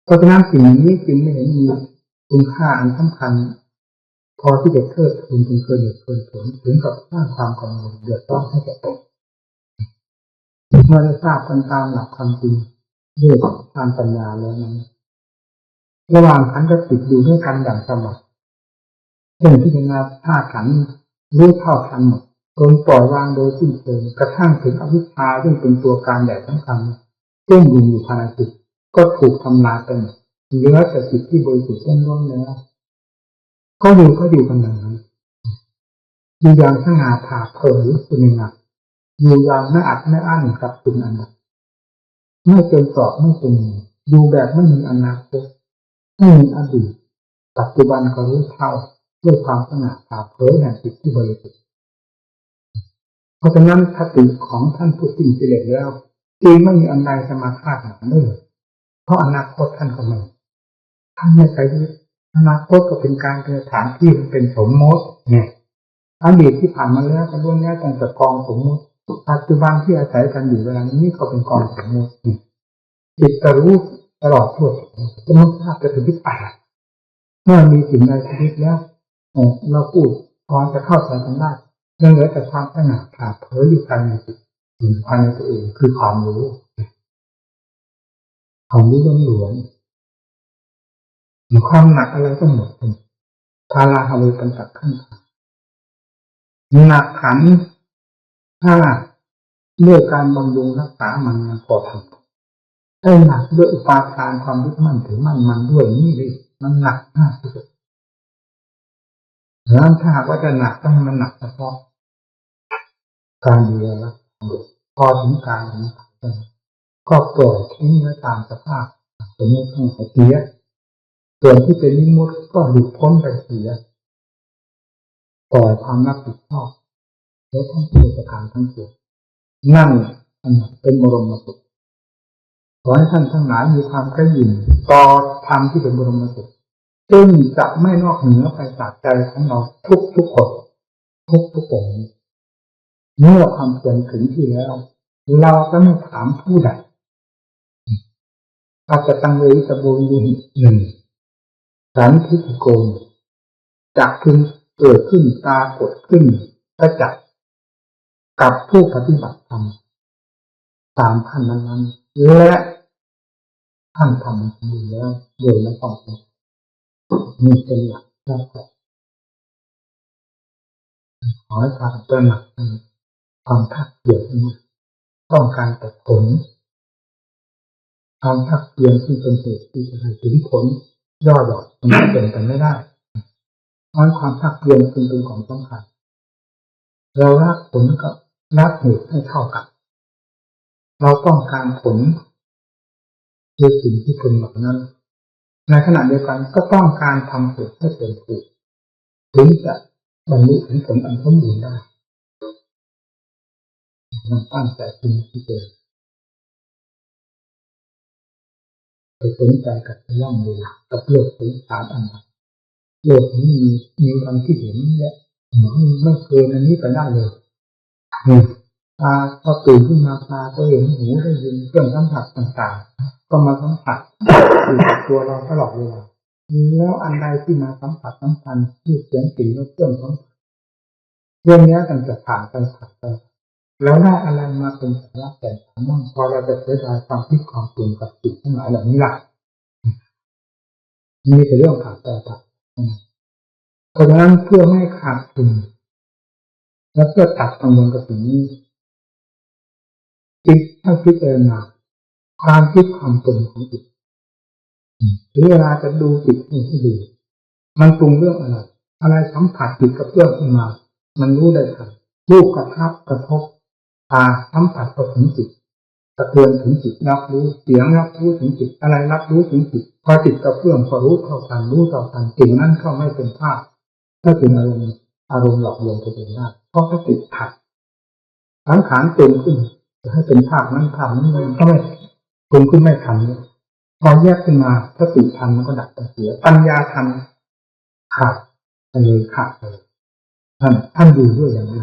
เพราะฉะนั้นสิ่งนี้จึงไม่เห็นมีคุณค่าอันสำคัญพอที่จะเทิดทูนจนเกินเหตุเกินผลถึงกับสร้างความกังวลเดือดร้อนให้แก่ตนเมื่อได้ทราบกันตามหลักความจริงด้วยทางปัญญาแล้วนั้นระหว่างขันธ์กับจิตอยู่ด้วยกันอย่างสม่ำเช่นพิจารณาธาตุขันธ์รู้เท่าทันหมดจนปล่อยวางโดยสิ้นเชิงกระทั่งถึงอวิชชาซึ่งเป็นตัวการใหญ่สำคัญซึ่งอยู่ภายในจิตก็ถูกทำลายไปหมดเหลือแต่จิตที่บริสุทธิ์ล้วนๆแล้วก็อยู่กันอย่างนั้นอยู่อย่างสง่าผ่าเผยคุณงามอยู่อย่างไม่อัดไม่อั้นกับคุณอันใดไม่เป็นสอบไม่เป็นอยู่แบบไม่มีอนาคตไม่มีอดีตปัจจุบันก็รู้เท่าด้วยความสง่าผ่าเผยแห่งจิตที่บริสุทธิ์เพราะฉะนั้นคติของท่านผู้สิ้นกิเลสแล้วจึงไม่มีอันใดจะมาคาดหวังได้เพราะอนาคตท่านก็ไม่ท่านไม่ไปยึดอนาคตก็เป็นการเป็นสถานที่เป็นสมมติเนี่ยอดีตที่ผ่านมาแล้วก็ล้วนแล้วแต่กองสมมติปัจจุบันที่อาศัยกันอยู่เวลานี้ก็เป็นกองสมมติจิตจะรู้ตลอดทั่วจะไม่ทราบจะถึงที่ป่าเมื่อมีสิ่งใดชีวิตแล้วเราพูดพอจะเข้าใจกันได้ยังเหลือแต่ความสง่าผ่าเผยอยู่ภายในจิตภายในตัวเองคือความรู้ล้วนๆความหนักอะไรก็หมดพาราฮาเวปัญจขันธ์หนักขันถ้าด้วยการบำรุงรักษามันพอทำได้หนักด้วยอุปาทานความยึดมั่นถือมั่นมันด้วยนี่เลยมันหนักมากที่สุดแล้วถ้าว่าจะหนักต้องมันหนักเฉพาะการดูแลรักษาพอถึงการนี้ก็ปล่อยทิ้งไว้ตามสภาพสมมติต้องเสียส่วนที่เป็นนิมุตก็หลุดพ้นไปเสียปล่อยความรับผิดชอบและทั้งตัวประการทั้งปวงนั่นเป็นบรมสุขขอให้ท่านทั้งหลายมีความกระหยิ่มต่อธรรมที่เป็นบรมสุขซึ่งจะไม่นอกเหนือไปจากใจของเราทุกคนทุกองเมื่อความเพียรถึงที่แล้วเราจะไม่ถามผู้ใดอาจจะตั้งเวทโบวิหนึ่งสันทิฏฐิโกจะพึงเกิดขึ้นปรากฏขึ้นประจักษ์กับผู้ปฏิบัติธรรมตามท่านนั้นและท่านทำดีแล้วโดยไม่ต้องมีเป็นหลักแล้วขอให้ทำตัวหนักความทักเกียรติต้องการแต่ผลความทักเกียรติที่เป็นเหตุที่จะให้ถึงผลย่อหยอดมันเป็นไปไม่ได้เพราะความทักเกียรติเป็นของสำคัญเรารักผลกับรักเหตุให้เท่ากันเราต้องการผลด้วยสิ่งที่เป็นแบบนั้นในขณะเดียวกันก็ต้องการทำเหตุให้เป็นถูกถึงจะบรรลุถึงผลอันสมบูรณ์ได้เราตั้งแต่จริงที่เกิดไปสนใจกับเรื่องเวลากับโลกสงสารอันนั้นโลกนี้มีความคิดเห็นและไม่เกินอันนี้ไปได้เลยตาพอตื่นขึ้นมาตาก็เห็นหูได้ยินเครื่องสัมผัสต่างๆก็มาสัมผัสอยู่กับตัวเราตลอดเวลาแล้วอันใดที่มาสัมผัสสัมพันธ์ที่เสียงกลิ่นรสเครื่องสัมผัสเรื่องนี้กันจะผ่านไปแล้วได้อะไรมาเป็นสาระแต่สามั่งพอเราจะเสียดายความคิดความปรุงกับจิตทั้งหลายเหล่านี้ล่ะนี่เป็นเรื่องผ่านไปเพราะฉะนั้นเพื่อไม่ขาดทุน แล้วเพื่อตัดกังวลกับสิ่งนี้จิตถ้าพิจารณาความคิดความปรุงของจิตหรือเวลาจะดูจิตให้ดูมันปรุงเรื่องอะไรสัมผัสจิตกับเรื่องขึ้นมามันรู้ได้ทันรูปกระทบตาสัมผัสกับถึงจิตกระเทือนถึงจิตรับรู้เสียงรับรู้ถึงจิตอะไรรับรู้ถึงจิตพอจิตกับเรื่องพอรู้เท่ากันสิ่งนั้นเข้าไม่เป็นภาพถ้าเป็นอารมณ์หลอกลวงตัวเองได้เพราะถ้าติดขัดสังขารเต็มขึ้นจะให้เป็นภาพนั้นมันก็ไม่เต็มขึ้นไม่ทันพอแยกขึ้นมาถ้าติดทันมันก็ดับไปเสียปัญญาทันขาดไปเลยท่านอยู่ด้วยอย่างนี้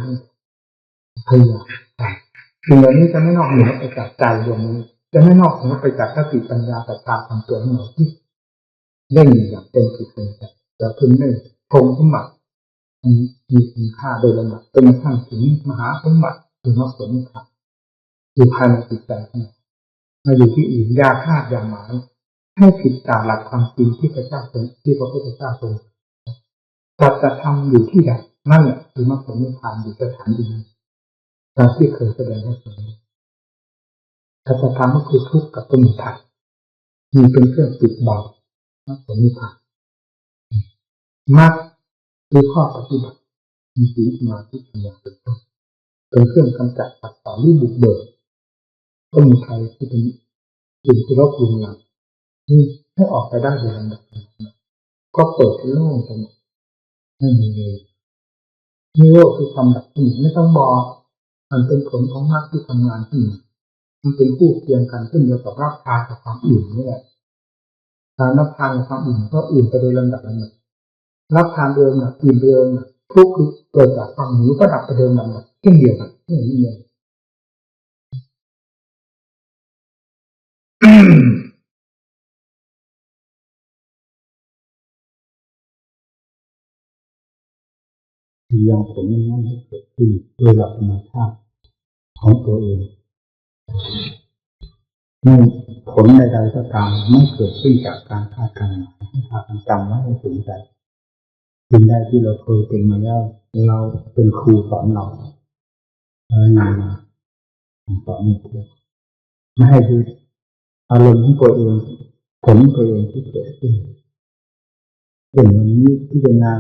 พยายามสิ่งเหล่านี้จะไม่นอกเหนือไปจากใจดวงนี้จะไม่นอกเหนือไปจากสติปัญญาศรัทธาความตัวของเราที่เล่นอย่างเต็มที่เป็นแต่พึงได้คงสมบัติมีคุณค่าโดยลำดับจนกระทั่งถึงมหาสมบัติถึงมรรคผลนิพพานอยู่ภายในจิตใจของเรามาอยู่ที่อื่นยาคาดอย่างหมายให้ผิดจากหลักความจริงที่พระเจ้าทรงที่พระพุทธเจ้าทรงจะทำอยู่ที่ใดนั่นแหละคือมรรคผลนิพพานอยู่สถานที่นั้นตามที่เคยแสดงให้ฟังสัจธรรมก็คือทุกข์กับสมุทัยมีเป็นเครื่องปิดบังมรรคผลนิพพานมรรคคือข้อปฏิบัติมีศีลสมาธิปัญญาเป็นต้นเป็นเครื่องกำจัดปัดเป่าบุกเบิกสมุทัยที่เป็นสิ่งที่รบกวนเรานี่ให้ออกไปได้โดยลำดับก็เปิดโล่งไปหมดไม่มีเลยนี่โลกคือความดับสนิทไม่ต้องบอกมันเป็นผลของมรรคที่ทำงานขึ้นมันเป็นคู่เคียงกันขึ้นเดียวกับรับทานกับความอื่นนี่แหละการรับทานกับความอื่นก็อื่นไปโดยลำดับรับทานเดิมอิ่มเดิมทุกข์เกิดจากความหิวก็ดับไปเดิมลำดับเช่นเดียวกันนี่เองยังผลนั้นให้เกิดขึ้นโดยหลักธรรมชาติของตัวเองไม่ผลใดๆก็ตามไม่เกิดขึ้นจากการคาดการณ์ให้พากันจำไว้ให้ถึงใจสิ่งใดที่เราเคยเป็นมาแล้วเราเป็นครูสอนเรางานสอนไม่ให้ดูอารมณ์ของตัวเองผลตัวเองที่เกิดขึ้นเป็นวันนี้พิจารณา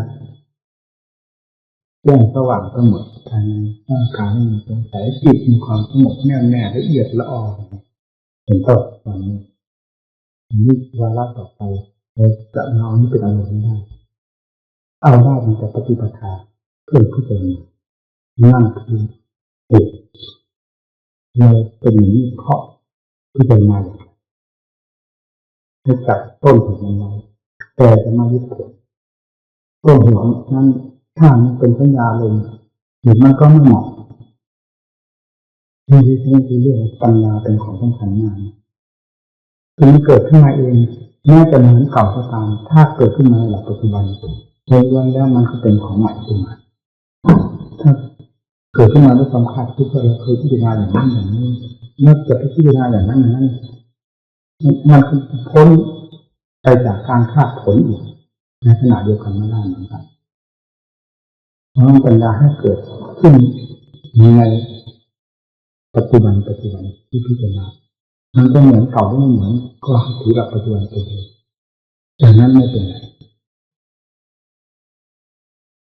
แจ้งสว่างทั้งหมดภายในร่างกายไม่มีสงสัยจิตมีความสงบแน่วแน่ละเอียดละออเป็นต้นตอนนี้นี่วาระต่อไปเราจะเอานี้เป็นอารมณ์ไม่ได้เอาได้แต่ปฏิปทาเพื่อพิจารณานั่นคือเหตุเราเป็นอย่างนี้เพราะพิจารณาให้จับต้นเหตุมันไว้แต่จะมายึดผลต้นเหตุนั้นถ้ามันเป็นสัญญาลมหรือมันก็ไม่เหมาะนี่คือเรื่องปัญญาเป็นของสำคัญมากถึงเกิดขึ้นมาเองแม้จะเหมือนเก่าก็ตามถ้าเกิดขึ้นมาในหลักปัจจุบันโดยวันแล้วมันก็เป็นของใหม่ขึ้นมาถ้าเกิดขึ้นมาด้วยความคาดคิดว่าเราเคยพิจารณาอย่างนั้นอย่างนี้เมื่อเกิดพิจารณาอย่างนั้นอย่างนั้นมันพ้นไปจากการคาดผลอีกในขณะเดียวกันไม่ได้เหมือนกันเพราะปัญญาให้เกิดขึ้นในปัจจุบันที่พิจารณามันก็เหมือนเก่าไม่เหมือนก็ถือหลักปัจจุบันไปเลยอย่างนั้นไม่เป็นไร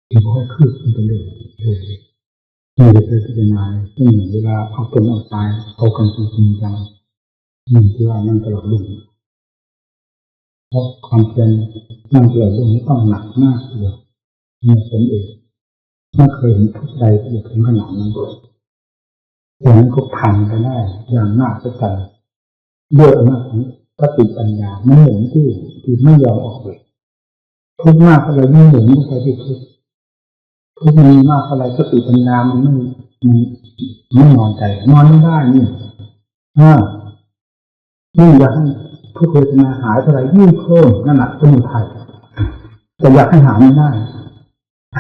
ที่ค่อยคืบขึ้นไปเรื่อยนี่จะเป็นพิจารณาไม่เหมือนเวลาเอาเป็นเอาตายเอากันจริงจังนี่ที่ว่านั่นตลอดลุ่มเพราะความเป็นนั่นตลอดลุ่มนี้ต้องหนักมากเลยนี่ผมเองไม่เคยเห็นทุกใดที่จะถึงขนาดนั้นแต่นั้นก็ผ่านไปได้อย่างน่าจะใจด้วยอำนาจของสติปัญญาไม่เหมือนที่ไม่ยอมออกเลยทุกมากอะไรไม่เหมือนไปที่ทุกมีมากอะไรสติปัญญามันไม่นอนใจนอนไม่ได้นี่อยากให้ทุกเวทนาหายเท่าไรยิ่งเพิ่มนั่นแหละสมุทัยแต่อยากให้หายไม่ได้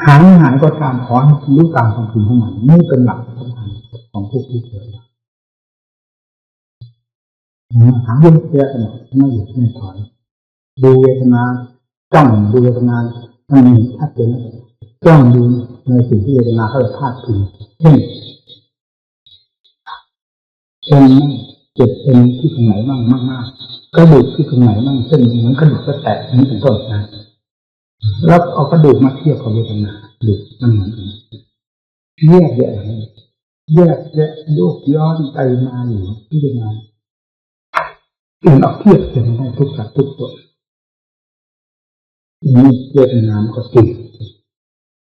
หายไม่หายก็ตามขอให้รู้ตามความจริงของมันนี่เป็นหลักสำคัญของผู้ที่เกิดหาเรื่องเสียกันไม่หยุดไม่ถอยดูเวทนาจ้องดูเวทนามันมีชัดเจน จ้องดูในสิ่งที่เวทนาเขาจะพาดถึงเช่นไม่เจ็บเอ็นที่ตรงไหนบ้างมากๆกระดูกที่ตรงไหนบ้างเช่นเหมือนกระดูกกระแตกนี้เป็นต้นนะแล้วเอากระดูกมาเทียบกับเวทนาดูมันเหมือนกันแยกแยะโยกย้อนไปมาอยู่ที่เวทนาอื่นเอาเทียบกันได้ทุกสัตว์ทุกตัวนี่เวทนามันก็จริง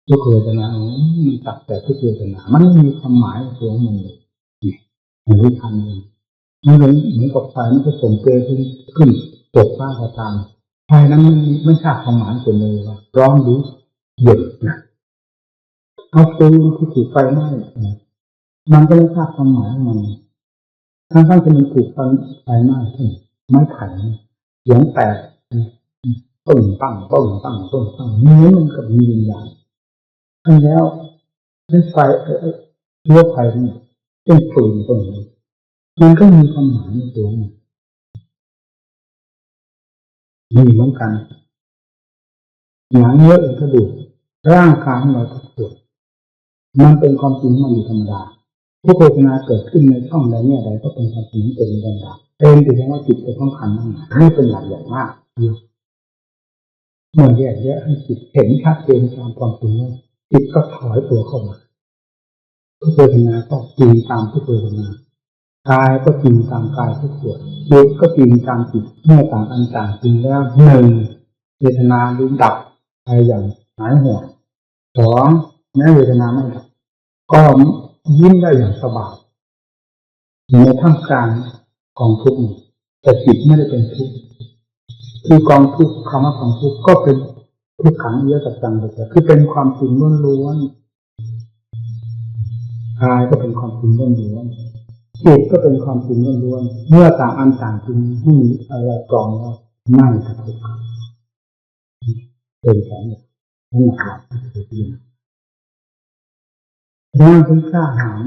ทุกเวทนามันตัดแต่ทุกเวทนามันไม่มีความหมายตัวมันเลยอย่างที่ทำเองมันเหมือนกับไฟมันก็ส่งเกลือขึ้นตกฟ้าก็ตามไฟนั้นไม่ทราบความหมายตัวเลยว่าร้อนหรือเย็นนะเอาฟืนที่ถูกไฟไหม้มันก็ไม่ทราบความหมายของมันทั้งที่มันถูกไฟไหม้ไม้ไผ่เสียงแตกต้นตั้งเนื้อมันกับมีวิญญาณแล้วให้ไฟเชื้อไฟนี่เป็นฟืนตรงนี้มันก็มีความหมายในตัวมันมีเหมือนกันหนังเยอะกระดูกร่างกายของเราทุกส่วนมันเป็นความจริงมันอยู่ธรรมดาทุกเวทนาเกิดขึ้นในช่องใดแง่ใดก็เป็นความจริงเป็นธรรมดาเป็นแต่เพียงว่าจิตเป็นต้องขันนั่นนี่เป็นหลักอย่างมากเมื่อแยกแยะให้จิตเห็นชัดเจนตามความจริงแล้วจิตก็ถอยตัวเข้ามาทุกเวทนาก็จริงตามทุกเวทนากายก็จริงตามกายทุกส่วนจิตก็จริงตามจิตเมื่อต่างอันต่างจริงแล้วหนึ่งเวทนาหรือดับไปอย่างหายห่วงสองแม้เวทนาไม่ดับก็ยิ้มได้อย่างสบายอยู่ในท่ามกลางกองทุกข์แต่จิตไม่ได้เป็นทุกข์คือกองทุกข์คำว่ากองทุกข์ก็เป็นทุกขังเยอะกับจังเลยคือเป็นความจริงล้วนๆกายก็เป็นความจริงล้วนๆจิตก็เป็นความจริงล้วนๆเมื่อต่างอันต่างจริงไม่มีอะไรกรองแล้วไม่กระทบกันเป็นแค่นี้นั่นหมายความร่างที่กล้าหาญ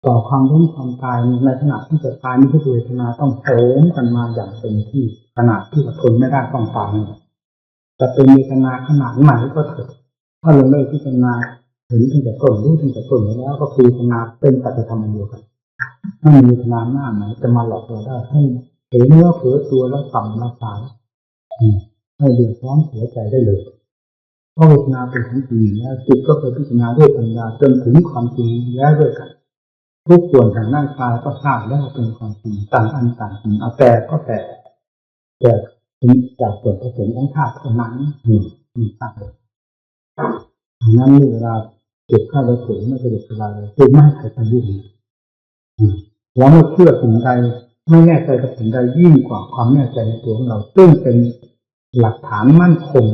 ต่อความล้มความตายในขณะที่จะตายนี่คือเวทนาต้องโหมกันมาอย่างเต็มที่ขนาดที่ทนไม่ได้ต้องตายจะเป็นเวทนาขนาดไหนก็เถอะถ้าลงเลยพิจารณาเห็นตั้งแต่ต้นรู้ตั้งแต่ต้นแล้วก็คือเวทนาเป็นปัจจัยธรรมเดียวกันไม่มีเวทนาหน้าไหนจะมาหลอกเราได้ให้เห็นเนื้อเผลอตัวแล้วต่ำแล้วสายให้เดือดร้อนเสียใจได้เลยเพราะเวทนาเป็นของจริงแล้วจิตก็ไปพิจารณาด้วยปัญญาจนถึงความจริงแล้วด้วยกันทุกส่วนทางร่างกายก็ทราบแล้วเป็นความจริงต่างอันต่างจริงเอาแต่ก็แต่เป็นจากส่วนผสมของธาตุเท่านั้นมีทราบเลยนั้นเวลาเก็บข้าวไปถุงไม่กระดิกกระดาเลยคือไม่ใครจะยุ่งแล้วไม่เชื่อสิ่งใดไม่แน่ใจกับสิ่งใดยิ่งกว่าความแน่ใจในตัวของเราซึ่งเป็นหลักฐานมั่นคง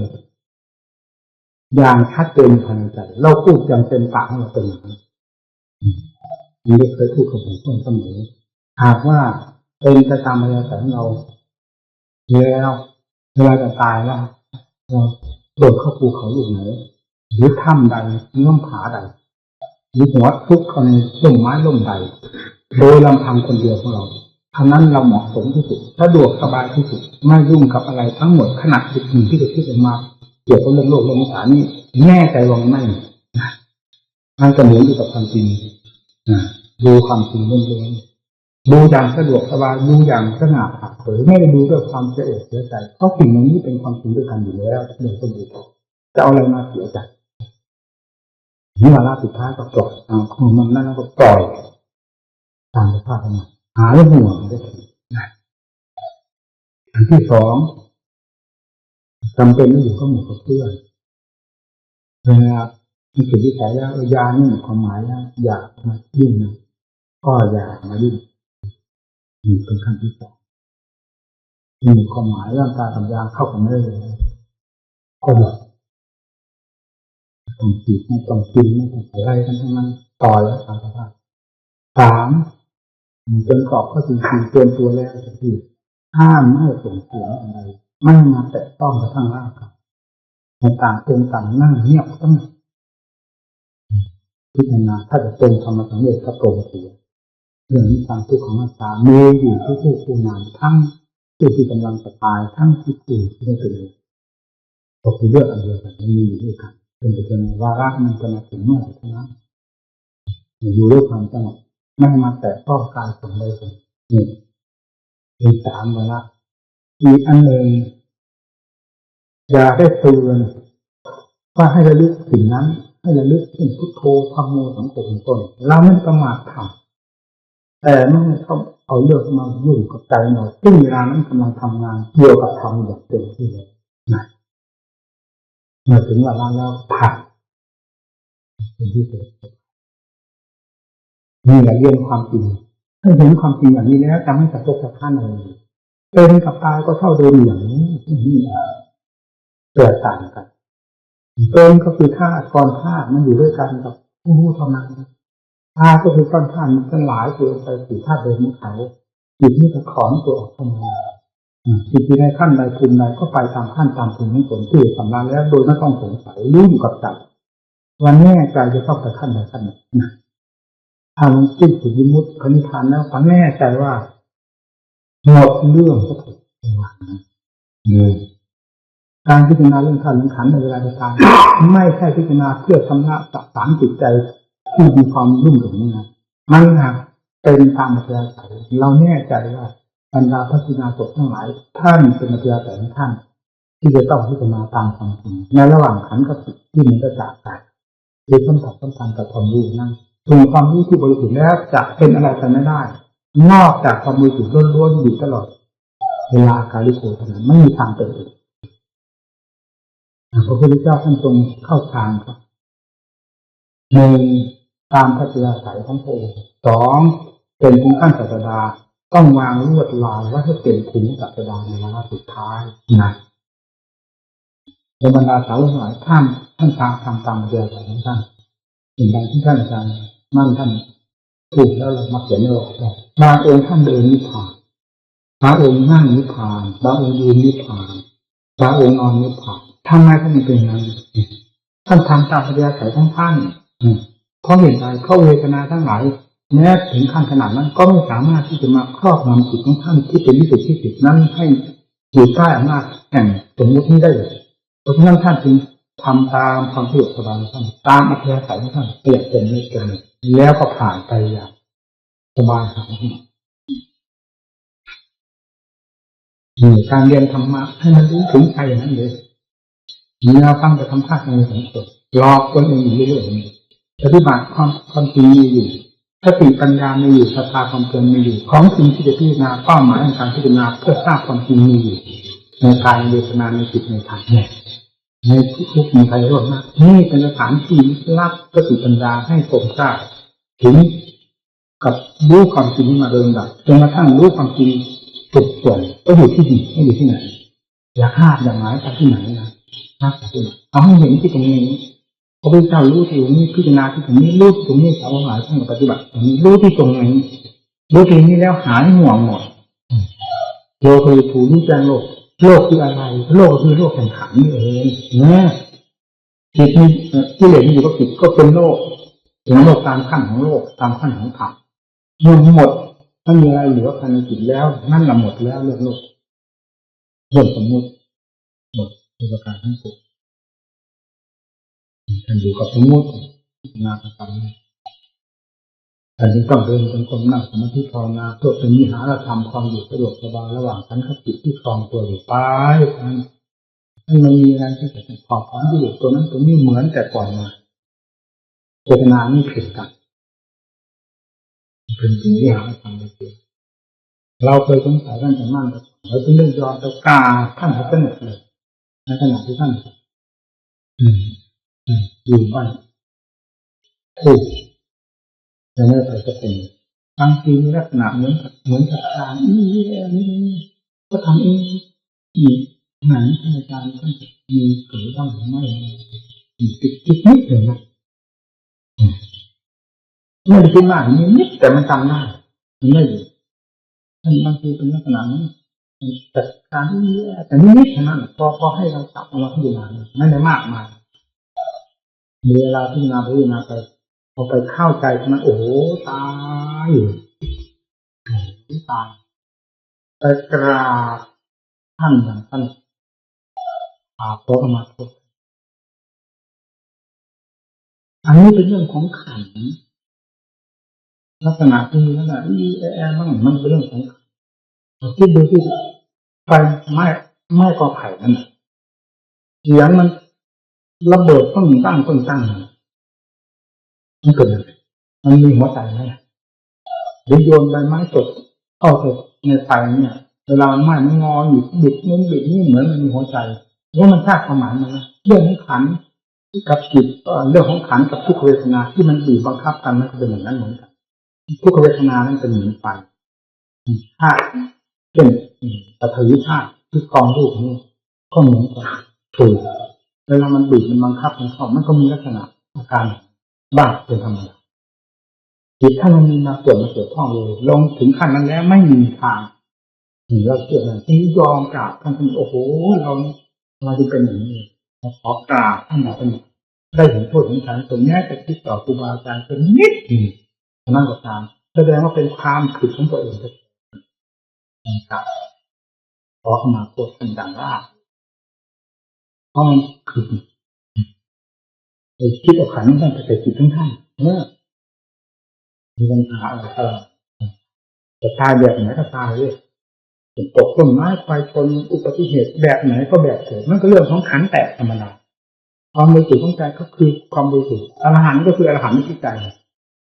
อย่างชัดเจนภายในใจเราพูดอย่างเต็มปากของเราเป็นอย่างนั้นนี่เคยพูดกับผมเสมอหากว่าเป็นไปตามอัธยาศัยของเราแล้วเวลาจะตายแล้วเราโดดเข้าภูเขาลูกไหนหรือถ้ำใดเงื่อมผาใดหรือหัวทุกข์เข้าในต้นไม้ร่มใดโดยลำพังคนเดียวของเราอันนั้นเราเหมาะสมที่สุดสะดวกสบายที่สุดไม่ยุ่งกับอะไรทั้งหมดขณะจิตหนึ่งที่จะคิดออกมาเกี่ยวกับเรื่องโลกเรื่องสารนี่แน่ใจว่าไม่มันจะเหมือนอยู่กับความจริงดูความจริงล้วนๆดูอย่างสะดวกสบายดูอย่างสง่าผ่าเผยไม่ได้ดูด้วยความเสียอกเสียใจเพราะสิ่งนี้เป็นความจริงด้วยกันอยู่แล้วเรื่องจะดูจะเอาอะไรมาเสียใจนี่วาระสุดท้ายก็ปล่อยของมันนั่นก็ปล่อยตามสภาพของมันหาเรื่องห่วงได้ทีอันที่สองจำเป็นต้องอยู่กับหมู่กับเพื่อนเวลามีสิ่งที่ใช้แล้วยานี่ความหมายแล้วอยากมายุ่งนะก็อย่ามายุ่งนี่เป็นขั้นที่สองมีความหมายร่างกายกับยาเข้ากันไม่ได้เลยก็หลอกต้องจีบไม่ต้องกินไม่ต้องอะไรกันทั้งนั้นต่อแล้วตามสภาพสามจนกรอบก็จริงๆเตือนตัวแล้วคือห้ามไม่ส่งเสียงอะไรไม่มาแตะต้องกระทั่งร่างกายในต่างคนต่างนั่งเงียบต้องพิจารณาถ้าจะตรงธรรมะสังเวชก็ตรงเสียเรื่องนี้ทางทุกข์ของอาตามีอยู่ทุกผู้นานทั้งผู้ที่กำลังจะตายทั้งที่ผู้ที่ไม่เป็นก็คือเรื่องอันเดียวกันมันมีอยู่ด้วยกัน เป็นวาระมันจะมาถึงเมื่อไหร่เท่านั้นอยู่ด้วยความสงบไม่ให้มาแตะต้องกายส่วนใดส่วนนี่เป็นสามวาระอีกอันหนึ่งอย่าได้เตือนว่าให้ระลึกถึงนั้นให้ระลึกถึงพุทโธธัมโมสังโฆเป็นต้นเราไม่ประมาททำแต่ไม่ต้องเอาเรื่องมายุ่งกับใจเราซึ่งเวลานั้นกำลังทำงานเกี่ยวกับธรรมอย่างเต็มที่เลยนะเมื่อถึงเวลาแล้วผ่านเป็นที่สุดนี่แหละเรื่องความจริงถ้าเห็นความจริงอย่างนี้แล้วจะไม่สะทกสะท้านอะไรเป็นกับตายก็เท่าเดิมอย่างนี้เกิดต่างกันเป็นก็คือธาตุก้อนธาตุมันอยู่ด้วยกันกับผู้รู้เท่านั้นธาตุก็คือก้อนธาตุมันเป็นหลายตัวไปสี่ธาตุเดิมของเขาจิตนี่ก็ถอนตัวออกเข้ามาจิตที่ได้ขั้นใดภูมิใดก็ไปตามขั้นตามภูมิของตนที่สำราญแล้วโดยไม่ต้องสงสัยรู้อยู่กับใจวันนี้ใจจะต้องไปขั้นใดขั้นหนึ่งนะถ้ามันสิ้นสุดวิมุตติพระนิพพานแล้วก็แน่ใจว่าหมดเรื่องก็ถูกการพิจารณาเรื่องธาตุเรื่องขันธ์ในเวลาตายไม่ใช่พิจารณาเพื่อชำระสะสางจิตใจที่มีความรุ่มหลงนะมันหากเป็นตามอัธยาศัยเราแน่ใจว่าบรรดาพัฒนาศพทั้งหลายท่านเป็นอัธยาศัยของท่านที่จะต้องพิจารณาตามความจริงในระหว่างขันธ์กับจิตที่มันจะจากกันคือสัมผัสสัมพันธ์กับความรู้นั่นส่วนความรู้ที่บริสุทธิ์แล้วจะเป็นอะไรไปไม่ได้นอกจากความบริสุทธิ์ล้วนๆอยู่ตลอดเวลาการลิโกเท่านั้นไม่มีทางเป็นอื่นพระพุทธเจ้าท่านทรงเข้าทางครับหนึ่งตามพระอัธยาศัยของพระองค์สองเป็นถึงขั้นศาสดาต้องวางลวดลายว่าให้เป็นถึงศาสดาในวาระสุดท้ายนะในบรรดาสาวกทั้งหลายท่านทำตามพระอัธยาศัยของท่านสิ่งใดที่ท่านอาจารย์มั่นท่านถูกแล้วมาเขียนโลกบางองค์ท่านเดินนิพพานบางองค์นั่งนิพพานบางองค์ยืนนิพพานบางองค์นอนนิพพานทำไมท่านไม่เป็นอย่างนั้นท่านทำตามพระอัธยาศัยของท่านเพราะเห็นใจเพราะเวทนาทั้งหลายแม้ถึงขั้นขนาดนั้นก็ไม่สามารถที่จะมาครอบงำจิตของท่านที่เป็นที่สุดที่สุดนั้นให้อยู่ใต้อำนาจแห่งสมมตินี้ได้เพราะฉะนั้นท่านจึงทำตามความสะดวกสบายของท่านตามอัธยาศัยของท่านเปลี่ยนเป็นไม่เกินแล้วก็ผ่านไปอย่างสบายครับการเรียนธรรมะให้มันรู้ถึงใจอย่างนั้นเลยเราฟังแต่คำพากย์ในสังคมหลอกคนอื่นอยู่เรื่อยๆปฏิบัติความจริงมีอยู่สติปัญญามีอยู่ศรัทธาความเพียรมีอยู่ของจริงที่จะพิจารณาเป้าหมายในการพิจารณาเพื่อทราบความจริงมีอยู่ในกายเวทนาในจิตในธรรมในทุกมีใครรู้มากนี่เป็นสถานที่รับสติปัญญาให้คมทราบถึงกับรู้ความจริงมาโดยลำดับจนกระทั่งรู้ความจริงสุดส่วนก็อยู่ที่ดีไม่อยู่ที่ไหนอยากห้ามอย่างไรไปที่ไหนนะเอาให้เห็นที่ตรงนี้พระพุทธเจ้ารู้ที่ตรงนี้พิจารณาที่ตรงนี้รู้ตรงนี้สาวหลายท่านปฏิบัติตรงนี้รู้ที่ตรงนี้รู้ตรงนี้แล้วหายห่วงหมดโลคือถูรู้แจ้งโลกคืออะไรโลกคือโลกแห่งขันนี่เองนะจิตนี้ที่เหลืออยู่กับจิตก็เป็นโลกถึงโลกตามขั้นของโลกตามขั้นของธรรมหมดถ้ามีอะไรเหลือภายในจิตแล้วนั่นละหมดแล้วเรื่องโลกเรื่องสมมติหมดในประการทั้งปวงท่านอยู่กับสมมตินาคธรรมแต่จึงต้องเดินจงกรมนั่งสมาธิภาวนาเพื่อเป็นวิหารธรรมความอยู่สะดวกสบายระหว่างขันธ์จิตที่ครองตัวอยู่ไปให้มันมีอะไรที่จะขอบความที่อยู่ตัวนั้นตัวนี้เหมือนแต่ก่อนมาเจตนาไม่ผิดกันเป็นวิหารธรรมเลยเราเคยสงสัยท่านจะมั่นเราจึงได้ยอมตะกาท่านให้สนุกเลยในขณะที่ท่านอยู่บ้านถูกจะไม่ไปก็เป็นบางทีมีลักษณะเหมือนกับการนี่ก็ทำเองไหนอาจารย์ท่านมีเกิดบ้างหรือไม่ติดนิดหนึ่งนะไม่ได้คิดมากนิดแต่มันจำได้มันไม่อยู่ท่านบางทีเป็นลักษณะนั้นแต่การที่แต่นิดเท่านั้นพอให้เราจับเราพิจารณาไม่ได้มากมายมีเวลาพิจารณาไปพอไปเข้าใจมันโอ้ตายไปกราบท่านอย่างท่านอาโปมาทุก อันนี้เป็นเรื่องของขันลักษณะที่ลักษณะบ้างมันเป็นเรื่องของคิดดูที่ไฟไม่กอไผ่นั่นเสียงมันระเบิดตั้งมันเกิดอะไรมันมีหัวใจไหมหรือโยนใบไม้สดเข้าไปในไฟเนี่ยเวลาไหม้มันงออยู่บิดนู้นบิดนี่เหมือนมันมีหัวใจว่ามันทราบความหมายมันนะเรื่องของขันกับจิตเรื่องของขันกับทุกขเวทนาที่มันบีบบังคับกันมันก็เป็นอย่างนั้นเหมือนกันทุกขเวทนานั้นเป็นเหมือนไฟธาตุเช่นปฐวีธาตุที่กองรูปนี้ก็เหมือนกันถูกเวลามันบีบมันบังคับมันเข้ามันก็มีลักษณะอาการบ้าเป็นธรรมดาจิตถ้ามันมีมาเกี่ยวข้องเลยลงถึงขั้นนั้นแล้วไม่มีทางเราเชื่อนั้นที่ยอมกราบท่านโอ้โหเราจะเป็นอย่างนี้ขอกราบท่านเป็นได้เห็นโทษของฉันตรงนี้จะคิดต่อครูบาอาจารย์เป็นนิดหนึ่งนั่นก็ตามแสดงว่าเป็นความผิดของตัวเองนะครับขอเข้ามาโทษท่านดังว่าเพราะมันคือคิดเอาขันท่านไปใส่จิตทั้งท่านเนี่ยมีปัญหาอะไรจะตายแบบไหนก็ตายเลยตกต้นไม้ไฟชนอุบัติเหตุแบบไหนก็แบบเถิดมันก็เรื่องของขันแตกธรรมดาความบริสุทธิ์ของใจก็คือความบริสุทธิ์อรหันต์ก็คืออรหันต์ที่ใจ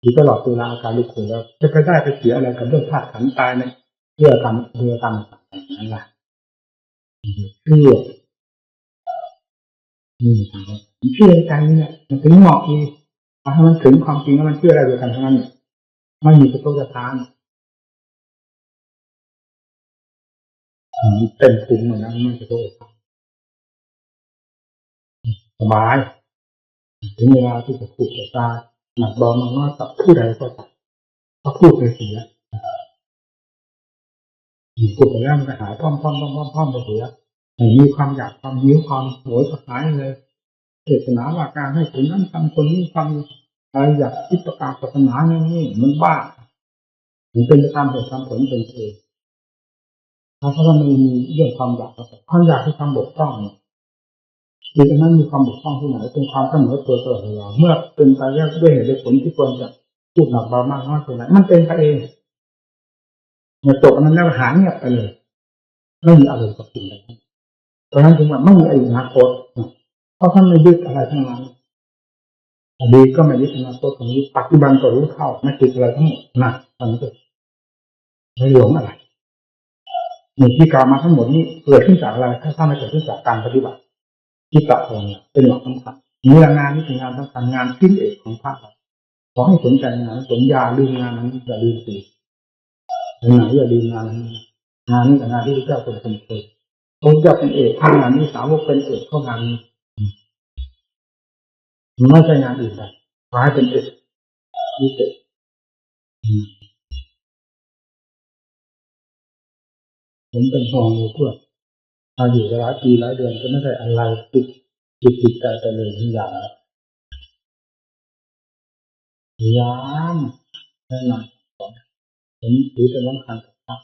อยู่ตลอดเวลาอาการลุกขึ้นแล้วจะไปได้ไปเสียอะไรกับเรื่องธาตุขันธ์ตายในเรื่องกรรมนั่นแหละเชื่อเชื่อใจเนี่ยมันถึงเหมาะดีถ้ามันถึงความจริงแล้วมันเชื่ออะไรโดยกันทั้งนั้นไม่มีสะทกสะท้านเป็นภูมิเหมือนนั้นไม่สะทกสะท้านสบายถึงเวลาที่จะพูดจะตาหนักเบามันน้อยกับผู้ใดก็ตามก็พูดไปเสียพูดไปแล้วมันก็หายพร้อมไปเสียมีความอยากความหิวความโหยก็หายเลยเจตนาว่าการให้คนนั้นทำคนนี้ทำอะไรอยากคิดประกาศศาสนาอย่างนี้มันบ้ามันเป็นไปตามเหตุตามผลเป็นเองถ้ามันมีเรื่องความอยากที่ความบกพร่องจิตนั้นมีความบกพร่องที่ไหนเป็นความเสมอตัวตลอดเวลาเมื่อเป็นไปแล้วด้วยเหตุด้วยผลที่ควรจะพูดหนักเบามากน้อยเท่าไหร่มันเป็นไปเองเมื่อจบนั้นแล้วหายเงียบไปเลยไม่มีอารมณ์กับสิ่งใดเพราะฉะนั้นจึงว่าไม่มีอนาคตเพราะท่านไม่ยึดอะไรทั้งนั้นอดีตก็ไม่ยึดอนาคตตรงนี้ปัจจุบันก็รู้เข้าไม่ติดอะไรทั้งหมดนะตอนนี้ก็ไม่หลงอะไรนี่ที่กล่าวมาทั้งหมดนี้เกิดขึ้นจากอะไรถ้าไม่เกิดขึ้นจากการปฏิบัติที่ตรัสตรงนี้เป็นหลักสำคัญมีงานนี้เป็นงานสำคัญงานชิ้นเอกของพระขอให้สนใจงานสนญาลืมงานนั้นอย่าลืมสิงานอย่าลืมงานนี้งานนี้แต่งานที่พระเจ้าเป็นคนเคยพระเจ้าเป็นเอกทำงานนี้สาวกเป็นเอกเข้างานนี้ไม่ใช่งานอื่นใดขอให้เป็นเอกที่เอกผมเป็นห่วงอยู่เพื่อมาอยู่หลายปีหลายเดือนก็ไม่ได้อะไรติดใจไปเลยอย่างแน่นอนผมถือเป็นสำคัญครับ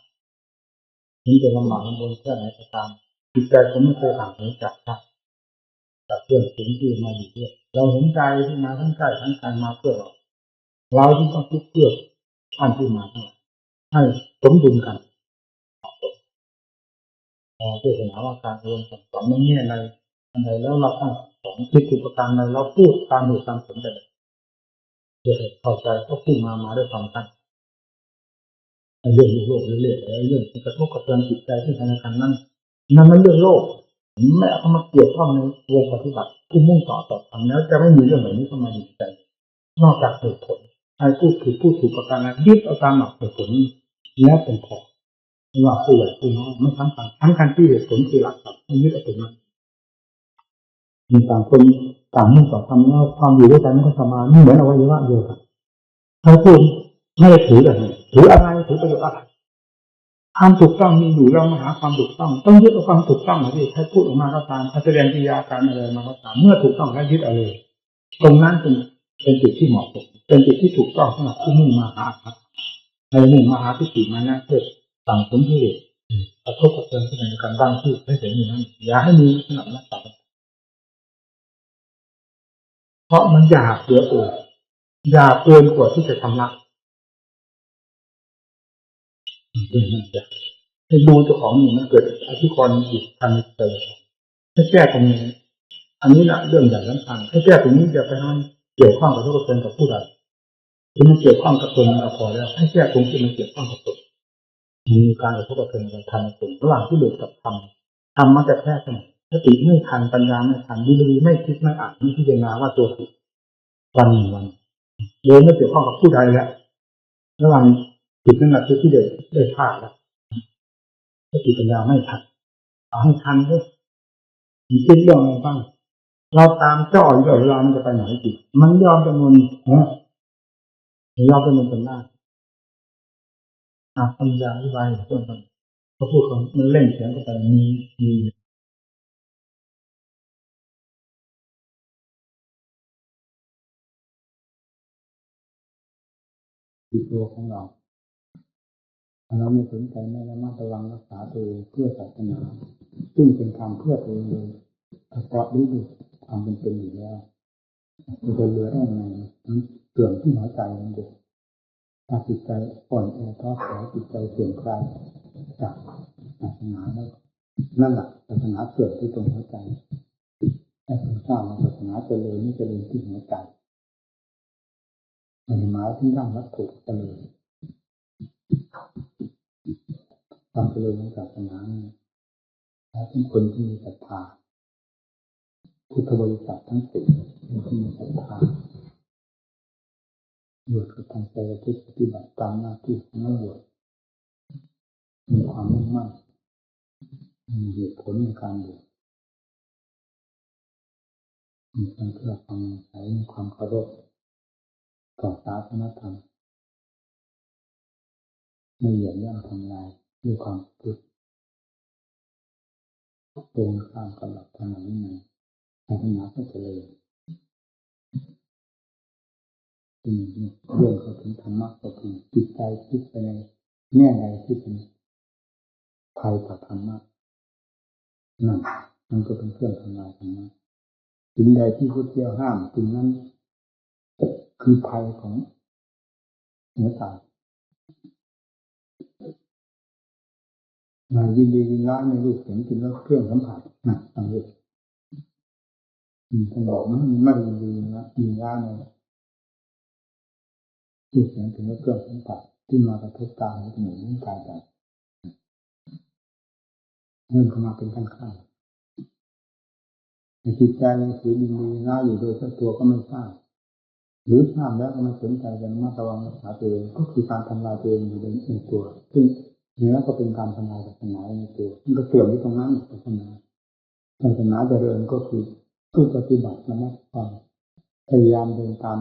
ถึงจะลำบากลำบนแค่ไหนก็ตามจิตใจผมไม่เคยห่างเหินจากท่านจากเพื่อนฝูงที่มาอยู่ด้วยเราเห็นใจที่มาทั้งใจทั้งการมาเพื่อเราที่ต้องคิดเพื่อท่านที่มาให้สมดุลกันเทศนาว่าการเรียนสอนไม่แง่อะไรแล้วเราต้องสอนคิดถูกประการใดเราพูดตามเหตุตามผลได้เพื่อเข้าใจก็พูดมาด้วยความตั้งเรื่องโลกเรื่อยๆเรื่องที่กระทบกระเทือนจิตใจที่ทางการนั่นมันเรื่องโลกไม่เอามาเกี่ยวข้องในวงปฏิบัติผู้มุ่งต่อทำแล้วจะไม่มีเรื่องเหล่านี้เข้ามาอยู่ในใจนอกจากเหตุผลใครพูดถูกประการนั้นยึดเอาตามหลักเหตุผลแล้วเป็นพอไม่ว่าผู้ใหญ่ผู้น้อยไม่สำคัญที่เหตุผลคือหลักครับไม่ยึดเอาตรงนั้นมีต่างคนต่างมุ่งต่อทำแล้วความอยู่ด้วยกันมันก็สมานเหมือนอวัยวะเดียวกันใครพูดไม่ได้ถือแบบนี้ถืออะไรถือประโยชน์อะไรความถูกต้องมีอยู่เรามาหาความถูกต้องยึดเอาความถูกต้องนะที่ใครพูดออกมาก็ตามแสดงกิริยาการอะไรมาก็ตามเมื่อถูกต้องแล้วยึดเอาเลยตรงนั้นเป็นจุดที่เหมาะสมเป็นจุดที่ถูกต้องสำหรับผู้มุ่งมาหาครับในมุ่งมาหาที่ติมานะเพื่อต่างผลที่กระทบกระเทือนที่ในการบ้างที่ให้เห็นอย่างนั้นอย่าให้มีขนาดนั้นต่อ เพราะมันหยาบเหลือเกินหยาบเกินกว่าที่จะทำละมันจะให้ดูเจ้าของนี่มันเกิดอธิกรณ์จิตทางใจให้แก้ตรงนี้อันนี้แหละเรื่องใหญ่สำคัญให้แก้ตรงนี้อย่าไปให้เกี่ยวข้องกับทุกคนกับผู้ใดที่มันเกี่ยวข้องกับตนเราพอแล้วให้แก้ตรงที่มันเกี่ยวข้องกับตนมีการกระทบกระเทือนกับทางตนระหว่างที่เดือดกับธรรมมันจะแพ้กันสติไม่ทันปัญญาไม่ทันดีๆไม่คิดไม่อ่านไม่พิจารณาว่าตัวผิดวันหนึ่งวันโดยไม่เกี่ยวข้องกับผู้ใดแล้วระหว่างจิตนั่นแหละคือที่เดือดได้พลาดแล้วสติปัญญาไม่ทันเอาให้ทันด้วยมีคิดเรื่องอะไรบ้างเราตามเจ้าอยู่ตลอดเวลามันจะไปไหนจิตมันยอมจำนวนยอมจำนวนเป็นได้ปัญญาอธิบายต้นเขาพูดของมันเล่นเสียงกันไปมีติดตัวของเราไม่สนใจไม่ระมัดระวังรักษาตัวเองเพื่อศาสนาซึ่งเป็นธรรมเพื่อตัวเองเพราะรู้อยู่ความเป็นอยู่แล้วมันจะเหลือได้ไงมันเสื่อมที่หัวใจมันเด็กถ้าจิตใจอ่อนแอท้อแท้จิตใจเสื่อมคลายจากศาสนาแล้วนั่นแหละศาสนาเสื่อมที่ตรงหัวใจให้คนทราบว่าศาสนาเจริญนี่เจริญที่หัวใจมันหมายถึงร่างวัตถุเจริญความเจริญของศาสนาและเป็นคนที่มีศรัทธาพุทธบริษัททั้งสี่ที่มีศรัทธาบวชกับทางใจที่ปฏิบัติตามหน้าที่ของนักบวชมีความมุ่งมั่นมีเหตุผลในการบวชมีความเชื่อความใสมีความเคารพต่อศาสนธรรมไม่เหยียดย่ำทำลายด้วยความคิดตรงข้ามกับหลักธรรมวินัยศาสนาก็เจริญเรื่องเข้าถึงธรรมะก็คือจิตใจคิดไปในแง่ใดที่เป็นภัยต่อธรรมะนั่นมันก็เป็นเครื่องทำลายธรรมะสิ่งใดที่พุทธเจ้าห้ามสิ่งนั้นคือภัยของหัวใจมายินดียินร้ายในรูปเห็นเป็นเครื่องสัมผัสต่างๆท่านบอกไม่ยินดียินร้ายในรูปเห็นเป็นเครื่องสัมผัสที่มากระทบตาหูจมูกลิ้นกายใจเริ่มเข้ามาเป็นขั้นข้างในจิตใจคือยินดีร้ายอยู่โดยตัวก็ไม่ทราบหรือทราบแล้วก็ไม่สนใจยังมาระวังรักษาตัวเองก็คือการทำลายตัวเองอยู่ในตัวซึ่งเนื้อก็เป็นการทำลายศาสนาในตัวมันก็เสื่อมที่ตรงนั้นศาสนาเจริญก็คือผู้ปฏิบัติระมัดระวังพยายามเดินตาม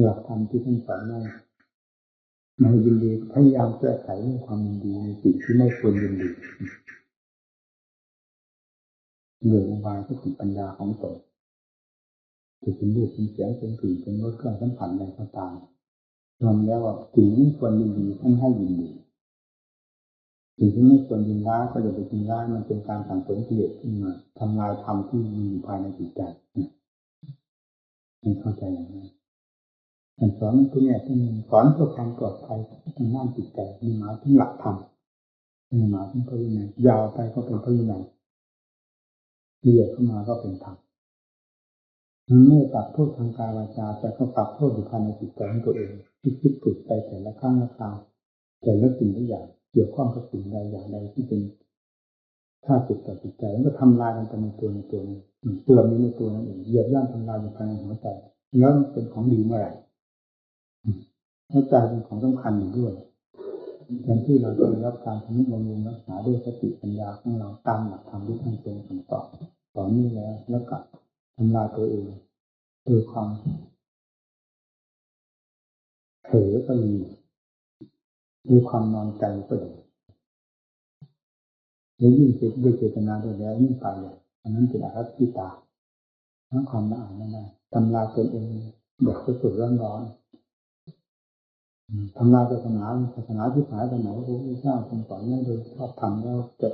หลักธรรมที่ท่านสอนไม่ยินดีพยายามแก้ไขเรื่องความยินดีในสิ่งที่ไม่ควรยินดีเรื่องอุบายก็คือปัญญาของตนจะเป็นรูปเป็นเสียงเป็นกลิ่นเป็นรสเครื่องสัมผัสใดก็ตามรวมแล้วว่าสิ่งที่ควรยินดีท่านให้ยินดีสิ่งที่ไม่ควรยินร้ายก็อย่าไปยินร้ายมันเป็นการสั่งสมกิเลสขึ้นมาทำลายธรรมที่มีอยู่ภายในจิตใจให้เข้าใจอย่างนั้นการสอนตัวนี้ที่สอนเพื่อความปลอดภัยทางด้านจิตใจมีหมายถึงหลักธรรมมีหมายถึงพระวินัยยาวไปก็เป็นพระวินัยละเอียดเข้ามาก็เป็นธรรมมันไม่ปรับโทษทางกายวาจาแต่ก็ปรับโทษอยู่ภายในจิตใจของตัวเองที่คิดฝึกไปแต่ละครั้งละคราวแต่ละสิ่งละอย่างเกี่ยวข้องกับสิ่งใดอย่างใดที่เป็นถ้าจิตต่อจิตใจมันก็ทำลายมันไปในตัวนี้ตัวนี้ในตัวนั้นเองเหยียบย่ำทำลายอยู่ภายในหัวใจแล้วมันเป็นของดีเมื่อไหร่หัวใจเป็นของสำคัญอยู่ด้วยแทนที่เราจะได้รับการทำนุบำรุงรักษาด้วยสติปัญญาของเราตามหลักธรรมที่ท่านทรงสั่งสอนต่อนี้แล้วก็ทำลายตัวเองโดยความเผลอก็มีโดยความนอนใจก็ดีหรือยิ่งด้วยเจตนาด้วยแล้วยิ่งไปเลยอันนั้นเป็นอรัตติตาทั้งความละอายไม่ได้ทำลายตัวเองแบบสุดๆร้อนๆทำลายศาสนาที่หายไปไหนพระพุทธเจ้าทรงสอนให้โดยชอบทำแล้วจะ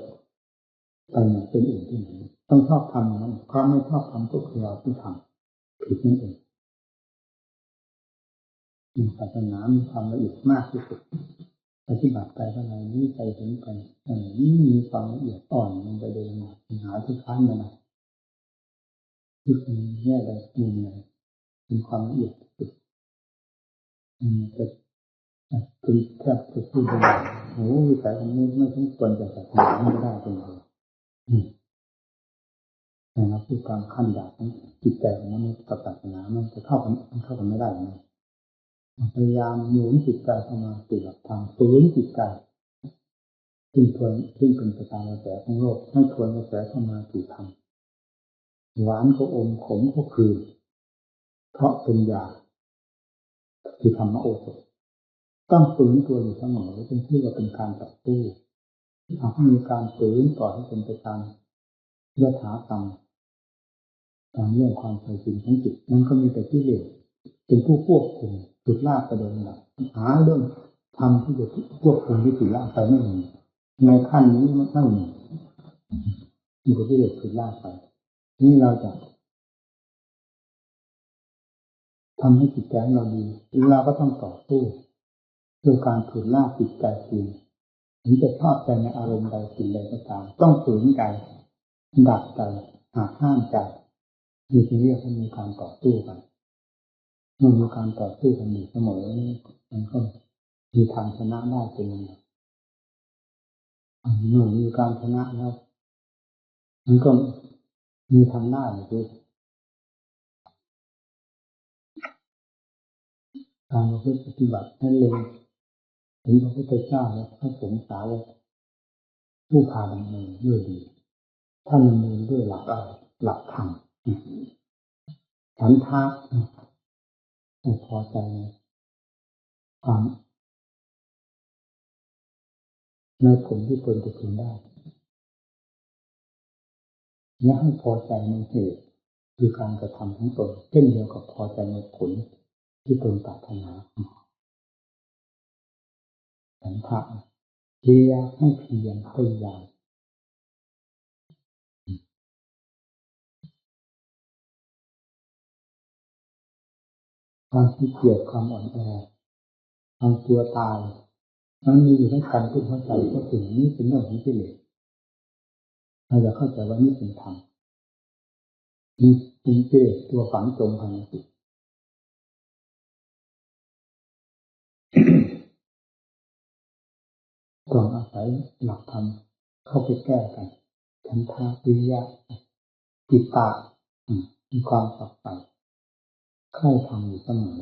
ไปไหนเป็นอื่นที่ไหนต้องชอบทำนั้นความไม่ชอบทำก็คือเราที่ท ผิดนั่นเองศาสนามีความละเอียดมากที่สุดปฏิบัติไปเท่าไหร่นี้ไปถึงไปนี่มีความละเอียดอ่อนลงไปโดยหาที่ค้านมาหน่อยที่เป็นแง่ใดมุมไหนเป็นความละเอียดสุดจะเป็นแทบจะพูดได้โอ้ยแต่อันนี้ไม่ต้องควรจะศาสนาไม่ได้เป็นเลยแต่เราพูดตามขั้นดาบของจิตใจของมนุษย์กับศาสนามันจะเข้ากันไม่ได้นะพยายามหนุนจิตใจเข้ามาสู่หลักธรรมฝืนจิตใจซึ่งเป็นไปตามกระแสของโลกให้ทวนกระแสเข้ามาสู่ธรรมหวานก็อมขมก็คือเพราะเป็นยาคือธรรมโอสถต้องฝืนตัวอยู่เสมอเป็นที่ว่าเป็นการต่อสู้หากมีการฝืนต่อให้เป็นไปตามยถากรรมตามเรื่องความเคยชินของจิตนั้นก็มีแต่กิเลสเป็นผู้ควบคุมจุดลากไปโดยหลักหาเรื่องทำที่จะควบคุมที่จุดลากไปไม่มีในขั้นนี้ไม่มีมีแต่กิเลสจุดลากไปนี่เราจะทำให้จิตใจเราดีเราก็ต้องต่อสู้ด้วยการฝืนลากจิตใจคืนถึงจะชอบใจในอารมณ์ใดสิ่งใดก็ตามต้องฝืนใจดักใจหากห้ามใจมีที่เรียกว่ามีการต่อสู้กันเมื่อมีการต่อสู้กันอยู่เสมอมันก็มีทางชนะได้เป็นอย่างไรเมื่อมีการชนะแล้วมันก็มีทางหน้าเลยคือการปฏิบัติให้เร็วถึงพระพุทธเจ้าและพระสงฆ์สาวกผู้พาดำเนินด้วยดีท่านดำเนินด้วยหลักธรรมฉันทะพอใจความในผลที่ตนจะพึงได้และให้พอใจในเหตุคือการกระทำของตนเช่นเดียวกับพอใจในผลที่ตนปรารถนาฉันทะเพียรให้เพียรพยายามความขี้เกียจความอ่อนแอความกลัวตายมันมีอยู่ในการทุกข์เข้าใจก็สิ่งนี้เป็นเรื่องของกิเลสเราจะเข้าใจว่านี่เป็นธรรมนี่เป็นกิเลสตัวฝังจมภายในจิตต้องอาศัยหลักธรรมเข้าไปแก้กันฉันทะวิริยะจิตตะมีความฝักใฝ่ใคร่ทำอยู่เสมอ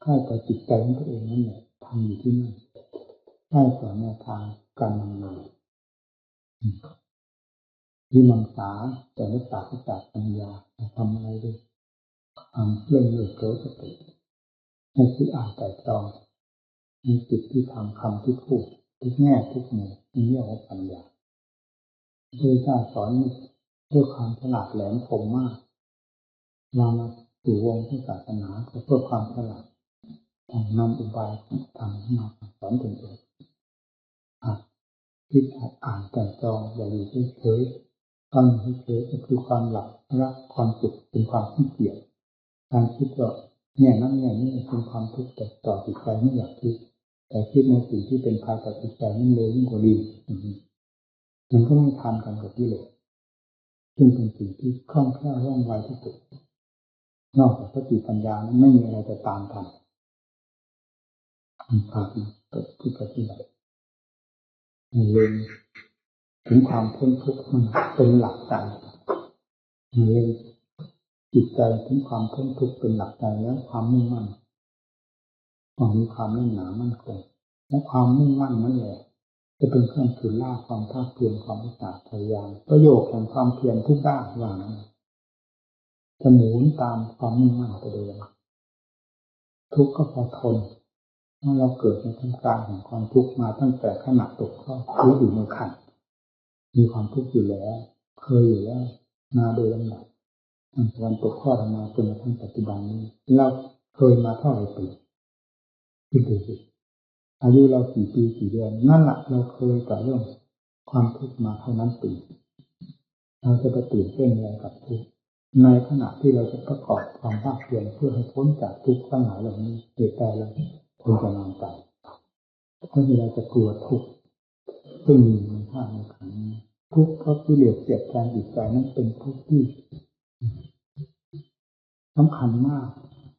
ใคร่ต่อจิตใจของตัวเองนั่นแหละทำอยู่ที่นั่นใคร่ต่อแนวทางการดำเนินวิมังสาแต่ไม่ปราศจากปัญญาทำอะไรด้วยความเลื่อนเลือดเกิดสติให้คิดอ่านแต่ตรองในจิตที่ทำคำที่พูดทุกแง่ทุกมุมมีเรื่องของปัญญาโดยการสอนด้วยความฉลาดแหลมคมมากมาสู่วงที่ศาสนาก็เพื่อความฉลาดนำอุบายทำมาสอนตนเองคิดอ่านแต่ตรองอย่าอยู่เฉยๆความเฉยๆก็คือความหลับรักความสุขเป็นความขี้เกียจการคิดว่าเนี่ยนั่นเนี่ยนี่เป็นความทุกข์แต่ต่อจิตใจไม่อยากคิดแต่คิดในสิ่งที่เป็นภายต่อจิตใจนั่นเลยยิ่งกว่าดีมันก็ไม่ทันกันกับที่เลยซึ่งเป็นสิ่งที่คล่องแคล่วว่องไวที่สุดนอกจากสติปัญญานั้นไม่มีอะไรจะตามทันภาพที่ปฏิบัติเรียนถึงความพ้นทุกข์มันเป็นหลักใจเรียนจิตใจถึงความพ้นทุกข์เป็นหลักใจแล้วความมุ่งมั่นมีความแน่นหนามั่นคงและความมุ่งมั่นนั่นแหละจะเป็นเครื่องฉุดลากความภาคเพียรความอุตสาห์พยายามประโยชน์แห่งความเพียรทุกด้านว่านั้นจะหมุนตามความมุ่งมั่นไปเองทุกข์ก็พอทนเมื่อเราเกิดในท่ามกลางแห่งความทุกข์มาตั้งแต่ขณะตกข้อหรืออยู่ในขันมีความทุกข์อยู่แล้วเคยอยู่แล้วมาโดยลำดับวันตกข้อมาจนกระทั่งปัจจุบันนี้เราเคยมาเท่าไหร่ปีคิดดูสิอายุเรากี่ปีกี่เดือนนั่นแหละเราเคยกับเรื่องความทุกข์มาเท่านั้นปีเราจะไปตื่นเต้นอะไรกับทุกข์ ในขณะที่เราจะประกอบความภาคเพียรเพื่อให้พ้นจากทุกข์ทั้งหลายเหล่านี้เหตุใดเราควรจะนอนใจเพราะเราจะกลัวทุกข์ซึ่งมีในภาคในขันธ์ทุกข์เพราะกิเลสเสียดแทงจิตใจนั้นเป็นทุกข์ที่สำคัญมาก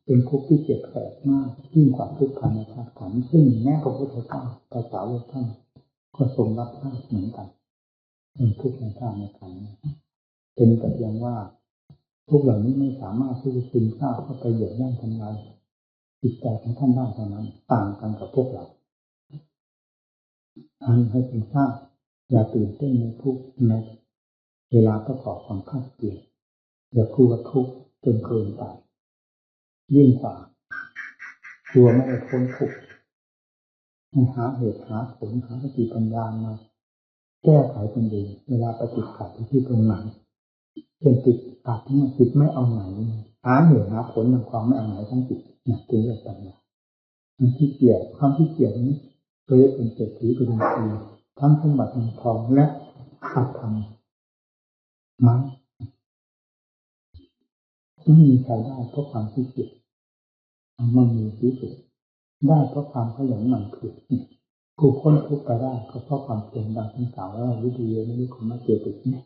เป็นทุกข์ที่เจ็บแสบมากยิ่งกว่าทุกข์ภายในธาตุขันธ์ซึ่งแม้พระพุทธเจ้าภาษาวกท่านก็ทรงรับทราบเหมือนกันเป็นทุกข์ในธาตุในขันธ์เป็นแต่เพียงว่าทุกเหล่านี้ไม่สามารถที่จะซึมซาบเข้าไปเหยียบย่ำทำลายจิตใจของท่านได้เท่านั้นต่างกันกับพวกเราอันให้ซึมซาบอย่าตื่นเต้นในทุกในเวลาประกอบความภาคเพียรอย่ากลัวทุกข์จนเกินไปยิ่งกว่ากลัวไม่ได้พ้นทุกข์หาเหตุหาผลหาสติปัญญามาแก้ไขตนเองเวลาปฏิบัติที่ตรงไหนเป็นติดขัดทั้งจิตไม่เอาไหนหาเหตุหาผลในความไม่เอาไหนทั้งจิตเนี่ยเป็นเรื่องปัญญามันที่เกียจความที่เกียจนี้เคยเป็นเศรษฐีเป็นทีทั้งสมบัติเงินทองและอัตธรรมมันไม่มีใครได้เพราะความที่เกียจมันมีที่สุดได้เพราะความขยันหมั่นเพียรผู้พ้นทุกข์ไปได้ก็เพราะความเพียรดังที่กล่าวว่าวิธีนี้มีความมาเจติเนี่ย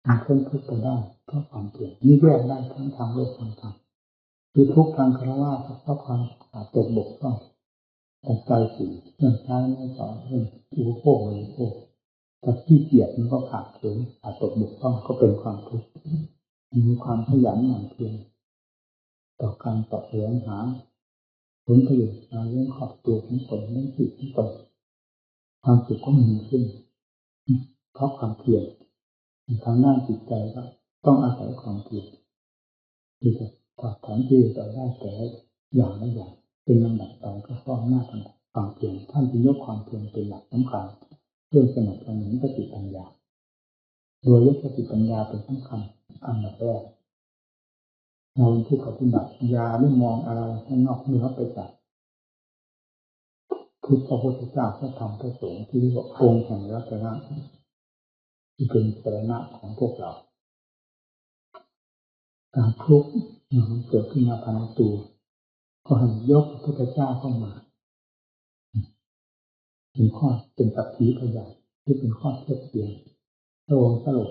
มันพ้นทุกข์ไปได้เพราะความเพียรนี่แยกได้ทั้งทางโลกทางธรรมคือทุกข์ทางคารวะเพราะความขาดตกบกพร่องแต่ใจสี่เรื่องใช้ไม่ต่อเรื่องอุปโภคบริโภคแต่ที่เกียจมันก็ขาดเขินขาดตกบกพร่องก็เป็นความทุกข์มีความขยันหมั่นเพียรต่อการต่อแสวงหาผลประโยชน์มาเรื่องขอบตัวของตนเรื่องจิตของตนความสุขก็มีขึ้นเพราะความเพียรทางด้านจิตใจก็ต้องอาศัยความเพียรที่จะตอบแทนที่ต่อได้แต่อย่างละอย่างเป็นลำดับไปก็เพราะหน้าทางความเพียรท่านจึงยกความเพียรเป็นหลักสำคัญเพื่อสนับสนุนสติปัญญาโดยยกสติปัญญาเป็นสำคัญอันดับแรกเราผู้ปฏิบัติยาไม่มองอะไรข้างนอกเหนือไปจากพุทธพระพุทธเจ้าพระธรรมพระสงฆ์ที่เรียกว่าองค์แห่งรัตนะที่เป็นสรณะของพวกเราการทุกข์มันเกิดขึ้นมาภายในตัวก็ให้ยกพระพุทธเจ้าเข้ามาเป็นข้อเป็นสักขีพยานที่เป็นข้อเทียบเทียงพระองค์สลบ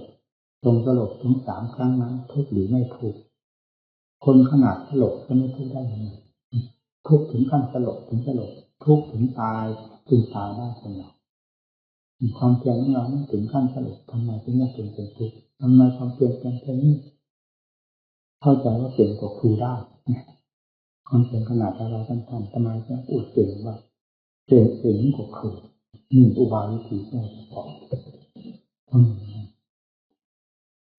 ทรงสลบถึง3 ครั้งนั้นทุกข์หรือไม่ทุกข์คนขนาดสลบก็ไม่ทุกข์ได้ยังไงทุกข์ถึงขั้นสลบถึงสลบทุกข์ถึงตายถึงตายได้คนเราความเพียรของเราไม่ถึงขั้นสลบทำไมถึงไม่เป็นทุกข์ทำไมความเพียรเป็นแค่นี้เข้าใจว่าเป็นกว่าครูได้ความเพียรขนาดเราท่านทำไมจะอุดเก่งว่าเก่งกว่าครูนี่อุบายวิธีแก้เฉพาะ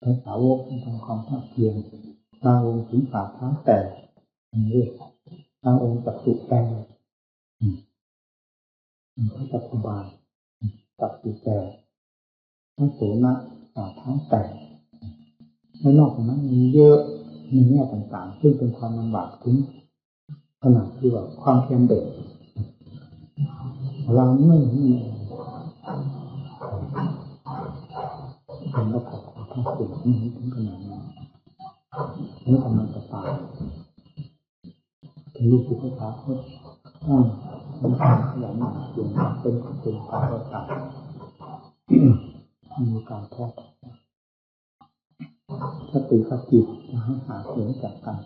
ภาษาวกทำความภาคเพียรบางองค์ถึงฝ่าเท้าแต่นี่บางองค์จักสุแต่พระจักรบาลจักสุแต่พระโสนะฝ่าเท้าแต่ในนอกจากนั้นมีเยอะมีแง่ต่างๆซึ่งเป็นความลำบากถึงขนาดที่ว่าความเพียรเด็กเราไม่มีเป็นระบบของทั้งสิ่งนี้ถึงขนาดนั้นนี่ทำไมจะตายเป็นลูกศิษย์พระสาคตมีความขยันหมั่นเพียรเป็นความประกาศมีการทอดสติกับจิตจะให้หาเสียงจากกัน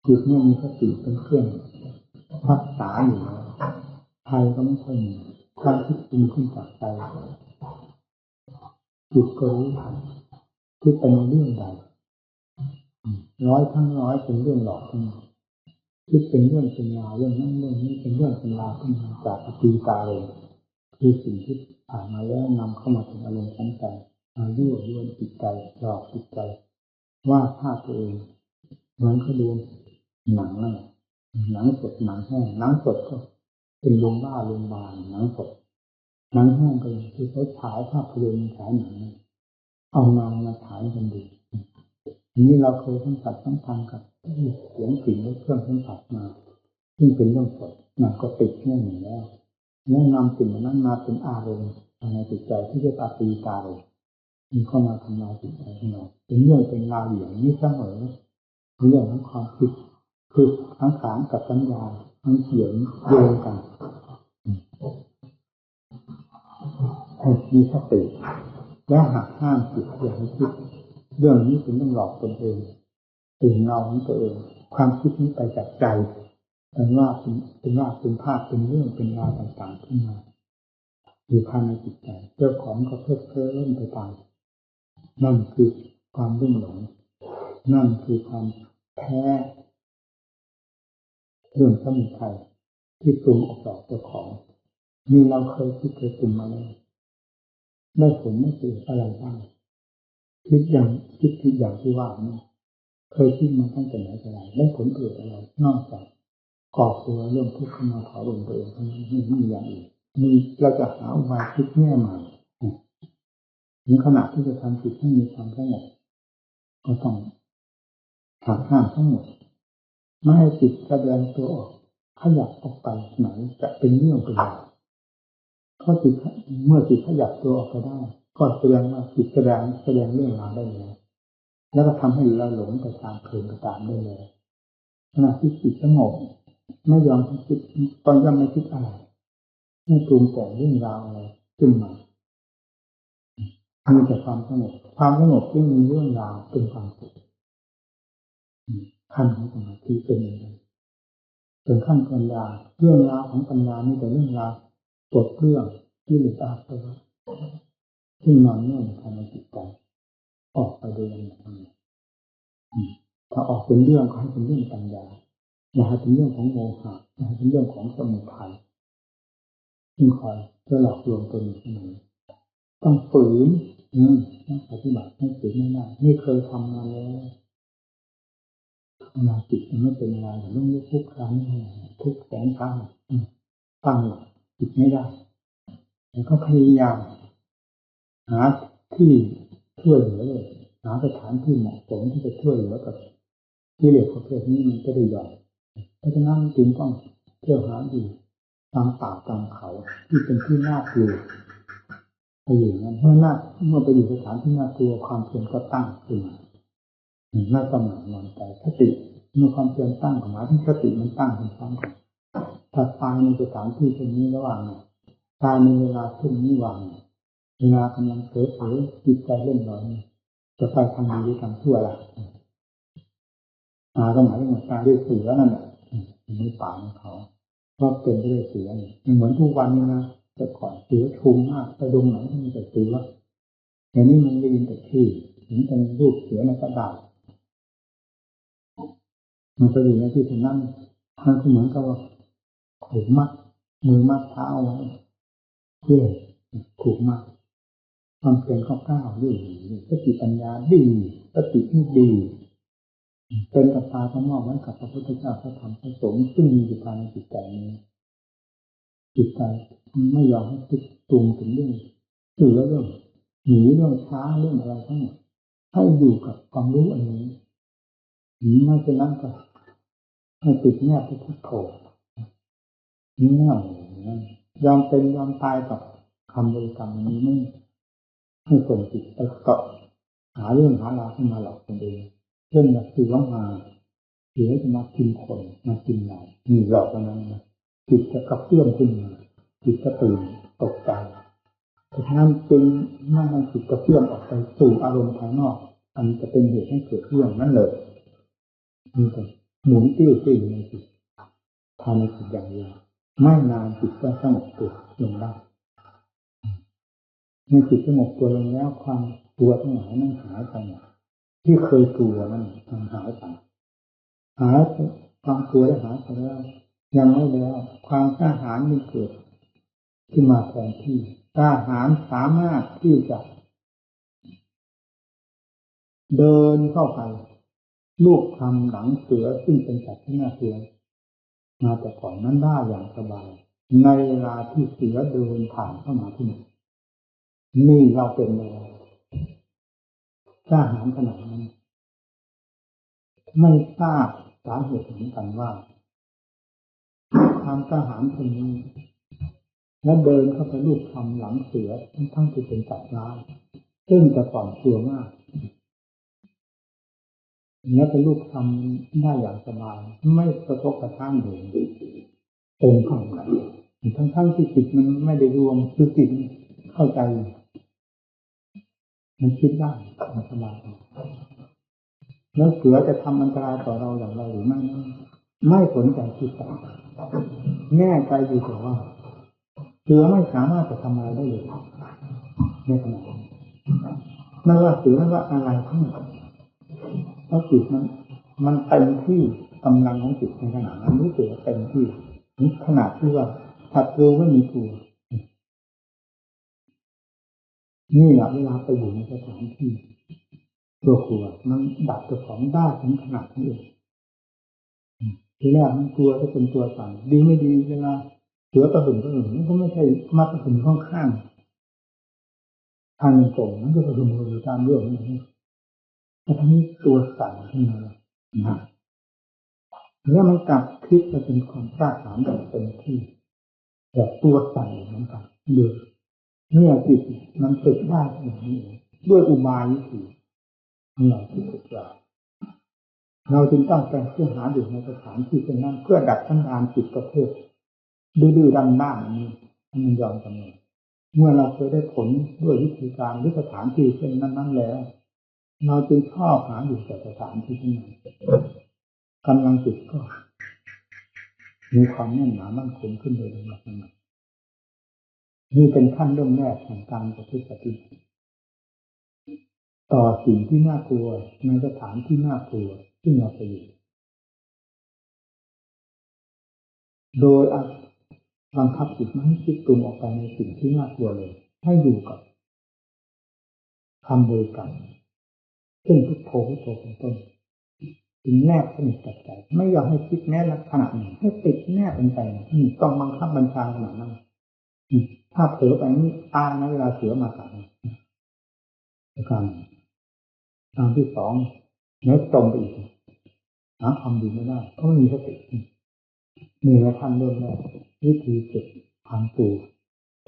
จิตไม่มีสติเป็นเครื่องรักษาอยู่แล้วใครก็ไม่ค่อยมีความคิดปรุงขึ้นจากใจจิตก็รู้ทันที่เป็นเรื่องใดทั้งร้อยเป็นเรื่องหลอกทั้งนั้นคิดเป็นเรื่องเป็นราวเรื่องนั้นเรื่องนี้เป็นเรื่องเป็นราวขึ้นมาจากอดีตารมณ์คือสิ่งที่ผ่านมาแล้วนำเข้ามาถึงอารมณ์ของใจมายั่วยวนจิตใจหลอกจิตใจว่าภาพตัวเองเหมือนเขาดูหนังนั่นแหละหนังสดหนังแห้งหนังสดก็เป็นโรงบ้าโรงพยาบาลหนังสดหนังแห้งก็อย่างที่เขาฉายภาพยนตร์ฉายหนังเอามาฉายกันดูนี้เราเคยสัมผัสสัมพันธ์กับเสียงกลิ่นและเครื่องสัมผัสมาซึ่งเป็นเรื่องสดนั่นก็ติดแน่หนึ่งแล้วแนะนำสิ่งนั้นมาเป็นอารมณ์ในจิตใจที่เรียกอตีตารมณ์ มันเข้ามาทำลายจิตใจของเราเป็นเรื่องเป็นราวอย่างนี้เสมอเรื่องของความคิดคือทั้งขานกับสัญญาทั้งเขียนโยงกันให้มีสติและหักห้ามจิตอย่าให้คิดเรื่องนี้เป็นเรื่องหลอกตนเองตื่นเงาของตัวเองความคิดนี้ไปจากใจเป็นว่าเป็นภาพเป็นเรื่องเป็นราวต่างๆขึ้นมาอยู่ภายในจิตใจเจ้าของก็เพลิดเพลินไปตามนั่นคือความรุ่มหลงนั่นคือความแพ้เรื่องสมุทัยที่ปรุงออกจากเจ้าของมีเราเคยคิดเคยปรุงมาแล้วได้ผลไม่เกิดอะไรบ้างคิดอย่างที่ว่านี่เคยคิดมาตั้งแต่ไหนแต่ไรได้ผลเกิดอะไรนอกจากก่อตัวเรื่องทุกข์ขึ้นมาเผาลนตัวเองเท่านั้นไม่มีอย่างอื่นมีเราจะหาอุบายคิดแง่ใหม่ถึงขณะที่จะทำจิตให้มีความสงบก็ต้องหักห้ามทั้งหมดไม่ให้จิตแสดงตัวออกขยับออกไปไหนจะเป็นเรื่องเป็นราวเพราะจิตเมื่อจิตขยับตัวออกไปได้ก็แสดงว่าจิตแสดงเรื่องราวได้แล้วก็ทำให้เราหลงไปตามเพลินไปตามได้เลยขณะที่จิตสงบไม่ยอมคิดตอนยังไม่คิดอะไรไม่ปรุงแต่งเรื่องราวอะไรขึ้นมามีแต่ความสงบที่มีเรื่องราวเป็นความสุขขั้นของสมาธิเป็นอย่างไรเป็นขั้นปัญญาเรื่องราวของปัญญามีแต่เรื่องราวปลดเปลื้องที่หลุดอาสวะที่นอนเนื่องภายในจิตใจออกไปโดยลำดับถ้าออกเป็นเรื่องก็ให้เป็นเรื่องปัญญาอย่าให้เป็นเรื่องของโมหะอย่าให้เป็นเรื่องของสมุทัยซึ่งคอยจะหลอกลวงตัวเองเสมอต้องฝืนต้องปฏิบัติให้ฝืนไม่ได้นี่เคยทำมาแล้วจิตมันไม่เป็นอะไรแต่ต้องลุกทุกครั้งทุกแสนครั้งตั้งหลักจิตไม่ได้แต่ก็พยายามหาที่ช่วยเหลือเลยหาสถานที่เหมาะสมที่จะช่วยเหลือกับกิเลสประเภทนี้มันจะได้ย่อยเพราะฉะนั้นจึงต้องเที่ยวหาอยู่ตามป่าตามเขาที่เป็นที่น่ากลัวไปอยู่นั้นเมื่อไปอยู่สถานที่น่ากลัวความเพียรก็ตั้งขึ้นมาน่าสมานนอนใจสติเมื่อความเพียรตั้งของหมายถึงสติมันตั้งเป็นความถ้าตายในสถานที่เช่นนี้ระหว่างตายในเวลาเช่นนี้วางเวลากำลังเผลอจิตใจเล่นลอยจะไปทางดีหรือทางชั่วล่ะก็หมายถึงตายด้วยเสือนั่นแหละในป่าของเขาก็เป็นไปด้วยเสือเหมือนทุกวันนี้นะแต่ก่อนเสือชุมมากไปดงไหนก็มีแต่เสืออย่างนี้มันได้ยินแต่ที่เห็นเป็นรูปเสือในกระดาษมันไปอยู่ในที่นั้นมันก็เหมือนกับว่าถูกมัดมือมัดเท้าไว้เพื่อถูกมัดความเพียรก้าวดีสติปัญญาดีสติที่ดีเป็นกับตาทั้งนอกไว้กับพระพุทธเจ้าพระธรรมพระสงฆ์ซึ่งมีอยู่ภายในจิตใจนี้จิตใจไม่ยอมให้คิดปรุงถึงเรื่องสื่อเรื่องหนีเรื่องช้าเรื่องอะไรทั้งหมดให้อยู่กับความรู้อันนี้ไม่เช่นนั้นก็ให้ติดแนบที่พุทโธเนี่ยยอมเป็นยอมตายกับคำบริกรรมนี้ไม่ให้ส่งจิตไปเกาะหาเรื่องหาราวขึ้นมาหลอกตนเองเช่นแบบคือว่ามาหรือจะมากินคนมากินเรามีหลอกกันนั้นนะจิตจะกระเพื่อมขึ้นมาจิตจะตื่นตกใจเพราะฉะนั้นจึงไม่ให้จิตกระเพื่อมออกไปสู่อารมณ์ภายนอกอันจะเป็นเหตุให้เกิดเรื่องนั้นเลยมีแต่หมุนติ้วอยู่ในจิตภายในจิตอย่างเดียวไม่นานจิตก็สงบตัวลงได้เมื่อจิตสงบตัวลงแล้วความกลัวทั้งหลายนั้นหายไปที่เคยกลัวนั้นมันหายไปความกลัวได้หายไปแล้วยังไม่แล้วความกล้าหาญมันเกิดขึ้นมาแทนที่กล้าหาญสามารถที่จะเดินเข้าไปลูกคำหลังเสือซึ่งเป็นสัตว์ที่น่ากลัวมาแต่ก่อนนั้นได้อย่างสบายในเวลาที่เสือเดินผ่านเข้ามาที่นี่เราเป็นแล้วกล้าหาญขนาดนั้นไม่ทราบสาเหตุเหมือนกันว่าความกล้าหาญคนนี้และเดินเข้าไปลูบคำหลังเสือทั้งที่เป็นสัตว์ร้าย ซึ่งแต่ก่อนกลัวมากแล้วเป็นลูกทำได้อย่างสบายไม่กระทบกระทั่งเลยเป็นของไหนทั้งที่จิตมันไม่ได้รวมคือจิตเข้าใจมันคิดได้มันสบายแล้วเสือจะทำอันตรายต่อเราอย่างไรหรือไม่สนใจคิดต่อแน่ใจอยู่แต่ว่าเสือไม่สามารถจะทำอะไรได้เลยในขณะนี้ไม่ว่าเสือไม่ว่าอะไรทั้งหมดเพราะจิตมันเต็มที่กำลังของจิตในขณะนั้นรู้สึกว่าเต็มที่ขนาดที่ว่าศัตรูไม่มีตัวนี่แหละเวลาไปอยู่ในสถานที่ตัวกลัวมันดับตัวของได้ถึงขนาดนี้เองทีแรกมันกลัวจะเป็นตัวสั่นดีไม่ดีเวลาเสือกระหึ่มมันก็ไม่ใช่มากระหึ่มข้างทางตรงมันก็กระหึ่มอยู่ตามเรื่องนี้แต่ทีนี้ตัวสั่นขึ้นมานะแล้วมันกลับคลิกไปเป็นความกล้าหาญแบบเต็มที่แบบตัวสั่นเหมือนกันเดือดเมื่อจิตมันฝึกได้อย่างนี้ด้วยอุบายวิธีเราที่ฝึกเราจึงต้องไปเพื่อหาอยู่ในสถานที่เป็นนั้นเพื่อดัดสันดานจิตประเภทดื้อๆด้านนี้มันยอมจำนนเมื่อเราเคยได้ผลด้วยวิธีการหรือสถานที่เช่นนั้นแล้วเราจึงชอบหาอยู่แต่สถานที่ที่นั้นกำลังจิตก็มีความแน่นหนามั่นคงขึ้นโดยลำดับนี่เป็นขั้นเริ่มแรกแห่งการประพฤติปฏิบัติต่อสิ่งที่น่ากลัวในสถานที่น่ากลัวซึ่งเราไปอยู่โดยบังคับจิตไม่ให้คิดปรุงออกไปในสิ่งที่น่ากลัวเลยให้อยู่กับคำบริกรรมเช่นพุทโธพุทโธเป็นต้นถึงแนบสนิทกับใจไม่ยอมให้คิดแม้ลักษณะหนึ่งให้ติดแนบเป็นใจต้องบังคับบัญชาขนาดนั้นถ้าเผลอไปนี่ตายนะเวลาเสือมากัดการทางที่สองเนื้อตรงไปอีกหาความดีไม่ได้เพราะไม่มีสตินี่แหละท่านเริ่มแรกวิธีฝึกความกลัว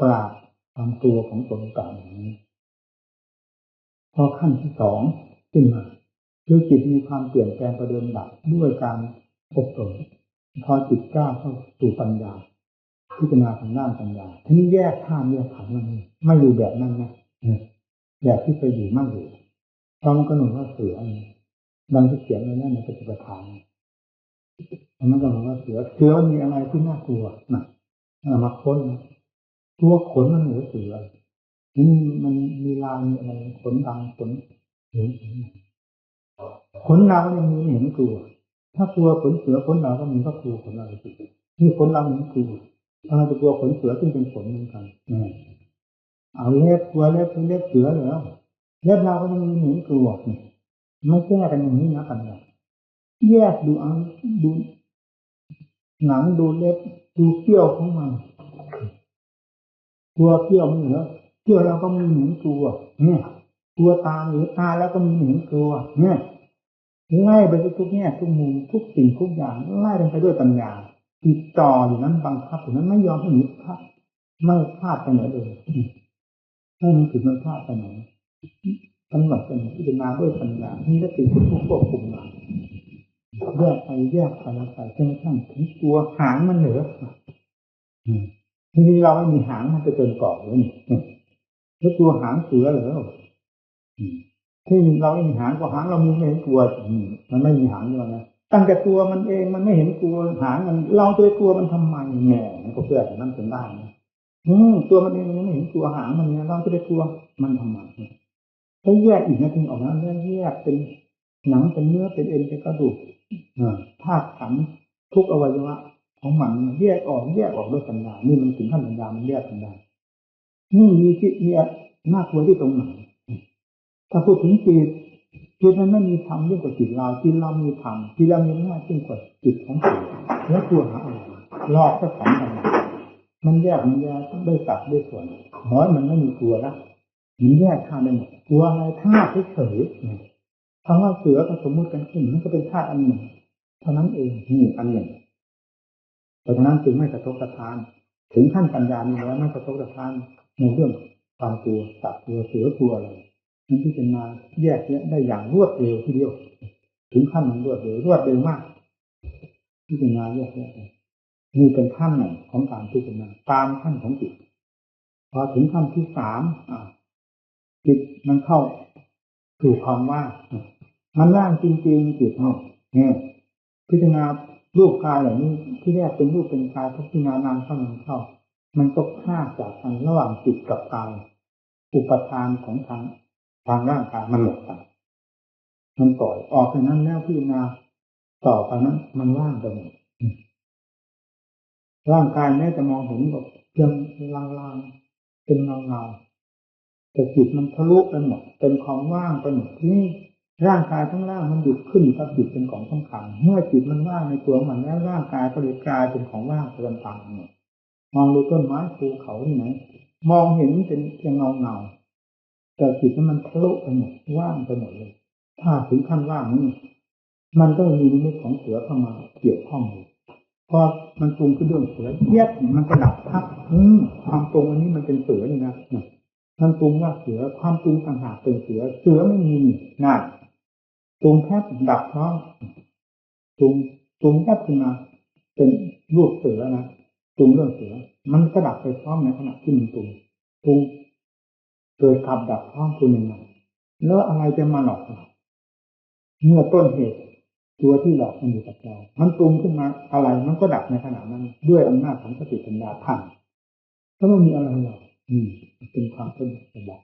ปราบความกลัวของตนต่างอย่างนี้พอขั้นที่สองขึ้นมาคือจิตมีความเปลี่ยนแปลงประเดิมดับด้วยการอบรมพอจิตกล้าเข้าสู่ปัญญาพิจารณาทางด้านปัญญาทีนี้แยกธาตุแยกขันธ์มันไม่อยู่แบบนั้นนะแบบที่ไปอยู่มั่นอยู่ต้องกำหนดว่าเสือดังที่เขียนไว้ในปฏิปทามันก็บอกว่าเสือมีอะไรที่น่ากลัวนะมาค้นตัวขนมันเหนือเสือนี่มันมีลายมีอะไรขนดำขนเหลืองขนเราก็ยังมีเห็นกลัวถ้ากลัวขนเสือขนเราก็มีก็กลัวขนเราสินี่ขนเราเห็นกลัวเราจะกลัวขนเสือซึ่งเป็นขนเหมือนกันเอาเล็บกลัวเล็บเป็นเล็บเสือเหรอเล็บเราก็ยังมีเห็นกลัวไม่แก้กันอย่างนี้นะกันเลยแยกดูดูหนังดูเล็บดูเขี้ยวของมันตัวเขี้ยวมันเหรอเขี้ยวเราก็มีเหมือนตัวเนี่ยตัวตาหรือตาแล้วก็มีเหมือนตัวเนี่ยไล่ไปทุกแง่ทุกมุมทุกสิ่งทุกอย่างไล่ไปด้วยปัญญาติดต่ออยู่นั้นบังคับอยู่นั้นไม่ยอมให้หนีพลาดไม่พลาดไปไหนเลยให้มันถึงมันพลาดไปไหนกำหนดเป็นพิจารณาด้วยปัญญามีสติเป็นผู้ควบคุมมันแยกไปแยกไปจนกระทั่งถึงตัวหางมันเหนือทีนี้เราไม่มีหางมันจะเป็นเกาะเลยนี่แล้วตัวหางเสือเหรอที่เราไม่มีหางก็หางเรามีไม่เห็นตัวมันไม่มีหางอยู่นะตั้งแต่ตัวมันเองมันไม่เห็นตัวหางมันเราตัวตัวมันทำไมแหน่มันก็เพื่อแต่นั่นเป็นได้นะตัวมันเองมันไม่เห็นตัวหางมันเนี่ยเราจะไปตัวมันทำไมถ้าแยกอีกนะถึงออกมาแล้วแยกเป็นหนังเป็นเนื้อเป็นเอ็นเป็นกระดูกธาตุขันธ์ทุกอวัยวะของมันแยกออกด้วยปัญญานี่มันถึงขั้นปัญญามันแยกกันได้นี่มีจิตเนี่ยน่ากลัวที่ตรงไหนถ้าพูดถึงจิตมันไม่มีธรรมยิ่งกว่าจิตเรามีธรรมจิตเรามีหน้ายิ่งกว่าจิตของจิตแล้วกลัวหาอะไรลอกเจ้าของมันแยกได้สัดได้ส่วนน้อยมันไม่มีกลัวละมันแยกธาตุได้หมดกลัวอะไรธาตุเฉยคำว่าเสือก็สมมติกันขึ้นมันก็เป็นธาตุอันหนึ่งเท่านั้นเองนี่อันหนึ่งเพราะฉะนั้นจึงไม่กระทบกระทานถึงขั้นปัญญามีแล้วไม่กระทบกระทานในเรื่องความกลัวสัตว์กลัวเสือกลัวอะไร มันพิจารณาแยกแยะได้อย่างรวดเร็วทีเดียวถึงขั้นมันรวดเร็วมากพิจารณาแยกแยะนี่เป็นขั้นหนึ่งของการพิจารณาตามขั้นของจิตพอถึงขั้นที่สามจิตมันเข้าสู่ความว่างมันว่างจริงๆจิตเนี่ยพิจารณารูปกายเหล่านี้ที่แรกเป็นรูปเป็นกายพิจารณานานเข้ามันก็พลาดจากกันระหว่างจิตกับกายอุปทานของทางร่างกายมันหมดไปมันปล่อยออกไปนั้นแล้วพิจารณาต่อไปนั้นมันว่างไปหมดร่างกายแม้จะมองเห็นก็เพียงลางๆเป็นเงาแต่จิตมันทะลุไปหมดเป็นความว่างไปหมดที่ร่างกายทั้งร่างมันหยุดขึ้นกับจิตเป็นของสำคัญเมื่อจิตมันว่างในตัวมันแล้วร่างกายก็เลยกลายเป็นของว่างไปตามๆหมดมองดูต้นไม้ภูเขาที่ไหนมองเห็นเป็นเพียงเงาแต่จิตมันทะลุไปหมดว่างไปหมดเลยถ้าถึงขั้นว่างนี้มันก็มีนิมิตของเสือเข้ามาเกี่ยวข้องอยู่พอมันปรุงขึ้นเรื่องเสือเย็บมันก็ดับพักความปรุงอันนี้มันเป็นเสือนี่นะมันปรุงว่าเสือความปรุงต่างหากเป็นเสือไม่มีง่ายปรุงแค่ดับพร้อมปรุงแค่ขึ้นมาเป็นรูปเสือนะปรุงเรื่องเสือมันก็ดับไปพร้อมในขณะที่มันปรุงเกิดขับดับพร้อมปรุงยังไงแล้วอะไรจะมาหลอกเราเมื่อต้นเหตุตัวที่หลอกมันอยู่กับเรามันปรุงขึ้นมาอะไรมันก็ดับในขณะนั้นด้วยอำนาจของสติปัญญาทันก็ไม่มีอะไรหรอกเป็นความเป็นสบาย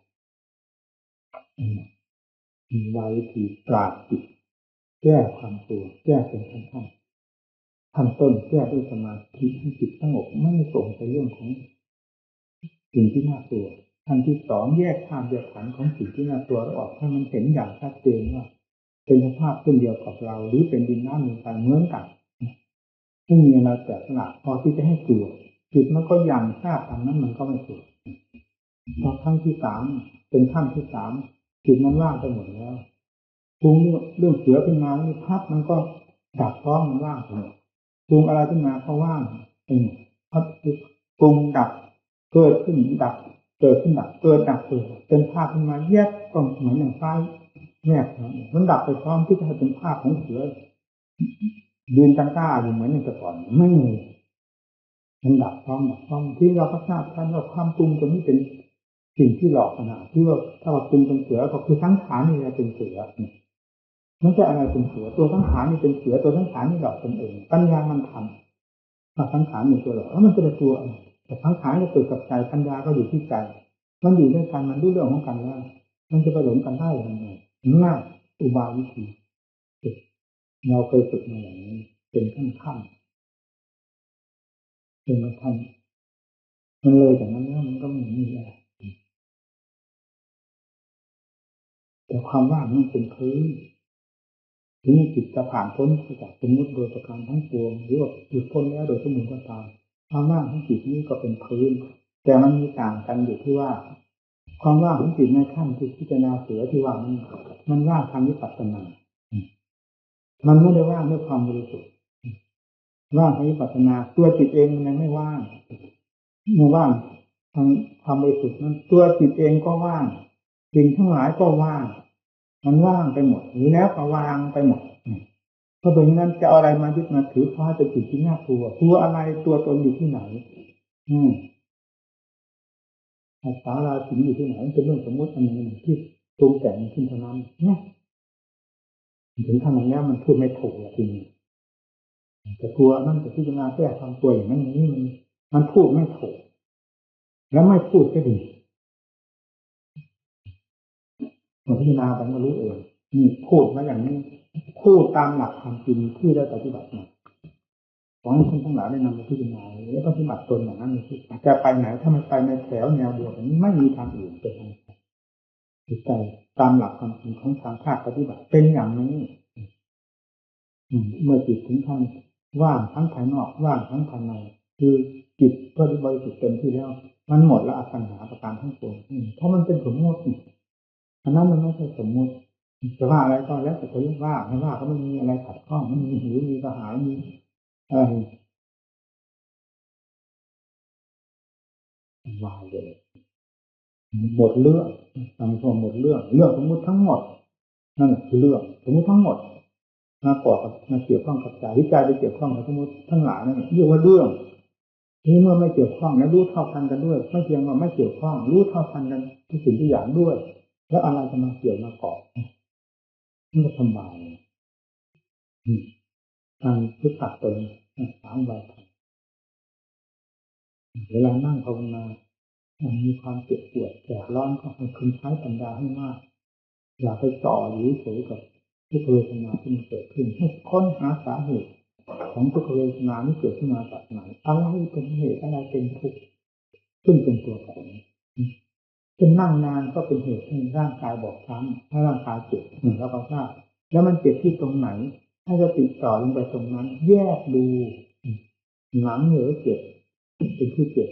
มีวิธีปราบจิตแก้ความกลัวแก้เป็นขั้นต้นแก้ด้วยสมาธิให้จิตสงบไม่ส่งไปเรื่องของสิ่งที่น่ากลัวขั้นที่สองแยกธาตุแยกขันธ์ของสิ่งที่น่ากลัวออกให้มันเห็นอย่างชัดเจนว่าเป็นสภาพเช่นเดียวกับเราหรือเป็นดินน้ำลมไฟเหมือนกันไม่มีอะไรแตกต่างพอที่จะให้กลัวจิตมันก็ยังทราบตามนั้นมันก็ไม่กลัวพอขั้นที่สามเป็นขั้นที่สามจิตมันว่างไปหมดแล้วปรุงเรื่องเสือขึ้นมาแล้วพับมันก็ดับพร้อมมันว่างไปหมดปรุงอะไรขึ้นมาก็ว่างไปหมดปรุงดับเกิดขึ้นดับเกิดขึ้นดับเกิดดับเกิดเป็นภาพขึ้นมาแยกก็เหมือนอย่างไฟแยกมันดับไปพร้อมที่จะให้เป็นภาพของเสือยืนตั้งก้าอยู่เหมือนอย่างแต่ก่อนไม่มีมันดับพร้อมที่เราก็ทราบท่านว่าความปรุงตัวนี้เป็นสิ่งที่หลอกขนาดที่ว่าถ้าว่าปรุงเป็นเสือก็คือทั้งขานี่แหละเป็นเสือไม่ใช่อะไรเป็นเสือตัวทั้งขานี่เป็นเสือตัวทั้งขานี่หลอกตนเองปัญญามันทำทั้งขาเป็นตัวหลอกแล้วมันจะเป็นตัวแต่ทั้งขาจะเกิดกับใจปัญญาก็อยู่ที่ใจมันอยู่ด้วยกันมันรู้เรื่องของกันแล้วมันจะไปหลงกันได้ยังไงง่ายอุบายวิธีเราเคยฝึกมาอย่างนี้เป็นขั้นเป็นขั้นมันเลยจากนั้นแล้วมันก็ไม่มีอะไรแต่ความว่างมันเป็นพื้นถึงจิตจะผ่านพ้นจากสมมติโดยประการทั้งปวงหรือว่าหลุดพ้นแล้วโดยสมมติก็ตามความว่างของจิตนี้ก็เป็นพื้นแต่มันมีต่างกันอยู่ที่ว่าความว่างของจิตในขั้นที่พิจารณาเสือที่ว่ามันว่างทางวิปัสสนามันไม่ได้ว่างด้วยความบริสุทธิ์ว่างทางวิปัสสนาตัวจิตเองมันยังไม่ว่างเมื่อว่างทางความบริสุทธิ์นั้นตัวจิตเองก็ว่างสิ่งทั้งหลายก็ว่างมันว่างไปหมดหรือแล้วก็วางไปหมดเพราะเป็นนั้นจะเอาอะไรมายึดมาถือเพราะจะจิตที่น่ากลัวตัวอะไรตัวตนอยู่ที่ไหนสาราสิงอยู่ที่ไหนเป็นเรื่องสมมติอันหนึ่งที่ปรุงแต่งขึ้นเท่านั้นเนี่ยถึงทำอย่างนี้มันพูดไม่ถูกจริงแต่กลัวนั่นแต่พิจารณาแก้ความกลัวอย่างนั้นอย่างนี้มันพูดไม่ถูกแล้วไม่พูดก็ดีพอพิจารณาไปก็รู้เองนี่พูดมาอย่างนี้พูดตามหลักความจริงที่ได้ปฏิบัติมาขอให้ท่านทั้งหลายได้นำมาพิจารณาและปฏิบัติตนอย่างนั้นจะไปไหนถ้ามันไปในแถวแนวเดียวกันไม่มีทางอื่นเป็นทางจิตใจตามหลักความจริงของทางภาคปฏิบัติเป็นอย่างนี้เมื่อจิตถึงขั้นว่างทั้งภายนอกว่างทั้งภายในคือจิตก็บริสุทธิ์เต็มที่แล้วมันหมดละอสังขารประการทั้งปวงเพราะมันเป็นสมมติอันนั้นมันไม่ใช่สมมติจะว่าอะไรก็แล้วแต่คนว่าไม่ว่าก็ไม่มีอะไรขัดข้องไม่มีหิวมีกระหายมีอะไรวายเลย หมดเรื่องทำให้หมดเรื่องสมมติทั้งหมดนั่นคือเรื่องสมมติทั้งหมดมาก่อกับมาเกี่ยวข้องกับใจวิจัยไปเกี่ยวข้องกับสมมติทั้งหลายนั่นเรียกว่าเรื่องนี้เมื่อไม่เกี่ยวข้องแล้วรู้เท่าทันกันด้วยไม่เพียงว่าไม่เกี่ยวข้องรู้เท่าทันกันทุกสิ่งทุกอย่างด้วยแล้วอะไรจะมาเกี่ยวมาเกาะนี่ก็ทำบายทางพุทธะตน3 วันเวลานั่งภาวนามีความเจ็บปวดแสบร้อนก็ให้คุณใช้ปัญญาให้มากอย่าไปจ่อหรือเฉยกับทุกขเวทนาที่มันเกิดขึ้นให้ค้นหาสาเหตุของทุกขเวทนาที่เกิดขึ้นมาจากไหนอะไรเป็นเหตุอะไรเป็นทุกข์ซึ่งเป็นตัวผลเป็นนั่งนานก็เป็นเหตุให้ร่างกายบอบช้ำให้ร่างกายเจ็บแล้วก็ทราบแล้วมันเจ็บที่ตรงไหนให้สติต่อลงไปตรงนั้นแยกดูหนังหรือเจ็บเป็นผู้เจ็บ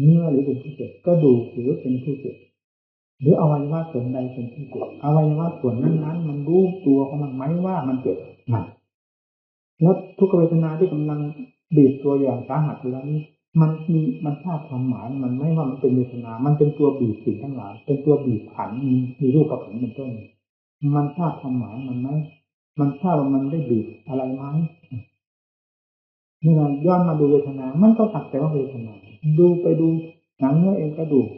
เนื้อหรือเป็นผู้เจ็บกระดูกหรือเป็นผู้เจ็บหรืออวัยวะส่วนใดเป็นผู้เจ็บอวัยวะส่วนนั้นๆมันรู้ตัวของมันไหมว่ามันเจ็บนั่นแล้วทุกขเวทนาที่กำลังบีบตัวอย่างสาหัสอยู่แล้วนี้มันทราบความหมายมันไม่ว่ามันเป็นเวทนามันเป็นตัวบีบสิ่งทั้งหลายเป็นตัวบีบขันมีรูปกับขันเป็นต้นมันทราบความหมายมันไหมมันทราบว่ามันได้บีบอะไรไหมนี่มันย้อนมาดูเวทนามันก็สักแต่ว่าเวทนาดูไปดูหนังเนื้อเองกระดูก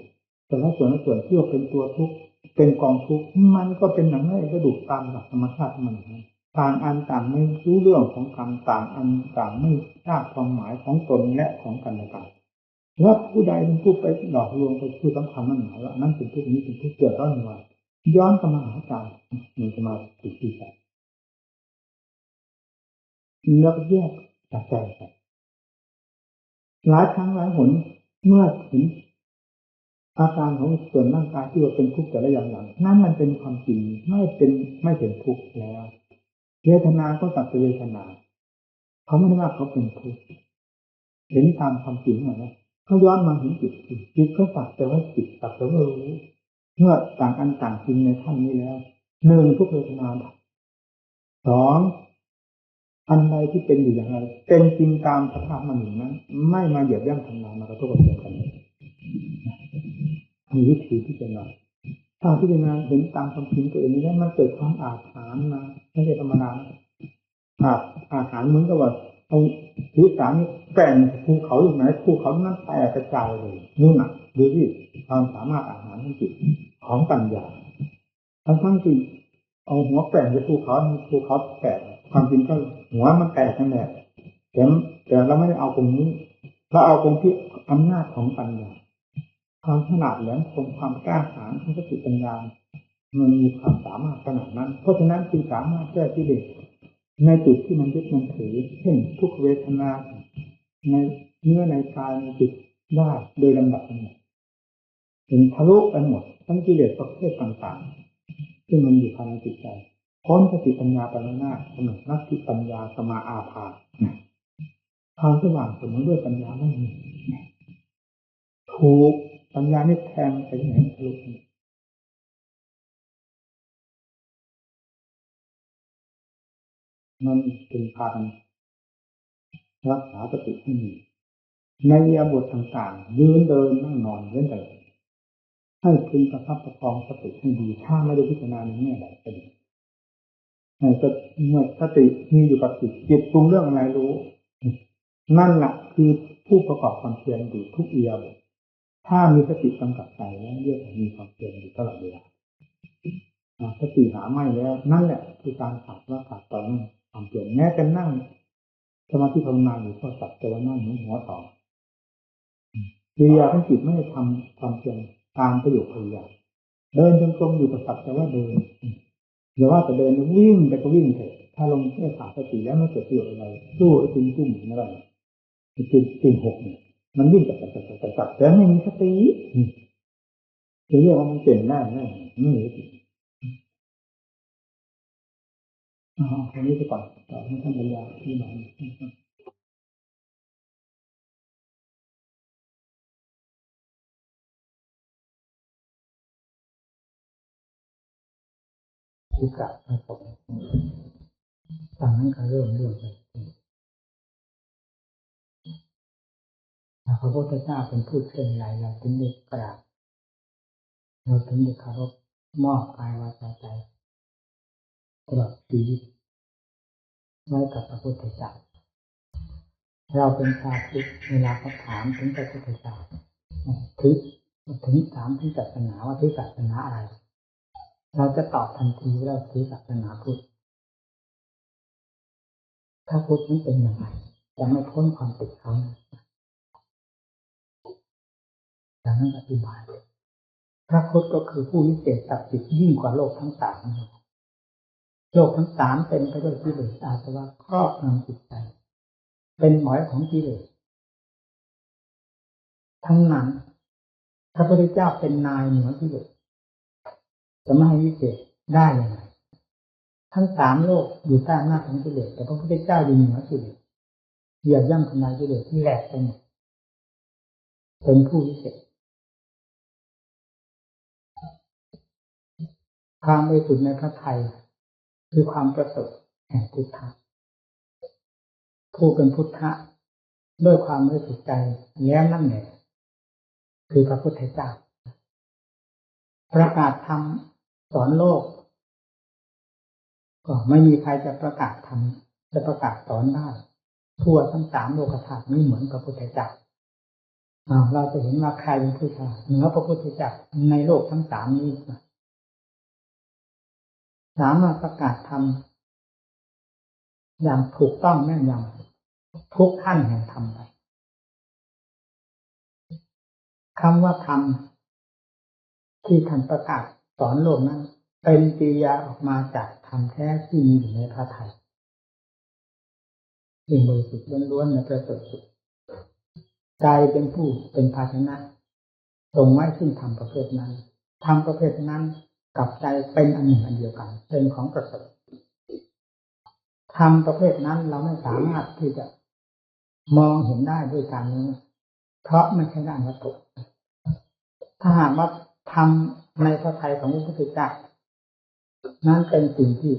แต่ละส่วนที่ว่าเป็นตัวทุกข์เป็นกองทุกข์มันก็เป็นหนังเนื้อเองกระดูกตามหลักธรรมชาติมันต่างอันต่างไม่รู้เรื่องของกรรมต่างอันต่างไม่ทราบความหมายของตนและของกันและกันแล้วผู้ใดเป็นผู้ไปหลอกลวงไปผู้สำคัญนั่นหมายว่านั่นเป็นทุกข์นี้เป็นทุกข์เกิดร้อนมาย้อนกลับมาหาใจมันจะมาติดที่ใจแล้วก็แยกจากใจไปหลายครั้งหลายหนเมื่อถึงอาการของส่วนร่างกายที่ว่าเป็นทุกข์แต่ละอย่างนั่นมันเป็นความจริงไม่เป็นทุกข์แล้วเวทนาก็สักแต่เวทนาเขาไม่ได้ว่าเขาเป็นทุกข์เห็นตามความจริงเหมือนกันเขาย้อนมาเห็นจิตก็สักแต่ว่าจิตสักแต่ว่ารู้เมื่อต่างอันต่างจริงในขั้นนี้แล้วหนึ่งทุกเวทนาสองอันใดที่เป็นอยู่อย่างไรเป็นจริงตามสภาพมันอย่างนั้นไม่มาเหยียบย่ำทำลายมากระทบกระเทือนกันเลยมีวิธีที่จะนำถ้าพิจารณาเห็นตามความจริงตัวเองนี้ได้มันเกิดความอาถรรพ์มาไม่ใช่ธรรมดาอาถรรพ์เหมือนกับว่าเอาผิวสารแก่งภูเขาอยู่ไหนภูเขานั้นแตกกระจายเลยนู่นน่ะดูที่ความสามารถอาหารของจิตของปัญญาทั้งที่เอาหัวแก่งไปภูเขาแตกความจริงก็หัวมันแตกนั่นแหละแต่เราไม่ได้เอาตรงนี้เราเอาตรงที่อำนาจของปัญญาความฉลาดแหลมคมความกล้าหาญของสติปัญญามันมีความสามารถขนาดนั้นเพราะฉะนั้นจึงสามารถแก้กิเลสในจุดที่มันยึดมันถือเช่นทุกเวทนาในเนื้อในกายในจิตได้โดยลำดับถึงทะลุไปหมดทั้งกิเลสประเภทต่างๆซึ่งมันอยู่ภายในจิตใจพ้นสติปัญญาไปหน้าสนุกนักที่ปัญญาสมาอาภาความสว่างสมมติด้วยปัญญาไม่มีถูกปัญญานี่แทงไปไหนทะลุมันเป็นพากันรักษาสติให้มีในอิริยาบถต่างๆยืนเดินนั่งนอนเล่นแต่ให้พึงประคับประคองสติให้ดีถ้าไม่ได้พิจารณาในแง่ใดก็ดีเมื่อสติมีอยู่กับจิตปรุงเรื่องอะไรรู้นั่นแหละคือผู้ประกอบความเพียรอยู่ทุกอิริยาบถถ้ามีสติกำกับใจแล้วเรียกว่ามีความเพียรอยู่ตลอดเวลาสติหาไม่แล้วนั่นแหละคือการขาดต่อความเพียรแม้จะนั่งสมาธิภาวนาอยู่ก็สักแต่ว่านั่งหัวต่อกิริยาของจิตไม่ได้ทำความเพียรตามประโยคพยายามเดินจงกรมอยู่กับสักแต่ว่าเดินอย่าว่าแต่เดินวิ่งแต่ก็วิ่งเถอะถ้าลงไม่ขาดสติแล้วไม่เกิดประโยชน์อะไรสู้ไอ้ติงตุ้มอะไรติงหกเนี่ยมันวิ่งจับแต่ไม่มีสติจะเรียกว่ามันเก่งได้ไหมไม่มีสติตรงนี้ไปก่อนต่อให้ท่านบรรยายที่ไหนที่กล่าวให้ผมจากนั้นก็เริ่มไปพระพุทธเจ้าเป็นผู้เช่นไรเราจึงได้กราบ เราถึงได้เคารพมอบกายวาจาใจตลอดชีวิตไว้กับพระพุทธเจ้าเราเป็นชาวพุทธเวลาเขาถามถึงพระพุทธเจ้าถึงถามถึงศาสนาว่าถือศาสนาอะไรเราจะตอบทันทีว่าเราถือศาสนาพุทธถ้าพุทธนี้เป็นอย่างไรจะไม่พ้นความติดเขาดังนั้นอธิบายพระพุทธก็คือผู้วิเศษศักดิ์สิทธิ์ยิ่งกว่าโลกทั้งสามโลกทั้งสามเต็มไปด้วยกิเลสอาสวะครอบงำจิตใจเป็นหมอยของกิเลสทั้งนั้นพระพุทธเจ้าเป็นนายเหนือกิเลสจะไม่ให้วิเศษได้อย่างไรทั้งสามโลกอยู่ใต้อำนาจของกิเลสแต่พระพุทธเจ้าอยู่เหนือกิเลสเหยียบย่ำทำลายกิเลสที่แหลกไปหมดเป็นผู้วิเศษความบริสุทธิ์ในพระทัยคือความประเสริฐแห่งพุทธะผู้เป็นพุทธะด้วยความบริสุทธิ์ใจแล้วนั่นแหละคือพระพุทธเจ้าประกาศธรรมสอนโลกก็ไม่มีใครจะประกาศธรรมจะประกาศสอนได้ทั่วทั้งสามโลกธาตุนี้เหมือนพระพุทธเจ้าเราจะเห็นว่าใครเป็นผู้ชาเหนือพระพุทธเจ้าในโลกทั้งสามนี้สามารถประกาศธรรมอย่างถูกต้องแม่นยำทุกขั้นแห่งธรรมไปคำว่าธรรมที่ท่านประกาศสอนโลกนั้นเป็นกิริยาออกมาจากธรรมแท้ที่มีอยู่ในพระทัยสิ่งบริสุทธิ์ล้วนๆในประเสริฐสุดใจเป็นผู้เป็นภาชนะทรงไว้ซึ่งธรรมประเภทนั้นธรรมประเภทนั้นกับใจเป็นอันหนึ่งอันเดียวกันเป็นของประเสริฐธรรมประเภทนั้นเราไม่สามารถที่จะมองเห็นได้ด้วยการนี้เพราะไม่ใช่ด้านวัตถุถ้าหากว่าธรรมในพระทัยของพระพุทธเจ้านั้นเป็นสิ่งที่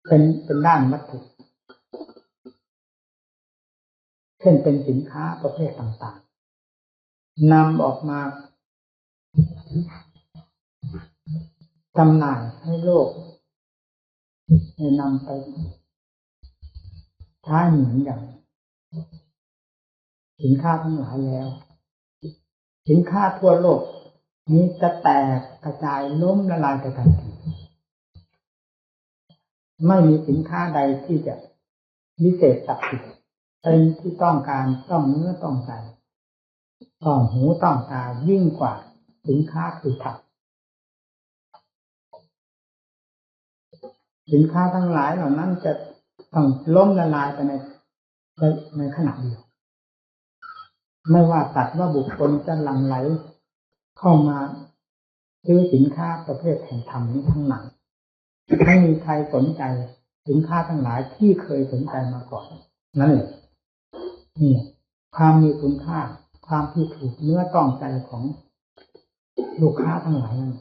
เป็นด้านวัตถุเช่นเป็นสินค้าประเภทต่างๆนำออกมาจำหน่ายให้โลกให้นำไปใช้เหมือนอย่างสินค้าทั้งหลายแล้วสินค้าทั่วโลกนี้จะแตกกระจายล้มละลายไปทันทีไม่มีสินค้าใดที่จะวิเศษศักดิ์สิทธิ์เป็นที่ต้องการต้องเนื้อต้องใจต้องหูต้องตายิ่งกว่าสินค้าคือธรรมสินค้าทั้งหลายเหล่านั้นจะต้องล้มละลายไปในขณะเดียวไม่ว่าสัตว์ว่าบุคคลจะหลั่งไหลเข้ามาซื้อสินค้าประเภทแห่งธรรมนี้ทั้งนั้นไม่มีใครสนใจสินค้าทั้งหลายที่เคยสนใจมาก่อนนั่นแหละนี่ความมีคุณค่าความที่ถูกเนื้อต้องใจของลูกค้าทั้งหลายนั้น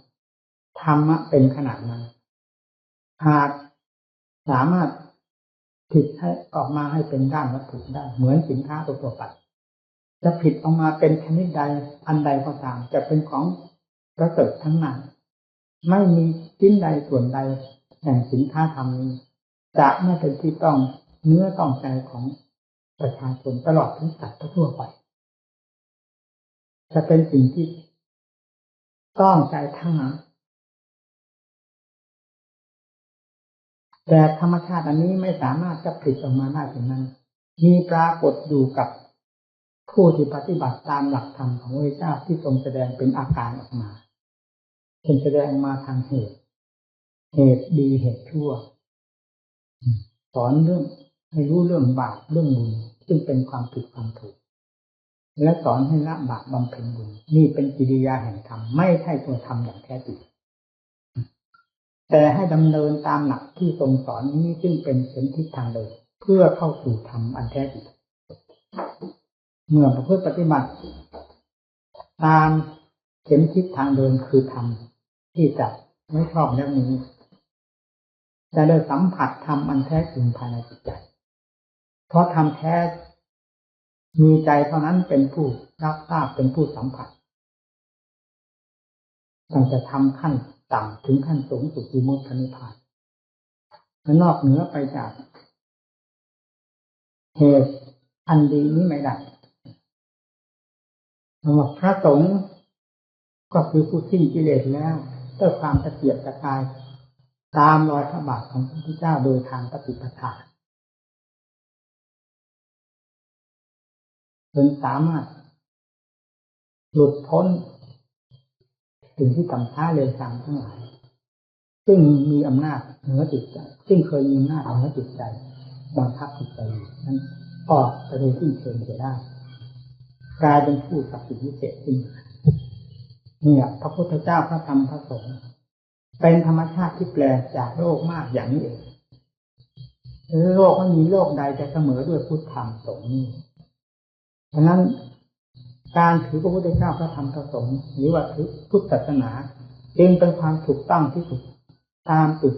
ธรรมะเป็นขนาดนั้นหากสามารถผิดให้ออกมาให้เป็นด้านวัตถุได้เหมือนสินค้าทั่วไปจะผิดออกมาเป็นชนิดใดอันใดก็ตามจะเป็นของประเสริฐทั้งนั้นไม่มีชิ้นใดส่วนใดแห่งสินค้าธรรมนี้จะไม่เป็นที่ต้องเนื้อต้องใจของประชาชนตลอดถึงสัตว์ทั่วไปจะเป็นสิ่งที่ต้องใจทั้งนั้นแต่ธรรมชาติอันนี้ไม่สามารถจะผลิตออกมาได้ถึงนั้นมีปรากฏอยู่กับผู้ที่ปฏิบัติตามหลักธรรมของพระเจ้าที่ทรงแสดงเป็นอาการออกมาเป็นแสดงมาทางเหตุดีเหตุชั่วสอนเรื่องให้รู้เรื่องบาปเรื่องบุญซึ่งเป็นความผิดความถูกและสอนให้ละบาปบำเพ็ญบุญนี่เป็นกิริยาแห่งธรรมไม่ใช่ตัวธรรมอย่างแท้จริงแต่ให้ดำเนินตามหลักที่ทรงสอนนี้ซึ่งเป็นเส้นทิศทางเดินเพื่อเข้าสู่ธรรมอันแท้จริงเมื่อประพฤติปฏิบัติตามเส้นทิศทางเดินคือธรรมที่จะไม่ชอบแล้วนี้จะได้สัมผัสธรรมอันแท้จริงภายในจิตใจเพราะธรรมแท้มีใจเท่านั้นเป็นผู้รับทราบเป็นผู้สัมผัส ตั้งแต่ทำขั้นต่ำถึงขั้นสูงสุดวิมุตตินิพพานและนอกเหนือไปจากเหตุอันดีนี้ไม่ได้พระสงฆ์ก็คือผู้สิ้นกิเลสแล้วด้วยความตะเกียกตะกายตามรอยพระบาทของพระพุทธเจ้าโดยทางปฏิปทาจนสามารถหลุดพ้นสิ่งที่ต่ำช้าเร็วช้าทั้งหลายซึ่งมีอำนาจเหนือจิตใจซึ่งเคยมีอำนาจเหนือจิตใจบังคับจิตใจนั้นออกไปโดยที่เชิญเสียได้กลายเป็นผู้ศักดิ์สิทธิ์วิเศษขึ้นเนี่ยพระพุทธเจ้าพระธรรมพระสงฆ์เป็นธรรมชาติที่แปลกจากโลกมากอย่างนี้เองโลกไม่มีโลกใดจะเสมอด้วยพุทธธรรมสงฆ์นี้ฉะนั้นการถือพระพุทธเจ้าพระธรรมพระสงฆ์หรือว่าถือพุทธศาสนาเองเป็นความถูกต้องที่สุดตามจุด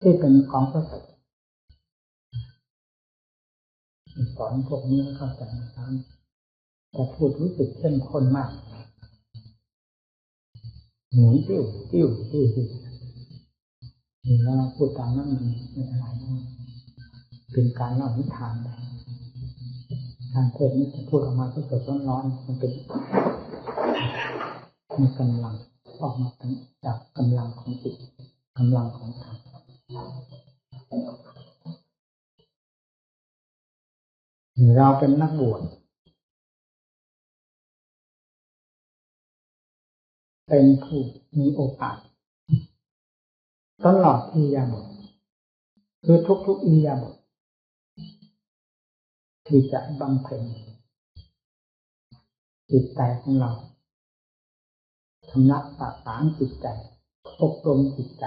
ที่เป็นของพระสงฆ์สอนพวกนี้ให้เข้าใจนะครับแต่พูดรู้สึกเข้มข้นมากหมุนติ้วติ้วติ้วติ้วแล้วเราพูดตามนั้นมันไม่อะไรเป็นการเล่านิทานไปการเทศนี้จะพูดออกมาสดๆร้อนๆมันเป็นมีกำลังออกมาจากกำลังของจิตกำลังของธรรมเราเป็นนักบวชเป็นผู้มีโอกาสตลอดอิริยาบถคือทุกๆอิริยาบถที่จะบำเพ็ญจิตใจของเราชำระสะสางจิตใจอบรมจิตใจ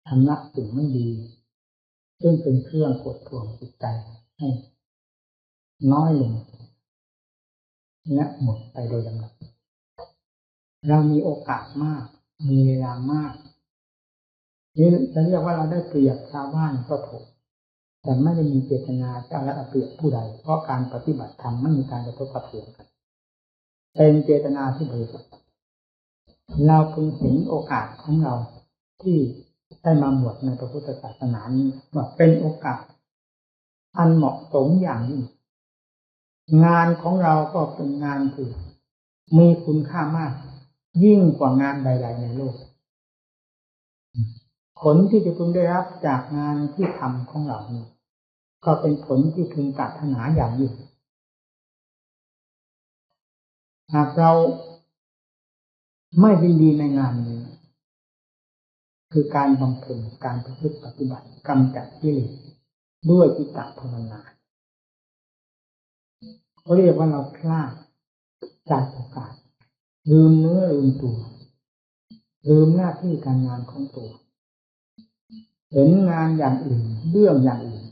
ชำระสิ่งไม่ดีซึ่งเป็นเครื่องกดท่วงจิตใจให้น้อยลงและหมดไปโดยลำดับเรามีโอกาสมากมีเวลามากนี่จะเรียกว่าเราได้เปรียบชาวบ้านก็ถูกแต่ไม่ได้มีเจตนาจะเอาเปรียบผู้ใดเพราะการปฏิบัติธรรมไม่มีการกระทบกระเทือนกันเป็นเจตนาที่บริสุทธิ์เราพึงเห็นโอกาสของเราที่ได้มาบวชในพระพุทธศาสนานี้ว่าเป็นโอกาสอันเหมาะสมอย่างยิ่งงานของเราก็เป็นงานที่มีคุณค่ามากยิ่งกว่างานใดๆในโลกผลที่จะพึงได้รับจากงานที่ทำของเรานี้ก็เป็นผลที่พึงปรารถนาอย่างยิ่งหากเราไม่ยินดีในงานนี้คือการบำเพ็ญการประพฤติปฏิบัติกำจัดกิเลสด้วยจิตตภาวนาเขาเรียกว่าเราพลาดจากโอกาสลืมเนื้อลืมตัวลืมหน้าที่การงานของตัวเห็นงานอย่างอื่นเรื่องอย่างอื่น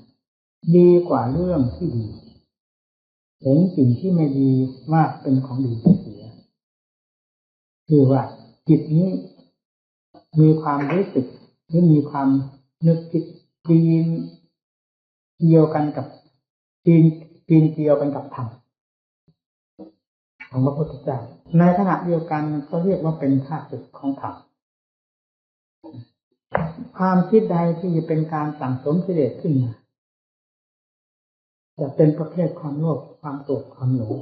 ดีกว่าเรื่องที่ดีเห็นสิ่งที่ไม่ดีว่าเป็นของดีที่เสียคือว่าจิตนี้มีความรู้สึกหรือมีความนึกคิดปีนเกี่ยวกันกับปีนเกี่ยวกันกับธรรมของพระพุทธเจ้าในขณะเดียวกันก็เรียกว่าเป็นข้าศึกของธรรมความคิดใดที่จะเป็นการสั่งสมกิเลสขึ้นมาจะเป็นประเภทความโลภความโกรธความหลง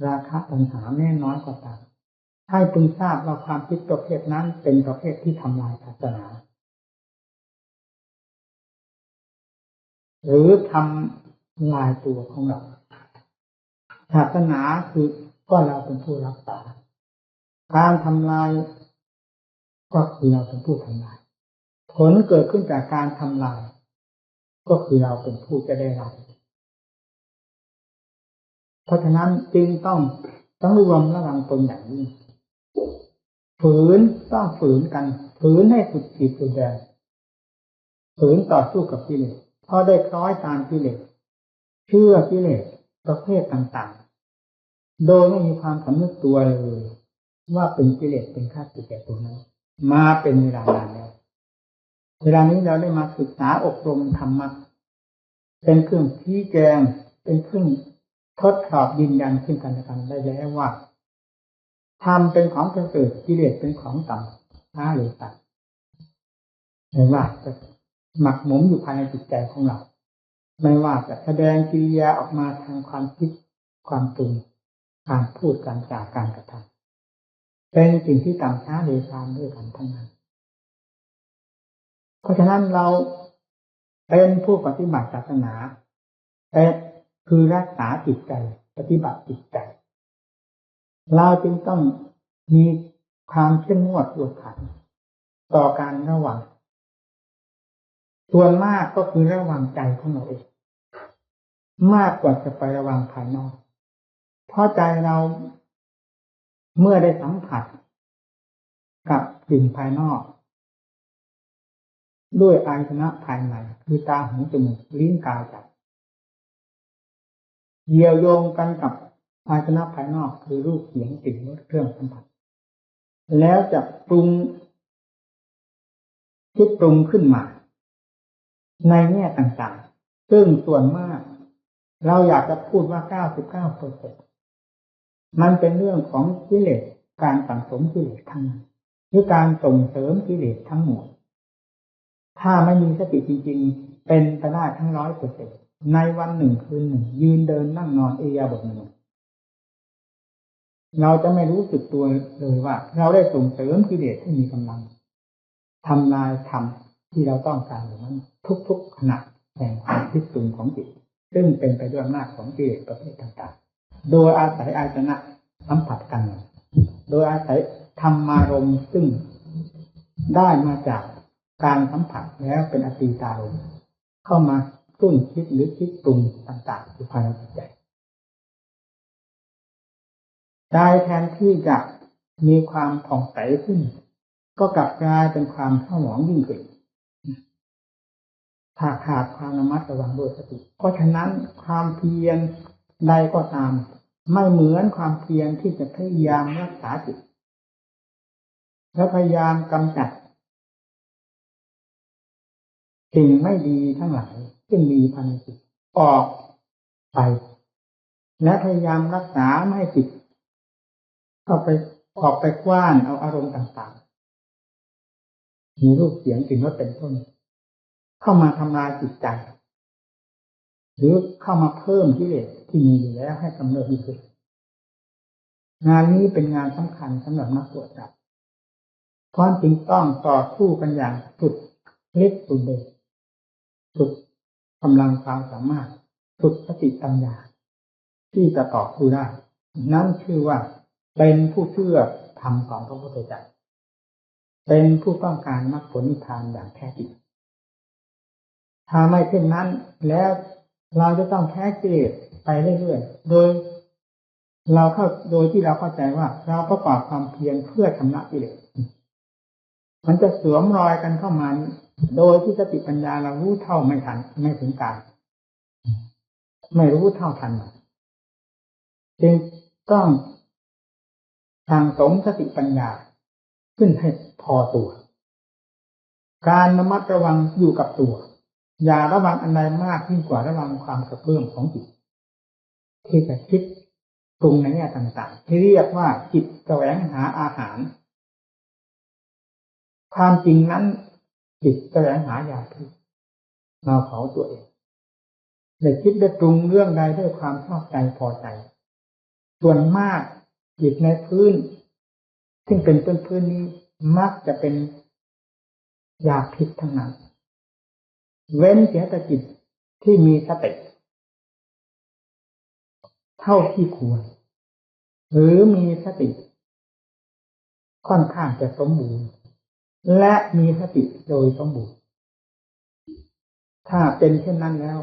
ราคะตัณหาแน่น้อยกว่าตามให้พึงทราบว่าความคิดประเภทนั้นเป็นประเภทที่ทำลายศาสนาหรือทำลายตัวของเราศาสนาคือก็เราเป็นผู้รักษาการทำลายก็คือเราเป็นผู้ทำลายผลเกิดขึ้นจากการทำลายก็คือเราเป็นผู้จะได้รับเพราะฉะนั้นจึงต้องรวมระวังตนอย่างนี้ฝืนต้องฝืนกันฝืนให้สุดขีดสุดแดนฝืนต่อสู้กับกิเลสพอได้คล้อยตามกิเลสเชื่อกิเลสประเภทต่างๆโดยไม่มีความสำนึกตัวเลยว่าเป็นกิเลสเป็นข้าศึกแก่ตัวนั้นมาเป็นเวลานานแล้วเวลานี้เราได้มาศึกษาอบรมธรรมะเป็นเครื่องชี้แจงเป็นเครื่องทดสอบยืนยันขึ้นกันและกันได้แล้วว่า ธรรมเป็นของประเสริฐกิเลสเป็นของต่ำช้าหรือต่ำไม่ว่าจะหมักหมมอยู่ภายในจิตใจของเราไม่ว่าจะแสดงกิริยาออกมาทางความคิดความปรุงการพูดการจาการกระทำเป็นสิ่งที่ต่ำช้าเร็วช้าด้วยกันทั้งนั้นเพราะฉะนั้นเราเป็นผู้ปฏิบัติศาสนาแต่คือรักษาจิตใจปฏิบัติจิตใจเราจึงต้องมีความเข้มงวดกวดขันต่อการระวังส่วนมากก็คือระวังใจของเราเองมากกว่าจะไประวังภายนอกเพราะใจเราเมื่อได้สัมผัสกับสิ่งภายนอกด้วยอายตนะภายในคือตาหูจมูกลิ้นกายใจเกี่ยวโยงกันกับอายตนะภายนอกคือรูปเสียงกลิ่นรสเครื่องสัมผัสแล้วจะปรุงคิดปรุงขึ้นมาในแง่ต่างๆซึ่งส่วนมากเราอยากจะพูดว่า 99% มันเป็นเรื่องของกิเลสการสั่งสมกิเลสทั้งนั้นหรือการส่งเสริมกิเลสทั้งหมดถ้าไม่มีสติจริงๆเป็นไปได้ทั้ง 100% ในวันหนึ่งคืนหนึ่งยืนเดินนั่งนอนอิริยาบถหนึ่งเราจะไม่รู้สึกตัวเลยว่าเราได้ส่งเสริมกิเลสให้มีกำลังทำลายธรรมที่เราต้องการอยู่นั้นทุกๆขณะแห่งความคิดปรุงของจิตซึ่งเป็นไปด้วยอำนาจของกิเลสประเภทต่างๆโดยอาศัยอายตนะสัมผัสกันโดยอาศัยธรรมารมณ์ซึ่งได้มาจากการสัมผัสแล้วเป็นอตีตารมณ์เข้ามาตุ้นคิดหรือคิดปรุงต่างๆอยู่ภายในจิตใจใจแทนที่จะมีความผ่องใสขึ้นก็กลับกลายเป็นความเศร้าหมองยิ่งขึ้นถ้าขาดความระมัดระวังด้วยสติเพราะฉะนั้นความเพียรใดก็ตามไม่เหมือนความเพียรที่จะพยายามรักษาจิตและพยายามกำจัดสิ่งไม่ดีทั้งหลายซึ่งมีภายในจิตออกไปและพยายามรักษาไม่ให้จิตออกไปกว้านเอาอารมณ์ต่างๆมีรูปเสียงกลิ่นรสเป็นต้นเข้ามาทำลายจิตใจหรือเข้ามาเพิ่มกิเลสที่มีอยู่แล้วให้กำเนิดขึ้นงานนี้เป็นงานสำคัญสำหรับนักบวชครับเพราะจึงต้องต่อสู้กันอย่างสุดฤทธิ์สุดเดชสุดกำลังความสามารถสุดสติปัญญาที่จะต่อสู้ได้นั่นคือว่าเป็นผู้เชื่อธรรมของพระพุทธเจ้าเป็นผู้ต้องการมรรคผลนิพพานอย่างแท้จริงถ้าไม่เช่นนั้นแล้วเราจะต้องแพ้กิเลสไปเรื่อยๆโดยที่เราเข้าใจว่าเราประกอบความเพียรเพื่อชำระกิเลสมันจะสวมรอยกันเข้ามาโดยที่สติปัญญาเรารู้เท่าไม่ทันไม่ถึงการไม่รู้เท่าทันจึงต้องสั่งสมสติปัญญาขึ้นให้พอตัวการระมัดระวังอยู่กับตัวอย่าระวังอันใดมากยิ่งกว่าระวังความกระเพื่อมของจิตที่จะคิดปรุงในแง่ต่างๆที่เรียกว่าจิตแสวงหาอาหารความจริงนั้นจิตแสวงหายาพิษมาเผาตัวเองได้คิดได้ปรุงเรื่องใดด้วยความชอบใจพอใจส่วนมากจิตในพื้นซึ่งเป็นต้นพื้นนี้มักจะเป็นยาพิษทั้งนั้นเว้นเสียแต่จิตที่มีสติเท่าที่ควรหรือมีสติค่อนข้างจะสมบูรณ์และมีสติโดยสมบูรณ์ถ้าเป็นเช่นนั้นแล้ว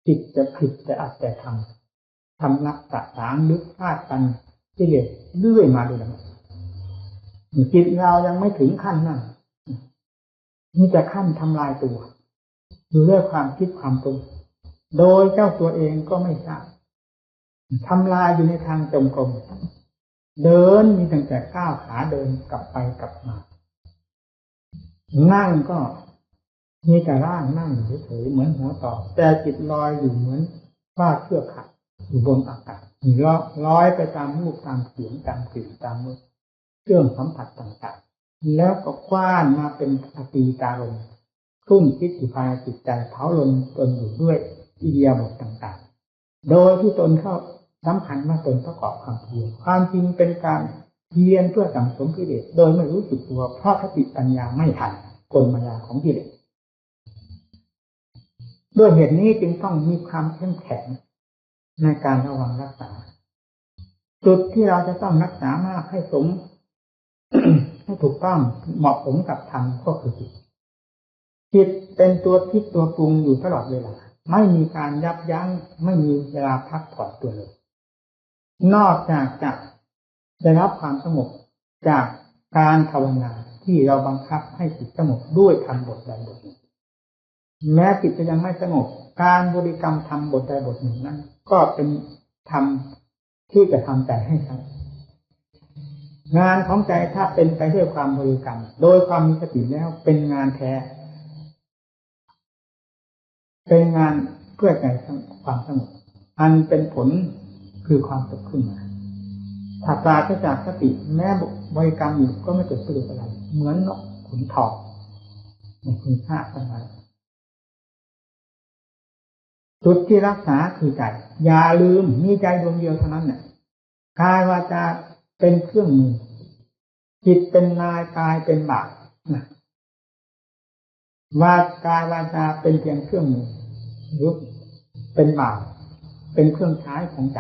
จิตจะผิดจะอัดแต่ทำลักษะสางลึกพลาดกันที่เหลือเรื่อยมาดูแล้วจิตเรายังไม่ถึงขั้นนั้นนี่จะขั้นทำลายตัวอยู่ด้วยความคิดความปรุงโดยเจ้าตัวเองก็ไม่ทราบทำลายอยู่ในทางจงกรมเดินมีตั้งแต่ก้าวขาเดินกลับไปกลับมานั่งก็มีแต่ร่างนั่งเฉยๆเหมือนหัวต่อแต่จิตลอยอยู่เหมือนว่าเชือกขาดอยู่บนอากาศ ร้อยไปตามรูปตามเสียงตามกลิ่นตามรสเครื่องสัมผัสต่างๆแล้วก็คว้านมาเป็นอตีตารมทุ่มคิดอยู่ภายในจิตใจเผาลนตนอยู่ด้วยอิริยาบถต่างๆโดยที่ตนเข้าสำคัญว่าตนประกอบความเพียรความจริงเป็นการเพียรเพื่อสั่งสมกิเลสโดยไม่รู้สึกตัวเพราะสติปัญญาไม่ทันกลมายาของกิเลสด้วยเหตุนี้จึงต้องมีความเข้มแข็งในการระวังรักษาจุดที่เราจะต้องรักษามากให้สม ให้ถูกต้องเหมาะสมกับธรรมก็คือจิตเป็นตัวคิดตัวปรุงอยู่ตลอดเวลาไม่มีการยับยั้งไม่มีเวลาพักผ่อนตัวเลยนอกจากจะได้รับความสงบจากการภาวนาที่เราบังคับให้จิตสงบด้วยธรรมบทใดบทหนึ่งแม้จิตจะยังไม่สงบการบริกรรมธรรมบทใดบทหนึ่งนั้นก็เป็นธรรมที่จะทำใจให้สงบงานของใจถ้าเป็นไปด้วยความบริกรรมโดยความมีสติแล้วเป็นงานแท้เป็นงานเพื่อใจความสงบอันเป็นผลคือความสุขขึ้นมาถ้าปราศจากสติแม้บริกรรมอยู่ก็ไม่เกิดประโยชน์อะไรเหมือนนกขุนทองในคุณค่าอะไรจุดที่รักษาคือใจอย่าลืมมีใจดวงเดียวเท่านั้นเนี่ยกายวาจาเป็นเครื่องมือจิตเป็นนายกายเป็นบ่าวนะว่ากายวาจาเป็นเพียงเครื่องมือหรือเป็นบ่าวเป็นเครื่องใช้ของใจ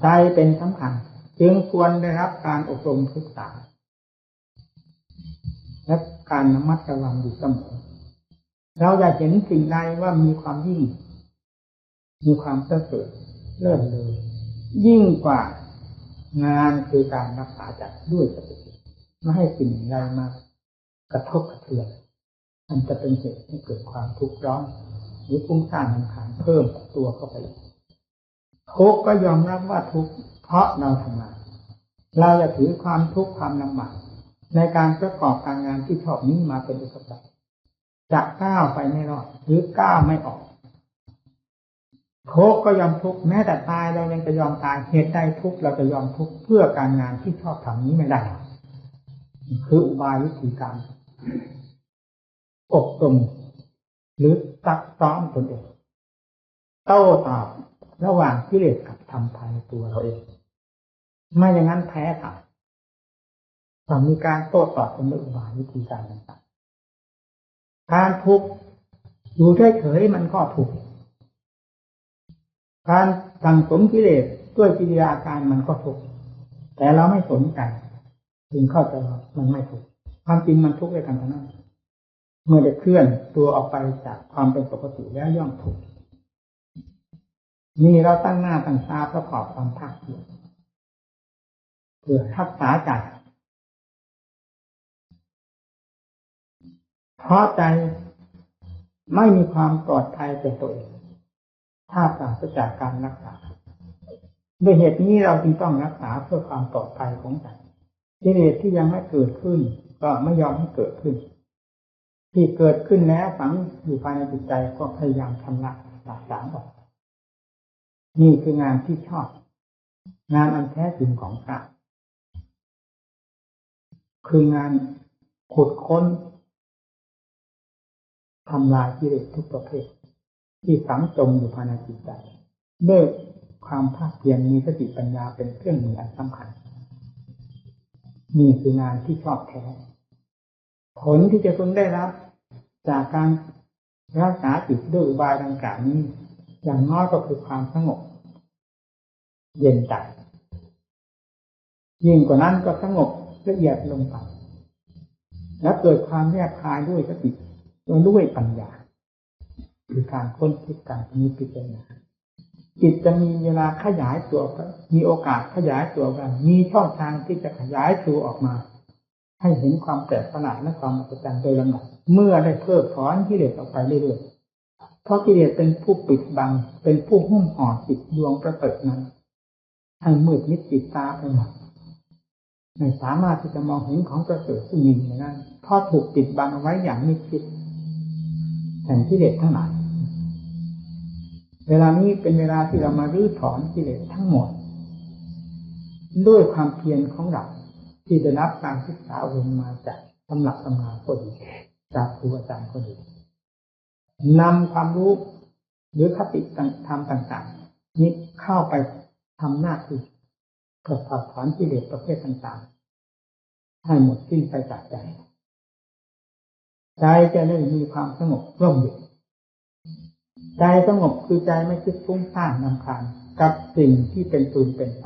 ใจเป็นสำคัญจึงควรได้รับการอบรมศึกษาและการระมัดระวังอยู่เสมอเราอยากเห็นสิ่งใดว่ามีความยิ่งมีความประเสริฐเลิศเลยยิ่งกว่างานคือการรักษาใจด้วยสติไม่ให้สิ่งใดมากระทบกระเทือนมันจะเป็นเหตุให้เกิดความทุกข์ร้อนหรือฟุ้งซ่านรำคาญเพิ่มตัวเข้าไปทุกข์ก็ยอมรับว่าทุกข์เพราะเราทำงานเราจะถือความทุกข์ความลำบากในการประกอบการงานที่ชอบนี้มาเป็นอุปสรรคจะก้าวไปไม่รอดหรือก้าวไม่ออกทุกข์ก็ยอมทุกข์แม้แต่ตายเรายังจะยอมตายเหตุใดทุกข์เราจะยอมทุกข์เพื่อการงานที่ชอบทำนี้ไม่ได้คืออุบายวิธีการอบรมหรือซักซ้อมตนเองโต้ตอบระหว่างกิเลสกับธรรมภายในตัวเราเองไม่อย่างนั้นแพ้ค่ะต้องมีการโต้ตอบกันด้วยอุบายวิธีการต่างๆการทุกข์อยู่เฉยๆมันก็ทุกข์การสั่งสมกิเลสด้วยกิริยาการมันก็ทุกข์แต่เราไม่สนใจจึงเข้าใจว่ามันไม่ทุกข์ความจริงมันทุกข์ด้วยกันทั้งนั้นเมื่อได้เคลื่อนตัวออกไปจากความเป็นปกติแล้วย่อมทุกข์นี่เราตั้งหน้าตั้งตาประกอบความภาคเพียรเพื่อรักษาใจเพราะใจไม่มีความปลอดภัยแก่ตัวเองถ้าปราศจากการรักษาด้วยเหตุนี้เราจึงต้องรักษาเพื่อความปลอดภัยของใจกิเลสที่ยังไม่เกิดขึ้นก็ไม่ยอมให้เกิดขึ้นที่เกิดขึ้นแล้วฝังอยู่ภายในจิตใจก็พยายามชำระสางออกนี่คืองานที่ชอบงานอันแท้จริงของพระคืองานขุดค้นทำลายกิเลสทุกประเภทที่ฝังจมอยู่ภายในจิตใจด้วยความภาคเพียรมีสติปัญญาเป็นเครื่องมืออันสำคัญนี่คืองานที่ชอบแท้ผลที่จะพึงได้รับจากการรักษาจิตด้วยอุบายดังกล่าวนี้อย่างน้อยก็คือความสงบเย็นใจยิ่งกว่านั้นก็สงบละเอียดลงไปและเกิดความแยบคายด้วยสติด้วยปัญญาคือการค้นคิดการพิจารณาจิตจะมีเวลาขยายตัวมีโอกาสขยายตัวกันมีช่องทางที่จะขยายตัวออกมาให้เห็นความแปลกประหลาดและความอัศจรรย์โดยลำดับเมื่อได้เพิกถอนกิเลสออกไปเรื่อยๆเพราะกิเลสเป็นผู้ปิดบังเป็นผู้หุ้มห่อจิตดวงประเสริฐนั้นให้มืดมิดปิดตาไปหมดไม่สามารถที่จะมองเห็นของประเสริฐซึ่งมีในนั้นเพราะถูกปิดบังเอาไว้อย่างมิดชิดแห่งกิเลสทั้งหลาย เวลานี้เป็นเวลาที่เรามารื้อถอนกิเลสทั้งหมดด้วยความเพียรของเราที่ได้รับการศึกษาอบรมมาจากตำรับตำราก็ดีจากครูอาจารย์ก็ดีนำความรู้หรือคติธรรมต่างๆนี้เข้าไปทำหน้าที่เพื่อถอดถอนกิเลสประเภทต่างๆให้หมดสิ้นไปจากใจใจจะได้มีความสงบร่มเย็นใจสงบคือใจไม่คิดฟุ้งซ่านรำคาญกับสิ่งที่เป็นปืนเป็นไฟ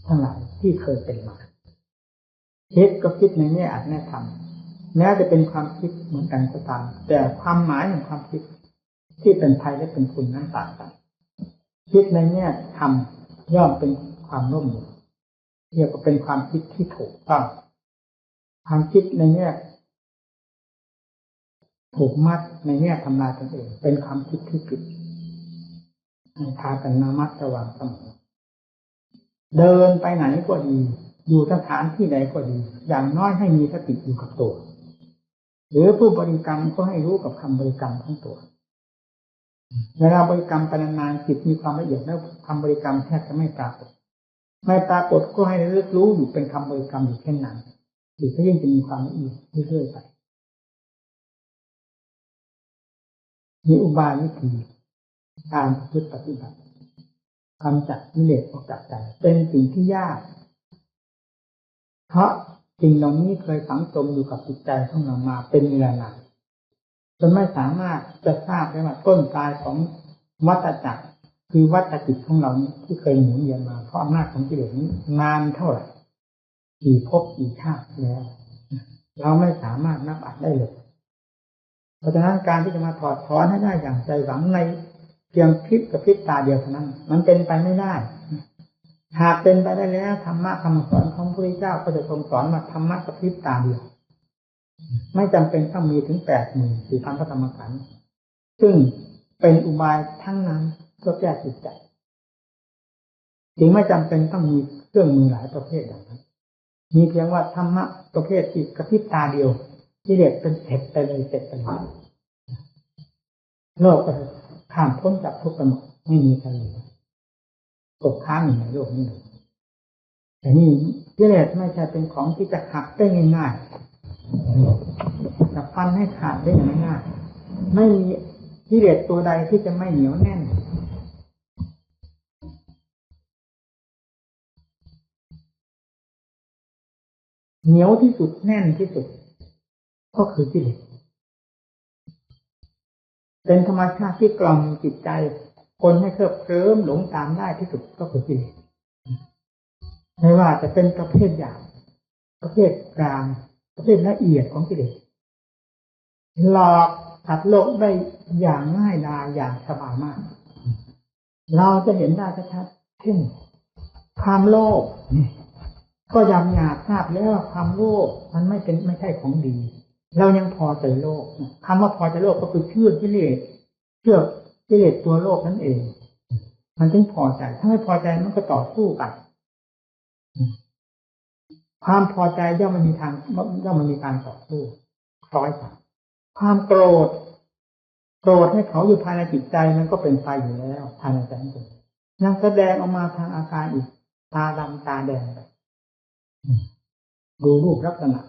ทั้งหลายที่เคยเป็นมาคิดก็คิดในแง่อัดแง่ธรรมแม้จะเป็นความคิดเหมือนกันก็ตามแต่ความหมายของความคิดที่เป็นภัยและเป็นคุณนั้นต่างกันคิดในแง่ธรรมย่อมเป็นความร่มเย็นเรียกว่าเป็นความคิดที่ถูกต้องความคิดในแง่ถูกมัดในแง่ทำลายตนเองเป็นความคิดที่ผิดให้พากันระมัดระวังเสมอเดินไปไหนก็ดีอยู่สถานที่ใดก็ดีอย่างน้อยให้มีสติอยู่กับตัวหรือผู้บริกรรมก็ให้รู้กับคำบริกรรมของตัวเวลาบริกรรมไปนานๆจิตมีความละเอียดแล้วคำบริกรรมแทบจะไม่ปรากฏก็ให้เลือกรู้อยู่เป็นคำบริกรรมอยู่เช่นนั้นจิตก็ยิ่งจะมีความละเอียดเรื่อยๆไปมีอุบายวิธีการปฏิบัติกำจัดกิเลสออกจากใจเป็นสิ่งที่ยากเพราะสิ่งเหล่านี้เคยฝังจมอยู่กับจิตใจของเรามาเป็นเวลานานจนไม่สามารถจะทราบได้ว่าต้นปลายของวัฏจักรคือวัฏจิตของเราที่เคยหมุนเวียนมาเพราะอำนาจของกิเลสนี้นานเท่าไหร่กี่ภพกี่ชาติแล้วเราไม่สามารถนับอัดได้เลยเพราะฉะนั้นการที่จะมาถอดถอนให้ได้อย่างใจหวังในเพียงพริบกับพริบตาเดียวเท่านั้นมันเป็นไปไม่ได้หากเป็นไปได้แล้วธรรมะคำสอนของพระพุทธเจ้าก็จะทรงสอนมาธรรมะกับพริบตาเดียวไม่จำเป็นต้องมีถึง 84,000 พระธรรมขันธ์ซึ่งเป็นอุบายทั้งนั้นเพื่อแก้จิตใจจึงไม่จำเป็นต้องมีเครื่องมือหลายประเภทอย่างนั้นมีเพียงว่าธรรมะประเภทที่กระพริบตาเดียวที่เด็ดเป็นเสร็จไปเลยเสร็จไปเลยโลกก็ข้ามพ้นจากทุกข์ไปหมดไม่มีใครเหลือตกค้างอยู่ในโลกนี้เลยแต่นี่กิเลสไม่ใช่เป็นของที่จะหักได้ง่ายๆจะฟันให้ขาดได้ง่ายๆไม่มีกิเลสตัวใดที่จะไม่เหนียวแน่นเหนียวที่สุดแน่นที่สุดก็คือกิเลสเป็นธรรมชาติที่กล่อมจิตใจคนให้เคลิบเคลิ้มหลงตามได้ที่สุดก็คือกิเลสไม่ว่าจะเป็นประเภทหยาบประเภทกลางประเภทละเอียดของกิเลสหลอกสัตว์โลกได้อย่างง่ายดายอย่างสบายมากเราจะเห็นได้ชัดๆเช่นความโลภก็ยำหยาบทราบแล้วว่าความโลภมันไม่ใช่ของดีเรายังพอใจโลภคำว่าพอใจโลภก็คือเชื่อกิเลสตัวโลภนั่นเองมันจึงพอใจถ้าไม่พอใจมันก็ต่อสู้กันความพอใจย่อมมันมีการต่อสู้คล้อยกันความโกรธให้เขาอยู่ภายในจิตใจมันก็เป็นไฟอยู่แล้วภายในใจของเรายังแสดงออกมาทางอาการอีกตาดำตาแดงไปดูรูปลักษณะ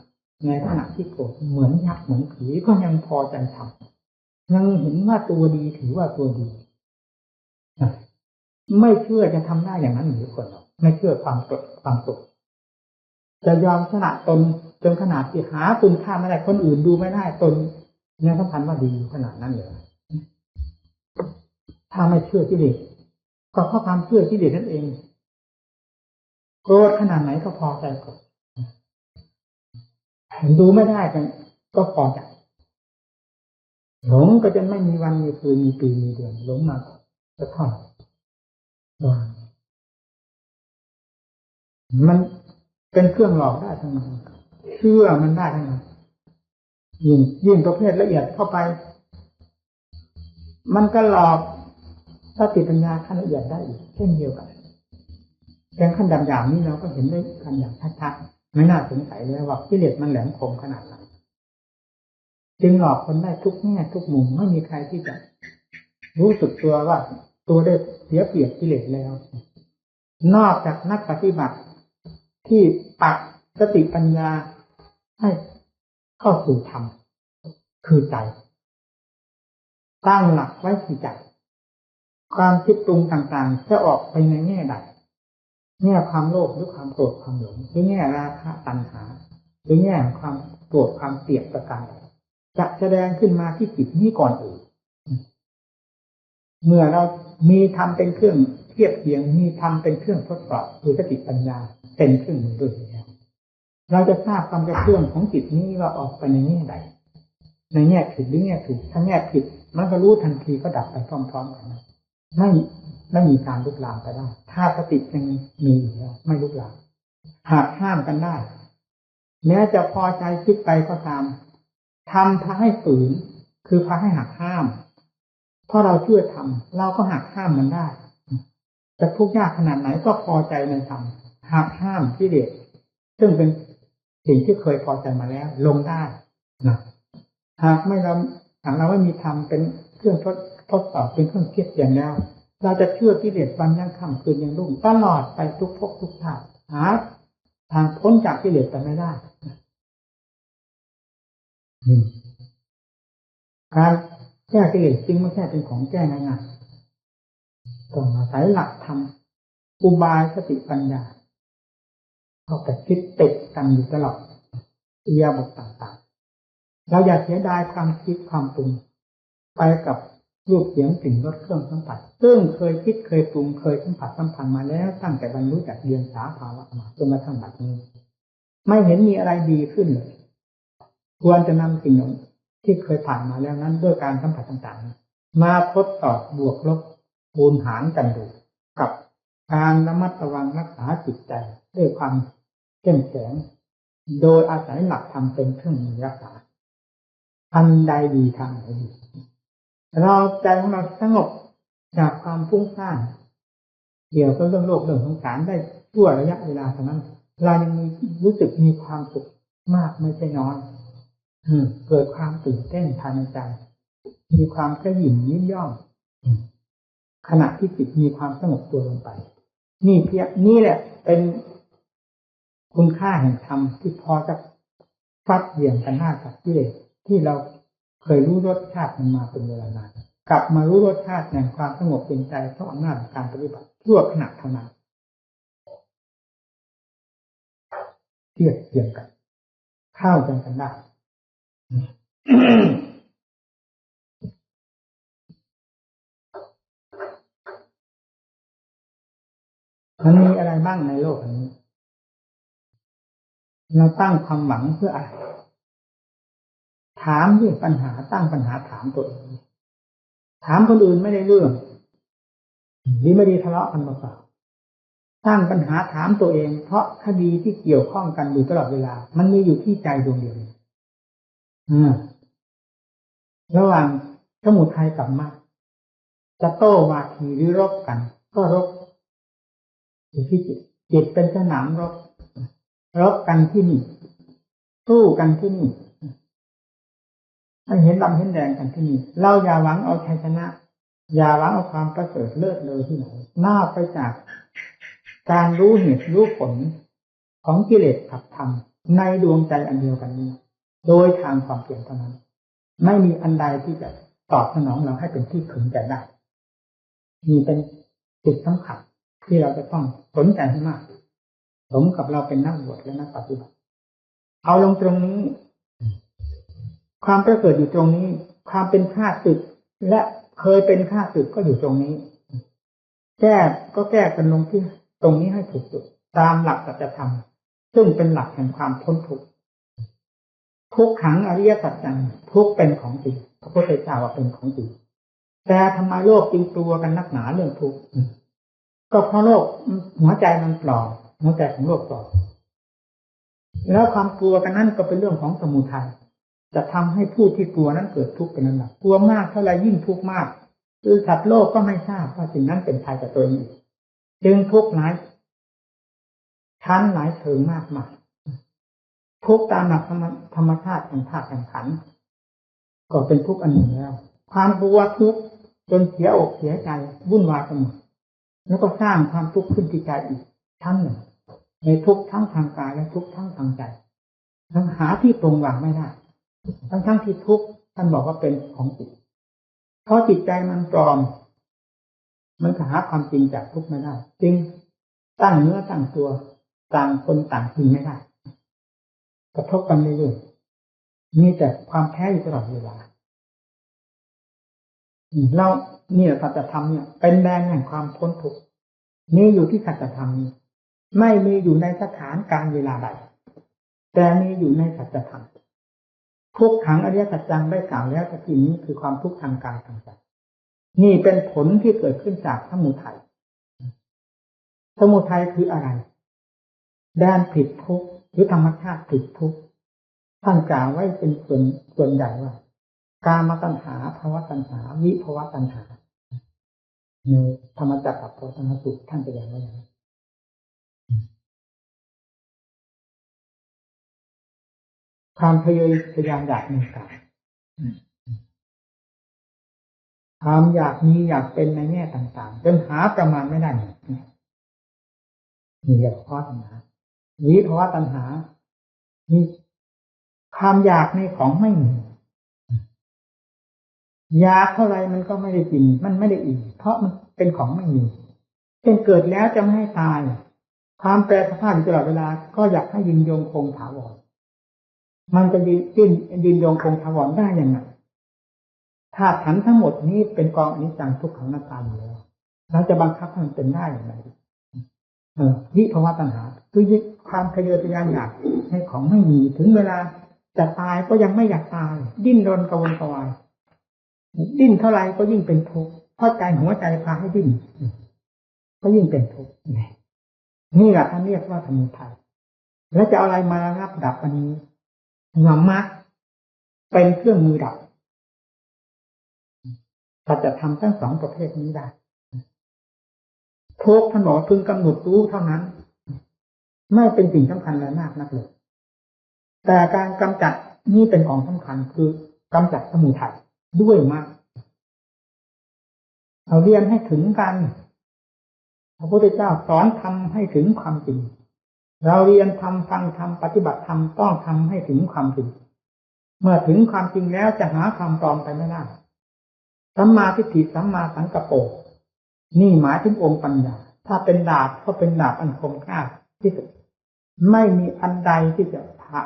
ในขณะที่โกรธเหมือนยักษ์เหมือนผีก็ยังพอใจทำยังเห็นว่าตัวดีถือว่าตัวดีไม่เชื่อจะทำได้อย่างนั้นหรือคนเราไม่เชื่อความสุขจะยอมชนะตนจนขนาดที่หาคุณค่าไม่ได้คนอื่นดูไม่ได้ตนยังสำคัญว่าดีขนาดนั้นเลยถ้าไม่เชื่อกิเลสก็เพราะความเชื่อกิเลสนั่นเองโกรธขนาดไหนก็พอใจกดดูไม่ได้ก็พอใจหลงก็จะไม่มีวันมีคืนมีปีมีเดือนหลงมาจะท่อนมันเป็นเครื่องหลอกได้ทั้งนั้นเชื่อมันได้ทั้งนั้นยิ่งประเภทละเอียดเข้าไปมันก็หลอกสติปัญญาขั้นละเอียดได้อีกเช่นเดียวกันแต่ขั้นดำอย่างนี้เราก็เห็นได้กันอย่างชัดๆไม่น่าสงสัยเลยว่ากิเลสมันแหลมคมขนาดไหนจึงหลอกคนได้ทุกแง่ทุกมุมไม่มีใครที่จะ รู้สึกตัวว่าตัวได้เสียเปรียบกิเลสแล้วนอกจากนักปฏิบัติที่ปักสติปัญญาให้เข้าสู่ธรรมคือใจตั้งหลักไว้ที่ใจความคิดปรุงต่างๆจะออกไปในแง่ใดแง่ความโลภหรือความโกรธความหลงหรือแง่ราคะตัณหาหรือแง่ความโกรธความเกลียดประการใดจะแสดงขึ้นมาที่จิตนี้ก่อนอื่นเมื่อเรามีธรรมเป็นเครื่องเทียบเทียงมีธรรมเป็นเครื่องทดสอบคือสติปัญญาเป็นเครื่องมือด้วยแล้วเราจะทราบความกระเพื่อมของจิตนี้ว่าออกไปในแง่ใดในแง่ผิดหรือแง่ถูกถ้าแง่ผิดมันก็รู้ทันทีก็ดับไปพร้อมๆกันไม่มีการลุกลามไปได้ถ้าสติยังมีอยู่แล้วไม่ลุกลามหากห้ามกันได้แม้จะพอใจคิดไปก็ตามทำพาให้ฝืนคือพาให้หักห้ามเพราะเราช่วยทำเราก็หักห้ามมันได้จะทุกข์ยากขนาดไหนก็พอใจในธรรมหักห้ามกิเลสซึ่งเป็นสิ่งที่เคยพอใจมาแล้วลงได้นะหากเราไม่มีธรรมเป็นเครื่องทดสอบเป็นเครื่องเทียบเทียงแล้วเราจะเชื่อกิเลสวันยังค่ำคืนยังรุ่งตลอดไปทุกภพทุกชาติหาทางพ้นจากกิเลสไปไม่ได้การแก้กิเลสจริงไม่ใช่เป็นของแก้ง่ายๆต้องอาศัยหลักธรรมอุบายสติปัญญาเข้าไปคิดติดกันอยู่ตลอดอิริยาบถต่างๆเราอย่าเสียดายความคิดความปรุงไปกับรูปเสียงกลิ่นรสเครื่องสัมผัสซึ่งเคยคิดเคยปรุงเคยสัมผัสสัมพันธ์มาแล้วตั้งแต่บรรลุจากเรียนสาภาวะมาจนมาถึงบัดนี้ไม่เห็นมีอะไรดีขึ้นเลยควรจะนำสิ่งที่เคยผ่านมาแล้วนั้นด้วยการสัมผัสต่างๆมาทดสอบบวกลบคูณหารกันดูกับการระมัดระวังรักษาจิตใจด้วยความเข้มแข็งโดยอาศัยหลักธรรมเป็นเครื่องมือรักษาอันใดดีทางไหนดีเราใจของเราสงบจากความฟุ้งซ่านเกี่ยวกับเรื่องโลกเรื่องสงสารได้ชั่วระยะเวลาเท่านั้นเรายังรู้สึกมีความสุขมากไม่ใช่น้อยเกิดความตื่นเต้นภายในใจมีความกระหยิ่มยิ้มย่องขณะที่จิตมีความสงบตัวลงไปนี่แหละเป็นคุณค่าแห่งธรรมที่พอจะฟัดเหวี่ยงกันหน้ากับกิเลสที่เราเคยรู้รสชาติมันมาเป็นเวลานานกลับมารู้รสชาติแห่งความสงบเป็นใจเพราะอำนาจการปฏิบัติชั่วขณะเท่านั้นเทียบเทียงกันเข้ากันได้ มันมีอะไรบ้างในโลกนี้เราตั้งความหวังเพื่ออะไรถามด้วยปัญหาตั้งปัญหาถามตัวเองถามคนอื่นไม่ได้เรื่องดีไม่ดีทะเลาะกันเปล่าตั้งปัญหาถามตัวเองเพราะคดีที่เกี่ยวข้องกันอยู่ตลอดเวลามันมีอยู่ที่ใจดวงเดียวระหว่างสมุทัยกับมรรคจะโต้วาทีหรือรบกันก็รบอยู่ที่จิตเป็นสนามรบกันที่นี่สู้กันที่นี่ให้เห็นดำเห็นแดงกันที่นี่เราอย่าหวังเอาชัยชนะอย่าหวังเอาความประเสริฐเลิศเลยที่ไหนน่าไปจากการรู้เหตุรู้ผลของกิเลสกับธรรมในดวงใจอันเดียวกันนี้โดยทางความเพียรเท่านั้นไม่มีอันใดที่จะตอบสนองเราให้เป็นที่พึงใจได้มีเป็นจุดสำคัญที่เราจะต้องสนใจให้มากสมกับเราเป็นนักบวชและนักปฏิบัติเอาลงตรงนี้ความประเสริฐอยู่ตรงนี้ความเป็นข้าศึกและเคยเป็นข้าศึกก็อยู่ตรงนี้แก้กันลงที่ตรงนี้ให้ถูกจุดตามหลักสัจธรรมซึ่งเป็นหลักแห่งความพ้นทุกข์ทุกขังอริยสัจจังทุกเป็นของจริงพระพุทธเจ้าว่าเป็นของจริงแต่ทำไมโลกจึงกลัวกันนักหนาเรื่องทุกข์ก็เพราะโลกหัวใจมันปลอมหัวใจของโลกปลอมแล้วความกลัวกันนั่นก็เป็นเรื่องของสมุทัยจะทำให้ผู้ที่กลัวนั้นเกิดทุกข์เป็นนั้นแหละกลัวมากเท่าไรยิ่งทุกข์มากคือสัตว์โลกก็ไม่ทราบว่าสิ่งนั้นเป็นภัยกับตัวเองจึงทุกข์หลายชั้นหลายเชิงมากมายทุกข์ตามหลักธรรมชาติแห่งธาตุแห่งขันธ์ก็เป็นทุกข์อันหนึ่งแล้วความกลัวทุกข์ จนเสียอกเสียใจวุ่นวายไปหมดแล้วก็สร้างความทุกข์ขึ้นที่ใจอีกชั้นหนึ่งในทุกข์ทั้งทางกายและทุกข์ทั้งทางใจทั้งหาที่ตรงวางไม่ได้ทั้งที่ทุกข์ท่านบอกว่าเป็นของจิตเพราะจิตใจมันปลอมมันหาความจริงจากทุกข์ไม่ได้จึงตั้งเนื้อตั้งตัวต่างคนต่างจริงไม่ได้กระทบกันเรื่อยๆมีแต่ความแท้อยู่ตลอดเวลาเราเนี่ยสัจธรรมเนี่ยเป็นแดนแห่งความพ้นทุกข์นี่อยู่ที่สัจธรรมนี้ไม่มีอยู่ในสถานการเวลาใดแต่มีอยู่ในสัจธรรมทุกขังอริยสัจจังได้กล่าวแล้วตะกี้นี้คือความทุกข์ทางกายทางใจนี่เป็นผลที่เกิดขึ้นจากสมุทัยสมุทัยคืออะไรแดนผิดทุกข์หรือธรรมชาติผิดทุกข์ท่านกล่าวไว้เป็นส่วนใหญ่ว่ากามตัณหาภวตัณหาวิภวตัณหาในธรรมจักรกับพระธรรมสูตรท่านแสดงไว้อย่างนี้ความทะเยอทะยานอยากในกายความอยากมีอยากเป็นในแง่ต่างๆจนหาประมาณไม่ได้นี่เรียกว่าตัณหาวิภวตัณหามีความอยากในของไม่มีอยากเท่าไรมันก็ไม่ได้กินมันไม่ได้อิ่มเพราะมันเป็นของไม่มีเป็นเกิดแล้วจะไม่ให้ตายความแปรสภาพอยู่ตลอดเวลาก็อยากให้ยืนยงคงถาวรมันจะยืนยงคงถาวรได้ยังไงธาตุขันธ์ทั้งหมดนี้เป็นกองอนิจจังทุกขังอนัตตาอยู่แล้วเราจะบังคับให้มันเป็นได้อย่างไรวิภวตัณหาคือความทะเยอทะยานอยากให้ของไม่มีถึงเวลาจะตายก็ยังไม่อยากตายดิ้นรนกระวนกระวายดิ้นเท่าไรก็ยิ่งเป็นทุกข์เพราะใจหัวใจพาให้ดิ้นก็ยิ่งเป็นทุกข์นี่แหละท่านเรียกว่าสมุทัยแล้วจะเอาอะไรมาระงับดับอันนี้มรรคเป็นเครื่องมือดับถ้าจะทำทั้งสองประเภทนี้ได้ทุกข์ท่านบอกพึงกำหนดรู้เท่านั้นไม่เป็นสิ่งสำคัญอะไรมากนักเลยแต่การกำจัดนี่เป็นของสำคัญคือกำจัดสมุทัยด้วยมากเอาเรียนให้ถึงกันพระพุทธเจ้าสอนทำให้ถึงความจริงเราเรียนทำฟังทำปฏิบัติธรรมต้องทำให้ถึงความจริงเมื่อถึงความจริงแล้วจะหาความปลอมไปไม่ได้สัมมาทิฏฐิสัมมาสังกัปโปนี่หมายถึงองค์ปัญญาถ้าเป็นดาบก็เป็นดาบอันคมกล้าที่สุดไม่มีอันใดที่จะผ่า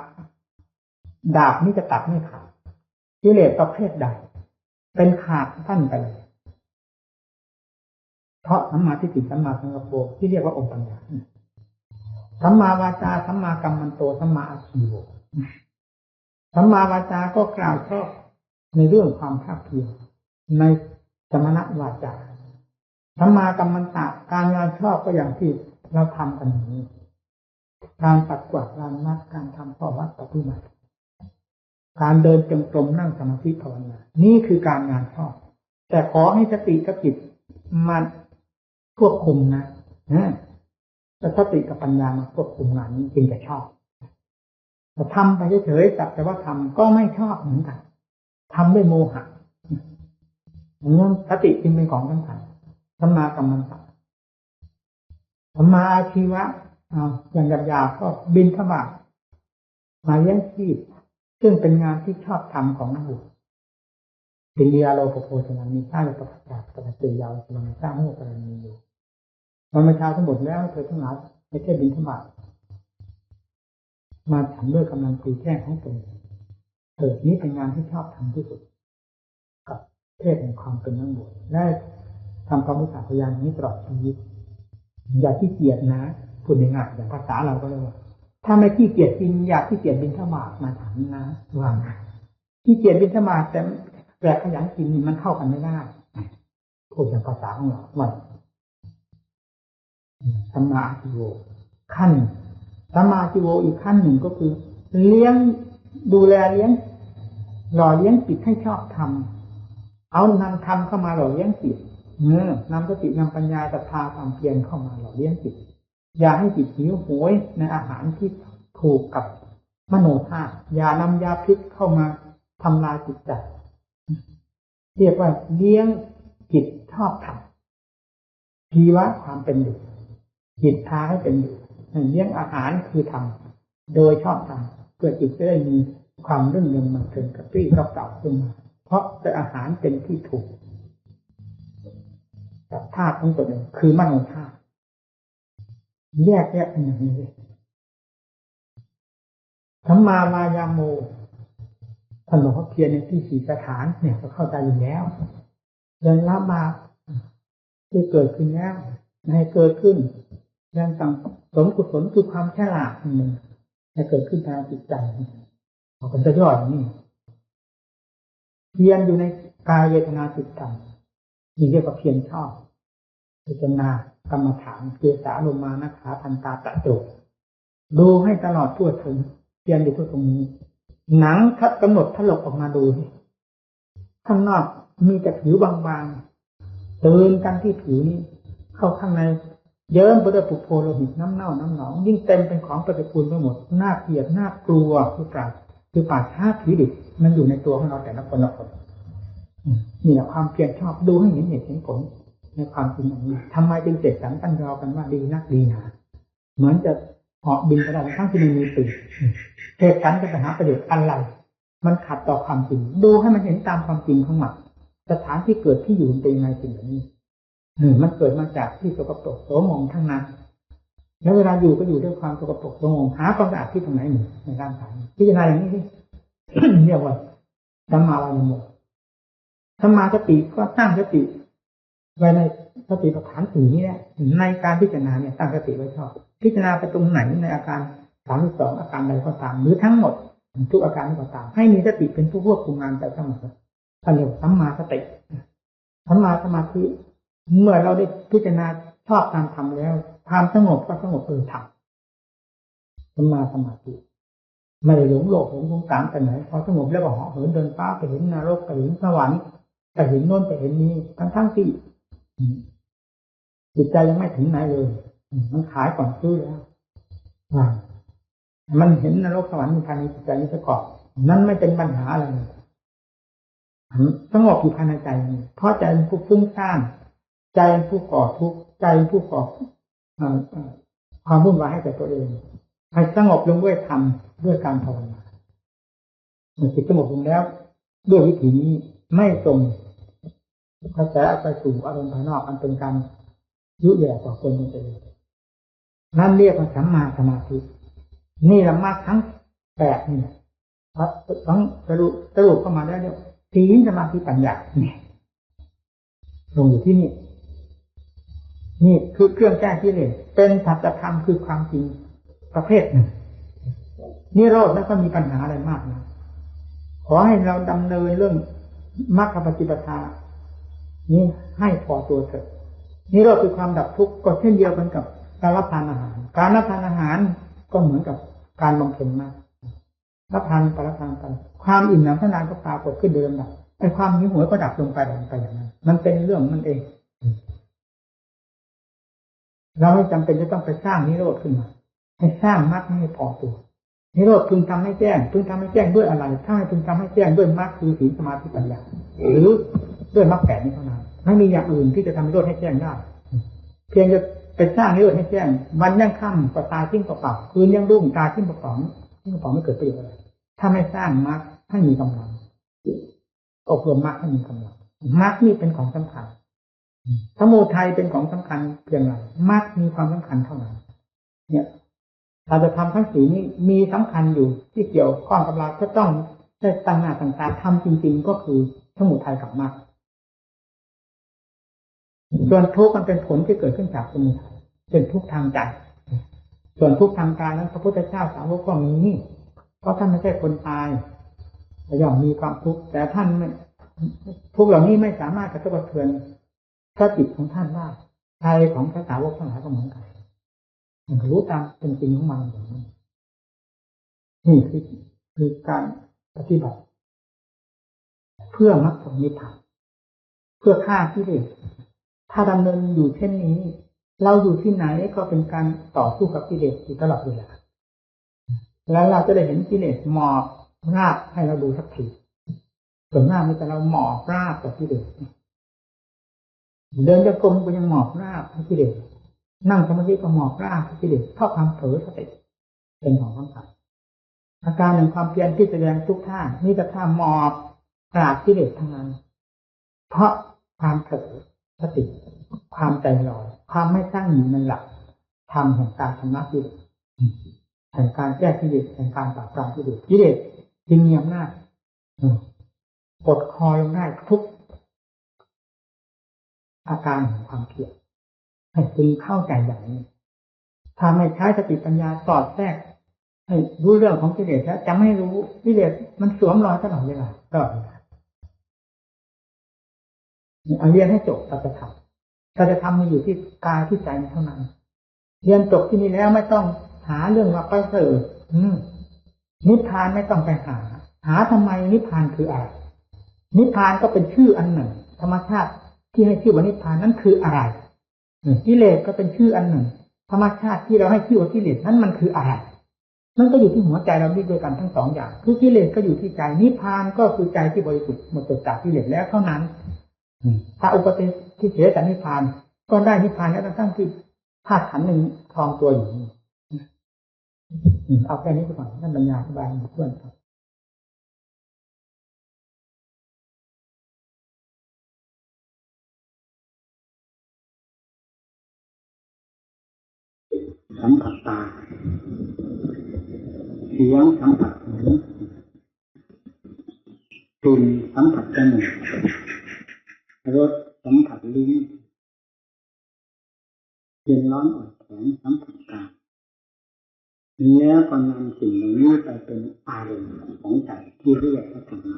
ดาบนี้จะตัดไม่ขาดกิเลสประเภทใดเป็นขาดท่านไปเลยเพราะสัมมาทิฏฐิสัมมาสังกัปโปที่เรียกว่าองค์ปัญญาสัมมาวาจาสัมมากัมมันโตสัมมาอาชีโวสัมมาวาจาก็กล่าวชอบในเรื่องความภาคเพียรในสมณวาจาสัมมากัมมันตะการงานชอบก็อย่างที่เราทำกันอย่างนี้การปัดกวาดลานมัดการทำข้อวัดปฏิบัติการเดินจงกรมนั่งสมาธิภาวนานี่คือการงานชอบแต่ขอให้สติกับจิตมันควบคุมนะแต่สติกับปัญญามาควบคุมงานนี้จึงจะชอบแต่ทำไปเฉยๆแต่ว่าทำก็ไม่ชอบเหมือนกันทำด้วยโมหะอย่างนั้นสติจึงเป็นของสำคัญสัมมากัมมันตะสัมมาอาชีวะอย่างหยาบๆก็บิณฑบาตมาเลี้ยงชีพซึ่งเป็นงานที่ชอบทำของนักบวชติเลียโลภโภชนามีข้าและประกาศปฏิเสธยาวสมัยสร้างโมกขณีอยู่วันเช้าทั้งหมดแล้วเธอทั้งหลายไม่ใช่บิณฑบาตมาฉันด้วยกำลังตีแก้ของตนนี้เป็นงานที่ชอบทำที่สุดกับเพศแห่งความเป็นนักบวชและทำความรู้สึกพยายามนี้ตลอดชีวิตอย่าขี้เกียจนะพูดง่ายๆอย่างภาษาเราก็เลยว่าถ้าไม่ขี้เกียจกินอย่าขี้เกียจบิณฑบาตมาฉันนะว่าขี้เกียจบิณฑบาตแต่ขยันกินมันเข้ากันไม่ได้พูดอย่างภาษาของเราว่าสัมมาอาชีโวขั้นสัมมาอาชีโวอีกขั้นหนึ่งก็คือเลี้ยงดูแลเลี้ยงหล่อเลี้ยงจิตให้ชอบทำเอานำธรรมเข้ามาหล่อเลี้ยงจิตนำสตินำปัญญาศรัทธาความเพียรเข้ามาหล่อเลี้ยงจิตอย่าให้จิตหิวโหยในอาหารที่ถูกกับมโนธาตุอย่านำยาพิษเข้ามาทำลายจิตใจเรียกว่าเลี้ยง จิตชอบธรรมชีวะความเป็นอยู่จิตพาให้เป็นอยู่เลี้ยงอาหารคือธรรมโดยชอบธรรมเพื่อจิตจะได้มีความรื่นเริงมันเทิงกระปรี้กระเปร่าขึ้นมาเพราะแต่อาหารเป็นที่ถูกกับธาตุของตัวเองคือมโนธาตุแยกเป็นอย่างนี้สัมมาวายาโมท่านบอกว่าเพียรในที่สี่สถานเนี่ยก็เข้าใจอยู่แล้วเรื่องละบาปที่เกิดขึ้นแล้วให้เกิดขึ้นเรื่องสั่งสมกุศลคือความฉลาดหนึ่งให้เกิดขึ้นภายในจิตใจเราเป็นจะย่อยนี่เพียรอยู่ในกายเวทนาจิตธรรมนี่เรียกว่าเพียรชอบพิจารณากรรมฐานเกสาโลมานะขาทันตาตะโจดูให้ตลอดทั่วถึงเพียรอยู่ทั่วตรงนี้หนังทัดกำหนดถลกออกมาดูข้างนอกมีแต่ผิวบางๆตื่นกันที่ผิวนี้เข้าข้างในเยิ้มไปด้วยปุโพโลหิตน้ำเน่าน้ำหนองยิ่งเต็มเป็นของปฏิกูลไปหมดน่าเกลียดน่ากลัวคือป่าช้าผีดิบมันอยู่ในตัวของเราแต่ละคนนี่แหละความเพียรชอบดูให้เห็นเหตุเห็นผลในความจริงอย่างนี้ทำไมจึงเสกสรรตั้งยอกันว่าดีนักดีหนาเหมือนจะเหาะบินไปได้ทั้งที่ไม่มีปีกเสกสรรจะไปหาประโยชน์อะไรมันขัดต่อความจริงดูให้มันเห็นตามความจริงของมันสถานที่เกิดที่อยู่เป็นยังไงสิ่งเหล่านี้มันเกิดมาจากที่สกปรกโสมมทั้งนั้นแล้วเวลาอยู่ก็อยู่ด้วยความสกปรกโสมมหาความสะอาดที่ตรงไหนหนึ่งในร่างกายพิจารณาอย่างนี้ที่ เรียกว่าสัมมาวายโมสัมมาสติก็ตั้งสติไว้ในสติปัฏฐานสี่นี้แหละในการพิจารณาเนี่ยตั้งสติไว้ชอบพิจารณาไปตรงไหนในอาการ32อาการใดก็ตามหรือทั้งหมดทุกอาการก็ตามให้มีสติเป็นผู้ควบคุมงานไปทั้งหมดอันเรียกสัมมาสติสัมมาสมาธิเมื่อเราได้พิจารณาชอบตามธรรมแล้วความสงบก็สงบธรรมสัมมาสมาธิไม่ได้หลงโลกหลงสงสารไปไหนพอสงบแล้วก็เหาะเหินเดินฟ้าไปเห็นนรกไปเห็นสวรรค์ไปเห็นโน่นไปเห็นนี้ทั้งที่จิตใจยังไม่ถึงไหนเลยมันขายก่อนซื้อแล้วมันเห็นนรกสวรรค์ภายในจิตใจนี้ซะก่อนนั้นไม่เป็นปัญหาอะไรสงบอยู่ภายในใจเพราะใจเป็นผู้ฟุ้งซ่านใจเป็นผู้ก่อทุกข์ใจเป็นผู้ก่อความวุ่นวายให้แก่ตัวเองให้สงบลงด้วยธรรมด้วยการภาวนาเมื่อจิตสงบลงแล้วด้วยวิธีนี้ไม่ตรงกระแสไปสู่อารมณ์ภายนอกอันเป็นการยุแย่ต่อคนเองนั่นเรียกว่าสัมมาสมาธินี่ละมากทั้ง8นี่ทั้งสรุปเข้ามาได้เนี่ยศีลสมาธิปัญญาเนี่ยลงอยู่ที่นี่คือเครื่องแก้กิเลสเป็นสัจธรรมคือความจริงประเภทหนึ่งนิโรธแล้วก็มีปัญหาอะไรมากนะขอให้เราดำเนินเรื่องมรรคปฏิปทานี้ให้พอตัวเถิดนิโรธคือความดับทุกข์ก็เช่นเดียวกันกับการรับทานอาหารการรับทานอาหารก็เหมือนกับการบำเพ็ญมากรับทานไปรับทานไปความอิ่มหนำสำราญก็ปรากฏขึ้นโดยลำดับไอ้ความหิวโหยก็ดับลงไปอย่างนั้นมันเป็นเรื่องมันเองเราไม่จำเป็นจะต้องไปสร้างนิโรธขึ้นมาให้สร้างมรรคให้พอตัวนิโรธพึงทำให้แจ้งพึงทำให้แจ้งด้วยอะไรถ้าไม่พึงทำให้แจ้งด้วยมรรคคือศีลสมาธิปัญญาหรือด้วยมรรค8นี้เท่านั้นไม่มีอย่างอื่นที่จะทำนิโรธให้แจ้งได้เพียงจะไปสร้างนิโรธให้แจ้งวันยังค่ำก็ตายทิ้งเปล่าคืนยังรุ่งตายทิ้งเปล่าไม่เกิดประโยชน์อะไรถ้าไม่สร้างมรรคให้มีกำลังอบรมมรรคให้มีกำลังมรรคนี่เป็นของสำคัญสมุทัยเป็นของสำคัญเพียงไรมรรคมีความสำคัญเท่านั้นเนี่ยเราจะทำทั้งสี่นี้มีสำคัญอยู่ที่เกี่ยวข้องกับเราก็ต้องได้ตั้งหน้าตั้งตาทำจริงๆก็คือสมุทัยกับมรรคส่วนทุกข์มันเป็นผลที่เกิดขึ้นจากสมุทัยเป็นทุกข์ทางใจส่วนทุกข์ทางกายนั้นพระพุทธเจ้าสาวกก็มีเพราะท่านไม่ใช่คนตายย่อมมีความทุกข์แต่ท่านทุกข์เหล่านี้ไม่สามารถกระทบกระเทือนพระจิตของท่านได้ใจของพระสาวกทั้งหลายก็เหมือนกันมันรู้ตามเป็นจริงของมันอย่างนั้นนี่คือการปฏิบัติเพื่อมรรคผลนิพพานเพื่อฆ่ากิเลสถ้าดำเนินอยู่เช่นนี้เราอยู่ที่ไหนก็เป็นการต่อสู้กับกิเลสอยู่ตลอดเวลาแล้วเราจะได้เห็นกิเลสหมอบราบให้เราดูสักทีส่วนหน้ามีแต่เราหมอบราบกับกิเลส เดินจงกรมก็ยังหมอบราบให้กิเลสนั่งสมาธิก็หมอบราบให้กิเลสเพราะความเผลอสติเป็นของสำคัญอาการแห่งความเพียรที่แสดงทุกท่านี่แต่ท่าหมอบปราบกิเลสทั้งนั้นเพราะความเผลอสติความใจลอยความไม่ตั้งอยู่ในหลักธรรมแห่งการชำระกิเลสแห่งการแก้กิเลสแห่งการปราบปรามกิเลสจึงมีอำนาจกดคอยลงได้ทุกอาการของความเพียรให้คุณเข้าใจอย่างนี้ถ้าไม่ใช้สติปัญญาสอดแทรกให้รู้เรื่องของกิเลสแล้วจะไม่รู้กิเลสมันสวมรอยตลอดเวลาเอาเรียนให้จบสัจธรรมมันอยู่ที่กายที่ใจเท่านั้นเรียนจบที่นี่แล้วไม่ต้องหาเรื่องว่าประเสริฐนิพพานไม่ต้องไปหาทำไมนิพพานคืออะไรนิพพานก็เป็นชื่ออันหนึ่งธรรมชาติที่ให้ชื่อว่านิพพานนั้นคืออะไรกิเลสก็เป็นชื่ออันหนึ่งธรรมชาติที่เราให้ชื่อว่ากิเลสนั้นมันคืออะไรมันก็อยู่ที่หัวใจเราด้วยกันทั้งสองอย่างคือกิเลสก็อยู่ที่ใจนิพพานก็คือใจที่บริสุทธิ์หมดจากกิเลสแล้วเท่านั้นถ้าอุปติที่เสียจากนิพพานก็ได้นิพพานแล้วทั้งที่ธาตุขันธ์หนึ่งครองตัวอยู่เอาแค่นี้ก่อนท่านบรรยายอธิบายให้เพื่อนครับสัมผัสตาเสียงสัมผัสหูกลิ่นสัมผัสจมูกรสสัมผัสลิ้นเย็นร้อนอ่อนแข็งสัมผัสกายแล้วก็นำสิ่งเหล่านี้ไปเป็นอารมณ์ของใจที่เรียกว่าธรรมะ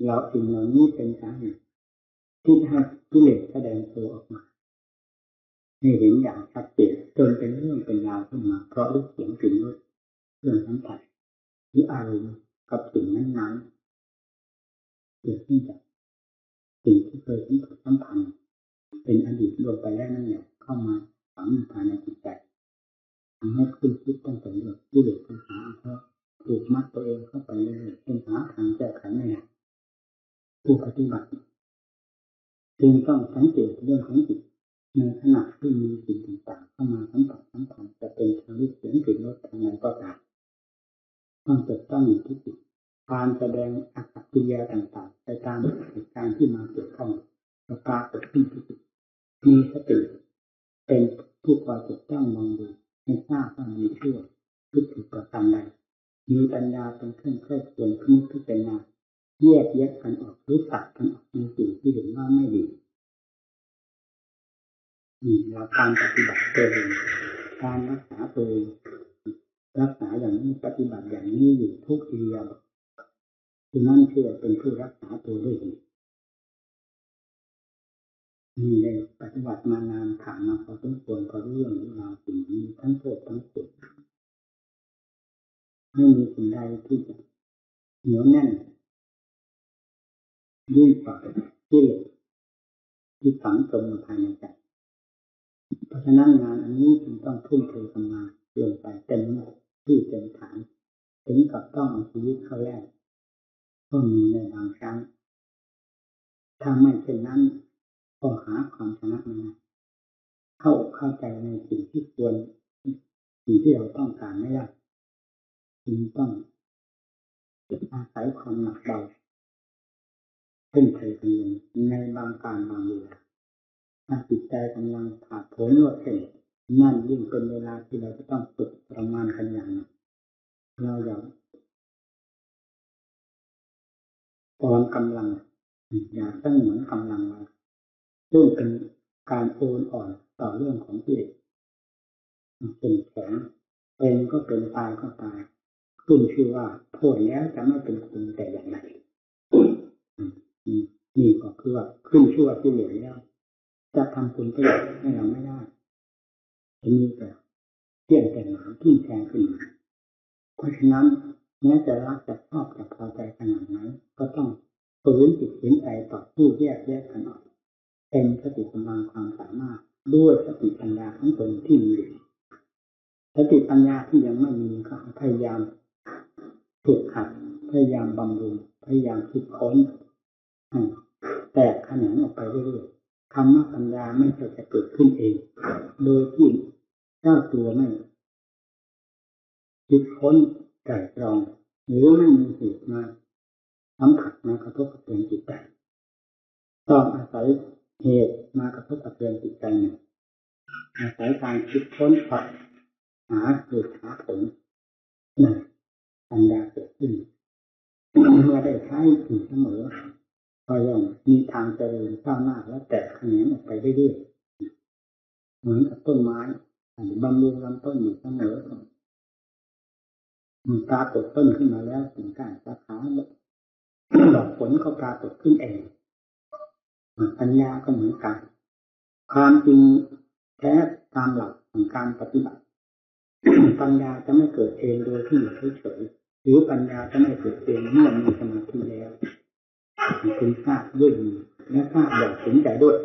เราสิ่งเหล่านี้เป็นสาเหตุที่ให้กิเลสแสดงตัวออกมาให้เห็นอย่างชัดเจนจนเป็นเรื่องเป็นราวขึ้นมาเพราะรูปเสียงกลิ่นรสเรื่องสัมผัสหรืออารมณ์กับสิ่งนั้นๆเกิดขึ้นจากสิ่งที่เคยสัมพันธ์เป็นอดีตลงไปแล้วนั่นแหละเข้ามาฝังอยู่ภายในจิตใจทำให้ขึ้นคิดตั้งแต่เรื่องกิเลสปัญหาเพราะถูกมัดตัวเองเข้าไปเรื่อยๆเป็นหาทางแก้ไขไม่ได้ผู้ปฏิบัติจึงต้องสังเกตเรื่องของจิตในขณะที่มีสิ่งต่างๆเข้ามาสัมผัสจะเป็นทางรูปเสียงกลิ่นรสทางไหนก็ตามต้องจดต้องอยู่ที่จิตการแสดงอาการกิริยาต่างๆไปตามเหตุการณ์ที่มาเกี่ยวข้องประกาศขึ้นที่จิตมีสติเป็นผู้คอยจดจ้องมองดูให้ทราบว่ามีชั่วหรือผิดประการใดมีปัญญาเป็นเครื่องค่อยควรพิจารณาแยกแยะกันออกหรือตัดกันออกในสิ่งที่เห็นว่าไม่ดีเราการปฏิบัติตัวเองการรักษาตัวเองรักษาอย่างนี้ปฏิบัติอย่างนี้อยู่ทุกอิริยาบถคือนั่นเชื่อเป็นผู้รักษาตัวด้วยดีนี่เลยปฏิบัติมานานผ่านมาพอสมควรพอรู้เรื่องราวสิ่งนี้ทั้งโทษทั้งสุขไม่มีสิ่งใดที่จะเหนียวแน่นยิ่งกว่าที่ที่ฝังจมภายในใจเพราะฉะนั้นงานอันนี้จึงต้องทุ่มเทกำลังลงไปเต็มที่เต็มฐานถึงกับต้องเอาชีวิตเข้าแลกก็มีในบางครั้งถ้าไม่เช่นนั้นก็หาความชนะไม่ได้เข้าใจในสิ่งที่ควรสิ่งที่เราต้องการไม่ได้จึงต้องอาศัยความหนักเบาทุ่มเทกันลงในบางการบางเวลาถ้าจิตใจกำลังขาดโผล่รวดเร็วนั่นยิ่งเป็นเวลาที่เราจะต้องฝึกประมาณกันอย่างเราอย่างตอนกำลังอย่าตั้งเหมือนกำลังไว้ซึ่งเป็นการโอนอ่อนต่อเรื่องของกิเลสเป็นแข็งเป็นก็เป็นตายก็ตายขึ้นชื่อว่าโทษแล้วจะไม่เป็นคุณแต่อย่างไรนี่ก็คือว่าขึ้นชื่อว่ากิเลสแล้วจะทำคุณประโยชน์ให้เราไม่ได้จะมีแต่เที่ยงแต่หนาที่แทงขึ้นมาเพราะฉะนั้นแม้จะรักจะชอบจะพอใจขนาดไหนก็ต้องฝืนจิตฝืนใจต่อผู้แยกกันออกเป็นสติกำลังความสามารถด้วยสติปัญญาของตนที่มีสติปัญญาที่ยังไม่มีก็พยายามฝึกหัดพยายามบำรุงพยายามคิดค้น แตกแขนงออกไปเรื่อยๆคำว่าปัญญาไม่ใช่จะเกิดขึ้นเองโดยที่เจ้าตัวไม่คิดค้นไตร่ตรองหรือไม่มีเหตุมาสัมผัสมากระทบกระเทือนจิตใจต้องอาศัยเหตุมากระทบกระเทือนจิตใจหนึ่งอาศัยการคิดค้นหาเหตุหาผลนั่นปัญญาเกิดขึ้นเมื่อได้ใช้ถึงเสมอก็ย่อมมีทางเจริญก้าวหน้าและแตกแขนงออกไปเรื่อยๆเหมือนกับต้นไม้บำรุงลำต้นอยู่เสมอมันปรากฏต้นขึ้นมาแล้วถึงการสาขาดอกผลก็ปรากฏขึ้นเองปัญญาก็เหมือนกันความจริงแท้ตามหลักของการปฏิบัติปัญญาจะไม่เกิดเองโดยที่อยู่เฉยๆหรือปัญญาจะไม่เกิดเองเมื่อมีสมาธิแล้วถึงทราบด้วยดีและทราบแบบถึงใจด้วย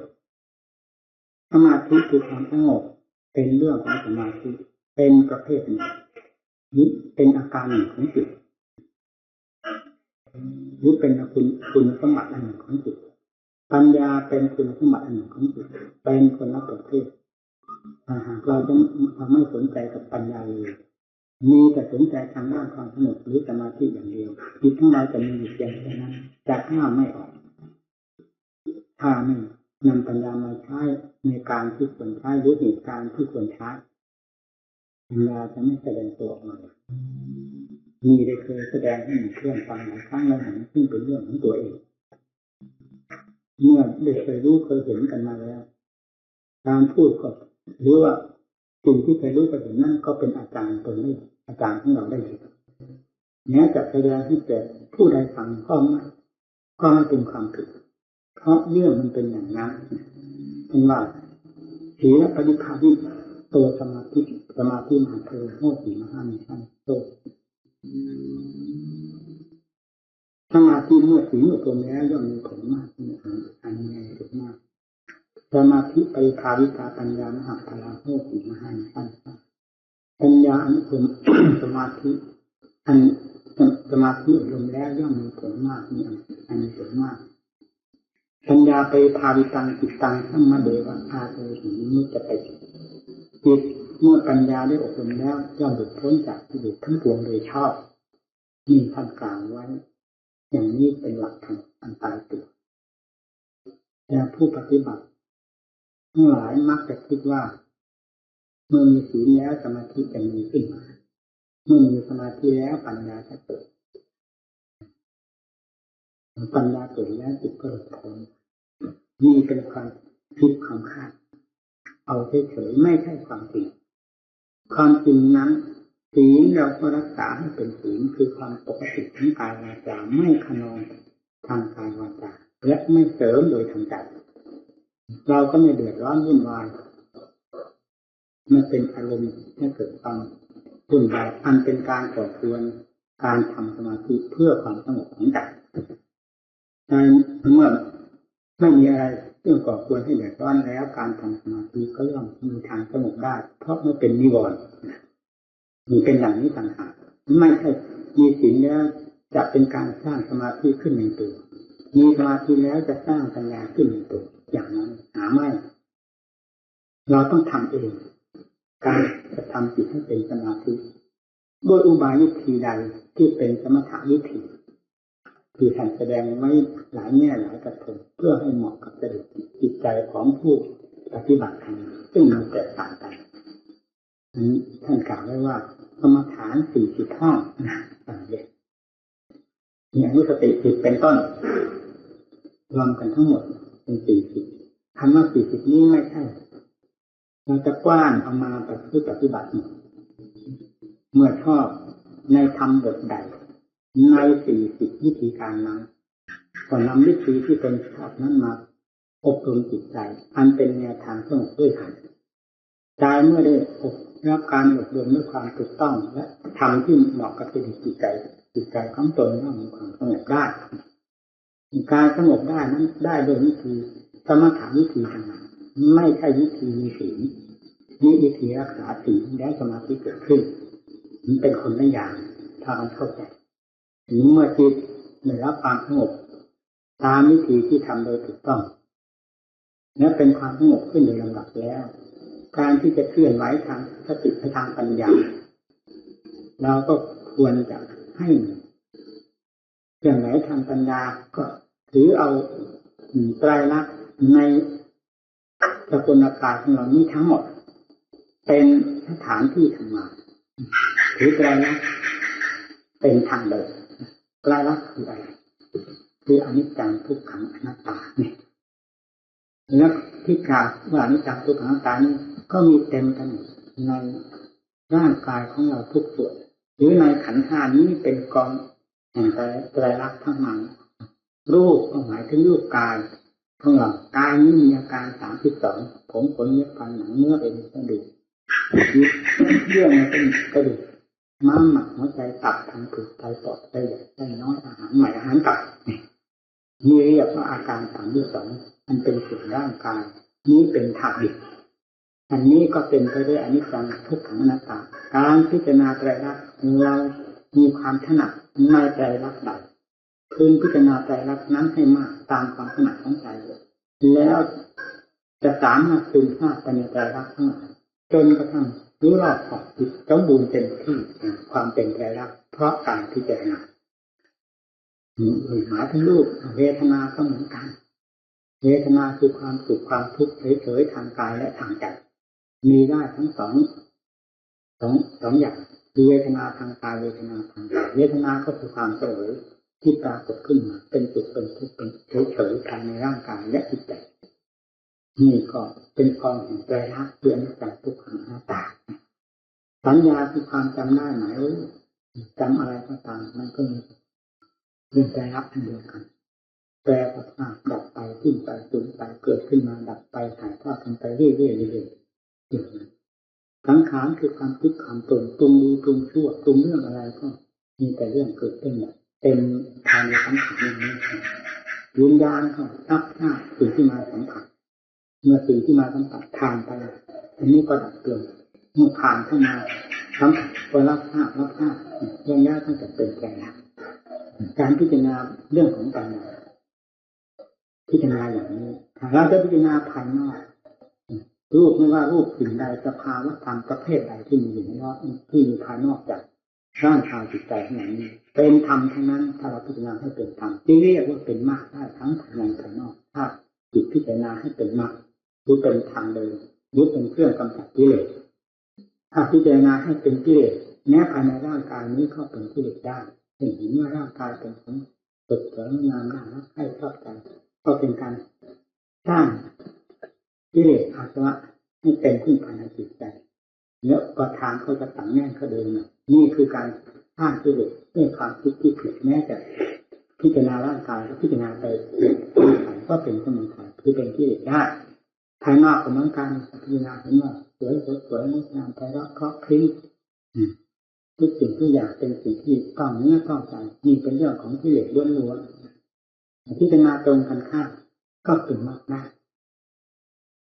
สมาธิคือความสงบเป็นเรื่องของสมาธิเป็นประเภทหนึ่งนี้เป็นอาการหนึ่งของจิตหรือเป็นคุณสมบัติอันหนึ่งของจิตปัญญาเป็นคุณสมบัติอันหนึ่งของจิตเป็นคนละประเภทหากเราไม่สนใจกับปัญญาเลยมีแต่สนใจทางด้านความสงบหรือสมาธิอย่างเดียวจิตของเราจะมีอยู่เพียงแค่นั้นจะห้ามไม่ออกถ้าไม่นำปัญญามาใช้ในการที่ควรใช้หรือเหตุการณ์ที่ควรใช้ปัญญาจะไม่แสดงตัวออกมามีได้เคยแสดงให้เพื่อนฟังหลายครั้งแล้วซึ่งเป็นเรื่องของตัวเองเมื่อได้เคยรู้เคยเห็นกันมาแล้วการพูดก็หรือว่าสิ่งที่เคยรู้เคยเห็นนั่นก็เป็นอาจารย์ตนนี้อาจารย์ของเราได้เลยแม้จะแสดงให้แก่ผู้ใดฟังก็ไม่เป็นความผิดเพราะเรื่องมันเป็นอย่างนั้นเป็นว่าศีลปฏิภาณตัวสมาธิมหาเทวโหติมหานิสันโตสมาธิเมื่อศีลอบรมแล้วย่อมมีผลมากมีอันใหญ่สุดมากสมาธิปริภาวิตาปัญญามหาพลาโหติมหานิสันปัญญาอันเป็นสมาธิอันสมาธิอบรมแล้วย่อมมีผลมากมีอันผลมากปัญญาไปภาวิตังจิตตังสัมมาเดวะอาโตหิมุจจะไปจิตเมื่อปัญญาได้อบรมแล้วย่อมหลุดพ้นจากกิเลสทั้งปวงโดยชอบมีท่านกล่าวไว้อย่างนี้เป็นหลักธรรมอันตายตัวแต่ผู้ปฏิบัติทั้งหลายมักจะคิดว่าเมื่อมีศีลแล้วสมาธิจะมีขึ้นมาเมื่อมีสมาธิแล้วปัญญาจะเกิดปัญญาเกิดแล้วจิตก็หลุดพ้นนี่เป็นความคิดความคาดเอาเฉยๆไม่ใช่ความจริงความจริงนั้นศีลเราก็รักษาให้เป็นศีลคือความปกติทั้งกายวาจาไม่ขนองทางกายวาจาและไม่เสริมโดยทางใจเราก็ไม่เดือดร้อนวุ่นวายมันเป็นอารมณ์ให้เกิดความวุ่นวายอันเป็นการก่อควรการทำสมาธิเพื่อความสงบของใจเมื่อไม่มีอะไรเรื่องก่อควรให้เดือดร้อนแล้วการทำสมาธิก็ย่อมมีทางสงบได้เพราะไม่เป็นนิวรณ์มีเป็นอย่างนี้ต่างหากไม่ใช่มีศีลแล้วจะเป็นการสร้างสมาธิขึ้นในตัวมีสมาธิแล้วจะสร้างปัญญาขึ้นในตัวอย่างนั้นหาไม่เราต้องทำเองการจะทำจิตให้เป็นสมาธิโดยอุบายวิธีใดที่เป็นสมถะวิธีคือท่านแสดงไว้หลายแง่หลายกระทงเพื่อให้เหมาะกับจริตจิตใจของผู้ปฏิบัติธรรมซึ่งมันแตกต่างกันท่านกล่าวไว้ว่าสมถะ40 ห้องต่างเด็กมีอนุสติ10เป็นต้นรวมกันทั้งหมดเป็น40คำว่า40นี้ไม่ใช่เราจะกว้านเอามาปฏิบัติเมื่อชอบในธรรมบทใดใน40วิธีการนั้นก็นำวิธีที่เป็นชอบนั้นมาอบรมจิตใจอันเป็นแนวทางสงบด้วยกันใจเมื่อได้รับการอบรมด้วยความถูกต้องและทำที่เหมาะกับจิตใจของตนย่อมมีความสงบได้การสงบได้นั้นได้โดยวิธีสมถะวิธีต่างๆไม่ใช่วิธีมีศีลนี่วิธีรักษาศีลแล้วสมาธิเกิดขึ้นมันเป็นคนละอย่างถ้ามันเข้าใจถึงเมื่อจิตได้รับความสงบ ตามวิธีที่ทำโดยถูกต้องและเป็นความสงบขึ้นโดยลำดับแล้วการที่จะเคลื่อนไหวทางสติทางปัญญาเราก็ควรจะให้เคลื่อนไหวทางปัญญาก็ถือเอาไตรลักษณ์ในสกุลกายของเรานี้ทั้งหมดเป็นสถานที่ทำงานถือไตรลักษณ์เป็นทางเดินไตรลักษณ์คืออะไรคืออนิจจังทุกขังอนัตตาเนี่ยแล้วที่กล่าวว่าอนิจจังทุกขังอนัตตานี้ก็มีเต็มกันในร่างกายของเราทุกส่วนหรือในขันธ์ห้านี้เป็นกองแห่งไตรลักษณ์ทั้งนั้นรูปก็หมายถึงรูปกายของเรากายนี้มีอาการ32ผมขนเล็บฟันหนังเนื้อเอ็นกระดูกเยื่อในเป็นกระดูกม้ามหมักหัวใจตับทางผืดไตปอดไตใหญ่ไตน้อยอาหารใหม่อาหารเก่านี่เรียกว่าอาการ32มันเป็นส่วนร่างกายนี้เป็นธาตุดิบอันนี้ก็เป็นไปด้วยอนิจจังทุกขังอนัตตาการพิจารณาไตรลักษณ์เรามีความถนัดในไตรลักษณ์ใดพึงพิจารณาไตรลักษณ์นั้นให้มากตามความถนัดของใจแล้วจะสามารถซึมซาบไปในไตรลักษณ์ทั้งหลายจนกระทั่งรู้รอบขอบจิตสมบูรณ์เต็มที่ความเป็นไตรลักษณ์เพราะการพิจารณาหมายถึงรูปเวทนาก็เหมือนกันเวทนาคือความสุขความทุกข์เฉยๆทางกายและทางใจมีได้ทั้งสองอย่างคือเวทนาทางกายเวทนาทางใจเวทนาก็คือความเฉยที่ปรากฏขึ้นมาเป็นสุขเป็นทุกข์เป็นเฉยๆภายในร่างกายและจิตใจนี่ก็เป็นกองแห่งไตรลักษณ์คืออนิจจังทุกขังอนัตตาสัญญาคือความจำได้หมายจำอะไรก็ตามมันก็มีเรื่องไตรลักษณ์อันเดียวกันแปรสภาพดับไปขึ้นไปสูญไปเกิดขึ้นมาดับไปถ่ายทอดกันไปเรื่อยๆอย่างนั้นสังขารคือความคิดความปรุงดีปรุงชั่วปรุงเรื่องอะไรก็มีแต่เรื่องเกิดขึ้นเป็นภายในสังขารนี้วิญญาณก็รับทราบสิ่งที่มาสัมผัสเมื่อสิ่งที่มาสัมผัสผ่านไปอันนี้ก็ดับเกินเมื่อผ่านเข้ามาสัมผัสก็รับทราบเรื่องยากตั้งแต่เป็นแก่การพิจารณาเรื่องของปัญญาพิจารณาอย่างนี้เราจะพิจารณาภายนอกรูปไม่ว่ารูปสิ่งใดสภาวะธรรมประเภทใดที่มีอยู่ในโลกที่มีภายนอกจากร่างกายจิตใจของเรานี้เป็นธรรมทั้งนั้นถ้าเราพิจารณาให้เป็นธรรมจึงเรียกว่าเป็นมรรคได้ทั้งภายในภายนอกถ้าจิตพิจารณาให้เป็นมรรคหรือเป็นธรรมเลยหรือเป็นเครื่องกำจัดกิเลสถ้าพิจารณาให้เป็นกิเลสแม้ภายในร่างกายนี้ก็เป็นกิเลสได้เห็นว่าร่างกายเป็นของสดสวยงามน่ารักให้ชอบใจก็เป็นการสร้างกิเลสอาสวะให้เป็นขึ้นภายในจิตใจแล้วประธานเขาจะตั้งแน่นเขาเดินนี่คือการสร้างกิเลสด้วยความคิดที่ผิดแม้แต่พิจารณาร่างกายและพิจารณาไปก็เป็นสมุทัยคือเป็นกิเลสได้ภายนอกของมันการพิจารณาเห็นว่าสวยงดงามไพเราะเพราะพริ้งทุกสิ่งทุกอย่างเป็นสิ่งที่ต้องเนื้อต้องใจนี่เป็นเรื่องของกิเลสล้วนๆพิจารณาตรงกันข้ามก็เป็นมรรคได้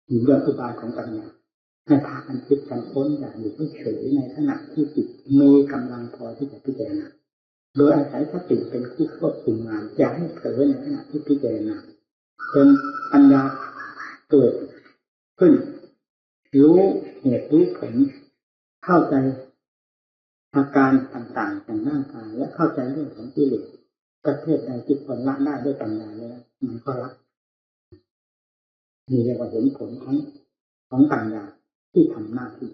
อยู่เรื่องอุบายของปัญญาให้พากันคิดกันค้นอย่างอยู่เฉยในขณะที่จิตมีกำลังพอที่จะพิจารณาโดยอาศัยสติเป็นผู้ควบคุมงานอย่าให้เผลอในขณะที่พิจารณาจนปัญญาเกิดขึ้นรู้เหตุรู้ผลเข้าใจอาการต่างๆของร่างกายและเข้าใจเรื่องของกิเลสประเภทใดที่ควรละได้ด้วยปัญญาแล้วมันก็ละนี่เรียกว่าเห็นผลของปัญญาที่ทำหน้าที่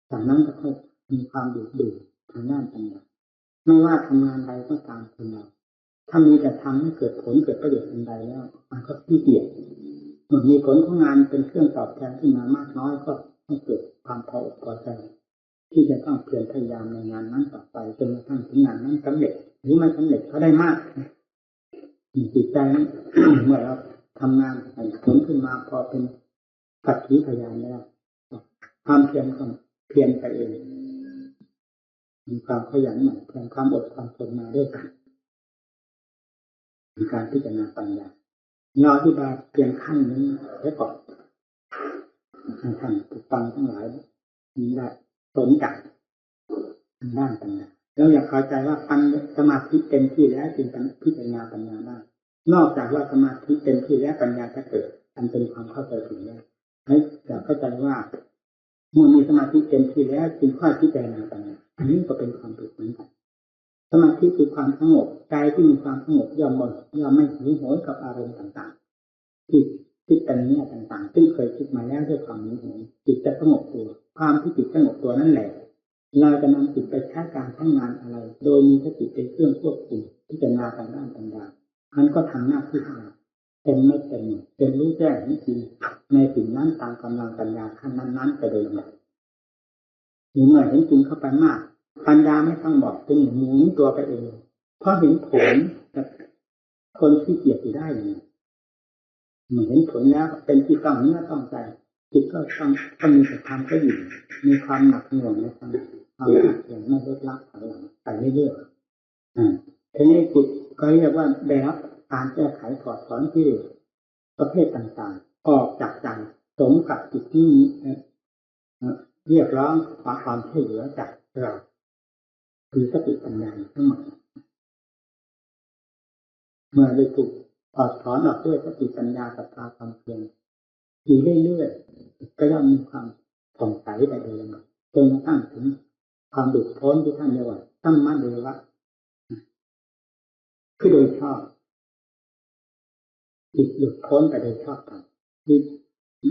จากนั้นก็ค่อยมีความดื่มทางด้านปัญญาไม่ว่าทำงานใดก็ตามคนเราถ้ามีแต่ทำให้เกิดผลเกิดประโยชน์อันใดแล้วมันก็ขี้เกียจเมื่อมีผลของงานเป็นเครื่องตอบแทนขึ้นมามากน้อยก็ให้เกิดความพออกพอใจที่จะต้องเพียรพยายามในงานนั้นต่อไปจนกระทั่งถึงงานนั้นสำเร็จหรือไม่สำเร็จก็ได้มากจิตใจ เมื่อเราทำงานผลขึ้นมาพอเป็นสักขีพยานแล้วความเพียรก็เพียรไปเองมีความขยันหมั่นเพียรความอดความทนมาด้วยกันมีการพิจารณาปัญญาเราอธิบายเพียงขั้นนี้ไว้ก่อนให้ท่านผู้ฟังทั้งหลายมีได้สนใจทางด้านปัญญาแล้วอยากเข้าใจว่าปัญญาสมาธิเต็มที่แล้วจึงพิจารณาปัญญาได้ นอกจากว่าสมาธิเต็มที่แล้วปัญญาจะเกิดอันเป็นความเข้าใจถึงแล้วให้เข้าใจว่าเมื่อมีสมาธิเต็มที่แล้วจึงค่อยพิจารณาปัญญาอันนี้ก็เป็นความผิดเหมือนกันสมาธิคือความสงบใจที่มีความสงบย่อมไม่หิวโหยกับอารมณ์ต่างๆที่คิดแต่นี้ต่างๆซึ่งเคยคิดมาแล้วด้วยความหิวโหยจิตจะสงบตัวความที่จิตสงบตัวนั่นแหละเราจะนำจิตไปใช้การใช้งานอะไรโดยมีสติเป็นเครื่องควบคุมพิจารณาทางด้านปัญญามันก็ทำหน้าที่ของเราเป็นไม่เป็นรู้แจ้งจริงในสิ่งนั้นตามกำลังปัญญาขั้นนั้นๆไปโดยลำดับเมื่อเห็นจริงเข้าไปมากปัญญาไม่ต้องบอกจึงหมุนตัวไปเองเพราะเห็นผลคนที่เกียจอยู่ได้เลยเมื่อเห็นผลแล้วเป็นที่ต้องเนื้อต้องใจจิตก็ต้องมีแต่ความก็อยู่มีความหนักหน่วงในความหนักอย่างไม่ลดละถอยหลังไปเรื่อยๆทีนี้จิตก็เรียกว่าได้รับการแก้ไขถอดถอนที่ประเภทต่างๆออกจากใจสมกับจิตที่เรียกร้องความช่วยเหลือจากเราคือสติปัญญาทั้งหมดเมื่อได้ถูกถอดถอนออกด้วยสติปัญญากับความเพียรอยู่เรื่อยๆก็ย่อมมีความผ่องใสไปโดยลำดับจนกระทั่งถึงความหลุดพ้นที่ท่านเรียกว่าสัมมาเดวะคือโดยชอบจิตหลุดพ้นไปโดยชอบกัน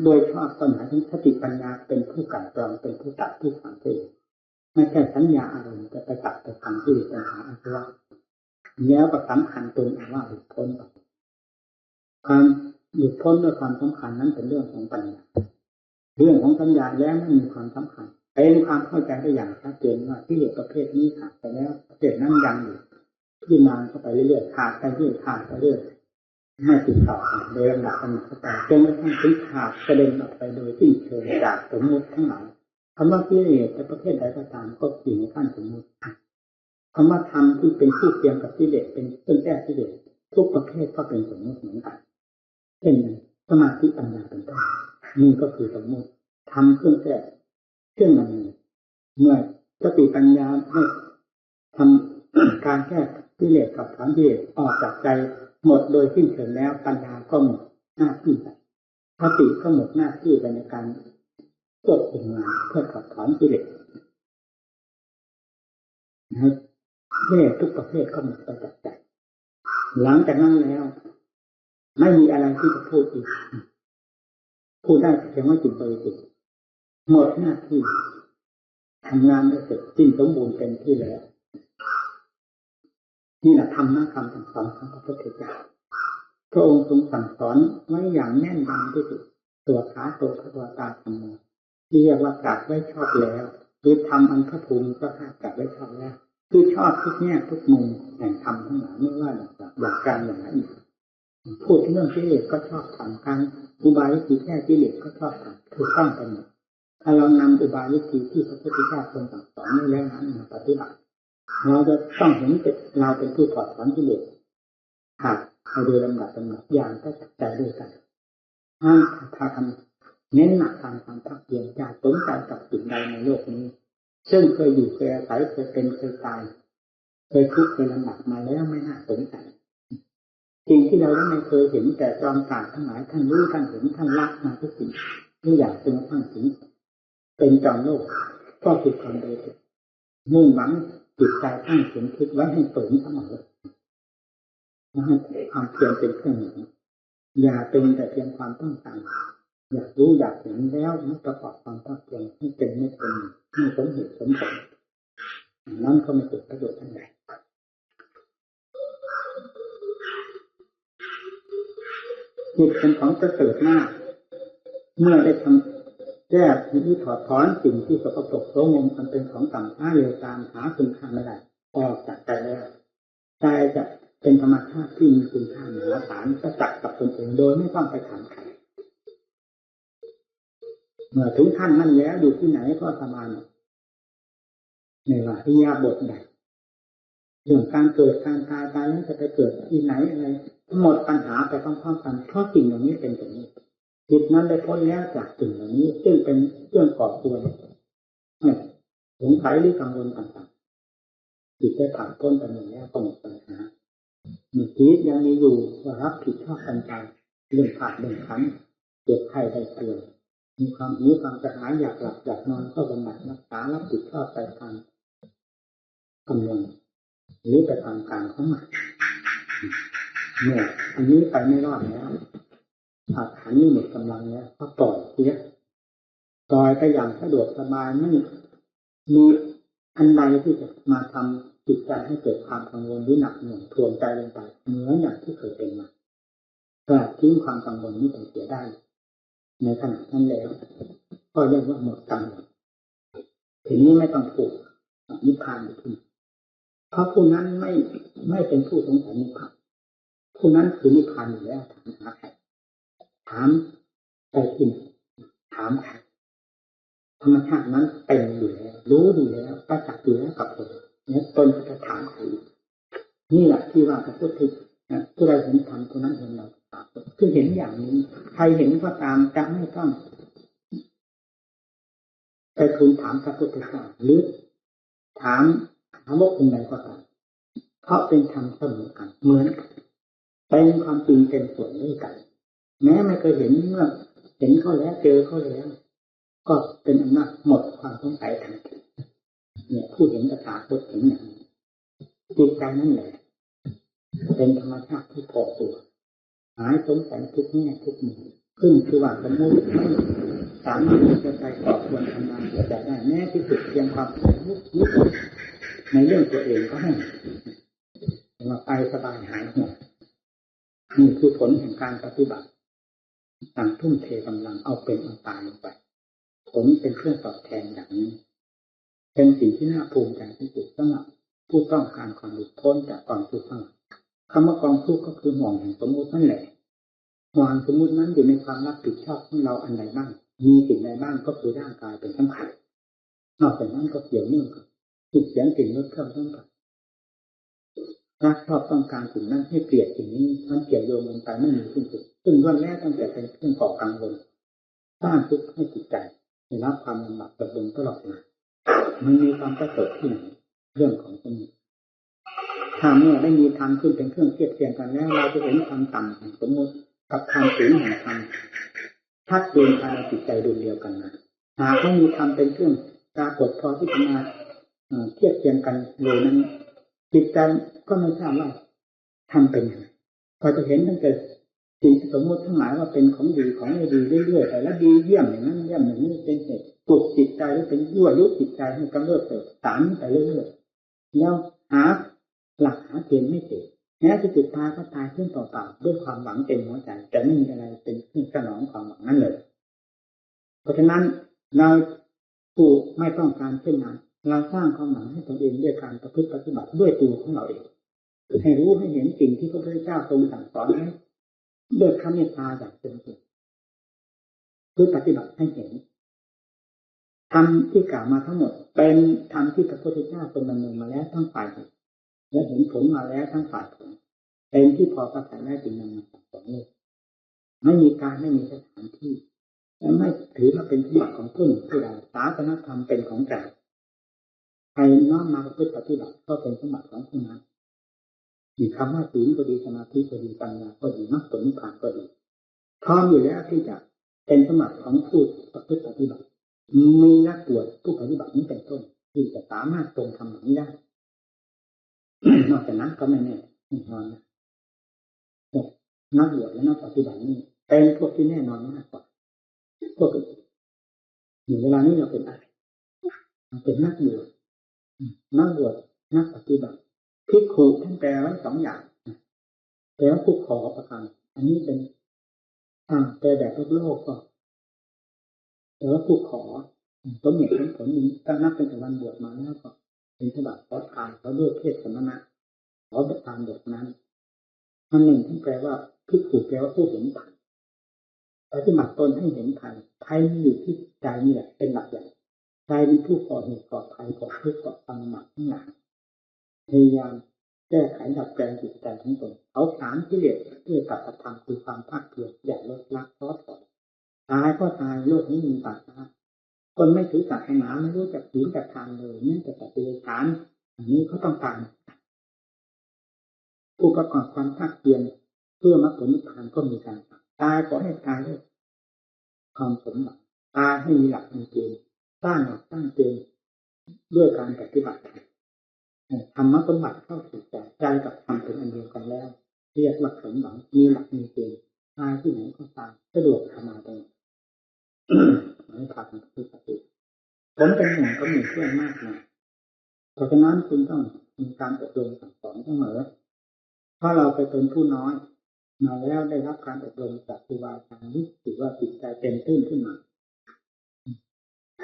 โดยชอบก็หมายถึงสติปัญญาเป็นผู้กันกรองเป็นผู้ตัดผู้ฝังเองไม่ใช่สัญญาอารมณ์จะไปตัดไปฝังที่ปัญหาอันตรายแล้วก็สำคัญตนว่าหลุดพ้นความหลุดพ้นด้วยความสำคัญนั้นเป็นเรื่องของปัญญาเรื่องของสัญญาแล้วไม่มีความสำคัญเป็นความเข้าใจได้อย่างชัดเจนว่าที่เหลือประเภทนี้ขาดไปแล้วประเภทนั้นยังอยู่ที่นานเข้าไปเรื่อยๆขาดไปเรื่อยขาดไปเรื่อยไม่ติดต่อกันโดยลำดับกันเข้าไปจนกระทั่งถึงขาดกระเด็นออกไปโดยสิ้นเชิงจากสมมติทั้งหลายคำว่ากิเลสแต่ประเภทใดก็ตามก็อยู่ในขั้นสมมติคำว่าธรรมที่เป็นผู้เทียมกับกิเลสเป็นเครื่องแก้กิเลสทุกประเภทก็เป็นสมมติเหมือนกันเช่นสมาธิปัญญาเป็นต้นนี่ก็คือสมมติทำเครื่องแก้เครื่องนำเมื่อสติปัญญาให้ทำการแก้กิเลสกับถอนกิเลสออกจากใจหมดโดยสิ้นเชิงแล้วปัญญาก็หมดหน้าที่ไปสติก็หมดหน้าที่ไปในการควบคุมงานเพื่อถอนกิเลสกิเลสทุกประเภทก็หมดไปจากใจหลังจากนั้นแล้วไม่มีอะไรที่จะพูดอีกพูดได้เพียงว่าจิตบริสุทธิ์หมดหน้าที่ทำงานได้เสร็จสิ้นสมบูรณ์เต็มที่แล้วนี่แหละธรรมะคำสั่งสอนของพระพุทธเจ้าพระองค์ทรงสั่งสอนไว้อย่างแน่นยำที่สุดตัวขาโตพระวตาธรรมโมที่เรียกว่าตรัสไว้ชอบแล้วคือทำอันพระภูมิก็ตรัสไว้ชอบแล้วคือชอบทุกแง่ทุกมุมแห่งธรรมทั้งหลายไม่ว่าอย่างการอย่างไรพูดเรื่องกิเลสก็ชอบทำการอุบายวิธีแก้กิเลสก็ชอบทำถูกต้องกันหมดถ้าเรานำอุบายวิธีที่พระพุทธเจ้าทรงสั่งสอนนี้แล้วนั้นมาปฏิบัติเราจะต้องเห็นเราเป็นผู้ถอดถอนกิเลสขาดไปโดยลำดับอย่างก็จัดใจด้วยกันถ้าทำเน้นหนักทางความภาคเพียรอย่าสนใจกับสิ่งใดในโลกนี้ซึ่งเคยอยู่เคยอาศัยเคยเป็นเคยตายเคยทุกข์เคยลำบากมาแล้วไม่น่าสนใจสิ่งที่เราไม่เคยเห็นแต่จอมต่างทั้งหลายท่านรู้ท่านเห็นท่านรักมาทุกสิ่งทุกอย่างจนกระทั่งถึงเป็นจอมโลกก็คือความโดยตรงมุ่งหวังจิตใจตั้งเข็มคิดไว้ให้สูงทั้งหมดเลยให้ความเพียรเป็นเครื่องหนุนอย่าเป็นแต่เพียงความต้องการอยากรู้อยากเห็นแล้วไม่ประกอบความภาคเพียรให้เป็นไม่เป็นไม่สมเหตุสมผลนั่นก็ไม่เกิดประโยชน์ทั้งใดจิตเป็นของประเสริฐมากเมื่อได้ทำแก้ที่ถอดถอนสิ่งที่สกปรกโสมมมันเป็นของต่ำช้าเร็วตามหาคุณค่าไม่ได้ออกจากใจแล้วใจจะเป็นธรรมชาติที่มีคุณค่าเหนือสารประจักษ์กับตนเองโดยไม่ต้องไปถามใครเมื่อถึงท่านนั่นแล้วอยู่ที่ไหนก็สบายไม่ว่าอิยาบทใดเรื่องการเกิดการตายตายแล้วจะไปเกิดที่ไหนอะไรหมดปัญหาไปพร้อมๆกันเพราะสิ่งเหล่านี้เป็นอย่างนี้จิตนั้นได้พ้นแล้วจากสิ่งเหล่านี้ซึ่งเป็นเรื่องก่อตัวสงสัยหรือกังวลต่างๆจิตได้ผ่านพ้นไปหมดแล้วก็หมดปัญหา มีชีวิตยังมีอยู่ก็รับผิดชอบกันไปเรื่องขาดเรื่องขันเจ็บไข้ได้ป่วยมีความหิวความกระหายอยากหลับอยากนอนก็บำบัดรักษารับผิดชอบไปตามกำลังหรือไปตามการของมันเนี่ยอันนี้ไปไม่รอดแล้วอาหารนี้หมดกำลังแล้วก็ปล่อยเสียปล่อยไปอย่างสะดวกสบายไม่มีอันใดที่จะมาทำจิตใจให้เกิดความกังวลหรือหนักหน่วงทวงใจลงไปเหมือนอย่างที่เคยเป็นมาก็ทิ้งความกังวลนี้ไปเสียได้ในขณะนั้นแล้วก็เรียกว่าหมดกังวลทีนี้ไม่ต้องผูกนิพพานขึ้นเพราะผู้นั้นไม่เป็นผู้สงสัยนิพพานผู้นั้นคือนิพพานอยู่แล้วถามหาใครถามไปที่ไหนถามใครธรรมชาตินั้นเป็นอยู่แล้วรู้อยู่แล้วประจักษ์อยู่แล้วกับตนเนี่ยตนจะถามใครนี่แหละที่ว่าพระพุทธผู้ใดเห็นธรรมผู้นั้นเห็นเราคือเห็นอย่างนี้ใครเห็นก็ตามจะไม่ต้องไปทูลถามพระพุทธเจ้าหรือถามว่าองค์ใดก็ตามเพราะเป็นธรรมเสมอกันเหมือนเป็นความจริงเป็นส่วนด้วยกันแม้ไม่เคยเห็นเมื่อเห็นเขาแล้วเจอเขาแล้วก็เป็นอำนาจหมดความสงสัยทันทีเนี่ยผู้เห็นตถาคตเห็นอย่างนี้จิตใจนั่นแหละเป็นธรรมชาติที่พอตัวหายสงสัยทุกแง่ทุกมุมขึ้นคือว่าสมมติไม่สามารถจะไปก่อควรทำงานเกิดได้แม้ที่สุดเพียงความรู้ในเรื่องตัวเองก็ให้มาไปสบายหายห่วงนี่คือผลแห่งการปฏิบัติต่างทุ่มเทกำลังเอาเป็นเอาตายลงไปผมเป็นเครื่องตอบแทนอย่างนี้เป็นสิ่งที่น่าภูมิใจที่สุดสำหรับผู้ต้องการความหลุดพ้นจากกองทุกข์ทั้งหลายคำว่ากองทุกข์ก็คือห่วงแห่งสมมตินั่นแหละห่วงสมมตินั้นอยู่ในความรับผิดชอบของเราอันใดบ้างมีสิ่งใดบ้างก็คือร่างกายเป็นสำคัญนอกจากนั้นก็เกี่ยวเนื่องกับจิตเสียงกลิ่นรสเครื่องสัมผัสรักชอบต้องการสิ่งนั้นให้เกลียดสิ่งนี้มันเกี่ยวโยงกันไปไม่มีสิ้นสุดซึ่งล้วนแล้วตั้งแต่เป็นเครื่องก่อกังวลสร้างทุกข์ให้จิตใจได้รับความลำบากกระบวนตลอดมามันมีความประเสริฐที่ไหนเรื่องของสมมติถ้าเมื่อได้มีธรรมขึ้นเป็นเครื่องเทียบเทียงกันแล้วเราจะเห็นความต่ำของสมมติกับความสูงแห่งธรรมชัดเจนภายในจิตใจดวงเดียวกันนะหากไม่มีธรรมเป็นเครื่องปรากฏพอพิจารณาเทียบเทียงกันเลยนั้นจิตใจก็ไม่ทราบว่าทำเป็นยังไงพอจะเห็นตั้งแต่สิ่งสมมติทั้งหลายว่าเป็นของดีของไม่ดีเรื่อยๆไปแล้วดีเยี่ยมอย่างนั้นเยี่ยมอย่างนี้เป็นเหตุปลุกจิตใจหรือเป็นยั่วยุจิตใจให้กำเริบเติบสารไปเรื่อยๆแล้วหาหลักหาเกณฑ์ไม่เจอแม้จะจุดตายก็ตายขึ้นเปล่าๆด้วยความหวังเต็มหัวใจแต่ไม่มีอะไรเป็นเครื่องสนองความหวังนั้นเลยเพราะฉะนั้นเราผู้ไม่ต้องการเช่นนั้นเราสร้างความหวังให้ตนเองด้วยการประพฤติปฏิบัติด้วยตัวของเราเองให้รู้ให้เห็นสิ่งที่พระพุทธเจ้าทรงสั่งสอนให้ด้วยพระเมตตาอย่างเต็มที่เพื่อปฏิบัติให้เห็นธรรมที่กล่าวมาทั้งหมดเป็นธรรมที่พระพุทธเจ้าทรงดำเนินมาแล้วทั้งฝ่ายและเห็นผลมาแล้วทั้งฝ่ายผลเป็นที่พอประทับได้จริงนำมาสั่งสอนเลยไม่มีการไม่มีสถานที่และไม่ถือว่าเป็นสมบัติของผู้หนึ่งผู้ใดศาสนธรรมเป็นของใจใครน้อมมาประพฤติปฏิบัติก็เป็นสมบัติของผู้นั้นมีคำว่าศีลก็ดีสมาธิก็ดีปัญญาก็ดีมรรคผลนิพพานก็ดีพร้อมอยู่แล้วที่จะเป็นสมบัติของผู้ประพฤติปฏิบัติมีนักบวชผู้ปฏิบัตินี้เป็นต้นที่จะสามารถทรงทำอย่างนี้ได้ นอกจากนั้นก็ไม่แน่ไม่นอนนะนักบวชและนักปฏิบัตินี่เป็นพวกที่แน่นอนมากกว่าพวกอยู่เวลานี้เราเป็นอะไรเป็นนักบวชนักปฏิบัติภิกขุท่านแปลไว้สองอย่างแปลว่าผู้ขอประกันอันนี้เป็นแปลแบบโลกก็แปลว่าผู้ขอสมเหตุผลนี้ตั้งนับเป็นวันบวชมาแล้วก็เป็นฉบับขอทานเขาด้วยเพศสมณะขอประทานบทนั้นอันหนึ่งท่านแปลว่าภิกขุแปลว่าผู้เห็นภัยปฏิบัติตนให้เห็นภัยภัยมีอยู่ที่ใจนี่แหละเป็นหลักใหญ่ใจเป็นผู้ก่อเหตุก่อภัยก่อทุกข์ก่อความหนักทั้งหลายพยายามแก้ไขดัดแปลงจิตใจทั้งตนเอาสารกิเลสด้วยกัตธรรมคือความภาคเพียรอย่าลดละท้อถอยตายก็ตายโลกนี้มีปัจจัยคนไม่ถือศาสนาไม่รู้จักศีลจักทานเลยแม้แต่ปฏิบัติฐานอันนี้เขาต้องการ ผู้ประกอบความภาคเพียรเพื่อมรรคผลนิพพานก็มีการตายขอให้ตายด้วยความสมหวังตายให้มีหลักมีเกณฑ์สร้างหลักสร้างเกณฑ์ด้วยการปฏิบัติธรรมสมบัติเข้าสู่ใจกับธรรมเป็นอันเดียวกันแล้วเรียกว่าสมหวังมีหลักมีเกณฑ์ตายที่ไหนก็ตามสะดวกสบายตรงให้พากันปฏิบัติผมเป็นหนึ่งก็มีเพื่อนมากนะเพราะฉะนั้นจึงต้องมีการอบรมสั่งสอนเสมอถ้าเราไปเป็นผู้น้อยมาแล้วได้รับการอบรมจากครูบาอาจารย์นี่ถือว่าจิตใจเต็มตื้นขึ้นมา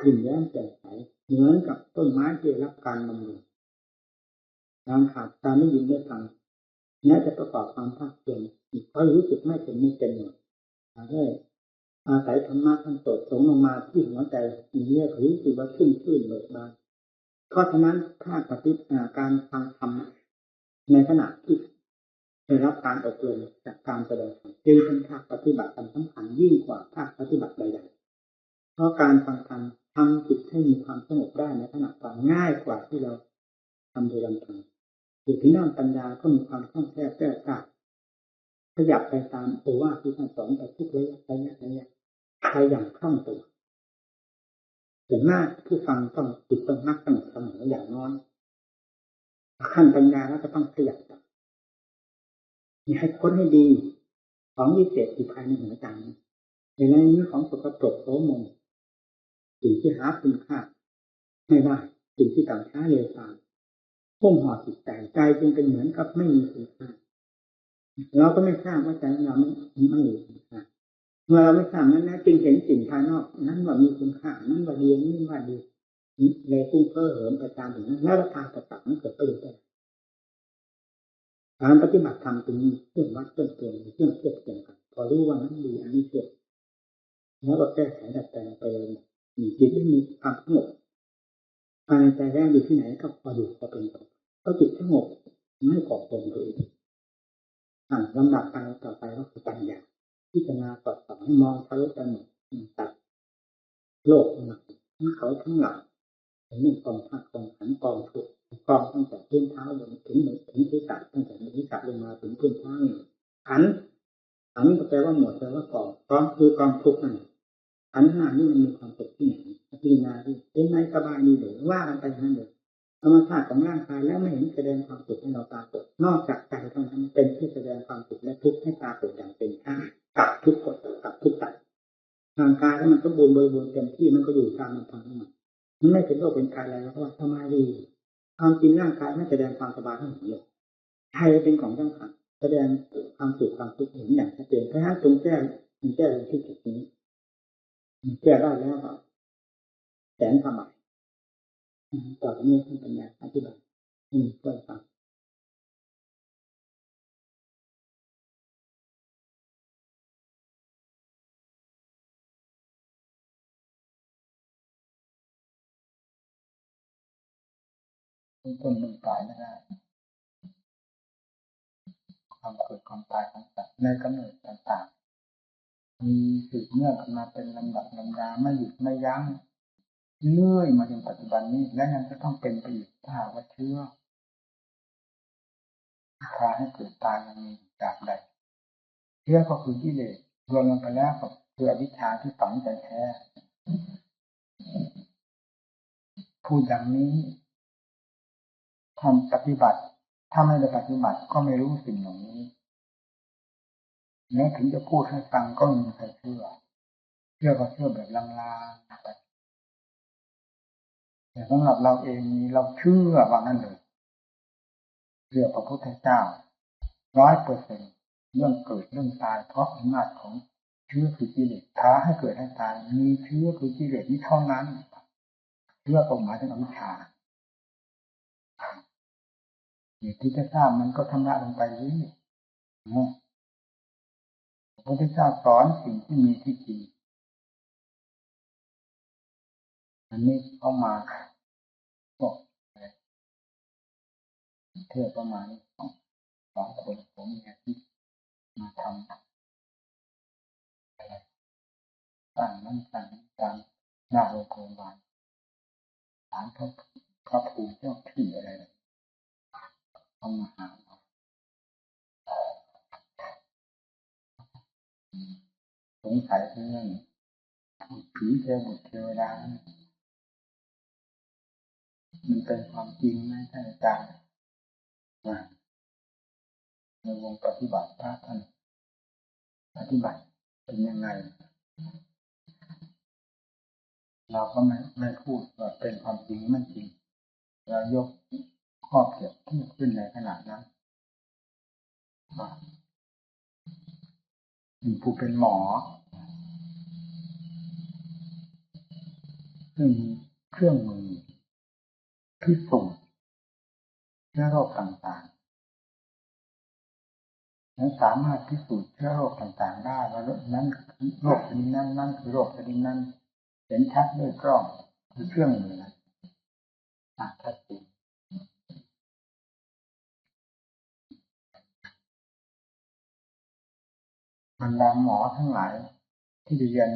ยิ้มแย้มแจ่มใสเหมือนกับต้นไม้ที่ได้รับการบำรุงการขาดการได้ยินได้ฟังแม้จะประกอบความภาคเพียรก็รู้สึกไม่เป็นมิตรเป็นหนึ่งได้อาศัยธรรมะท่านโปรดส่งลงมาที่หัวใจมีเรื่องรู้สึกว่าชื่นเบิกบานเพราะฉะนั้นถ้าปฏิบัติการฟังธรรมในขณะที่ได้รับการอบรมจากการแสดงจึงเป็นภาคปฏิบัติสำคัญยิ่งกว่าภาคปฏิบัติใดๆเพราะการฟังธรรมทำจิตให้มีความสงบได้ในขณะฟังง่ายกว่าที่เราทำโดยลำพังอยู่ที่ด้านปัญญาก็มีความคล่องแคล่วแก้วกล้าขยับไปตามโอวาทที่ท่านสอนไปทุกระยะไปอย่างคล่องตัวอย่างมากผู้ฟังต้องจิตต้องนักตั้งเสมออย่างน้อยขั้นปัญญาแล้วก็ต้องขยับมีให้ค้นให้ดีของวิเศษอยู่ภายในหัวใจในนี้ของสกปรกโสมมสิ่งที่หาคุณค่าไม่ได้สิ่งที่ต่ำช้าเร็วตามพุ่มห่อจิตใจจึงเป็นเหมือนกับไม่มีคุณค่าเราก็ไม่ทราบว่าใจเราไม่มีคุณค่าเมื่อเราไม่ทราบนั้นนะจึงเห็นสิ่งภายนอกนั้นว่ามีคุณค่านั้นว่าดีนี่ว่าดีเลยพุ่งเพ้อเหิมประจานถึงนั้นแล้วราคาตะตักนั้นเกิดประโยชน์ได้การปฏิบัติธรรมเป็นเครื่องวัดเครื่องเตือนเครื่องเทียบเทียมกันพอรู้ว่านั้นดีอันนี้เสียแล้วก็แก้ไขดัดแปลงไปเลยจิตไม่มีความสงบภายในใจแรกอยู่ที่ไหนก็พออยู่พอเป็นก็จิตสงบไม่ก่อผลตัวเองลำดับไปต่อไปก็คือปัญญาพิจารณาสอดส่องให้มองทะลุไปหมดตัดโลกทั้งเขาทั้งหลังเป็นเรื่องกองธาตุกองขันธ์กองทุกข์กองตั้งแต่พื้นเท้าลงถึงศีรษะตั้งแต่ศีรษะลงมาถึงพื้นเท้าขันธ์ก็แปลว่าหมดแปลว่ากองคือกองทุกข์นั่นขันธ์ห้านี่มันมีความสุขที่ไหนพิจารณาที่เป็นไงสบายดีหรือว่ากันไปนั่นเลยธรรมชาติของร่างกายแล้วไม่เห็นแสดงความสุขให้เราปรากฏนอกจากใจเท่านั้นเป็นที่แสดงความสุขและทุกข์ให้ปรากฏอย่างเป็นข้ากับทุกข์กดกับทุกข์ตัดร่างกายแล้วมันก็บริบูรณ์เต็มที่มันก็อยู่ตามลำพังของมันไม่เป็นโรคเป็นกายอะไรเพราะว่าสมาธิความจริงร่างกายไม่แสดงความสบายให้เห็นเลยใจเป็นของสำคัญแสดงความสุขความทุกข์เห็นอย่างชัดเจนเพราะฉะนั้นตรงแก้ที่จุดนี้แก้ได้แล้วก็แสนสบายต่อไปนี้ท่านปัญญาอธิบายเพื่อฟังต้นเมืองตายไม่ได้ความเกิดความตายของสัตว์ในกำเนิดต่างๆมีสืบเนื่องกันมาเป็นลำดับลำดาไม่หยุดไม่ยั้งเลื่อยมาจนปัจจุบันนี้และยังจะต้องเป็นไปอีกถ้าหากว่าเชื้อพาให้เกิดตายยังมีจากใดเชื้อก็คือกิเลสรวมลงไปแล้วก็คืออวิชชาที่ฝังใจแท้พูดอย่างนี้ทำปฏิบัติถ้าไม่ได้ปฏิบัติก็ไม่รู้สิ่งเหล่านี้แม้ถึงจะพูดให้ฟังก็ไม่มีใครเชื่อก็เชื่อแบบลางๆไปแต่สำหรับเราเองเราเชื่อว่างั้นเลยเชื่อพระพุทธเจ้า100%เรื่องเกิดเรื่องตายเพราะอำนาจของเชื้อคือกิเลสท้าให้เกิดให้ตายมีเชื้อคือกิเลสนี้เท่านั้นเชื่อตรงหมายถึงอวิชชาที่จะทราบมันก็ทำลายลงไปนี่พระพุทธเจ้าสอนสิ่งที่มีที่จริงอันนี้เข้ามาก็เทศประมาณ2 คนผมเนี่ยที่มาทำอะไรสั่งนั่นสั่งนี่ตามหน้าโรงพยาบาลถามพระภูมิเจ้าที่อะไรเข้ามาหา สงสัยเรื่องผีเทวดเทวดามันเป็นความจริงไหมท่านอาจารย์ว่าในวงปฏิบัติพระท่านปฏิบัติเป็นยังไงเราก็ไม่พูดว่าเป็นความจริงไม่จริงเรายกข้อเปรียบเทียบขึ้นในขณะนั้นว่าผู้เป็นหมอซึ่งมีเครื่องมือพิสูจน์เชื้อโรคต่างๆและสามารถพิสูจน์เชื้อโรคต่างๆได้ว่านั้นโรคชนิดนั้นนั่นคือโรคชนิดนั้นเห็นชัดด้วยกล้องคือเครื่องมือนั้นชัดเจนบรรดาหมอทั้งหลายที่เรียน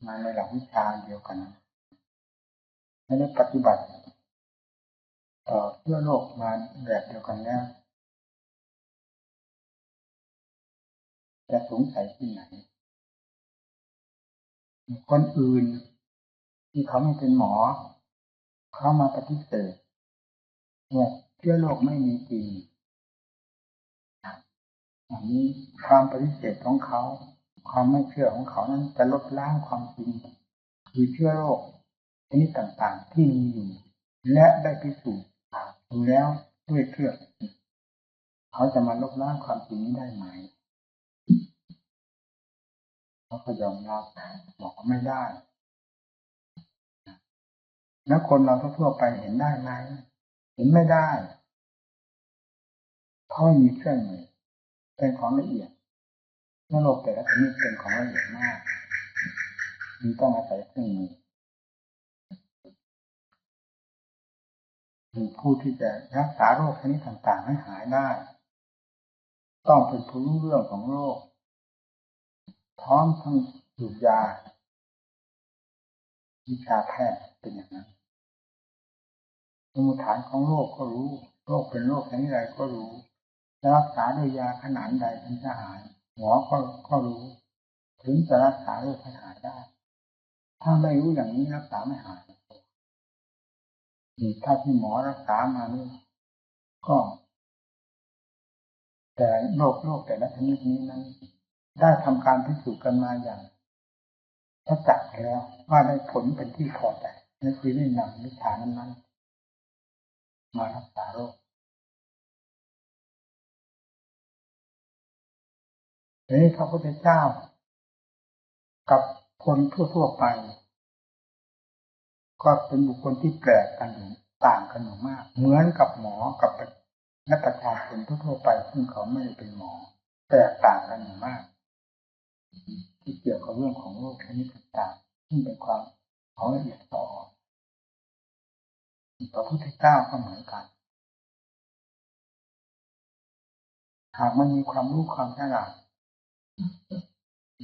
มาในหลักวิชาเดียวกันไม่ได้ปฏิบัติเพื่อโลกมาแบบเดียวกันแล้วจะสงสัยที่ไหนคนอื่นที่เขาไม่เป็นหมอเขามาปฏิเสธว่าเชื้อโรคไม่มีจริงอันนี้ความปฏิเสธของเขาความไม่เชื่อของเขานั้นจะลบล้างความจริงคือเชื้อโรคชนิดต่างๆที่มีอยู่และได้พิสูจน์ดูแล้วด้วยเครื่องเขาจะมาลบล้างความจริงนี้ได้ไหมเขาก็ยอมรับบอกว่าไม่ได้แล้วคนเราทั่วไปเห็นได้ไหมเห็นไม่ได้เพราะมีเครื่องมือเป็นของละเอียดเมื่อโลกแต่ละชนิดเป็นของละเอียดมากมีต้องอาศัยเครื่องมือผู้ที่จะรักษาโรคชนิดต่างๆให้หายได้ต้องเป็นผู้รู้เรื่องของโรคพร้อมทั้งสูบยาวิชาแพทย์เป็นอย่างนั้นสมุฏฐานของโรคก็รู้โรคเป็นโรคชนิดใดก็รู้จะรักษาด้วยยาขนาดใดถึงจะหายหมอก็รู้ถึงจะรักษาโรคให้หายได้ถ้าไม่รู้อย่างนี้รักษาไม่หายถ้าที่หมอรักษามานี่ก็แต่โรคแต่ละชนิดนี้นั้นได้ทำการพิสูจน์กันมาอย่างประจักษ์แล้วว่าได้ผลเป็นที่พอใจในชีวิตนำวิชานั้นๆมารักษาโรคทีนี้พระพุทธเจ้ากับคนทั่วๆไปก็เป็นบุคคลที่แปลกกันอยู่ต่างกันอยู่มากเหมือนกับหมอกับและประชาชนทั่วๆไปซึ่งเขาไม่ได้เป็นหมอแตกต่างกันอยู่มากที่เกี่ยวกับเรื่องของโรคชนิดต่างๆซึ่งเป็นความละเอียดอ่อนพระพุทธเจ้าก็เหมือนกันหากมันมีความรู้ความฉลาด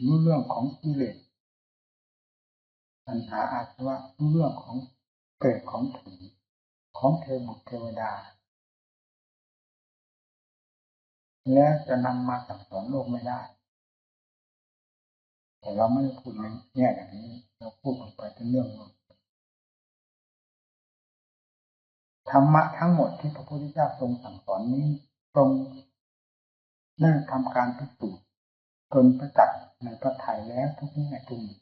รู้เรื่องของกิเลสปัญหาอาสวะรู้เรื่องของเปรตของผีของเทวดาและจะนำมาสั่งสอนโลกไม่ได้แต่เราไม่ได้พูดในแง่อย่างนี้เราพูดออกไปเป็นเรื่องธรรมะทั้งหมดที่พระพุทธเจ้าทรงสั่งสอนนี้ทรงได้ทำการพิสูจน์จนประจักษ์ในพระทัยแล้วทุกแง่ทุกมุม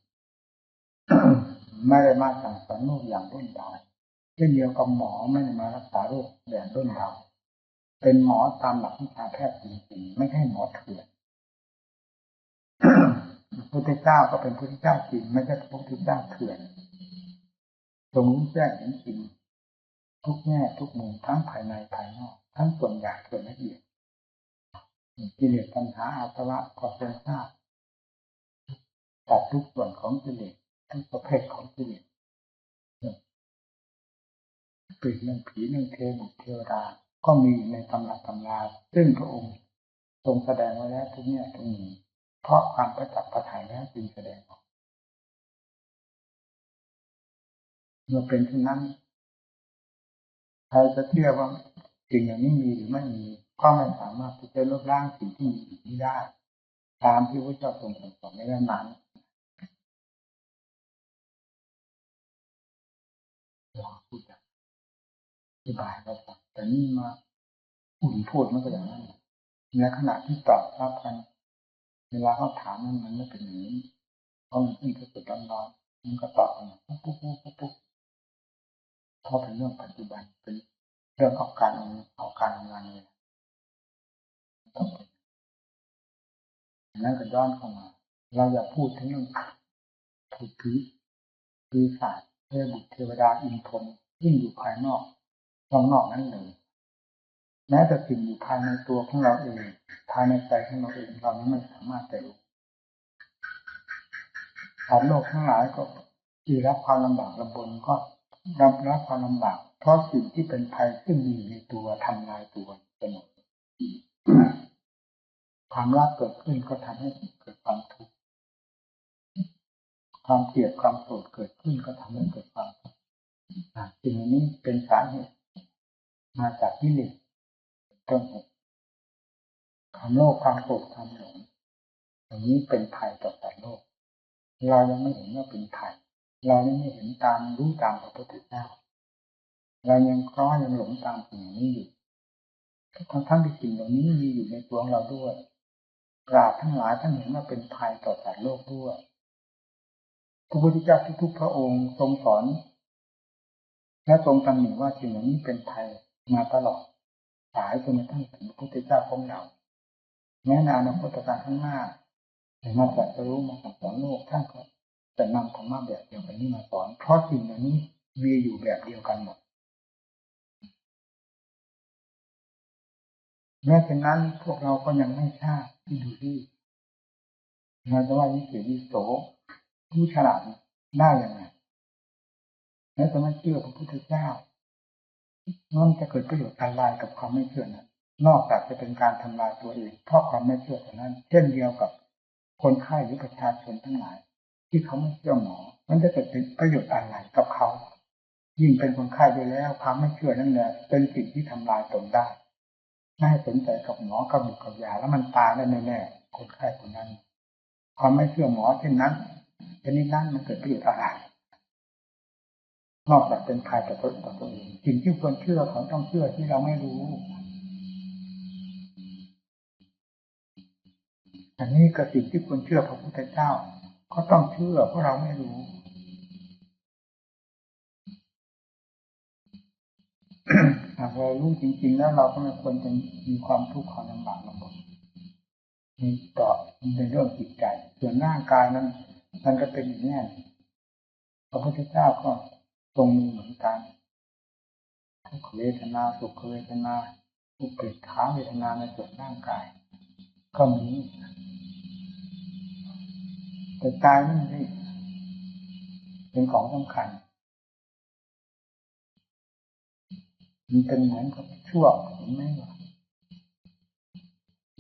ไม่ได้มาสั่งสอนโลกอย่างด้นเดาเช่นเดียวกับหมอไม่ได้มารักษาโรคแบบด้นเดาเป็นหมอตามหลักวิชาแพทย์จริงๆไม่ใช่หมอเถื่อนพระพุทธเจ้าก็เป็นพระพุทธเจ้าจริงไม่ใช่พระพุทธเจ้าเถื่อนทรงรู้แจ้งเห็นจริงทุกแง่ทุกมุมทั้งภายในภายนอกทั้งส่วนใหญ่ส่วนละเอียดกิเลสปัญหาอาสวะก็ทรงทราบตัดทุกส่วนของกิเลสทุกประเภทของกิเลสเปรตเรื่องผีเรื่องเทวดาก็มีในตำราซึ่งพระองค์ทรงแสดงไว้แล้วทุกแง่ทุกมุมเพราะความประจักษ์ประทัยแล้วจึงแสดงออกเมื่อเป็นเช่นนั้นใครจะเชื่อว่าสิ่งอย่างนี้มีหรือไม่มีก็ไม่สามารถที่จะลบล้างสิ่งที่มีอยู่นี้ได้ ตามที่พระเจ้าทรงสั่งสอนในเรื่องนั้นเราพูดอธิบายเราฟังแต่นี่มาอุ่นพูดมันก็อย่างนั้นในขณะที่ตอบรับกันเวลาเขาถามมันไม่เป็นอย่างนี้เพราะมันขึ้นสุดร้อนๆมันก็ตอบกันปุ๊บปุ๊บปุ๊บปุ๊บเพราะเป็นเรื่องปัจจุบันเป็นเรื่องเอาการทำงานเลยต้องเป็นนั้นก็ย้อนเข้ามาเราอย่าพูดถึงเรื่องถูกผีปีศาจเทพบุตรเทวดาอินพรหมยิ่งอยู่ภายนอกนั้นเลยแม้แต่สิ่งอยู่ภายในตัวของเราเองภายในใจของเราเองเราไม่สามารถจะรู้สัตว์โลกทั้งหลายก็ที่รับความลำบากลำบนก็รับความลำบากเพราะสิ่งที่เป็นภัยซึ่งมีอยู่ในตัวทำลายตัวเสมอความรักเกิดขึ้นก็ทำให้เกิดความทุกข์ความเกลียดความโกรธเกิดขึ้นก็ทำให้เกิดความทุกข์สิ่งนี้เป็นสาเหตุมาจากกิเลสต้นเหตุความโลภความโกรธความหลงอย่างนี้เป็นภัยต่อสัตว์โลกเรายังไม่เห็นว่าเป็นภัยเรายังไม่เห็นตามรู้ตามพระพุทธเจ้าเรายังหลงตามสิ่งนี้อยู่ทั้งที่สิ่งเหล่านี้มีอยู่ในตัวเราด้วยปราชญ์ทั้งหลายท่านเห็นว่าเป็นภัยต่อสัตว์โลกด้วยพระพุทธเจ้าทุกๆพระองค์ทรงสอนและทรงตำหนิว่าสิ่งเหล่านี้เป็นภัยมาตลอดสายจนกระทั่งถึงพระพุทธเจ้าของเราแม้ในอนาคตการข้างหน้าแต่มาตรัสรู้มาสอนโลกท่านก็จะนำธรรมะแบบเดียวกันนี้มาสอนเพราะสิ่งเหล่านี้มีอยู่แบบเดียวกันหมดแม้เช่นนั้นพวกเราก็ยังไม่ทราบที่ดูที่เราจะว่าวิเศษวิโสผู้ฉลาดได้ยังไงแล้วจะไม่เชื่อพระพุทธเจ้านั่นจะเกิดประโยชน์อะไรกับความไม่เชื่อนั้นนอกจากจะเป็นการทำลายตัวเองเพราะความไม่เชื่อเท่านั้นเช่นเดียวกับคนไข้หรือประชาชนทั้งหลายที่เขาไม่เชื่อหมอมันจะเกิดเป็นประโยชน์อะไรกับเขายิ่งเป็นคนไข้ไปแล้วความไม่เชื่อนั่นแหละเป็นสิ่งที่ทำลายตนได้ไม่ให้สนใจกับหมอกับบุกับยาแล้วมันตายได้แน่ๆคนไข้คนนั้นความไม่เชื่อหมอเช่นนั้นชนิดนั้นมันเกิดประโยชน์อะไรนอกจากเป็นภัยต่อตัวเองสิ่งที่ควรเชื่อเขาต้องเชื่อที่เราไม่รู้อันนี้ก็สิ่งที่ควรเชื่อพระพุทธเจ้าก็ต้องเชื่อเพราะเราไม่รู้ หากเรารู้จริงๆแล้วเราก็ไม่ควรจะมีความทุกข์ความลำบากลำบนมีต่อในเรื่องจิตใจส่วนร่างกายนั้นมันก็เป็นอย่างนี้พระพุทธเจ้าก็ทรงมีเหมือนกันทุกขเวทนาสุขเวทนาอุเบกขาเวทนาในส่วนร่างกายก็มีแต่กายนี่สิเป็นของสำคัญมันเป็นเหมือนกับช่วงเห็นไหมว่า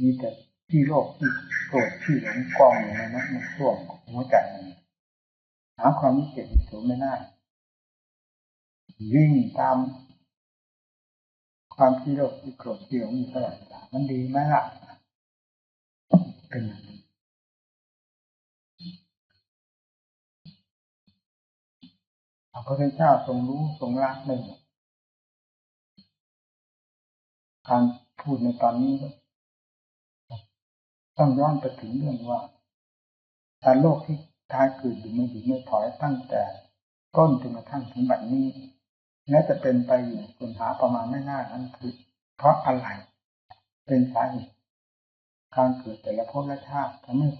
มีแต่ที่โลกที่โกรธที่หลงกองอยู่ในนั้นในช่วงหัวใจหาความวิเศษวิโสไม่ได้วิ่งตามความที่โลกที่โกรธที่หลงอยู่ตลอดเวลามันดีไหมล่ะเป็นพระพุทธเจ้าทรงรู้ทรงละเลยการพูดในตอนนี้ต้องย้อนไปถึงเรื่องว่าการโลกที่ท้ายคืออยู่ไม่ถอยตั้งแต่ต้นจนกระทั่งถึงบัดนี้และจะเป็นไปอยู่จนหาประมาณไม่น่านั้นคือเพราะอะไรเป็นสาเหตุการเกิดแต่ละภพและชาติทำให้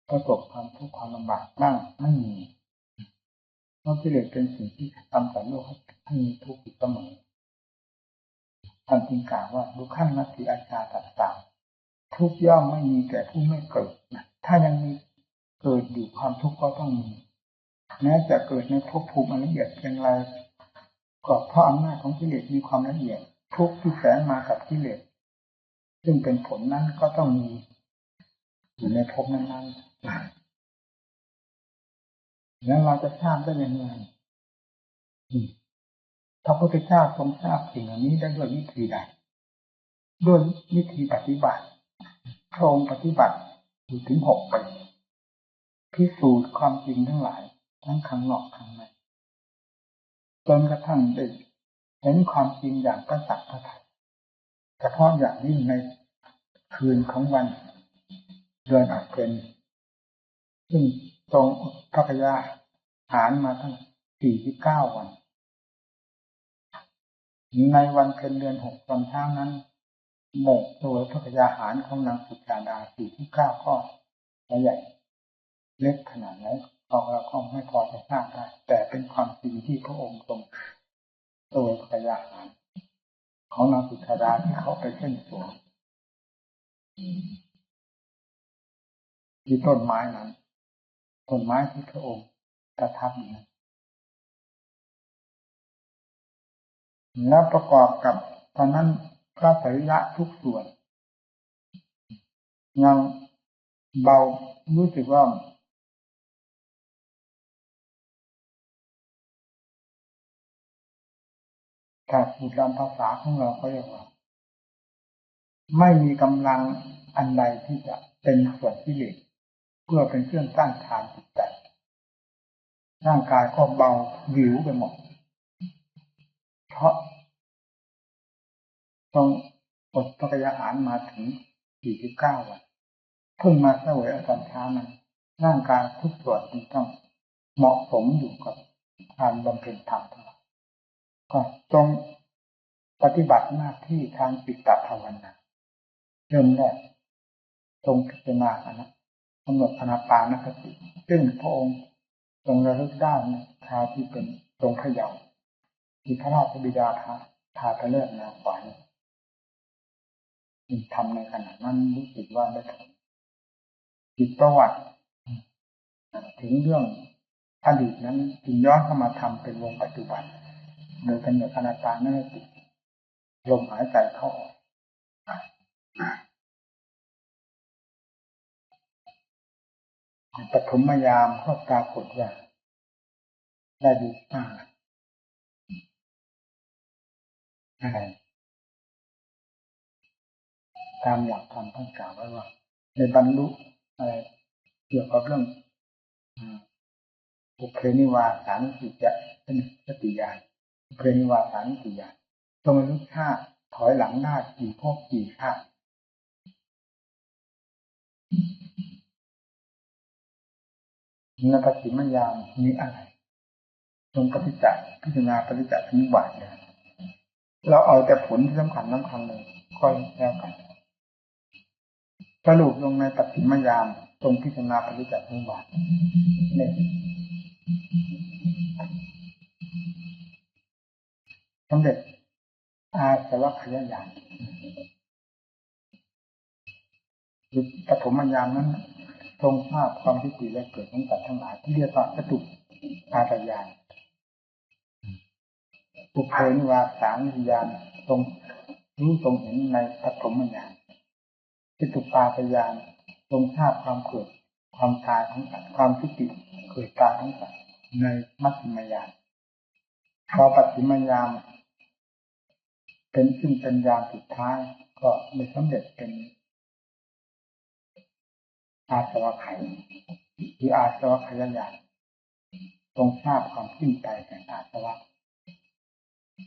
ประสบความทุกข์ความลำบากบ้างไม่มีเพราะกิเลสเป็นสิ่งที่ทำสัตว์โลกให้มีทุกข์อยู่เสมอท่านจึงกล่าวว่าดูขั้นนัตถิอาชาต่างๆทุกย่อมไม่มีแก่ผู้ไม่เกิดถ้ายังมีเกิดอยู่ความทุกข์ก็ต้องมีแม้จะเกิดในภพภูมิอันละเอียดเพียงไรก็เพราะอำนาจของกิเลสมีความละเอียดทุกข์ที่แฝงมากับกิเลสซึ่งเป็นผลนั้นก็ต้องมีอยู่ในภพนั้นๆแล้วเราจะทราบได้ยังไงพระพุทธเจ้าทรงทราบสิ่งเหล่านี้ได้ด้วยวิธีใดด้วยวิธีปฏิบัติ พระองค์ปฏิบัติอยู่ถึง6 ปีพิสูจน์ความจริงทั้งหลายทั้งข้างนอกข้างในจนกระทั่งได้เห็นความจริงอย่างประจักษ์พระทัยเฉพาะอย่างยิ่งในคืนของวันเดือนออกเป็นซึ่งตรงพระกยาหารมาทั้ง49 วันในวันเพ็ญเดือน 6ตอนเช้านั้นโมกโดยพระกยาหารของนางสุชาดา49 ก็ใหญ่เล็กขนาดไหนเราก็ไม่พอจะทราบได้แต่เป็นความจริงที่พระองค์ทรงโดยพระกยาหารของนางสุชาดาที่เขาไปเส้นสวงที่ต้นไม้นั้นต้นไม้ที่พระองค์ประทับอยู่นั้นแล้วประกอบกับตอนนั้นพระสรีระทุกส่วนยังเบารู้สึกว่าถ้าพูดตามภาษาของเราก็เรียกว่าไม่มีกำลังอันใดที่จะเป็นส่วนที่เหลือเพื่อเป็นเครื่องต้านทานจิตใจร่างกายก็เบาวิวไปหมดเพราะต้องอดพระกยาหารมาถึง49 วันเพิ่งมาเสวยอาการเช้านั้นร่างกายทุกส่วนจึงต้องเหมาะสมอยู่กับการบำเพ็ญธรรมก็จงปฏิบัติหน้าที่ทางจิตภาวนาเริ่มแรกทรงพิจารณากำหนดอนาปานสติซึ่งพระองค์ทรงระลึกได้คราวที่เป็นทรงเขย่าที่พระราชบิดาพาไปเลิกนาขวัญทำในขณะนั้นรู้สึกว่าได้จิตประวัติถึงเรื่องอดีตนั้นจึงย้อนเข้ามาทำเป็นวงปัจจุบันโดยกำหนดอนาปานสติลมหายใจเข้าออกปฐมยามก็ปรากฏว่าได้ดูอะไรตามหลักธรรมท่านกล่าวไว้ว่าในบรรลุอะไรเกี่ยวกับเรื่องอุเพนิวาสานุสติจะเป็นสติญาณอุเพนิวาสานุสติญาณตรงนี้ชาติถอยหลังหน้ากี่ภพกี่ชาติในปฏิมัญญามีอะไรตรงปฏิจจพิจารณาปฏิจจสมุปบาทเนี่ยเราเอาแต่ผลที่สำคัญเลยค่อยแล้วกันสรุปลงในปฏิมัญญาตรงพิจารณาปฏิจจสมุปบาทเนี่ยสำเร็จอาสวัคยญาณปฐมญาณนั้นทรงทราบความที่ติและเกิดของสัตว์ทั้งหลายที่เรียกว่าจตุอาตญาณอุเพนิวาสานุสติญาณทรงรู้ทรงเห็นในปฐมญาณจตุปาตญาณทรงทราบความเกิดความตายของสัตว์ความที่ติเกิดตายของสัตว์ในมัชฌิมญาณพอปัจฉิมญาณเป็นซึ่งเป็นญาณสุดท้ายก็ได้สำเร็จเป็นอาสวัคยหรืออาสวัคยญาณทรงทราบความสิ้นไปแห่งอาสวะ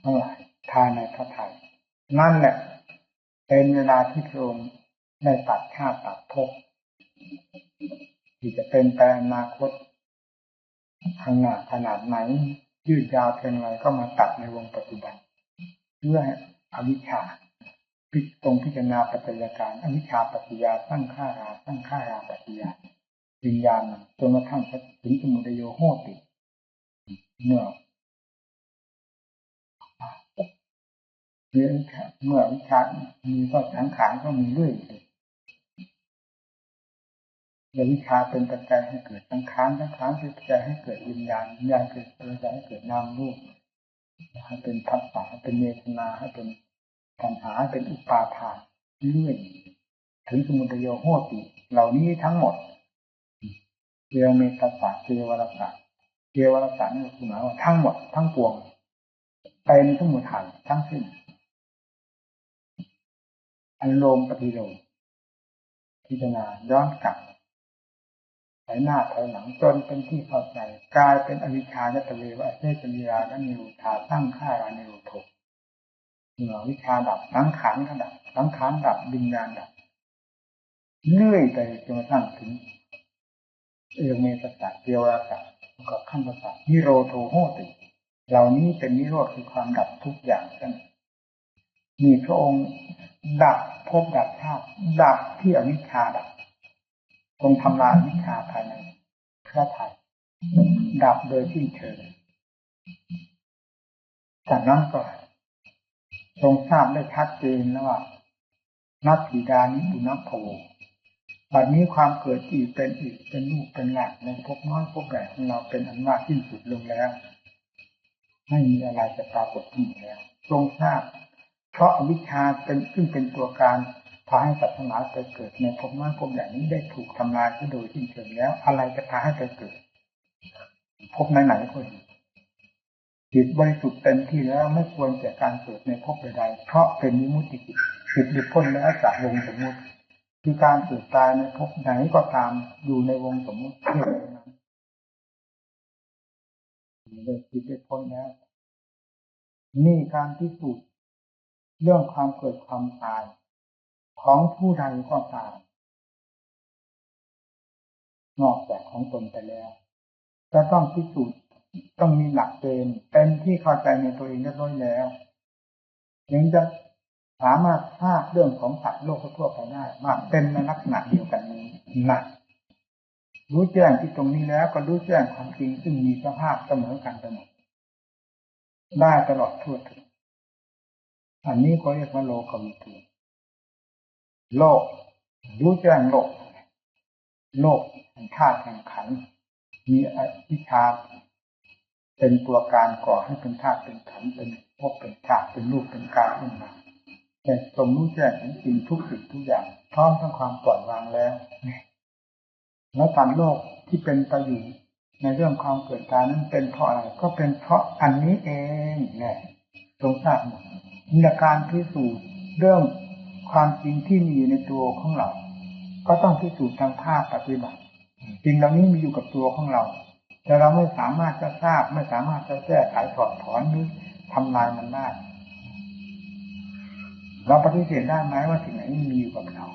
ทั้งหลายภายในพระทัยนั่นแหละเป็นเวลาที่พระองค์ได้ตัดชาติตัดภพที่จะเป็นไปอนาคตข้างหน้าขนาดไหนยืดยาวเพียงไรก็มาตัดในวงปัจจุบันเพื่ออวิชชาตรงพิจารณาปัจจัยการอวิชชาปัจจยาตั้งข้าราปัจจยาวิญญาณจนกระทั่งถึงสมุทัยโยโหติเมื่อวิชามีก็สังขารก็มีเรื่อยวิชาเป็นปัจจัยให้เกิดสังขารเป็นปัจจัยให้เกิดวิญญาณเกิดปัจจัยให้เกิดนามรูปให้เป็นภัสสะให้เป็นเวทนาให้เป็นตัณหาเป็นอุปาทานเรื่อยถึงสมุทัยโยโหติเหล่านี้ทั้งหมดเกวเมตัสสะเกวรสะนี่คือหมายว่าทั้งหมดทั้งปวงเป็นสมุทัยทั้งสิ้นอนุโลมปฏิโลม พิจารณาย้อนกลับถอยหน้าถอยหลังจนเป็นที่เข้าใจกลายเป็นอวิชชาญตเววะเทจริยาและนิโรธาตั้งฆ่ารานิโรธเมื่อวิชาดับสังขารก็ดับสังขารดับวิญญาณดับเรื่อยไปจนกระทั่งถึงเอเมตตาเทวราตะกับขั้นตอนนิโรโธโหติเหล่านี้เป็นนิโรธคือความดับทุกอย่างนั่นมีพระองค์ดับภพดับชาติดับที่อวิชชาดับทรงทำลายวิชชาภายในพระทัยดับโดยสิ้นเชิงจากนั้นก็ทรงทราบได้ชัดเจนแล้วว่านัตถิดานิปุณโภบัดนี้ความเกิดอีกเป็นอีกเป็นลูกเป็นหลานในภพน้อยภพใหญ่ของเราเป็นอันว่าสิ้นสุดลงแล้วไม่มีอะไรจะปรากฏขึ้นแล้วทรงทราบเพราะอวิชชาเป็นซึ่งเป็นตัวการพาให้สัตว์ทั้งหลายไปเกิดในภพน้อยภพใหญ่นี้ได้ถูกทำลายโดยสิ้นเชิงแล้วอะไรจะพาให้ไปเกิดภพไหนๆก็ดีจิตบริสุทธิ์เต็มที่แล้วไม่ควรแก่การเกิดในภพใดๆเพราะเป็นวิมุตติจิตจิตหลุดพ้นแล้วจากวงสมมุติคือการเกิดตายในภพไหนก็ตามอยู่ในวงสมมุติเท่านั้นเลยจิตได้พ้นแล้วนี่การพิสูจน์เรื่องความเกิดความตายของผู้ใดก็ตามนอกจากของตนไปแล้วจะต้องพิสูจน์ต้องมีหลักเกณฑ์เป็นที่เข้าใจในตัวเองเรียบร้อยแล้วถึงจะสามารถทราบเรื่องของสัตว์โลกทั่วไปได้ว่าเป็นในลักษณะเดียวกันนี้นะรู้แจ้งที่ตรงนี้แล้วก็รู้แจ้งความจริงซึ่งมีสภาพเสมอกันไปหมดได้ตลอดทั่วถึงอันนี้เขาเรียกว่าโลกวิถีโลกรู้แจ้งโลกแห่งธาตุแห่งขันธ์มีอวิชชาเป็นตัวการก่อให้เป็นธาตุเป็นขันธ์เป็นภพเป็นชาติเป็นรูปเป็นกายขึ้นมาแต่สมรู้แจ้งเห็นจริงทุกสิ่งทุกอย่างพร้อมทั้งความปล่อยวางแล้วแล้วการโลกที่เป็นไปอยู่ในเรื่องความเกิดตายนั้นเป็นเพราะอะไรก็เป็นเพราะอันนี้เองเนี่ยทรงทราบหมดในการพิสูจน์เรื่องความจริงที่มีอยู่ในตัวของเราก็ต้องพิสูจน์ทางภาคปฏิบัติจริงเหล่านี้มีอยู่กับตัวของเราแต่เราไม่สามารถจะทราบไม่สามารถจะแก้ไขถอดถอนหรือทำลายมันได้เราปฏิเสธได้ไหมว่าสิ่งไหนมีอยู่กับเรา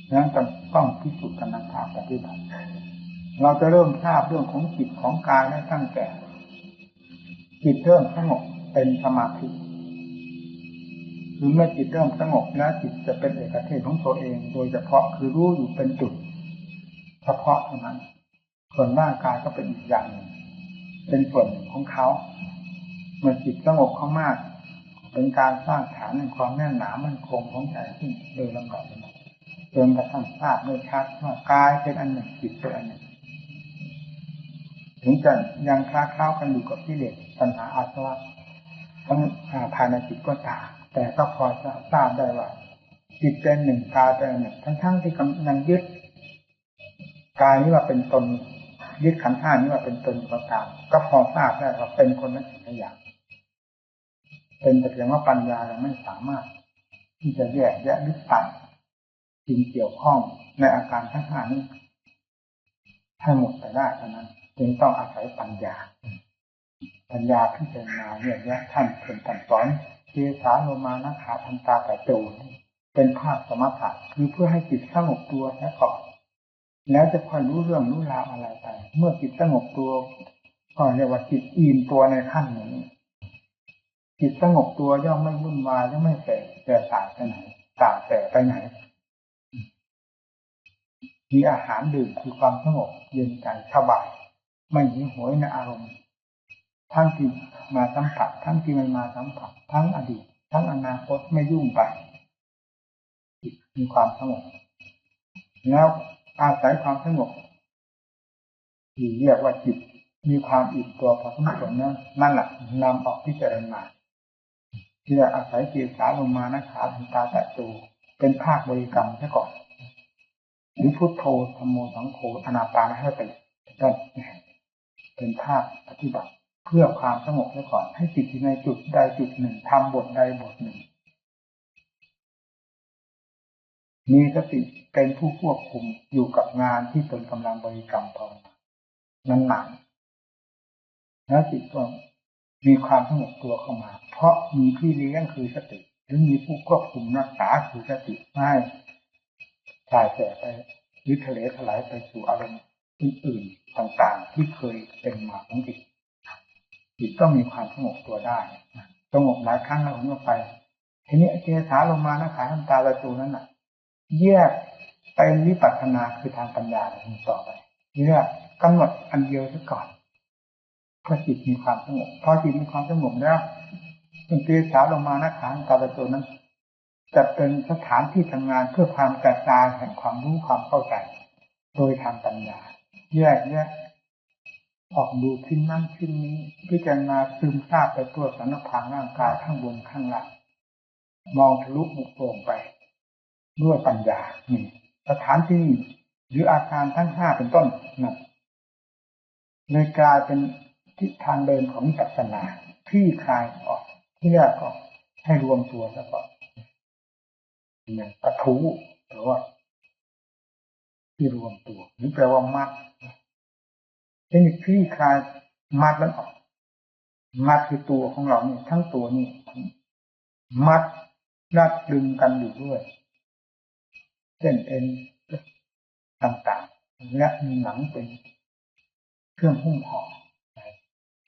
ดังนั้นต้องพิสูจน์กันทางภาคปฏิบัติเราจะเริ่มทราบเรื่องของจิตของกายได้ตั้งแต่จิตเริ่มสงบเป็นสมาธิหรือเมื่อจิตเริ่มสงบแล้วจิตจะเป็นเอกเทศของตัวเองโดยเฉพาะคือรู้อยู่เป็นจุดเฉพาะเท่านั้นส่วนร่างกายก็เป็นอีกอย่างหนึ่งเป็นส่วนหนึ่งของเขาเมื่อจิตสงบเข้ามากเป็นการสร้างฐานแห่งความแน่นหนามั่นคงของใจขึ้นโดยลำดับจนกระทั่งทราบโดยชัดว่ากายเป็นอันหนึ่งจิตเป็นอันหนึ่งถึงจะยังคล้ากันอยู่กับกิเลสตัณหาอาสวะทั้งภายในจิตก็ตามแต่ก็พอจะทราบได้ว่าจิตเป็นหนึ่งกายเป็นหนึ่งทั้งที่กำลังยึดกายนี้ว่าเป็นตนยึดขันธ์ห้านี้ว่าเป็นตนก็ตามก็พอทราบได้ว่าเป็นคนละสิ่งละอย่างเป็นแต่เพียงว่าปัญญายังไม่สามารถที่จะแยกแยะหรือตัดสิ่งเกี่ยวข้องในอาการทั้งห้านี้ให้หมดไปได้เท่านั้นจึงต้องอาศัยปัญญาพิจารณาแยกแยะท่านสอนเจสาโลมานะขาทันตาแต่โจเป็นภาคสมถะคือเพื่อให้จิตสงบตัวซะก่อนแล้วจะค่อยรู้เรื่องรู้ราวอะไรไปเมื่อจิตสงบตัวก็เรียกว่าจิตอิ่มตัวในขั้นนี้จิตสงบตัวย่อมไม่วุ่นวายย่อมไม่แต่สายไปไหนต่างแต่ไปไหนมีอาหารดื่มคือความสงบเย็นใจสบายไม่หิวโหยในอารมณ์ทั้งที่มาสัมผัสทั้งที่ไม่มาสัมผัสทั้งอดีตทั้งอนาคตไม่ยุ่งไปมีความสงบแล้วอาศัยความสงบที่เรียกว่าจิตมีความอิ่มตัวพอสมควรนั่นแหละนำออกพิจารณาที่จะอาศัยเจสาลงมานะขาทันตาแต่โจเป็นภาคบริกรรมซะก่อนหรือพุทโธธัมโมสังโฆอนาปานสตินั่นเป็นภาคปฏิบัติเพื่อความสงบซะก่อนให้จิตอยู่ในจุดใดจุดหนึ่งทำบทใดบทหนึ่ง มีสติเป็นผู้ควบคุมอยู่กับงานที่ตนกำลังบริกรรมภาวนานั้นๆแล้วจิตก็มีความสงบตัวเข้ามาเพราะมีพี่เลี้ยงคือสติหรือมีผู้ควบคุมรักษาคือสติไม่ถ่ายแสไปหรือทะเลถลายไปสู่อารมณ์อื่นๆต่างๆที่เคยเป็นมาของจิตต้องมีความสงบตัวได้สงบหลายครั้งแล้วผมก็ไปทีนี้เจสาลงมานะขาน้ำตาประตูนั้นน่ะแยกเป็นวิปัสสนาคือทางปัญญาต่อไปแยกกำหนดอันเดียวซะก่อนพอจิตมีความสงบพอจิตมีความสงบแล้วเจสาลงมานะขาน้ำตาประตูนั้นจะเป็นสถานที่ทำงานเพื่อความกระจายแห่งความรู้ความเข้าใจโดยทางปัญญาแยกออกดูชิ้นนั้นชิ้นนี้พิจารณาซึมซาบไปทั่วสารพางร่างกายข้างบนข้างล่างมองทะลุบุโป่งไปด้วยปัญญาสถานที่หรืออาการทั้งห้าเป็นต้นนะเลยกลายเป็นทิศทางเดินของวิปัสสนาที่คลายออกที่แรกก็ให้รวมตัวแล้วก็อย่างกระทู้หรือว่าที่รวมตัวหรือแปลว่ามัดที่คลี่คลายมัดแล้วออกมัดคือตัวของเรานี่ทั้งตัวนี่มัดรัดดึงกันอยู่ด้วยเส้นเอ็นต่างๆและมีหนังเป็นเครื่องหุ้มห่อ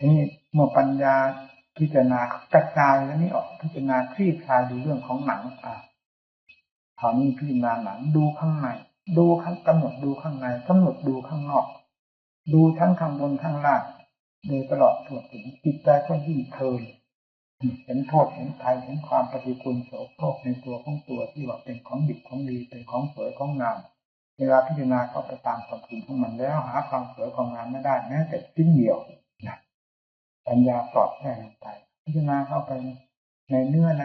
นี่เมื่อปัญญาพิจารณากระจายแล้วนี่ออกพิจารณาคลี่คลายดูเรื่องของหนังคราวนี้พิจารณาหนังดูข้างในดูข้างกำหนดดูข้างในกำหนดดูข้างนอกดูทั้งข้างบนข้างล่างโดยตลอดทั่วถึงจิตใจก็ยิ่งเพลินเห็นโทษเห็นภัยเห็นความปฏิกูลโสโครกในตัวของตัวที่ว่าเป็นของดิบของดีเป็นของสวยของงามเวลาพิจารณาเข้าไปตามความจริงของมันแล้วหาความสวยความงามไม่ได้แม้แต่ชิ้นเดียวนะปัญญาสอดแทรกลงไปพิจารณาเข้าไปในเนื้อใน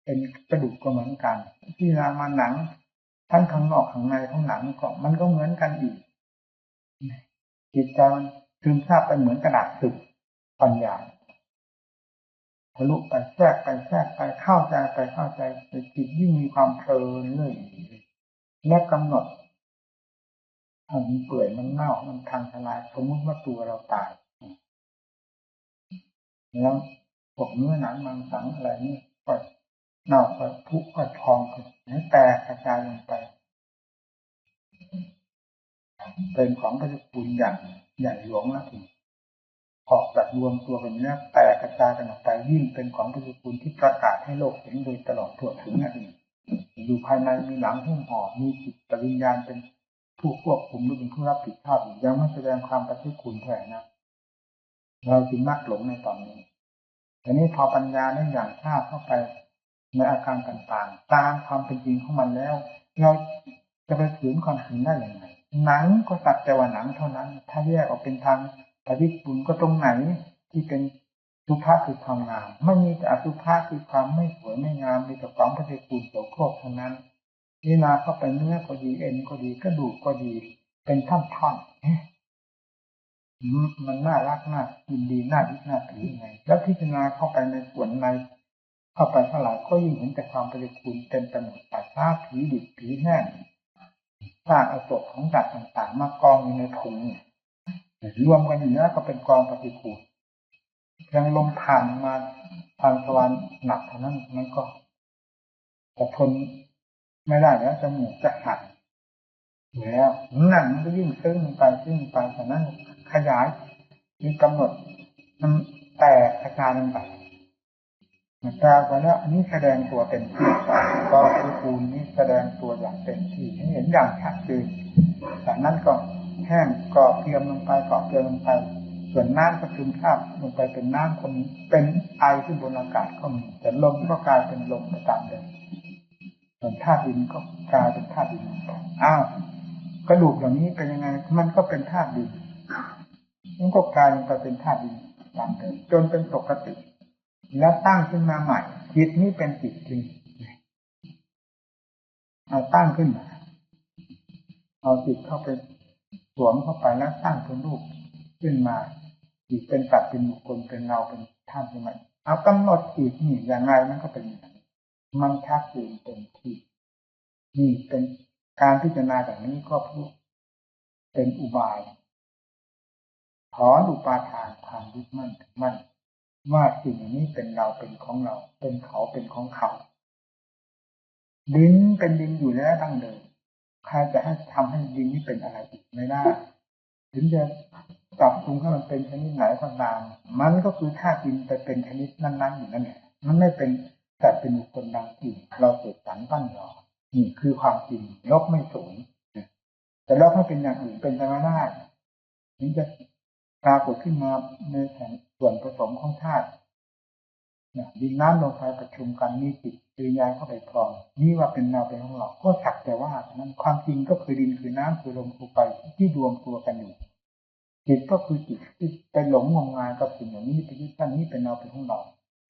เป็นกระดูกก็เหมือนกันพิจารณามาหนังทั้งข้างนอกข้างในของหนังก็มันก็เหมือนกันอีกจิตใจมันซึมซาบไปเหมือนกระดาษสึกปัญญาทะลุไปแทรกไปเข้าใจไปจิตยิ่งมีความเพลินเลยและกำหนดมันเปื่อยมันเน่ามันพังทลายสมมติว่าตัวเราตายแล้วพวกเนื้อหนังมังสังอะไรนี่ก็เน่าก็พุก็พองก็แตกกระจายลงไปเป็นของปฏิกูลอย่างใหญ่หลวงนะทีออกจากรวมตัวเป็นเนื้อแตกกระจายกันออกไปยิ่งเป็นของปฏิกูลที่ประกาศให้โลกเห็นโดยตลอดทั่วถึงนั่นเองอยู่ภายในมีหนังหุ้มห่อมีจิตวิญญาณเป็นผู้ควบคุมหรือเป็นผู้รับผิดชอบยังไม่แสดงความปฏิกูลแท้นะเราจึงมักหลงในตอนนี้แต่นี้พอปัญญาได้อย่างทราบเข้าไปในอาการต่างๆตามความเป็นจริงของมันแล้วเราจะไปฝืนความจริงได้อย่างไรหนังก็สักแต่ว่าหนังเท่านั้นถ้าแยกออกเป็นทางปฏิกูลก็ตรงไหนที่เป็นสุภาพคือความงามไม่มีแต่อสุภาพคือความไม่สวยไม่งามมีแต่ของปฏิกูลโสโครกเท่านั้นนี่นาเข้าไปเนื้อก็ดีเอ็นก็ดีกระดูกก็ดีเป็นท่อนๆมันน่ารักน่ายินดีน่ายึดน่าถือยังไงแล้วพิจารณาเข้าไปในส่วนในเข้าไปเท่าไหร่ก็ยิ่งเห็นแต่ความปฏิกูลเต็มไปหมดป่าช้าผีดิบผีแห้งซากเอาศพของสัตว์ต่างๆมากองอยู่ในถุงรวมกันอยู่แล้วก็เป็นกองปฏิกูลยังลมผ่านมาทางตะวันหนักเท่านั้นมันก็จะทนไม่ได้แล้วจมูกจะหักแล้วนั่นมันก็ยิ่งซึ้งไปแต่นั้นขยายมีกำหนดมันแตกกระจายลงไปมันแตกไปแล้วอันนี้แสดงตัวเต็มที่ก็ปฏิกูลนี้แสดงตัวอย่างเต็มที่เห็นอย่างชัดเจนจากนั้นก็แห้งกรอบเกลียมลงไปส่วนน้ำก็ซึมซาบลงไปเป็นน้ำคนเป็นไอขึ้นบนอากาศก็มีแต่ลมก็กลายเป็นลมไปตามเดิมส่วนธาตุดินก็กลายเป็นธาตุดินกระดูกเหล่านี้เป็นยังไงมันก็เป็นธาตุดินมันก็กลายเป็นธาตุดินตามเดิมจนเป็นปกติแล้วตั้งขึ้นมาใหม่จิตนี้เป็นจิตจริงเอาตั้งขึ้นมาเอาจิตเข้าไปสวมเข้าไปแล้วตั้งเป็นรูปขึ้นมาจิตเป็นสัตว์เป็นบุคคลเป็นเงาเป็นธาตุขึ้นมาเอากำหนดจิตนี่อย่างไรมันก็เป็นอย่างนั้นมันชัดเจนเต็มที่ นี่เป็นการพิจารณาแบบนี้ก็เป็นอุบายถอนอุปาทานความยึดมั่นถือมั่นว่าสิ่งนี้เป็นเราเป็นของเราเป็นเขาเป็นของเขาดินเป็นดินอยู่แล้วตั้งเดิมใครจะให้ทำให้ดินนี้เป็นอะไรอีกไม่ได้ถึงจะปรับปรุงให้มันเป็นชนิดไหนก็ตามมันก็คือธาตุดินไปเป็นชนิดนั้นๆอยู่นั่นแหละมันไม่เป็นแต่เป็นบุคคลดังที่เราเสกสรรปั้นหรอกนี่คือความจริงลบไม่สูญแต่ลบให้เป็นอย่างอื่นเป็นไปไม่ได้ถึงจะปรากฏขึ้นมาในแห่งส่วนผสมของธาตุดินน้ำลมไฟประชุมกันมีจิตวิญญาณเข้าไปครองนี่ว่าเป็นเราเป็นของเราก็สักแต่ว่านั้นความจริงก็คือดินคือน้ำคือลมคือไฟที่รวมตัวกันอยู่จิตก็คือจิตที่ไปหลงงมงายกับสิ่งอย่างนี้ไปยึดตั้งนี้เป็นเราเป็นของเรา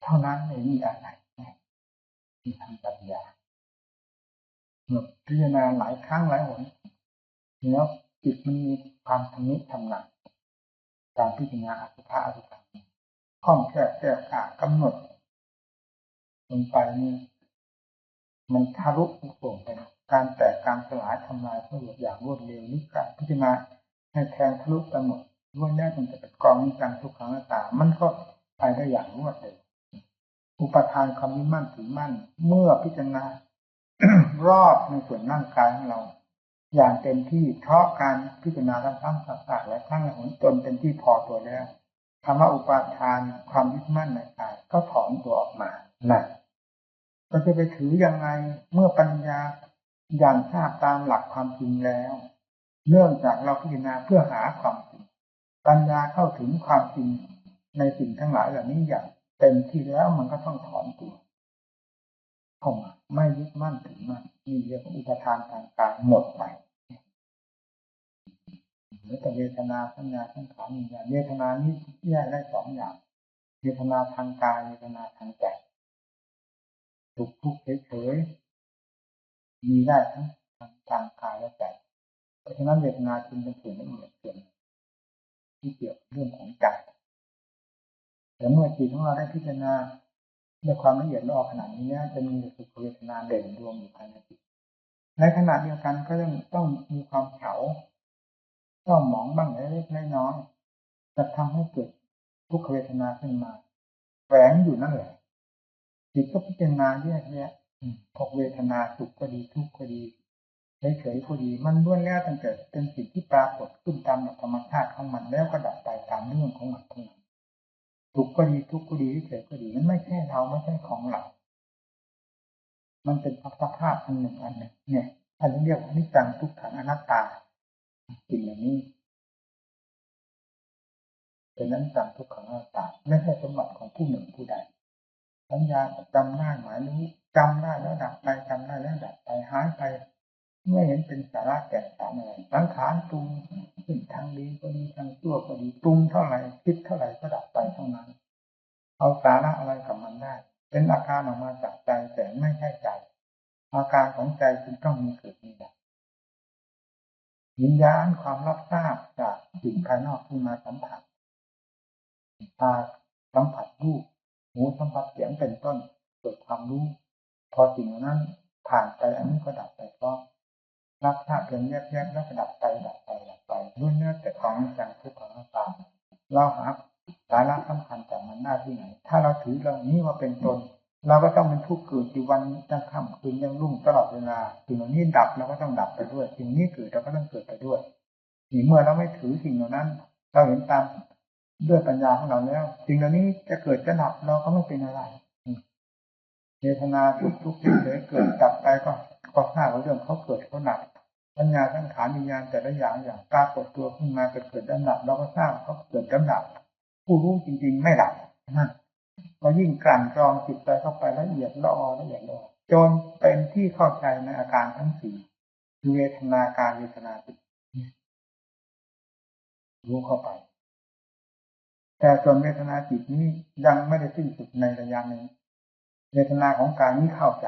เท่านั้นไม่มีอะไรมีทางปัญญาพิจารณาหลายครั้งหลายหนแล้วจิตมันมีความทำนิทำหนักการพิจารณาอสุภะอสุภังคล่องแคล่วแก้วกล้ากำหนดลงไปนี่มันทะลุโปร่งไปการแตกการสลายทำลายก็อย่างรวดเร็วนี่การพิจารณาให้แทงทะลุไปหมดล้วนแล้วมันจะเป็นกองนิจังทุกขังอนัตตามันก็ไปได้อย่างรวดเร็วอุปทานความยึดมั่นถือมั่นเมื่อพิจารณารอบในส่วนร่างกายของเราอย่างเต็มที่เพราะการพิจารณาทั้งสักและทั้งหนจนเป็นที่พอตัวแล้วคำว่าอุปทานความยึดมั่นในกายก็ถอนตัวออกมานั่นเราจะไปถือยังไงเมื่อปัญญาอย่างทราบตามหลักความจริงแล้วเนื่องจากเราพิจารณาเพื่อหาความจริงปัญญาเข้าถึงความจริงในสิ่งทั้งหลายเหล่านี้อย่างเต็มที่แล้วมันก็ต้องถอนตัวเข้ามาไม่ยึดมั่นถือมั่นมีเรื่องอุปทานทางกายหมดไปเหลือแต่เวทนาสัญญาสังขารวิญญาณเวทนานี้แยกได้สองอย่างเวทนาทางกายเวทนาทางใจสุขทุกข์เฉยๆมีได้ทั้งทางกายและใจเพราะฉะนั้นเวทนาจึงเป็นส่วนละเอียดส่วนที่เกี่ยวกับเรื่องของใจแต่เมื่อจิตของเราได้พิจารณาด้วยความละเอียดละออขนาดนี้จะมีสุขเวทนาเด่นรวมอยู่ภายในจิตในขณะเดียวกันก็ต้องมีความเฉาต้องหมองบ้างเล็กๆน้อยๆจะทำให้เกิดทุกขเวทนาขึ้นมาแฝงอยู่นั่นแหละจิตก็พิจารณาแยกแยะพวกเวทนาสุขก็ดีทุกข์ก็ดีเฉยๆก็ดีมันล้วนแล้วตั้งแต่เป็นสิ่งที่ปรากฏขึ้นตามหลักธรรมชาติของมันแล้วก็ดับไปตามเรื่องของมันทั้งนั้นสุขก็ดีทุกข์ก็ดีเฉยๆก็ดีมันไม่ใช่เราไม่ใช่ของเรามันเป็นสภาพอันหนึ่งเนี่ยอันนี้เรียกว่าอนิจจังทุกขังอนัตตาสิ่งอย่างนี้เป็นอนิจจังทุกขังอนัตตาไม่ใช่สมบัติของผู้หนึ่งผู้ใดสัญญาจำได้หมายรู้จำได้แล้วดับไปจำได้แล้วดับไปหายไปไม่เห็นเป็นสาระแก่นสารอะไรสังขารปรุงขึ้นทางดีก็ดีทางชั่วก็ดีปรุงเท่าไหร่คิดเท่าไหร่ก็ดับไปเท่านั้นเอาสาระอะไรกับมันได้เป็นอาการออกมาจากใจแต่ไม่ใช่ใจอาการของใจจึงต้องมีเกิดมีดับวิญญาณความรับทราบจากสิ่งภายนอกที่มาสัมผัสตาสัมผัสรูปหูสัมผัสเสียงเป็นต้นเกิดความรู้พอสิ่งนั้นผ่านไปอันนี้ก็ดับไปก็รับทราบเพียงแยกแล้วก็ดับไปด้วยเนื้อแต่ของจังทุกข์ของตาเราหาสาระสำคัญจากมันหน้าที่ไหนถ้าเราถือเรื่องนี้ว่าเป็นตนเราก็ต้องเป็นผู้เกิดอยู่วันตั้งค่ำคืนยังรุ่งตลอดเวลาสิ่งเหล่านี้ดับเราก็ต้องดับไปด้วยสิ่งนี้เกิดเราก็ต้องเกิดไปด้วยเมื่อเราไม่ถือสิ่งเหล่านั้นเราเห็นตามด้วยปัญญาของเราแล้วสิ่งเหล่านี้จะเกิดจะดับเราก็ไม่เป็นอะไรเวทนาทุกข์เฉยเกิดดับไปก็ทราบว่าเรื่องเขาเกิดเขาดับปัญญาสังขารวิญญาณแต่ละอย่างปรากฏตัวขึ้นมาเกิดดับเราก็ทราบเขาเกิดดับผู้รู้จริงๆไม่ดับนะก็ยิ่งกลั่นกรองจิตใจเข้าไปละเอียดละเอียดจนเป็นที่เข้าใจในอาการทั้งสี่คือเวทนาการเวทนาจิตรู้เข้าไปแต่ส่วนเวทนาจิตนี้ยังไม่ได้สิ้นสุดในระยะนี้เวทนาของกายนี้เข้าใจ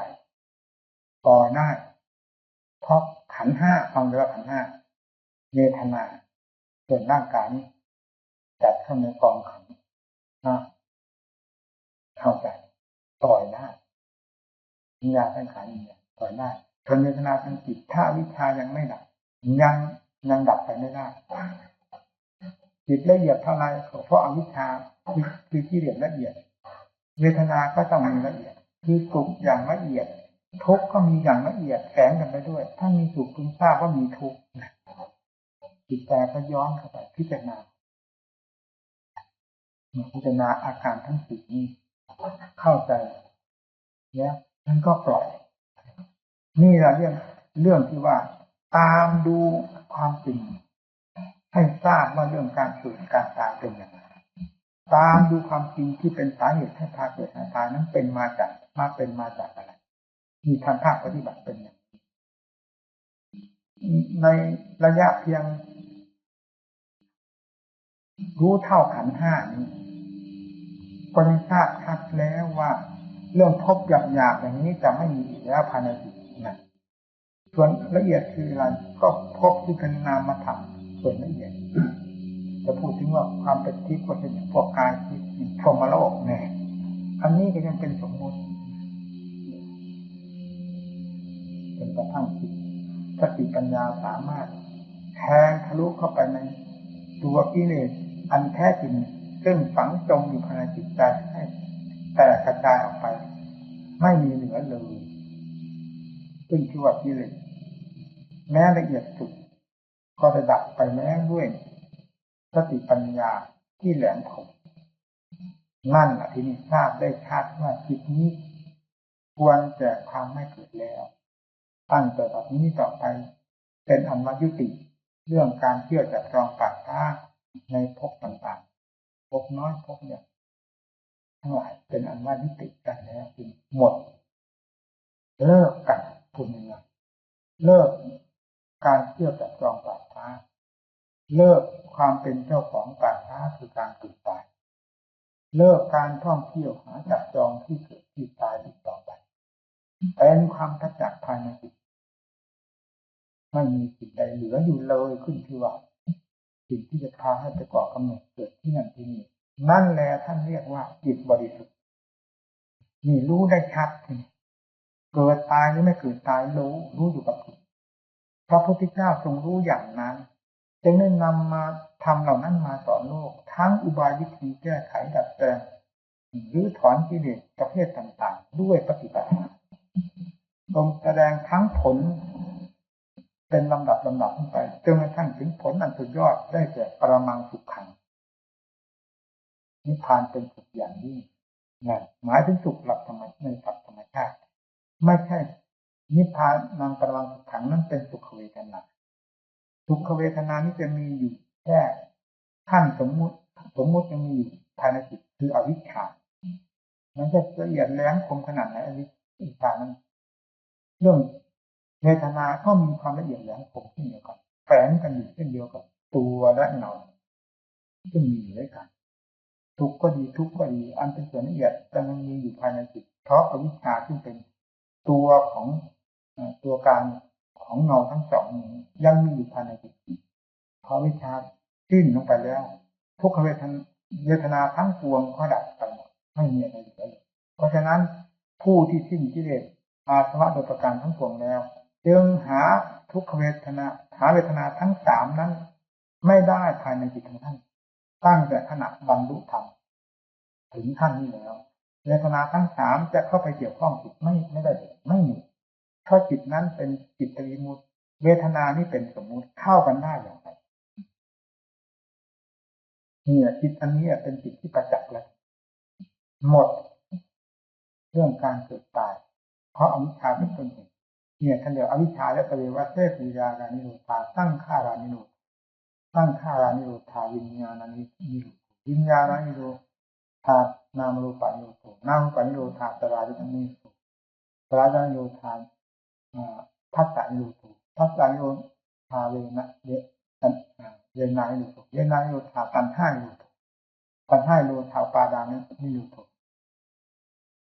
ต่อได้เพราะขันธ์ห้าฟังเลยว่าขันธ์ห้าเวทนาส่วนร่างกายนี้จัดเข้าในกองขันธ์เข้าใจต่อยได้วิญญาณสังขารวิญญาณต่อยได้ ส่วนเวทนาทางจิตถ้าวิชายังไม่ดับยังดับไปไม่ได้จิตละเอียดเท่าไรเพราะอวิชชาคือกิเลสละเอียดเวทนาก็ต้องมีละเอียดคือสุขอย่างละเอียดทุกข์ก็มีอย่างละเอียดแฝงกันไปด้วยถ้ามีสุขคุณทราบว่ามีทุกข์จิตใจก็ย้อนเข้าไปพิจารณาอาการทั้งสี่นี้เข้าใจแล้วมันก็ปล่อยนี่แหละเรื่องที่ว่าตามดูความจริงให้ทราบว่าเรื่องการเกิดการตายเป็นอย่างไรตามดูความจริงที่เป็นสาเหตุให้พาเกิดตายนั้นเป็นมาจากอะไรมีทางภาคปฏิบัติเป็นอย่างนี้ในระยะเพียงรู้เท่าขันธ์ห้านี้ก็ยังทราบชัดแล้วว่าเรื่องพบหยาบๆอย่างนี้จะไม่มีอีกแล้วภายในจิตนะส่วนละเอียดคืออะไรก็พบที่เป็นนามธรรมส่วนละเอียดจะพูดถึงว่าความเป็นทิพย์ก็เป็นพวกกายทิพย์พรหมโลกแน่อันนี้ก็ยังเป็นสมมุติเป็นกระทั่งจิตสติปัญญาสามารถแทงทะลุเข้าไปในตัวกิเลสอันแท้จริงซึ่งฝังจมอยู่ภายในจิตใจให้แตกกระจายออกไปไม่มีเหลือเลยซึ่งชื่อว่ากิเลสแม้ละเอียดสุดก็จะดับไปแม้ด้วยสติปัญญาที่แหลมคมนั่นแหละที่นี่ทราบได้ชัดว่าจิตนี้ควรแก่ความไม่เกิดแล้วตั้งแต่แบบนี้ต่อไปเป็นอันว่ายุติเรื่องการเที่ยวจับจองปากท้าในภพต่างๆภพน้อยภพเนี่ยทั้งหลายเป็นอันว่ายุติกันแล้วจึงหมดเลิกกันคุณเงินเลิกการเที่ยวจับจองปากท้าเลิกความเป็นเจ้าของปากท้าคือการเกิดตายเลิกการท่องเที่ยวหาจับจองที่เกิดที่ตายอีกต่อไปเป็นความประจักษ์ภายในจิตไม่มีสิ่งใดเหลืออยู่เลยขึ้นที่ว่าสิ่งที่จะพาให้ไปก่อกำเนิดเกิดที่นั่นที่นี่นั่นแหละท่านเรียกว่าจิตบริสุทธิ์นี่รู้ได้ชัดเกิดตายหรือไม่เกิดตายรู้อยู่กับจิตพระพุทธเจ้าทรงรู้อย่างนั้นจึงได้นำมาทำเหล่านั้นมาสอนโลกทั้งอุบายวิธีแก้ไขดัดแปลงหรือถอนกิเลสประเภทต่างๆด้วยปฏิบัติทรงแสดงทั้งผลเป็นลำดับขึ้นไปจนกระทั่งถึงผลอันสุดยอดได้แก่ปรมังสุขขังนิพพานเป็นสุขอย่างยิ่งนั่นหมายถึงสุขหลักธรรมในหลักธรรมชาติไม่ใช่นิพพานนางปรมังสุขขังนั้นเป็นสุขเวทนาสุขเวทนานี้จะมีอยู่แค่ขั้นสมมุติยังมีอยู่ภายในจิตคืออวิชชามันจะละเอียดแหลมคมขนาดไหนอวิชชานั้นเรื่องเวทนาก็มีความละเอียดแหลมคมเช่นเดียวกันแฝงกันอยู่เช่นเดียวกับตัวและเงาซึ่งมีอยู่ด้วยกันทุกข์ก็ดีทุกข์ก็ดีอันเป็นส่วนละเอียดแต่มันมีอยู่ภายในจิตเพราะอวิชชาซึ่งเป็นตัวของตัวการของเงาทั้งสองนี้ยังมีอยู่ภายในจิตพอวิชาสิ้นลงไปแล้วทุกขเวทนาทั้งปวงก็ดับไปหมดไม่มีอะไรเหลือเลยเพราะฉะนั้นผู้ที่สิ้นกิเลสอาสวะโดยประการทั้งปวงแล้วจึงหาทุกขเวทนาหาเวทนาทั้งสามนั้นไม่ได้ภายในจิตของท่านตั้งแต่ขณะบรรลุธรรมถึงขั้นนี้แล้วเวทนาทั้งสามจะเข้าไปเกี่ยวข้องจิตไม่ได้ไม่มีเพราะจิตนั้นเป็นจิตวิมุตติเวทนานี่เป็นสมมุติเข้ากันได้อย่างไรเนี่ยจิตอันนี้เป็นจิตที่ประจักษ์แล้วหมดเรื่องการเกิดตายเพราะอวิชชาเป็นต้นเหตุเนี่ยท่านเรียกอวิชชาและปริวัติเสวิญญาณานิโรธาตั้งฆ่ารานิโรธตั้งฆ่ารานิโรธาวิญญาณานิโรธวิญญาณานิโรธานามรูปานิโรธนามรูปานิโรธาสลายนิโรธสลายนิโรธาทัศนิโรธทัศนิโรธาเวนะเยนานิโรธเยนานิโรธาตัณหานิโรธตัณหานิโรธาปาดานิโรธ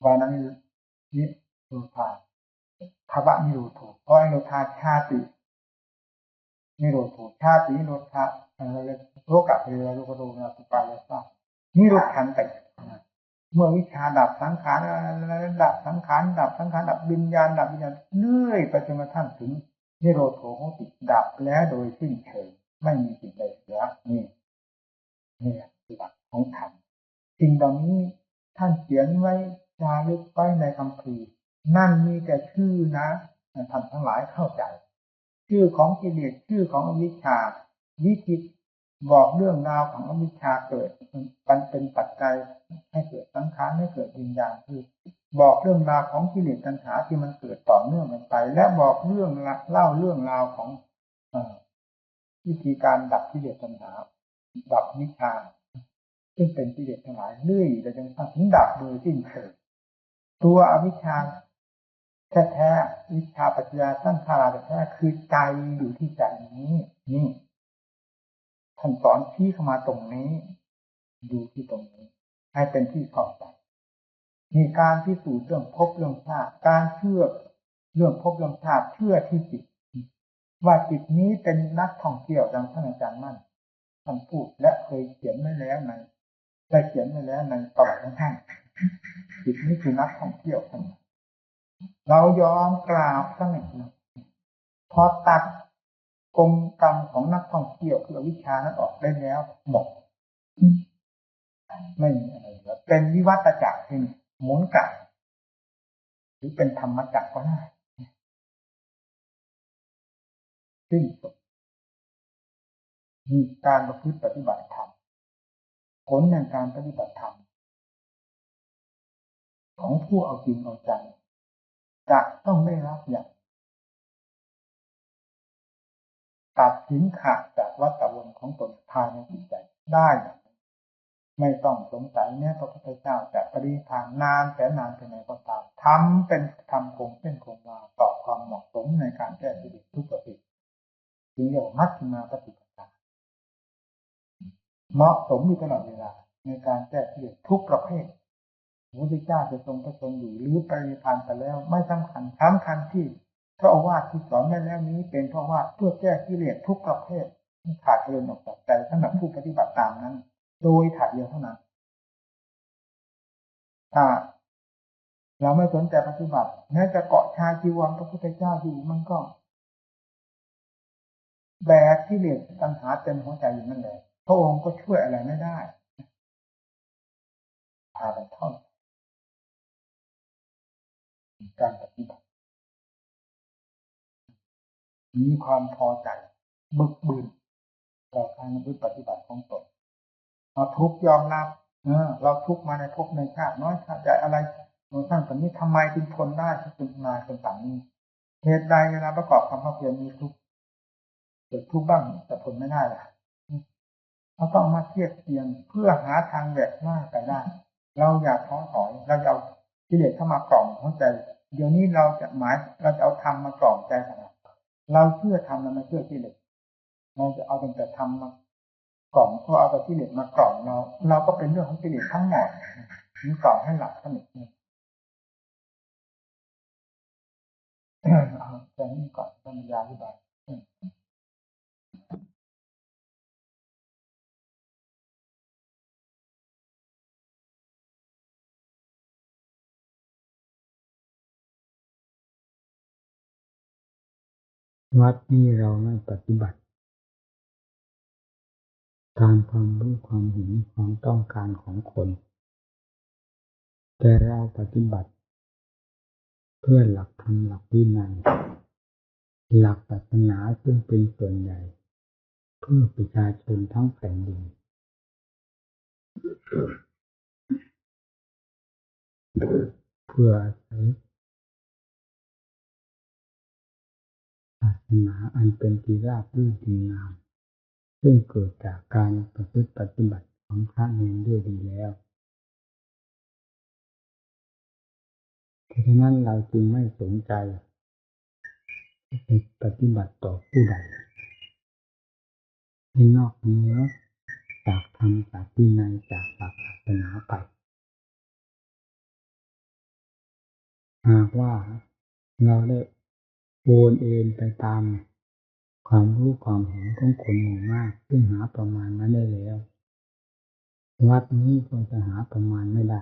วานานิโรธาภวะนิโรธเพราะนิโรธาชาตินิโรธชาตินิโรธาโลกะเปรโลกโรนาสุปายาสานิโรธขันติ เมื่อวิชาดับสังขารดับสังขารดับสังขารดับวิญญาณดับวิญญาณเรื่อยไปจนกระทั่งถึงนิโรธโถโหติดับแล้วโดยสิ้นเชิงไม่มีสิ่งใดเหลือนี่คือหลักของธรรมสิ่งเหล่านี้ท่านเขียนไว้จารึกไว้ในคัมภีร์นั่นมีแต่ชื่อนะท่านทั้งหลายเข้าใจชื่อของกิเลสชื่อของอวิชชาวิธีบอกเรื่องราวของอวิชชาเกิดมันเป็นปัจจัยให้เกิดสังขารให้เกิดวิญญาณคือบอกเรื่องราวของกิเลสตัณหาที่มันเกิดต่อเนื่องกันไปและบอกเรื่องเล่าเรื่องราวของวิธีการดับกิเลสตัณหาดับวิชชาซึ่งเป็นกิเลสทั้งหลายเรื่อยแต่จนถึงดับโดยสิ้นเชิงตัวอวิชชาแท้ๆวิชชาปัจจยาสังขารแท้ๆคือใจอยู่ที่ใจนี้นี่ท่านสอนชี้เข้ามาตรงนี้ดูที่ตรงนี้ให้เป็นที่เข้าใจมีการพิสูจน์เรื่องภพเรื่องชาติการเชื่อเรื่องภพเรื่องชาติเชื่อที่จิตว่าจิตนี้เป็นนักท่องเที่ยวดังท่านอาจารย์มั่นท่านพูดและเคยเขียนไว้แล้วได้เขียนไว้แล้วในประวัติของท่านจิตนี้คือนักท่องเที่ยวท่านเรายอมกราบท่านพอตัดกงกรรมของนักท่องเที่ยวคืออวิชชานั้นออกได้แล้วหมดไม่มีอะไรเหลือเป็นวิวัฏจักรที่หมุนกลับหรือเป็นธรรมจักรก็ได้ซึ่งมีการประพฤติปฏิบัติธรรมผลในการปฏิบัติธรรมของผู้เอาจริงเอาจังจะต้องได้รับอย่างตัดสินขาดจากวัฏวนของตนภายในจิตใจได้อย่างไม่ต้องสงสัยแม้พระพุทธเจ้าจะปรินิพพานนานแต่นานเพียงไหนก็ตามทำเป็นทำคงเส้นคงวาต่อความเหมาะสมในการแก้กิเลสทุกประเภทจึงเรียกว่ามัชฌิมาปฏิปทาเหมาะสมอยู่ตลอดเวลาในการแก้กิเลสทุกประเภทพระพุทธเจ้าจะทรงประชนอยู่หรือปรินิพพานไปแล้วไม่สำคัญที่พระโอวาทที่สอนไว้แล้วนี้เป็นเพราะว่าเพื่อแก้กิเลสทุกประเภทที่ขาดเกินออกจากใจสำหรับผู้ปฏิบัติตามนั้นโดยถ่ายเดียวเท่านั้นถ้าเราไม่สนใจปฏิบัติแม้จะเกาะชาจีวรพระพุทธเจ้าอยู่มันก็แบกกิเลสตัณหาเต็มหัวใจอยู่นั่นแหละพระองค์ก็ช่วยอะไรไม่ได้พาไปเท่าการปฏิบัติมีความพอใจบึกบึนต่อการปฏิบัติของตนเราทุกยอมรับเราทุกมาในภพในชาติน้อยชาติใหญ่อะไรโน่นท่านคนนี้ทำไมจึงทนได้ที่เป็นนายเป็นต่างนี้เหตุใดเวลาประกอบความเพียรมีทุกเกิดทุกบ้างแต่ทนไม่ได้ล่ะเราต้องมาเทียบเทียงเพื่อหาทางแหวกหน้าไปได้เราอยากท้อถอยเราจะเอากิเลสเข้ามากล่อมหัวใจเดี๋ยวนี้เราจะเอาธรรมมากล่อมใจเราเราเชื่อธรรมเราไม่เชื่อกิเลสเราจะเอาแต่ธรรมมากล่อมเพราะเอาแต่กิเลสมากล่อมเราก็เป็นเรื่องของกิเลสทั้งหมดมันกล่อมให้หลับสนิทเอาแต่นี้ก่อนบรรยายอธิบายวัดนี้เราไม่ปฏิบัติตามความรู้ความเห็นความต้องการของคนแต่เราปฏิบัติเพื่อหลักธรรมหลักวินัยหลักศาสนาซึ่งเป็นส่วนใหญ่เพื่อประชาชนทั้งแผ่นดินเพื่ออาศัยศาสนาอันเป็นที่ราบรื่นดีงามซึ่งเกิดจากการประพฤติปฏิบัติของพระเนรด้วยดีแล้วฉะนั้นเราจึงไม่สนใจปฏิบัติต่อผู้ใดให้นอกเหนือจากธรรมจากวินัยจากหลักศาสนาไปหากว่าเราได้โอนเอ็นไปตามความรู้ความเห็นของคนหมู่มากซึ่งหาประมาณไม่ได้แล้ววัดนี้ก็จะหาประมาณไม่ได้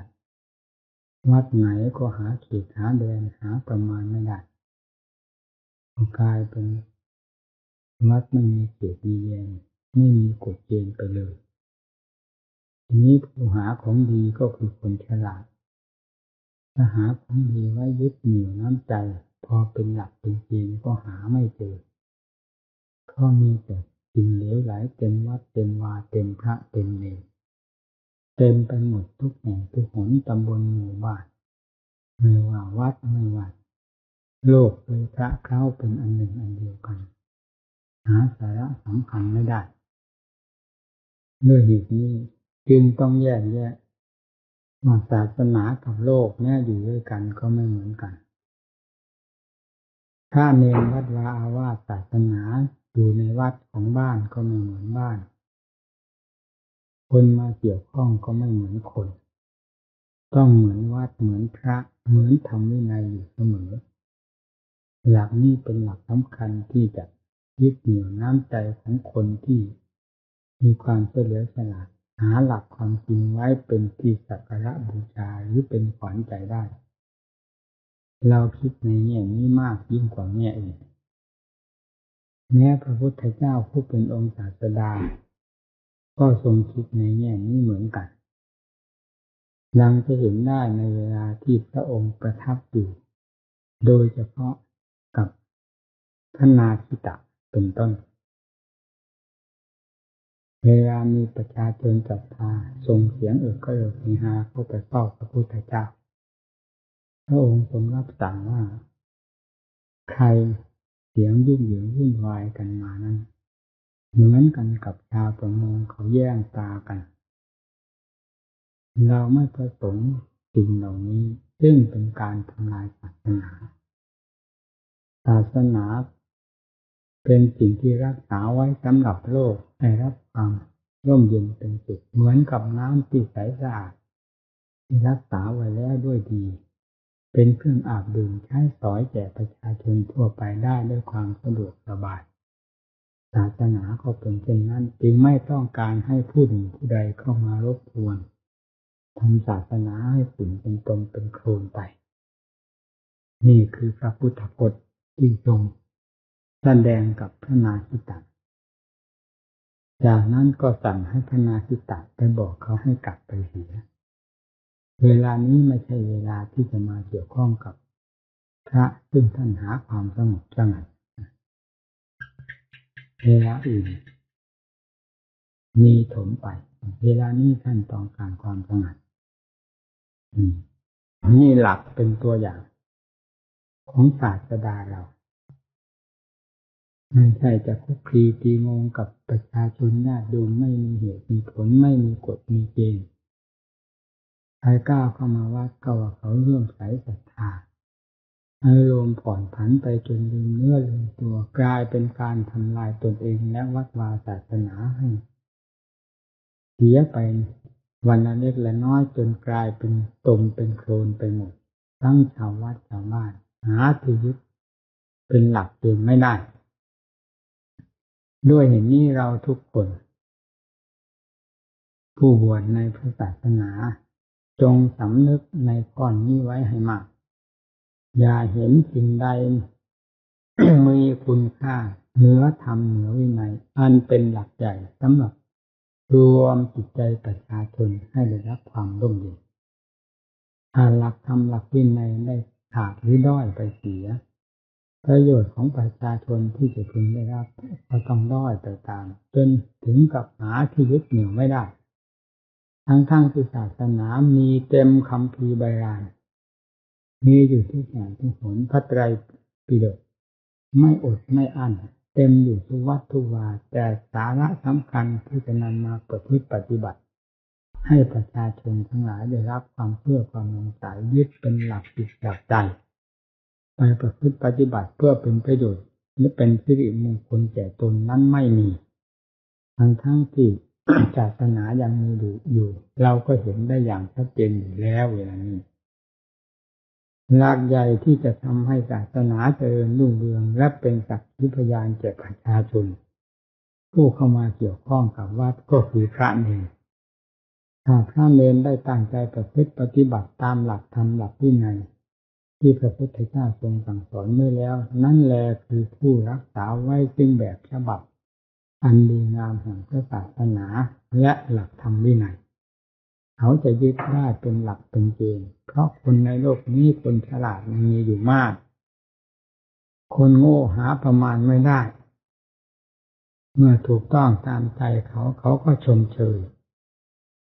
วัดไหนก็หาเขตหาแดนหาประมาณไม่ได้กลายเป็นวัดไม่มีเขตมีแดนไม่มีกฎเกณฑ์ไปเลยทีนี้ผู้หาของดีก็คือคนฉลาดถ้าหาของดีไว้ยึดเหนี่ยวน้ำใจพอเป็นหลักเป็นเกณฑ์ก็หาไม่เจอเพราะมีแต่สิ่งเหลวไหลเต็มวัดเต็มวาเต็มพระเต็มเนรเต็มไปหมดทุกแห่งทุกหนตำบลหมู่บ้านไม่ว่าวัดไม่ว่าโลกเลยพระเข้าเป็นอันหนึ่งอันเดียวกันหาสาระสำคัญไม่ได้ด้วยเหตุนี้จึงต้องแยกแยะว่าศาสนากับโลกเนี่ยอยู่ด้วยกันก็ไม่เหมือนกันถ้าเนรวัดวาอาวาสศาสนาอยู่ในวัดของบ้านก็ไม่เหมือนบ้านคนมาเกี่ยวข้องก็ไม่เหมือนคนต้องเหมือนวัดเหมือนพระเหมือนธรรมวินัยอยู่เสมอหลักนี้เป็นหลักสำคัญที่จะยึดเหนี่ยวน้ำใจของคนที่มีความเฉลียวฉลาดหาหลักความจริงไว้เป็นที่สักการะบูชาหรือเป็นขวัญใจได้เราคิดในแง่นี้มากยิ่งกว่าแง่อื่นแม้พระพุทธเจ้าผู้เป็นองค์ศาสดาก็ทรงคิดในแง่นี้เหมือนกันดังจะเห็นได้ในเวลาที่พระองค์ประทับอยู่โดยเฉพาะกับพระนาคิตะเป็นต้นเวลามีประชาชนศรัทธาส่งเสียงเกริกเฮฮาเข้าไปเฝ้าพระพุทธเจ้าพระองค์ทรงรับสั่งว่าใครเสียงยุ่งเหยิงวุ่นวายกันมานั้นเหมือนกันกับชาวประมงเขาแย่งปลากันเราไม่ประสงค์สิ่งเหล่านี้ซึ่งเป็นการทำลายศาสนาศาสนาเป็นสิ่งที่รักษาไว้สำหรับโลกให้รับความร่มเย็นเป็นสุขเหมือนกับน้ำที่ใสสะอาดที่รักษาไว้แล้วด้วยดีเป็นเครื่องอาบดื่มใช้สอยแก่ประชาชนทั่วไปได้ด้วยความสะดวกสบายศาสนาก็เป็นเช่นนั้นจึงไม่ต้องการให้ผู้หนึ่งผู้ใดเข้ามารบกวนทำศาสนาให้ฝุ่นเป็นตมเป็นโคลนไปนี่คือพระพุทธพจน์ที่ทรงแสดงกับพระนาคิตะจากนั้นก็สั่งให้พระนาคิตะไปบอกเขาให้กลับไปเสียเวลานี้ไม่ใช่เวลาที่จะมาเกี่ยวข้องกับพระซึ่งท่านหาความสงบสงัดเวลาอื่นมีถมไปเวลานี้ท่านต้องการความสงัดนี่หลักเป็นตัวอย่างของศาสดาเราไม่ใช่จะคุกคีตีงงกับประชาชนญาติโยมไม่มีเหตุมีผลไม่มีกฎมีเกณฑ์ใครกล้าเข้ามาวัดก็ว่าเขาเลื่อมใสศรัทธาอารมณ์ผ่อนผันไปจนลืมเนื้อลืมตัวกลายเป็นการทำลายตนเองและวัดวาศาสนาให้เสียไปวันละเล็กละน้อยจนกลายเป็นตมเป็นโคลนไปหมดทั้งชาววัดชาวบ้านหาที่ยึดเป็นหลักเกณฑ์ไม่ได้ด้วยเหตุนี้เราทุกคนผู้บวชในพระศาสนาจงสำนึกในข้อนี้ไว้ให้มากอย่าเห็นสิ่งใด มีคุณค่าเหนือธรรมเหนือวินัยอันเป็นหลักใหญ่สำหรับรวมจิตใจประชาชนให้ได้รับความร่มเย็นถ้าหลักธรรมหลักวินัยได้ขาดหรือด้อยไปเสียประโยชน์ของประชาชนที่จะพึงได้รับก็ต้องด้อยไปตามจนถึงกับหาที่ยึดเหนี่ยวไม่ได้ทั้งที่ศาสนามีเต็มคัมภีร์ไบรานมีอยู่ทุกแห่งทุกหนพระไตรปิฎกไม่อดไม่อั้นเต็มอยู่ทุกวัดทุกวาแต่สาระสำคัญที่จะนำมาประพฤติปฏิบัติให้ประชาชนทั้งหลายได้รับความเชื่อความสงสัยยึดเป็นหลักจิตหลักใจไปประพฤติปฏิบัติเพื่อเป็นประโยชน์และเป็นสิริมงคลแก่ตนนั้นไม่มีทั้งที่ ศาสนายังมีอยู่เราก็เห็นได้อย่างชัดเจนอยู่แล้วเวลานี้หลักใหญ่ที่จะทำให้ศาสนาเจริญรุ่งเรืองและเป็นสักขีพยานแก่ประชาชนผู้เข้ามาเกี่ยวข้องกับวัดก็คือพระเนร ถ้าพระเนรได้ตั้งใจประพฤติปฏิบัติตามหลักธรรมหลักวินัยที่พระพุทธเจ้าทรงสั่งสอนไว้แล้วนั่นแหละคือผู้รักษาไว้ซึ่งแบบฉบับอันดีงามแห่งพระศาสนาและหลักธรรมวินัยเขาจะยึดได้เป็นหลักเป็นเกณฑ์เพราะคนในโลกนี้คนฉลาดมีอยู่มากคนโง่หาประมาณไม่ได้เมื่อถูกต้องตามใจเขาก็ชมเชย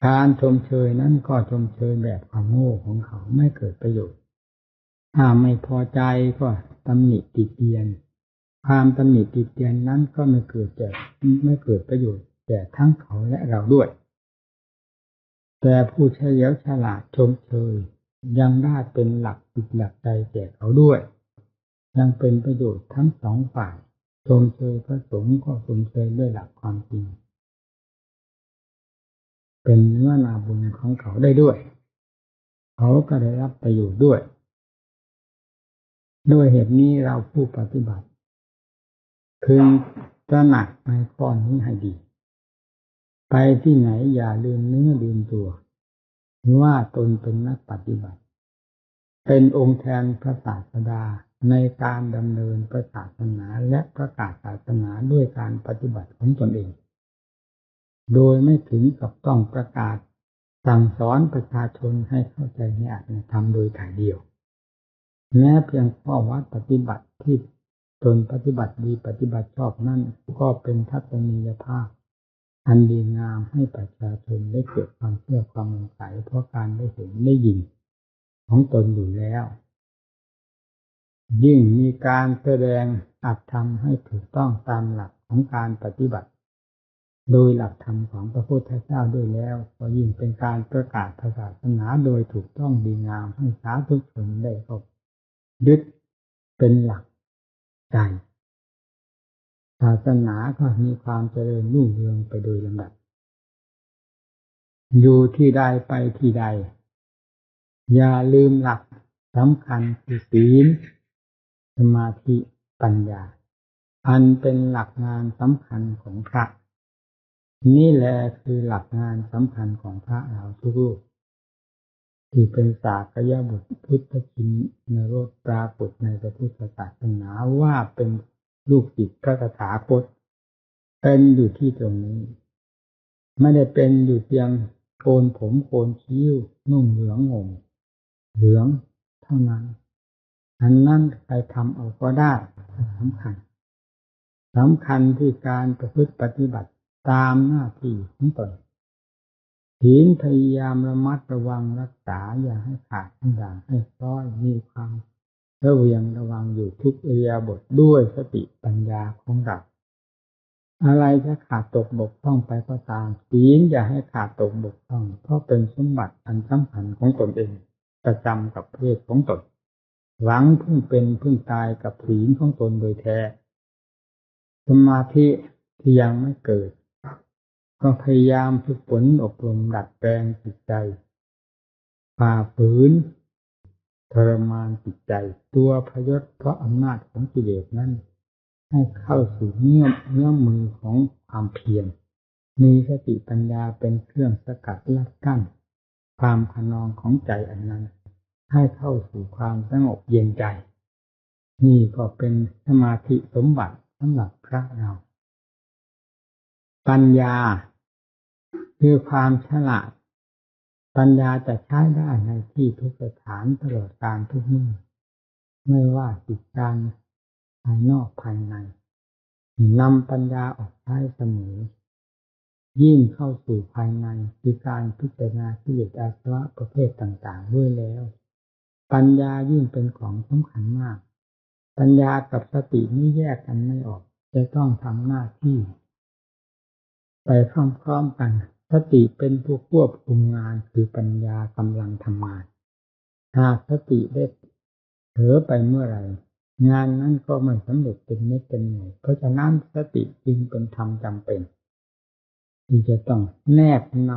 การชมเชยนั้นก็ชมเชยแบบความโง่ของเขาไม่เกิดประโยชน์ถ้าไม่พอใจก็ตำหนิติเตียนความตำหนิติเตียนนั้นก็ไม่เกิดประโยชน์แก่ทั้งเขาและเราด้วยแต่ผู้เฉลียวฉลาดชมเชยยังได้เป็นหลักจิตหลักใจแก่เขาด้วยยังเป็นประโยชน์ทั้งสองฝ่ายชมเชยพระสงฆ์ก็ชมเชยด้วยหลักความจริงเป็นเนื้อนาบุญของเขาได้ด้วยเขาก็ได้รับประโยชน์ด้วยด้วยเหตุนี้เราผู้ปฏิบัติพึงตระหนักในข้อนี้ให้ดีไปที่ไหนอย่าลืมเนื้อลืมตัวว่าตนเป็นนักปฏิบัติเป็นองค์แทนพระศาสดาในการดำเนินพระศาสนาและประกาศศาสนาด้วยการปฏิบัติของตนเองโดยไม่ถึงกับต้องประกาศสั่งสอนประชาชนให้เข้าใจในอัตถธรรมโดยถ่ายเดียวแม้เพียงข้อวัดปฏิบัติที่ตนปฏิบัติดีปฏิบัติชอบนั่นก็เป็นทัศนียภาพอันดีงามให้ประชาชนได้เกิดความเชื่อความสงสัยเพราะการได้เห็นได้ยินของตนอยู่แล้วยิ่งมีการแสดงอัตถธรรมให้ถูกต้องตามหลักของการปฏิบัติโดยหลักธรรมของพระพุทธเจ้าด้วยแล้วก็ยิ่งเป็นการประกาศศาสนาโดยถูกต้องดีงามให้สาธุชนได้เข้ายึดเป็นหลักใจศาสนาก็มีความเจริญรุ่งเรืองไปโดยลำดับอยู่ที่ใดไปที่ใดอย่าลืมหลักสำคัญคือศีลสมาธิปัญญาอันเป็นหลักงานสำคัญของพระนี่แหละคือหลักงานสำคัญของพระเราทุกรูปที่เป็นสากยบุตรพุทธชินโรสปรากฏในพระพุทธศาสนาว่าเป็นลูกศิษย์พระตถาคตเป็นอยู่ที่ตรงนี้ไม่ได้เป็นอยู่เพียงโกนผมโกนคิ้วนุ่งเหลืองห่มเหลืองเท่านั้นอันนั้นใครทำเอาก็ได้สำคัญที่การประพฤติปฏิบัติตามหน้าที่ของตนศีลพยายามระมัดระวังรักษาอย่าให้ขาดอย่างให้ซ้อยมีความระเวียงระวังอยู่ทุกอิริยาบถด้วยสติปัญญาของเราอะไรจะขาดตกบกพร่องไปก็ตามศีลอย่าให้ขาดตกบกพร่องเพราะเป็นสมบัติอันสำคัญของตนเองประจำกับเพศของตนหวังพึ่งเป็นพึ่งตายกับศีลของตนโดยแท้สมาธิที่ยังไม่เกิดก็พยายามฝึกฝนอบรมดัดแปลงจิตใจฝ่าฝืนทรมานจิตใจตัวพยศเพราะอำนาจของกิเลสนั้นให้เข้าสู่เนื้อมือของความเพียรมีสติปัญญาเป็นเครื่องสกัดลัดกั้นความขนองของใจอันนั้นให้เข้าสู่ความสงบเย็นใจนี่ก็เป็นสมาธิสมบัติสำหรับพระเราปัญญาคือความฉลาดปัญญาจะใช้ได้ในที่ทุกสถานตลอดกาลทุกเมื่อไม่ว่ากิจการภายนอกภายในนำปัญญาออกใช้เสมอยิ่งเข้าสู่ภายในคือการพิจารณากิเลสอาสวะประเภทต่างๆด้วยแล้วปัญญายิ่งเป็นของสำคัญมากปัญญากับสตินี้แยกกันไม่ออกจะต้องทำหน้าที่ไปพร้อมๆกันสติเป็นผู้ควบคุมงานคือปัญญากำลังทำงานหากสติได้เผลอไปเมื่อไหร่งานนั้นก็ไม่สำเร็จเป็นเม็ดเป็นหน่วยเพราะฉะนั้นสติจึงเป็นธรรมจำเป็นที่จะต้องแนบน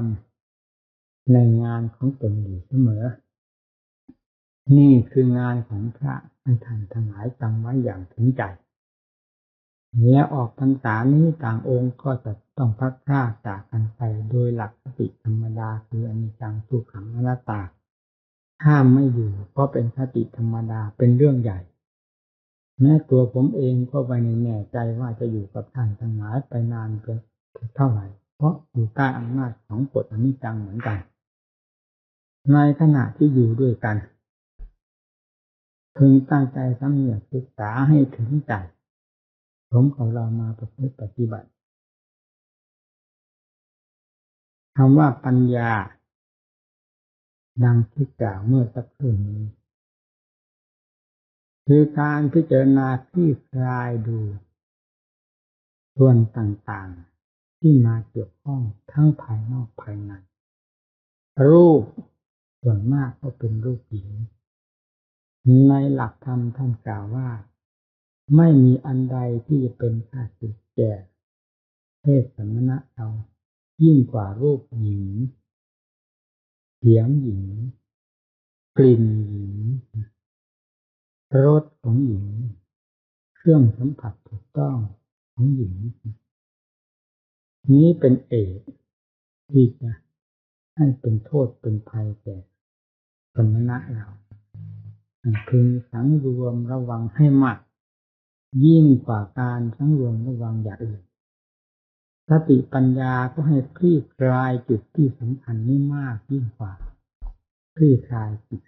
ำในงานของตนอยู่เสมอนี่คืองานของพระให้ท่านทั้งหลายจำไว้อย่างถึงใจ และออกพรรษานี้ต่างองค์ก็จะต้องพลัดพรากจากกันไปโดยหลักสติธรรมดาคืออนิจจังทุกขังอนัตตาห้ามไม่อยู่เพราะเป็นสติธรรมดาเป็นเรื่องใหญ่แม้ตัวผมเองก็ไม่แน่ใจว่าจะอยู่กับท่านทั้งหลายไปนานเท่าไหร่เพราะอยู่ใต้อำนาจของกฎอนิจจังเหมือนกันในขณะที่อยู่ด้วยกันพึงตั้งใจสำเนียกศึกษาให้ถึงใจผมของเรามาประพฤติปฏิบัติคำว่าปัญญาดังที่กล่าวเมื่อสักครู่นี้คือการพิจารณาคลี่คลายดูส่วนต่างๆที่มาเกี่ยวข้องทั้งภายนอกภายในรูปส่วนมากก็เป็นรูปหญิงในหลักธรรมท่านกล่าวว่าไม่มีอันใดที่จะเป็นข้าศึกแก่เพศสมณะเรายิ่งกว่ารูปหญิงเสียงหญิงกลิ่นหญิงรสของหญิงเครื่องสัมผัสถูกต้องของหญิงนี้เป็นเอกที่จะให้เป็นโทษเป็นภัยแก่สมณะเราพึงสังรวมระวังให้มากยิ่งกว่าการสังรวมระวังอย่างอื่นสติปัญญาก็ให้คลี่คลายจุดที่สำคัญนี้มากยิ่งกว่าคลี่คลายจิต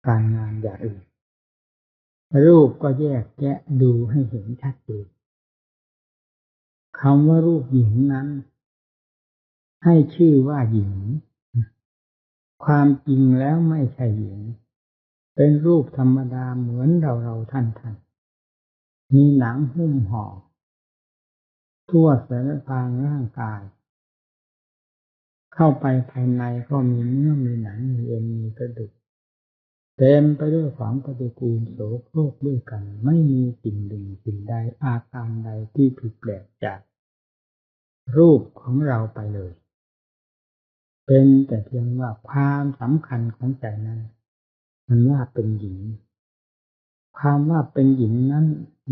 การงานอย่างอื่นรูปก็แยกแยะดูให้เห็นชัดเจนคำว่ารูปหญิงนั้นให้ชื่อว่าหญิงความจริงแล้วไม่ใช่หญิงเป็นรูปธรรมดาเหมือนเราท่านมีหนังหุ้มห่อทั่วสารพางร่างกายเข้าไปภายในก็มีเนื้อมีหนังมีเอ็นมีกระดูกเต็มไปด้วยของปฏิกูลโสโครกด้วยกันไม่มีสิ่งหนึ่งสิ่งใดอาการใดที่ผิดแปลกจากรูปของเราไปเลยเป็นแต่เพียงว่าความสำคัญของใจนั้นมันว่าเป็นหญิงความว่าเป็นหญิงนั้น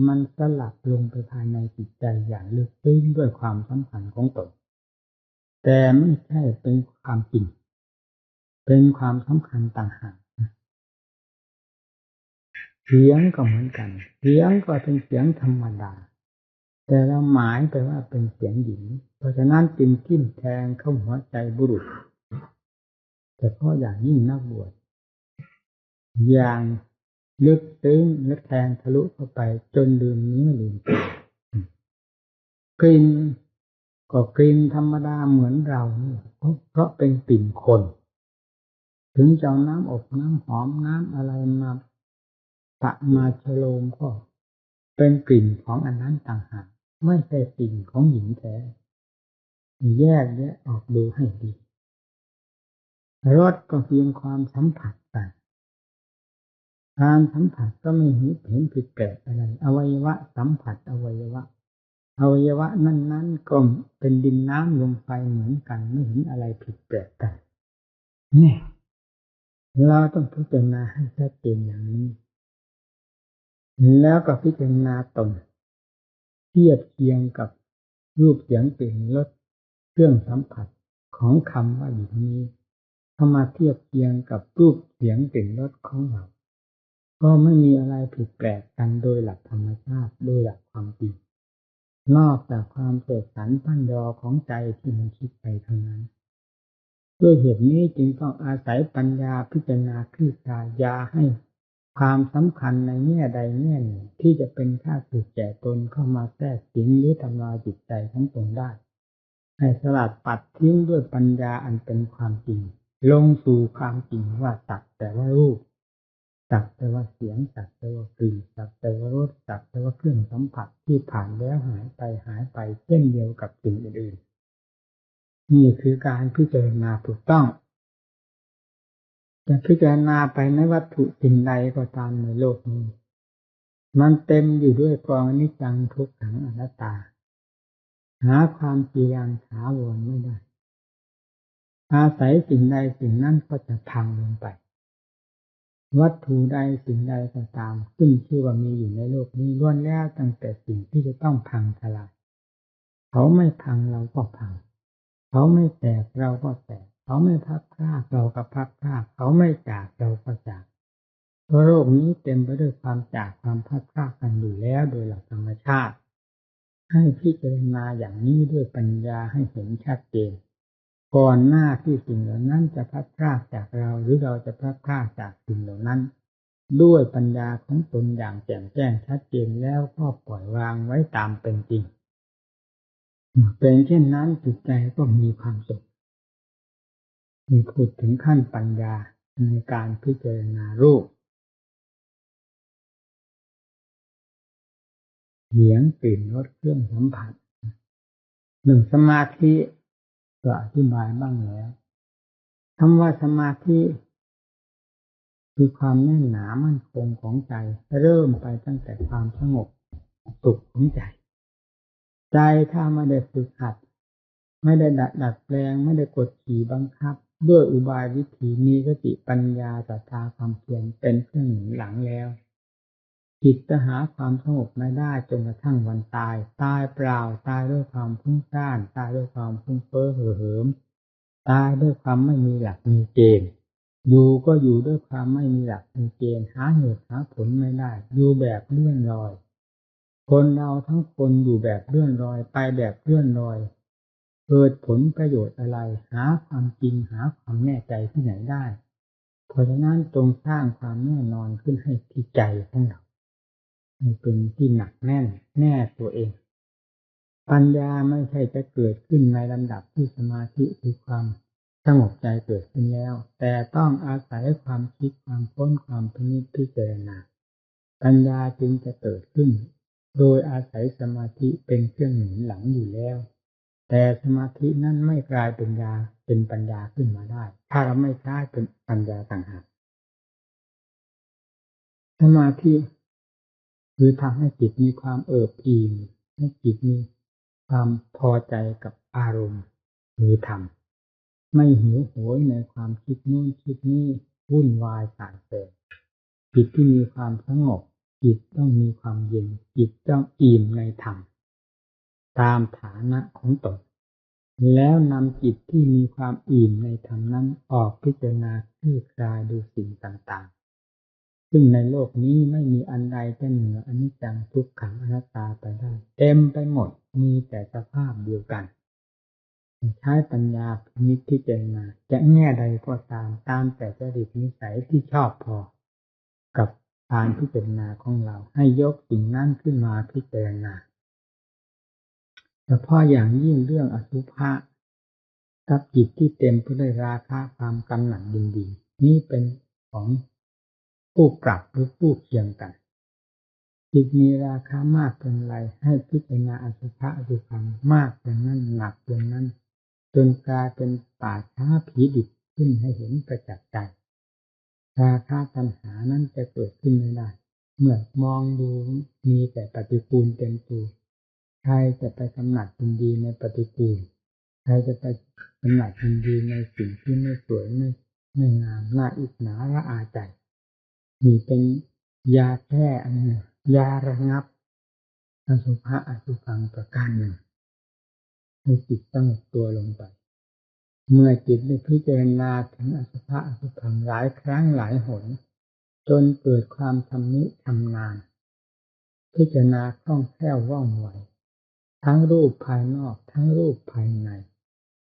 มันสลับลงไปภายในจิตใจอย่างลึกซึ้งด้วยความสำคัญของตนแต่ไม่ใช่เป็นความจริงเป็นความสำคัญต่างหากเสียงก็เหมือนกันเสียงก็เป็นเสียงธรรมดาแต่เราหมายไปว่าเป็นเสียงหญิงเพราะฉะนั้นจึงทิ่มแทงเข้าหัวใจบุรุษแต่เพราะอย่างยิ่งนักบวชอย่างลึกซึ้งและแทงทะลุเข้าไปจนลืมเนื้อลืมตัวกลิ่นก็กลิ่นธรรมดาเหมือนเราเนี่ยเพราะเป็นกลิ่นคนถึงจะเอาน้ำอบน้ำหอมน้ำอะไรมาปะมาโฉโลมก็เป็นกลิ่นของอันนั้นต่างหากไม่ใช่กลิ่นของหญิงแท้แยกแยะออกดูให้ดีรสก็เพียงความสัมผัสกันการสัมผัสก็ไม่เห็นผิดแปลกอะไรอวัยวะสัมผัสอวัยวะนั้นก็เป็นดินน้ำลมไฟเหมือนกันไม่เห็นอะไรผิดแปลกกันนี่เราต้องพิจารณาให้ชัดเจนอย่างนี้แล้วก็พิจารณาตนเทียบเคียงกับรูปเสียงกลิ่นรสเครื่องสัมผัสของคำว่าอยู่นี้เข้ามาเทียบเคียงกับรูปเสียงกลิ่นรสของเราก็ไม่มีอะไรผิดแปลกกันโดยหลักธรรมชาติโดยหลักความจริงนอกจากความเสกสรรปั้นยอของใจที่มันคิดไปเท่านั้นด้วยเหตุนี้จึงต้องอาศัยปัญญาพิจารณาคลี่คลายยาให้ความสำคัญในแง่ใดแง่หนึ่งที่จะเป็นข้าศึกแก่ตนเข้ามาแทรกสิงหรือทำลายจิตใจของตนได้ให้สลัดปัดทิ้งด้วยปัญญาอันเป็นความจริงลงสู่ความจริงว่าสักแต่ว่ารูปสักแต่ว่าเสียงสักแต่ว่ากลิ่นสักแต่ว่ารสสักแต่ว่าเครื่องสัมผัสที่ผ่านแล้วหายไปเช่นเดียวกับสิ่งอื่นๆนี่คือการพิจารณาถูกต้องจะพิจารณาไปในวัตถุสิ่งใดก็ตามในโลกนี้มันเต็มอยู่ด้วยกองอนิจจังทุกขังอนัตตาหาความจีรังถาวรไม่ได้อาศัยสิ่งใดสิ่งนั้นก็จะพังลงไป วัตถุใดสิ่งใดก็ตามขึ้นชื่อว่ามีอยู่ในโลกนี้ล้วนแล้วตั้งแต่สิ่งที่จะต้องพังทลายเขาไม่พังเราก็พังเขาไม่แตกเราก็แตกเขาไม่พัดพรากเราก็พัดพรากเขาไม่จากเราก็จากเพราะโลกนี้เต็มไปด้วยความจากความพัดพรากกันอยู่แล้วโดยหลักธรรมชาติให้พิจารณาอย่างนี้ด้วยปัญญาให้เห็นชัดเจนก่อนหน้าที่สิ่งเหล่านั้นจะพัดพรากจากเราหรือเราจะพัดพรากจากสิ่งเหล่านั้นด้วยปัญญาของตนอย่างแจ่มแจ้งชัดเจนแล้วก็ปล่อยวางไว้ตามเป็นจริงเป็นเช่นนั้นจิตใจก็มีความสุขมีพูดถึงขั้นปัญญาในการพิจารณารูปเสียงกลิ่นรสเครื่องสัมผัสหนึ่งสมาธิก็อธิบายบ้างแล้วคำว่าสมาธิคือความแน่นหนามั่นคงของใจเริ่มไปตั้งแต่ความสงบสุขของใจใจถ้าไม่ได้ฝึกหัดไม่ได้ดัดแปลงไม่ได้กดขี่บังคับด้วยอุบายวิธีมีสติปัญญาศรัทธาความเพียรเป็นเครื่องหนุนหลังแล้วจิตจะหาความสงบไม่ได้จนกระทั่งวันตายตายเปล่าตายด้วยความฟุ้งซ่านตายด้วยความฟุ้งเฟ้อเห่อเหิมตายด้วยความไม่มีหลักมีเกณฑ์อยู่ก็อยู่ด้วยความไม่มีหลักมีเกณฑ์หาเหตุหาผลไม่ได้อยู่แบบเลื่อนลอยคนเราทั้งคนอยู่แบบเลื่อนลอยไปแบบเลื่อนลอยเกิดผลประโยชน์อะไรหาความจริงหาความแน่ใจที่ไหนได้เพราะฉะนั้นจงสร้างความแน่นอนขึ้นให้ที่ใจของเราให้เป็นที่หนักแน่นแน่ตัวเองปัญญาไม่ใช่จะเกิดขึ้นในลำดับที่สมาธิคือความสงบใจเกิดขึ้นแล้วแต่ต้องอาศัยความคิดความค้นความพิจารณาปัญญาจึงจะเกิดขึ้นโดยอาศัยสมาธิเป็นเครื่องหนุนหลังอยู่แล้วแต่สมาธินั้นไม่กลายเป็นปัญญาขึ้นมาได้ถ้าเราไม่ใช้เป็นปัญญาต่างหากสมาธิคือทำให้จิตมีความเอิบอิ่มให้จิตมีความพอใจกับอารมณ์หรือธรรมไม่หิวโหยในความคิดนู่นคิดนี่วุ่นวายสายเสพจิตที่มีความสงบจิตต้องมีความเย็นจิตต้องอิ่มในธรรมตามฐานะของตนแล้วนำจิตที่มีความอิ่มในธรรมนั้นออกพิจารณาคลี่คลายดูสิ่งต่างๆซึ่งในโลกนี้ไม่มีอันใดจะเหนืออนิจจังทุกขังอนัตตาไปได้เต็มไปหมดมีแต่สภาพเดียวกันใช้ปัญญาพิจารณาจะแง่ใดก็ตามแต่จริตนิสัยที่ชอบพอกับการพิจารณาของเราให้ยกสิ่งนั้นขึ้นมาพิจารณาเฉพาะอย่างยิ่งเรื่องอสุภะกับจิตที่เต็มไปด้วยราคะความกำหนัดยินดีนี่เป็นของผู้ปรับหรือผู้เคียงกันจิตมีราคะมากเป็นไรให้พิจารณาอสุภะอสุภังมากอย่างนั้นหนักอย่างนั้นจนกลายเป็นป่าช้าผีดิบขึ้นให้เห็นประจักษ์ใจราคะตัณหานั้นจะเกิดขึ้นไม่ได้เมื่อมองดูมีแต่ปฏิกูลเต็มตัวใครจะไปกำหนัดยินดีในปฏิกูลใครจะไปกำหนัดยินดีในสิ่งที่ไม่สวยไม่งามน่าอิจฉาละอาใจนี่เป็นยาแก้อันหนึ่งยาระงับอสุภะอสุภังประการหนึ่งให้จิตสงบตัวลงไปเมื่อจิตได้พิจารณาถึงอสุภะอสุภังหลายครั้งหลายหนจนเกิดความชำนาญพิจารณาคล่องแคล่วว่องไวทั้งรูปภายนอกทั้งรูปภายใน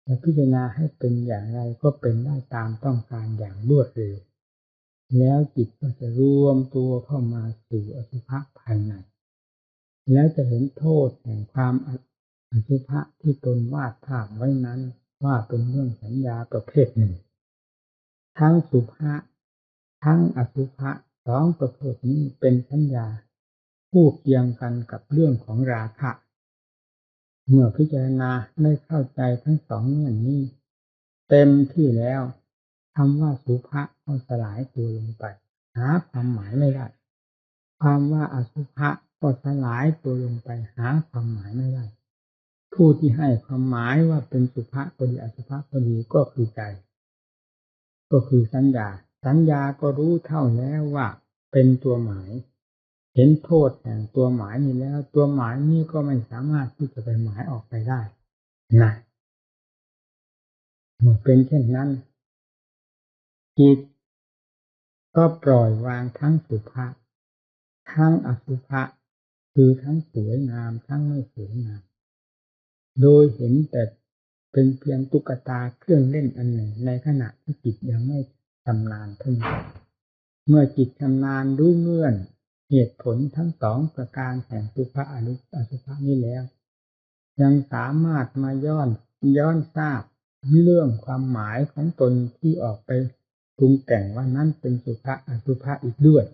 จะพิจารณาให้เป็นอย่างไรก็เป็นได้ตามต้องการอย่างรวดเร็วแล้วจิตก็จะรวมตัวเข้ามาสู่อสุภะภายในแล้วจะเห็นโทษแห่งความอสุภะที่ตนวาดภาพไว้นั้นว่าเป็นเรื่องสัญญาประเภทหนึ่งทั้งสุภะทั้งอสุภะสองประเภทนี้เป็นสัญญาคู่เคียงกันกับเรื่องของราคะเมื่อพิจารณาได้เข้าใจทั้งสองเรื่องนี้เต็มที่แล้วคำว่าสุภะก็สลายตัวลงไปหาความหมายไม่ได้ความว่าอสุภะก็สลายตัวลงไปหาความหมายไม่ได้ผู้ที่ให้ความหมายว่าเป็นสุภะก็ดีอสุภะก็ดีก็คือใจก็คือสัญ สัญญาก็รู้เท่าแล้วว่าเป็นตัวหมายเห็นโทษแห่งตัวหมายนี้แล้วตัวหมายนี้ก็ไม่สามารถที่จะไปหมายออกไปได้นะเมื่อเป็นเช่นนั้นจิตก็ปล่อยวางทั้งสุภะทั้งอสุภะคือทั้งสวยงามทั้งไม่สวยงามโดยเห็นแต่เป็นเพียงตุ๊กตาเครื่องเล่นอันหนึ่งในขณะที่จิตยังไม่ชำนาญเท่านั้นเมื่อจิตชำนาญรู้เงื่อนเหตุผลทั้งสองประการแห่งสุภะอสุภะนี้แล้วยังสามารถมาย้อนทราบเรื่องความหมายของตนที่ออกไปปรุงแต่งว่านั้นเป็นสุภะอสุภะอีกด้วย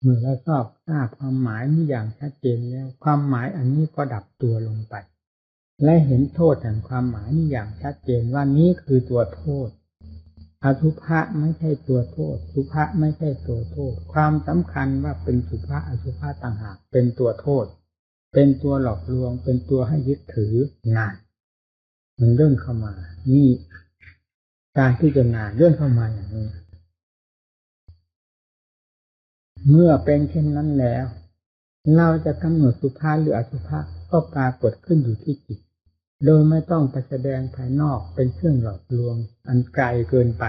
เมื่อเราทราบความหมายนี้อย่างชัดเจนแล้วความหมายอันนี้ก็ดับตัวลงไปและเห็นโทษแห่งความหมายนี้อย่างชัดเจนว่านี้คือตัวโทษอสุภะไม่ใช่ตัวโทษสุภะไม่ใช่ตัวโทษความสำคัญว่าเป็นสุภะอสุภะต่างหากเป็นตัวโทษเป็นตัวหลอกลวงเป็นตัวให้ยึดถืองานมันเรื่องเข้ามานี่การพิจารณาเรื่องเข้ามาอย่างนี้เมื่อเป็นเช่นนั้นแล้วเราจะกำหนดสุภาหรืออสุภะก็ปรากฏขึ้นอยู่ที่จิตโดยไม่ต้องไปแสดงภายนอกเป็นเครื่องหลอกลวงอันไกลเกินไป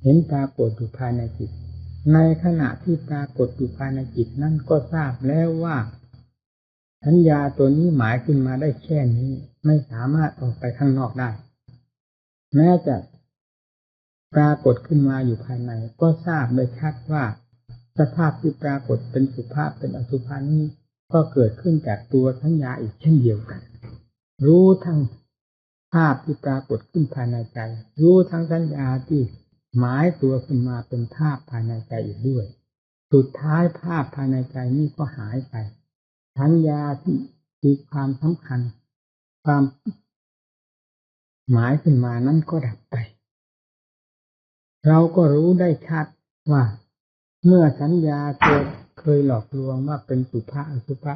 เห็นปรากฏอยู่ภายในจิตในขณะที่ปรากฏอยู่ภายในจิตนั่นก็ทราบแล้วว่าสัญญาตัวนี้หมายขึ้นมาได้แค่นี้ไม่สามารถออกไปข้างนอกได้แม้จะปรากฏขึ้นมาอยู่ภายในก็ทราบได้ชัดว่าสภาพที่ปรากฏเป็นสุภาพเป็นอสุภานี้ก็เกิดขึ้นจากตัวสัญญาอีกเช่นเดียวกันรู้ทั้งภาพที่ปรากฏขึ้นภายในใจรู้ทั้งสัญญาที่หมายตัวขึ้นมาเป็นภาพภายในใจอีกด้วยสุดท้ายภาพภายในใจนี้ก็หายไปสัญญาที่คือความสำคัญความหมายขึ้นมานั้นก็ดับไปเราก็รู้ได้ชัดว่าเมื่อสัญญาตัวเคยหลอกลวงว่าเป็นสุภะอสุภะ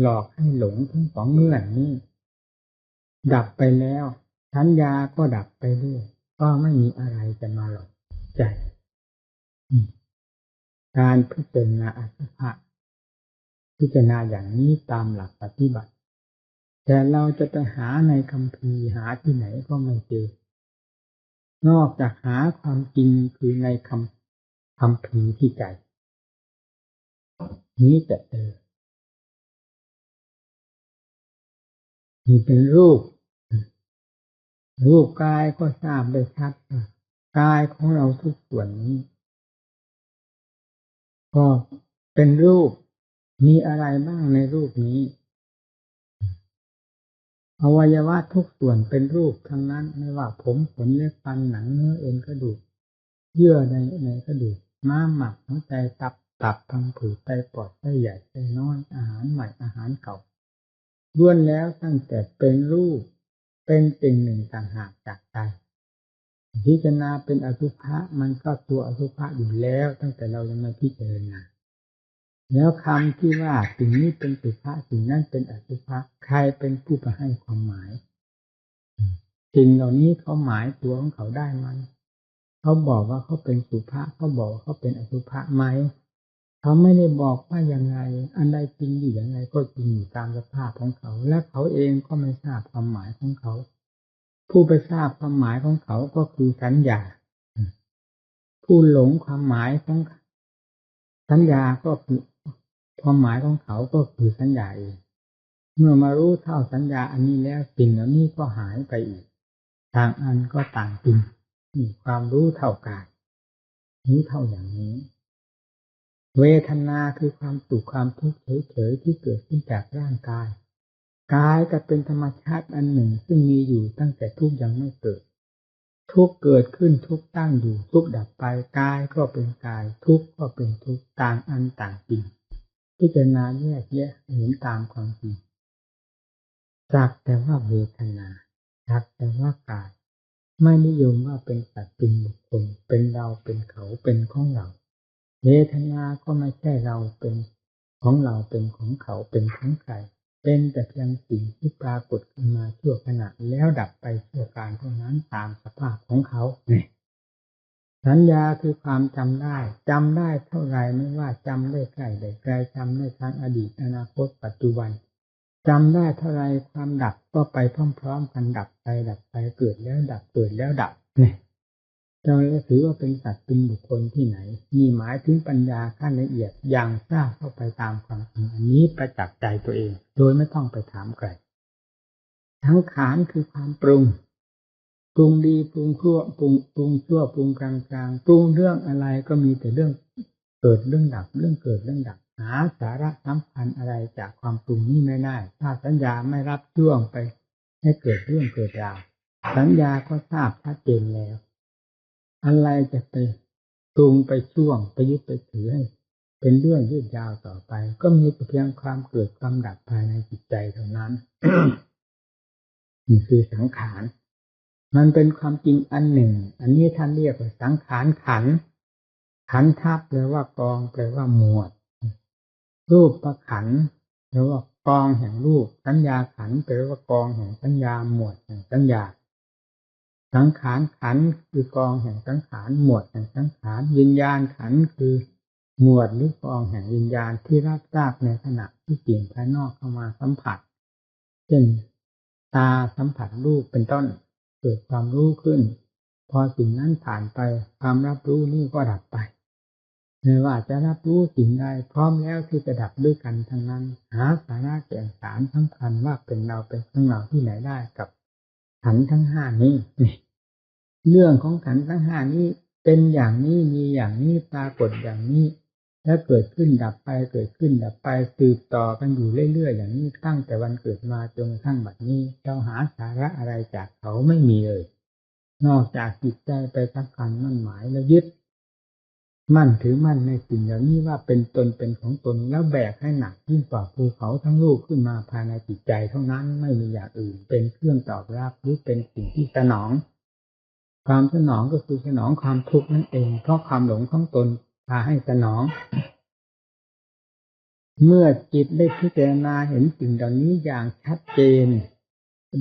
หลอกให้หลงทั้งสองเงื่อนนี้ดับไปแล้วสัญญาก็ดับไปด้วยก็ไม่มีอะไรจะมาหลอกใจการพิจารณาอสุภะพิจารณาอย่างนี้ตามหลักปฏิบัติแต่เราจะไปหาในคัมภีร์หาที่ไหนก็ไม่เจอนอกจากหาความจริงคือในคัมภีร์ที่ใจนี้จะเจอนี่เป็นรูปกายก็ทราบได้ชัดกายของเราทุกส่วนนี้ก็เป็นรูปมีอะไรบ้างในรูปนี้อวัยวะทุกส่วนเป็นรูปทั้งนั้นไม่ว่าผมขนเล็บฟันหนังเนื้อเอ็นกระดูกเยื่อในกระดูกม้ามหมักหัวใจตับพังผืดไตปอดไตใหญ่ไตน้อยอาหารใหม่อาหารเก่าล้วนแล้วตั้งแต่เป็นรูปเป็นสิ่งหนึ่งต่างหากจากใจพิจารณาเป็นอสุภะมันก็ตัวอสุภะอยู่แล้วตั้งแต่เรายังไม่พิจารณาแล้วคำที่ว่าสิ่งนี้เป็นสุภะสิ่งนั้นเป็นอสุภะใครเป็นผู้ไปให้ความหมายสิ่งเหล่านี้เขาหมายตัวของเขาได้ไหมเขาบอกว่าเขาเป็นสุภะเขาบอกว่าเขาเป็นอสุภะไหมเขาไม่ได้บอกว่ายังไงอันใดจริงอยู่ยังไงก็จริงอยู่ตามสภาพของเขาและเขาเองก็ไม่ทราบความหมายของเขาผู้ไปทราบความหมายของเขาก็คือสัญญาผู้หลงความหมายของสัญญาก็คือความหมายของเขาก็คือสัญญาเองเมื่อมารู้เท่าสัญญาอันนี้แล้วสิ่งเหล่านี้ก็หายไปอีกต่างอันก็ต่างจริงมีความรู้เท่ากายรู้เท่าอย่างนี้เวทนาคือความสุขความทุกข์เฉยๆที่เกิดขึ้นจากร่างกายกายก็เป็นธรรมชาติอันหนึ่งซึ่งมีอยู่ตั้งแต่ทุกข์ยังไม่เกิดทุกข์เกิดขึ้นทุกข์ตั้งอยู่ทุกข์ดับไปกายก็เป็นกายทุกข์ก็เป็นทุกข์ต่างอันต่างจริงพิจารณาแยกแยะเห็นตามความจริงสักแต่ว่าเวทนาสักแต่ว่ากายไม่นิยมว่าเป็นสัตว์เป็นบุคคลเป็นเราเป็นเขาเป็นของเราเวทนาก็ไม่ใช่เราเป็นของเราเป็นของเขาเป็นของใครเป็นแต่เพียงสิ่งที่ปรากฏขึ้นมาชั่วขณะแล้วดับไปชั่วการเท่านั้นตามสภาพของเขาเนี่ย สัญญาคือความจำได้เท่าไรไม่ว่าจำได้ใกล้ได้ไกลจำได้ทั้งอดีตอนาคตปัจจุบันจำได้เท่าไรความดับก็ไปพร้อมๆกันดับไปเกิดแล้วดับเกิดแล้วดับเนี่ยเราถือว่าเป็นสัตว์เป็นบุคคลที่ไหนมีหมายถึงปัญญาขั้นละเอียดอย่างทราบเข้าไปตามความจริงอันนี้ประจักษ์ใจตัวเองโดยไม่ต้องไปถามใครสังขารคือความปรุงดีปรุงชั่วปรุงกลางปรุงเรื่องอะไรก็มีแต่เรื่องเกิดเรื่องดับเรื่องเกิดเรื่องดับหาสาระสำคัญอะไรจากความปรุงนี้ไม่ได้ถ้าสัญญาไม่รับช่วงไปให้เกิดเรื่องเกิดราวสัญญาก็ทราบชัดเจนแล้วอะไรจะไปปรุงไปช่วงไปยึดไปถือให้เป็นเรื่องยืดยาวต่อไปก็มีเพียงความเกิดความดับภายในจิตใจเท่านั้น นี่คือสังขารมันเป็นความจริงอันหนึ่งอันนี้ท่านเรียกว่าสังขารขันธ์ทัพแปลว่ากองแปลว่าหมวดรูปประขันธ์แปลว่ากองแห่งรูปสัญญาขันธ์แปลว่ากองแห่งสัญญาหมวดแห่งสัญญาสังขารขันธ์คือกองแห่งสังขารหมวดแห่งสังขารวิญญาณขันธ์คือหมวดหรือกองแห่งวิญญาณที่รับทราบในขณะที่สิ่งภายนอกเข้ามาสัมผัสเช่นตาสัมผัสรูปเป็นต้นเกิดความรู้ขึ้นพอสิ่งนั้นผ่านไปความรับรู้นี่ก็ดับไปไม่ว่าจะรับรู้สิ่งใดพร้อมแล้วที่จะดับด้วยกันทั้งนั้นหาสาระแก่นสารสำคัญว่าเป็นเราเป็นของเราที่ไหนได้กับขันธ์ทั้งห้านี้เรื่องของขันธ์ทั้งห้านี้เป็นอย่างนี้มีอย่างนี้ปรากฏอย่างนี้และเกิดขึ้นดับไปเกิดขึ้นดับไปสืบต่อกันอยู่เรื่อยๆอย่างนี้ตั้งแต่วันเกิดมาจนกระทั่งบัดนี้เราหาสาระอะไรจากเขาไม่มีเลยนอกจากจิตใจไปสำคัญมั่นหมายและยึดมั่นถือมั่นในสิ่งเหล่านี้ว่าเป็นตนเป็นของตนแล้วแบกให้หนักยิ่งกว่าภูเขาทั้งลูกขึ้นมาภายในจิตใจเท่านั้นไม่มีอย่างอื่นเป็นเครื่องตอบรับหรือเป็นสิ่งที่สนองความสนองก็คือสนองความทุกข์นั่นเองเพราะความหลงของตนพาให้สนองเมื่อจิตได้พิจารณาเห็นสิ่งเหล่านี้อย่างชัดเจน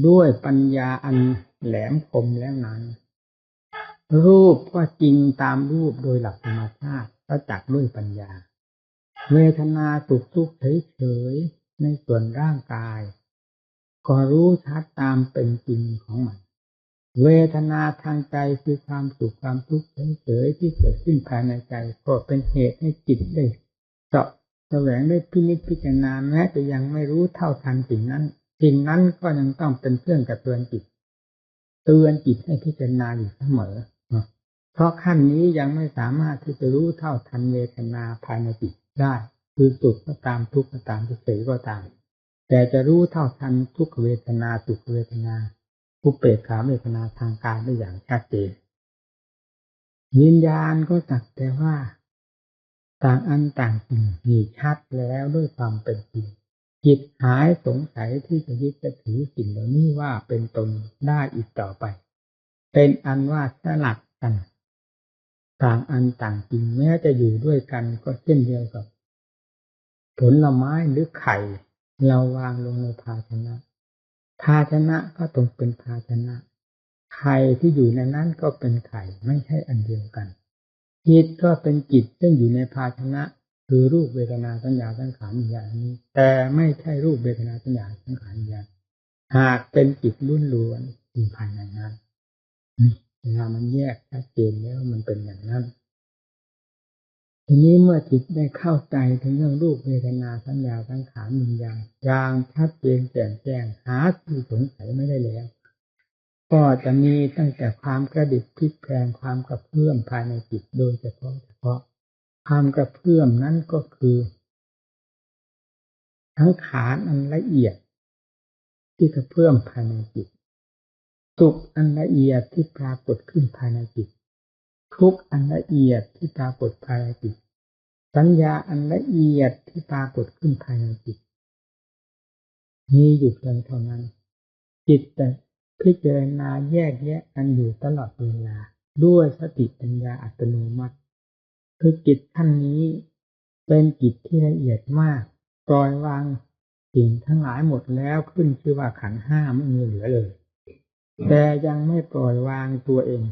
ด้วยปัญญาอันแหลมคมแล้วนั้นรูปก็จริงตามรูปโดยหลักธรรมชาติก็จักด้วยปัญญาเวทนาสุขทุกข์เฉยๆในส่วนร่างกายก็รู้ชัดตามเป็นจริงของมันเวทนาทางใจคือความสุขความทุกข์เฉยๆที่เกิดขึ้นภายในใจก็เป็นเหตุให้จิตได้เจาะแสวงได้พินิจพิจารณาแม้จะยังไม่รู้เท่าทันสิ่งนั้นก็ยังต้องเป็นเครื่องกระเตือนจิตให้พิจารณาอยู่เสมอเพราะขั้นนี้ยังไม่สามารถที่จะรู้เท่าทันเวทนาภายในจิตได้คือสุขก็ตามทุกข์ก็ตามเฉยๆก็ตามแต่จะรู้เท่าทันทุกขเวทนาสุขเวทนาอุเบกขาเวทนาทางกายได้อย่างชัดเจนวิญญาณก็สักแต่ว่าต่างอันต่างจริงมีชัดแล้วด้วยความเป็นจริงจิตหายสงสัยที่จะยึดจะถือสิ่งเหล่านี้ว่าเป็นตนได้อีกต่อไปเป็นอันว่าสลัดกันต่างอันต่างจริงแม้จะอยู่ด้วยกันก็เช่นเดียวกับผลไม้หรือไข่เราวางลงในภาชนะก็ต้องเป็นภาชนะไข่ที่อยู่ในนั้นก็เป็นไข่ไม่ใช่อันเดียวกันจิตก็เป็นจิตซึ่งอยู่ในภาชนะคือรูปเวทนาสัญญาสังขารวิญญาณนี้แต่ไม่ใช่รูปเวทนาสัญญาสังขารวิญญาณหากเป็นจิตล้วนๆอยู่ภายในนั้นเวลามันแยกชัดเจนแล้วมันเป็นอย่างนั้นทีนี้เมื่อจิตได้เข้าใจถึงเรื่องรูปเวทนาสัญญาสังขารวิญญาณอย่างชัดเจนแจ่มแจ้งหาที่สงสัยไม่ได้แล้วก็จะมีตั้งแต่ความกระดิกพลิกแปลงความกระเพื่อมภายในจิตโดยเฉพาะความกระเพื่อมนั้นก็คือทั้งขานอันละเอียดที่กระเพื่อมภายในจิตสุขอันละเอียดที่ปรากฏขึ้นภายในจิตทุกข์อันละเอียดที่ปรากฏภายในจิตสัญญาอันละเอียดที่ปรากฏขึ้นภายในจิตมีอยู่เพียงเท่านั้นจิตแต่พิจารณาแยกแยะกันอยู่ตลอดเวลาด้วยสติปัญญาอัตโนมัติคือจิตท่านนี้เป็นจิตที่ละเอียดมากปล่อยวางสิ่งทั้งหลายหมดแล้วขึ้นชื่อว่าขันธ์ห้าไม่มีเหลือเลยแต่ยังไม่ปล่อยวางตัวเอง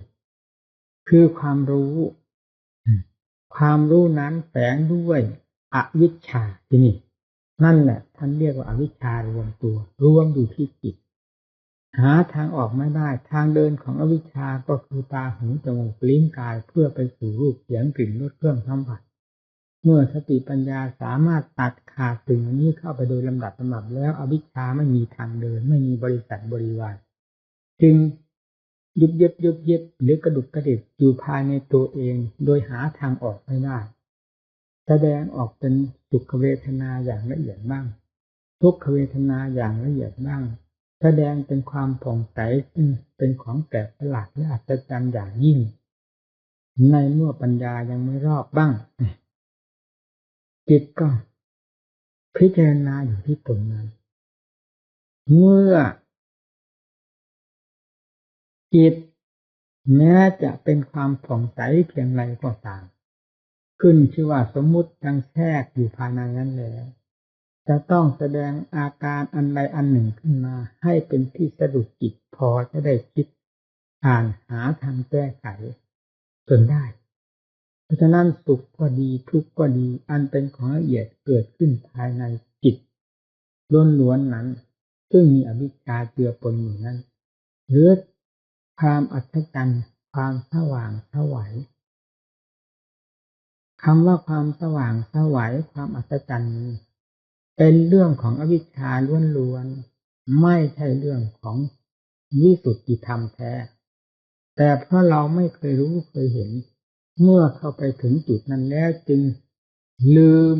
ค คือความรู้ความรู้นั้นแฝงด้วยอวิชชาที่นี่นั่นแหละท่านเรียกว่าอวิชชารวมตัวรวมอยู่ที่จิตหาทางออกไม่ได้ทางเดินของอวิชชาก็คือตาหูจมูกลิ้นกายเพื่อไปสู่รูปเสียงกลิ่นรสเครื่องสัมผัสเมื่อสติปัญญาสามารถตัดขาดสิ่งนี้เข้าไปโดยลำดับแล้วอวิชชาไม่มีทางเดินไม่มีบริษัทบริวารจึงยุบเย็บหรือกระดุกกระดิกอยู่ภายในตัวเองโดยหาทางออกไม่ได้แสดงออกเป็นสุขเวทนาอย่างละเอียดบ้างทุกขเวทนาอย่างละเอียดบ้างแสดงเป็นความผ่องใสเป็นของแปลกประหลาดและอัศจรรย์อย่างยิ่งในเมื่อปัญญายังไม่รอบบ้างจิตก็พิจารณาอยู่ที่ตรงนั้นเมื่อจิตแม้จะเป็นความผ่องใสเพียงไรก็ตามขึ้นชื่อว่าสมมุติยังแทรกอยู่ภายในนั้นแล้วจะต้องแสดงอาการอันใดอันหนึ่งขึ้นมาให้เป็นที่สะดุดจิตพอจะได้คิดอ่านหาทางแก้ไขจนได้เพราะฉะนั้นสุขก็ดีทุกข์ก็ดีอันเป็นของละเอียดเกิดขึ้นภายในจิตล้วนๆนั้นซึ่งมีอวิชชาเจือปนอยู่นั้นหรือความอัศจรรย์ความสว่างไสวคำว่าความสว่างไสวความอัศจรรย์นี้เป็นเรื่องของอวิชชาล้วนๆไม่ใช่เรื่องของวิสุทธิธรรมแท้แต่เพราะเราไม่เคยรู้เคยเห็นเมื่อเข้าไปถึงจุดนั้นแล้วจึงลืม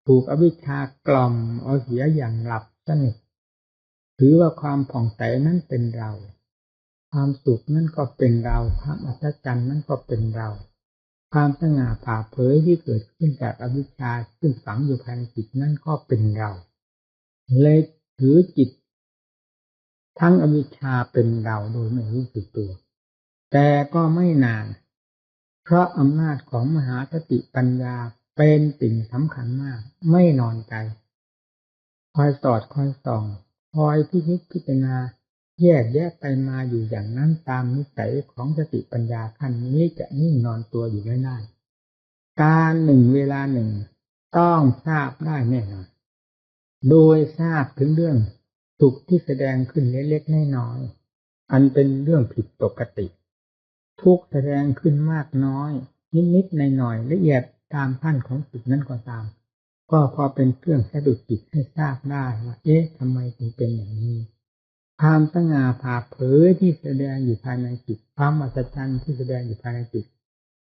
ถูกอวิชชากล่อมเอาเสียอย่างหลับสนิทถือว่าความผ่องใสนั้นเป็นเราความสุขนั่นก็เป็นเราความอัศจรรย์นั่นก็เป็นเราความสง่าผ่าเผยที่เกิดขึ้นจากอวิชชาซึ่งฝังอยู่ภายในจิตนั่นก็เป็นเราเลยถือจิตทั้งอวิชชาเป็นเราโดยไม่รู้สึกตัวแต่ก็ไม่นานเพราะอำนาจของมหาสติปัญญาเป็นสิ่งสำคัญมากไม่นอนใจคอยสอดคอยส่องคอยพิจารณาแยกแยะไปมาอยู่อย่างนั้นตามนิสัยของสติปัญญาขั้นนี้จะนิ่งนอนตัวอยู่ไม่ได้การหนึ่งเวลาหนึ่งต้องทราบได้แน่นอนโดยทราบถึงเรื่องสุขที่แสดงขึ้นเล็กๆน้อยๆอันเป็นเรื่องผิดปกติทุกข์แสดงขึ้นมากน้อยนิดๆหน่อยๆละเอียดตามขั้นของจิตนั้นก็ตามก็พอเป็นเครื่องสะดุดจิตให้ทราบได้ว่าทำไมถึงเป็นอย่างนี้ความสง่าผ่าเผยที่แสดงอยู่ภายในจิตความอัศจรรย์ที่แสดงอยู่ภายในจิต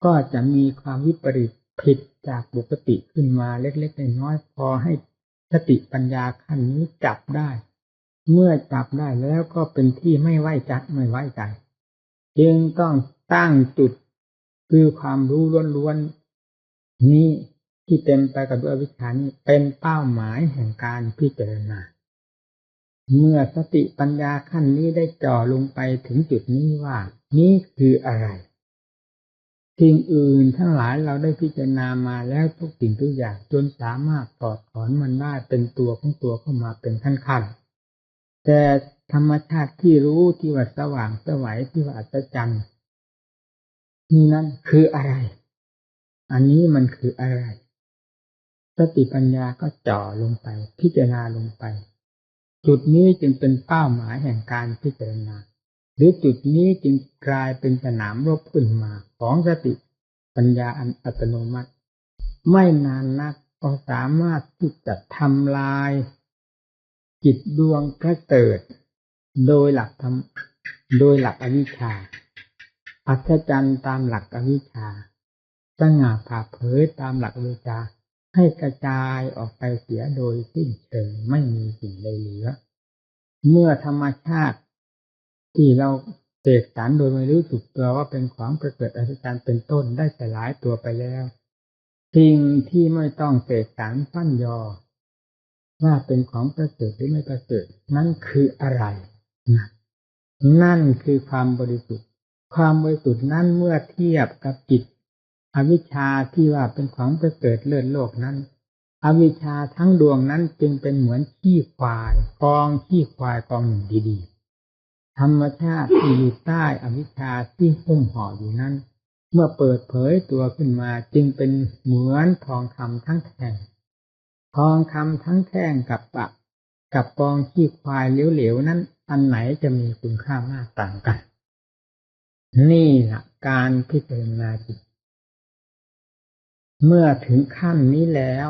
ก็จะมีความวิปริตผิดจากปกติขึ้นมาเล็กๆน้อยๆพอให้สติปัญญาขั้นนี้จับได้เมื่อจับได้แล้วก็เป็นที่ไม่ไว้ใจจึงต้องตั้งจุดคือความรู้ล้วนๆนี้ที่เต็มไปกับอวิชชานี้เป็นเป้าหมายแห่งการพิจารณาเมื่อสติปัญญาขั้นนี้ได้จ่อลงไปถึงจุดนี้ว่านี่คืออะไรสิ่งอื่นทั้งหลายเราได้พิจารณามาแล้วทุกสิ่งทุกอย่างจนสามารถถอดถอนมันได้เป็นตัวของตัวเข้ามาเป็นขั้นๆแต่ธรรมชาติที่รู้ที่ว่าสว่างไสวที่ว่าอัศจรรย์นี่นั่นคืออะไรอันนี้มันคืออะไรสติปัญญาก็จ่อลงไปพิจารณาลงไปจุดนี้จึงเป็นเป้าหมายแห่งการพิจารณาหรือจุดนี้จึงกลายเป็นสนามรบขึ้นมาของสติปัญญาอันอัตโนมัติไม่นานนักก็สามารถที่จะทำลายจิตดวงประเสริฐโดยหลักอวิชชาอัศจรรย์ตามหลักอวิชชาสง่าผ่าเผยตามหลักอวิชชาให้กระจายออกไปเสียโดยสิ้นเชิงไม่มีสิ่งใดเหลือเมื่อธรรมชาติที่เราเสกสรรโดยไม่รู้สึกตัวว่าเป็นของประเสริฐอัศจรรย์เป็นต้นได้สลายตัวไปแล้วสิ่งที่ไม่ต้องเสกสรรปั้นยอว่าเป็นของประเสริฐหรือไม่ประเสริฐนั่นคืออะไรนั่นคือความบริสุทธิ์ความบริสุทธิ์นั้นเมื่อเทียบกับจิตอวิชชาที่ว่าเป็นของประเสริฐเลิศโลกนั้นอวิชชาทั้งดวงนั้นจึงเป็นเหมือนขี้ควายกองขี้ควายกองหนึ่งดีๆธรรมชาติที่อยู่ใต้อวิชชาที่หุ้มห่ออยู่นั้น เมื่อเปิดเผยตัวขึ้นมาจึงเป็นเหมือนทองคำทั้งแท่งทองคำทั้งแท่งกับกองขี้ควายเหลวๆนั้นอันไหนจะมีคุณค่ามากต่างกันนี่แหละการพิจารณาจิตเมื่อถึงขั้นนี้แล้ว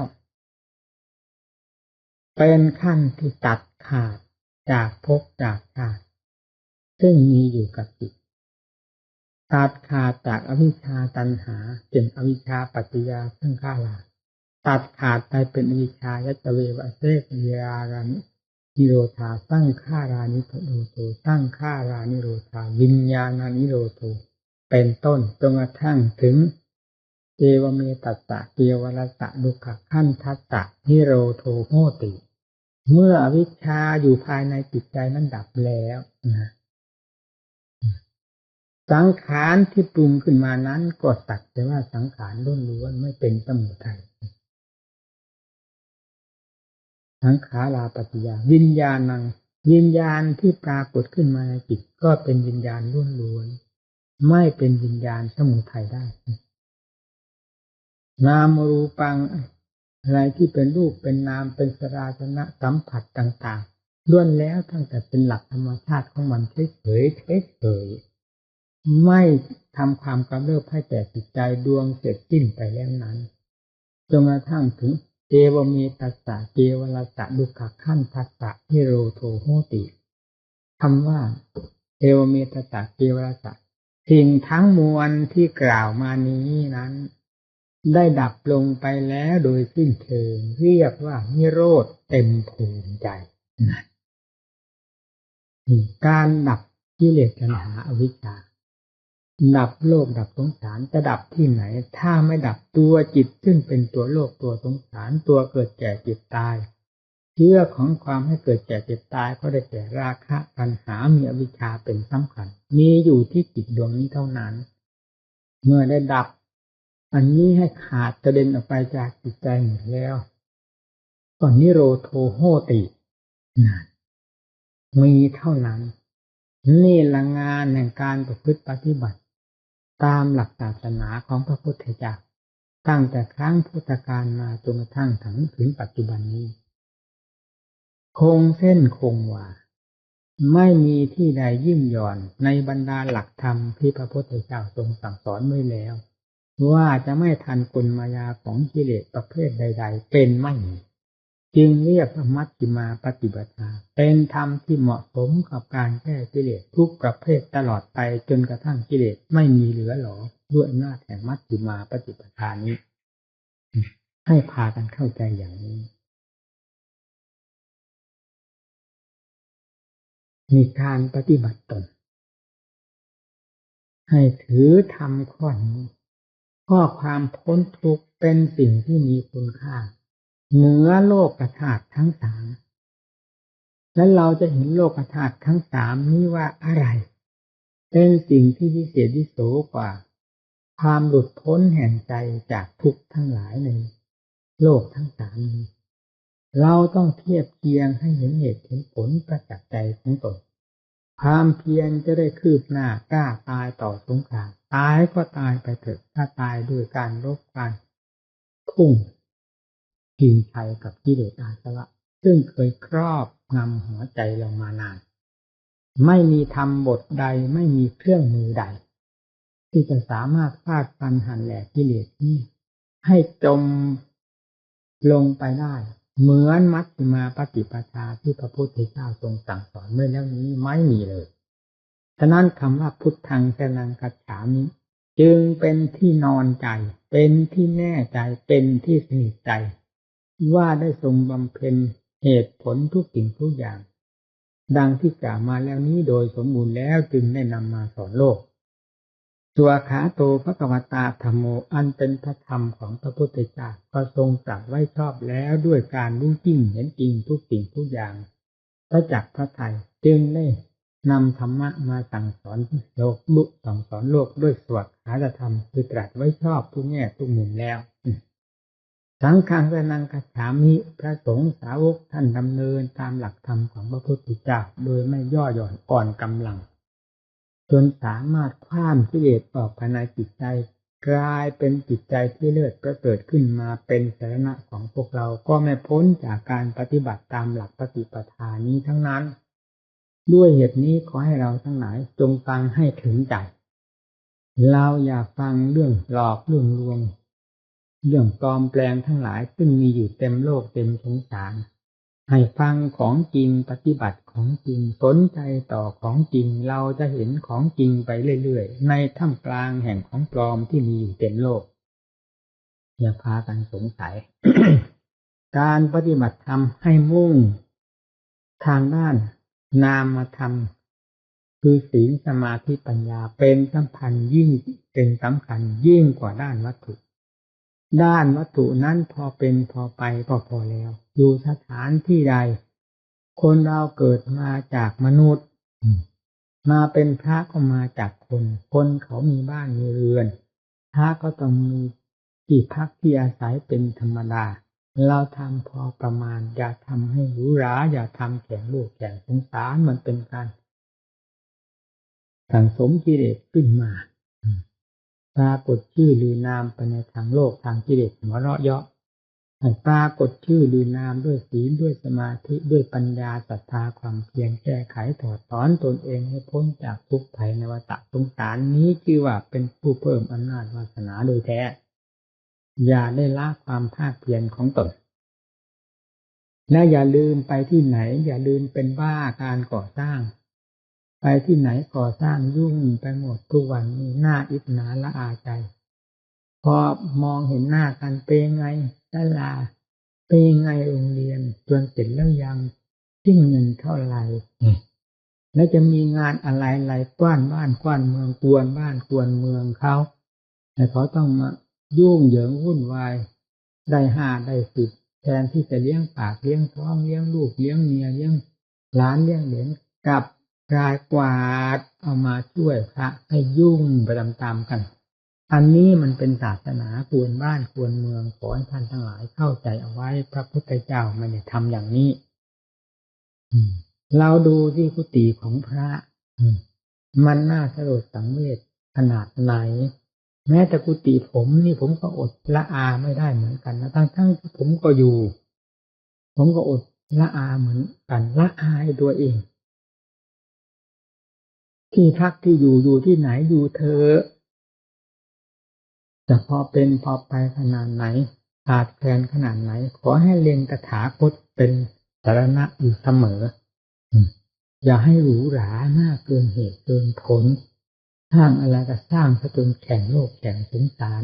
เป็นขั้นที่ตัดขาดจากภพจากชาติซึ่งมีอยู่กับจิตตัดขาดจากอวิชชาตัณหาเป็นอวิชชาปัจจยาสังขาราตัดขาดไปเป็นอวิชชายัตเววะเสกเยารานิโรธาสังขารานิโรโธสังขารานิโรธาวิญญาณานิโรโธเป็นต้นจนกระทั่งถึงเอวเมตัสสะเกวรัสสะดุขะขันธัสสะนิโรโธโหติเมื่ออวิชชาอยู่ภายในจิตใจนั้นดับแล้วนะสังขารที่ปรุงขึ้นมานั้นก็สักแต่ว่าสังขารล้วนๆไม่เป็นสมุทัยสังขาราปัจจยาวิญญาณังวิญญาณที่ปรากฏขึ้นมาในจิตก็เป็นวิญญาณล้วนๆไม่เป็นวิญญาณสมุทัยได้นามรูปังอะไรที่เป็นรูปเป็นนามเป็นสลายตนะสัมผัสต่างๆล้วนแล้วตั้งแต่เป็นหลักธรรมชาติของมันเฉยๆไม่ทำความกำเริบให้แก่จิตใจดวงเสร็จสิ้นไปแล้วนั้นจนกระทั่งถึงเอวเมตัสสะเกวรัสสะดุขะขันธัสสะนิโรโธโหติคำว่าเอวเมตัสสะเกวรัสสะสิ่งทั้งมวลที่กล่าวมานี้นั้นได้ดับลงไปแล้วโดยสิ้นเชิงเรียกว่านิโรธเต็มภูมิใจการดับกิเลสตัณหาอวิชชาดับโลกดับสงสารจะดับที่ไหนถ้าไม่ดับตัวจิตซึ่งเป็นตัวโลกตัวสงสารตัวเกิดแก่เจ็บตายเชื้อของความให้เกิดแก่เจ็บตายก็ได้แก่ราคะตัณหามีอวิชชาเป็นสำคัญมีอยู่ที่จิตดวงนี้เท่านั้นเมื่อได้ดับอันนี้ให้ขาดกระเด็นออกไปจากจิตใจหมดแล้วก็นิโรโธโหติมีเท่านั้นนี่ละงานแห่งการประพฤติปฏิบัติตามหลักศาสนาของพระพุทธเจ้าตั้งแต่ครั้งพุทธกาลมาจนกระทั่งถึงปัจจุบันนี้คงเส้นคงวาไม่มีที่ใดยิ่งหย่อนในบรรดาหลักธรรมที่พระพุทธเจ้าทรงสั่งสอนไว้แล้วว่าจะไม่ทันกลมายาของกิเลสประเภทใดๆเป็นไม่มีจึงเรียกว่ามัชฌิมาปฏิปทาเป็นธรรมที่เหมาะสมกับการแก้กิเลสทุกประเภทตลอดไปจนกระทั่งกิเลสไม่มีเหลือหรอด้วยอำนาจแห่งมัชฌิมาปฏิปทานี้ให้พากันเข้าใจอย่างนี้มีการปฏิบัติตนให้ถือธรรมข้อนี้ข้อความพ้นทุกข์เป็นสิ่งที่มีคุณค่าเหนือโลกธาตุทั้งสามและเราจะเห็นโลกธาตุทั้งสามนี้ว่าอะไรเป็นสิ่งที่วิเศษวิโสกว่าความหลุดพ้นแห่งใจจากทุกข์ทั้งหลายในโลกทั้งสามนี้เราต้องเทียบเคียงให้เห็นเหตุเห็นผลประจักษ์ใจของตนความเพียรจะได้คืบหน้ากล้าตายต่อสงครามตายก็ตายไปเถอะถ้าตายด้วยการรบกันพุ่งกินชัยกับกิเลสอาสวะซึ่งเคยครอบงำหัวใจเรามานานไม่มีธรรมบทใดไม่มีเครื่องมือใดที่จะสามารถฟาดฟันหั่นแหลกกิเลสนี้ให้จมลงไปได้เหมือนมัชฌิมาปฏิปทาที่พระพุทธเจ้าทรงสั่งสอนไว้แล้วนี้ไม่มีเลยฉะนั้นคำว่าพุทธังสรณังคัจฉามิจึงเป็นที่นอนใจเป็นที่แน่ใจเป็นที่สนิทใจว่าได้ทรงบำเพ็ญเหตุผลทุกสิ่งทุกอย่างดังที่กล่าวมาแล้วนี้โดยสมบูรณ์แล้วจึงได้นำมาสอนโลกตัวขาโตภควตาธัมโมอันเป็นพระธรรมของพระพุทธเจ้าก็ทรงตรัสไว้ชอบแล้วด้วยการรู้จริงเห็นจริงทุกสิ่งทุกอย่างพระจักพระทัยจึงได้นำธรรมะมาสั่งสอนโลกสั่งสอนโลกด้วยสวดคาถธรรมคือตรัสไว้ชอบทุกแง่ทุกมุมแล้วสังฆังสรณังคัจฉามิพระสงฆ์สาวกท่านดำเนินตามหลักธรรมของพระพุทธเจ้าโดยไม่ย่อหย่อนอ่อนกำลัง จนสามารถคว้านกิเลสออกภายในจิตใจกลายเป็นจิตใจที่เลิศประเสริฐขึ้นมาเป็นสรณะของพวกเราก็ไม่พ้นจากการปฏิบัติตามหลักปฏิปทานี้ทั้งนั้นด้วยเหตุนี้ขอให้เราทั้งหลายจงฟังให้ถึงใจเราอย่าฟังเรื่องหลอกเรื่องลวงเรื่องปลอมแปลงทั้งหลายซึ่งมีอยู่เต็มโลกเต็มสงสารให้ฟังของจริงปฏิบัติของจริงสนใจต่อของจริงเราจะเห็นของจริงไปเรื่อยๆในท่ามกลางแห่งของปลอมที่มีอยู่เต็มโลกอย่าพากันสงสัย การปฏิบัติธรรมให้มุ่งทางด้านนามธรรมคือศีลสมาธิปัญญาเป็นสำคัญยิ่งเป็นสำคัญยิ่งกว่าด้านวัตถุด้านวัตถุนั้นพอเป็นพอไปก็พอแล้วอยู่สถานที่ใดคนเราเกิดมาจากมนุษย์มาเป็นพระก็มาจากคนเขามีบ้านมีเรือนพระก็ต้องมีที่พักที่อาศัยเป็นธรรมดาเราทำพอประมาณอย่าทำให้หรูหราอย่าทำแข่งโลกแข่งสงสารมันเป็นการสั่งสมกิเลสขึ้นมาปรากฏชื่อหรือนามไปในทางโลกทางกิเลสหัวเราะเยาะให้ปรากฏชื่อหรือนามด้วยศีลด้วยสมาธิด้วยปัญญาศรัทธาความเพียรแก้ไขถอดถอนตนเองให้พ้นจากทุกข์ภัยในวัฏสงสารนี้ชื่อว่าเป็นผู้เพิ่มอำนาจวาสนาโดยแท้อย่าได้ละความภาคเพียรของตนและอย่าลืมไปที่ไหนอย่าลืมเป็นบ้าการก่อสร้างไปที่ไหนก่อสร้างยุ่งไปหมดทุกวันนี้น่าอิจฉาละอาใจพอมองเห็นหน้ากันเป็นไงศาลาเป็นไงโรงเรียนจนเสร็จแล้วยังทิ้งเงินเท่าไหร่แล้วจะมีงานอะไรกว้านบ้านกว้านเมืองกวนบ้านกวนเมืองเขาแต่เขาต้องมายุ่งเหยิงวุ่นวายได้5ได้10แทนที่จะเลี้ยงปากเลี้ยงท้องเลี้ยงลูกเลี้ยงเมียเลี้ยงหลานเลี้ยงเหลนกับรายกวาดเอามาช่วยพระให้ยุ่งไปตามๆกันอันนี้มันเป็นศาสนากวนบ้านกวนเมืองขอให้ท่านทั้งหลายเข้าใจเอาไว้พระพุทธเจ้าไม่ได้ทำอย่างนี้เราดูที่กุฏิของพระมันน่าสลดสังเวชขนาดไหนแม้แต่กุฏิผมนี่ผมก็อดละอาไม่ได้เหมือนกันนะทั้งที่ผมก็อยู่ผมก็อดละอาเหมือนกันละอายตัวเองที่พักที่อยู่ที่ไหนอยู่เธอจะพอเป็นพอไปขนาดไหนขาดแคลนขนาดไหนขอให้เล็งตถาคตเป็นสรณะอยู่เสมออย่าให้หรูหราหน้าเกินเหตุเกินผลสร้างอะไรก็สร้างซะจนแข่งโลกแข่งสงสาร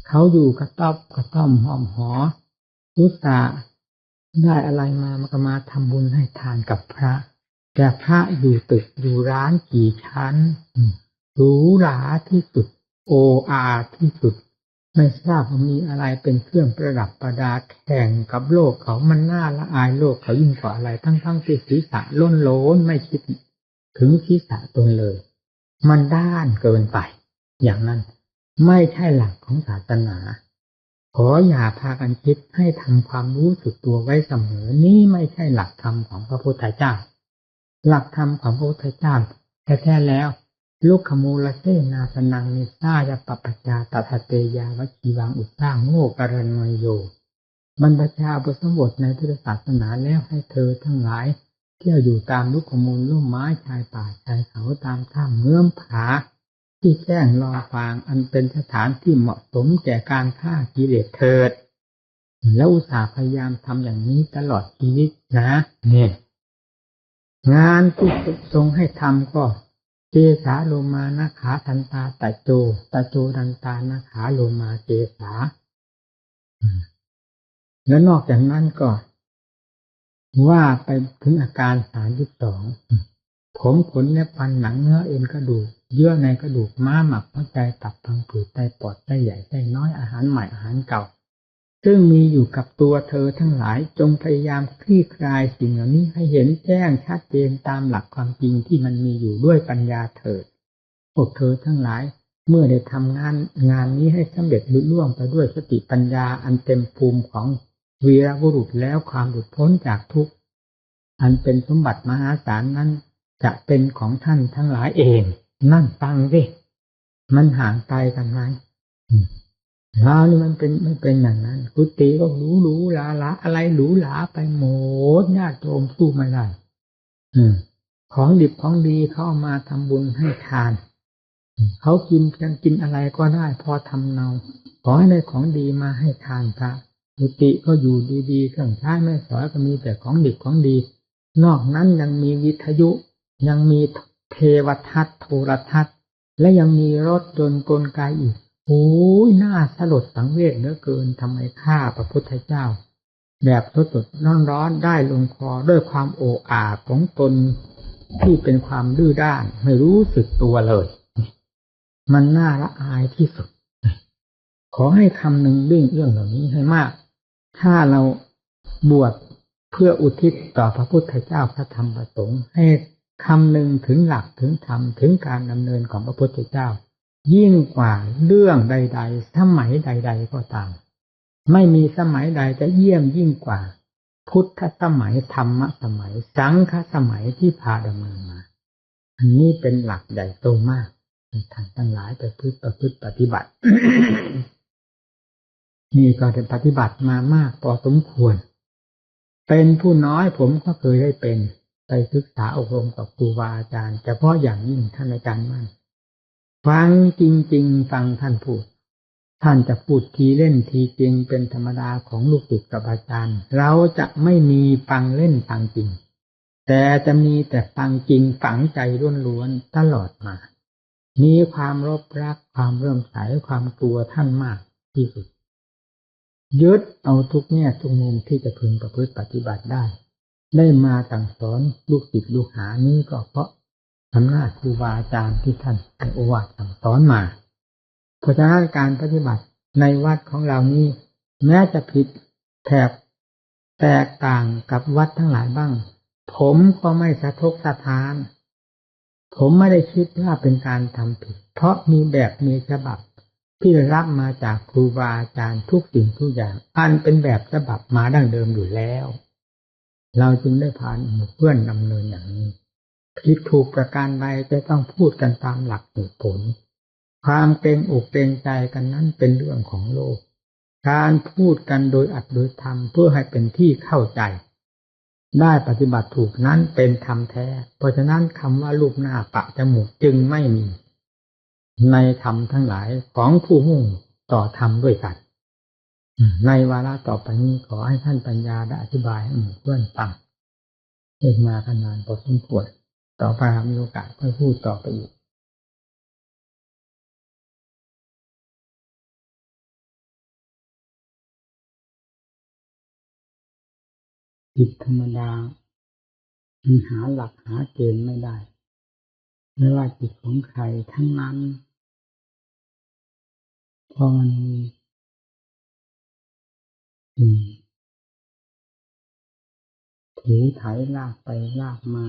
เขาอยู่กระต๊อบกระท่อมหอมหออุตส่าห์ได้อะไรมามันก็มาทำบุญให้ทานกับพระแต่พระอยู่ตึกอยู่ร้านกี่ชั้นหรูหราที่สุดโออาที่สุดไม่ทราบว่ามีอะไรเป็นเครื่องประดับประดาแข่งกับโลกเขามันน่าละอายโลกเขายิ่งกว่าอะไรทั้งที่ศีรษะล้นโลนไม่คิดถึงศีรษะตนเลยมันด้านเกินไปอย่างนั้นไม่ใช่หลักของศาสนาขออย่าพากันคิดให้ทำความรู้สึกตัวไว้เสมอนี่ไม่ใช่หลักธรรมของพระพุทธเจ้าหลักธรรมของพระพุทธเจ้าแท้ๆแล้วลูกขมูลเสนาสนังนิสายาปปัจจาตถเตยาวชีวังอุตสร้างโง่กรณยโยบรรพชาอุปสมบทในพุทธศาสนาแล้วให้เธอทั้งหลายเที่ยวอยู่ตามลูกขมูลร่มไม้ชายป่าชายเขาตามถ้ำเงื่อมผาที่แจ้งรอฟางอันเป็นสถานที่เหมาะสมแก่การฆ่ากิเลสเถิดแล้วอุตส่าห์พยายามทำอย่างนี้ตลอดชีวิตนะเนี่ยงานที่ทรงให้ทำก็เจสาโลมานะขาทันตาตะโจทันตานะขาโลมาเจสาแล้วนอกจากนั้นก็ว่าไปถึงอาการ32ผมขนและฟันหนังเนื้อเอ็นกระดูกเยื่อในกระดูกม้าหมักหัวใจตับพังผืดไตปอดไตใหญ่ไตน้อยอาหารใหม่อาหารเก่าซึ่งมีอยู่กับตัวเธอทั้งหลายจงพยายามคลี่คลายสิ่งเหล่านี้ให้เห็นแจ้งชัดเจนตามหลักความจริงที่มันมีอยู่ด้วยปัญญาเถิดพวกเธอทั้งหลายเมื่อได้ทำงานนี้ให้สำเร็จลุล่วงไปด้วยสติปัญญาอันเต็มภูมิของวีรบุรุษแล้วความหลุดพ้นจากทุกข์อันเป็นสมบัติมหาศาลนั้นจะเป็นของท่านทั้งหลายเอง นั่นฟังสิมันห่างไกลกันไหมเรานี่มันเป็นไม่เป็นอย่างนั้นกุฏิก็หรูหราอะไรหรูหราไปหมดญาติโยมสู้ไม่ได้ของดิบของดีเขาเอามาทำบุญให้ทานเขากินเพียงกินอะไรก็ได้พอทำเนาขอให้ได้ของดีมาให้ทานพระกุฏิก็อยู่ดีๆเครื่องใช้ไม่สอยก็มีแต่ของดิบของดีนอกนั้นยังมีวิทยุยังมีเทวทัศน์โทรทัศน์และยังมีรถยนต์กลไกอีกโอ้ยน่าสลดสังเวชเหลือเกินทำไมข้าพระพุทธเจ้าแบบสดๆร้อนๆได้ลงคอด้วยความโอ้อาของตนที่เป็นความดื้อด้านไม่รู้สึกตัวเลยมันน่าละอายที่สุดขอให้คำหนึ่งเรื่องเหล่านี้ให้มากถ้าเราบวชเพื่ออุทิศต่อพระพุทธเจ้าพระธรรมพระสงฆ์ให้คำหนึ่งถึงหลักถึงธรรมถึงการดำเนินของพระพุทธเจ้ายิ่งกว่าเรื่องใดๆสมัยใดๆก็ตามไม่มีสมัยใดจะเยี่ยมยิ่งกว่าพุทธสมัยธรรมสมัยสังฆสมัยที่พาดำเนินมาอันนี้เป็นหลักใหญ่โตมากท่านทั้งหลายไปประพฤติปฏิบัติ นี่ก็ได้ปฏิบัติมามากพอสมควรเป็นผู้น้อยผมก็เคยได้เป็นไปศึกษาอบรมกับครูบาอาจารย์เฉพาะอย่างยิ่งท่านอาจารย์มั่นฟังจริงๆฟังท่านพูดท่านจะพูดทีเล่นทีจริงเป็นธรรมดาของลูกศิษย์กับอาจารย์เราจะไม่มีฟังเล่นฟังจริงแต่จะมีแต่ฟังจริงฝังใจล้วนๆตลอดมามีความรบรักความเริ่มใสความกลัวท่านมากที่สุดยึดเอาทุกแง่ทุกมุมที่จะพึงประพฤติปฏิบัติได้มาสั่งสอนลูกศิษย์ลูกหานี้ก็เพราะอำนาจครูบาอาจารย์ที่ท่านให้โอวาทสั่งสอนมาเพราะฉะนั้นการปฏิบัติในวัดของเรานี้แม้จะผิดแถบแตกต่างกับวัดทั้งหลายบ้างผมก็ไม่สะทกสะท้านผมไม่ได้คิดว่าเป็นการทำผิดเพราะมีแบบมีฉบับที่ได้รับมาจากครูบาอาจารย์ทุกสิ่งทุกอย่างอันเป็นแบบฉบับมาดั้งเดิมอยู่แล้วเราจึงได้ผ่านหมู่เพื่อนดำเนินอย่างนี้ผิดถูกประการใดจะต้องพูดกันตามหลักเหตุผลความเกรงอกเกรงใจกันนั้นเป็นเรื่องของโลกการพูดกันโดยอัดโดยธรรมเพื่อให้เป็นที่เข้าใจได้ปฏิบัติถูกนั้นเป็นธรรมแท้เพราะฉะนั้นคำว่ารูปหน้าปะจมูกจึงไม่มีในธรรมทั้งหลายของผู้มุ่งต่อธรรมด้วยกันในวาระต่อไปนี้ขอให้ท่านปัญญาได้อธิบายให้หมู่เพื่อนฟังเรื่องมาขนานพอสมควรต่อไปมีโอกาสค่อยพูดต่อไปอีกจิตธรรมดามันหาหลักหาเกณฑ์ไม่ได้ไม่ว่าจิตของใครทั้งนั้นพอมันมีถูไถลากไปลากมา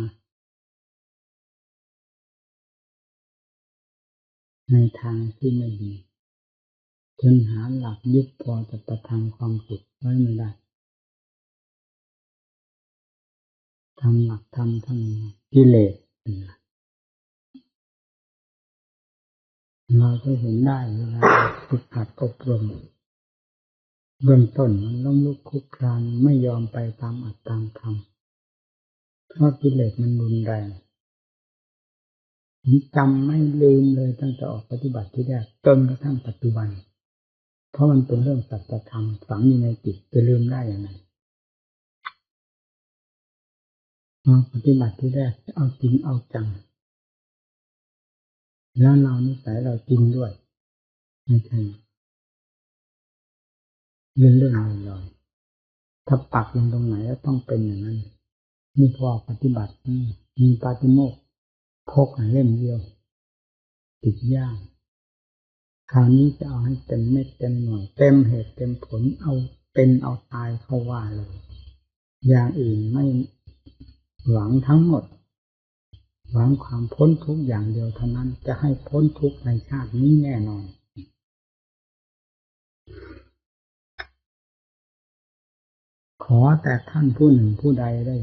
ในทางที่ไม่ดีจนหาหลักยึดพอจะประทังความสุขไว้ไม่ได้ทำหลักธรรมทั้งกิเลสเราจะเห็นได้เวลาฝึกหัดอบรมเบื้องต้นมันล้มลุกคลุกคลานไม่ยอมไปตามอัตตามธรรมเพราะกิเลสมันรุนแรงผมจำไม่ลืมเลยตั้งแต่ออกปฏิบัติที่แรกจนกระทั่งปัจจุบันเพราะมันเป็นเรื่องสัจธรรมฝังอยู่ในจิตจะลืมได้อย่างไรปฏิบัติที่แรกเอาจริงเอาจังแล้วเรานิสัยเราจริงด้วยไม่ใช่เรื่องลอยๆถ้าปักลงตรงไหนก็ต้องเป็นอย่างนั้นนี่พอปฏิบัติมีปาฏิโมกข์พกเล่มเดียวติดยากคราวนี้จะเอาให้เต็มเม็ดเต็มหน่วยเต็มเหตุเต็มผลเอาเป็นเอาตายเข้าว่าเลยอย่างอื่นไม่หวังทั้งหมดหวังความพ้นทุกข์อย่างเดียวเท่านั้นจะให้พ้นทุกข์ในชาตินี้แน่นอนขอแต่ท่านผู้หนึ่งผู้ใดได้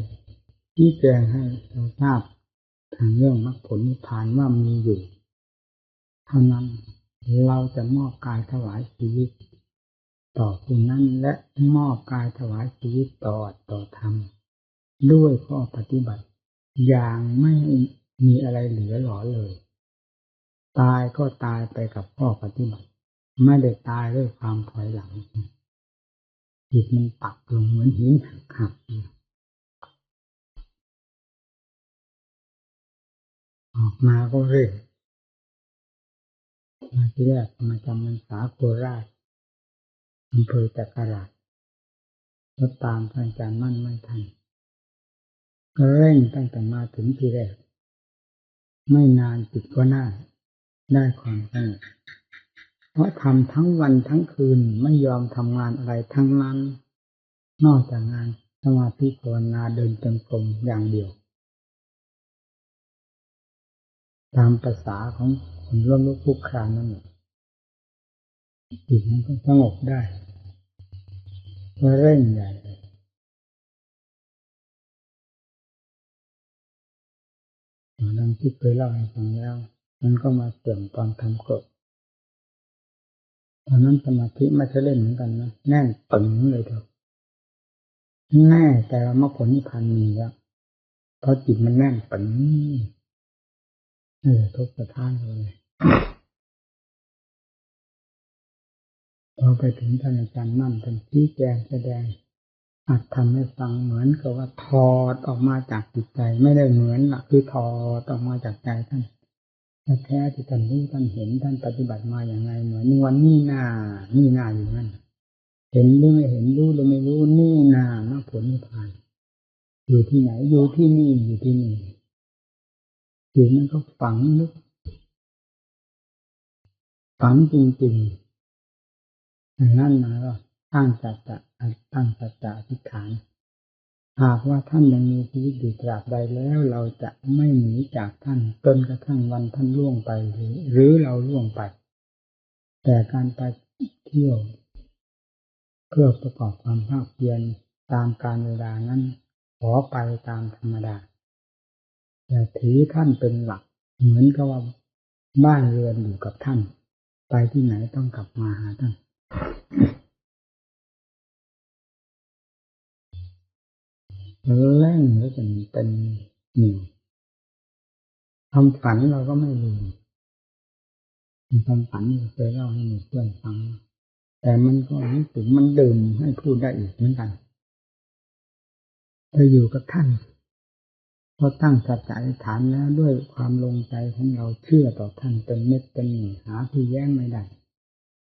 ชี้แจงให้เราทราบทางเรื่องมรรคผลนิพพานว่ามีอยู่ เท่านั้นเราจะมอบกายถวายชีวิตต่อผู้นั้นและมอบกายถวายชีวิตต่อธรรมด้วยข้อปฏิบัติอย่างไม่มีอะไรเหลือหลอเลยตายก็ตายไปกับข้อปฏิบัติไม่ได้ตายด้วยความถอยหลังจิตมันปักลงเหมือนหินหักออกมาก็เร่งมาที่แรกมาจำพรรษาโคราชอำเภอจักราชแล้วตามท่านอาจารย์มั่นไม่ทันก็เร่งตั้งแต่มาถึงที่แรกไม่นานจิตก็น่าได้ความสงบเพราะทำทั้งวันทั้งคืนไม่ยอมทำงานอะไรทั้งนั้นนอกจากงานสมาธิภาวนาเดินจงกรมอย่างเดียวตามภาษาของคนร่วมลุกคลุกคลานนั่นแหละจิตมันก็สงบได้ก็เร่งใหญ่เลยดังที่เคยเล่าให้ฟังแล้วมันก็มาเสื่อมตอนทำกฎตอนนั้นสมาธิไม่ใช่เล่นเหมือนกันนะแน่นปึงเลยเถอะแน่แต่ว่ามรรคผลนิพพานมีแล้วเพราะจิตมันแน่นปึงทุกประท่านเลยพอไปถึงท่านอาจารย์มั่นท่านชี้แจงแสดงอัดทำให้ฟังเหมือนกับว่าถอดออกมาจากจิตใจไม่ได้เหมือนล่ะคือถอดออกมาจากใจท่านแท้ที่ท่านรู้ท่านเห็นท่านปฏิบัติมาอย่างไรเหมือนวันนี้หน้าอยู่นั่นเห็นหรือไม่เห็นรู้หรือไม่รู้นี่หน้ามรรคผลนิพพานอยู่ที่ไหนอยู่ที่นี่อยู่ที่นี่จิตนั้นก็ฝังลึกฝังจริงๆอย่างนั้นนะก็ตั้งสัจจะอธิษฐานหากว่าท่านยังมีชีวิตอยู่ตราบใดแล้วเราจะไม่หนีจากท่านจนกระทั่งวันท่านล่วงไปหรือเราล่วงไปแต่การไปเที่ยวเพื่อประกอบความภาคเพียรตามกาลเวลานั้นขอไปตามธรรมดาแต่ถือท่านเป็นหลักเหมือนกับว่าบ้านเรือนอยู่กับท่านไปที่ไหนต้องกลับมาหาท่านแล่งแล้วจะเป็นหนึ่งความฝันเราก็ไม่ลืมความฝันเคยเล่าให้เพื่อนฟังแต่มันก็รู้สึกมันดื่มให้พูดได้อีกเหมือนกันไปอยู่กับท่านพอตั้งสัจจะอธิษฐานแล้วด้วยความลงใจของเราเชื่อต่อท่านเป็นเม็ดเป็นหนึ่งหาที่แย้งไม่ได้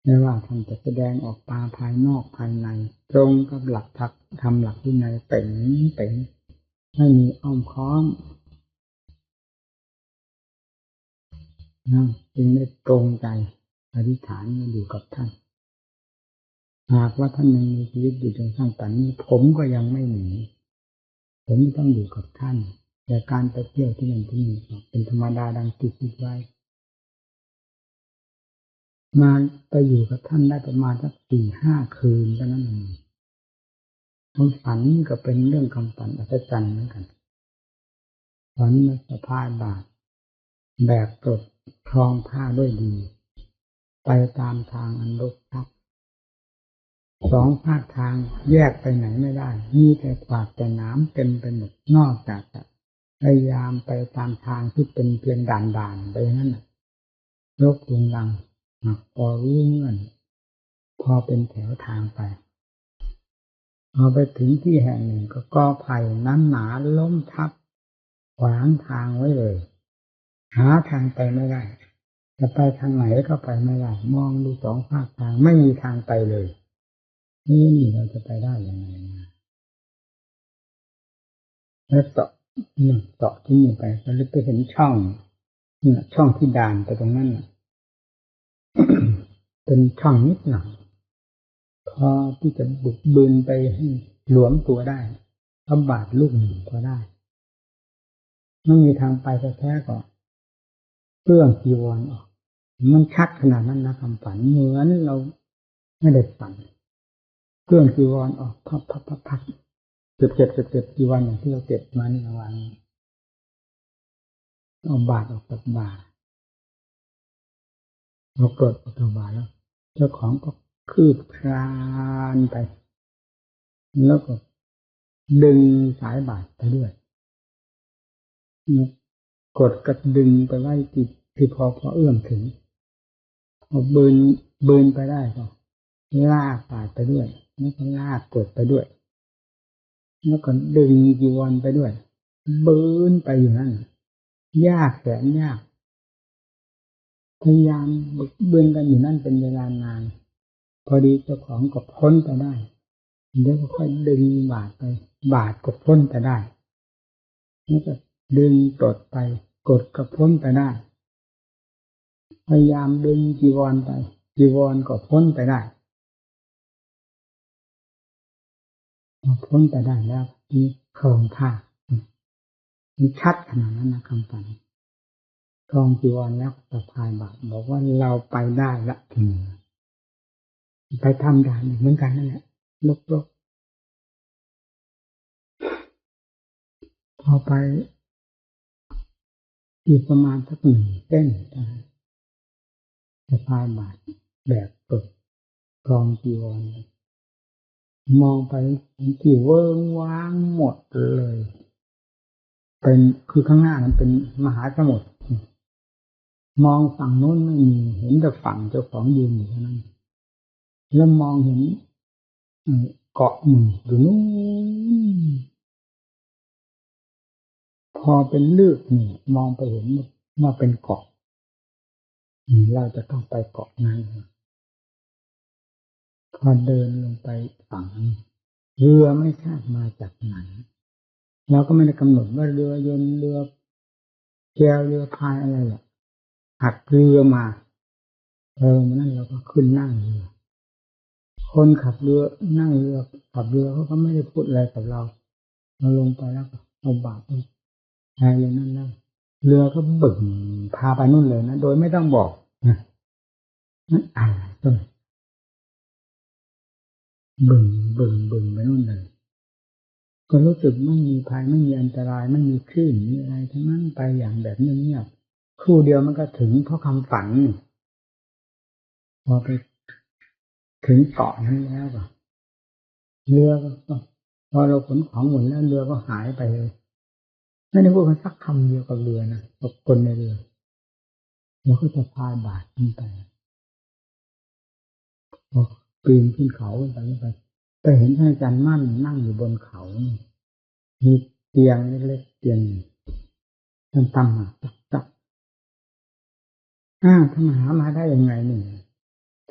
ไม่ว่าท่านจะแสดงออกมาภายนอกภายในตรงกับหลักธรรมหลักวินัยเป็นไม่มีอ้อมค้อมนะจึงได้ตรงใจอธิษฐานอยู่กับท่านหากว่าท่านยังมีชีวิตอยู่จนสร้างป่านนี้ผมก็ยังไม่หนีผมต้องอยู่กับท่านแต่การไปเที่ยวที่นั่นที่นี่เป็นธรรมดาดังที่คิดไว้มาไปอยู่กับท่านได้ประมาณสัก 4-5 คืนเท่านั้นเองความฝันก็เป็นเรื่องคำฝันอัศจรรย์เหมือนกันฝันมาสะพายบาตรแบกกรดคล้องผ้าด้วยดีไปตามทางอันรกชักสองภาคทางแยกไปไหนไม่ได้มีแต่ขวากแต่น้ำเต็มไปหมดนอกจากจะพยายามไปตามทางที่เป็นเพียงด่านไปนั่นรกลุงลังพอรู้เงื่อนพอเป็นแถวทางไปพอไปถึงที่แห่งหนึ่งก็กอไผ่นั้นหนาล้มทับขวางทางไว้เลยหาทางไปไม่ได้จะไปทางไหนก็ไปไม่ได้มองดูสองภาคทางไม่มีทางไปเลยนี่เราจะไปได้ยังไงแล้วเจาะที่นี่ไปก็เลยไปเห็นช่องที่ด่านไปตรงนั้นเป็นช่องนิดหน่อยพอที่จะบุกบืนไปให้หลวมตัวได้ทำบาทลูกหนึ่งก็ได้ไม่มีทางไปแท้ๆก็เปลื้องจีวรออกมันชัดขนาดนั้นนะคำฝันเหมือนเราไม่ได้ฝันเปลื้องจีวรออกพับเก็บจีวรอย่างที่เราเก็บมาในวันเอาบาทออกจากบาท พอปลดออกจากบาตรแล้วเจ้าของก็คืบคลานไปแล้วก็ดึงสายบาตรไปด้วยกดกระดึงไปไว้ที่พอเอื้อมถึงพอบืนไปได้ก็ลากบาตรไปด้วยแล้วก็ลากกดไปด้วยแล้วก็ดึงจีวรไปด้วยบืนไปอยู่นั่นยากแสนยากพยายามบืนกันอยู่นั่นเป็นเวลานานพอดีเจ้าของก็พ้นไปได้เดี๋ยวก็ค่อยดึงบาตรไปบาตรก็พ้นไปได้แล้วก็ดึงกดไปกดก็พ้นไปได้พยายามดึงจีวรไปจีวรก็พ้นไปได้พ้นไปได้แล้วนี่ครองผ้ามันชัดขนาดนั้นนะคำสั่งครองจีวรแล้วสะพายบาตรบอกว่าเราไปได้ละทีนี้ไปทำด่านเหมือนกันนั่นแหละลบพอไปอีกประมาณสัก1 เส้นสะพายบาตรแบบกดครองจีวรมองไปที่เวิ้งว้างหมดเลยเป็นคือข้างหน้านั้นเป็นมหาสมุทรมองฝั่งโน้นไม่มีเห็นแต่ฝั่งเจ้าของยืนอยู่เท่านั้นแล้วมองเห็นเกาะหนึ่งอยู่นู้นพอเป็นลึกนี่มองไปเห็นว่าเป็นเกาะเราจะต้องไปเกาะนั้นพอเดินลงไปฝั่งเรือไม่ทราบมาจากไหนเราก็ไม่ได้กำหนดว่าเรือยนต์เรือแก้วเรือพายอะไรหรอกหักเรือมานั่นเราก็ขึ้นนั่งเรือคนขับเรือนั่งเรือขับเรือเขาก็ไม่ได้พูดอะไรกับเราลงไปแล้วก็เอาบาตรแทนเลยนั่นเรือก็บึ่งพาไปนู่นเลยนะโดยไม่ต้องบอกนั่นอะไรต้นบึ่งไปนู่นเลยก็รู้สึกไม่มีภัยไม่มีอันตรายไม่มีคลื่นมีอะไรทั้งนั้นไปอย่างแบบเงียบๆครู่เดียวมันก็ถึงเพราะคำฝันพอไปถึงเกาะนั้นแล้วก็เรือก็พอเราขนของหมดแล้วเรือก็หายไปเลยไม่ได้พูดกันสักคำเดียวกับเรือนะกับคนในเรือเราก็จะพายบาตรขึ้นไปพอปีนขึ้นเขาไปเห็นท่านอาจารย์มั่นนั่งอยู่บนเขามีเตียงเล็กๆเตียงท่านตั้งมาจับท่านมาได้ยังไงนี่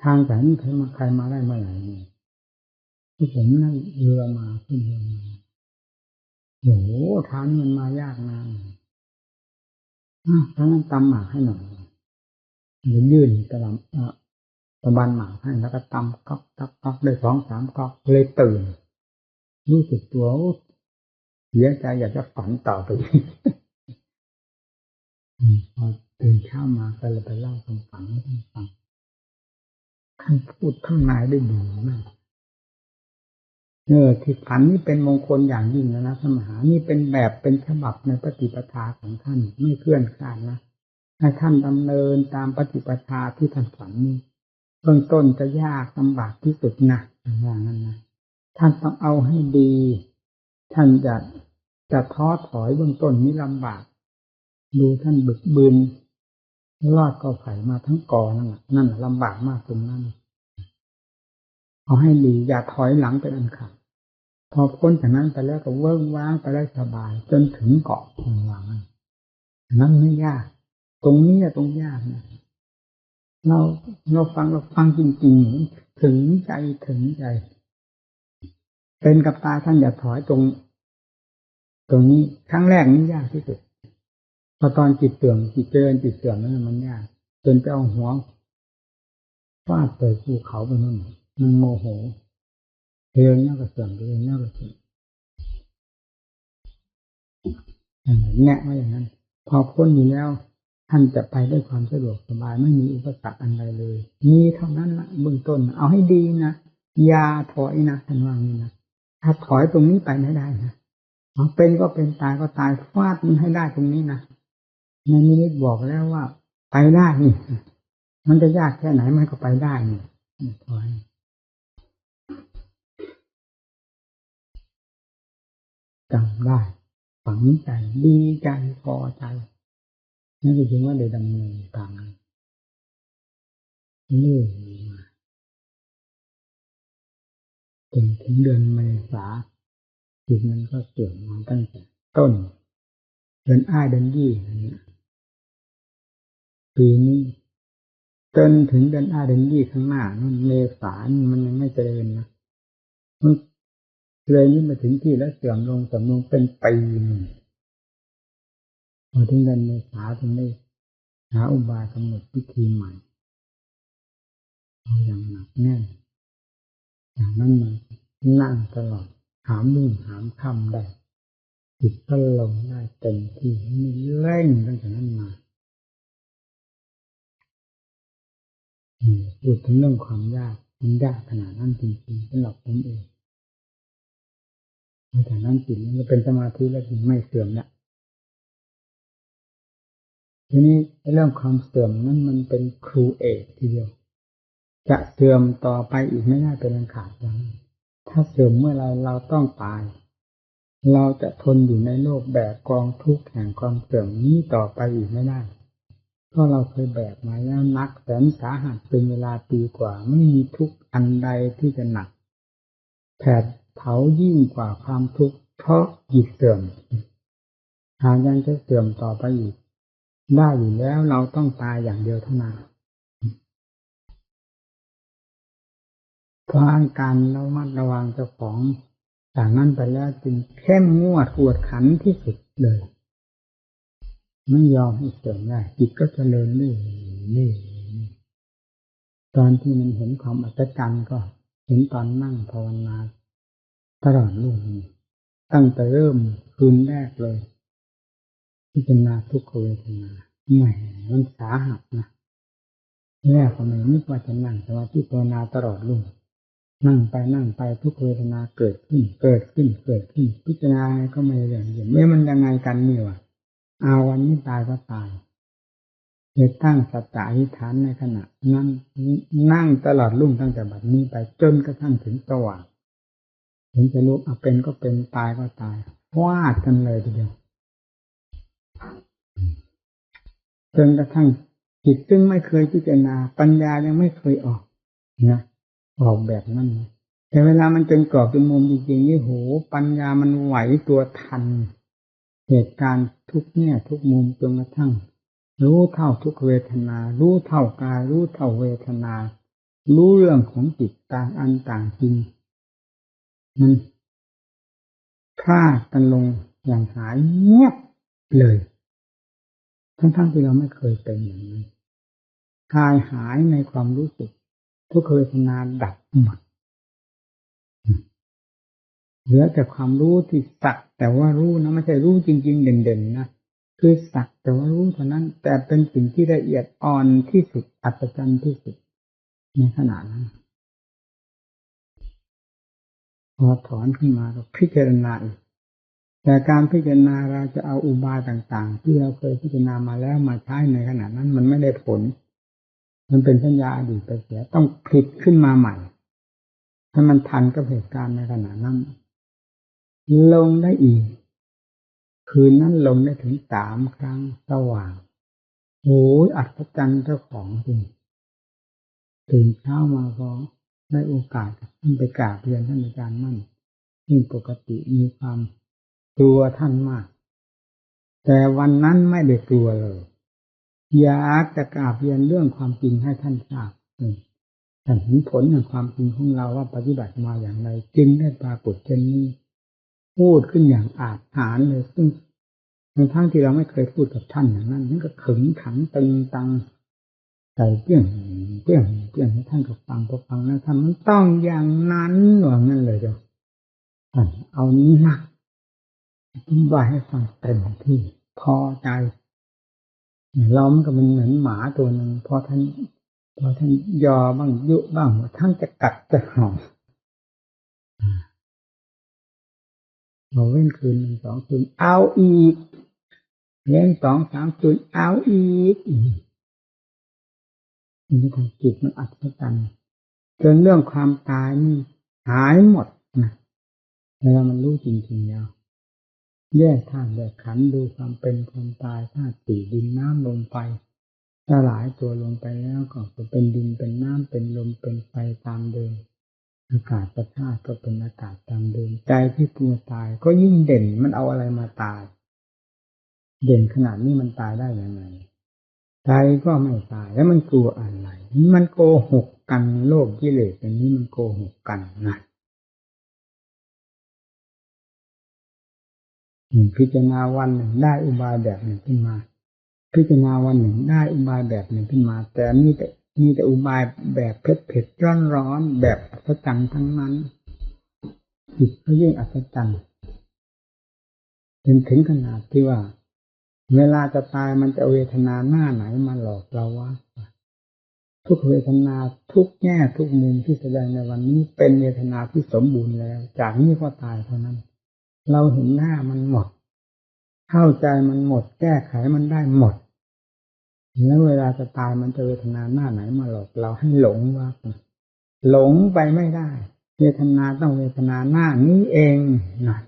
ทางสายนี้ใครมาได้เมื่อไหร่นี่ที่ผมนั่งเรือมาขึ้นเรือมาโอ้โหทางนี้มันมายากนะท่านนั้นตำหมากให้หน่อยยื่นตะบันหมากให้แล้วก็ตำก๊อกได้2-3 ก๊อกเลยตื่นรู้สึกตัวเสียใจอยากจะฝันต่อไปพอตื่นเช้ามาก็เลยไปเล่าความฝันให้ท่านฟังท่านพูดข้างในได้ดีมากที่ฝันนี่เป็นมงคลอย่างยิ่งนะสมหานี่เป็นแบบเป็นฉบับในปฏิปทาของท่านไม่เคลื่อนคลาดนะให้ท่านดำเนินตามปฏิปทาที่ท่านฝันนี้เบื้องต้นจะยากลำบากที่สุดนะอย่างนั้นนะท่านต้องเอาให้ดีท่านจะท้อถอยเบื้องต้นนี้ลำบากดูท่านบึกบืนลอดกอไผ่มาทั้งกอนั่นลำบากมากตรงนั้นเอาให้ดีอย่าถอยหลังเป็นอันขาดพอพ้นจากนั้นไปแล้วก็เวิ้งว้างไปได้สบายจนถึงเกาะของหวังนั้นไม่ยากตรงนี้ตรงยากนะเราฟังจริงๆถึงใจเป็นกับตาท่านอย่าถอยตรงนี้ครั้งแรกนี่ยากที่สุดพอตอนจิตเสื่อมจิตเจริญจิตเสื่อมนั้นมันยากจนจะเอาหัวฟาดใส่ภูเขาไปนั่นมันโมโหเองเนี่ยก็เสื่อมเองเนี่ยก็เสื่อมแนะว่าอย่างนั้นพอพ้นอยู่แล้วท่านจะไปด้วยความสะดวกสบายไม่มีอุปสรรคอันใดเลยมีเท่านั้นละเบื้องต้นเอาให้ดีนะอย่าถอยนะท่านว่างี้นะถ้าถอยตรงนี้ไปไม่ได้นะเป็นก็เป็นตายก็ตายฟาดมันให้ได้ตรงนี้นะในนิมิตบอกแล้วว่าไปได้นี่ มันจะยากแค่ไหนมันก็ไปได้นี่ถอยจำได้ฝังใจดีใจพอใจนั่นก็คือว่าได้ดำเนินตามนั้นเรื่อยมาจนถึงเดือนเมษาจิตมันก็เสื่อมมาตั้งแต่ต้นเดือนอ้ายเดือนยี่ปีนี้จนถึงเดือนอ้ายเดือนยี่ข้างหน้านั่นเมษามันยังไม่เจริญนะมันเลยนี่มาถึงที่แล้วเสื่อมลงเป็นปีพอถึงเดือนเมษาถึงได้หาอุบายกำหนดวิธีใหม่เอาอย่างหนักแน่นอย่างนั้นมานั่งตลอดหามรุ่งหามค่ำได้จิตก็ลงได้เต็มที่ไม่เร่งตั้งแต่นั้นมาพูดถึงเรื่องความยากมันยากขนาดนั้นจริงๆสำหรับผมเองแต่นั้นจิตมันก็เป็นสมาธิแล้วไม่เสื่อมเนี่ยทีนี้เรื่องความเสื่อมนั้นมันเป็นครูเอกทีเดียวจะเสื่อมต่อไปอีกไม่ได้เป็นอันขาดอย่างถ้าเสื่อมเมื่อไรเราต้องตายเราจะทนอยู่ในโลกแบกกองทุกข์แห่งความเสื่อมนี้ต่อไปอีกไม่ได้เพราะเราเคยแบกมาแล้วนักแสนสาหัสเป็นเวลาปีกว่าไม่มีทุกข์อันใดที่จะหนักแผดเผายิ่งกว่าความทุกข์เพราะจิตเสื่อมหากยังจะเสื่อมต่อไปอีกได้อยู่แล้วเราต้องตายอย่างเดียวเท่านั้นเพราะอาการเรามัดระวังเจ้าของจากนั้นไปแล้วจึงเข้มงวดกวดขันที่สุดเลยไม่ยอมให้เสื่อมได้จิตก็เจริญนี่ตอนที่มันเห็นความอัศจรรย์ก็เห็นตอนนั่งภาวนาตลอดรุ่งตั้งแต่เริ่มคืนแรกเลยพิจารณาทุกขเวทนาแหมมันสาหัสนะแรกก็ไม่นึกว่าจะนั่งแต่ว่าพิจารณาตลอดรุ่งนั่งไปทุกเวทนาเกิดขึ้นพิจารณาก็ไม่เรื่องเดียวมันยังไงกันนี่วะเอาวันนี้ตายก็ตายเลยตั้งสัจจะอธิษฐานในขณะนั้นนั่งตลอดรุ่งตั้งแต่บัดนี้ไปจนกระทั่งถึงสว่างถึงจะรู้เอาเป็นก็เป็นตายก็ตายวาดกันเลยทีเดียวจนกระทั่งจิตซึ่งไม่เคยพิจารณาปัญญายังไม่เคยออกนะออกแบบนั้นแต่เวลามันจนกรอบจนมุมจริงๆนี่โหปัญญามันไหวตัวทันเหตุการณ์ทุกแง่ทุกมุมจนกระทั่งรู้เท่าทุกเวทนารู้เท่ากายรู้เท่าเวทนารู้เรื่องของจิตต่างอันต่างจริงมันพลาดกันลงอย่างหายเงียบเลยทั้งที่เราไม่เคยเป็นอย่างนั้นคลายหายในความรู้สึกทุกเวทนาดับหมดเหลือแต่ความรู้ที่สักแต่ว่ารู้นะไม่ใช่รู้จริงๆเด่นๆนะคือสักแต่ว่ารู้เท่านั้นแต่เป็นสิ่งที่ละเอียดอ่อนที่สุดอัศจรรย์ที่สุดในขณะนั้นพอถอนขึ้นมาก็พิจารณาอีกแต่การพิจารณาเราจะเอาอุบายต่างๆที่เราเคยพิจารณามาแล้วมาใช้ในขณะนั้นมันไม่ได้ผลมันเป็นสัญญาอดีตไปเสียต้องผลิตขึ้นมาใหม่ให้มันทันกับเหตุการณ์ในขณะนั้นลงได้อีกคืนนั้นลงได้ถึง3 ครั้งสว่างโอ้ยอัศจรรย์เจ้าของจริงตื่นเช้ามาก็ได้โอกาสขึ้นไปกราบเรียนท่านอาจารย์มั่นซึ่งปกติมีความกลัวท่านมากแต่วันนั้นไม่ได้กลัวเลยอยากจะกราบเรียนเรื่องความจริงให้ท่านทราบท่านเห็นผลแห่งความจริงของเราว่าปฏิบัติมาอย่างไรจึงได้ปรากฏเช่นนี้พูดขึ้นอย่างอาจหาญเลยซึ่งทั้งที่เราไม่เคยพูดกับท่านอย่างนั้นนั่นก็ขึงขังตึงตังใส่เปี้ยงให้ท่านก็ฟังพอฟังแล้วท่านมันต้องอย่างนั้นหรืองั้นเลยจ้ะท่านเอานี้นะอธิบายให้ฟังเต็มที่พอใจล้อมก็มันเหมือนหมาตัวหนึ่งพอท่านยอบ้างยุบ้างท่านจะกัดจะเห่าเราเว้นคืน1 2 คืนเอาอีกเว้น2 3 คืนเอาอีก นี่ทางจิตมันอัศจรรย์จนเรื่องความตายนี่หายหมดนะเวลามันรู้จริงๆแล้วแยกธาตุแยกขันธ์ดูความเป็นความตายธาตุสี่ดินน้ำลมไฟสลายตัวลงไปแล้วก็เป็นดินเป็นน้ำเป็นลมเป็นไฟตามเดิมอากาศธาตุก็เป็นอากาศตามเดิมใจที่กลัวตายก็ยิ่งเด่นมันเอาอะไรมาตายเด่นขนาดนี้มันตายได้ยังไงใจก็ไม่ตายแล้วมันกลัวอะไรมันโกหกกันโลกกิเลสอันนี้มันโกหกกันนะพิจารณาวันหนึ่งได้อุบายแบบหนึ่งขึ้นมาพิจารณาวันหนึ่งได้อุบายแบบหนึ่งขึ้นมาแต่มีแต่อุบายแบบเผ็ดร้อนแบบอัศจรรย์ทั้งนั้นจิตก็ยิ่งอัศจรรย์ถึงขนาดที่ว่าเวลาจะตายมันจะเวทนาหน้าไหนมาหลอกเราว่าทุกเวทนาทุกแง่ทุกมุมที่แสดงในวันนี้เป็นเวทนาที่สมบูรณ์แล้วจากนี้ก็ตายเท่านั้นเราเห็นหน้ามันหมดเข้าใจมันหมดแก้ไขมันได้หมดแล้วเวลาจะตายมันจะเวทนาหน้าไหนมาหลอกเราให้หลงว่าหลงไปไม่ได้เวทนาต้องเวทนาหน้านี้เองนะ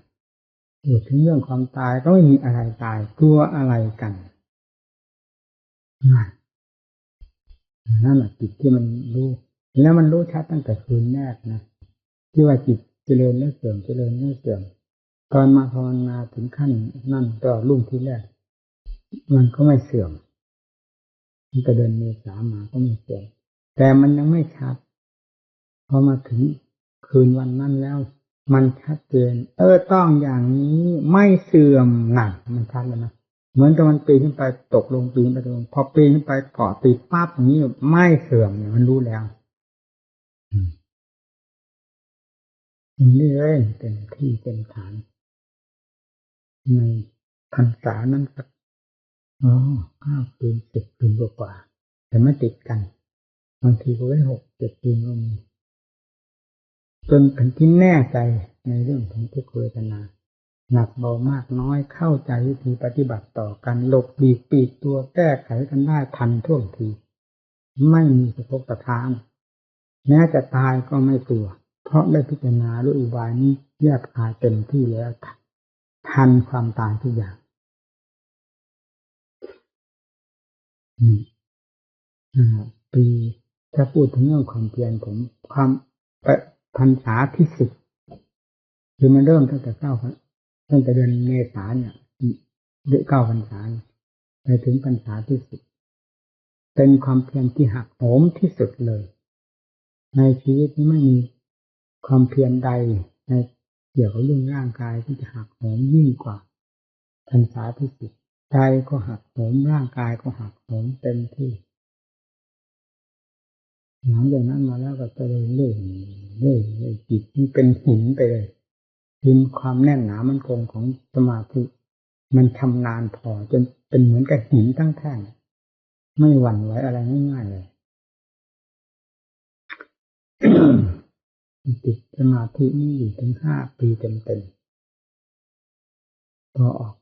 พูดถึงเรื่องความตายก็ไม่มีอะไรตายกลัวอะไรกันนั่นแหละจิตที่มันรู้แล้วมันรู้ชัดตั้งแต่คืนแรกนะที่ว่าจิตเจริญแล้วเสื่อมเจริญแล้วเสื่อมตอนมาภาวนาถึงขั้นนั่นก็รุ่งที่แรกมันก็ไม่เสื่อมมันก็เดินเมษามาก็ไม่เสื่อมแต่มันยังไม่ชัดพอมาถึงคืนวันนั้นแล้วมันชัดเจนต้องอย่างนี้ไม่เสื่อมหนักมันชัดแล้วนะเหมือนกับมันปีนขึ้นไปตกลงปีนไปตรงพอปีนขึ้นไปเกาะติดปั๊บอย่างนี้ไม่เสื่อมเนี่ยมันรู้แล้วนี่เลยเป็นที่เป็นฐานในพรรษานั้นสัก9 คืน 10 คืนกว่าแต่ไม่ติดกันบางทีก็ได้6-7 คืนก็มีจนถึงที่แน่ใจในเรื่องของทุกขเวทนาหนักเบามากน้อยเข้าใจวิธีปฏิบัติต่อกันหลบหลีกปีกตัวแก้ไขกันได้ทันท่วงทีไม่มีสะทกสะท้านแม้จะตายก็ไม่กลัวเพราะได้พิจารณาด้วยอุบายนี้แยกคายเต็มที่แล้วทันความตายทุกอย่างปีถ้าพูดถึงเรื่องความเพียรผมความพรรษาที่10คือมันเริ่มตั้งแต่ตั้งแต่เดือนเมษายนเนี่ย9 พรรษาไปถึงพรรษาที่10เป็นความเพียรที่หักโหมที่สุดเลยในชีวิตนี้ไม่มีความเพียรใดในเกี่ยวกับเรื่องร่างกายที่จะหักโหมยิ่งกว่าพรรษาที่10ใจก็หักโหมร่างกายก็หักโหมเต็มที่หลังจากนั้นมาแล้วก็จะเรื่อยจิตนี่เป็นหินไปเลยหินความแน่นหนามั่นคงของสมาธิมันชำนาญพอจนเป็นเหมือนกับหินทั้งแท่งไม่หวั่นไหวอะไรง่ายๆเลยติดสมาธินี่อยู่ถึง5 ปีเต็มๆพอออก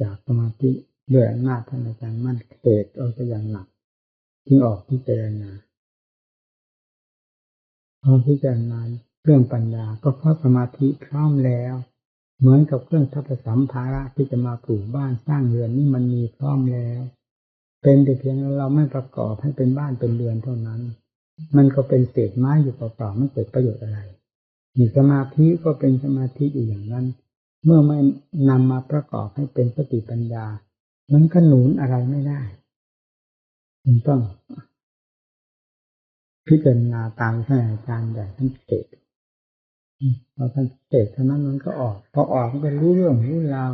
จากสมาธิด้วยอำนาจท่านอาจารย์มั่นเขตเอาไปอย่างหนักจึงออกพิจารณาพอพิจารณาเรื่องปัญญาก็เพราะสมาธิพร้อมแล้วเหมือนกับเครื่องทัพสัมภาระที่จะมาปลูกบ้านสร้างเรือนนี่มันมีพร้อมแล้วเป็นแต่เพียงเราไม่ประกอบให้เป็นบ้านเป็นเรือนเท่านั้นมันก็เป็นเศษไม้อยู่เปล่าๆไม่เกิดประโยชน์อะไรมีสมาธิก็เป็นสมาธิอยู่อย่างนั้นเมื่อไม่นำมาประกอบให้เป็นสติปัญญามันก็หนุนอะไรไม่ได้มันต้องพิจารณาตามท่านอาจารย์ใหญ่ท่านเทศพอท่านเทศเท่านั้นมันก็ออกพอออกมันก็รู้เรื่องรู้ราว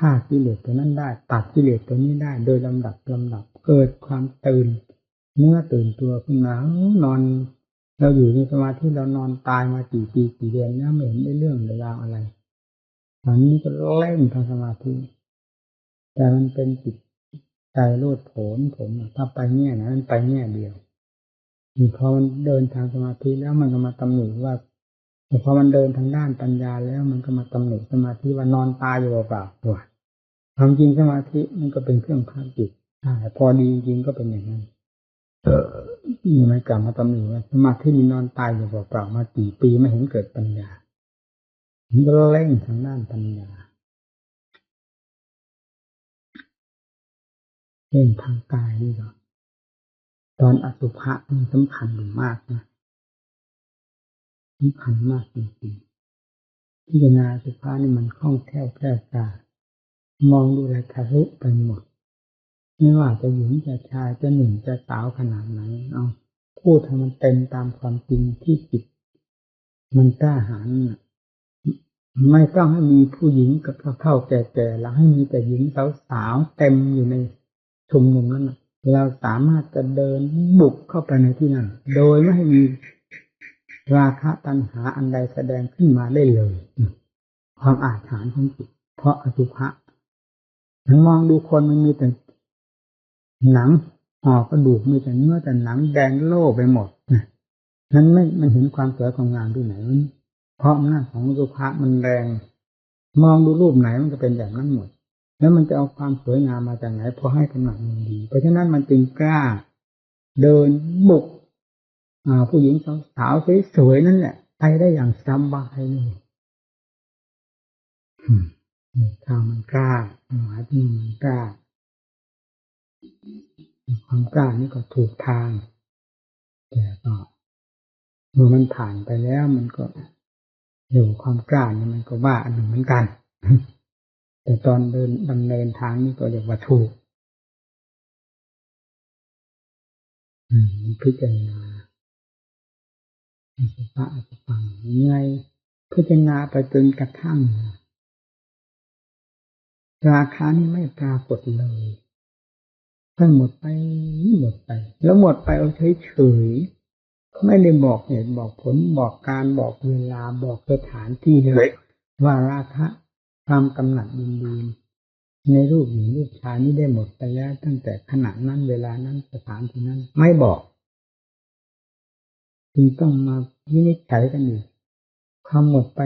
ฆ่ากิเลสตัวนั้นได้ตัดกิเลสตัวนี้ได้โดยลำดับเกิดความตื่นเนื้อตื่นตัวขึ้นมานอนเราอยู่ในสมาธิเรานอนตายมากี่ปีกี่เดือนเนี่ยไม่เห็นได้เรื่องราวอะไรตอนนี้ก็เล่นทางสมาธิแต่มันเป็นจิตใจโลดโผนผมถ้าไปแง่นั้นไปแง่เดียวพอมันเดินทางสมาธิแล้วมันก็มาตำหนิว่าพอมันเดินทางด้านปัญญาแล้วมันก็มาตำหนิสมาธิว่านอนตายอยู่เปล่าตัวความจริงสมาธิมันก็เป็นเครื่องพักจิตพอดีจริงก็เป็นอย่างนั้น มีไม่กลับมาตำหนิว่าสมาธิมีนอนตายอยู่เปล่าๆมากี่ปีไม่เห็นเกิดปัญญามันก็เร่งทางด้านปัญญาเร่งทางกายนี่หรอตอนอสุภะมันสำคัญมากนะสำคัญมากจริงๆพิจารณาอสุภะนี่มันคล่องแคล่วแพร่กล้ามองดูอะไรทะลุไปหมดไม่ว่าจะหญิงจะชายจะหนุ่มจะสาวขนาดไหนเอาพูดให้มันเต็มตามความจริงที่จิตมันกล้าหาญไม่ต้องให้มีผู้หญิงกับเฒ่าๆแก่ๆแล้วให้มีแต่หญิงสาวๆเต็มอยู่ในชุมนุมนั้นเราสามารถจะเดินบุกเข้าไปในที่นั้นโดยไม่ให้มีราคะตัณหาอันใดแสดงขึ้นมาได้เลยความอาถรรพ์ของจิตเพราะอสุภะมันมองดูคนมันมีแต่หนังห่อกระดูกมีแต่เนื้อแต่หนังแดงโล่ไปหมดนั้นมันเห็นความสวยความงามที่ไหนเพราะอำนาจของอสุภะมันแรงมองดูรูปไหนมันก็เป็นแบบนั้นหมดแล้วมันจะเอาความสวยงามมาจากไหนพอให้กำลังมันดีเพราะฉะนั้นมันจึงกล้าเดินบุกผู้หญิงสาวสวยๆนั่นแหละไปได้อย่างสบายเลยทางมันกล้าหมายที่มันกล้าความกล้านี่ก็ถูกทางแต่ก็เมื่อมันผ่านไปแล้วมันก็อยู่ความกล้านี่มันก็ว่าอันหนึ่งเหมือนกันแต่ตอนเดินดำเนินทางนี่ก็เรียกว่าถูกพิจารณาอสุภะอสุภังไงพิจารณาไปจนกระทั่งราคานี่ไม่ปรากฏเลยทั้งหมดไปแล้วหมดไปเอาเฉยๆไม่ได้บอกเหตุบอกผลบอกการบอกเวลาบอกสถานที่เลยว่าราคะความกำหนัดยินดีในรูปหญิงรูปชายนี่ได้หมดไปแล้วตั้งแต่ขณะนั้นเวลานั้นสถานที่นั้นไม่บอกจึงต้องมาวินิจฉัยกันอีกความหมดไป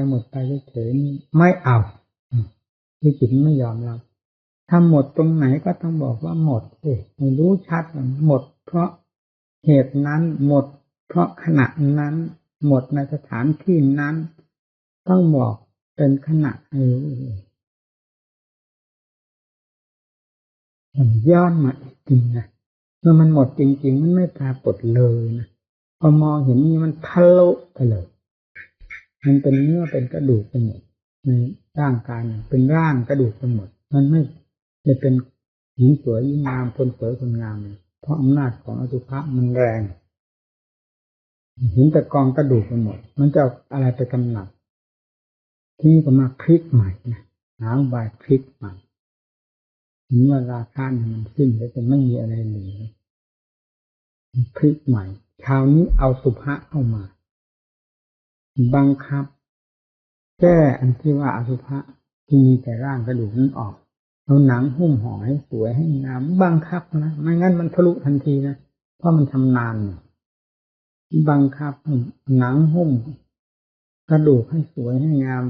เฉยๆนี่ไม่เอาที่จิตไม่ยอมรับถ้าหมดตรงไหนก็ต้องบอกว่าหมดสิให้รู้ชัดหมดเพราะเหตุนั้นหมดเพราะขณะนั้นหมดในสถานที่นั้นต้องบอกเป็นขณะย้อนมาอีกจริงนะเมื่อมันหมดจริงๆมันไม่ปรากฏเลยนะพอมองเห็นนี่มันทะลุไปเลยมันเป็นเนื้อเป็นกระดูกไปหมดในร่างกายเป็นร่างกระดูกไปหมดมันไม่ได้เป็นหญิงสวยยิ่งงามคนสวยคนงามเพราะอำนาจของอสุภะมันแรงเห็นแต่กองกระดูกไปหมดมันจะอะไรไปกำหนัดที่นี่ก็มาพลิกใหม่นะหาอุบายพลิกใหม่เมื่อราคามันสิ้นแล้วจะไม่มีอะไรเหลือพลิกใหม่คราวนี้เอาสุภะเข้ามาบังคับแก้อันที่ว่าอสุภะที่มีแต่ร่างกระดูกนั้นออกเอาหนังหุ้มห่อให้สวยให้งามบังคับนะไม่งั้นมันทะลุทันทีนะเพราะมันชำนาญบังคับหนังหุ้มกระดูกให้สวยให้งาม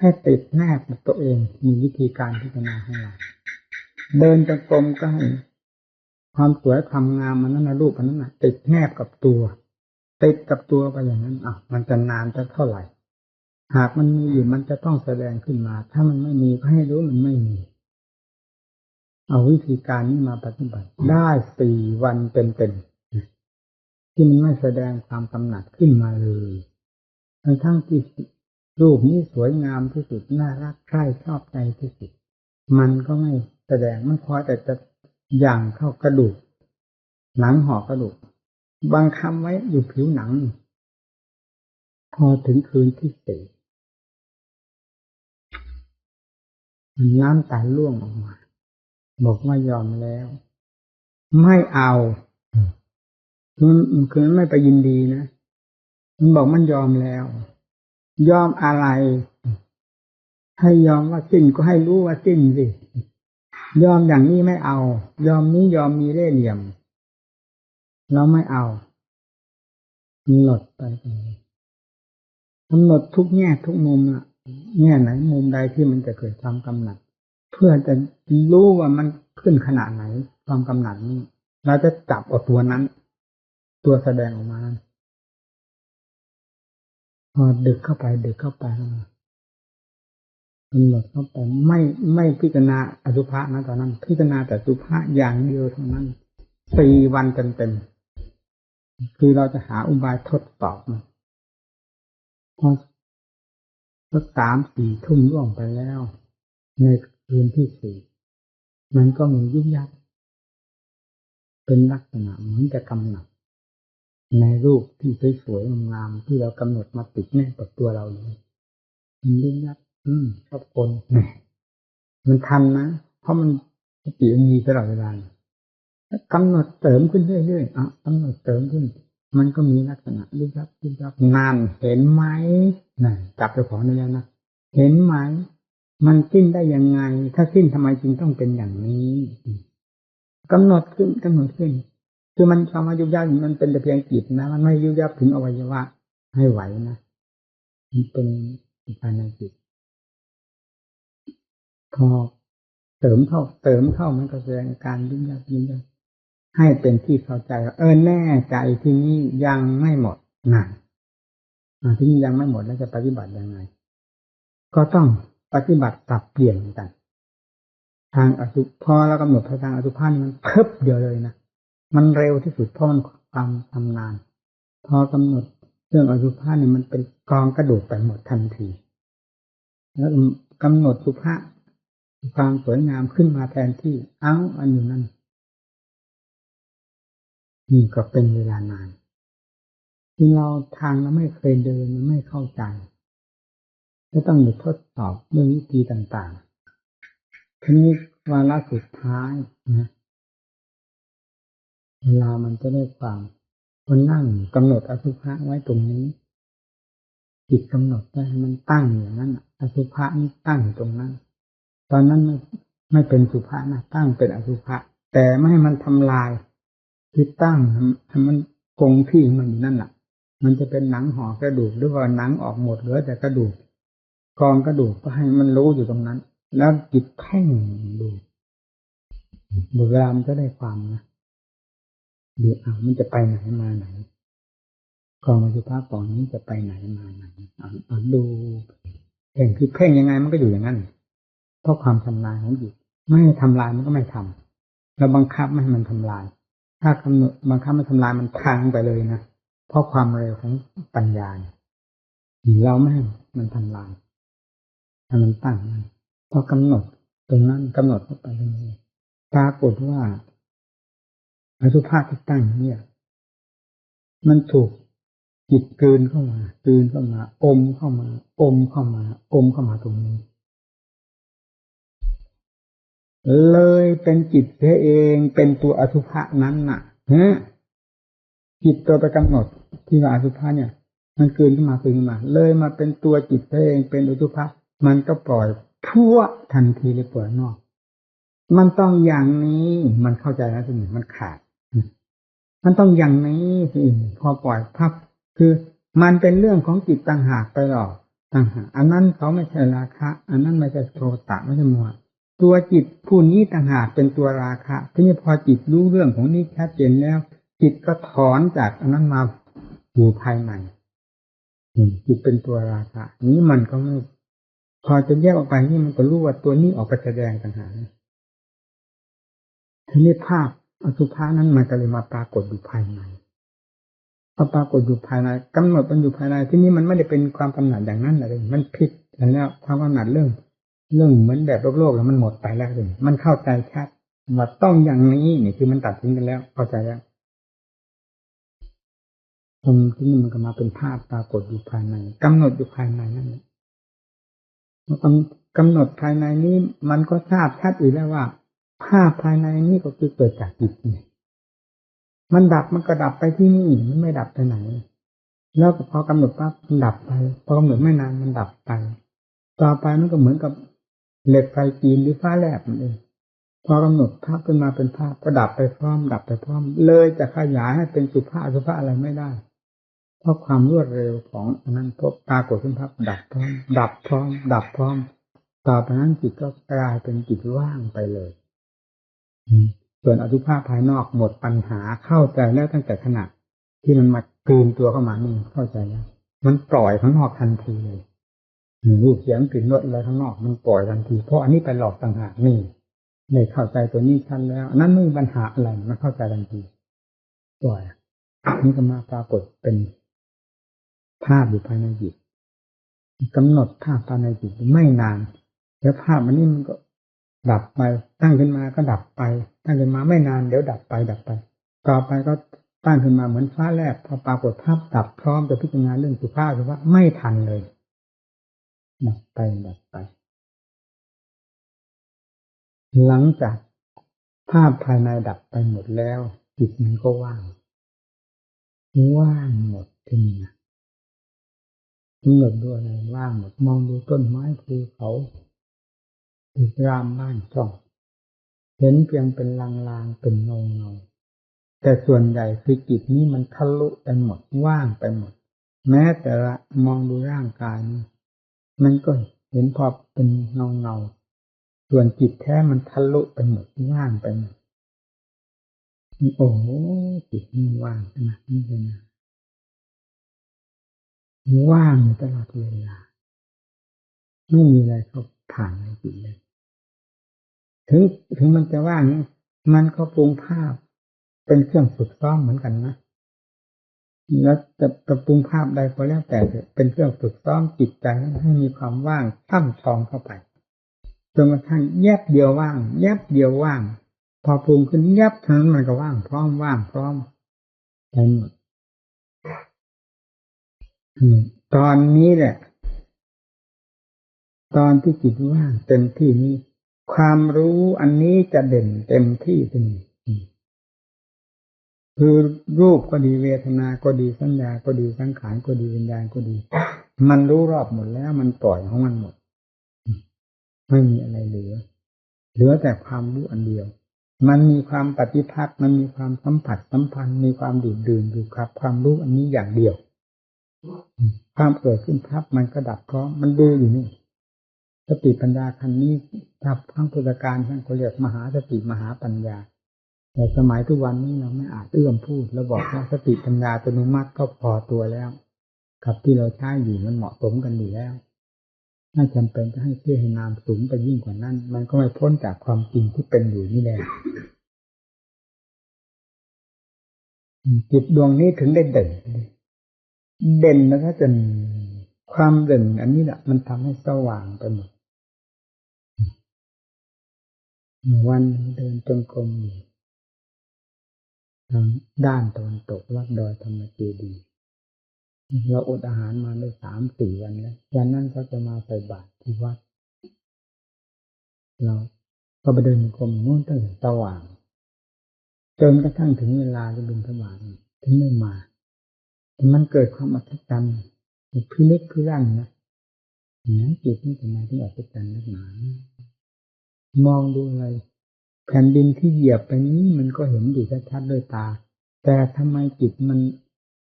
ให้ติดแนบกับตัวเองมีวิธีการพิจารณาให้เราเดินจงกรมก็ให้ความสวยความงามมันนั่นนะรูปมันนั่นนะติดแนบกับตัวติดกับตัวไปอย่างนั้นมันจะนานจะเท่าไหร่หากมันมีอยู่มันจะต้องแสดงขึ้นมาถ้ามันไม่มีก็ให้รู้มันไม่มีเอาวิธีการนี้มาปฏิบัติได้4 วันเต็มๆที่มันไม่แสดงความกำหนัดขึ้นมาเลยทั้งที่รูปนี้สวยงามที่สุดน่ารักใคร่ชอบใจที่สุดมันก็ไม่แสดงมันคอยแต่จะย่างเข้ากระดูกหนังห่อกระดูกบังคับไว้อยู่ผิวหนังพอถึงคืนที่4น้ำตาล่วงออกมาบอกว่ายอมแล้วไม่เอาคือไม่ไปยินดีนะมันบอกมันยอมแล้วยอมอะไรให้ยอมว่าสิ้นก็ให้รู้ว่าสิ้นสิยอมอย่างนี้ไม่เอายอมนี้ยอมมีเล่ห์เหลี่ยมเราไม่เอากำหนดไปกำหนดทุกแง่ทุกมุมแง่ไหนมุมใดที่มันจะเกิดความกำหนัดเพื่อจะรู้ว่ามันขึ้นขนาดไหนความกำหนัดนี้ เราจะจับเอาตัวนั้นตัวแสดงออกมาพอดึกเข้าไปกำหนดเข้าไปไม่พิจารณาอสุภะนะตอนนั้นพิจารณาแต่สุภะอย่างเดียวเท่านั้น4 วันเต็มคือเราจะหาอุบายทดสอบมันพอสัก3-4 ทุ่มล่วงไปแล้วในคืนที่ 4มันก็มียุ่งยากเป็นลักษณะเหมือนจะกำหนดในรูปที่สวยๆงามๆที่เรากำหนดมาติดแน่กับตัวเราเลยมันยุ่งยากชอบคนเนี่ยมันทันนะเพราะมันสติมันมีตลอดเวลากำหนดเสริมขึ้นเรื่อยๆกำหนดเสริมขึ้นมันก็มีลักษณะยุ่งยากนานเห็นไหมน่ะจับเจ้าของนี่แล้วนะเห็นไหมมันสิ้นได้ยังไงถ้าสิ้นทำไมจึงต้องเป็นอย่างนี้กำหนดขึ้นคือมันคำว่ายุ่งยากมันเป็นแต่เพียงจิตนะมันไม่ยุ่งยากถึงอวัยวะให้ไหวนะมันเป็นภายในจิตพอเสริมเข้ามันก็แสดงการยุ่งยากให้เป็นที่เข้าใจว่าแน่ใจที่นี้ยังไม่หมดนั่นที่นี้ยังไม่หมดแล้วจะปฏิบัติยังไงก็ต้องปฏิบัติปรับเปลี่ยนกันทางอสุภพอเรากำหนดทางอสุภะมันเพิบเดียวเลยนะมันเร็วที่สุดเพราะมันความชำนาญพอกำหนดเรื่องอสุภะเนี่ยมันเป็นกองกระดูกไปหมดทันทีแล้วกำหนดสุภะความสวยงามขึ้นมาแทนที่อันอยู่นั่นนี่ก็เป็นเวลานานที่เราทางเราไม่เคยเดินมันไม่เข้าใจจะต้องอยู่ทดสอบเรื่องวิธีต่างๆทีนี้วาระสุดท้ายนะเวลามันจะได้ความมันนั่งกำหนดอสุภะไว้ตรงนี้จิตกำหนดให้มันตั้งอย่างนั้นอสุภะนี่ตั้งอยู่ตรงนั้นตอนนั้นไม่เป็นสุภะนะตั้งเป็นอสุภะแต่ไม่ให้มันทำลายคือตั้งให้มันคงที่มันอยู่นั่นแหละมันจะเป็นหนังห่อกระดูกหรือว่าหนังออกหมดเหลือแต่กระดูกกองกระดูกก็ให้มันรู้อยู่ตรงนั้นแล้วจิตเพ่งดูเวลามันจะได้ความนะดูมันจะไปไหนมาไหนกองอสุภะกองนี้จะไปไหนมาไหนดูเพ่งคือเพ่งยังไงมันก็อยู่อย่างนั้นเพราะความทำลายของจิตไม่ให้ทำลายมันก็ไม่ทำแล้วบังคับไม่ให้มันทำลายถ้ากำหนดบังคับไม่ทำลายมันพังไปเลยนะเพราะความเร็วของปัญญาเราไม่ให้มันทำลายให้มันตั้งพอกำหนดตรงนั้นกำหนดเข้าไปตรงนี้ปรากฏว่าอสุภะที่ตั้งเนี่ยมันถูกจิตกลืนเข้ามาอมเข้ามาตรงนี้เลยเป็นจิตเสียเองเป็นตัวอสุภะนั้นน่ะจิตตัวไปกำหนดที่ว่าอสุภะเนี่ยมันกลืนขึ้นมาเลยมาเป็นตัวจิตเสียเองเป็นอสุภะมันก็ปล่อยพั่วทันทีเลยปล่อยนอกมันต้องอย่างนี้มันเข้าใจแล้วสิมันขาดมันต้องอย่างนี้สิพอปล่อยพับคือมันเป็นเรื่องของจิตต่างหากไปหรอกต่างหากอันนั้นเขาไม่ใช่ราคะอันนั้นไม่ใช่โทสะไม่ใช่โมหะตัวจิตผู้นี้ต่างหากเป็นตัวราคะทีนี้พอจิตรู้เรื่องของนี้ชัดเจนแล้วจิตก็ถอนจากอันนั้นมาอยู่ภายในจิตเป็นตัวราคะนี้มันก็ไม่พอจะแยกออกไปนี่มันก็รู้ว่าตัวนี้ออกไปแสดงต่างหากทีนี้ภาพอสุภะนั้นมันก็เลยมาปรากฏอยู่ภายในพอปรากฏอยู่ภายในกำหนดมันอยู่ภายในที่นี้มันไม่ได้เป็นความกำหนัดอย่างนั้นเลยมันผิดแล้วความกำหนัดเรื่องเหมือนแบบโลกแล้วมันหมดไปแล้วเลยมันเข้าใจชัดว่าต้องอย่างนี้นี่คือมันตัดทิ้งกันแล้วเข้าใจแล้วที่นี่มันก็มาเป็นภาพปรากฏอยู่ภายในกำหนดอยู่ภายในนั่นแหละกำหนดภายในนี้มันก็ทราบชัดอีกแล้วว่าภาพภายในนี้ก็คือเกิดจากจิตนี่มันดับมันก็ดับไปที่นี่มันไม่ดับไปไหนแล้วพอกำหนดปั๊บมันดับไปพอกำหนดไม่นานมันดับไปต่อไปมันก็เหมือนกับเหล็กไฟจีนหรือฟ้าแลบนั่นเองพอกำหนดภาพขึ้นมาเป็นภาพก็ดับไปพร้อมเลยจะขยายให้เป็นสุภาพอะไรไม่ได้เพราะความรวดเร็วของอันนั้นพบปรากฏขึ้นภาพดับพร้อมต่อไปนั้นจิตก็กลายเป็นจิตว่างไปเลย ส่วนอสุภะภายนอกหมดปัญหาเข้าใจแล้วตั้งแต่ขณะที่มันมากลืนตัวเข้ามานี่เข้าใจแล้วมันปล่อยข้างนอกทันทีเลยรูปเสียงกลิ่นรสอะไรข้างนอกมันปล่อยทันทีเพราะอันนี้ไปหลอกต่างหากนี่เลยเข้าใจตัวนี้ชัดแล้วอันนั้นไม่มีปัญหาอะไรมันเข้าใจทันทีปล่อยนี่ก็มาปรากฏเป็นภาพอยู่ภายในจิตกำหนดภาพภายในจิตไม่นานแล้วภาพอันนี้มันก็ดับไปตั้งขึ้นมาก็ดับไปตั้งขึ้นมาไม่นานเดี๋ยวดับไปต่อไปก็ตั้งขึ้นมาเหมือนฟ้าแลบพอปรากฏภาพดับพร้อมจะพิจารณาเรื่องสุภาพหรือว่าไม่ทันเลยดับไปหลังจากภาพภายในดับไปหมดแล้วจิตมันก็ว่างหมดทีนี้นะหมดด้วยอะไรว่างหมดมองดูต้นไม้ภูเขาตึกรามบ้านช่องเห็นเพียงเป็นลางๆเป็นเงาแต่ส่วนใหญ่คือจิตนี้มันทะลุไปหมดว่างไปหมดแม้แต่ละมองดูร่างกายนี้มันก็เห็นพอเป็นเงาส่วนจิตแท้มันทะลุไปหมดว่างไปหมดโอ้โหจิตมันว่างขนาดนี้เลยนะว่างอยู่ตลอดเวลาไม่มีอะไรเข้าผ่านในจิตเลยถึงมันจะว่างมันก็ปรุงภาพเป็นเครื่องฝึกซ้อมเหมือนกันนะแล้วจะปรุงภาพใดก็แล้วแต่เป็นเครื่องฝึกซ้อมจิตใจให้มีความว่างช่ำชองเข้าไปจนกระทั่งแยบเดียวว่างพอปรุงขึ้นแยบเท่านั้นมันก็ว่างพร้อมไปหมดตอนนี้แหละตอนที่จิตว่างเต็มที่นี้ความรู้อันนี้จะเด่นเต็มที่เป็นคือรูปก็ดีเวทนาก็ดีสัญญาก็ดีสังขารก็ดีวิญญาณก็ดีมันรู้รอบหมดแล้วมันปล่อยของมันหมดไม่มีอะไรเหลือแต่ความรู้อันเดียวมันมีความปฏิภาคมันมีความสัมผัสสัมพันธ์มีความดื่มอยู่กับความรู้อันนี้อย่างเดียวความเกิดขึ้นพับมันก็ดับเพราะมันดูอยู่นี่สติปัญญาคันนี้ถ้าทั้งพุทธการท่านก็เรียกมหาสติมหาปัญญาแต่สมัยทุกวันนี้เราไม่อาจเอื้อมพูดแล้วบอกว่าสติปัญญาอัตโนมัติก็พอตัวแล้วกับที่เราใช้อยู่มันเหมาะสมกันอยู่แล้วถ้าจำเป็นจะให้ชื่อให้นามสูงไปยิ่งกว่านั้นมันก็ไม่พ้นจากความจริงที่เป็นอยู่นี่แหละจิตดวงนี้ถึงได้เด่นแล้วก็จนความเด่นอันนี้แหละมันทำให้สว่างไปหมดวันเดินจงกรมอยู่ทางด้านตะวันตกวัดดอยธรรมเจดีย์เราอดอาหารมาได้ 3-4 วันแล้ววันนั้นเขาจะมาใส่บาตรที่วัดเราก็ไปเดินจงกรมนู่นตั้งแต่สว่างจนกระทั่งถึงเวลาจะบิณฑบาตถึงไม่มาแต่มันเกิดความอัศจรรย์พิลึกพิลั่นนะเนี่ยจิตนี่ทำไมถึงอัศจรรย์นักหนามองดูอะไรแผ่นดินที่เหยียบไปนี้มันก็เห็นอยู่ชัดๆด้วยตาแต่ทำไมจิตมัน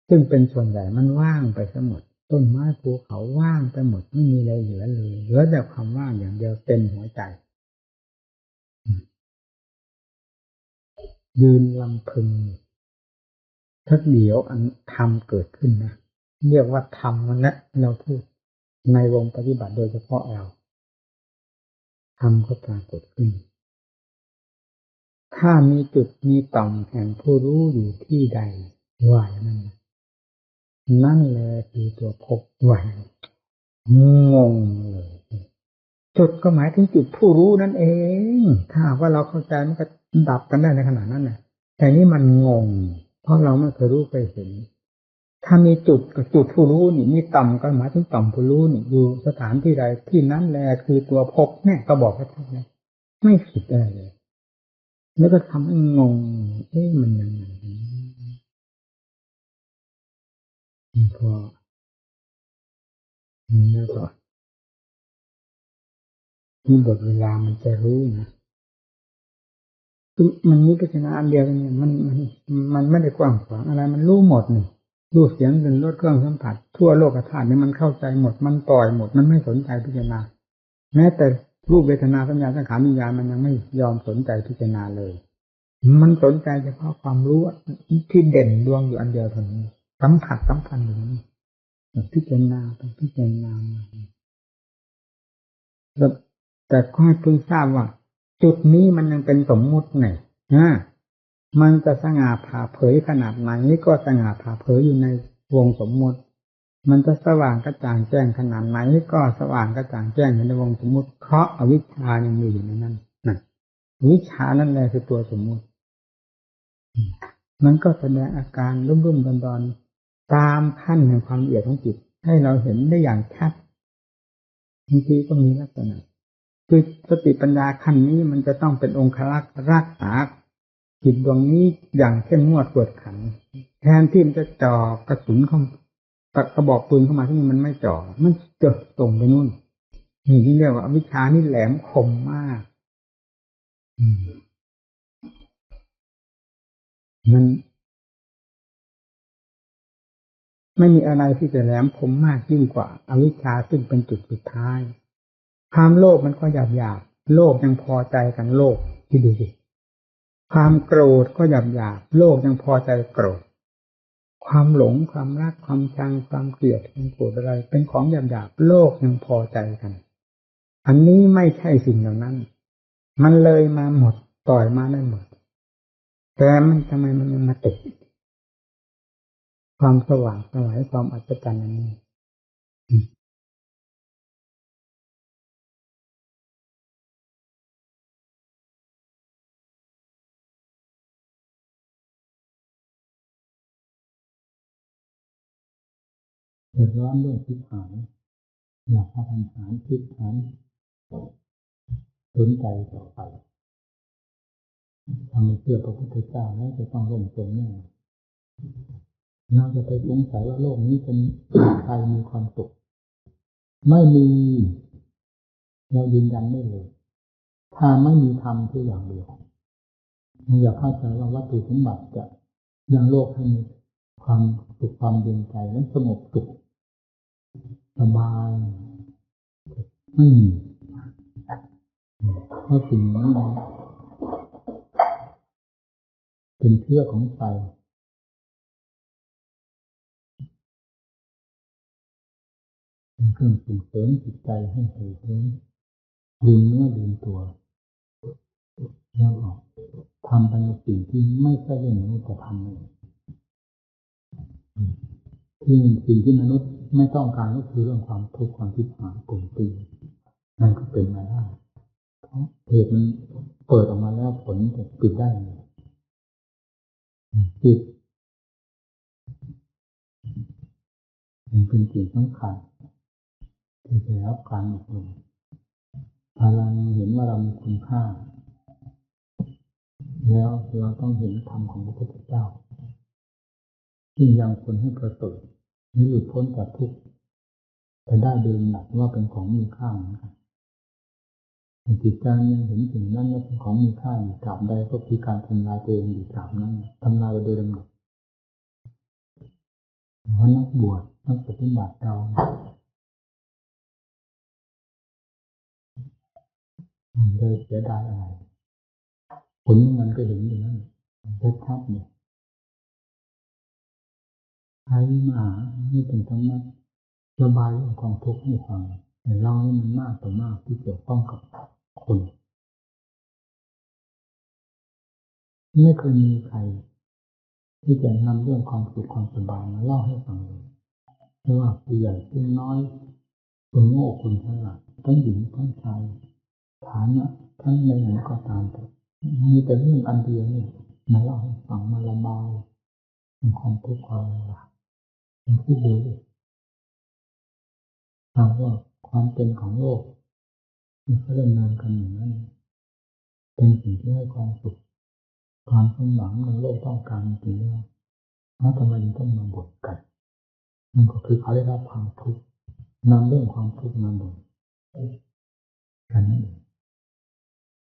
ซึ่งเป็นส่วนใหญ่มันว่างไปทั้งหมดต้นไม้ภูเขาว่างไปหมดไม่มีอะไรเหลือเลยเหลือแต่ความว่างอย่างเดียวเต็มหัวใจยืนลำพึงทักเดี๋ยวอันธรรมเกิดขึ้นนะเรียกว่าธรรมมันนะเราพูดในวงปฏิบัติโดยเฉพาะเราธรรมก็ปรากฏขึ้นถ้ามีจุดมีต่อมแห่งผู้รู้อยู่ที่ใดว่าอย่างนั่นแหละคือตัวพบว่างงเลยจุดก็หมายถึงจุดผู้รู้นั่นเองถ้าว่าเราเข้าใจมันก็ดับกันได้ในขณะนั้นน่ะแต่นี่มันงงเพราะเราไม่เคยรู้เคยเห็นถ้ามีจุดกับจุดผู้รู้นี่มีต่ำก็หมายถึงต่ำผู้รู้นี่อยู่สถานที่ใดที่นั้นแหละคือตัวพบเนี่ยก็บอกแค่นี้ไม่ผิดอะไรเลยแล้วก็ทำให้งงมันยังไงพอแล้วก็มีบทเวลามันจะรู้นะมันมีพิจารณาอันเดียวกันเนี่ยมันไม่ได้กว้างขวางอะไรมันรู้หมดนี่รูปเสียงเป็นรสเครื่องสัมผัสทั่วโลกธาตุนี่มันเข้าใจหมดมันปล่อยหมดมันไม่สนใจพิจารณาแม้แต่รูปเวทนาสัญญาสังขารวิญญาณมันยังไม่ยอมสนใจพิจารณาเลย มันสนใจเฉพาะความรู้ที่เด่นดวงอยู่อันเดียวเท่านั้นสัมผัสสำคัญอยู่นี้พิจารณาไปพิจารณาแล้วแต่ก็ให้พึงทราบว่าจุดนี้มันยังเป็นสมมุติไงมันจะสง่าผ่าเผยขนาดไหนก็สง่าผ่าเผยอยู่ในวงสมมุติมันจะสว่างกระจ่างแจ้งขนาดไหนก็สว่างกระจ่างแจ้งอยู่ในวงสมมุติเพราะอวิชชายังมีอยู่ในนั้นวิชชานั่นแหละคือตัวสมมุติมันก็แสดงอาการรุ่มๆดอนๆตามขั้นแห่งความละเอียดของจิตให้เราเห็นได้อย่างชัดบางทีก็มีลักษณะคือสติปัญญาขั้นนี้มันจะต้องเป็นองค์ลักษณ์รักษาจิตดวงนี้อย่างเข้มงวดกวดขันแทนที่มันจะจ่อกระสุนเข้ากระบอกปืนเข้ามาที่นี่มันไม่จ่อมันจะส่งไปนู่นนี่ที่เรียกว่าวิชานี่แหลมคมมากมันไม่มีอะไรที่จะแหลมคมมากยิ่งกว่าอวิชชาซึ่งเป็นจุดสุดท้ายความโลภมันก็หยาบโลภยังพอใจกันโลภที่ดูสิความโกรธก็หยาบโลภยังพอใจโกรธความหลงความรักความชังความเกลียดความโกรธอะไรเป็นของหยาบโลภยังพอใจกันอันนี้ไม่ใช่สิ่งเหล่านั้นมันเลยมาหมดปล่อยมาได้หมดแต่มันทำไมมันยังมาติดความสว่างสวายความอัศจรรย์อันนี้เดือดร้อนเรื่องทิฏฐานอยากพาปัญหาทิฏฐานสนใจต่อไปทำให้เชื่อพระพุทธเจ้าแล้วจะต้องร่มจมแน่เราจะไปสงสัยว่าโลกนี้เป็นใครมีความสุขไม่มีเรายืนยันได้เลยถ้าไม่มีธรรมที่อย่างเดียวอย่าเข้าใจว่าวัตถุสมบัติจะยังโลกให้มีความสุขความเย็นใจและสงบสุขสบายไม่มีเพราะสิ่งนี้เป็นเชื้อของไฟเป็นเครื่องส่งเสริมจิตใจให้เหิมลืมเนื้อลืมตัวแล้วก็ทำไปในสิ่งที่ไม่ใช่เรื่องมนุษย์จะทำเลยที่สิ่งที่มนุษย์ไม่ต้องการก็คือเรื่องความทุกข์ความทิฏฐานกลุ่มตีนั่นก็เป็นมาได้เหตุมันเปิดออกมาแล้วผลจะปิดได้จิตมันเป็นสิ่งสำคัญที่จะรับการอบรมถ้าเราเห็นว่าเรามีคุณค่าแล้วเราต้องเห็นธรรมของพระพุทธเจ้าที่ยังคนให้ประเสริฐหรือหลุดพ้นจากทุกข์แต่ได้เดินหนักว่าเป็นของมีค่าเหมือนกันจิตใจยังเห็นสิ่งนั้นว่าเป็นของมีค่าอยู่ตราบใดก็คือการทำลายตัวเองอยู่ตราบนั้นทำลายโดยลำดับเพราะนักบวชนักปฏิบัติเราเลยเสียดายอะไรผลมันก็เห็นอยู่นั่นชัดๆเนี่ยใครมานี่เป็นธรรมะระบายเรื่องความทุกข์ให้ฟังแต่เรานี่มันมากต่อมากที่เกี่ยวข้องกับคนไม่เคยมีใครที่จะนำเรื่องความสุขความสบายมาเล่าให้ฟังเลยไม่ว่าผู้ใหญ่ผู้น้อยคนโง่คนฉลาดทั้งหญิงทั้งชายฐานะทั้งในไหนก็ตามแต่มีแต่เรื่องอันเดียวนี่มาเล่าให้ฟังมาระบายความทุกข์ความลำบากมันพูดเลยถามว่าความเป็นของโลกที่เขาดำเนินกันอย่างนั้นเป็นสิ่งที่ให้ความสุขความสมหวังในโลกต้องการจริงๆแล้วทำไมต้องมาบ่นกันมันก็คือเขาได้รับความทุกข์นำเรื่องความทุกข์มาบ่นกันนั่นเอง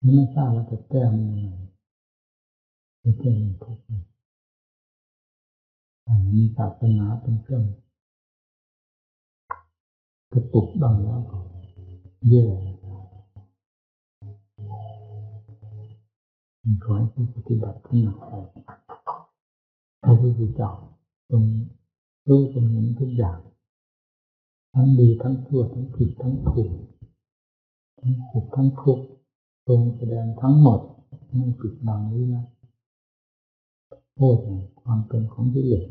นี่ไม่ทราบว่าจะแก้มันยังไงเป็นเรื่องทุกข์มีศาสนาเป็นเครื่องกระตุกบ้างแล้วแย่ ขอให้ผู้ปฏิบัติทั้งหลายพระพุทธเจ้าทรงรู้ทรงเห็นทุกอย่างทั้งดีทั้งชั่วทั้งผิดทั้งถูกทั้งสุขทั้งทุกข์ทรงแสดงทั้งหมดไม่ปิดบังลี้ลับโทษแห่งความเป็นของกิเลส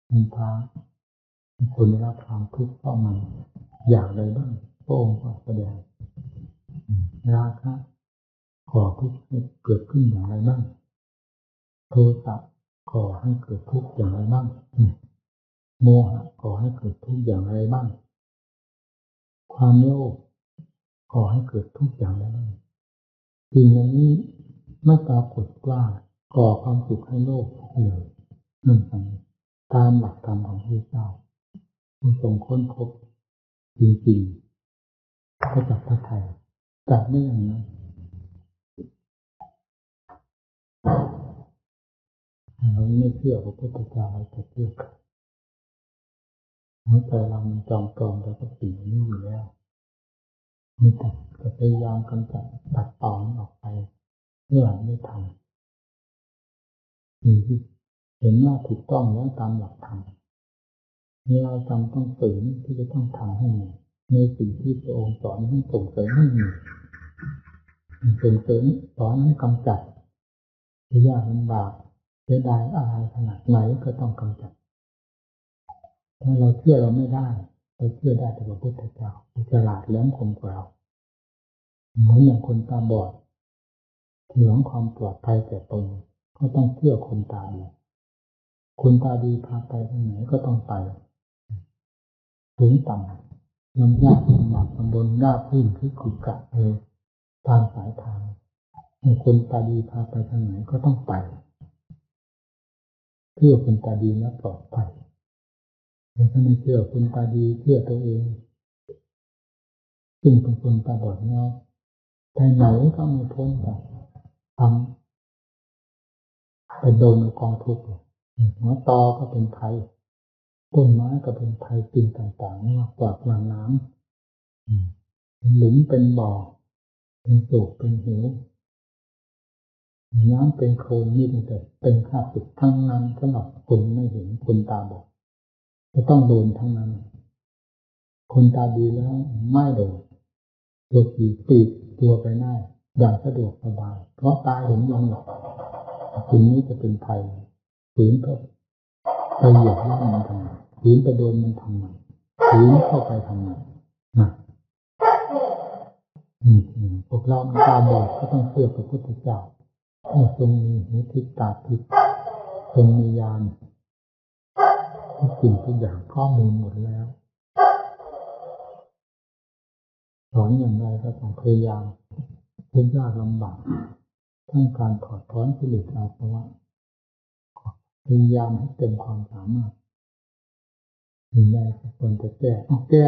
มันพาคนได้รับความทุกข์เพราะมันอย่างไรบ้างพระองค์ก็แสดงราคะก่อทุกข์ให้เกิดขึ้นอย่างไรบ้างโทสะก่อให้เกิดทุกข์อย่างไรบ้างโมหะก่อให้เกิดทุกข์อย่างไรบ้างความโลภก่อให้เกิดทุกข์อย่างไรบ้างสิ่งเหล่านี้ไม่ปรากฏว่าก่อความสุขให้โลกเลยนั่นเองตามหลักธรรมของพระเจ้าผู้ทรงค้นพบจริงๆก็จับพระทัยจับได้อย่างนั้นเราไม่เชื่อพระพุทธเจ้าเราจะเชื่อหัวใจเรามันจองจองแล้วก็สิ่งนี้อยู่แล้วมีแต่จะพยายามกำจัดตัดต่อมันออกไปเพื่อไม่ทำสิ่งที่เห็นว่าถูกต้องแล้วตามหลักธรรมเราจำต้องฝืนที่จะต้องทำให้มีในสิ่งที่พระองค์สอนให้ส่งเสริมให้มีส่งเสริมสอนให้กำจัดที่ยากลำบากเสียดายอะไรขนาดไหนก็ต้องกำจัดถ้าเราเชื่อเราไม่ได้เราเชื่อได้แต่พระพุทธเจ้าฉลาดแหลมคมกว่าเราเหมือนอย่างคนตาบอดที่หวังความปลอดภัยแต่ตนก็ต้องเชื่อคนตาดีคนตาดีพาไปทางไหนก็ต้องไปสูงต่ำลำยากลำบากลำบนราบรื่นที่ขุ่นกะตามสายทางคนตาดีพาไปทางไหนก็ต้องไปเชื่อคนตาดีแล้วปลอดภัยถ้าไม่เชื่อคนตาดีเชื่อตัวเองซึ่งเป็นคนตาบอดเงาไปไหนก็ไม่พ้นจากทำไปโดนกองทุกข์หัวตอก็เป็นภัยต้นไม้ก็เป็นภัยสิ่งต่างๆไม่ว่ากวาดน้ำหลุมเป็นบ่อเป็นโศกเป็นเหวน้ำเป็นโคลนนี่ตั้งแต่เป็นข้าศึกทั้งนั้นสำหรับคนไม่เห็นคนตาบอดจะต้องโดนทั้งนั้นคนตาดีแล้วไม่โดนหลบหลีกปีกตัวไปได้อย่างสะดวกสบายเพราะตาเห็นยังหลับสิ่งนี้จะเป็นภัยฝืนก็ไปเหยียบย่ำมันทำไมฝืนไปโดนมันทำไมฝืนเข้าไปทำไมนะพวกเราตาบอดก็ต้องเชื่อพระพุทธเจ้าผู้ทรงมีหูทิพย์ตาทิพย์ทรงมีญาณทุกสิ่งทุกอย่างข้อมูลหมดแล้วสอนอย่างไรก็ต้องพยายามทุกยากลำบากทั้งการถอดถอนกิเลสอาสวะพยายามให้เต็มความสามารถถึงใดควรจะแก้ต้องแก้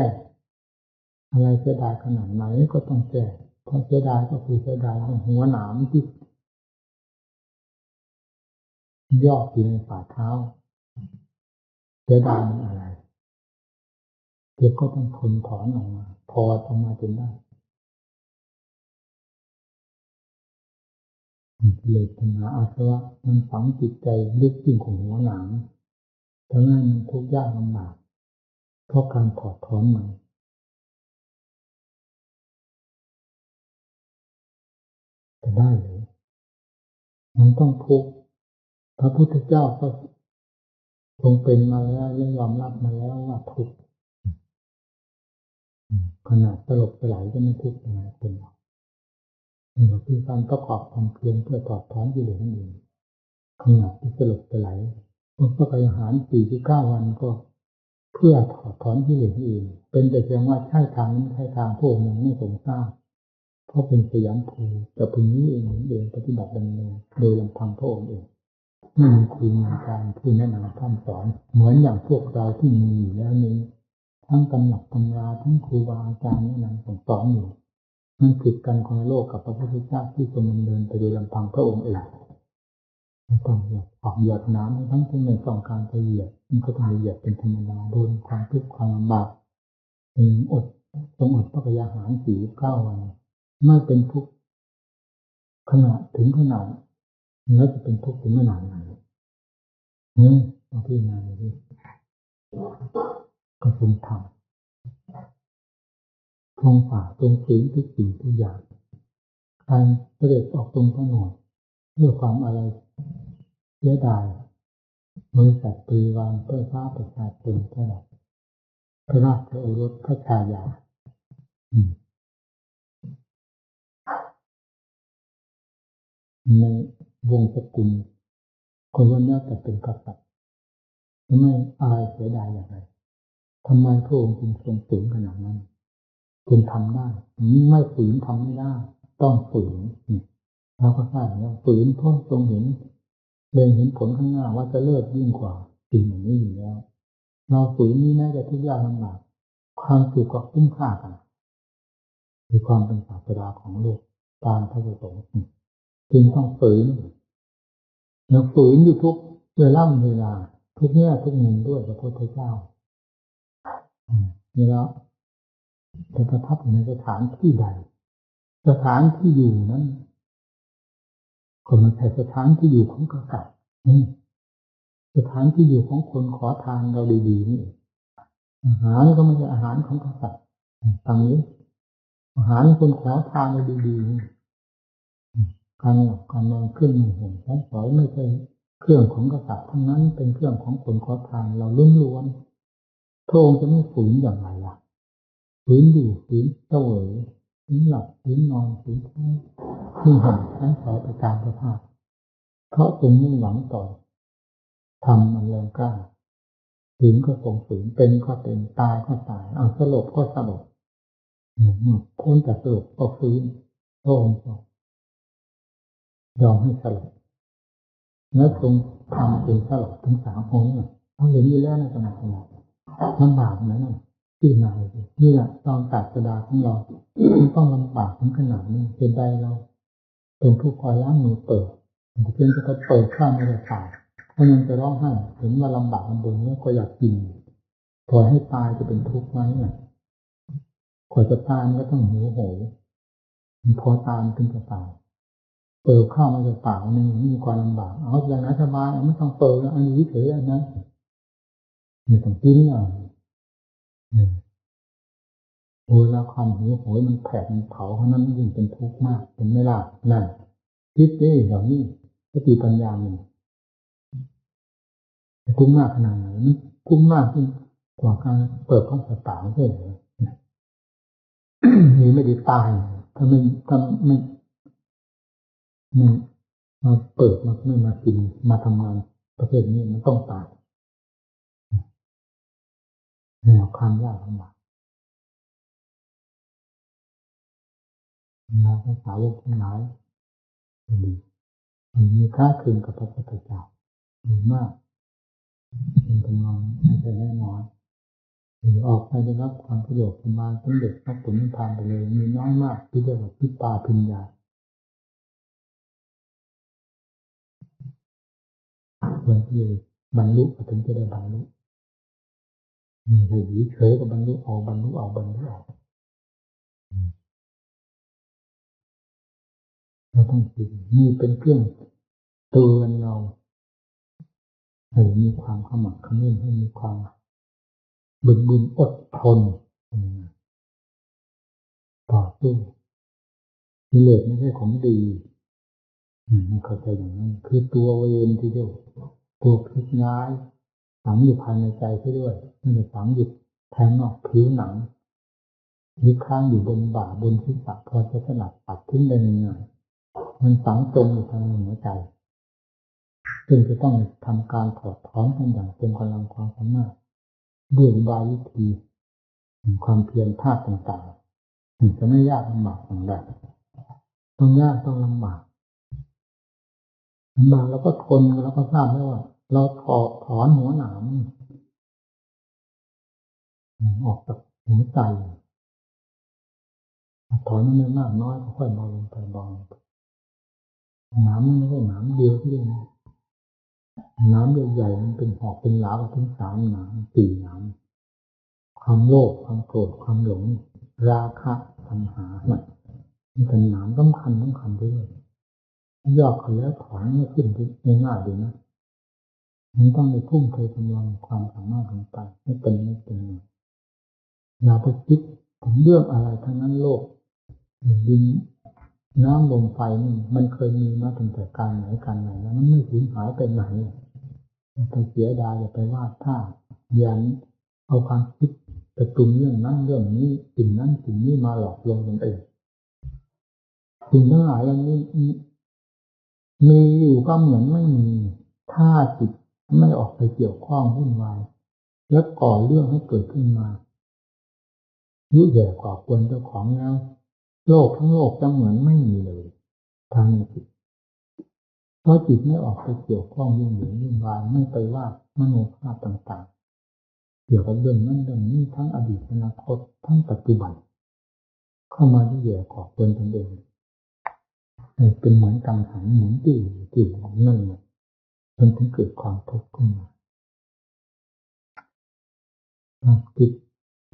อะไรเสียดายขนาดไหนก็ต้องแก้เพราะเสียดายก็คือเสียดายหัวหนามที่ยอดอยู่ในฝ่าเท้าเสียดายมันอะไรเด็กก็ต้องทนถอนออกมาพอออกมาจนได้กิเลสตัณหาอาสวะมันฝังจิตใจลึกยิ่งของหัวหนามทั้งนั้นมันทุกข์ยากลำบากเพราะการถอดถอนมันจะได้หรือมันต้องทุกข์พระพุทธเจ้าก็ทรงเป็นมาแล้วและยอมรับมาแล้วว่าทุกข์ขนาดสลบสลายก็ไม่ทุกข์ยังไงคนเรานี่คือการประกอบความเพียรเพื่อถอดถอนกิเลสนั่นเองขนาดที่สลบสลายพระกายอาหาร49 วันก็เพื่อถอดถอนกิเลสเองเป็นแต่เพียงว่าใช่ทางนั้นใช่ทางพวกยังไม่สงทราบเพราะเป็นสยามภูแต่พึงนี้เองปฏิบัติดำเนินโดยลำพังพระองค์เองไม่มีครูมีอาจารย์ผู้แนะนำท่านสอนเหมือนอย่างพวกเราที่มีอยู่แล้วนี้ทั้งตำหนักตำราทั้งครูบาอาจารย์แนะนำสอนอยู่มันผิดกันคนละโลกกับพระพุทธเจ้าที่ทรงดำเนินไปโดยลำพังพระองค์เองต้องเหยียบน้ำทั้งที่ในสองการไปเหยียบมันก็ต้องเหยียบเป็นธรรมดาโดนความทุกข์ความลำบากอดพระกายอาหาร49 วันไม่เป็นทุกข์ ขนาดถึงขนาดแล้วจะเป็นทุกข์ถึงขนาดไหนเอาพี่มาเลยพี่ก็ทรงทำทรงฝ่าทรงฝืนทุกสิ่งทุกอย่างการเสด็จออกตรงถนนด้วยความอะไรเสียดายบริษัทปรีวานเพื่อพระประชาชนเท่าไหร่พระราชโอรสพระชายาในวงศกุลคนวันนี้แต่เป็นกษัตริย์ไม่อะไรเสียดายอย่างไรทำไมพระองค์จึงทรงฝืนขนาดนั้นคุณทำได้ไม่ฝืนทำไม่ได้ต้องฝืนเราก็ทราบแล้วฝืนเพราะทรงเห็นเห็นผลข้างหน้าว่าจะเลิศยิ่งกว่าสิ่งเหล่านี้อยู่แล้วเราฝืนนี้แม้จะทุกข์ยากลำบากความสุขก็คุ้มค่ากันคือความเป็นศาสดาของโลกตามพระประสงค์จึงต้องฝืนแล้วฝืนอยู่ทุกเวลาทุกแง่ทุกมุมด้วยพระพุทธเจ้านี่แล้วจะประทับอยู่ในสถานที่ใดสถานที่อยู่นั้นก็มันแต่สถานที่อยู่ของกษัตริย์สถานที่อยู่ของคนขอทานเราดีๆนี่อาหารก็ไม่ใช่อาหารของกษัตริย์ตรงนี้อาหารคนขอทานเราดีๆการนอนเครื่องมือห่มใช้สอยไม่ใช่เครื่องของกษัตริย์ทั้งนั้นเป็นเครื่องของคนขอทานเราล้วนๆพระองค์จะไม่ฝืนอย่างไรล่ะฝืนอยู่ฝืนเสวยฝืนหลับฝืนนอนฝืนใช้เครื่องห่มใช้สอยไปตามสภาพเพราะตรงนี้หวังต่อทำมันแรงกล้าฝืนก็ส่งฝืนเป็นก็เป็นตายก็ตายเอาสลบก็สลบพ้นจากสลบก็ฟื้นพระองค์ก็ยอมให้สลบแล้วทรงทำเป็นสลบถึง3 องค์เขาเห็นอยู่แล้วในขณะนั้นลำบากนั้นที่ไหนนี่แหละตอนศาสดาของเราต้องลำบากถึงขนาดนี้เป็นใดเราเป็นผู้คอยล้างมือเปิดเพียงจะเปิดข้ามไม่ได้ผ่านถ้ายังจะร้องไห้เห็นว่าลำบากลำบนแล้วก็อยากกินปล่อยให้ตายจะเป็นทุกข์ไหมกว่าจะตายมันก็ต้องหิวโหยพอตายมันถึงจะตายเปิดข้าวมาจะปากมันมีความลำบากเอาอย่างนั้นสบายไม่ต้องเปิดแล้วอันนี้เฉยๆอันนั้นไม่ต้องกินโอ้ยแล้วความหิวโหยมันแผดมันเผาเพราะนั้นยิ่งเป็นทุกข์มากเป็นไม่ละนั่นคิดดิอย่างนี้สติปัญญามันทุกข์มากขนาดไหนมันทุกข์มากยิ่งกว่าการเปิดข้าวสารใช่ไหมมีไม่ได้ตายถ้าไม่มาเปิดมาไม่มากินมาทำงานประเภทนี้มันต้องตายแนวความยากลำบากนาภาษาโลกทั้งหลายดีมันมีค่าคืนกับพระพุทธเจ้าดีมากเป็นกำลังไม่ใช่แน่นอนหรือออกไปได้รับความประโยชน์ประมาณสำเร็จพระผลนิพพานไปเลยมีน้อยมากที่เรียกว่าพิปาพิญญาควรที่บรรลุถึงจะได้บรรลุมีเหตุเฉยกับบรรลุเอาเราต้องคิดนี่เป็นเครื่องเตือนเราให้มีความขมักเขม้นให้มีความบึกบึนอดทนต่อสู้กิเลสไม่ใช่ของดีมันเข้าใจอย่างนั้นคือตัวเวรที่เดียวตัวพิษร้ายฝังอยู่ภายในใจซะด้วยไม่ได้ฝังอยู่ภายนอกผิวหนังมีค้างอยู่บนบ่าบนศีรษะพอจะสลัดปัดทิ้งได้ง่ายๆมันฝังจมอยู่ภายในหัวใจซึ่งจะต้องทำการถอดถอนกันอย่างเต็มกำลังความสามารถด้วยอุบายวิธีความเพียรภาคต่างๆถึงจะไม่ยากลำบากอย่างใดต้องยากต้องลำบากแล้วก็ทนแล้วก็ทราบแล้วว่าเราถอนหัวหนามออกจากหัวใจถอนมันไม่มากน้อยก็ค่อยเบาลงไปหนามมันไม่ใช่หนามเดียวที่หนามใหญ่ๆมันเป็นหอกเป็นหลาถึง3 หนาม 4 หนามความโลภความโกรธความหลงราคะตัณหามันเป็นหนามสำคัญด้วย ยอกเขาแล้วถอนไม่ขึ้นง่ายๆดีนะมันต้องไปทุ่มเทกำลังความสามารถลงไปไม่เป็นอย่าไปคิดถึงเรื่องอะไรทั้งนั้นโลกดินน้ำลมไฟนี่มันเคยมีมาตั้งแต่การไหนแล้วมันไม่สูญหายไปไหนอย่าไปเสียดายอย่าไปวาดภาพยันเอาความคิดไปปรุงเรื่องนั้นเรื่องนี้สิ่งนั้นสิ่งนี้มาหลอกลวงตนเองสิ่งทั้งหลายเหล่านี้มีอยู่ก็เหมือนไม่มีถ้าจิตไม่ออกไปเกี่ยวข้องวุ่นวายและก่อเรื่องให้เกิดขึ้นมายุ่ยแย่ก่อกวนเจ้าของแล้วโลกทั้งโลกจะเหมือนไม่มีเลยทางจิตเพราะจิตไม่ออกไปเกี่ยวข้องยุ่งเหยิงวุ่นวายไม่ไปวาดมโนภาพต่างๆเกี่ยวกับเรื่องนั้นเรื่องนี้ทั้งอดีตอนาคตทั้งปัจจุบันเข้ามายุ่ยแย่ก่อกวนตนเองเป็นเหมือนกังหันหมุนติ้วนั่นเนี่ยจนถึงเกิดความทุกข์ขึ้นมาจิต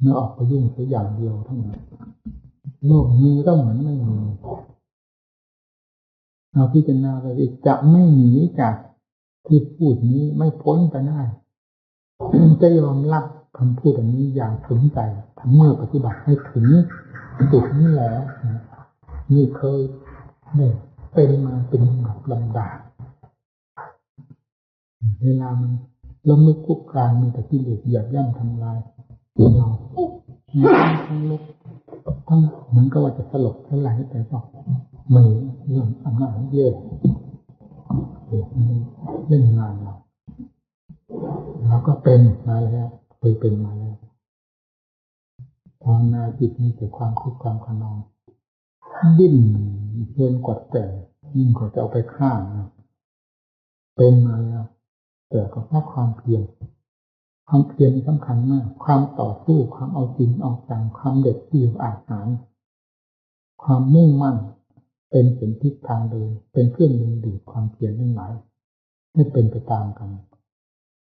ไม่ออกไปยุ่งสักอย่างเดียวเท่านั้นโลกมีก็เหมือนไม่มีเราพิจารณาไปจะไม่หนีจากที่พูดนี้ไม่พ้นไปได้จะยอมรับคำพูดอันนี้อย่างถึงใจทั้งเมื่อปฏิบัติให้ถึงจุดนี้แล้วนี่เคยเนี่ยเป็นมาเป็นลำดับเวลามันล้มลุกคลุกคลานมีแต่กิเลสเหยียบย่ำทำลายเราทั้งลุกทั้งเหมือนกับว่าจะสลบสลายแต่ก็มือเรื่องอำนาจเยอะเล่นงานเราก็เป็นมาแล้วเคยเป็นมาแล้วภาวนาจิตมีแต่ความคิดความขนองดิ้นเกินกว่าแต่ยิ่งกว่าจะเอาไปฆ่าเป็นมาแล้วแต่ก็เพราะความเพียรสำคัญมากความต่อสู้ความเอาจริงเอาจังความเด็ดเดี่ยวอาจหารความมุ่งมั่นเป็นทิศทางเดินเป็นเครื่องดึงดูดความเพียรทั้งหลายให้เป็นไปตามกัน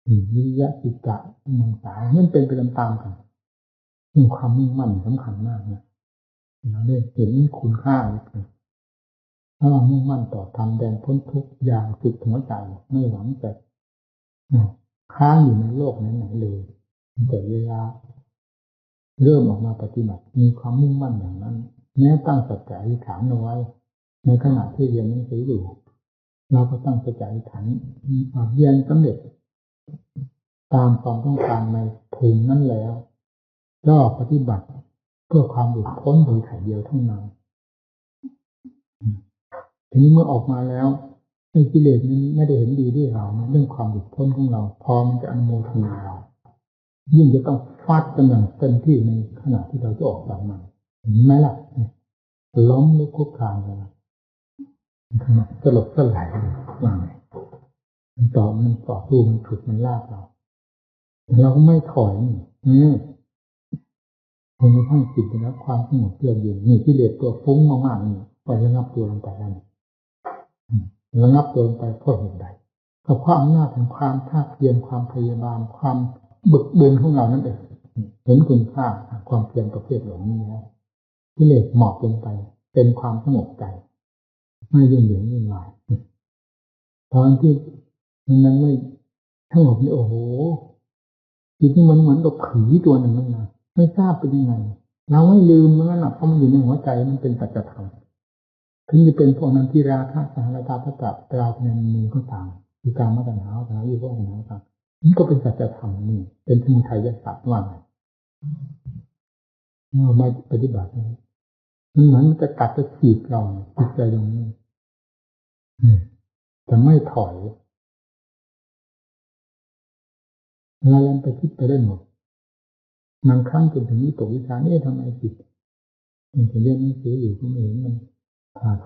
วิริยะจิตตะมังสานั่นเป็นไปตามกันซึ่งความมุ่งมั่นสำคัญมากนะเราได้เห็นคุณค่าถ้าเรามุ่งมั่นต่อธรรมแดนพ้นทุกอย่างสุดหัวใจไม่หวังแต่ค้างอยู่ในโลกไหนๆเลยแต่เวลาเริ่มออกมาปฏิบัติมีความมุ่งมั่นอย่างนั้นแม้ตั้งสัจจะอธิษฐานเอาไว้ในขณะที่เรียนหนังสืออยู่เราก็ตั้งสัจจะอธิษฐานเรียนสำเร็จตามความต้องการในภูมินั้นแล้วก็ปฏิบัติเพื่อความหลุดพ้นโดยถ่ายเดียวเท่านั้นทีนี้เมื่อออกมาแล้วไอ้กิเลสนั้นไม่ได้เห็นดีด้วยเราเรื่องความหลุดพ้นของเราพอมันจะอนุโมทนาเรายิ่งจะต้องฟาดกันอย่างเต็มที่ในขณะที่เราจะออกจากมันเห็นไหมล่ะล้มลุกคลุกคลานเลยสลบสลายอย่างไรมันต่อสู้มันฉุดมันลากเราก็ไม่ถอยจนกระทั่งจิตได้รับความสงบเยือกเย็นนี่กิเลสตัวฟุ้งมากๆนี่ก็ระงับตัวลงไปแล้วระงับตัวลงไปเพราะเหตุใดก็เพราะอำนาจของความภาคเพียรความพยายามความบึกบึนของเรานั่นเองเห็นคุณค่าความเพียรประเภทเหล่านี้แล้วกิเลสหมอบลงไปเป็นความสงบใจไม่ยุ่งเหยิงวุ่นวายตอนที่มันไม่สงบนี่โอ้โหจิตนี่มันเหมือนกับผีตัวหนึ่งนั่นนะไม่ทราบเป็นยังไงเราไม่ลืมมันนะเพราะมันอยู่ในหัวใจมันเป็นปัจจธรรมถึงจะเป็นพวกนั้นที่ราคะสหราตาพระจับปราเป็นมีก็ตามมีการมาตรฐานอยู่พวกนั้นต่างนี่ก็เป็นปัจจธรรมนี่เป็นสมุทัยศาสตร์ว่าไงเราไม่ปฏิบัติมันเหมือนมันจะกัดจะขีดเราจิตใจตรงนี้แต่ไม่ถอยเรายังไปคิดไปได้หมดบางครั้งจนถึงวิตกวิจารณ์ทำไมจิตมันจะเรียนหนังสืออยู่ก็ไม่เห็นมันขาด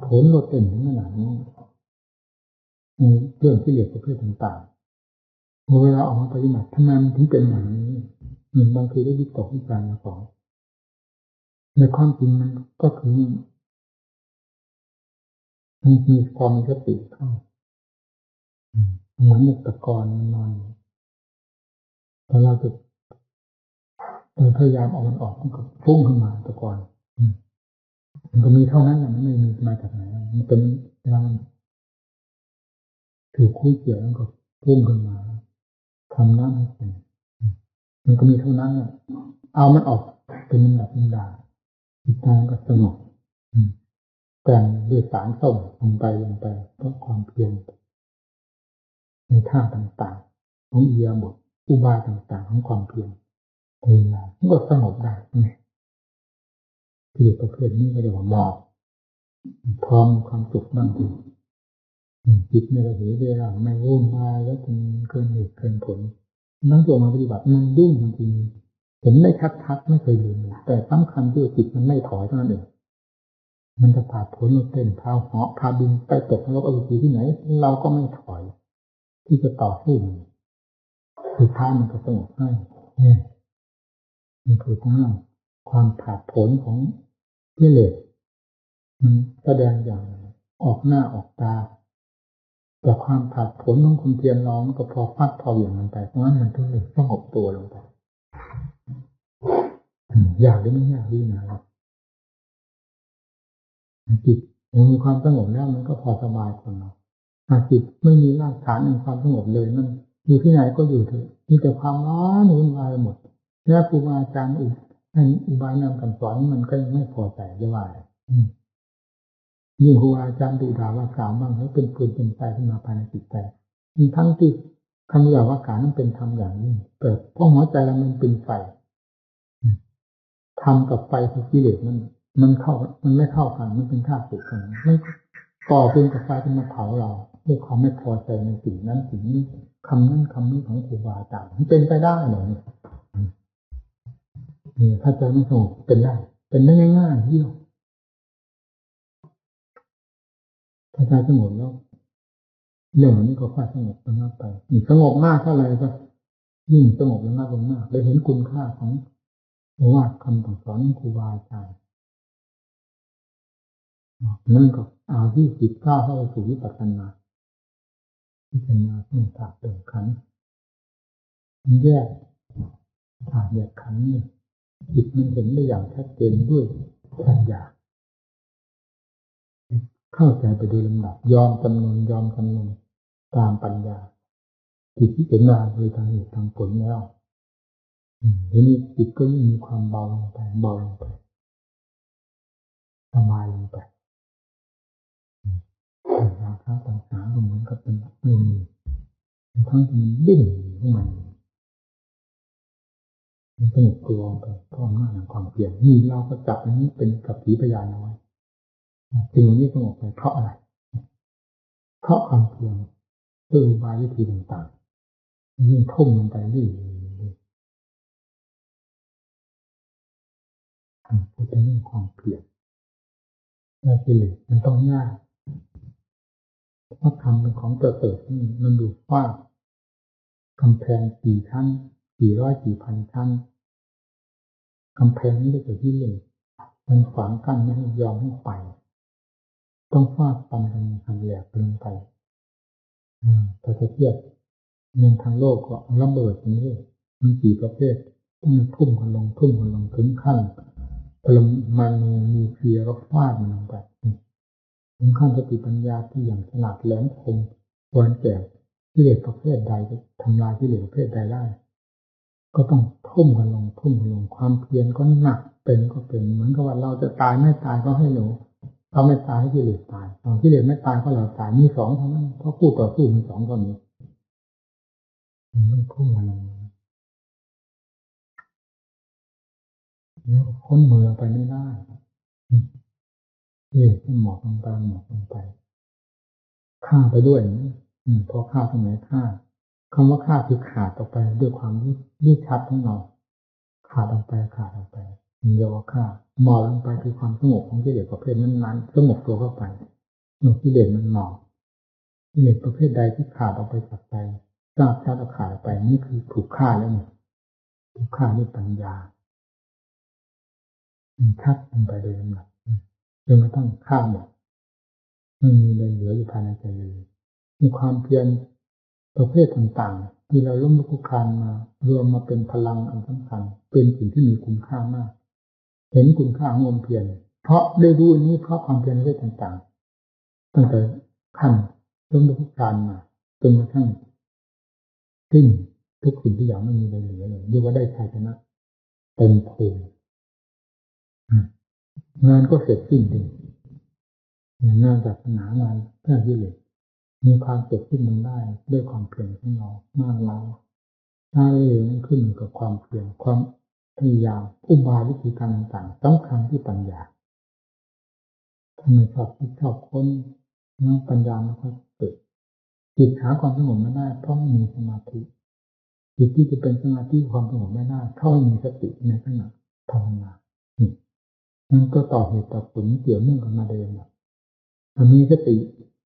ผลลดเต็มถึงขนาดนี้เรื่องที่เหลือประเภทต่างๆเวลาออกมาปฏิบัติทำไมมันถึงเป็นอย่างนี้บางทีได้วิตกวิจารณ์มาก่อนในความจริงมันก็คือมันมีความมีสติเข้าเหมือนตะกอนมันนอนพอเราจะพยายามเอามันออกมันก็ฟุ้งขึ้นมาตะกอน มันก็มีเท่านั้นแหละมันไม่มีมาจากไหนมันเป็นเวลามันถูกคุยเกี่ยวแล้วก็พุ่งขึ้นมาทำน้ำให้เป็นมันก็มีเท่านั้นแหละเอามันออกเป็นลำดับลำดาจิตใจก็สงบแต่งด้วยสารส้มลงไปเพราะความเพียรในท่าต่างๆของอิริยาบถอุบายต่างๆของความเพียรเวลามันก็สงบได้ที่ประเภทนี้ก็เรียกว่าหมอกพร้อมความสุขบ้างทีจิตไม่ระเหยเร่าไม่วุ่นวายแล้วจนเกินเหตุเกินผลนั่งตัวมาปฏิบัติมันยุ่งจริงๆเห็นได้ชัดๆไม่เคยลืมแต่สำคัญที่จิตมันไม่ถอยเท่านั้นเองมันจะผ่าผลเราเต้นพาเหาะพาบินไปตกนรกอเวจีที่ไหนเราก็ไม่ถอยที่จะต่อสู้มันสุดท้ายมันก็สงบให้นี่คือทั้งความผ่าผลของกิเลสมันแสดงอย่างออกหน้าออกตาแต่ความผ่าผลของคุณเพียรร้องก็พอฟัดพออย่างมันไปเพราะฉะนั้นมันต้องสงบตัวลงไปอยากหรือไม่อยากดีนะครับจิตมันมีความสงบแล้วมันก็พอสบายคนเราหากจิตไม่มีรากฐานในความสงบเลยมันอยู่ที่ไหนก็อยู่เถอะมีแต่ความร้อนวุ่นวายหมดแล้วครูบาอาจารย์ให้อุบายนำคำสอนมันก็ยังไม่พอใจจะว่ายิ่งครูบาอาจารย์ดุด่าว่ากล่าวบ้างแล้วเป็นปืนเป็นไฟขึ้นมาภายในจิตใจมีทั้งที่คำด่าว่ากล่าวนั้นเป็นธรรมอย่างนี้แต่เพราะหัวใจเรามันเป็นไฟธรรมกับไฟคือกิเลสมันไม่เข้ากันมันเป็นข้าศึกกันไม่ก่อเป็นกับไฟเป็นมาเผาเราด้วยความไม่พอใจในสิ่งนั้นสิ่งนี้คำนั้นคำนี้ของครูบาอาจารย์มันเป็นไปได้เหรอเนี่ยถ้าใจไม่สงบเป็นได้ง่ายๆเดียวถ้าใจสงบแล้วเรื่องนี้ก็ค่อยสงบลงไปสงบมากเท่าไหร่ก็ยิ่งสงบลงมากได้เห็นคุณค่าของว่าคำสอนของครูบาอาจารย์นั่นก็เอาที่จิตก้าวเข้าไปสู่วิปัสสนาพิจารณาเรื่องธาตุเรื่องขันธ์แยกธาตุแยกขันธ์นี่จิตมันเห็นได้อย่างชัดเจนด้วยปัญญาเข้าใจไปโดยลำดับยอมจำนนตามปัญญาจิตที่เป็นนาโดยทางเหตุทางผลแล้วทีนี้จิตก็ยิ่งมีความเบาลงไปสบายลงไปราคะตัณหาก็เหมือนกับเป็นไม่มีทั้งที่มันดิ้นของมันสงบตัวไปพร้อมหน้าแห่งความเปลี่ยนนี่เราก็จับอันนี้เป็นกับผีพยานน้อยสิ่งนี้สงบไปเพราะอะไรเพราะความเพียรด้วยอุบายวิธีต่างๆยิ่งทุ่มลงไปเรื่อยพูดถึงเรื่องความเพียรแล้วกิเลสมันต้องยากเพราะทำเป็นของเกิดนี่มันดูว่ากำแพงกี่ชั้นกี่ร้อยกี่พันชั้นกำแพงนี้ได้แต่ที่เลยมันขวางกั้นไม่ให้ยอมให้ไปต้องฟาดฟันกันหันแหลกลงไปถ้าจะเทียบเรื่องทางโลกก็ระเบิดนี้มีกี่ประเภทต้องทุ่มกันลงถึงขั้นปรมาณูนิวเคลียร์ก็ฟาดมันลงไปถึงขั้นสติปัญญาที่อย่างฉลาดแหลมคมควรแก่กิเลสประเภทใดจะทำลายกิเลสประเภทใดได้ก็ต้องทุ่มกันลงความเพียรก็หนักเป็นก็เป็นเหมือนกับว่าเราจะตายไม่ตายก็ให้หนูเราไม่ตายให้กิเลสตายตอนกิเลสไม่ตายก็เราตายมีสองเท่านั้นเพราะคู่ต่อสู้มีสองคนนี้มันพุ่งมาลงแล้วค้นมือไปไม่ได้มันหมอกลงไปฆ่าไปด้วยพอฆ่าตรงไหนฆ่าคำว่าฆ่าคือขาดออกไปด้วยความรู้ชัดของเราขาดออกไปเรียกว่าฆ่าหมอบลงไปคือความสงบของกิเลสประเภทนั้นๆสงบตัวเข้าไปเมื่อกิเลสมันหมอบกิเลสประเภทใดที่ขาดออกไปจากใจทราบชัดแล้วขาดออกไปนี่คือถูกฆ่าแล้วเนี่ยถูกฆ่าด้วยปัญญาชัดลงไปโดยลำดับจนกระทั่งฆ่าหมดไม่มีอะไรเหลืออยู่ภายในใจเลยมีความเพียรประเภทต่างๆที่เราล้มลุกคลุกคลานมารวมมาเป็นพลังอันสำคัญเป็นสิ่งที่มีคุณค่ามากเห็นคุณค่าของความเพียร เพราะได้รู้นี้เพราะความเพียรในเรื่องต่างๆตั้งแต่ขั้นเริ่มทุกการมาจนกระทั่งสิ้นทุกสิ่งที่อย่างไม่มีอะไรเหลือเลยเรียกว่าได้ชัยชนะเต็มภูมิงานก็เสร็จสิ้นดีงานศาสนางานแค่ที่เหลือมีความเสร็จสิ้นลงได้ด้วยความเพียรของเรามากแล้วถ้าเรื่องนั้นขึ้นกับความเพียรความพยายามอุบายวิธีการต่างๆสำคัญที่ปัญญาทำไมชอบคิดชอบค้นนั่งปัญญามันก็เกิดจิตหาความสงบไม่ได้เพราะไม่มีสมาธิจิตที่จะเป็นสมาธิความสงบไม่ได้เพราะไม่มีสติในขณะภาวนามันก็ต่อเหตุต่อผลเกี่ยวเนื่องกันมาเดิมมันมีสติ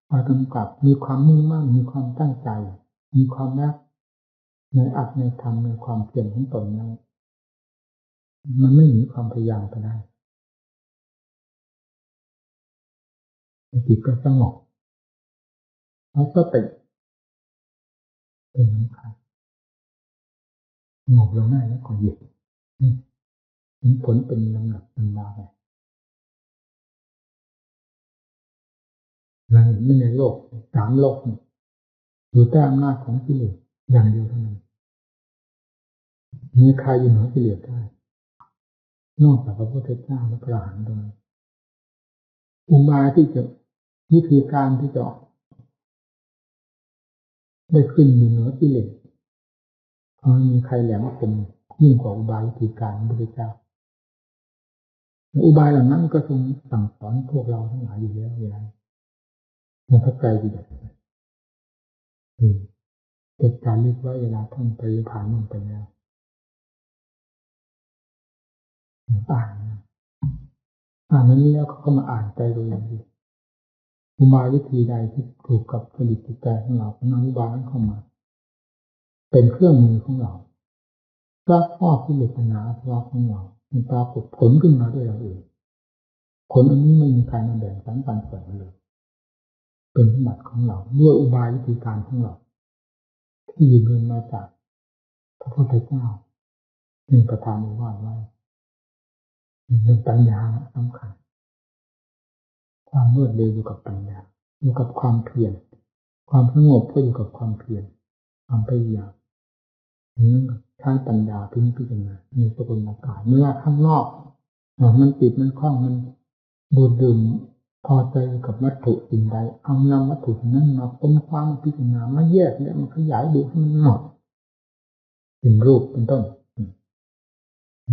คอยกำกับมีความมุ่งมั่นมีความตั้งใจมีความรักในอัตในธรรมในความเพียรของตนนั้นมันไม่หนีความพยายามไปได้จิตก็สงบแล้วสติเป็นสำคัญสงบลงได้แล้วก็หยุดผลเป็นลำดับลำดาไปเราเห็นในโลกสามโลกอยู่ใต้อำนาจของกิเลสอย่างเดียวเท่านั้นมีใครอยู่เหนือกิเลสได้นอกจากพระพุทธเจ้าและพระอรหันต์เท่านั้นอุบายที่จะวิธีการที่จะได้ขึ้นอยู่เหนือกิเลสไม่มีใครแหลมคมยิ่งกว่าอุบายวิธีการของพระพุทธเจ้าอุบายเหล่านั้นก็ทรงสั่งสอนพวกเราทั้งหลายอยู่แล้วอย่างนั้นมันเข้าใจดีแบบเหตุการณ์นี้ว่าเวลาท่านไปผ่านมันไปแล้วอ่านนั้นแล้วเขาก็มาอ่านใจโดยอย่างดีอุบายวิธีใดที่ถูกกับผลิตจิตใจของเรานำอุบายนั้นเข้ามาเป็นเครื่องมือของเรารักชอบที่เหลือหนาเพราะของเรามีปรากฏผลขึ้นมาด้วยเราเองผลอันนี้ไม่มีใครมาแบ่งปันแบ่งเลยเป็นสมบัติของเราด้วยอุบายวิธีการของเราที่ยืมเงินมาจากพระพุทธเจ้าเป็นประธานอุบายไว้เรื่องปัญญาสำคัญความรวดเร็วอยู่กับปัญญาอยู่กับความเพียรความสงบก็อยู่กับความเพียรความพยายามนั้นใช้ปัญญาพิจารณาในสกุลอากาศเมื่อข้างนอกมันติดมันคล้องมันดูดดื่มพอใจกับวัตถุสิ่งใดเอานำวัตถุนั้นมาค้นคว้าพิจารณามาแยกเนี่ยมันขยายดูให้มันหมดเป็นรูปเป็นต้น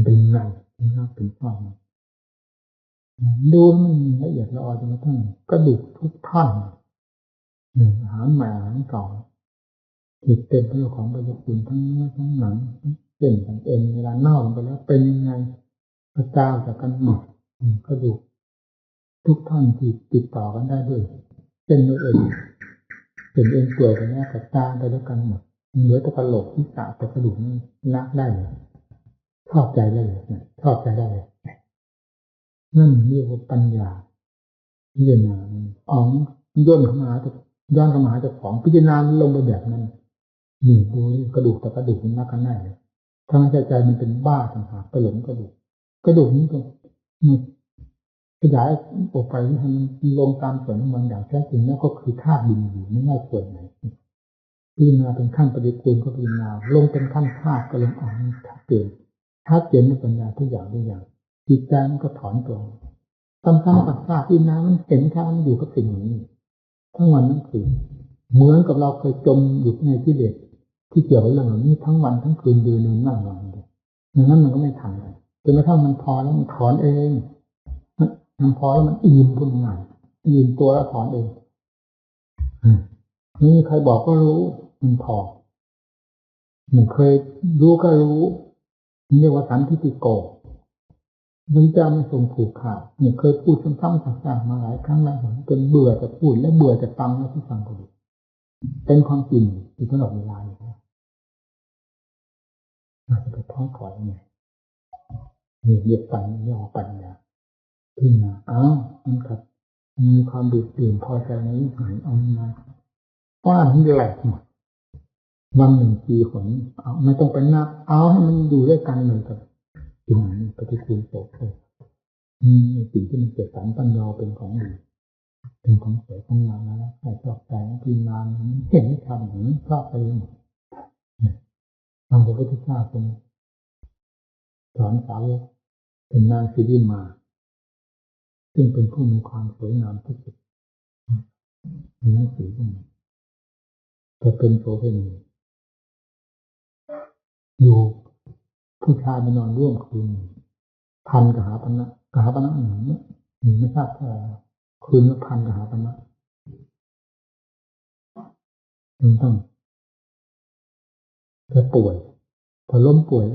เป็นไงเป็นหน้าเป็นข้อดูมันละเอียดละออจนกระทั่งกระดูกทุกท่อนอาหารใหม่อาหารเก่าติดเต็มไปด้วยของประโยชน์ทั้งเนื้อทั้งหนังเส้นทั้งเอ็นเวลาเน่าลงไปแล้วเป็นยังไงกระจายจากกันหมดกระดูกทุกท่อนที่ติดต่อกันได้ด้วยเส้นเนื้อเอ็นเปื่อยไปแล้วกระจายไปด้วยกันหมดเหลือแต่กระโหลกที่สะแต่กระดูกนี่ละได้เลยชอบใจได้เลยชอบใจได้เลยนั่นเรียกว่าปัญญาพิจารณาย้อนเข้ามาจะของพิจารณาลงไปแบบนั้นนี่ดูกระดูกแต่กระดูกมันรักกันได้เลยทางใจมันเป็นบ้าต่างหากไปหลงกระดูกนี้ก็มันขยายออกไปให้มันลงตามส่วนของมันอย่างแท้จริงแล้วก็คือธาตุดินอยู่ไม่ว่าส่วนไหนพิจารณาเป็นขั้นปฏิกูลก็พิจารณาลงเป็นขั้นธาตุก็ลงอ่านชัดเจนในปัญญาทุกอย่างจิตใจมันก็ถอนตัวซ้ำๆกับซากพิจารณามันเห็นแค่มันอยู่กับสิ่งนี้ทั้งวันทั้งคืนเหมือนกับเราเคยจมอยู่ในกิเลสที่เกี่ยวกับเรื่องเหล่านี้ทั้งวันทั้งคืนเดินนั่งนอนอย่างนั้นมันก็ไม่ทันเลยจนกระทั่งมันพอแล้วมันถอนเองมันพอแล้วมันอิ่มพุ่งงานอิ่มตัวแล้วถอนเองนี่ใครบอกก็รู้มันพอมันเคยรู้ก็รู้เรียกว่าสันทิฏฐิโกมันจะไม่ทรงผูกขาดเนี่ยเคยพูดซ้ำๆซักๆมาหลายครั้งหลายหนจนเบื่อจะพูดและเบื่อจะฟังแล้วที่ฟังก็ดูเป็นความจริงอยู่ตลอดเวลาอยู่แล้วอาจจะไปท้อถอยไงเหยียบปัญญาที่มามันขัดมีความดื้อดื่นพอใจในวิหารเอามาว่ามันแหลกหมดวันหนึ่งปีหนไม่ต้องไปนับเอาให้มันอยู่ด้วยกันเลยกับสิ่งนั้นปฏิกูลโสโครก มีสิ่งที่มันเกิดสารปัญญาเป็นของดีเป็นของสวยของงามนะใครชอบใจพิมพ์งานเห็นไม่ทำหรือชอบไปหมดทางพระพุทธเจ้าทรงสอนสาวกเป็นนางสิริมาซึ่งเป็นผู้มีความสวยงามที่สุดมีหนังสือขึ้นมาจะเป็นโสเภณีอยู่ผู้ชายมานอนร่วมคืนพันกหาปณะหนึ่งไม่ทราบว่าคืนละพันกหาปณะต้องจะป่วยพอล้มป่วย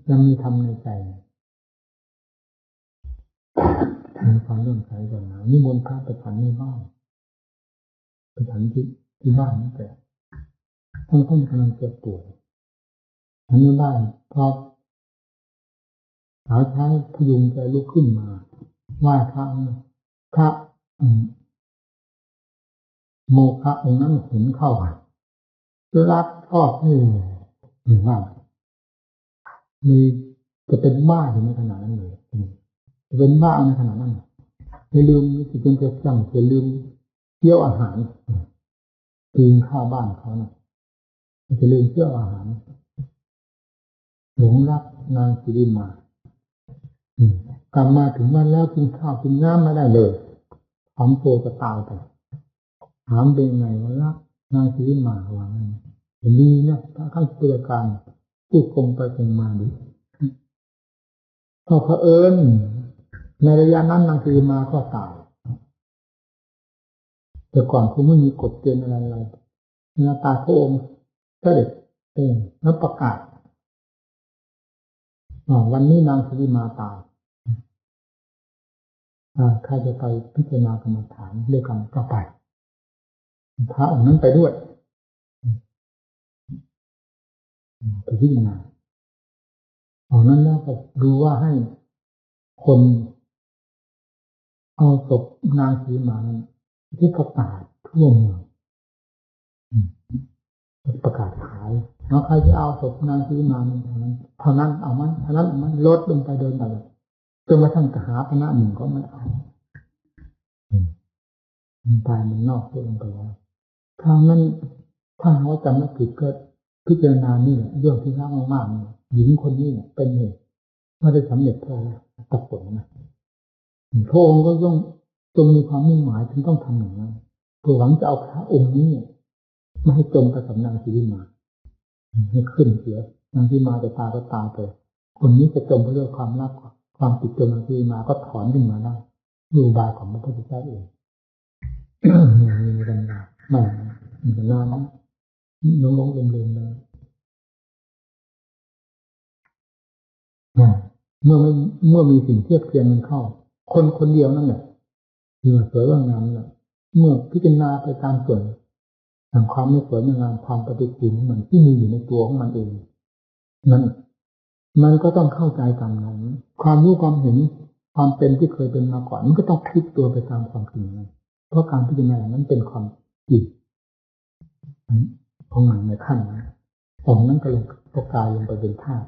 ยังมีทำในใจมีความเรื่องใจก่อนนะนิมนต์พระไปฉันในบ้านไปฉันที่บ้านนั่นแต่ท่านกำลังเจ็บป่วยฉันในบ้านพอสาวใช้พยุงใจลุกขึ้นมาว่าพระโมฆะองค์นั้นเห็นเข้าไปรักชอบหรือว่ามีจะเป็นบ้าถึงในขนาดนั้นเลยจะเป็นบ้าในขนาดนั้นจะลืมจะเป็นจะสั่งจะลืมเที่ยวอาหารกินข้าวบ้านเขานะจะลืมเที่ยวอาหารหลงรักนางสิริมากลับมาถึงบ้านแล้วกินข้าวกินน้ำไม่ได้เลยหอมโตจะตายไปถามเป็นไงว่ารักนางสิริมาว่างั้นดีนะถ้าขั้นตัวการพูดคงไปคงมาดีพอเผอิญในระยะนั้นนางสิริมาก็ตายแต่ก่อนคงไม่มีกฎเกณฑ์อะไรเมื่อตายพระองค์เสด็จเองแล้วประกาศวันนี้นางสิริมาตายใครจะไปพิจารณากรรมฐานด้วยกันก็ไปพระองค์นั้นไปด้วยไปพิจารณานั้นแล้วก็ดูว่าให้คนเอาศพนางสีมาที่ประกาศทั่วเมืองประกาศขายแล้วใครจะเอาศพนางสีมาเท่านั้นเอาไหมเท่านั้นเอาไหมลดลงไปเดินไปจนกระทั่งกหาปณะหนึ่งก็ไม่เอามันตายมันนอกตัวลงไปแล้วทางนั้นถ้าเขาจำไม่ผิดก็พิจารณานี่แหละเรื่องที่น่ามากๆหญิงคนนี้เนี่ยเป็นเหตุไม่ได้สำเร็จพอตัดผลนะพระองค์ก็ต้องมีความมุ่งหมายถึงต้องทำอย่างนั้นเพื่อหวังจะเอาพระองค์นี้ไม่ให้จมไปกับนางสิริมาให้ขึ้นเสียนางสิริมาจะตายก็ตายไปคนนี้จะจมไปด้วยความรักความติดจมนางสิริมาก็ถอนขึ้นมาได้ดูบายของพระพุทธเจ้าเองมีกันมาไม่มีกันนานนะลงลืมเลยเมื่อมีสิ่งเทียบเทียงกันเข้าคนเดียวนั่นแหละที่ว่าสวยว่างามนั่นแหละเมื่อพิจารณาไปตามส่วนแห่งความไม่สวยไม่งามความปฏิกูลของมันที่มีอยู่ในตัวของมันเองนั้นมันก็ต้องเข้าใจตามนั้นความรู้ความเห็นความเป็นที่เคยเป็นมาก่อนมันก็ต้องพลิกตัวไปตามความจริงนั้นเพราะการพิจารณานั้นเป็นความจริงของมันในขั้นนั้นของนั้นก็ลงประกายลงไปเป็นธาตุ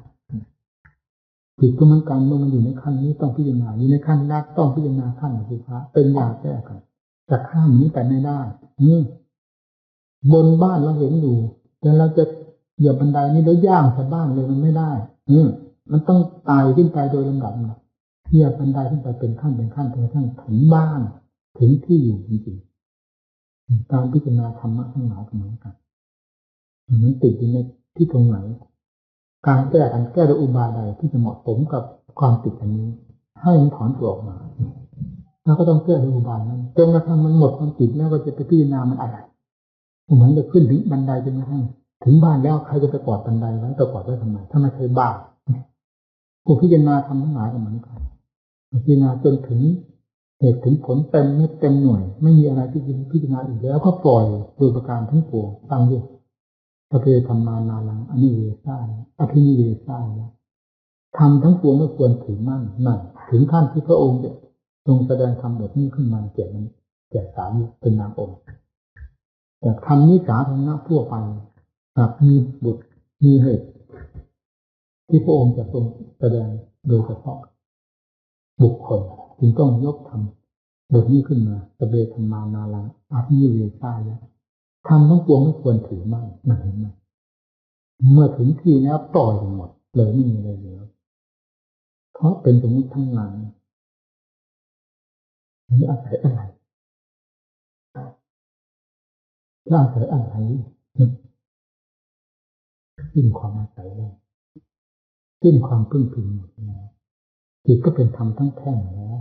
จิตก็เหมือนกันเมื่อมันอยู่ในขั้นนี้ต้องพิจารณาอยู่ในขั้นรักต้องพิจารณาขั้นอสุภะเป็นยาแก้กันจะข้ามนี้ไปไม่ได้บนบ้านเราเห็นอยู่แต่เราจะเหยียบบันไดนี้แล้วย่างชาวบ้านเลยมันไม่ได้มันต้องไต่ขึ้นไปโดยลำดับเหยียบบันไดขึ้นไปเป็นขั้นจนกระทั่งถึงบ้านถึงที่อยู่จริงๆการพิจารณาธรรมะทั้งหลายเหมือนกันมันติดอยู่ในที่ตรงไหนการแก้ด้วยอุบายใดที่จะเหมาะสมกับความติดอันนี้ให้มันถอนตัวออกมาแล้วก็ต้องแก้ด้วยอุบายนั้นจนกระทั่งมันหมดความติดแล้วก็จะไปพิจารณามันอะไรเหมือนจะขึ้นถึงบันไดจนกระทั่งถึงบ้านแล้วใครจะไปกอดบันไดไว้ไปกอดไว้ทำไมถ้าไม่เคยบ้าผู้พิจารณาทำทั้งหลายก็เหมือนกันพิจารณาจนถึงเหตุถึงผลเต็มเม็ดเต็มหน่วยไม่มีอะไรที่จะพิจารณาอีกแล้วก็ปล่อยโดยประการทั้งปวงตั้งอยู่พระเพธรรมานาลังอนิเวสาอภินิเวสาทำทั้งปวงไม่ควรถือมั่นนั่นถึงขั้นที่พระองค์จะทรงแสดงธรรมบทนี้ขึ้นมาแก่สามีเป็นนางองค์แต่ธรรมนี้สาธารณะทั่วไปหากมีบุตรมีเหตุที่พระองค์จะทรงแสดงโดยเฉพาะ บุคคลจึงต้องยกธรรมบทนี้ขึ้นมาสเบธรรมานาลังอภิเวสายะธรรมทั้งปวงไม่ควรถือมั่นนั่นเห็นไหมเมื่อถึงที่แล้วปล่อยหมดเลยไม่มีอะไรเหลือเพราะเป็นสมมติทั้งนั้นนี่อาศัยอะไรอาศัยอะไรสิ้นความอาศัยแล้วสิ้นความพึ่งพิงหมดแล้วจิตก็เป็นธรรมทั้งแท่งแล้ว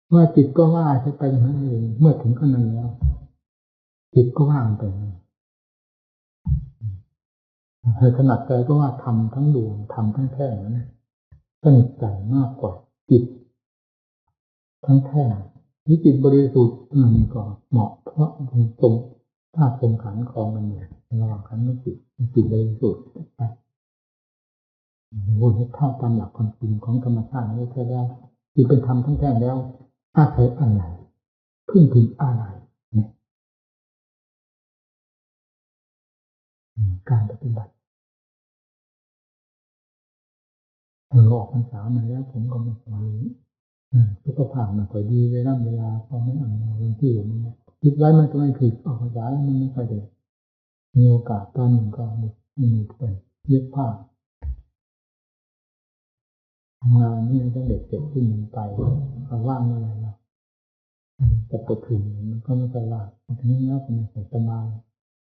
เมื่อจิตก็ว่าใช่ไปอย่างนั้นเองเมื่อถึงขนาดแล้วจิตก็ว่างไปให้ขนาดใจก็ว่าธรรมทั้งดวงธรรมทั้งแท่งนั้นสนิทใจมากกว่าจิตทั้งแท่งที่จิตบริสุทธิ์นี่ก็เหมาะเพราะตรงถ้าตรงขันคลองมันอยู่ระหว่างขันกับจิตบริสุทธิ์วนให้เข้าตามหลักความจริงของธรรมชาตินี้แท้แล้วที่เป็นธรรมทั้งแท่งแล้วอาศัยอะไรพึ่งพิงอะไรเนี่ยการปฏิบัติออกพรรษามาแล้วผมก็ไม่ค่อยสุขภาพไม่ค่อยดีเวลาพอไม่อ่านบางที่มันคิดไว้มันก็ไม่ผิดออกพรรษาแล้วมันไม่ค่อยได้มีโอกาสตอนหนึ่งก็ไม่มีเพื่อนเย็บผ้าทำงานนี่ตั้งเด็กเสร็จที่มันไปเอาว่างเมื่อไหร่นะแต่ไปถึงมันก็ไม่ค่อยว่างทีนี้แล้วเป็นสบาย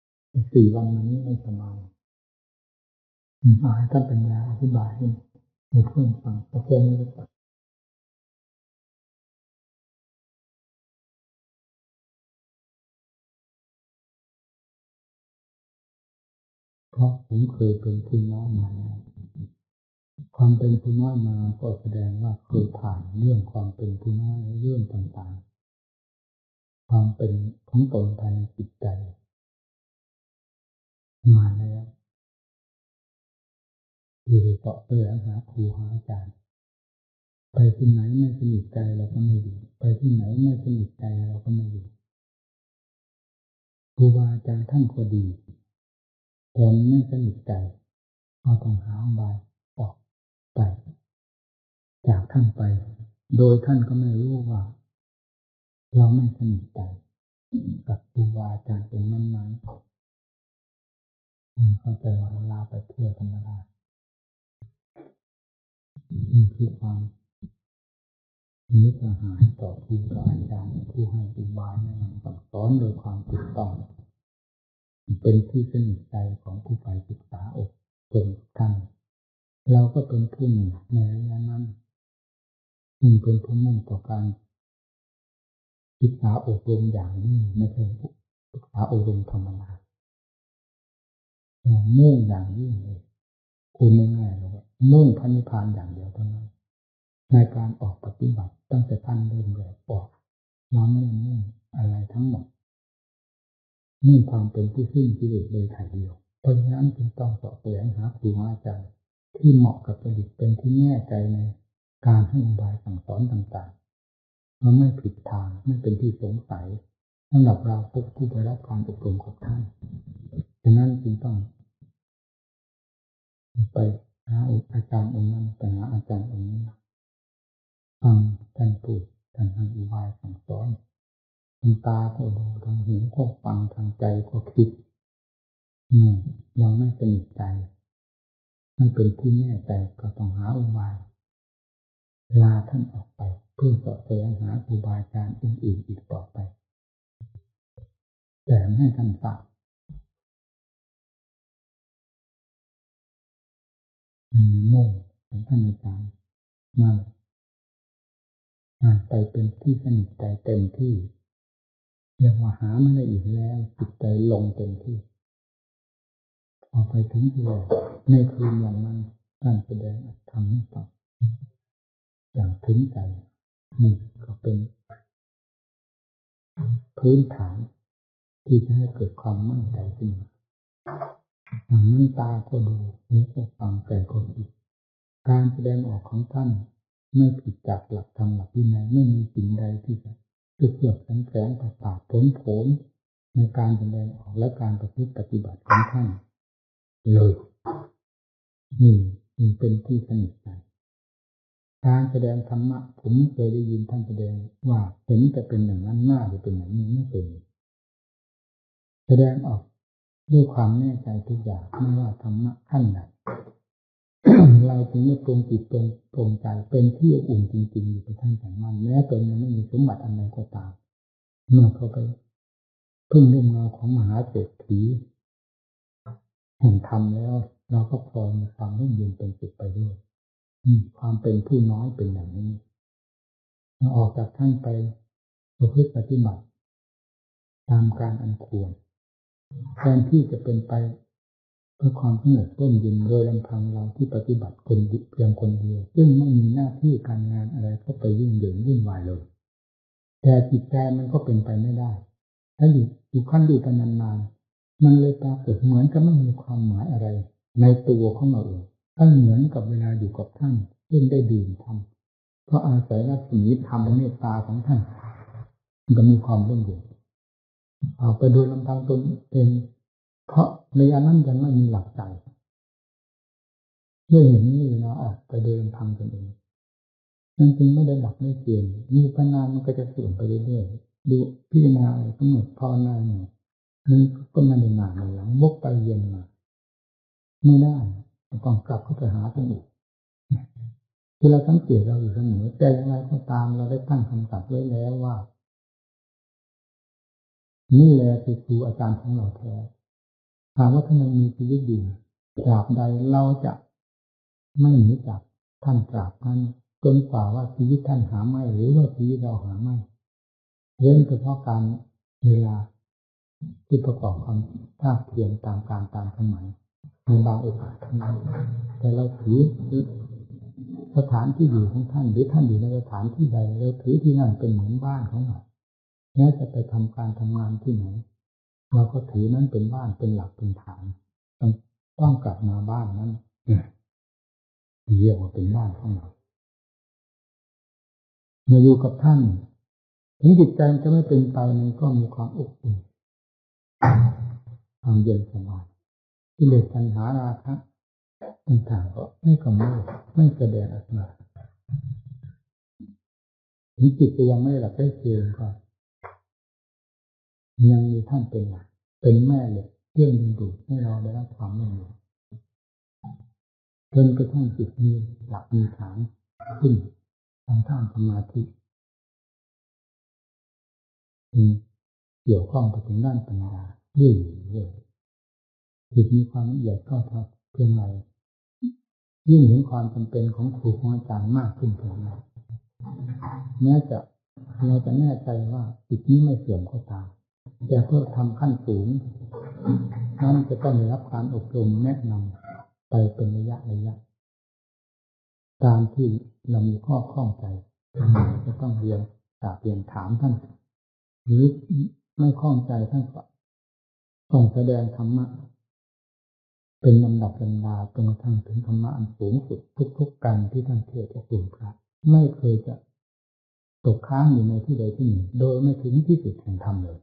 4 วันมานี้ไม่สบายให้ท่านปัญญาอธิบายให้เพื่อนฟังเพื่อนไม่รู้จักเพราะผมเคยเป็นผู้น้อยมาความเป็นผู้น้อยมาก็แสดงว่าเคยผ่านเรื่องความเป็นผู้น้อยเรื่องต่างๆความเป็นของตนภายในจิตใจมาแล้วที่จะเสาะแสวงหาครูหาอาจารย์ไปที่ไหนไม่สนิทใจเราก็ไม่อยู่ไปที่ไหนไม่สนิทใจเราก็ไม่อยู่ครูบาอาจารย์ท่านก็ดีแต่ไม่สนิทใจเราต้องหาบายออกไปจากท่านไปโดยท่านก็ไม่รู้ว่าเราไม่สนิทใจกับครูบาอาจารย์เป็นนั้นๆเข้าใจว่าเราลาไปเที่ยวธรรมดานี่คือความมีสหายต่อครูบาอาจารย์ผู้ให้อุบายแนะนำสั่งสอนโดยความถูกต้องเป็นที่สนิทใจของผู้ไปศึกษาอบรมกันเราก็เป็นผู้หนึ่งในระยะนั้นที่เป็นผู้มุ่งต่อการศึกษาอบรมอย่างนี้ไม่ใช่ศึกษาอบรมธรรมดามุ่งอย่างยิ่งเลยคุณง่ายๆเลยมุ่งพระนิพพานอย่างเดียวเท่านั้นในการออกปฏิบัติตั้งแต่ท่านเริ่มแรกออกเราไม่ได้มุ่งอะไรทั้งหมดมุ่งความเป็นผู้สิ้นกิเลสโดยถ่ายเดียวเพราะฉะนั้นจึงต้องเสาะแสวงหาครูอาจารย์ที่เหมาะกับผลิตเป็นที่แน่ใจในการให้อุบายสั่งสอนต่างๆเราไม่ผิดทางไม่เป็นที่สงสัยสำหรับเราผู้ได้รับการอบรมกับท่านฉะนั้นจึงต้องไปหาอาจารย์องค์นั้นไปหาอาจารย์องค์นี้ฟังท่านพูดท่านให้อุบายสั่งสอนทางตาก็ดูทางหูก็ฟังทางใจก็คิดยังไม่สนิทใจไม่เป็นที่แน่ใจก็ต้องหาอุบายลาท่านออกไปเพื่อเสาะแสวงหาครูบาอาจารย์อื่นๆอีกต่อไปแต่ไม่ให้ท่านฟังโง่ของท่านอาจารย์มาไปเป็นที่สนิทใจเต็มที่เรียกว่าหาไม่ได้อีกแล้วจิตใจลงเต็มที่พอไปถึงที่แรกในคืนวันนั้นท่านแสดงธรรมให้ฟังอย่างถึงใจนี่ก็เป็นพื้นฐานที่จะให้เกิดความมั่นใจขึ้นมาอย่างนั้นตาก็ดูหูก็ฟังใจก็คิดการแสดงออกของท่านไม่ผิดจากหลักธรรมหลักวินัยไม่มีสิ่งใดที่จะเกือบแฝงประสาทผลในการแสดงออกและการประพฤติปฏิบัติของท่านเลยนี่เป็นที่สนิทใจ การแสดงธรรมะผมไม่เคยได้ยินท่านแสดงว่าเห็นแต่เป็นอย่างนั้นหน้าจะเป็นอย่างนี้ไม่เคยแสดงออกด้วยความแน่ใจทุกอย่างไม่ว่าธรรมะขั้นไหน เราจึงไม่ตรงจิตตรงใจเป็นที่อบอุ่นจริงๆอยู่กับท่านแต่มันแม้ตนยังไม่มีสมบัติอันใดก็ตามเมื่อเขาไปพึ่งร่มเงาของมหาเศรษฐีแห่งธรรมแล้วเราก็พลอยมีความร่มเย็นเป็นสุขไปด้วยความเป็นผู้น้อยเป็นอย่างนี้เราออกจากท่านไปประพฤติปฏิบัติตามการอันควรแทนที่จะเป็นไปเพื่อความสงบร่มเย็นโดยลำพังเราที่ปฏิบัติคนเพียงคนเดียวซึ่งไม่มีหน้าที่การงานอะไรเข้าไปยุ่งเหยิงวุ่นวายเลยแต่จิตใจมันก็เป็นไปไม่ได้ถ้าอยู่ขั้นดูกันนานๆมันเลยปรากฏเหมือนกับไม่มีความหมายอะไรในตัวของเราเองถ้าเหมือนกับเวลาอยู่กับท่านซึ่งได้ดื่มธรรมเพราะอาศัยรัศมีธรรมเมตตาของท่านมันก็มีความร่มเย็นเอาไปโดยลำพังตนเองเพราะในอันนั้นยังไม่มีหลักใจด้วยเห็นนี้นะออกไปโดยลำพังตนเองมันจึงไม่ได้หลักไม่เกณฑ์มีปัญญามันก็จะเสื่อมไปเรื่อยๆดูพิจารณากำหนดภาวนาเนี่ยมันก็ไม่ได้นานหลังวกไปเย็นมาไม่ได้ต้องกลับเข้าไปหาท่านอีกคือเราสังเกตเราอยู่เสมอแต่อย่างไรก็ตามเราได้ตั้งคำตัดไว้แล้วว่านี่แหละคือครูอาจารย์ของเราแท้หากว่าท่านยังมีชีวิตอยู่ตราบใดเราจะไม่หนีจากท่านตราบนั้นจนกว่าว่าชีวิตท่านหาไม่หรือว่าชีวิตเราหาไม่เว้นเฉพาะการเวลาที่ประกอบความภาคเพียรตามการตามสมัยในบางโอกาสเท่านั้นแต่เราถือสถานที่อยู่ของท่านหรือท่านอยู่ในสถานที่ใดเราถือที่นั่นเป็นเหมือนบ้านของเราแม้จะไปทำการทำงานที่ไหนเราก็ถือนั้นเป็นบ้านเป็นหลักเป็นฐานต้องกลับมาบ้านนั้นเรียกว่าเป็นบ้านของเราเมื่ออยู่กับท่านถึงจิตใจจะไม่เป็นไปมันก็มีความอบอุ่นความเย็นสบายกิเลสตัณหาราคะต่างๆก็ไม่กำเริบไม่แสดงออกมาถึงจิตจะยังไม่หลับได้เพียงก็ยังมีท่านเป็นหลักเป็นแม่เหล็กเครื่องดึงดูดให้เราได้รับความร่มเย็นจนกระทั่งจิตมีหลักมีฐานขึ้นทางท่านสมาธิเกี่ยวข้องไปถึงด้านปัญญาเรื่อยๆจิตมีความละเอียดเข้าทับเพียงไรยิ่งเห็นความจำเป็นของครูของอาจารย์มากขึ้นเพียงไรแม้จะเราจะแน่ใจว่าจิตนี้ไม่เสื่อมก็ตามแต่เพื่อทำขั้นสูงนั้นจะต้องได้รับการอบรมแนะนำไปเป็นระยะตามที่เรามีข้อข้องใจจะต้องเรียนถามท่านหรือไม่ข้องใจท่านก็ต้องแสดงธรรมะเป็นลำดับลำดาจนกระทั่งถึงธรรมะอันสูงสุดทุกๆการที่ท่านเทศน์อบรมพระไม่เคยจะตกค้างอยู่ในที่ใดที่หนึ่งโดยไม่ถึงที่สุดแห่งธรรมเลย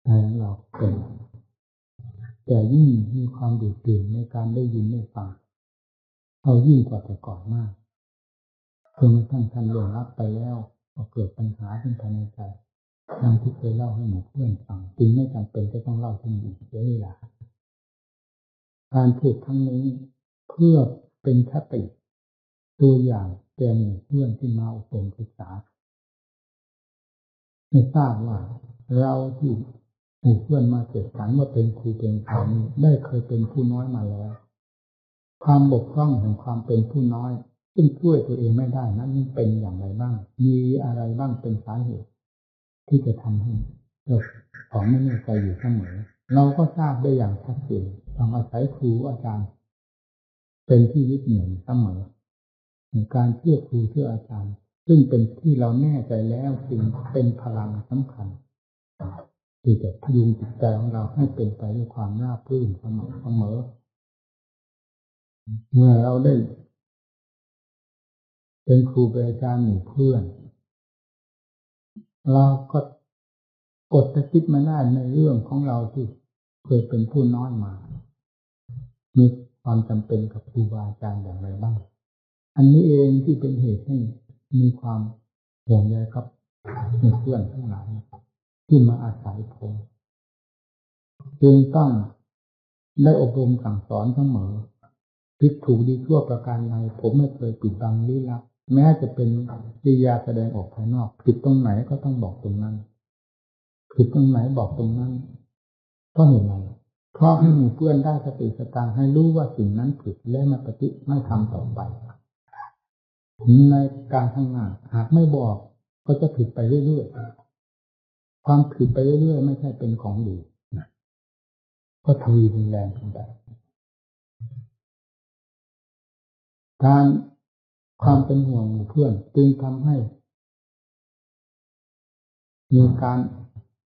แต่เราเป็นแต่ยิ่งมีความดูดดื่มในการได้ยินได้ฟังเอายิ่งกว่าแต่ก่อนมากจนกระทั่งท่านล่วงลับไปแล้วก็เกิดปัญหาขึ้นภายในใจดังที่เคยเล่าให้หมู่เพื่อนฟังจึงไม่จำเป็นจะต้องเล่าที่นี่เสียเวลาการพูดทั้งนี้เพื่อเป็นคติตัวอย่างแก่หมู่เพื่อนที่มาอบรมศึกษาให้ทราบว่าเราที่หมู่เพื่อนมาเกิดสันว่าเป็นครูเป็นอาจารย์ได้เคยเป็นผู้น้อยมาแล้วความบกพร่องของความเป็นผู้น้อยซึ่งช่วยตัวเองไม่ได้นั้นเป็นอย่างไรบ้างมีอะไรบ้างเป็นสาเหตุที่จะทำให้เราของไม่แน่ใจอยู่เสมอเราก็ทราบได้อย่างชัดเจนต้องอาศัยครูอาจารย์เป็นที่ยึดเหนี่ยวเสมอการเชื่อครูเชื่ออาจารย์ซึ่งเป็นที่เราแน่ใจแล้วจึงเป็นพลังสำคัญที่จะพยุงจิตใจของเราให้เป็นไปด้วยความราบรื่นเสมอเมื่อเราได้เป็นครูเป็นอาจารย์หมู่เพื่อนเราก็กดจะคิดมาได้ในเรื่องของเราที่เคยเป็นผู้น้อยมามี ความจำเป็นกับครูบาอาจารย์อย่างไรบ้างอันนี้เองที่เป็นเหตุให้มีความห่วงใยครับเพื่อนทั้งหลายที่มาอาศัยผมจึงต้องได้อบรมสั่งสอนเสมอผิดถูกดีชั่วประการใดผมไม่เคยปิดบังลี้ลับแม้จะเป็นกิริยาแสดงออกภายนอกผิดตรงไหนก็ต้องบอกตรงนั้นผิดตรงไหนบอกตรงนั้นเพราะเหตุไรเพราะให้หมู่เพื่อนได้สติสตังค์ให้รู้ว่าสิ่งนั้นผิดและไม่ทำต่อไปในการทำงานหากไม่บอกก็จะผิดไปเรื่อยๆความผิดไปเรื่อยๆไม่ใช่เป็นของดีนะก็ทวีรุนแรงขึ้นไปการความเป็นห่วงหมู่เพื่อนจึงทำให้มีการ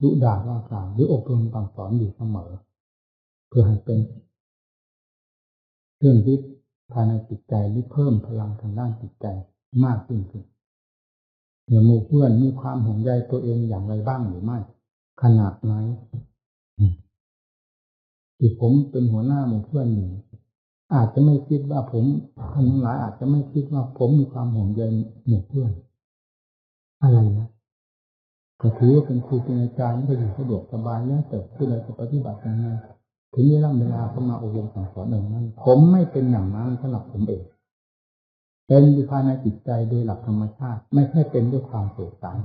ดุด่าว่ากล่าวหรืออบรมสั่งสอนอยู่เสมอเพื่อให้เป็นเรื่องที่ภายในจิตใจหรือเพิ่มพลังทางด้านจิตใจมากขึ้นเมื่อหมู่เพื่อนมีความห่วงใยตัวเองอย่างไรบ้างหรือไม่ขนาดไหนที่ผมเป็นหัวหน้าหมู่เพื่อนหนึ่งอาจจะไม่คิดว่าผมท่านทั้งหลายอาจจะไม่คิดว่าผมมีความห่วงใยหมู่เพื่อนอะไรนะก็ถือว่าเป็นครูเป็นอาจารย์ก็อยู่สะดวกสบายแล้วแต่ผู้ใดจะปฏิบัติยังไงถึงเวลาเข้ามาอบรมสั่งสอนอย่างนั้นผมไม่เป็นอย่างนั้นสำหรับผมเองเป็นอยู่ภายในจิตใจโดยหลักธรรมชาติไม่ใช่เป็นด้วยความโกรธสัง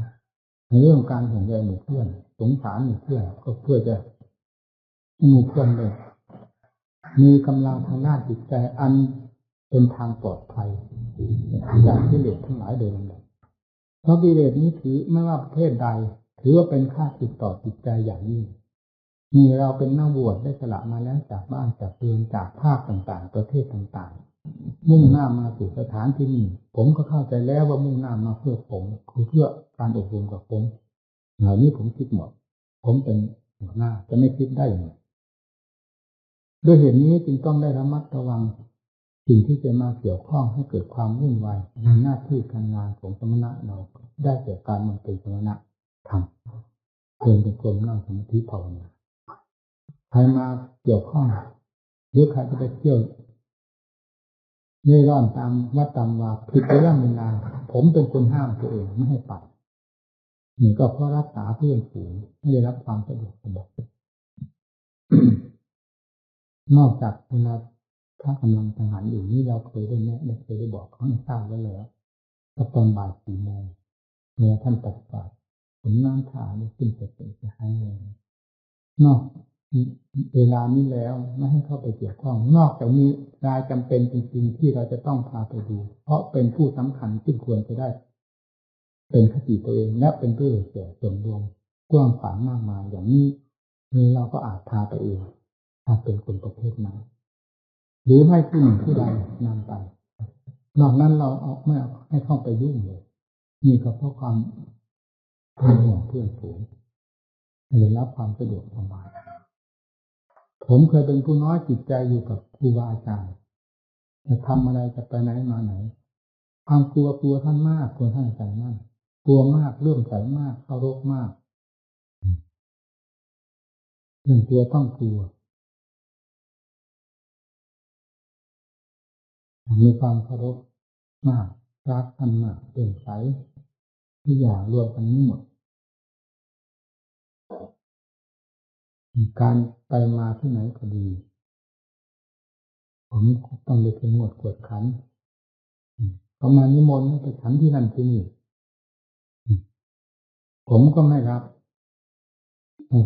ในเรื่องการห่วงใยหมู่เพื่อนสงสารหมู่เพื่อนก็เพื่อจะหมู่เพื่อนเลยมีกำลังทางด้านจิตใจอันเป็นทางปลอดภัยจากกิเลสทั้งหลายโดยลำดับเพราะกิเลสนี้ถือไม่ว่าประเภทใดถือว่าเป็นค่าศึกต่อจิตใจอย่างยิ่งมีเราเป็นนักบวชได้สละมาแล้วจากบ้านจากเรือนจากภาคต่างๆประเทศต่างๆมุ่งหน้ามาสู่สถานที่นี้ผมก็เข้าใจแล้วว่ามุ่งหน้ามาเพื่อผมคือเพื่อการอบรมกับผมเหล่านี้ผมคิดหมดผมเป็นหัวหน้าจะไม่คิดได้อย่างไรด้วยเหตุนี้จึงต้องได้ระมัดระวังสิ่งที่จะมาเกี่ยวข้องให้เกิดความวุ่นวายในหน้าที่การงานของสมณะเราได้แก่การมันเป็นสมณะทำเดินเป็นกรมนั่งสมาธิภาวนาใครมาเกี่ยวข้องหรือใครจะไปเที่ยวเล่ร่อนตามวัดตามวาผิดเรื่องเวลาผมเป็นคนห้ามตัวเองไม่ให้ไปนี่ก็เพราะรักษาเพื่อนฝูงให้ได้รับความสะดวกสบาย นอกจากเวลาพระกำลังสังหารอยู่นี่เราเคยได้แนะเคยได้บอกเขาให้ทราบแล้วก็ตอนบ่าย4 โมงเมื่อท่านตัดบาตรผมนั่งถ่ายขึ้นไปจะให้เลยนอกเวลานี้แล้วไม่ให้เข้าไปเกี่ยวข้องนอกจากมีรายจำเป็นจริงๆที่เราจะต้องพาไปดูเพราะเป็นผู้สำคัญที่ควรจะได้เป็นคติตัวเองและเป็นประโยชน์แก่ส่วนรวมกว้างขวางมากมายอย่างนี้เราก็อาจพาไปเองถ้าเป็นคนประเภทนั้นหรือให้ผู้หนึ่งผู้ใดนำไปนอกนั้นเราเอาไม่ให้เข้าไปยุ่งเลยนี่ก็เพราะความเป็นห่วงเพื่อนฝูงให้ได้รับความสะดวกสบายผมเคยเป็นผู้น้อยจิตใจอยู่กับครูบาอาจารย์จะทำอะไรจะไปไหนมาไหนความกลัวท่านมากกลัวท่านอาจารย์มากกลัวมากเลื่อมใสมากเคารพมากเรื่องกลัวต้องกลัวมีความเคารพมากรักท่านมากเลื่อมใสทุกอย่างรวมกันนี้หมดการไปมาที่ไหนก็ดีผมต้องได้เป็นหมวดกวดขันเขามานิมนต์ให้ไปฉันที่นั่นที่นี่ผมก็ไม่รับ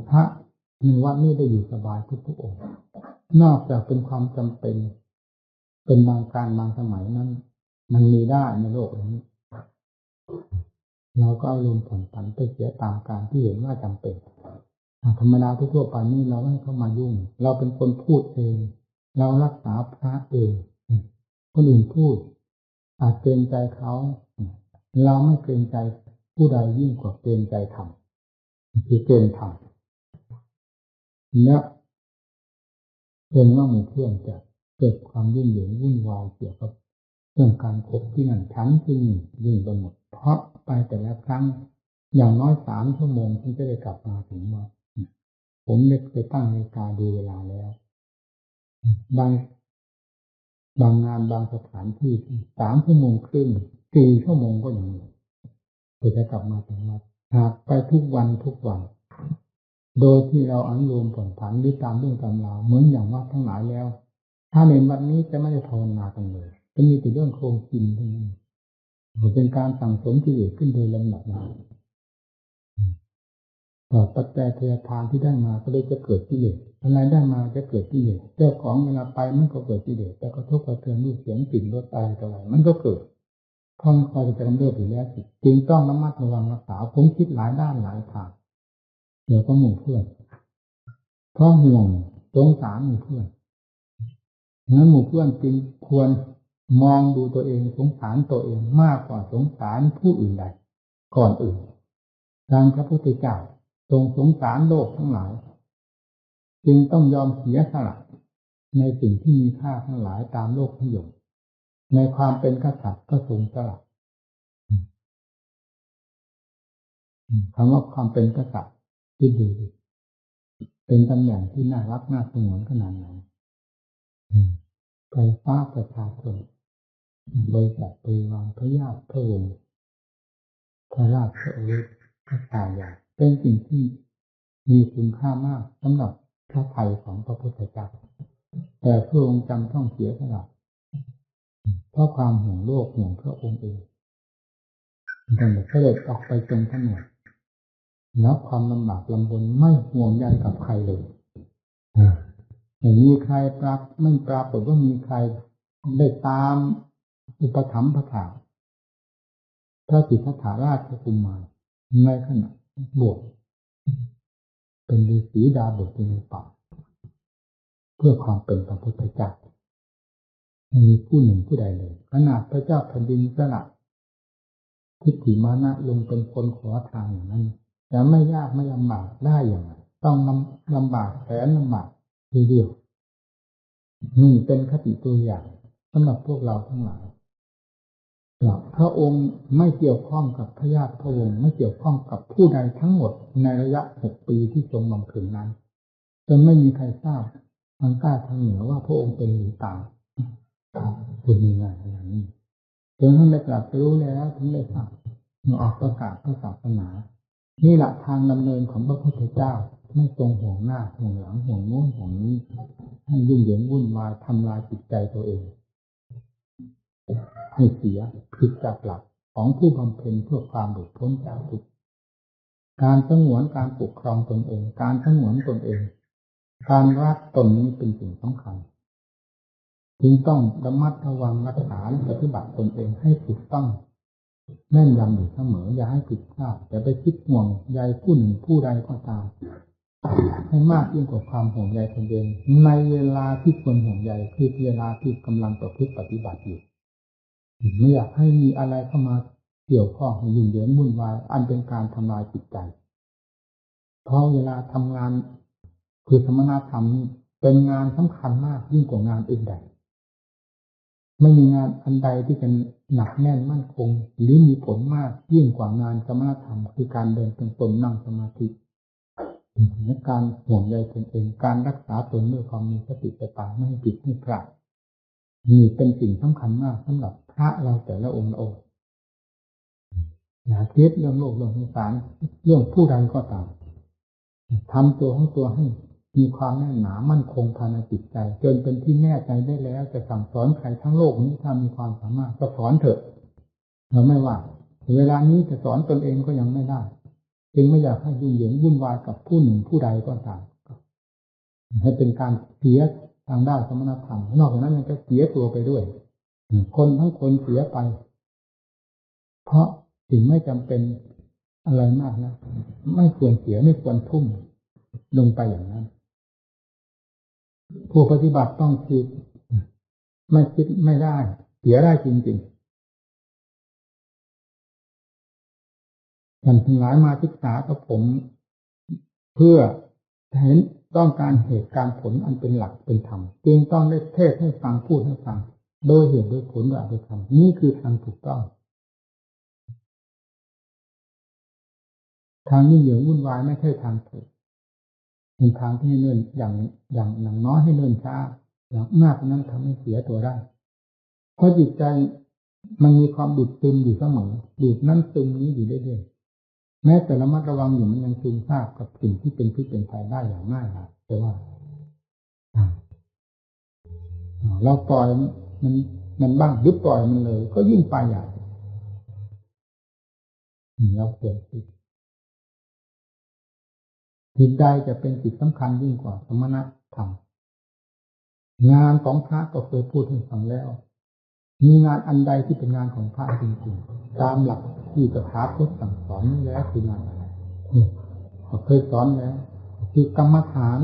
พระในวัดนี้ได้อยู่สบายทุกองค์นอกจากเป็นความจำเป็นเป็นบางการบางสมัยนั้นมันมีได้ในโลกนี้เราก็เอาลมผ่อนผันไปเสียตามการที่เห็นว่าจำเป็นธรรมดาทั่วไปนี้เราไม่เข้ามายุ่งเราเป็นคนพูดเองเรารักษาพระเองคนอื่นพูดอาจเกรงใจเขาเราไม่เกรงใจผู้ใดยิ่งกว่าเกรงใจธรรมคือเกรงธรรมและเป็นว่าหมู่เพื่อนจะเกิดความยุ่งเหยิงวุ่นวายเกี่ยวกับเรื่องการคบที่นั่นชั้นที่นี่ยิ่งไปหมดเพราะไปแต่ละครั้งอย่างน้อย3 ชั่วโมงถึงจะได้กลับมาถึงวัดผมได้เคยตั้งนาฬิกาดูเวลาแล้วบาง บางงานบางสถานที่3 ชั่วโมงครึ่ง4 ชั่วโมงก็ยังมีเพื่อจะกลับมาถึงวัดหากไปทุกวันโดยที่เราอนุโลมผ่อนผันหรือตามเรื่องตามราวเหมือนอย่างวัดทั้งหลายแล้วถ้าในวันนี้จะไม่ได้ภาวนากันเลยจะมีแต่เรื่องโครงกินเท่านั้นเป็นการสั่งสมกิเลสขึ้นโดยลำดับมาปัจจัยทายทานที่ได้มาก็เลยจะเกิดกิเลสอะไรได้มาจะเกิดกิเลสเจ้าของเวลาไปมันก็เกิดกิเลสแต่กระทบกระเทือนรูปเสียงกลิ่นรสอะไรต่ออะไรมันก็เกิดเพราะมันคอยจะกำเริบอยู่แล้วจึงต้องระมัดระวังรักษาผมคิดหลายด้านหลายทางเดี๋ยวก็หมู่เพื่อนเพราะห่วงสงสารหมู่เพื่อนนั้นหมู่เพื่อนจึงควรมองดูตัวเองสงสารตัวเองมากกว่าสงสารผู้อื่นใดก่อนอื่นดังพระพุทธเจ้าทรงสงสารโลกทั้งหลายจึงต้องยอมเสียสละในสิ่งที่มีค่าทั้งหลายตามโลกนิยมในความเป็นกษัตริย์ก็ทรงสละคำว่าความเป็นกษัตริย์ที่ดีเป็นตำแหน่งที่น่ารักน่าสงวนขนาดไหนไฟฟ้าประชาชนบริษัทบริวารพระญาติพระวงศ์พระราชโอรสพระชายาเป็นสิ่งที่มีคุณค่ามากสำหรับพระทัยของพระพุทธเจ้าแต่พระองค์จำต้องเสียสละเพราะความห่วงโลกห่วงพระองค์เองดังนั้นเสด็จออกไปจงผนวดแล้วความลำบากลำบนไม่ห่วงใยกับใครเลยไม่มีใครไม่ปรากฏว่ามีใครได้ตามอุปถัมภ์พระถาพระสิทธัตถราชกุมารในขณะบวชเป็นฤาษีดาบทในป่าเพื่อความเป็นพระพุทธเจ้าไม่มีผู้หนึ่งผู้ใดเลยขนาดพระเจ้าแผ่นดินสละทิฏฐิมานะลงเป็นคนขอทานอย่างนั้นจะไม่ยากไม่ลำบากได้อย่างไรต้องลำบากแสนลำบากทีเดียวนี่เป็นคติตัวอย่างสำหรับพวกเราทั้งหลายพระองค์ไม่เกี่ยวข้องกับพระญาติพระวงศ์ไม่เกี่ยวข้องกับผู้ใดทั้งหมดในระยะ6 ปีที่ทรงบำเพ็ญนั้นจนไม่มีใครทราบทางใต้ทางเหนือว่าพระองค์เป็นหรือตายคุณมีงานอย่างนี้จนท่านได้ตรัสรู้แล้วถึงได้ทราบออกประกาศพระศาสนานี่แหละทางดำเนินของพระพุทธเจ้าไม่ทรงห่วงหน้าห่วงหลังห่วงโน้นห่วงนี้ให้ยุ่งเหยิงวุ่นวายทำลายจิตใจตัวเองให้เสียผิดจากหลักของผู้บำเพ็ญเพื่อความหลุดพ้นจากทุกข์การสงวนการปกครองตนเองการสงวนตนเองการรักตนนี้เป็นสิ่งสำคัญจึงต้องระมัดระวังรักษาและปฏิบัติตนเองให้ถูกต้องแม่นยำอยู่เสมออย่าให้ผิดพลาดอย่าไปคิดห่วงใยผู้หนึ่งผู้ใดก็ตามให้มากยิ่งกว่าความห่วงใยตนเองในเวลาที่ควรห่วงใยคือเวลาที่กำลังประพฤติปฏิบัติอยู่ไม่อยากให้มีอะไรเข้ามาเกี่ยวข้องให้ยุ่งเหยิงวุ่นวายอันเป็นการทำลายจิตใจเพราะเวลาทำงานคือสมณธรรมเป็นงานสำคัญมากยิ่งกว่างานอื่นใดไม่มีงานอันใดที่จะหนักแน่นมั่นคงหรือมีผลมากยิ่งกว่างานสมณธรรมคือการเดินจงกรมนั่งสมาธิและการห่วงใยตนเองการรักษาตนด้วยความมีสติปัฏฐานไม่ให้ผิดไม่พลาดนี่เป็นสิ่งสำคัญมากสำหรับพระเราแต่ละองค์อย่าคิดเรื่องโลกเรื่องสงสารเรื่องผู้ใดก็ตามทำตัวของตัวให้มีความแน่นหนามั่นคงภายในจิตใจจนเป็นที่แน่ใจได้แล้วจะสั่งสอนใครทั้งโลกนี้ถ้ามีความสามารถก็สอนเถอะเราไม่ว่าเวลานี้จะสอนตนเองก็ยังไม่ได้จึงไม่อยากให้ยุ่งเหยิงวุ่นวายกับผู้หนึ่งผู้ใดก็ตามให้เป็นการเสียทางด้านสมณธรรมนอกจากนั้นยังจะเสียตัวไปด้วยคนทั้งคนเสียไปเพราะสิ่งไม่จำเป็นอะไรมากนะไม่ควรเสียไม่ควรทุ่มลงไปอย่างนั้นผู้ปฏิบัติต้องคิดไม่คิดไม่ได้เสียได้จริงๆท่านทั้งหลายมาศึกษากับผมเพื่อเห็นต้องการเหตุการณ์ผลอันเป็นหลักเป็นธรรมจึงต้องได้เทศให้ฟังพูดให้ฟังโดยเหตุโดยผลโดยอธิธรรมนี่คือทางถูกต้องทางยิ่งเหยิงวุ่นวายไม่ใช่ทางถูกเป็นทางที่เนิ่นอย่างน้อยให้เนิ่นช้าอย่างมากนั้นทำให้เสียตัวได้ เพราะจิตใจมันมีความดูดซึมอยู่เสมอดูดนั่นซึมนี้อยู่เรื่อยๆแม้แต่ระมัดระวังอยู่มันยังซึมซาบกับสิ่งที่เป็นพิษเป็นภัยได้อย่างง่ายดายแต่ว่าเราปล่อยมันบ้างหรือปล่อยมันเลยก็ยิ่งไปใหญ่เราควรคิดจิตใดจะเป็นจิตสำคัญยิ่งกว่าสมณธรรมงานของพระก็เคยพูดให้ฟังแล้วมีงานอันใดที่เป็นงานของพระจริงๆตามหลักที่ตถาคตสั่งสอนนี่แล้วคืองานอะไรเคยสอนแล้วคือกรรมฐาน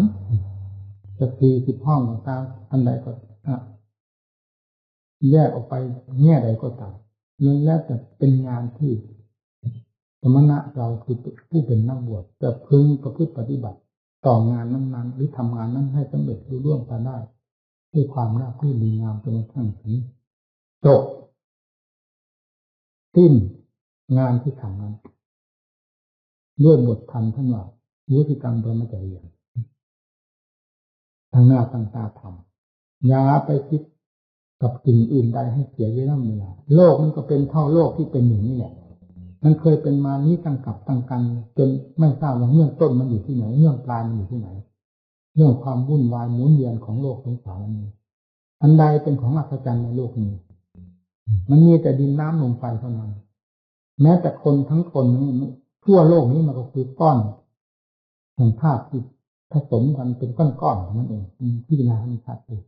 จะ40 ห้องของการอันใดก็แยกออกไปแง่ใดก็ตามล้วนแล้วแต่เป็นงานที่สมณะเราคือผู้เป็นนักบวชจะพึงประพฤติปฏิบัติต่องานนั้นๆหรือทำงานนั้นให้สำเร็จรุ่ร่วงไปได้ด้วยความราบรื่นดีงามจนกระทั่งถึงจบสิ้นงานที่ทำนั้นด้วยบทธรรมท่านว่ายุติกรรมบรมจริยาทางหน้าตั้งตาทำอย่าไปคิดกับสิ่งอื่นใดให้เสียเวลาโลกมันก็เป็นเท่าโลกที่เป็นอยู่นี่แหละมันเคยเป็นมานี้ตั้งกับตั้งกันจนไม่ทราบว่าเงื่อนต้นมันอยู่ที่ไหนเงื่อนปลายมันอยู่ที่ไหนเรื่องความวุ่นวายหมุนเวียนของโลกสงสารนี้อันใดเป็นของอัศจรรย์ในโลกนี้มันมีแต่ดินน้ำลมไฟเท่านั้นแม้แต่คนทั้งคนทั่วโลกนี้มันก็คือก้อนแห่งธาตุที่ผสมกันเป็นก้อนๆนั่นเองพิจารณาให้ชัดเลย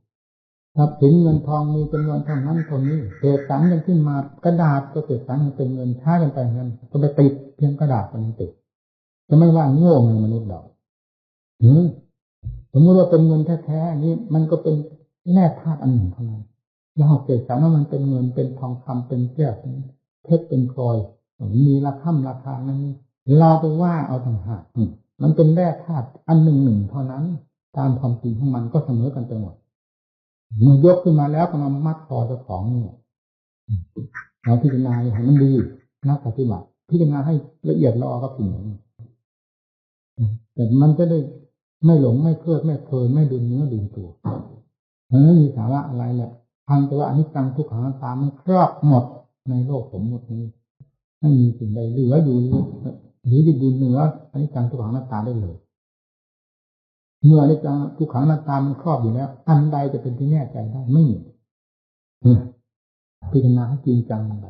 ถ้าถึงเงินทองมีจำนวนเท่านั้นเท่านี้เศษสังยังขึ้นมากระดาษก็เศษสังเป็นเงินช้ากันไปเงินก็ไปติดเพียงกระดาษมันติดจะไม่ว่าโง่ไงมนุษย์เราสมมติว่าเป็นเงินแท้ๆนี้มันก็เป็นแร่ธาตุอันหนึ่งเท่านั้นแล้วเศษสังว่ามันเป็นเงินเป็นทองคำเป็นแก้วเพชรเป็นพลอยมีราคานั้นเราไปว่าเอาต่างหากมันเป็นแร่ธาตุอันหนึ่งเท่านั้นตามความจริงของมันก็เสมอกันไปหมดเมื่อยกขึ้นมาแล้วก็มามัดคอเจ้าของนี่เราพิจารณาให้มันดีนักปฏิบัติพิจารณาให้ละเอียดละออกับสิ่งนี้แต่มันจะได้ไม่หลงไม่เพลิดไม่เพลินไม่ดื่มเนื้อดื่มตัวมันไม่มีสาระอะไรแหละพังแต่ว่าอนิจจังทุกขังอนัตตามันครอบหมดในโลกสมมตินี้ไม่มีสิ่งใดเหลืออยู่หรือจะดูเหนืออนิจจังทุกขังอนัตตาได้เลยเมื่ออนิจจังทุกขังอนัตตามันครอบอยู่แล้วอันใดจะเป็นที่แน่ใจได้ไม่มีพิจารณาให้จริงจังมันไป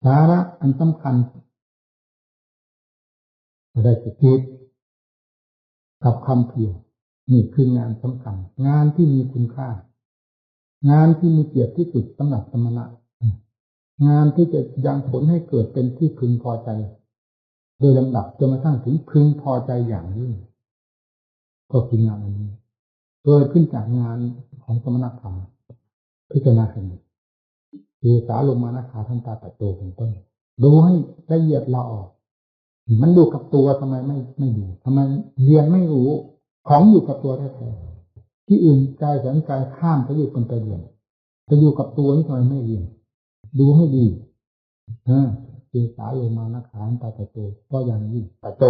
สาระอันสำคัญได้จะคิดกับคำเพียรนี่คืองานสำคัญงานที่มีคุณค่างานที่มีเกียรติที่สุดสำหรับสมณะงานที่จะยังผลให้เกิดเป็นที่พึงพอใจโดยลำดับจนกระทั่งถึงพึงพอใจอย่างยิ่งก็คืองานอันนี้เกิดขึ้นจากงานของสมณธรรมพิจารณาเห็นสาลงมานะขาทันตาตะโตเป็นต้นดูให้ละเอียดละออกมันอยู่กับตัวทำไมไม่อยู่ทำไมเรียนไม่รู้ของอยู่กับตัวแท้ๆที่อื่นกายแสนกายข้ามไปอยู่เป็นไปเรียนจะอยู่กับตัวนี่ทำไมไม่เรียนดูให้ดีสาลงมานะขาทันตาตะโตก็อย่างยิ่งตะโต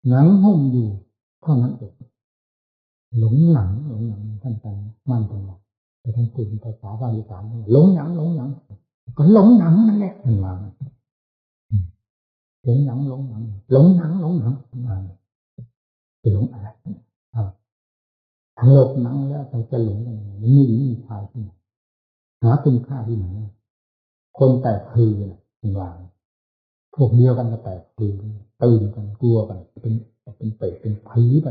หนังหุ้มอยู่เท่านั้นเองหลงหนังท่านใจมั่นตรงนั้นแต่ท่านพูดภาษาบาลีสามหลงหนังก็หลงหนังนั่นแหละท่านว่าหลงหนังมาจะหลงอะไรหลบหนังแล้วเราจะหลงอะไรมันมีหญิงมีชายที่ไหนหาคุณค่าที่ไหนคนแตกคือท่านว่าพวกเดียวกันก็แตกคือตื่นกันกลัวกันเป็นเปรตเป็นผีไป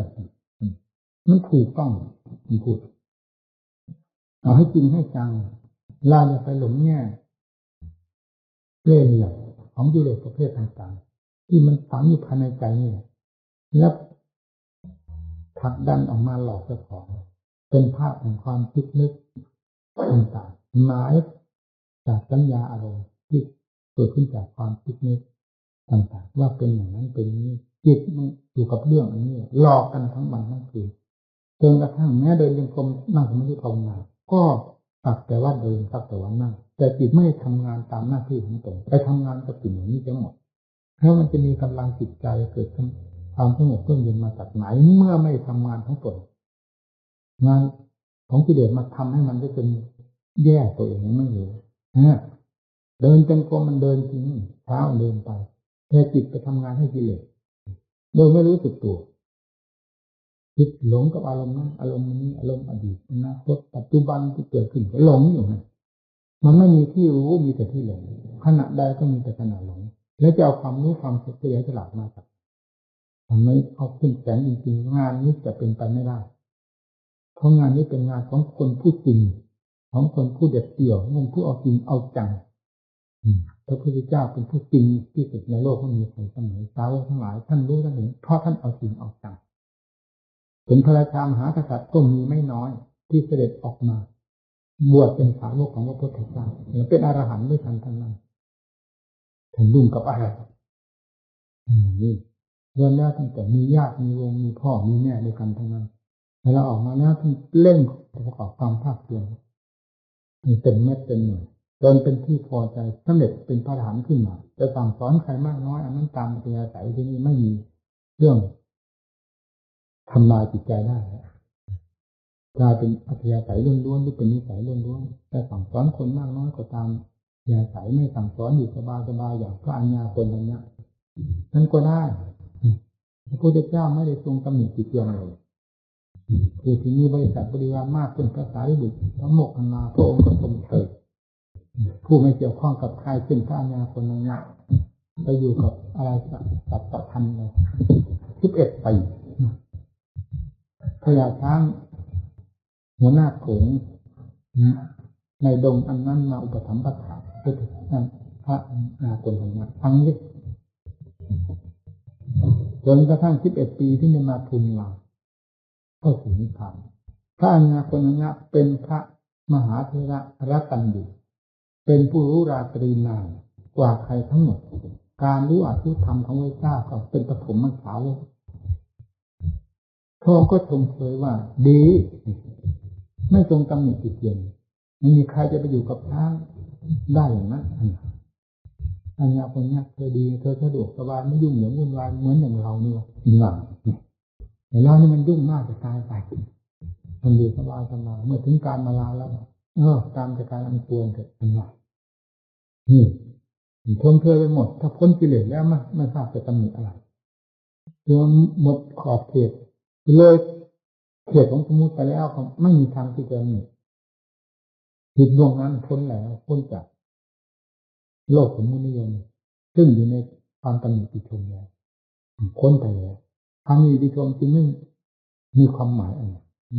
มันถูกต้องมันพูดเอาให้จริงให้จังเราอย่าไปหลงแง่เล่ห์เหลี่ยมของกิเลสประเภทต่างๆที่มันฝังอยู่ภายในใจนี่แล้วผลักดันออกมาหลอกเจ้าของเป็นภาพแห่งความคิดนึกต่างๆหมายจากสัญญาอารมณ์ที่เกิดขึ้นจากความคิดนึกต่างๆว่าเป็นอย่างนั้นเป็นนี้จิตมันอยู่กับเรื่องอันนี้หลอกกันทั้งวันทั้งคืนจนกระทั่งแม้เดินยังคงนั่งสมาธิภาวนาก็สักแต่ว่าเดินสักแต่ว่านั่งแต่จิตไม่ทำงานตามหน้าที่ของตนไปทำงานกับสิ่งอย่างนี้ทั้งหมดแล้วมันจะมีกำลังจิตใจเกิด ความสงบเยือกเย็นมาจากไหนเมื่อไม่ทำงานของตนงานของกิเลสมาทำให้มันได้เป็นแย่ตัวเองไม่รู้เดินจงกรมมันเดินจริงเท้าเดินไปแค่จิตไปทำงานให้กิเลสโดยไม่รู้สึกตัวจิตหลงกับอารมณ์นั้นอารมณ์นี้อารมณ์อดีตอนาคตปัจจุบันที่เกิดขึ้นก็หลงอยู่นะมันไม่มีที่รู้มีแต่ที่หลงขณะใดก็มีแต่ขณะหลงแล้วจะเอาความรู้ความเฉลียวฉลาดมาจากทำไมเอาขึ้นแสงจริงๆงานนี้จะเป็นไปไม่ได้เพราะงานนี้เป็นงานของคนผู้จริงของคนผู้เด็ดเดี่ยวของคนผู้เอาจริงเอาจังพระพุทธเจ้าเป็นผู้จริงที่สุดในโลกไม่มีใครเสมอสาวกทั้งหลายท่านรู้ท่านเห็นเพราะท่านเอาจริงเอาจังเป็นพระราชามหากษัตริย์ก็มีไม่น้อยที่เสด็จออกมาบวชเป็นสาวกของพระพุทธเจ้าและเป็นอรหันต์ด้วยกันทั้งนั้นท่านยุ่งกับอะไรนี่เรื่องแรกตั้งแต่มีญาติมีวงมีพ่อมีแม่ด้วยกันทั้งนั้นแต่เราออกมาแล้วท่านเล่นประกอบความภาคเพียรมีเต็มเม็ดเต็มหน่วยจนเป็นที่พอใจสำเร็จเป็นพระอรหันต์ขึ้นมาจะสั่งสอนใครมากน้อยอันนั้นตามอัธยาศัยที่นี่ไม่มีเรื่องทำลายจิตใจได้กลายเป็นอัธยาศัยล้วนๆหรือเป็นนิสัยล้วนๆแต่สั่งสอนคนมากน้อยก็ตามอัธยาศัยไม่สั่งสอนอยู่สบายๆอย่างพระอัญญาคนนั้นนั่นก็ได้พระพุทธเจ้าไม่ได้ทรงตำหนิติเตียนเลยผู้ที่มีบริษัทบริวารมากเป็นภาษาลิบุตรพระโมกขลาพระองค์ก็ทรงเถิดผู้ไม่เกี่ยวข้องกับใครเป็นพระอัญญาคนนั้นไปอยู่กับอะไรสัตว์พันเลย11 ปีพญาช้างหัวหน้าโขงในดงอันนั้นมาอุปถัมภ์ประถาพระอาคนทั้งนั้นทั้งนี้จนกระทั่ง11 ปีที่ได้มาทูลลาเข้าสู่นิพพานพระอนาคตนั้นเป็นพระมหาเถระรัตตัญญูเป็นผู้รู้ราตรีนานกว่าใครทั้งหมดการรู้อภิธรรมของพระเจ้าก็เป็นปฐมมรรคสาวกพระองค์ก็ชมเชยว่าดีไม่ทรงตำหนิติเตียนไม่มีใครจะไปอยู่กับช้างได้อย่างนั้นอันนี้คนนี้เธอดีเธอสะดวกสบายไม่ยุ่งเหยิงวุ่นวายเหมือนอย่างเรานี่วะหลังแต่เรานี่มันยุ่งมากจะตายไปมันดีสบายเมื่อถึงการมาลาแล้วตามการอันควรเถิดเป็นว่านี่ทนเธอไปหมดถ้าพ้นกิเลสแล้วไม่ทราบจะตำหนิอะไรเรื่องหมดขอบเขตเลยเขตของสมมุติไปแล้วก็ไม่มีทางที่จะหนีผิดดวงนั้นพ้นแล้วพ้นจากโลกสมมุตินิยมซึ่งอยู่ในความตำหนิติชมแล้วพ้นไปแล้วทางนี้ติชมจึงไม่มีความหมายอะไร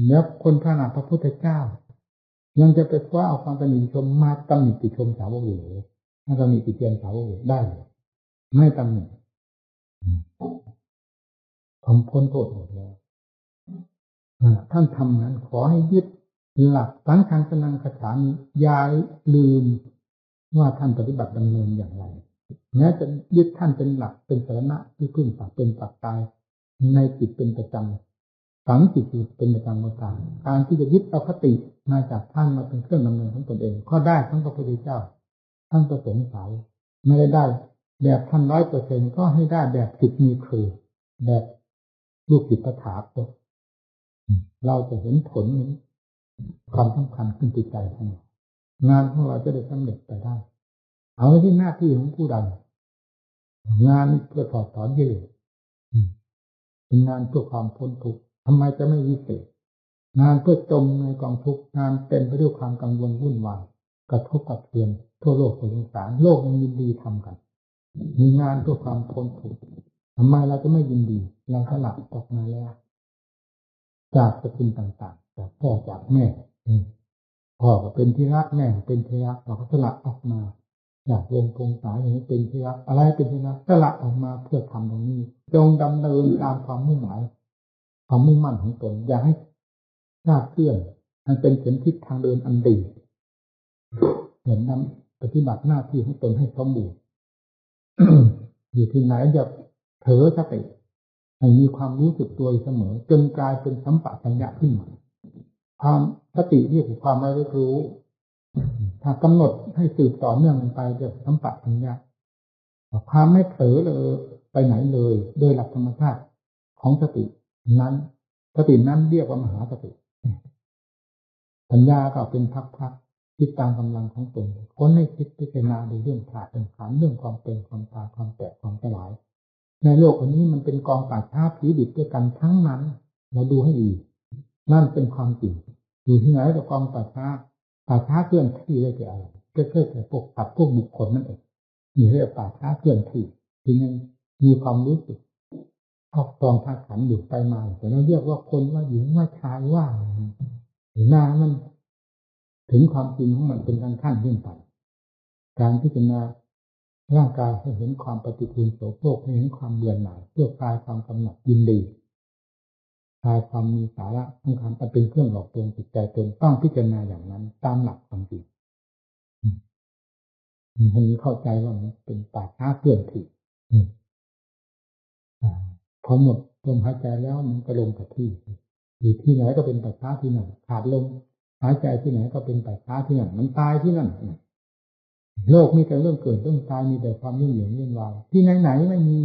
แล้วคนขนาดพระพุทธเจ้ายังจะไปคว้าเอาความตำหนิติชมมาตำหนิติชมสาวกอยู่เลยถ้าตำหนิติเตียนสาวกได้ไม่ตำหนิผมพ้นโทษหมดแล้วท่านทำนั้นขอให้ยึดหลักสังฆังสนังคาถานี้อย่าลืมว่าท่านปฏิบัติดำเนินอย่างไรแม้จะยึดท่านเป็นหลักเป็นสรณะที่พึ่งปักเป็นปักตายในจิตเป็นประจำฝังจิตเป็นประจำก็ตามการที่จะยึดเอาคติมาจากท่านมาเป็นเครื่องดำเนินของตนเองก็ได้ทั้งพระพุทธเจ้าทั้งพระสงฆ์สาวไม่ได้แบบท่าน100%ก็ให้ได้แบบศิษย์มีครูแบบลูกศิษย์ตถาคตเราจะเห็นผลความสำคัญขึ้นจิตใจของเรางานของเราจะได้สำเร็จไปได้เอาที่หน้าที่ของผู้ใดงานเพื่อถอดถอนกิเลสเป็นงานเพื่อความพ้นทุกข์ทำไมจะไม่วิเศษงานเพื่อจมในกองทุกข์งานเต็มไปด้วยความกังวลวุ่นวายกระทบกระเทือนทั่วโลกสงสารโลกยังยินดีทำกันมีงานเพื่อความพ้นทุกข์ทำไมเราจะไม่ยินดีเราสลับออกมาแล้วจากสกุลต่างๆจากพ่อจากแม่พ่อก็เป็นที่รักแม่เป็นที่รักเราก็สละออกมาจากวงพงสายอย่างนี้เป็นที่รักอะไรเป็นที่รักสละออกมาเพื่อทำตรงนี้จงดำเนินตามความมุ่งหมายความมุ่งมั่นของตนอย่าให้คลาดเคลื่อนมันเป็นเข็มทิศทางเดินอันดีเหมือนนำปฏิบัติหน้าที่ของตนให้สมบูรณ์ อยู่ที่ไหนอย่าเผลอสติให้มีความรู้สึกตัวเสมอจนกลายเป็นสัมปชัญญะขึ้นมาความสตินี่คือความระลึกรู้ถ้ากำหนดให้สืบต่อเนื่องไปจะสัมปชัญญะความไม่เผลอเลยไปไหนเลยโดยหลักธรรมชาติ ของสตินั้นสตินั้นเรียกว่ามหาสติปัญญาก็เป็นพักๆคิดตามกำลังของตนคนให้คิดพิจารณาในเรื่องธาตุเรื่องขันธ์เรื่องความเป็นความตายความแตกความสลายในโลกอันนี้มันเป็นกองป่าช้าผีดิบด้วยกันทั้งนั้นเราดูให้ดีนั่นเป็นความจริงอยู่ที่ไหนแต่กองป่าช้าเคลื่อนที่ได้แก่อะไรก็แค่พวกสัตว์พวกบุคคลนั่นเองนี่เรียกป่าช้าเคลื่อนที่คือยังมีความรู้สึกครอบครองธาตุขันธ์อยู่ไปมาแต่เราเรียกว่าคนว่าหญิงว่าชายว่าหน้ามันถึงความจริงของมันเป็นขั้นขึ้นไปการพิจารณาร่างกายให้เห็นความปฏิกูลโสโครกให้เห็นความเบื่อหน่ายเพื่อคลายความกำหนัดยินดีคลายความมีสาระของการเป็นเครื่องหลอกลวงจิตใจตนต้องพิจารณาอย่างนั้นตามหลักความจริงให้เข้าใจว่ามันเป็นป่าช้าเคลื่อนที่พอหมดลมหายใจแล้วมันก็ลงกับที่อยู่ที่ไหนก็เป็นป่าช้าที่นั่นขาดลมหายใจที่ไหนก็เป็นป่าช้าที่นั่นมันตายที่นั่นโลกมีแต่เรื่องเกิดเรื่องตายมีแต่ความยุ่งเหยิงวุ่นวายที่ไหนไม่มี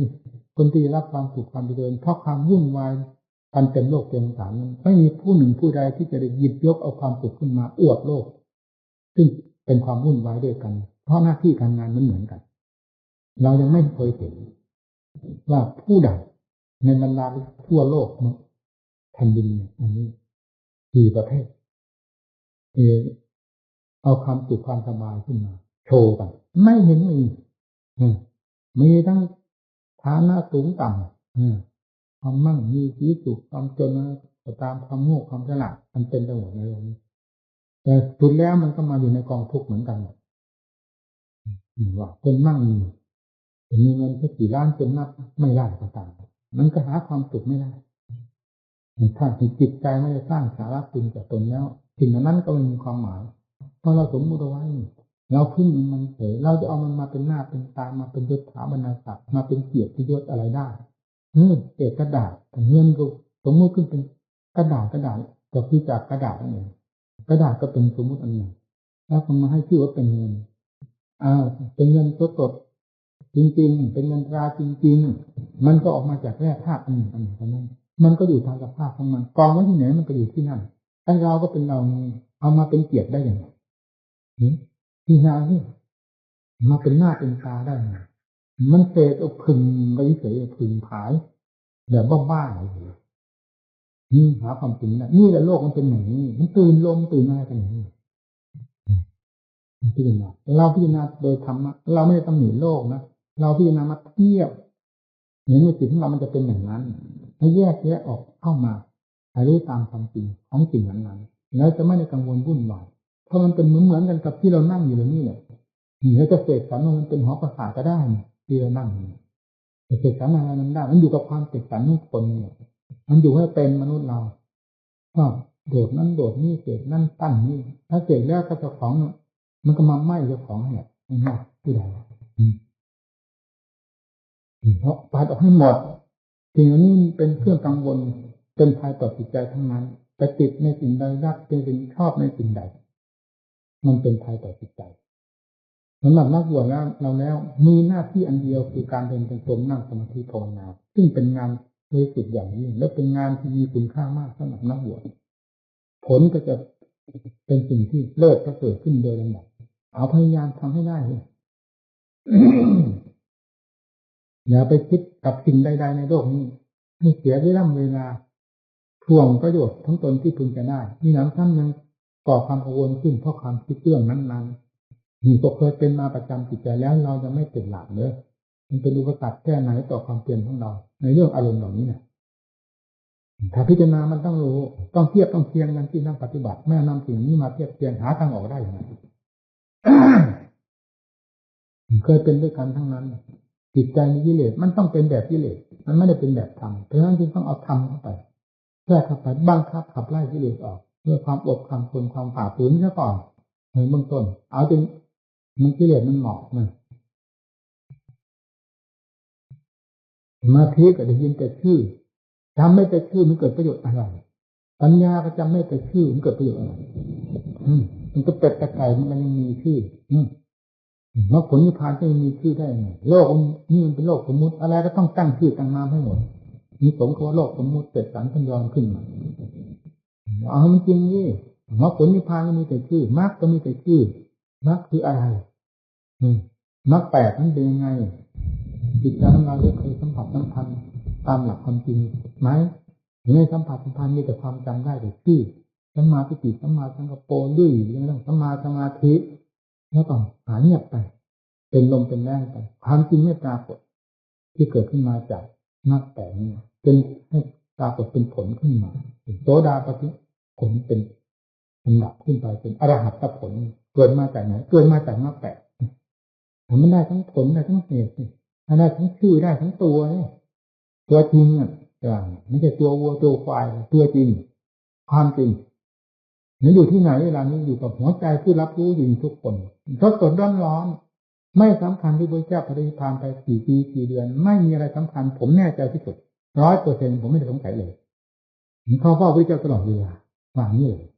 คนที่รับความสุขความเจริญเพราะความวุ่นวายกันเต็มโลกเต็มสารไม่มีผู้หนึ่งผู้ใดที่จะได้หยิบยกเอาความสุขขึ้นมาอวดโลกซึ่งเป็นความวุ่นวายด้วยกันเพราะหน้าที่การงานมันเหมือนกันเรายังไม่เคยเห็นว่าผู้ใดในบรรดาทั่วโลกแผ่นดินอันนี้กี่ประเภทเอาความสุขความสบายขึ้นมาโชว์กันไม่เห็นมีทั้งฐานะสูงต่ำความมั่งมีสีสุขความจนตามความโง่ความฉลาดมันเป็นไปหมดในโลกนี้แต่สุดแล้วมันก็มาอยู่ในกองทุกข์เหมือนกันหมดว่าคนมั่งมีเงินแค่กี่ล้านจนนับไม่ได้ก็ตามมันก็หาความสุขไม่ได้ถ้าจิตใจไม่ได้สร้างสาระคุณจากตนแล้วสิ่งนั้นก็ไม่มีความหมายเพราะเราสมมติเอาไว้เราพึ่งมันเฉยเราจะเอามันมาเป็นหน้าเป็นตามาเป็นยศถาบรรดาศักดิ์มาเป็นเกียรติยศอะไรได้เศษกระดาษเงินก็สมมติขึ้นเป็นกระดาษก็คือจากกระดาษนั่นเองกระดาษก็เป็นสมมติอันหนึ่งแล้วก็มาให้ชื่อว่าเป็นเงินเป็นเงินสดจริงๆเป็นเงินตราจริงๆมันก็ออกมาจากแร่ธาตุอันหนึ่งเท่านั้นมันก็อยู่ตามสภาพของมันกองไว้ที่ไหนมันก็อยู่ที่นั่นไอ้เราก็เป็นเราเอามาเป็นเกียรติได้อย่างไรที่นานี่มาเป็นหน้าเป็นตาได้ไงมันเศษเอาพึงไปเฉยพึงผายแบบบ้าๆเลยหาความจริงได้นี่แหละโลกมันเป็นอย่างนี้มันตื่นลมตื่นอะไรกันอย่างนี้พิจารณาเราพิจารณาโดยธรรมะเราไม่ได้ตำหนิโลกนะเราพิจารณามาเทียบเห็นว่าจิตของเรามันจะเป็นอย่างนั้นให้แยกแยะออกเข้ามาให้รู้ตามความจริงของสิ่งนั้นๆแล้วจะไม่ได้กังวลวุ่นวายเพราะมันเป็นเหมือนกันกับที่เรานั่งอยู่ตรงนี้แหละแล้วจะเสกสรรมันเป็นหอประสาทก็ได้ที่เรานั่งเสกสรรอะไรมันได้มันอยู่กับความเสกสรรของคนเนี่ยมันอยู่ให้เป็นมนุษย์เราก็โดดนั้นโดดนี่เสกนั่นตั้นนี่ถ้าเสกแล้วก็เจ้าของมันก็มาไหม้เจ้าของเนี่ยไม่ที่ใดเพราะปัดออกให้หมดสิ่งนี้เป็นเครื่องกังวลเป็นภัยต่อจิตใจทั้งนั้นไปติดในสิ่งใดรักเป็นสิ่งชอบในสิ่งใดมันเป็นภัยต่อจิตใจสำหรับนักบวชแล้วเราแล้วมีหน้าที่อันเดียวคือการเดินจงกรมนั่งสมาธิภาวนาซึ่งเป็นงานโดยสุดอย่างนี้และเป็นงานที่มีคุณค่ามากสำหรับนักบวชผลก็จะเป็นสิ่งที่เลิศก็เกิดขึ้นโดยลำดับเอาพยายามทำให้ได้เลย อย่าไปคิดกับสิ่งใดๆในโลกนี้ให้เสียเวลาทวงประโยชน์ทั้งตนที่พึงจะได้มีหนำซ้ำยังก่อความกังวลขึ้นเพราะความคิดเรื่องนั้นๆนี่ก็เคยเป็นมาประจำจิตใจแล้วเราจะไม่เป็นหลักเลยมันเป็นอุปสรรคแค่ไหนต่อความเปลี่ยนของเราในเรื่องอารมณ์เหล่านี้เนี่ยถ้าพิจารณามันต้องรู้ต้องเทียบต้องเทียงกันที่นั่งปฏิบัติแม่นำสิ่งนี้มาเทียบเทียงหาทางออกได้อย่างไร เคยเป็นด้วยกันทั้งนั้นจิตใจมีกิเลสมันต้องเป็นแบบกิเลสมันไม่ได้เป็นแบบธรรมเพราะฉะนั้นจึงต้องเอาธรรมเข้าไปแทรกเข้าไปบังคับขับไล่กิเลสออกเพื่อความอดความทนความฝ่าฝืนซะก่อนในเบื้องต้นเอาจนมันกิเลสมันหมอกมันสมาธิก็ได้ยินแต่ชื่อจำไม่แต่ชื่อมันเกิดประโยชน์อะไรปัญญาก็จำไม่แต่ชื่อมันเกิดประโยชน์อะไรมันก็เป็ดตะไคร่มันยังมีชื่อมรรคผลนิพพานก็ยังมีชื่อได้ไงโลกนี่มันเป็นโลกสมมุติอะไรก็ต้องตั้งชื่อตั้งนามให้หมด มีสมกับว่าโลกสมมุติเสร็จสรรพันยอมขึ้นมาเอามันจริงนี่มรรคผลนิพพานก็มีแต่ชื่อมรรคก็มีแต่ชื่อมรรคคืออะไรมรรคแปดมันเป็นยังไงจิตใจของเราได้เคยสัมผัสสัมพันธ์ตามหลักความจริงไหมหรือในสัมผัสสัมพันธ์มีแต่ความจำได้แต่ชื่อสัมมาทิฏฐิสัมมาสังกัปโปดื้อยังต้องสัมมาสมาธิแล้วก็หายเงียบไปเป็นลมเป็นแรงไปความจริงไม่ปรากฏที่เกิดขึ้นมาจากมรรคแปดนี้เป็นให้ปรากฏเป็นผลขึ้นมาโสดาปัตติผลเป็นอันดับขึ้นไปเป็นอรหัตผลเกิดมาจากไหนเกิดมาจากมรรคแปดมันได้ทั้งผลได้ทั้งเหตุได้ทั้งชื่อได้ทั้งตัวนี่ตัวจริงอ่ะไม่ใช่ตัววัวตัวควายตัวจริงความจริงนี่อยู่ที่ไหนเวลานี้อยู่กับหัวใจผู้รับรู้อยู่ทุกคนสดสดร้อนๆไม่สำคัญที่พระเจ้าปฏิภาณไปกี่ปีกี่เดือนไม่มีอะไรสำคัญผมแน่ใจที่สุด100%ผมไม่ได้สงสัยเลยเขาเฝ้าพระเจ้าตลอดเวลาว่านี่เลย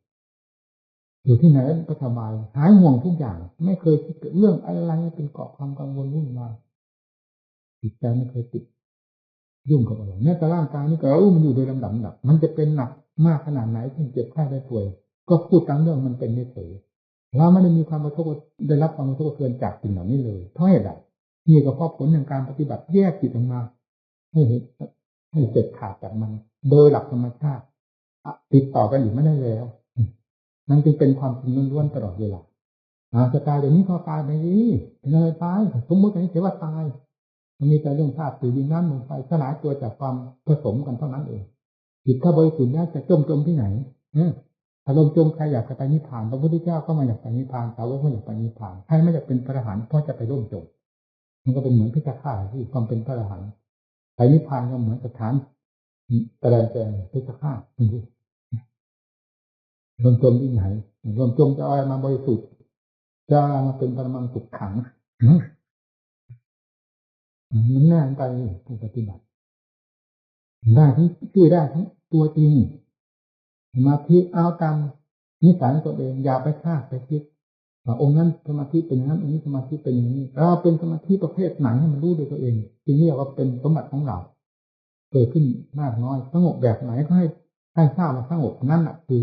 อยู่ที่ไหนก็สบายหายห่วงทุกอย่างไม่เคยคิดเรื่องอะไรเป็นเกาะความกังวลวุ่นวายจิตใจไม่เคยติดยุ่งกับอะไรแม้แต่ร่างกายนี่ก็มันอยู่โดยลำดับมันจะเป็นหนักมากขนาดไหนที่เจ็บไข้ได้ป่วยก็พูดตามเรื่องมันเป็นเฉยเราไม่ได้มีความกระทบได้รับความกระทบกระเทือนจากสิ่งเหล่านี้เลยเพราะเหตุใดนี่ก็เพราะผลของการปฏิบัติแยกจิตออกมาให้เสร็จขาดจากมันโดยหลักธรรมชาติติดต่อกันอยู่ไม่ได้แล้วนั่นจึงเป็นความจริงล้วนๆตลอดเวลาจะตายเดี๋ยวนี้พอตายไปนี่เป็นอะไรตายสมมติอย่างนี้เสียว่าตายมันมีแต่เรื่องธาตุสี่ดินน้ำลมไฟสลายตัวจากความผสมกันเท่านั้นเองจิตถ้าบริสุทธิ์แล้วจะจมที่ไหนอารมณ์จมใครอยากจะไปนิพพานพระพุทธเจ้าก็ไม่อยากไปนิพพานสาวกไม่อยากไปนิพพานใครไม่อยากเป็นพระอรหันต์เพราะจะไปร่วมจมมันก็เป็นเหมือนพิจารณาที่ความเป็นพระอรหันต์ไปนิพพานก็เหมือนสถานแสดงแจงพิจารณาร่วมจมที่ไหนร่วมจมจะเอาอะไรมาบริสุทธิ์จะเอาอะไรมาเป็นปรมังสุขขังมันแน่ไปผู้ปฏิบัติได้ทั้งชื่อได้ทั้งตัวจริงสมาธิเอาตามนิสัยตัวเองอย่าไปคาดไปคิดว่าองค์นั้นสมาธิเป็นอย่างนั้นองค์นี้สมาธิเป็นอย่างนี้เราเป็นสมาธิประเภทไหนให้มันรู้ด้วยตัวเองทีนี้เราเป็นสมบัติของเราเกิดขึ้นมากน้อยสงบแบบไหนก็ให้ทราบว่าสงบนั่นแหละคือ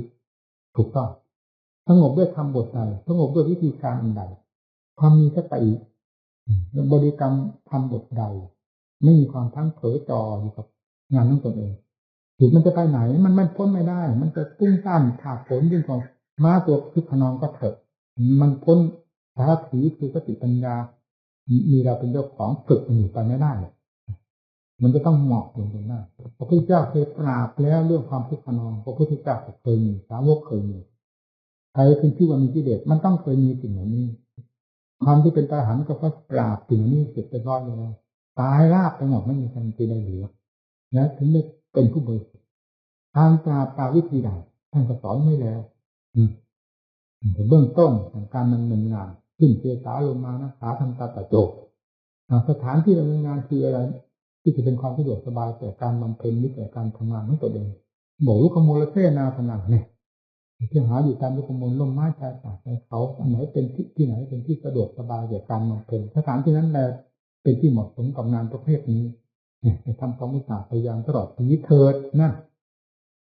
ถูกต้องสงบด้วยธรรมบทใดสงบด้วยวิธีการอันใดความมีสติบริกรรมทำบทใดไม่มีความทั้งเผลอจออยู่กับงานของตนเองจิตมันจะไปไหนมันไม่พ้นไม่ได้มันจะตุ้งต้านถากผลยิ่งกว่าม้าตัวคึกขนองก็เถอะมันพ้นสาถีคือสติปัญญามีเราเป็นเจ้าของฝึกมันอยู่ไปไม่ได้มันจะต้องเหมาะลงตรงหน้าพระพุทธเจ้าเคยปราบแล้วเรื่องความคึกขนองพระพุทธเจ้าเคยมีสาวกเคยมีใครเป็นชื่อว่ามีกิเลสมันต้องเคยมีสิ่งเหล่านี้ความที่เป็นตาหันก็เพราะปราบสิ่งนี้เสร็จไปร้อยแล้วตายราบไปหมดไม่มีใครที่ได้เหลือและถึงได้เป็นผู้บริสุทธิ์ทางปราบวิธีใดท่านก็สอนไว้แล้วเบื้องต้นของการดำเนินงานขึ้นเจตาลงมานะขาทำตาตะโจกสถานที่ดำเนินงานคืออะไรที่จะเป็นความสะดวกสบายแต่การบำเพ็ญหรือแต่การทำงานของตัวเองบอกลูกขโมยเท่นาขนาดเนี่ยที่หาอยู่ตามลูกขโมยล่มไม้ชายป่าชายเขาอันไหนเป็นที่ไหนเป็นที่สะดวกสบายแก่การบำเพ็ญสถานที่นั้นแหละเป็นที่เหมาะสมกับงานประเภทนี้ทำความมุ่งมั่นพยายามตลอดชีวิตเถิดนั่น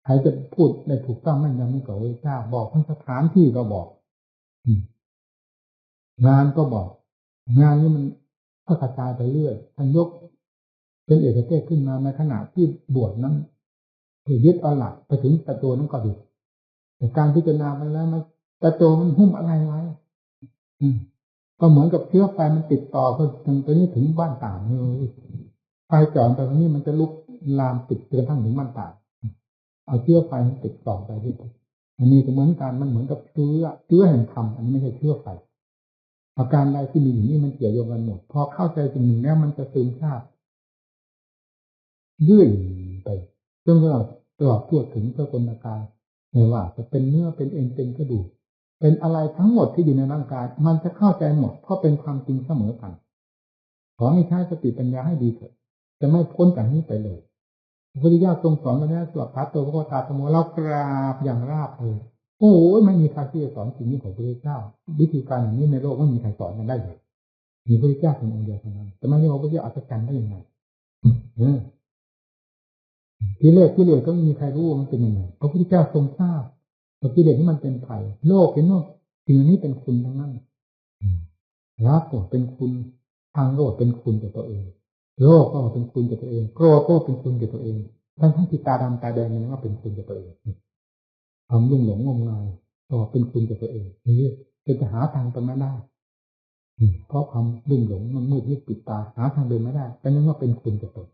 ใครจะพูดได้ถูกต้องไม่ยังไม่ก่อวิชาบอกทั้งสถานที่ก็บอกงานก็บอกงานนี้มันก็กระจายไปเรื่อยท่านยกเป็นเอกเทศขึ้นมาในขณะที่บวชนั้นคือยึดเอาหลักไปถึงตะโจนั้นก็ดีแต่การพิจารณาไปแล้วมันตะโจมันหุ้มอะไรไว้ก็เหมือนกับเชื้อไฟมันติดต่อก็ถึงตัวนี้ถึงบ้านต่างเลยไฟจ่อไปตรงนี้มันจะลุกลามติดจนกระทั่งถึงบ้านต่างเอาเชื้อไฟมันติดต่อไปที่อันนี้ก็เหมือนกันมันเหมือนกับเชื้อแห่งธรรมอันนี้ไม่ใช่เชื้อไฟอาการใดที่มีอยู่นี่มันเกี่ยวโยงกันหมดพอเข้าใจสิ่งหนึ่งแล้วมันจะซึมซาบยื่นไปจนตลอดทั่วถึงสกุลกายไม่ว่าจะเป็นเนื้อเป็นเอ็นเป็นกระดูกเป็นอะไรทั้งหมดที่อยู่ในร่างกายมันจะเข้าใจหมดเพราะเป็นความจริงเสมอกันขอให้ใช้สติปัญญาให้ดีเถิดจะไม่พ้นจากนี้ไปเลยพระพุทธเจ้าทรงสอนมาแล้วสวดพระตัวพระโคตาธรรมเรากราบอย่างราบเลยโอ้ยไม่มีใครที่จะสอนสิ่งนี้ของพระพุทธเจ้าวิธีการอย่างนี้ในโลกไม่มีใครสอนกันได้เลยมีพระพุทธเจ้าเพียงองค์เดียวเท่านั้นแต่ไม่ใช่ว่าพระพุทธเจ้าอัศจรรย์ได้ยังไง กิเลสก็ไม่มีใครรู้ว่ามันเป็นยังไงพระพุทธเจ้าทรงทราบว่ากิเลสนี่มันเป็นภัยโลกเห็นว่าสิ่งนี้เป็นคุณทั้งนั้นรักก็เป็นคุณทางโลกเป็นคุณแก่ตัวเองโลภก็เป็นคุณแก่ตัวเองโกรธก็เป็นคุณแก่ตัวเองทั้งที่ตาดำตาแดงมันก็เป็นคุณแก่ตัวเองความลุ่มหลงงมงายก็เป็นคุณแก่ตัวเองนี่จะหาทางไปไม่ได้เพราะความลุ่มหลงมันมืดมิดปิดตาหาทางเดินไม่ได้แต่นั้นว่าเป็นคุณแก่ตน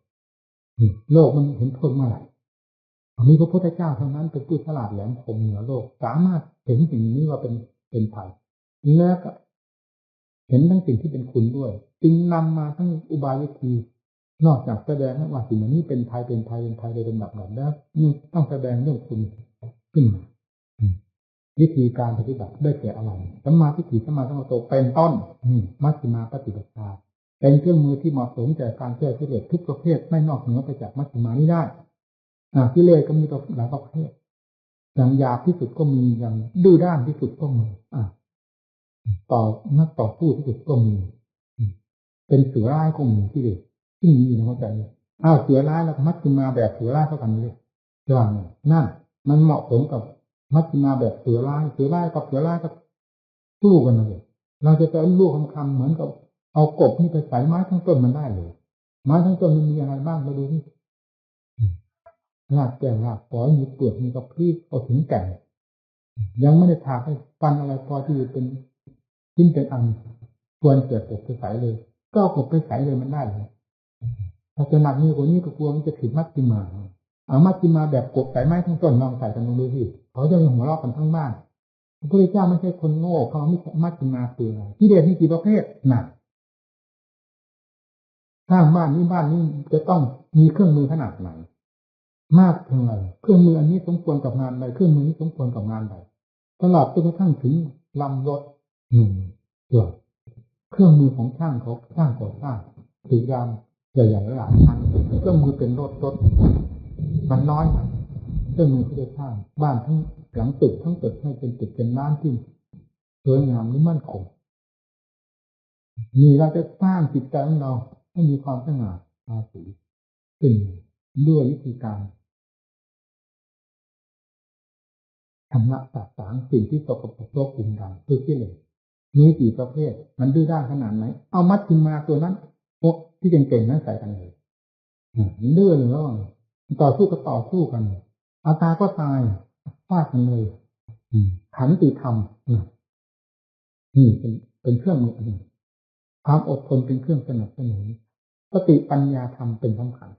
โลกมันเห็นโทษเมื่อไหร่มีพระพุทธเจ้าเท่านั้นเป็นผู้ฉลาดแหลมคมเหนือโลกสามารถเห็นสิ่งนี้ว่าเป็นภัยแล้วก็เห็นทั้งสิ่งที่เป็นคุณด้วยจึงนำมาทั้งอุบายวิธีนอกจากแสดงว่าสิ่งนี้เป็นภัยโดยเป็นแบบนั้นแล้วนี่ต้องแสดงเรื่องคุณขึ้นมาวิธีการปฏิบัติได้แก่อะไรสัมมาทิฏฐิสัมมาสังกัปโปเป็นต้นมัชฌิมาปฏิปทาเป็นเครื่องมือที่เหมาะสมแก่การแก้กิเลสทุกประเภทไม่นอกเหนือไปจากมัชฌิมานี้ได้กิเลสก็มีหลายประเภทอย่างหยาบที่สุดก็มีอย่างดื้อด้านที่สุดก็มีนักต่อสู้ที่สุดก็มีเป็นเสือร้ายก็มีกิเลสที่มีอยู่ในหัวใจเสือร้ายแล้วมัชฌิมาแบบเสือร้ายเท่ากันเลยอย่างนั่นมันเหมาะสมกับมัชฌิมาแบบเสือร้ายกับเสือร้ายก็สู้กันเลยเราจะเอาลูกคำเหมือนกับเอากบนี่ไปใส่ไม้ทั้งต้นมันได้เลยไม้ทั้งต้นมันมีอะไรบ้างมาดูนี่รากแก่รากปล่อยมีเปลือกมีกระพี้เอาถึงแก่ยังไม่ได้ถากให้ฟันอะไรพอที่เป็นชิ้นเป็นอันควรเกิดกบไปใส่เลยก็เอากบไปใส่เลยมันได้เลยถ้าจะหนักนี่กว่านี้ก็กลัวมันจะผิดมัชฌิมาเอามัชฌิมาแบบกบใส่ไม้ทั้งต้นลองใส่กันลองดูสิเขาจะมีหัวเราะกันทั้งบ้านพระพุทธเจ้าไม่ใช่คนโง่เขาไม่มัชฌิมาคืออะไรกิเลสมีกี่ประเภทหนักสร้างบ้านนี้จะต้องมีเครื่องมือขนาดไหนมากเท่าไหร่เครื่องมืออันนี้สมควรกับงานใดเครื่องมือนี้สมควรกับงานใดตลอดจนกระทั่งถึงลำรถส่วนเครื่องมือของช่างเขาสร้างก่อสร้างถือยามใหญ่ๆหลายชั้นเครื่องมือเป็นรถมันน้อยเครื่องมือที่จะสร้างบ้านทั้งหลังตึกทั้งตึกให้เป็นตึกเป็นร้านที่สวยงามหรือมั่นคงนี่เราจะสร้างจิตใจของเราให้มีความสง่าราศีขึ้นด้วยวิธีการชำระสาสางสิ่งที่ตกกับโลกอุ่มดังคือกิเลสมีกี่ประเภทมันดื้อด้านขนาดไหนเอามัดขึ้นมาตัวนั้นพวกที่เก่งๆนั้นใส่กันเลยดื้อเลยแล้วต่อสู้ก็ต่อสู้กันเอาตายก็ตายฟาดกันเลยขันติธรรมนี่เป็นเครื่องมืออันหนึ่งความอดทนเป็นเครื่องสนับสนุนสติปัญญาธรรมเป็นสำคัญ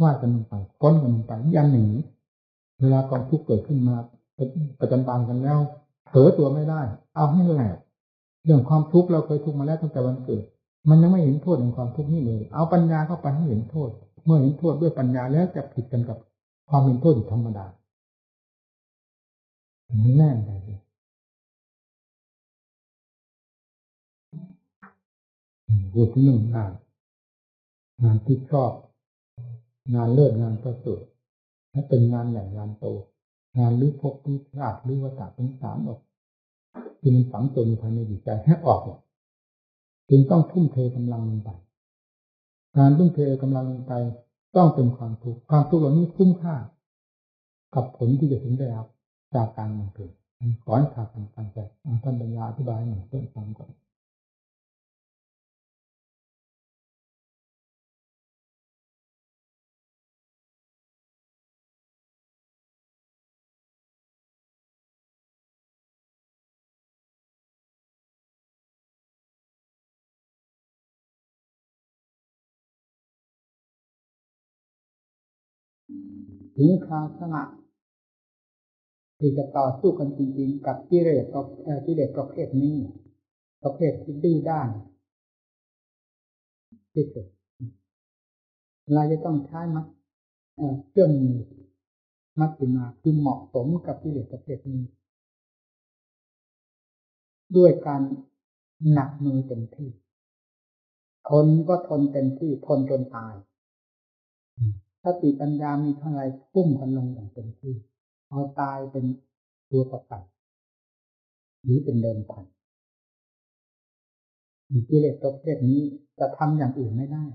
ว่ากันลงไปค้นกันลงไปยันหนีเวลากองทุกข์เกิดขึ้นมาประจันบานกันแล้วเผลอตัวไม่ได้เอาให้แหลกเรื่องความทุกข์เราเคยทุกข์มาแล้วตั้งแต่วันเกิดมันยังไม่เห็นโทษของความทุกข์นี่เลยเอาปัญญาเข้าไปให้เห็นโทษเมื่อเห็นโทษด้วยปัญญาแล้วจะผิดกันกับความเห็นโทษธรรมดามันแน่นไปเลยพูดถึงเรื่องงานที่ชอบงานเลิศงานประเสริฐและเป็นงานใหญ่งานโตงานลื้อภพลื้อชาติลื้อวัฏสงสารออกที่มันฝังตัวอยู่ภายในจิตใจให้ออกจึงต้องทุ่มเทกำลังลงไปการทุ่มเทกำลังลงไปต้องเป็นความทุกข์เหล่านี้คุ้มค่ากับผลที่จะถึงได้รับจากการบำเพ็ญขอให้พากันตั้งใจท่านปัญญาอธิบายหน่อยเพื่อฟังก่อนถึงคราวสละที่จะต่อสู้กันจริงๆกับกิเลสประเภทนี้ประเภทที่ดื้อด้านที่สุดเราจะต้องใช้เครื่องมือมัชฌิมาคือเหมาะสมกับกิเลสประเภทนี้ด้วยการหนักมือเต็มที่ทนก็ทนเต็มที่ทนจนตายสติปัญญามีเท่าไรพุ่มกันลงอย่างเต็มที่เอาตายเป็นตัวประกันหรือเป็นเดิมพันกิเลสประเภทนี้จะทำอย่างอื่นไม่ได้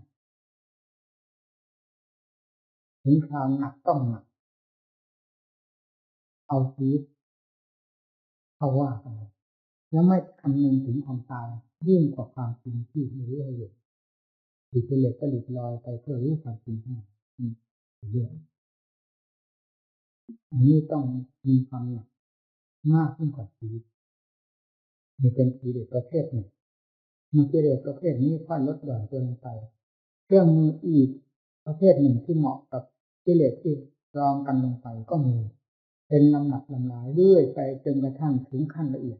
ถึงคราวหนักต้องหนักเอาชีวิตเข้าว่ากันแล้วไม่คำนึงถึงความตายยิ่งกว่าความจริงที่ไม่รู้ให้เห็นที่กิเลสก็หลุดลอยไปเพื่อรู้ความจริงทั้งหมดเรื่องอันนี้ต้องมีความหนักมากยิ่งกว่าชีวิตนี่เป็นกิเลสประเภทหนึ่งเมื่อกิเลสประเภทนี้ค่อยลดหย่อนตัวลงไปเครื่องมืออีกประเภทหนึ่งที่เหมาะกับกิเลสที่รองกันลงไปก็มีเป็นลำดับลำดาเรื่อยไปจนกระทั่งถึงขั้นละเอียด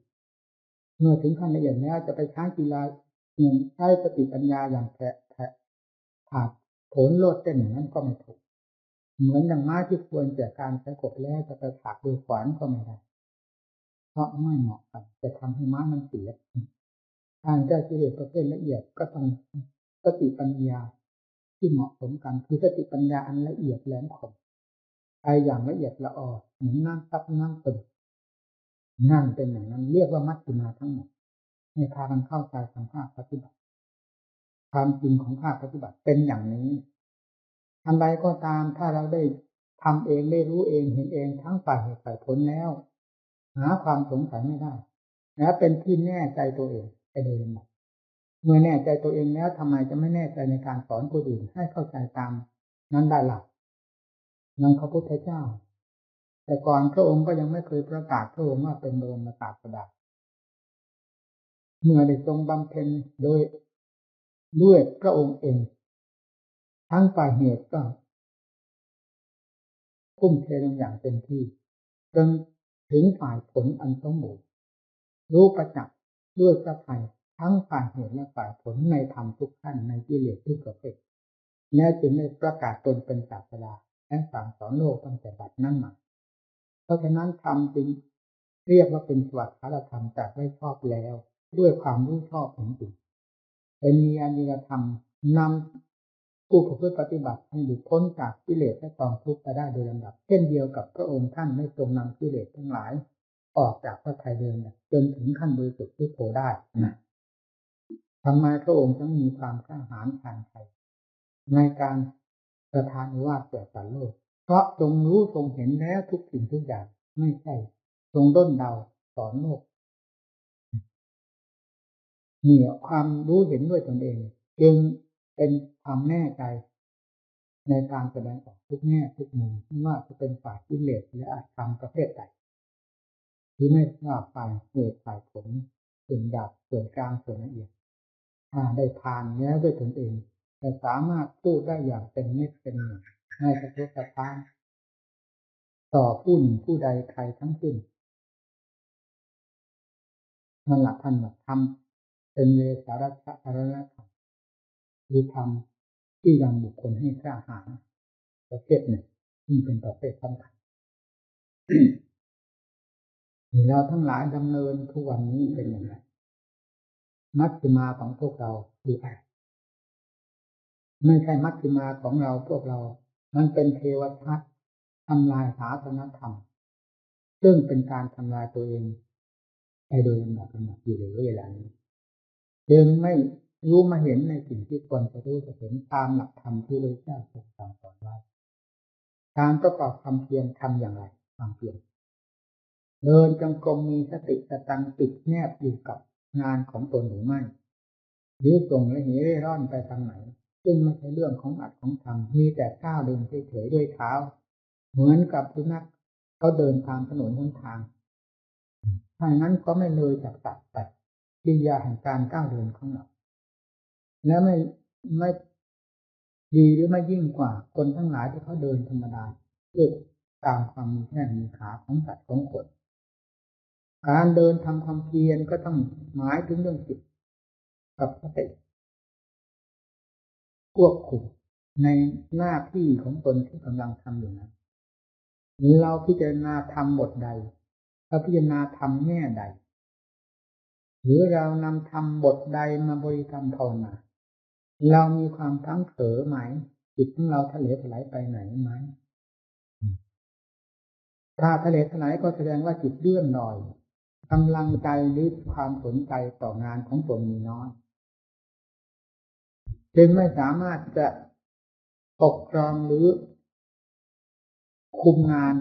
เมื่อถึงขั้นละเอียดแล้วจะไปใช้กีฬาใช้สติปัญญาอย่างแผะผาดโผนโลดเต้นอย่างนั้นก็ไม่ถูกเหมือนอย่างม้าที่ควรแก่การใช้กบแล้วจะไปผลักด้วยขวานก็ไม่ได้เพราะไม่เหมาะกันจะทำให้ม้ามันเสียทางเจ้ากิเลสประเภทละเอียดก็ต้องสติปัญญาที่เหมาะสมกันคือสติปัญญาอันละเอียดแหลมคมไปอย่างละเอียดละออเหมือนน้ำซับน้ำตึงนั่นเป็นอย่างนั้นเรียกว่ามัชฌิมาทั้งหมดให้พากันเข้าใจทางภาคปฏิบัติความจริงของภาคปฏิบัติเป็นอย่างนี้อันใดก็ตามถ้าเราได้ทำเองได้รู้เองเห็นเองทั้งฝ่ายเหตุฝ่ายผลแล้วหาความสงสัยไม่ได้และเป็นที่แน่ใจตัวเองไปโดยลำดับเมื่อแน่ใจตัวเองแล้วทำไมจะไม่แน่ใจในการสอนคนอื่นให้เข้าใจตามนั้นได้ล่ะนั่นพระพุทธเจ้าแต่ก่อนพระองค์ก็ยังไม่เคยประกาศพระองค์ว่าเป็นบรมศาสดาเมื่อได้ทรงบำเพ็ญโดยด้วยพระองค์เองทั้งฝ่ายเหตุก็ทุ่มเทลงอย่างเต็มที่จนถึงฝ่ายผลอันสมบูรณ์รู้ประจักษ์ด้วยพระทัยทั้งฝ่ายเหตุและฝ่ายผลในธรรมทุกขั้นในกิเลสทุกประเภทแม้จึงได้ประกาศตนเป็นศาสดาและสั่งสอนโลกตั้งแต่บัดนั้นมาเพราะฉะนั้นธรรมจึงเรียกว่าเป็นสวัสดิธรรมจากได้ชอบแล้วด้วยความรู้ชอบของจิตเป็นมีอานิยธรรมนำผู้ประพฤติปฏิบัติให้หลุดพ้นจากกิเลสและกองทุกข์ไปได้โดยลำดับเช่นเดียวกับพระองค์ท่านได้ทรงนำกิเลสทั้งหลายออกจากพระทัยเดิมจนถึงขั้นบริสุทธิ์ที่โผได้นะทำไมพระองค์จึงมีความกล้าหาญทางใจในการประทานโอวาทแก่สัตว์โลกเพราะทรงรู้ทรงเห็นแล้วทุกสิ่งทุกอย่างไม่ใช่ทรงด้นเดาสอนโลกนี่ความรู้เห็นด้วยตนเองจึงเป็นความแน่ใจในการแสดงออกทุกแง่ทุกมุมไม่ว่าจะเป็นฝ่ายกิเลสและอธรรมประเภทใดที่ไม่ว่าฝ่ายเหตุฝ่ายผลส่วนหยาบส่วนกลางส่วนละเอียดถ้าได้ผ่านแล้วด้วยตนเองจะสามารถพูดได้อย่างเป็นเม็ดเป็นหน่วยไม่สะทกสะท้านต่อผู้หนึ่งผู้ใดใครทั้งสิ้นนั่นแหละท่านว่าทำเป็นเวสาระสารณธรรมหรือทำที่ยังบุคคลให้กล้าหาญประเภทหนึ่งที่เป็นประเภทสำคัญเราทั้งหลายดำเนินทุกวันนี้เป็นอย่างไรมัชฌิมาของพวกเราคืออะไรไม่ใช่มัชฌิมาของเราพวกเรามันเป็นเทวทัศน์ทำลายศาสนธรรมซึ่งเป็นการทำลายตัวเองไปโดยลำดับอยู่ในเวลานี้จึงไม่รู้มาเห็นในสิ่งที่ควรจะรู้จะเห็นตามหลักธรรมที่พระเจ้าทรงสั่งสอนไว้การประกอบความเพียรทำอย่างไรความเพียรเดินจงกรมมีสติสตังติดแนบอยู่กับงานของตนหรือไม่หรือส่งและเหเร่ร่อนไปทางไหนซึ่งไม่ใช่เรื่องของอัดของทำมีแต่ก้าวเดินเฉยๆด้วยเท้าเหมือนกับสุนัขเขาเดินตามถนนหนทางถ้าอย่างนั้นก็ไม่เลยจากตัดไปกิริยาแห่งการก้าวเดินของเราและไม่ดีหรือไม่ยิ่งกว่าคนทั้งหลายที่เขาเดินธรรมดาเพื่อตามความมีแข้งมีขาของสัตว์ของคนการเดินทำความเพียรก็ต้องหมายถึงเรื่องจิตกับสติควบคุมในหน้าที่ของตนที่กำลังทำอยู่นั้นเราพิจารณาทำบทใดเราพิจารณาทำแง่ใดหรือเรานำทำบทใดมาบริกรรมภาวนาเรามีความพลั้งเผลอไหมจิตของเราทะเลถลายไปไหนไหมถ้าทะเลถลายก็แสดงว่าจิตเลื่อนลอยกำลังใจหรือความสนใจต่องานของตนมีน้อยจึงไม่สามารถจะปกครองหรือ คุมงาน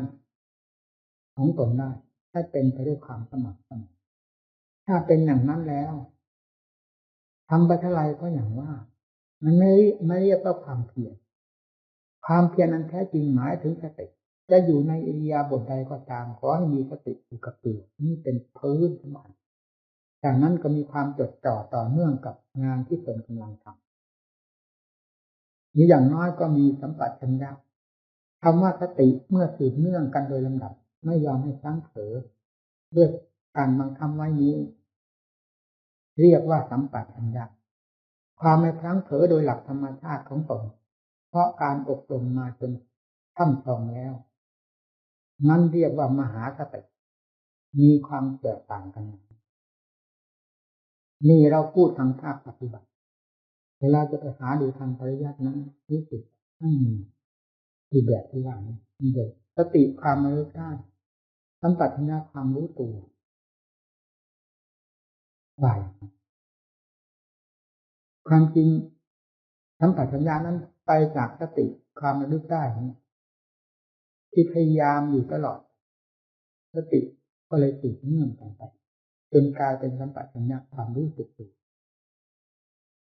ของตนได้ถ้าเป็นไปด้วยความสมัครเสมอถ้าเป็นอย่างนั้นแล้วทำไปเท่าไรก็อย่างว่ามันไม่เรียกว่าความเพียรความเพียรนั้นแท้จริงหมายถึงสติจะอยู่ในอิริยาบถใดก็ตามขอให้มีสติอยู่กับตัวนี่เป็นพื้นฐานจากนั้นก็มีความจดจ่อต่อเนื่องกับงานที่ตนกำลังทำนี่อย่างน้อยก็มีสัมปชัญญะคำว่าสติเมื่อสืบเนื่องกันโดยลำดับไม่ยอมให้พลั้งเผลอด้วยการบังคับไว้นี้เรียกว่าสัมปชัญญะความไม่พลั้งเผลอโดยหลักธรรมชาติของตนเพราะการอบรมมาจนท่ำทองแล้วนั่นเรียกว่ามหาสติมีความแตกต่างกันนี่เราพูดทางภาคปฏิบัติเวลาจะไปหาดูทางปริยัตินั้นรู้สึกไม่มีที่แบบที่ว่านี้มีแต่สติความระลึกได้สัมปชัญญะความรู้ตัวว่าความจริงสัมปชัญญะนั้นไปจากสติความระลึกได้ที่พยายามอยู่ตลอดสติก็เลยติดเนื่องกันไปจนกลายเป็นสัมปชัญญะความรู้สึกตัว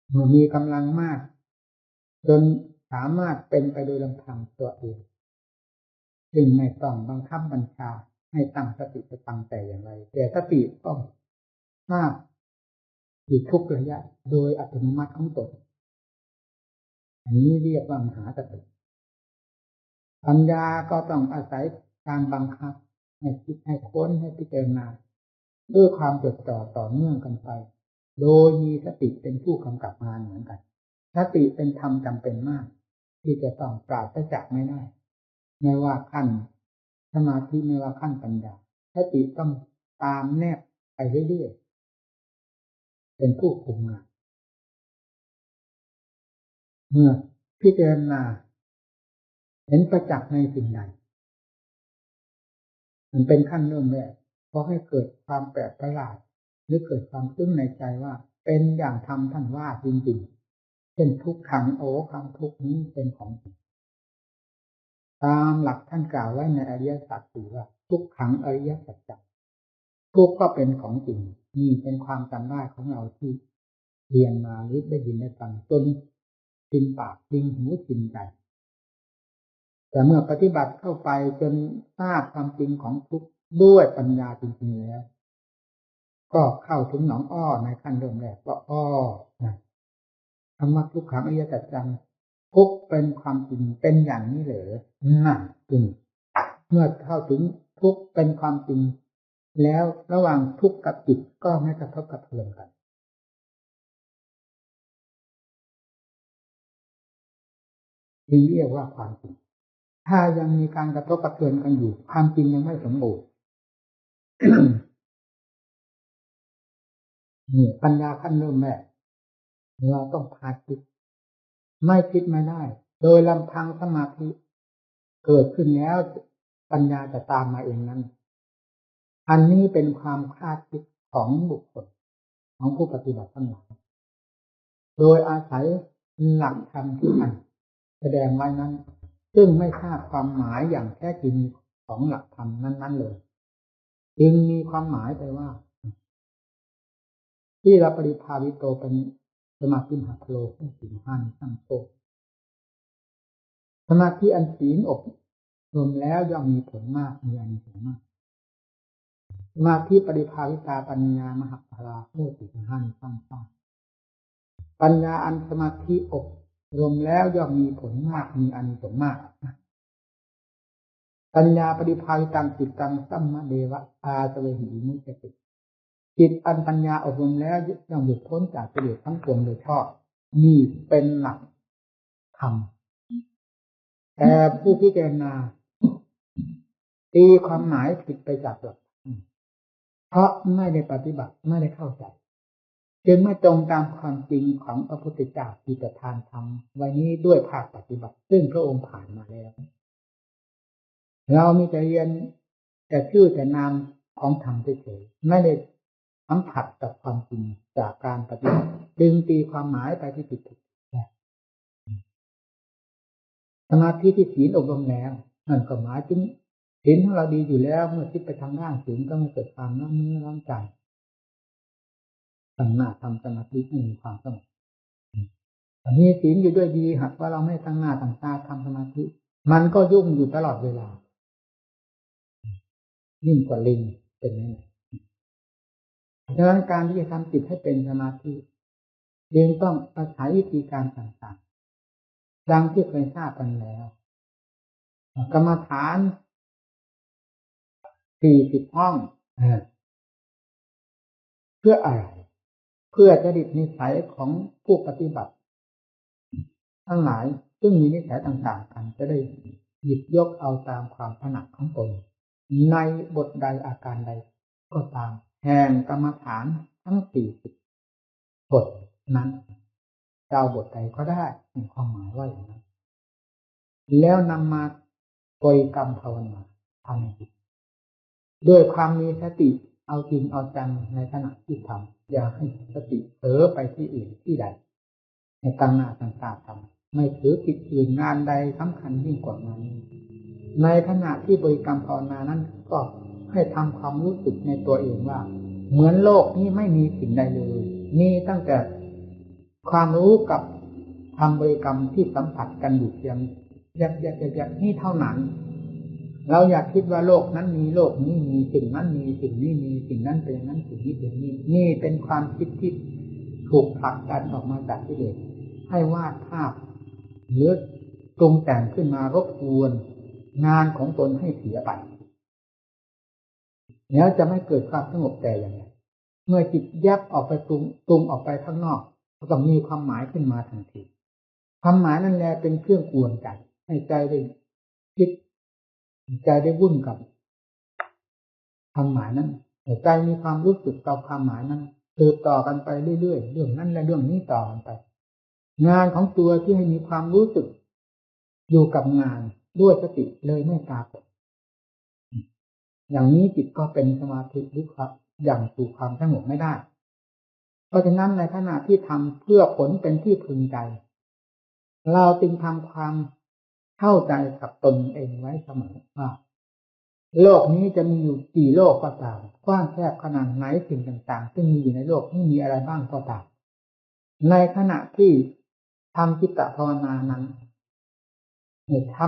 เมื่อมีกำลังมากจนสามารถเป็นไปโดยลำพังตัวเองจึงไม่ต้องบังคับบัญชาให้ตั้งสติจะตั้งแต่อย่างไรแต่สติต้องทราบอยู่ทุกระยะโดยอัตโนมัติของตนอันนี้เรียกว่ามหาสติปัญญาก็ต้องอาศัยการบังคับให้คิดให้ค้นให้พิจารณาด้วยความจดจ่อต่อเนื่องกันไปโดยมีสติเป็นผู้กำกับงานเหมือนกันสติเป็นธรรมจำเป็นมากที่จะต้องปราศจากไม่ได้ไม่ว่าขั้นสมาธิไม่ว่าขั้นปัญญาสติต้องตามแนบไปเรื่อยๆเป็นผู้คุมงานเมื่อพิจารณาเห็นประจักษ์ในสิ่งใดมันเป็นขั้นเริ่มแรกพอให้เกิดความแปลกประหลาดหรือเกิดความซึ้งในใจว่าเป็นอย่างธรรมท่านว่าจริงๆเช่นทุกขังโอ้ความทุกข์นี้เป็นของจริงตามหลักท่านกล่าวไว้ในอริยสัจสี่ว่าทุกขังอริยสัจจทุกข์ก็เป็นของจริงนี่เป็นความจำได้ของเราที่เรียนมาหรือได้ยินได้ฟังจนชินปากชินหูชินใจแต่เมื่อปฏิบัติเข้าไปจนทราบความจริงของทุกข์ด้วยปัญญาจริงๆแล้วก็เข้าถึงหนองอ้อในขั้นเริ่มแรกว่าอ้อนะคำว่าทุกขังอริยสัจจังทุกข์เป็นความจริงเป็นอย่างนี้เหรอนั่นจริงเมื่อเข้าถึงทุกข์เป็นความจริงแล้วระหว่างทุกข์กับจิตก็ไม่กระทบกระเทือนกันจึงเรียกว่าความจริงถ้ายังมีการกระทบกระเทือนกันอยู่ความจริงยังไม่สมบูรณ์ นี่ปัญญาขั้นเริ่มแรกเราต้องพาคิดไม่คิดไม่ได้โดยลำพังสมาธิเกิดขึ้นแล้วปัญญาจะตามมาเองนั้นอันนี้เป็นความคาดคิดของบุคคลของผู้ปฏิบัติทั้งหลายโดยอาศัยหลักธรรมที่ท่านแสดงไว้นั้นซึ่งไม่ทราบความหมายอย่างแท้จริงของหลักธรรมนั้นๆเลยจึงมีความหมายไปว่าที่เราปริภาวิโตเป็นสมาธิหัตโลผู้สิงหันตั้งโตสมาธิอันศีลอบรวมแล้วย่อมมีผลมากมีอานิสงส์มากสมาธิปริภาวิตาปัญญามหาภาผู้สิงหันตั้งต้นปัญญาอันสมาธิอบรวมแล้วย่อมมีผลมากมีอานิสงส์มากปัญญาปริภาวิตังจิตตังสัมมาเดวะอาสเวหิมุจติจิตอันปัญญาอบรมแล้วย่อมหลุดพ้นจากกิเลสทั้งปวงโดยชอบนี่เป็นหลักธรรมแต่ผู้พิจารณาตีความหมายผิดไปจากหลักเพราะไม่ได้ปฏิบัติไม่ได้เข้าใจจึงไม่ตรงตามความจริงของพระพุทธเจ้าที่ประทานธรรมไว้นี้ด้วยภาคปฏิบัติซึ่งพระองค์ผ่านมาแล้วเรามีแต่เรียนแต่ชื่อแต่นามของธรรมเฉยๆไม่ได้สัมผัสกับความจริงจากการปฏิบัติจึงตีความหมายไปที่ผิดสมาธิที่ศีลอบรมแล้ว นั่นก็หมายถึงศีลของเราดีอยู่แล้วเมื่อคิดไปทางด้านศีลก็ไม่เกิดความร้อนเนื้อร้อนใจตั้งหน้าทำสมาธิให้มีความสงบมีศีลอยู่ด้วยดีหากว่าเราไม่ตั้งหน้าตั้งตาทำสมาธิมันก็ยุ่งอยู่ตลอดเวลายิ่งกว่าลิงเป็นไงดังนั้นการที่จะทำจิตให้เป็นสมาธิจึงต้องอาศัยวิธีการต่างๆดังที่เคยทราบกันแล้วกรรมฐาน40 ห้องเพื่ออะไรเพื่อจริตนิสัยของผู้ปฏิบัติทั้งหลายซึ่งมีนิสัยต่างๆกันจะได้หยิบยกเอาตามความถนัดของตนในบทใดอาการใดก็ตามแห่งกรรมฐานทั้ง40 บทนั้นเจ้าบทใดก็ได้มีความหมายว่าอย่างนั้นแล้วนำมาบริกรรมภาวนาภายในจิตด้วยความมีสติเอาจริงเอาจังในขณะที่ทำอย่าให้สติเผลอไปที่อื่นที่ใดในตั้งหน้าตั้งตาทำไม่ถือกิจอื่นงานใดสำคัญยิ่งกว่างานนี้ในขณะที่บริกรรมภาวนานั้นก็ให้ทำความรู้สึกในตัวเองว่าเหมือนโลกนี้ไม่มีสิ่งใดเลยมีตั้งแต่ความรู้กับทำบริกรรมที่สัมผัสกันอยู่เพียงยักนี่เท่านั้นเราอยากคิดว่าโลกนั้นมีโลกนี้มีสิ่งนั้นมีสิ่งนี้มีสิ่งนั้นเป็นอย่างนั้นสิ่งนี้เป็นนี้นี่เป็นความคิดที่ถูกผลักดันออกมาจากกิเลสให้วาดภาพหรือปรุงแต่งขึ้นมารบกวนงานของตนให้เสียไปแล้วจะไม่เกิดความสงบแต่อย่างไรเมื่อจิตแยบออกไปปรุงออกไปข้างนอกก็ต้องมีความหมายขึ้นมาทันทีความหมายนั่นแหละเป็นเครื่องกวนใจให้ใจได้คิดใจได้วุ่นกับความหมายนั้นใจมีความรู้สึกกับความหมายนั้นสืบต่อกันไปเรื่อยๆเรื่องนั้นและเรื่องนี้ต่อกันไปงานของตัวที่ให้มีความรู้สึกอยู่กับงานด้วยสติเลยไม่ปรากฏอย่างนี้จิตก็เป็นสมาธิหรือครับอย่างสู่ความสงบไม่ได้เพราะฉะนั้นในขณะที่ทำเพื่อผลเป็นที่พึงใจเราจึงทำความเข้าใจกับตนเองไว้เสมอว่าโลกนี้จะมีอยู่กี่โลกก็ตามกว้างแคบขนาดไหนสิ่งต่างๆซึ่งมีอยู่ในโลกนี้มีอะไรบ้างก็ตามในขณะที่ทำจิตตภาวนานั้นท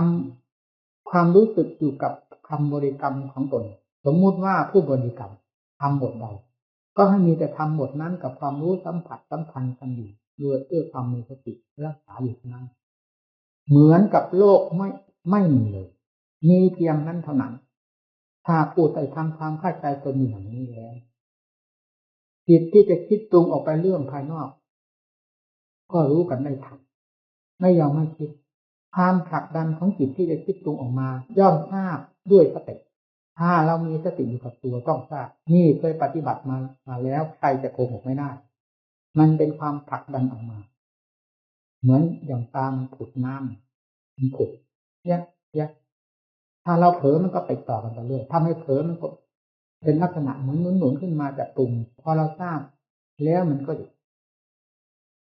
ำความรู้สึกอยู่กับคำบริกรรมของตนสมมุติว่าผู้บริกรรมทำบทใดก็ให้มีแต่ทำบทนั้นกับความรู้สัมผัสสัมพันธ์กันอยู่ด้วยความมีสติรักษาอยู่นั้นเหมือนกับโลกไม่มีเลยมีเพียงนั้นเท่านั้นถ้าผู้ใดทำความเข้าใจตนอย่างนี้แล้วจิตที่จะคิดปรุงออกไปเรื่องภายนอกก็รู้กันได้ทันไม่ยอมให้คิดความผลักดันของจิตที่จะคิดปรุงออกมาย่อมทราบด้วยสติถ้าเรามีสติอยู่กับตัวต้องทราบนี่เคยปฏิบัติมาแล้วใครจะโกหกไม่ได้มันเป็นความผลักดันออกมาเหมือนอย่างตามันผุดน้ำมันผุดแยกถ้าเราเผลอมันก็ไปต่อกันไปเรื่อยถ้าไม่เผลอมันก็เป็นลักษณะเหมือนหนุนขึ้นมาจากตุ่มพอเราทราบแล้วมันก็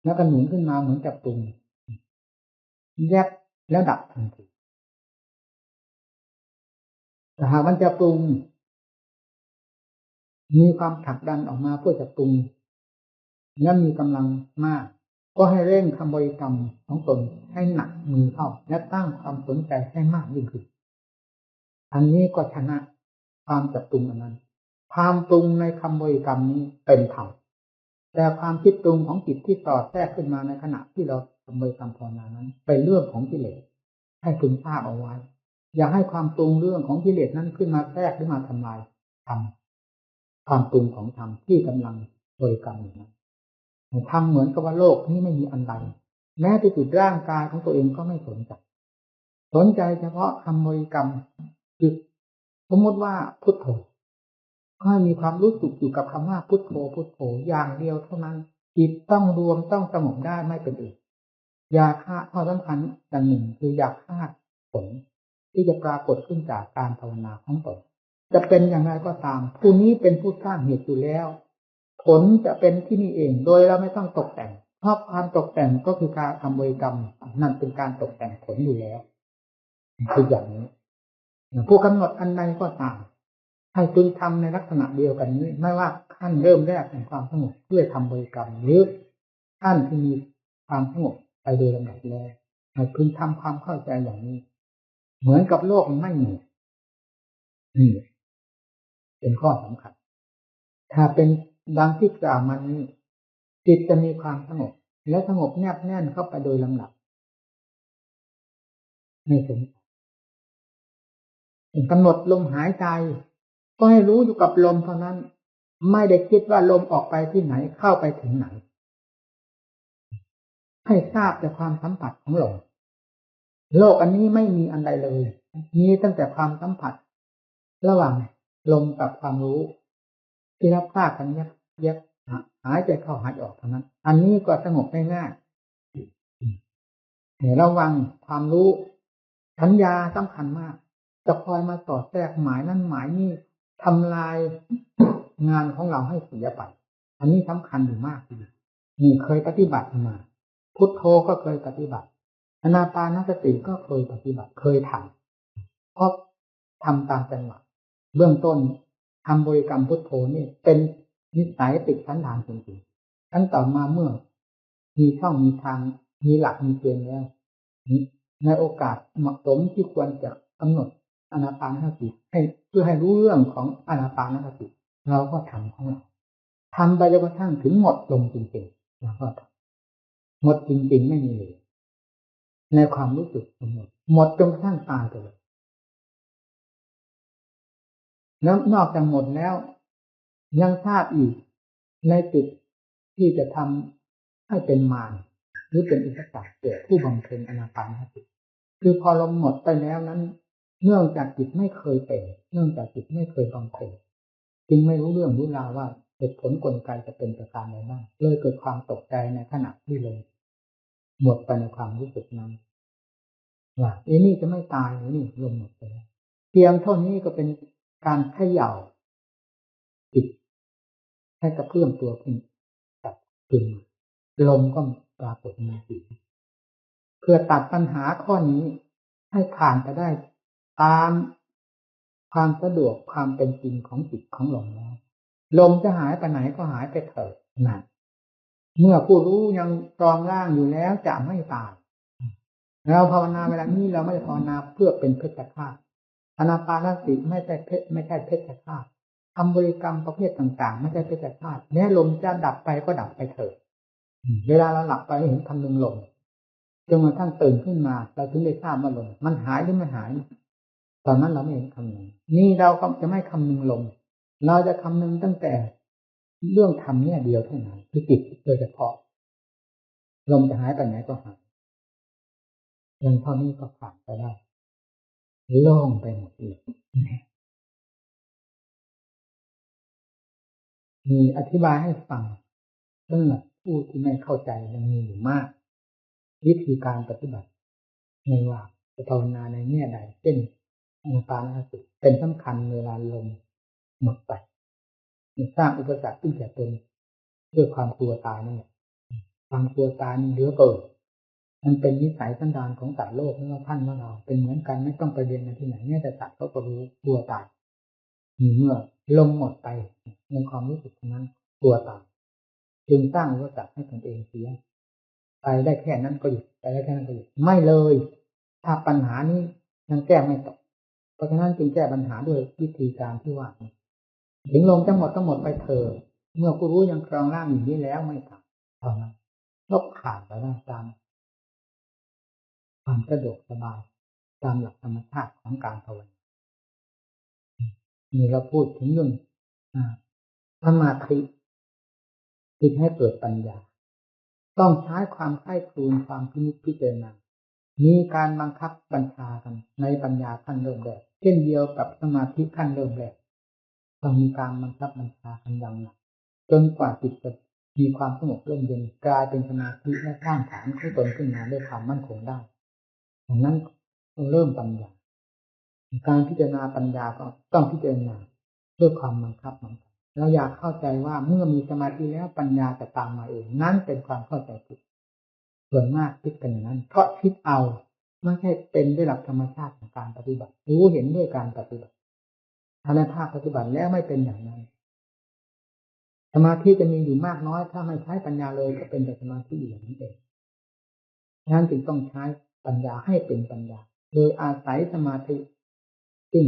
แล้วก็หนุนขึ้นมาเหมือนจากตุ่มแยกแล้วดับทันทีแต่หากมันจะปรุงมีความผลักดันออกมาเพื่อจะปรุงและมีกำลังมากก็ให้เร่งคำบริกรรมของตนให้หนักมือเข้าและตั้งความสนใจให้มากยิ่งขึ้นอันนี้ก็ชนะความจับปรุงอันนั้นความปรุงในคำบริกรรมนี้เป็นธรรมแต่ความคิดปรุงของจิตที่ต่อแทรกขึ้นมาในขณะที่เราทำบริกรรมภาวนานั้นเป็นเรื่องของกิเลสให้พึงทราบเอาไว้อย่าให้ความปรุงเรื่องของกิเลสนั้นขึ้นมาแทรกหรือมาทำลายธรรมความปรุงของธรรมที่กำลังบริกรรมอยู่นั้นทำเหมือนกับว่าโลกนี้ไม่มีอันใดแม้ที่จุดร่างกายของตัวเองก็ไม่สนใจเฉพาะคำบริกรรมคือสมมติว่าพุทโธก็ให้มีความรู้สึกอยู่กับคำว่าพุทโธพุทโธอย่างเดียวเท่านั้นจิตต้องรวมต้องสงบได้ไม่เป็นอื่นอย่าคาดข้อสำคัญอย่างหนึ่งคืออย่าคาดผลที่จะปรากฏขึ้นจากการภาวนาของตนจะเป็นอย่างไรก็ตามผู้นี้เป็นผู้สร้างเหตุอยู่แล้วผลจะเป็นที่นี่เองโดยเราไม่ต้องตกแต่งเพราะความตกแต่งก็คือการทำบริกรรมนั่นเป็นการตกแต่งผลอยู่แล้วคืออย่างนี้ ผู้กำหนดอันใดก็ตามให้พึงทำในลักษณะเดียวกันนี้ไม่ว่าขั้นเริ่มแรกแห่งความสงบเพื่อทำบริกรรมหรือขั้นที่มีความสงบไปโดยลำดับแล้วให้พึงทำความเข้าใจอย่างนี้เหมือนกับโลกมันไม่มีนี่เป็นข้อสำคัญถ้าเป็นดังที่กล่าวมานี้จิตจะมีความสงบและสงบแนบแน่นเข้าไปโดยลำดับไม่ถึงกำหนดลมหายใจก็ให้รู้อยู่กับลมเท่านั้นไม่ได้คิดว่าลมออกไปที่ไหนเข้าไปถึงไหนให้ทราบแต่ความสัมผัสของลมโลกอันนี้ไม่มีอันใดเลยมีตั้งแต่ความสัมผัสระหว่างลมกับความรู้ที่รับทราบกันแยกหายใจเข้าหายออกเท่านั้นอันนี้ก็สงบง่ายๆให้ระวังความรู้สัญญาสำคัญมากจะคอยมาสอดแทรกหมายนั้นหมายนี้ทำลายงานของเราให้เสียไปอันนี้สำคัญอยู่มากนี่เคยปฏิบัติมาพุทโธก็เคยปฏิบัติอานาปานสติก็เคยปฏิบัติเคยทำเพราะทำตามจังหวะเบื้องต้นทำบริกรรมพุทโธนี่เป็นนิสัยติดสันดานจริงๆขั้นต่อมาเมื่อมีช่องมีทางมีหลักมีเกณฑ์แล้วในโอกาสเหมาะสมที่ควรจะกำหนดอานาปานสติให้เพื่อให้รู้เรื่องของอานาปานสติเราก็ทำของเราทำไปจนกระทั่งถึงหมดลงจริงๆแล้วก็หมดจริงๆไม่มีเลยในความรู้สึกหมดจนกระทั่งตายไปเลยแล้วนอกจากหมดแล้วยังทราบอีกในจุดที่จะทำให้เป็นมารหรือเป็นอุปสรรคแก่ผู้บำเพ็ญอานาปานสติคือพอลมหมดไปแล้วนั้นเนื่องจากจิตไม่เคยเป็นเนื่องจากจิตไม่เคยบำเพ็ญจึงไม่รู้เรื่องรู้ราวว่าเหตุผลกลไกจะเป็นประการใดบ้างเลยเกิดความตกใจในขณะที่ลมหมดไปในความรู้สึกนั้นว่านี่จะไม่ตายหรือนี่ลมหมดไปแล้วเพียงเท่านี้ก็เป็นการเขย่าจิตให้กระเพื่อมตัวขึ้นจับขึ้นลมก็ปรากฏในจิตเพื่อตัดปัญหาข้อนี้ให้ผ่านไปได้ตามความสะดวกความเป็นจริงของจิตของลมแล้วลมจะหายไปไหนก็หายไปเถิดนั่นเมื่อผู้รู้ยังครองร่างอยู่แล้วจะไม่ตายเราภาวนาเวลานี้เราไม่ได้ภาวนาเพื่อเป็นเพชฌฆาตอานาปานสติไม่ใช่เพชฌฆาตทำบริกรรมประเภทต่างๆไม่ใช่เพชฌฆาตแม้ลมจะดับไปก็ดับไปเถิดเวลาเราหลับไปเห็นคำนึงลมจนกระทั่งตื่นขึ้นมาเราถึงได้ทราบว่าลมมันหายหรือไม่หายตอนนั้นเราไม่เห็นคำนึงนี่เราก็จะไม่คำนึงลมเราจะคำนึงตั้งแต่เรื่องธรรมเนี่ยเดียวเท่านั้นคือจิตโดยเฉพาะลมจะหายไปไหนก็หายยังเท่านี้ก็ผ่านไปได้โล่งไปหมดอีกมีอธิบายให้ฟังสำหรับผู้ที่ไม่เข้าใจยังมีอยู่มากวิธีการปฏิบัติไม่ว่าจะภาวนาในแง่ใดเช่นอานาปานสติเป็นสำคัญเวลาลมหมดไปสร้างอุปสรรคที่จะเป็นด้วยความกลัวตายนั่นแหละความกลัวตายนี่เหลือเกินมันเป็นนิสัยสันดานของสัตว์โลกไม่ว่าท่านว่าเราเป็นเหมือนกันไม่ต้องไปเรียนในที่ไหนเนี่ยแต่สัตว์เขาก็รู้กลัวตายเมื่อลมหมดไปในความรู้สึกนั้นกลัวตายจึงสร้างอุปสรรคให้ตนเองเสียไปได้แค่นั้นก็หยุดไปได้แค่นั้นก็หยุดไม่เลยถ้าปัญหานี้ยังแก้ไม่ตกเพราะฉะนั้นจึงแก้ปัญหาด้วยวิธีการที่ว่าถึงลมจะหมดก็หมดไปเถอะเมื่อผู้รู้ยังครองร่างอยู่นี้แล้วไม่ทำเท่านั้นลบขาดไปได้ตามความสะดวกสบายตามหลักธรรมชาติของการภาวนานี่เราพูดถึงเรื่องสมาธิที่ให้เกิดปัญญาต้องใช้ความใคร่ครวญความพินิจพิจารณามีการบังคับบัญชากันในปัญญาขั้นเริ่มแรกเช่นเดียวกับสมาธิขั้นเริ่มแรกต้องมีการบังคับบัญชากันอย่างหนักจนกว่าจิตจะมีความสงบร่มเย็นกลายเป็นสมาธิและสร้างฐานของตนขึ้นมาด้วยความมั่นคงได้ดังนั้นต้องเริ่มปัญญาการพิจารณาปัญญาก็ต้องพิจารณาด้วยความบังคับเหมือนกันเราอยากเข้าใจว่าเมื่อมีสมาธิแล้วปัญญาจะตามมาเองนั่นเป็นความเข้าใจผิดส่วนมากคิดกันอย่างนั้นเพราะคิดเอา ไม่ใช่เป็นด้วยหลักธรรมชาติของการปฏิบัติรู้เห็นด้วยการปฏิบัติถ้าในภาคปฏิบัติแล้วไม่เป็นอย่างนั้นสมาธิจะมีอยู่มากน้อยถ้าไม่ใช้ปัญญาเลยก็เป็นแต่สมาธิอย่างนั้นเองฉะนั้นจึงต้องใช้ปัญญาให้เป็นปัญญาโดยอาศัยสมาธิซึ่ง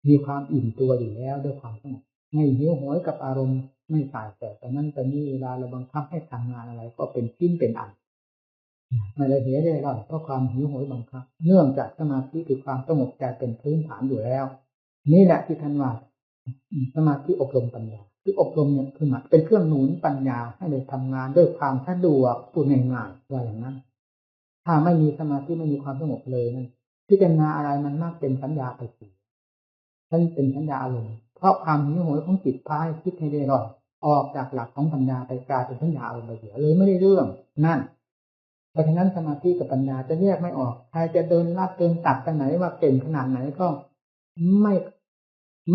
มีความอิ่มตัวอยู่แล้วด้วยความสงบไม่หิวโหยกับอารมณ์ไม่สายแต่นั้นแต่นี้เวลาเราบังคับให้ทำงานอะไรก็เป็นชิ้นเป็นอันไม่ได้เหตุได้ร่อนเพราะความหิวโหยบังคับเนื่องจากสมาธิคือความสงบใจเป็นพื้นฐานอยู่แล้วนี่แหละที่ท่านว่าสมาธิอบรมปัญญาคืออบรมเนี่ยคือหมายเป็นเครื่องหนุนปัญญาให้ได้ทำงานด้วยความสะดวกพูดง่ายๆว่าอย่างนั้นถ้าไม่มีสมาธิไม่มีความสงบเลยนั่นพิจารณาอะไรมันมากเป็นสัญญาไปสินั่นเป็นสัญญาอารมณ์เพราะความหิวโหยของจิตพาให้คิดให้ได้ร่อนออกจากหลักของปัญญาไปกลายเป็นสัญญาอารมณ์ไปเสียเลยไม่ได้เรื่องนั่นเพราะฉะนั้นสมาธิกับปัญญาจะแยกไม่ออกใครจะเดินลัดเดินตัดไปไหนว่าเก่งขนาดไหนก็ไ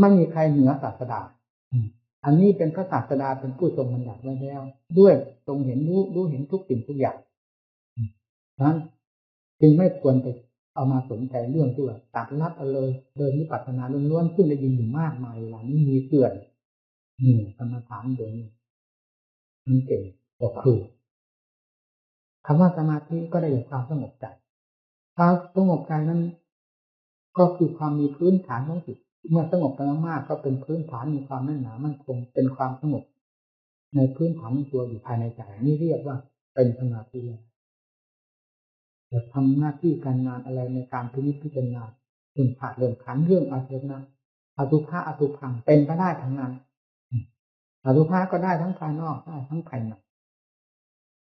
ม่มีใครเหนือศาสดาอันนี้เป็นพระศาสดาเป็นผู้ทรงบัญญัติไว้แล้วด้วยทรงเห็นรู้เห็นทุกสิ่งทุกอย่างนั้นจึงไม่ควรไปเอามาสนใจเรื่องที่ว่าตัดลัดเอาเลยเดินวิปัสสนาล้วนๆซึ่งได้ยินอยู่มากมายหลังนี้มีเกลื่อนนี่กรรมฐานเดินมันเก่งกว่าครูคำว่าสมาธิก็ได้จากความสงบใจความสงบใจนั้นก็คือความมีพื้นฐานของจิตเมื่อสงบไปมากๆก็เป็นพื้นฐานมีความแน่นหนามั่นคงเป็นความสงบในพื้นฐานตัวอยู่ภายในใจนี่เรียกว่าเป็นสมาธิแต่ทำหน้าที่การงานอะไรในการพิจารณาเรื่องธาตุเรื่องขันธ์เรื่องอาเสนะอสุภะอสุพังเป็นไปได้ทั้งนั้นอสุภะก็ได้ทั้งภายนอกได้ทั้งภายใน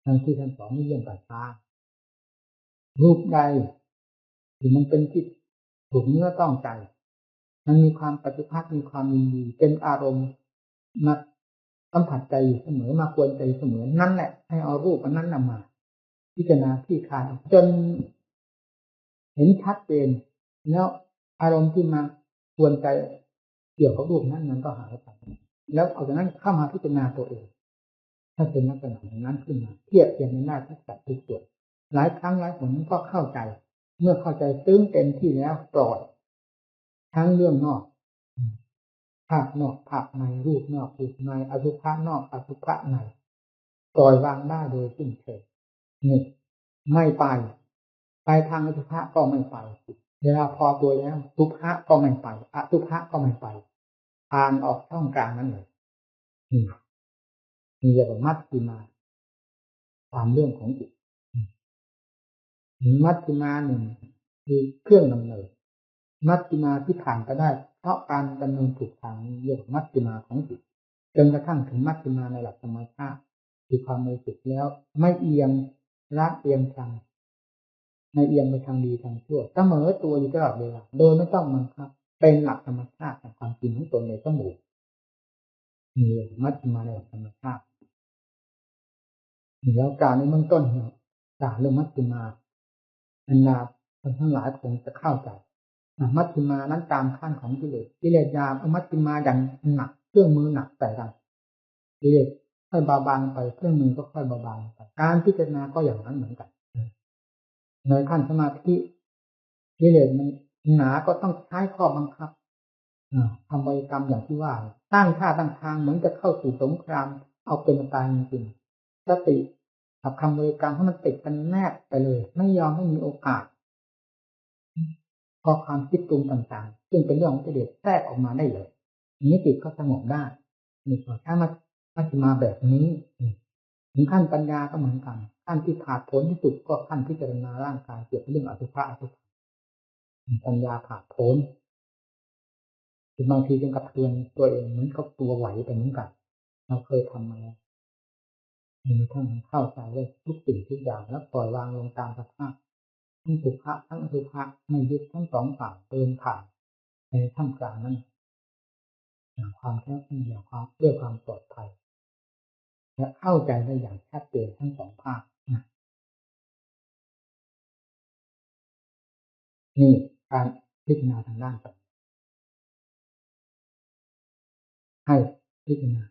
ทั้งที่ท่านสอนนี่เรื่องปัจจารูปใดที่มันเป็นที่ถูกเนื้อต้องใจมันมีความปฏิภาคมีความยินดีเป็นอารมณ์มาสัมผัสใจอยู่เสมอมากวนใจเสมอนั่นแหละให้เอารูปอันนั้นนำมาพิจารณาที่คายจนเห็นชัดเจนแล้วอารมณ์ที่มากวนใจเกี่ยวกับรูปนั้นมันก็หายไปแล้วเอาจากนั้นเข้ามาพิจารณาตัวเองถ้าเป็นลักษณะอย่างนั้นขึ้นมาเทียบเทียงในหน้าทุกสัดทุกส่วนหลายครั้งหลายหนก็เข้าใจเมื่อเข้าใจซึ้งเต็มที่แล้วปล่อยทั้งเรื่องนอกภาพนอกภาพในรูปนอกรูปในอสุภะนอกอสุภะในปล่อยวางได้โดยสิ้นเชิงนี่ไม่ไปทางอสุภะก็ไม่ไปเวลาพอตัวแล้วสุภะก็ไม่ไปอสุภะก็ไม่ไปผ่านออกช่องกลางนั้นเลยมีเรียกว่ามัชฌิมาตามเรื่องของจิตมัชฌิมาหนึ่งคือเครื่องดำเนินมัชฌิมาที่ผ่านไปได้เพราะการดำเนินถูกทางเรียกว่ามัชฌิมาของจิตจนกระทั่งถึงมัชฌิมาในหลักธรรมชาติคือความบริสุทธิ์แล้วไม่เอียงรักเอียงชังไม่เอียงไปทางดีทางชั่วเสมอตัวอยู่ตลอดเวลาโดยไม่ต้องบังคับเป็นหลักธรรมชาติของความจริงของตนในสมุมีมัชฌิมาในหลักธรรมชาติแล้วการในเบื้องต้นเนี่ยการเรื่องมัชฌิมาอันนาคนทั้งหลายคงจะเข้าใจมัชฌิมานั้นตามขั้นของกิเลสหยาบมัชฌิมาอย่างหนักเครื่องมือหนักแต่กันกิเลสค่อยเบาบางไปเครื่องมือก็ค่อยเบาบางไปการพิจารณาก็อย่างนั้นเหมือนกันในขั้นสมาธิกิเลสมันหนาก็ต้องใช้ข้อบังคับทำบริกรรมอย่างที่ว่าตั้งท่าตั้งทางเหมือนจะเข้าสู่สงครามเอาเป็นตายจริงๆสติกับคำบริกรรมให้มันติดกันแนบไปเลยไม่ยอมให้มีโอกาสพอความคิดปรุงต่างๆซึ่งเป็นเรื่องของกิเลสแทรกออกมาได้เลยนี้จิตก็สงบได้มีส่วนถ้ามัชฌิมาแบบนี้ถึงขั้นปัญญาก็เหมือนกันขั้นที่ผ่าผลที่สุดก็ขั้นพิจารณาร่างกายเกี่ยวกับเรื่องอสุภะปัญญาผ่าผลบางทีจึงกระเทือนตัวเองเหมือนกับตัวไหวไปเหมือนกันเราเคยทำมาแล้วมีทั้งเข้าใจได้ทุกสิ่งทุกอย่างแล้วปล่อยวางลงตามสภาพทั้งสุภะทั้งอสุภะไม่ยึดทั้งสองฝั่งเดินผ่านในท่ามกลางนั้นอย่างความแท้จริงอย่างความเพื่อความปลอดภัยและเข้าใจได้อย่างชัดเจนทั้งสองภาคนี่การพิจารณาทางด้านปัญญาให้พิจารณา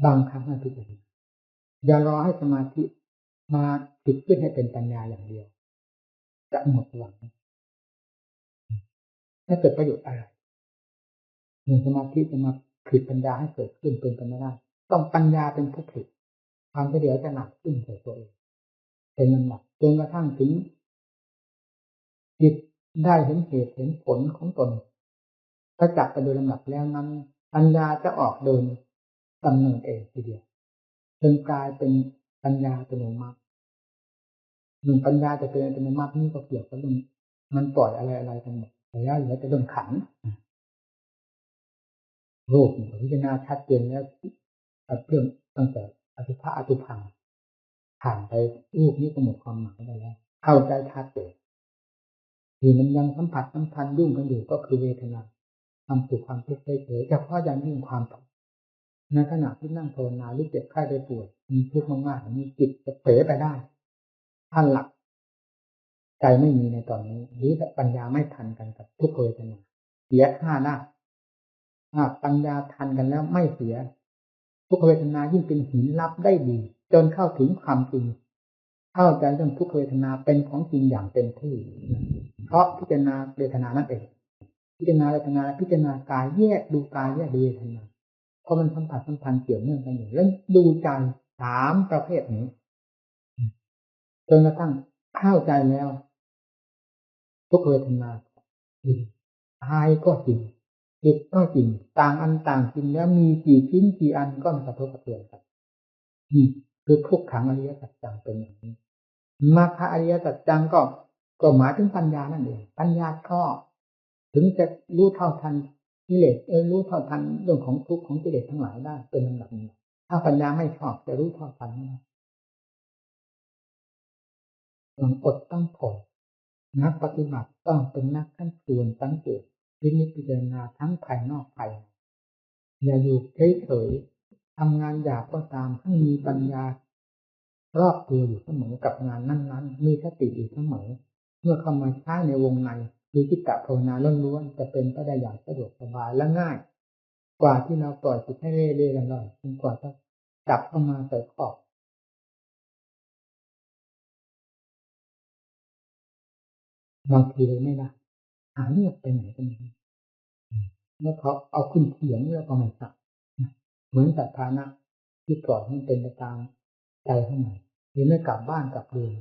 บางครั้งให้พิจารณาอย่ารอให้สมาธิมาติดขึ้นให้เป็นปัญญาอย่างเดียว จะหมดหวังไม่เกิดประโยชน์อะไรมีสมาธิจะมาผลิตปัญญาให้เกิดขึ้นเป็นไปไม่ได้ต้องปัญญาเป็นผู้ผลิตความเฉลียวจะหนักขึ้นใส่ตัวเองเป็นลำดับจนกระทั่งถึงจิตได้เห็นเหตุเห็นผลของตนถ้าจับไปโดยลำดับแล้วนั้นปัญญาจะออกเดินดำเนินเองทีเดียวจนกลายเป็นปัญญาอัตโนมัติหนึ่งปัญญาจะเป็นอัตโนมัตินี่ก็เกี่ยวกับเรื่องมันปล่อยอะไรกันหมดแล้วเหลือแต่เรื่องขันธ์รูปพิจารณาชัดเจนแล้วเรื่องตั้งแต่อสุภะอสุภังผ่านไปรูปนี้ก็หมดความหมายไปแล้วเข้าใจชัดเจนที่มันยังสัมผัสสัมพันธ์ยุ่งกันอยู่ก็คือเวทนาความสุขความทุกข์เฉยๆเฉพาะอย่างยิ่งความทุกข์ในขณะที่นั่งภาวนาหรือเจ็บไข้ได้ป่วยมีทุกข์มากๆมีจิตจะเผลอไปได้ท่านหลักใจไม่มีในตอนนี้หรือปัญญาไม่ทันกันกับทุกขเวทนาเสียห้าหน้าปัญญาทันกันแล้วไม่เสียทุกขเวทนายิ่งเป็นหินรับได้ดีจนเข้าถึงความจริงเข้าใจเรื่องทุกขเวทนาเป็นของจริงอย่างเต็มที่เพราะพิจารณาเวทนานั่นเองพิจารณาเวทนาพิจารณากายแยกดูกายแยกดูเวทนาเพราะมันสัมผัสสัมพันธ์เกี่ยวเนื่องกันอยู่แล้วดูใจสามประเภทนี้จนกระทั่งเข้าใจแล้วทุกเวทนาจริงกายก็จริงจิตก็จริงต่างอันต่างจริงแล้วมีกี่ชิ้นกี่อันก็มากระทบกระเทือนกันนี่คือทุกขังอริยสัจจังเป็นอย่างนี้มรรคอริยสัจจังก็หมายถึงปัญญานั่นเองปัญญาก็ถึงจะรู้เท่าทันกิเลสรู้เท่าทันเรื่องของทุกข์ของกิเลสทั้งหลายได้เป็นลำดับนี้ถ้าปัญญาไม่ชอบจะรู้เท่าทันไม่ได้ต้องอดต้องทนนักปฏิบัติต้องเป็นนักขั้นส่วนสังเกตวินิจพิจารณาทั้งภายนอกภายในอย่าอยู่เฉยๆทำงานหยาบก็ตามให้มีปัญญารอบตัวอยู่เสมอกับงานนั้นๆมีสติอยู่เสมอเมื่อเข้ามาใช้ในวงในคือจิตตภาวนาล้วนๆจะเป็นไปได้อย่างสะดวกสบายและง่ายกว่าที่เราปล่อยจิตให้เร่ๆร่อนๆจนกว่าจะจับเข้ามาใส่ขอบบางทีเลยไม่ได้หาเงียบไปไหนกันเมื่อเขาเอาขึ้นเขียงแล้วก็ไม่สักเหมือนสัตว์ฐานะที่ปล่อยให้เป็นไปตามใจข้างในหรือไม่กลับบ้านกลับเรือน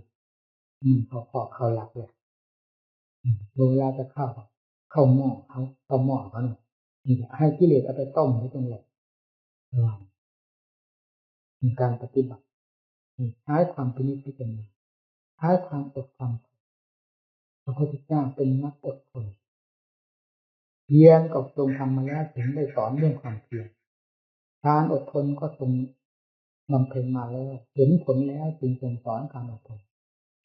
เขาหลักเลยเวลาจะเข้าหม้อเข้าหม้อเขาเนี่ยให้กิเลสเอาไปต้มให้ตรงไหนมีการปฏิบัติใช้ความพินิจพิจารณาใช้ความอดความพระพุทธเจ้าเป็นนักอดทนเพียรกับทรงทำมาแล้วถึงได้สอนเรื่องความเพียรการอดทนก็ทรงบำเพ็ญมาแล้วเห็นผลแล้วจึงทรงสอนการอดทน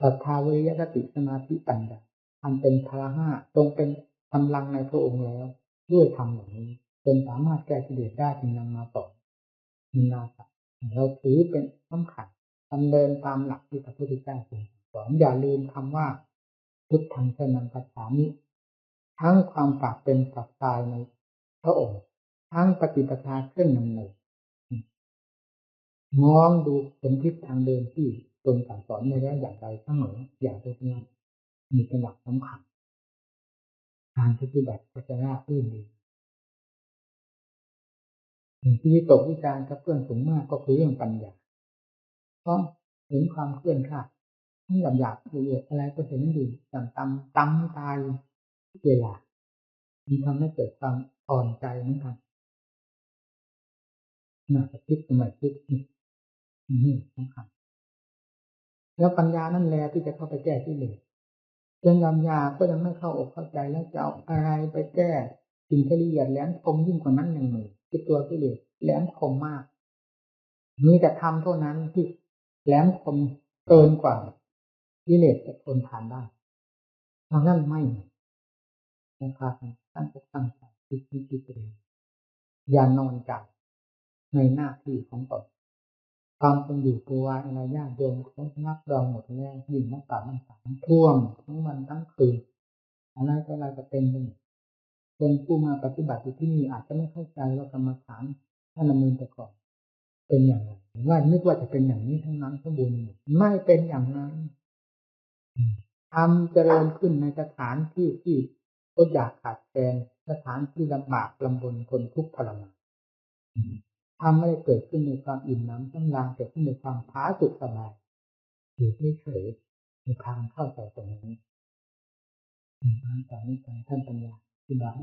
ศรัทธาวิริยะสติสมาธิปัญญาอันเป็นพละห้าตรงเป็นกำลังในพระองค์แล้วด้วยธรรมเหล่านี้จนสามารถแก้กิเลสได้จึงนำมาต่อมีนาสัตเราถือเป็นสำคัญดำเนินตามหลักที่พระพุทธเจ้าทรงสอนอย่าลืมคำว่าพุทธังสนังคัจฉามิทั้งความฝากเป็นฝากตายในพระองค์ทั้งปฏิปทาเครื่องนำเนินมองดูเป็นทิศทางเดินที่ตรงสั่งสอนในระยะอย่างใดเสมออย่างตรงนี้มีเป็นหลักสำคัญการปฏิบัติก็จะราบรื่นดีสิ่งที่วิตกวิจารณ์กับเพื่อนสูงมากก็คือเรื่องปัญญาเพราะเห็นความเคลื่อนคลาดที่หยาบๆละเอียดอะไรก็เห็นอยู่อย่างตำตายเวลามีทำให้เกิดความอ่อนใจเหมือนกันน่าจะคิดสมัยคิดนี่สำคัญแล้วปัญญานั่นแหละที่จะเข้าไปแก้กิเลสจนยาก็ยังไม่เข้าอกเข้าใจแล้วจะเอาอะไรไปแก้สิ่งที่ละเอียดแหลมคมยิ่งกว่านั้นอย่างหนึ่งคือตัวกิเลสแหลมคมมากมีแต่ธรรมเท่านั้นที่แหลมคมเกินกว่ากิเลสจะทนทานได้เพราะนั้นไม่นะครับตั้งใจคิดเองอย่านอนใจในหน้าที่ของตนความเป็นอยู่ตัวอะไรญาติโยมเขานับรองหมดแล้วยิ่งนักปราชญ์นักสารท่วมทั้งวันทั้งคืนอะไรก็อะไรก็เป็นไปหมดจนผู้มาปฏิบัติอยู่ที่นี่อาจจะไม่เข้าใจว่ากรรมฐานท่านดำเนินแต่ก่อนเป็นอย่างไรว่านึกว่าจะเป็นอย่างนี้ทั้งนั้นสมบูรณ์ไม่เป็นอย่างนั้นท ำเจริญขึ้นในสถานที่ที่อดอยากขาดแคลนสถานที่ลำบากลำบนทนทุกข์ทรมานทำไม่ได้เกิดขึ้นในความอิ่มน้ำสำราญเกิดขึ้นในความผาสุกสบายอยู่เฉยๆในทางเข้าใจตรงนี้ตอนนี้ท่านปัญญาที่บ้าน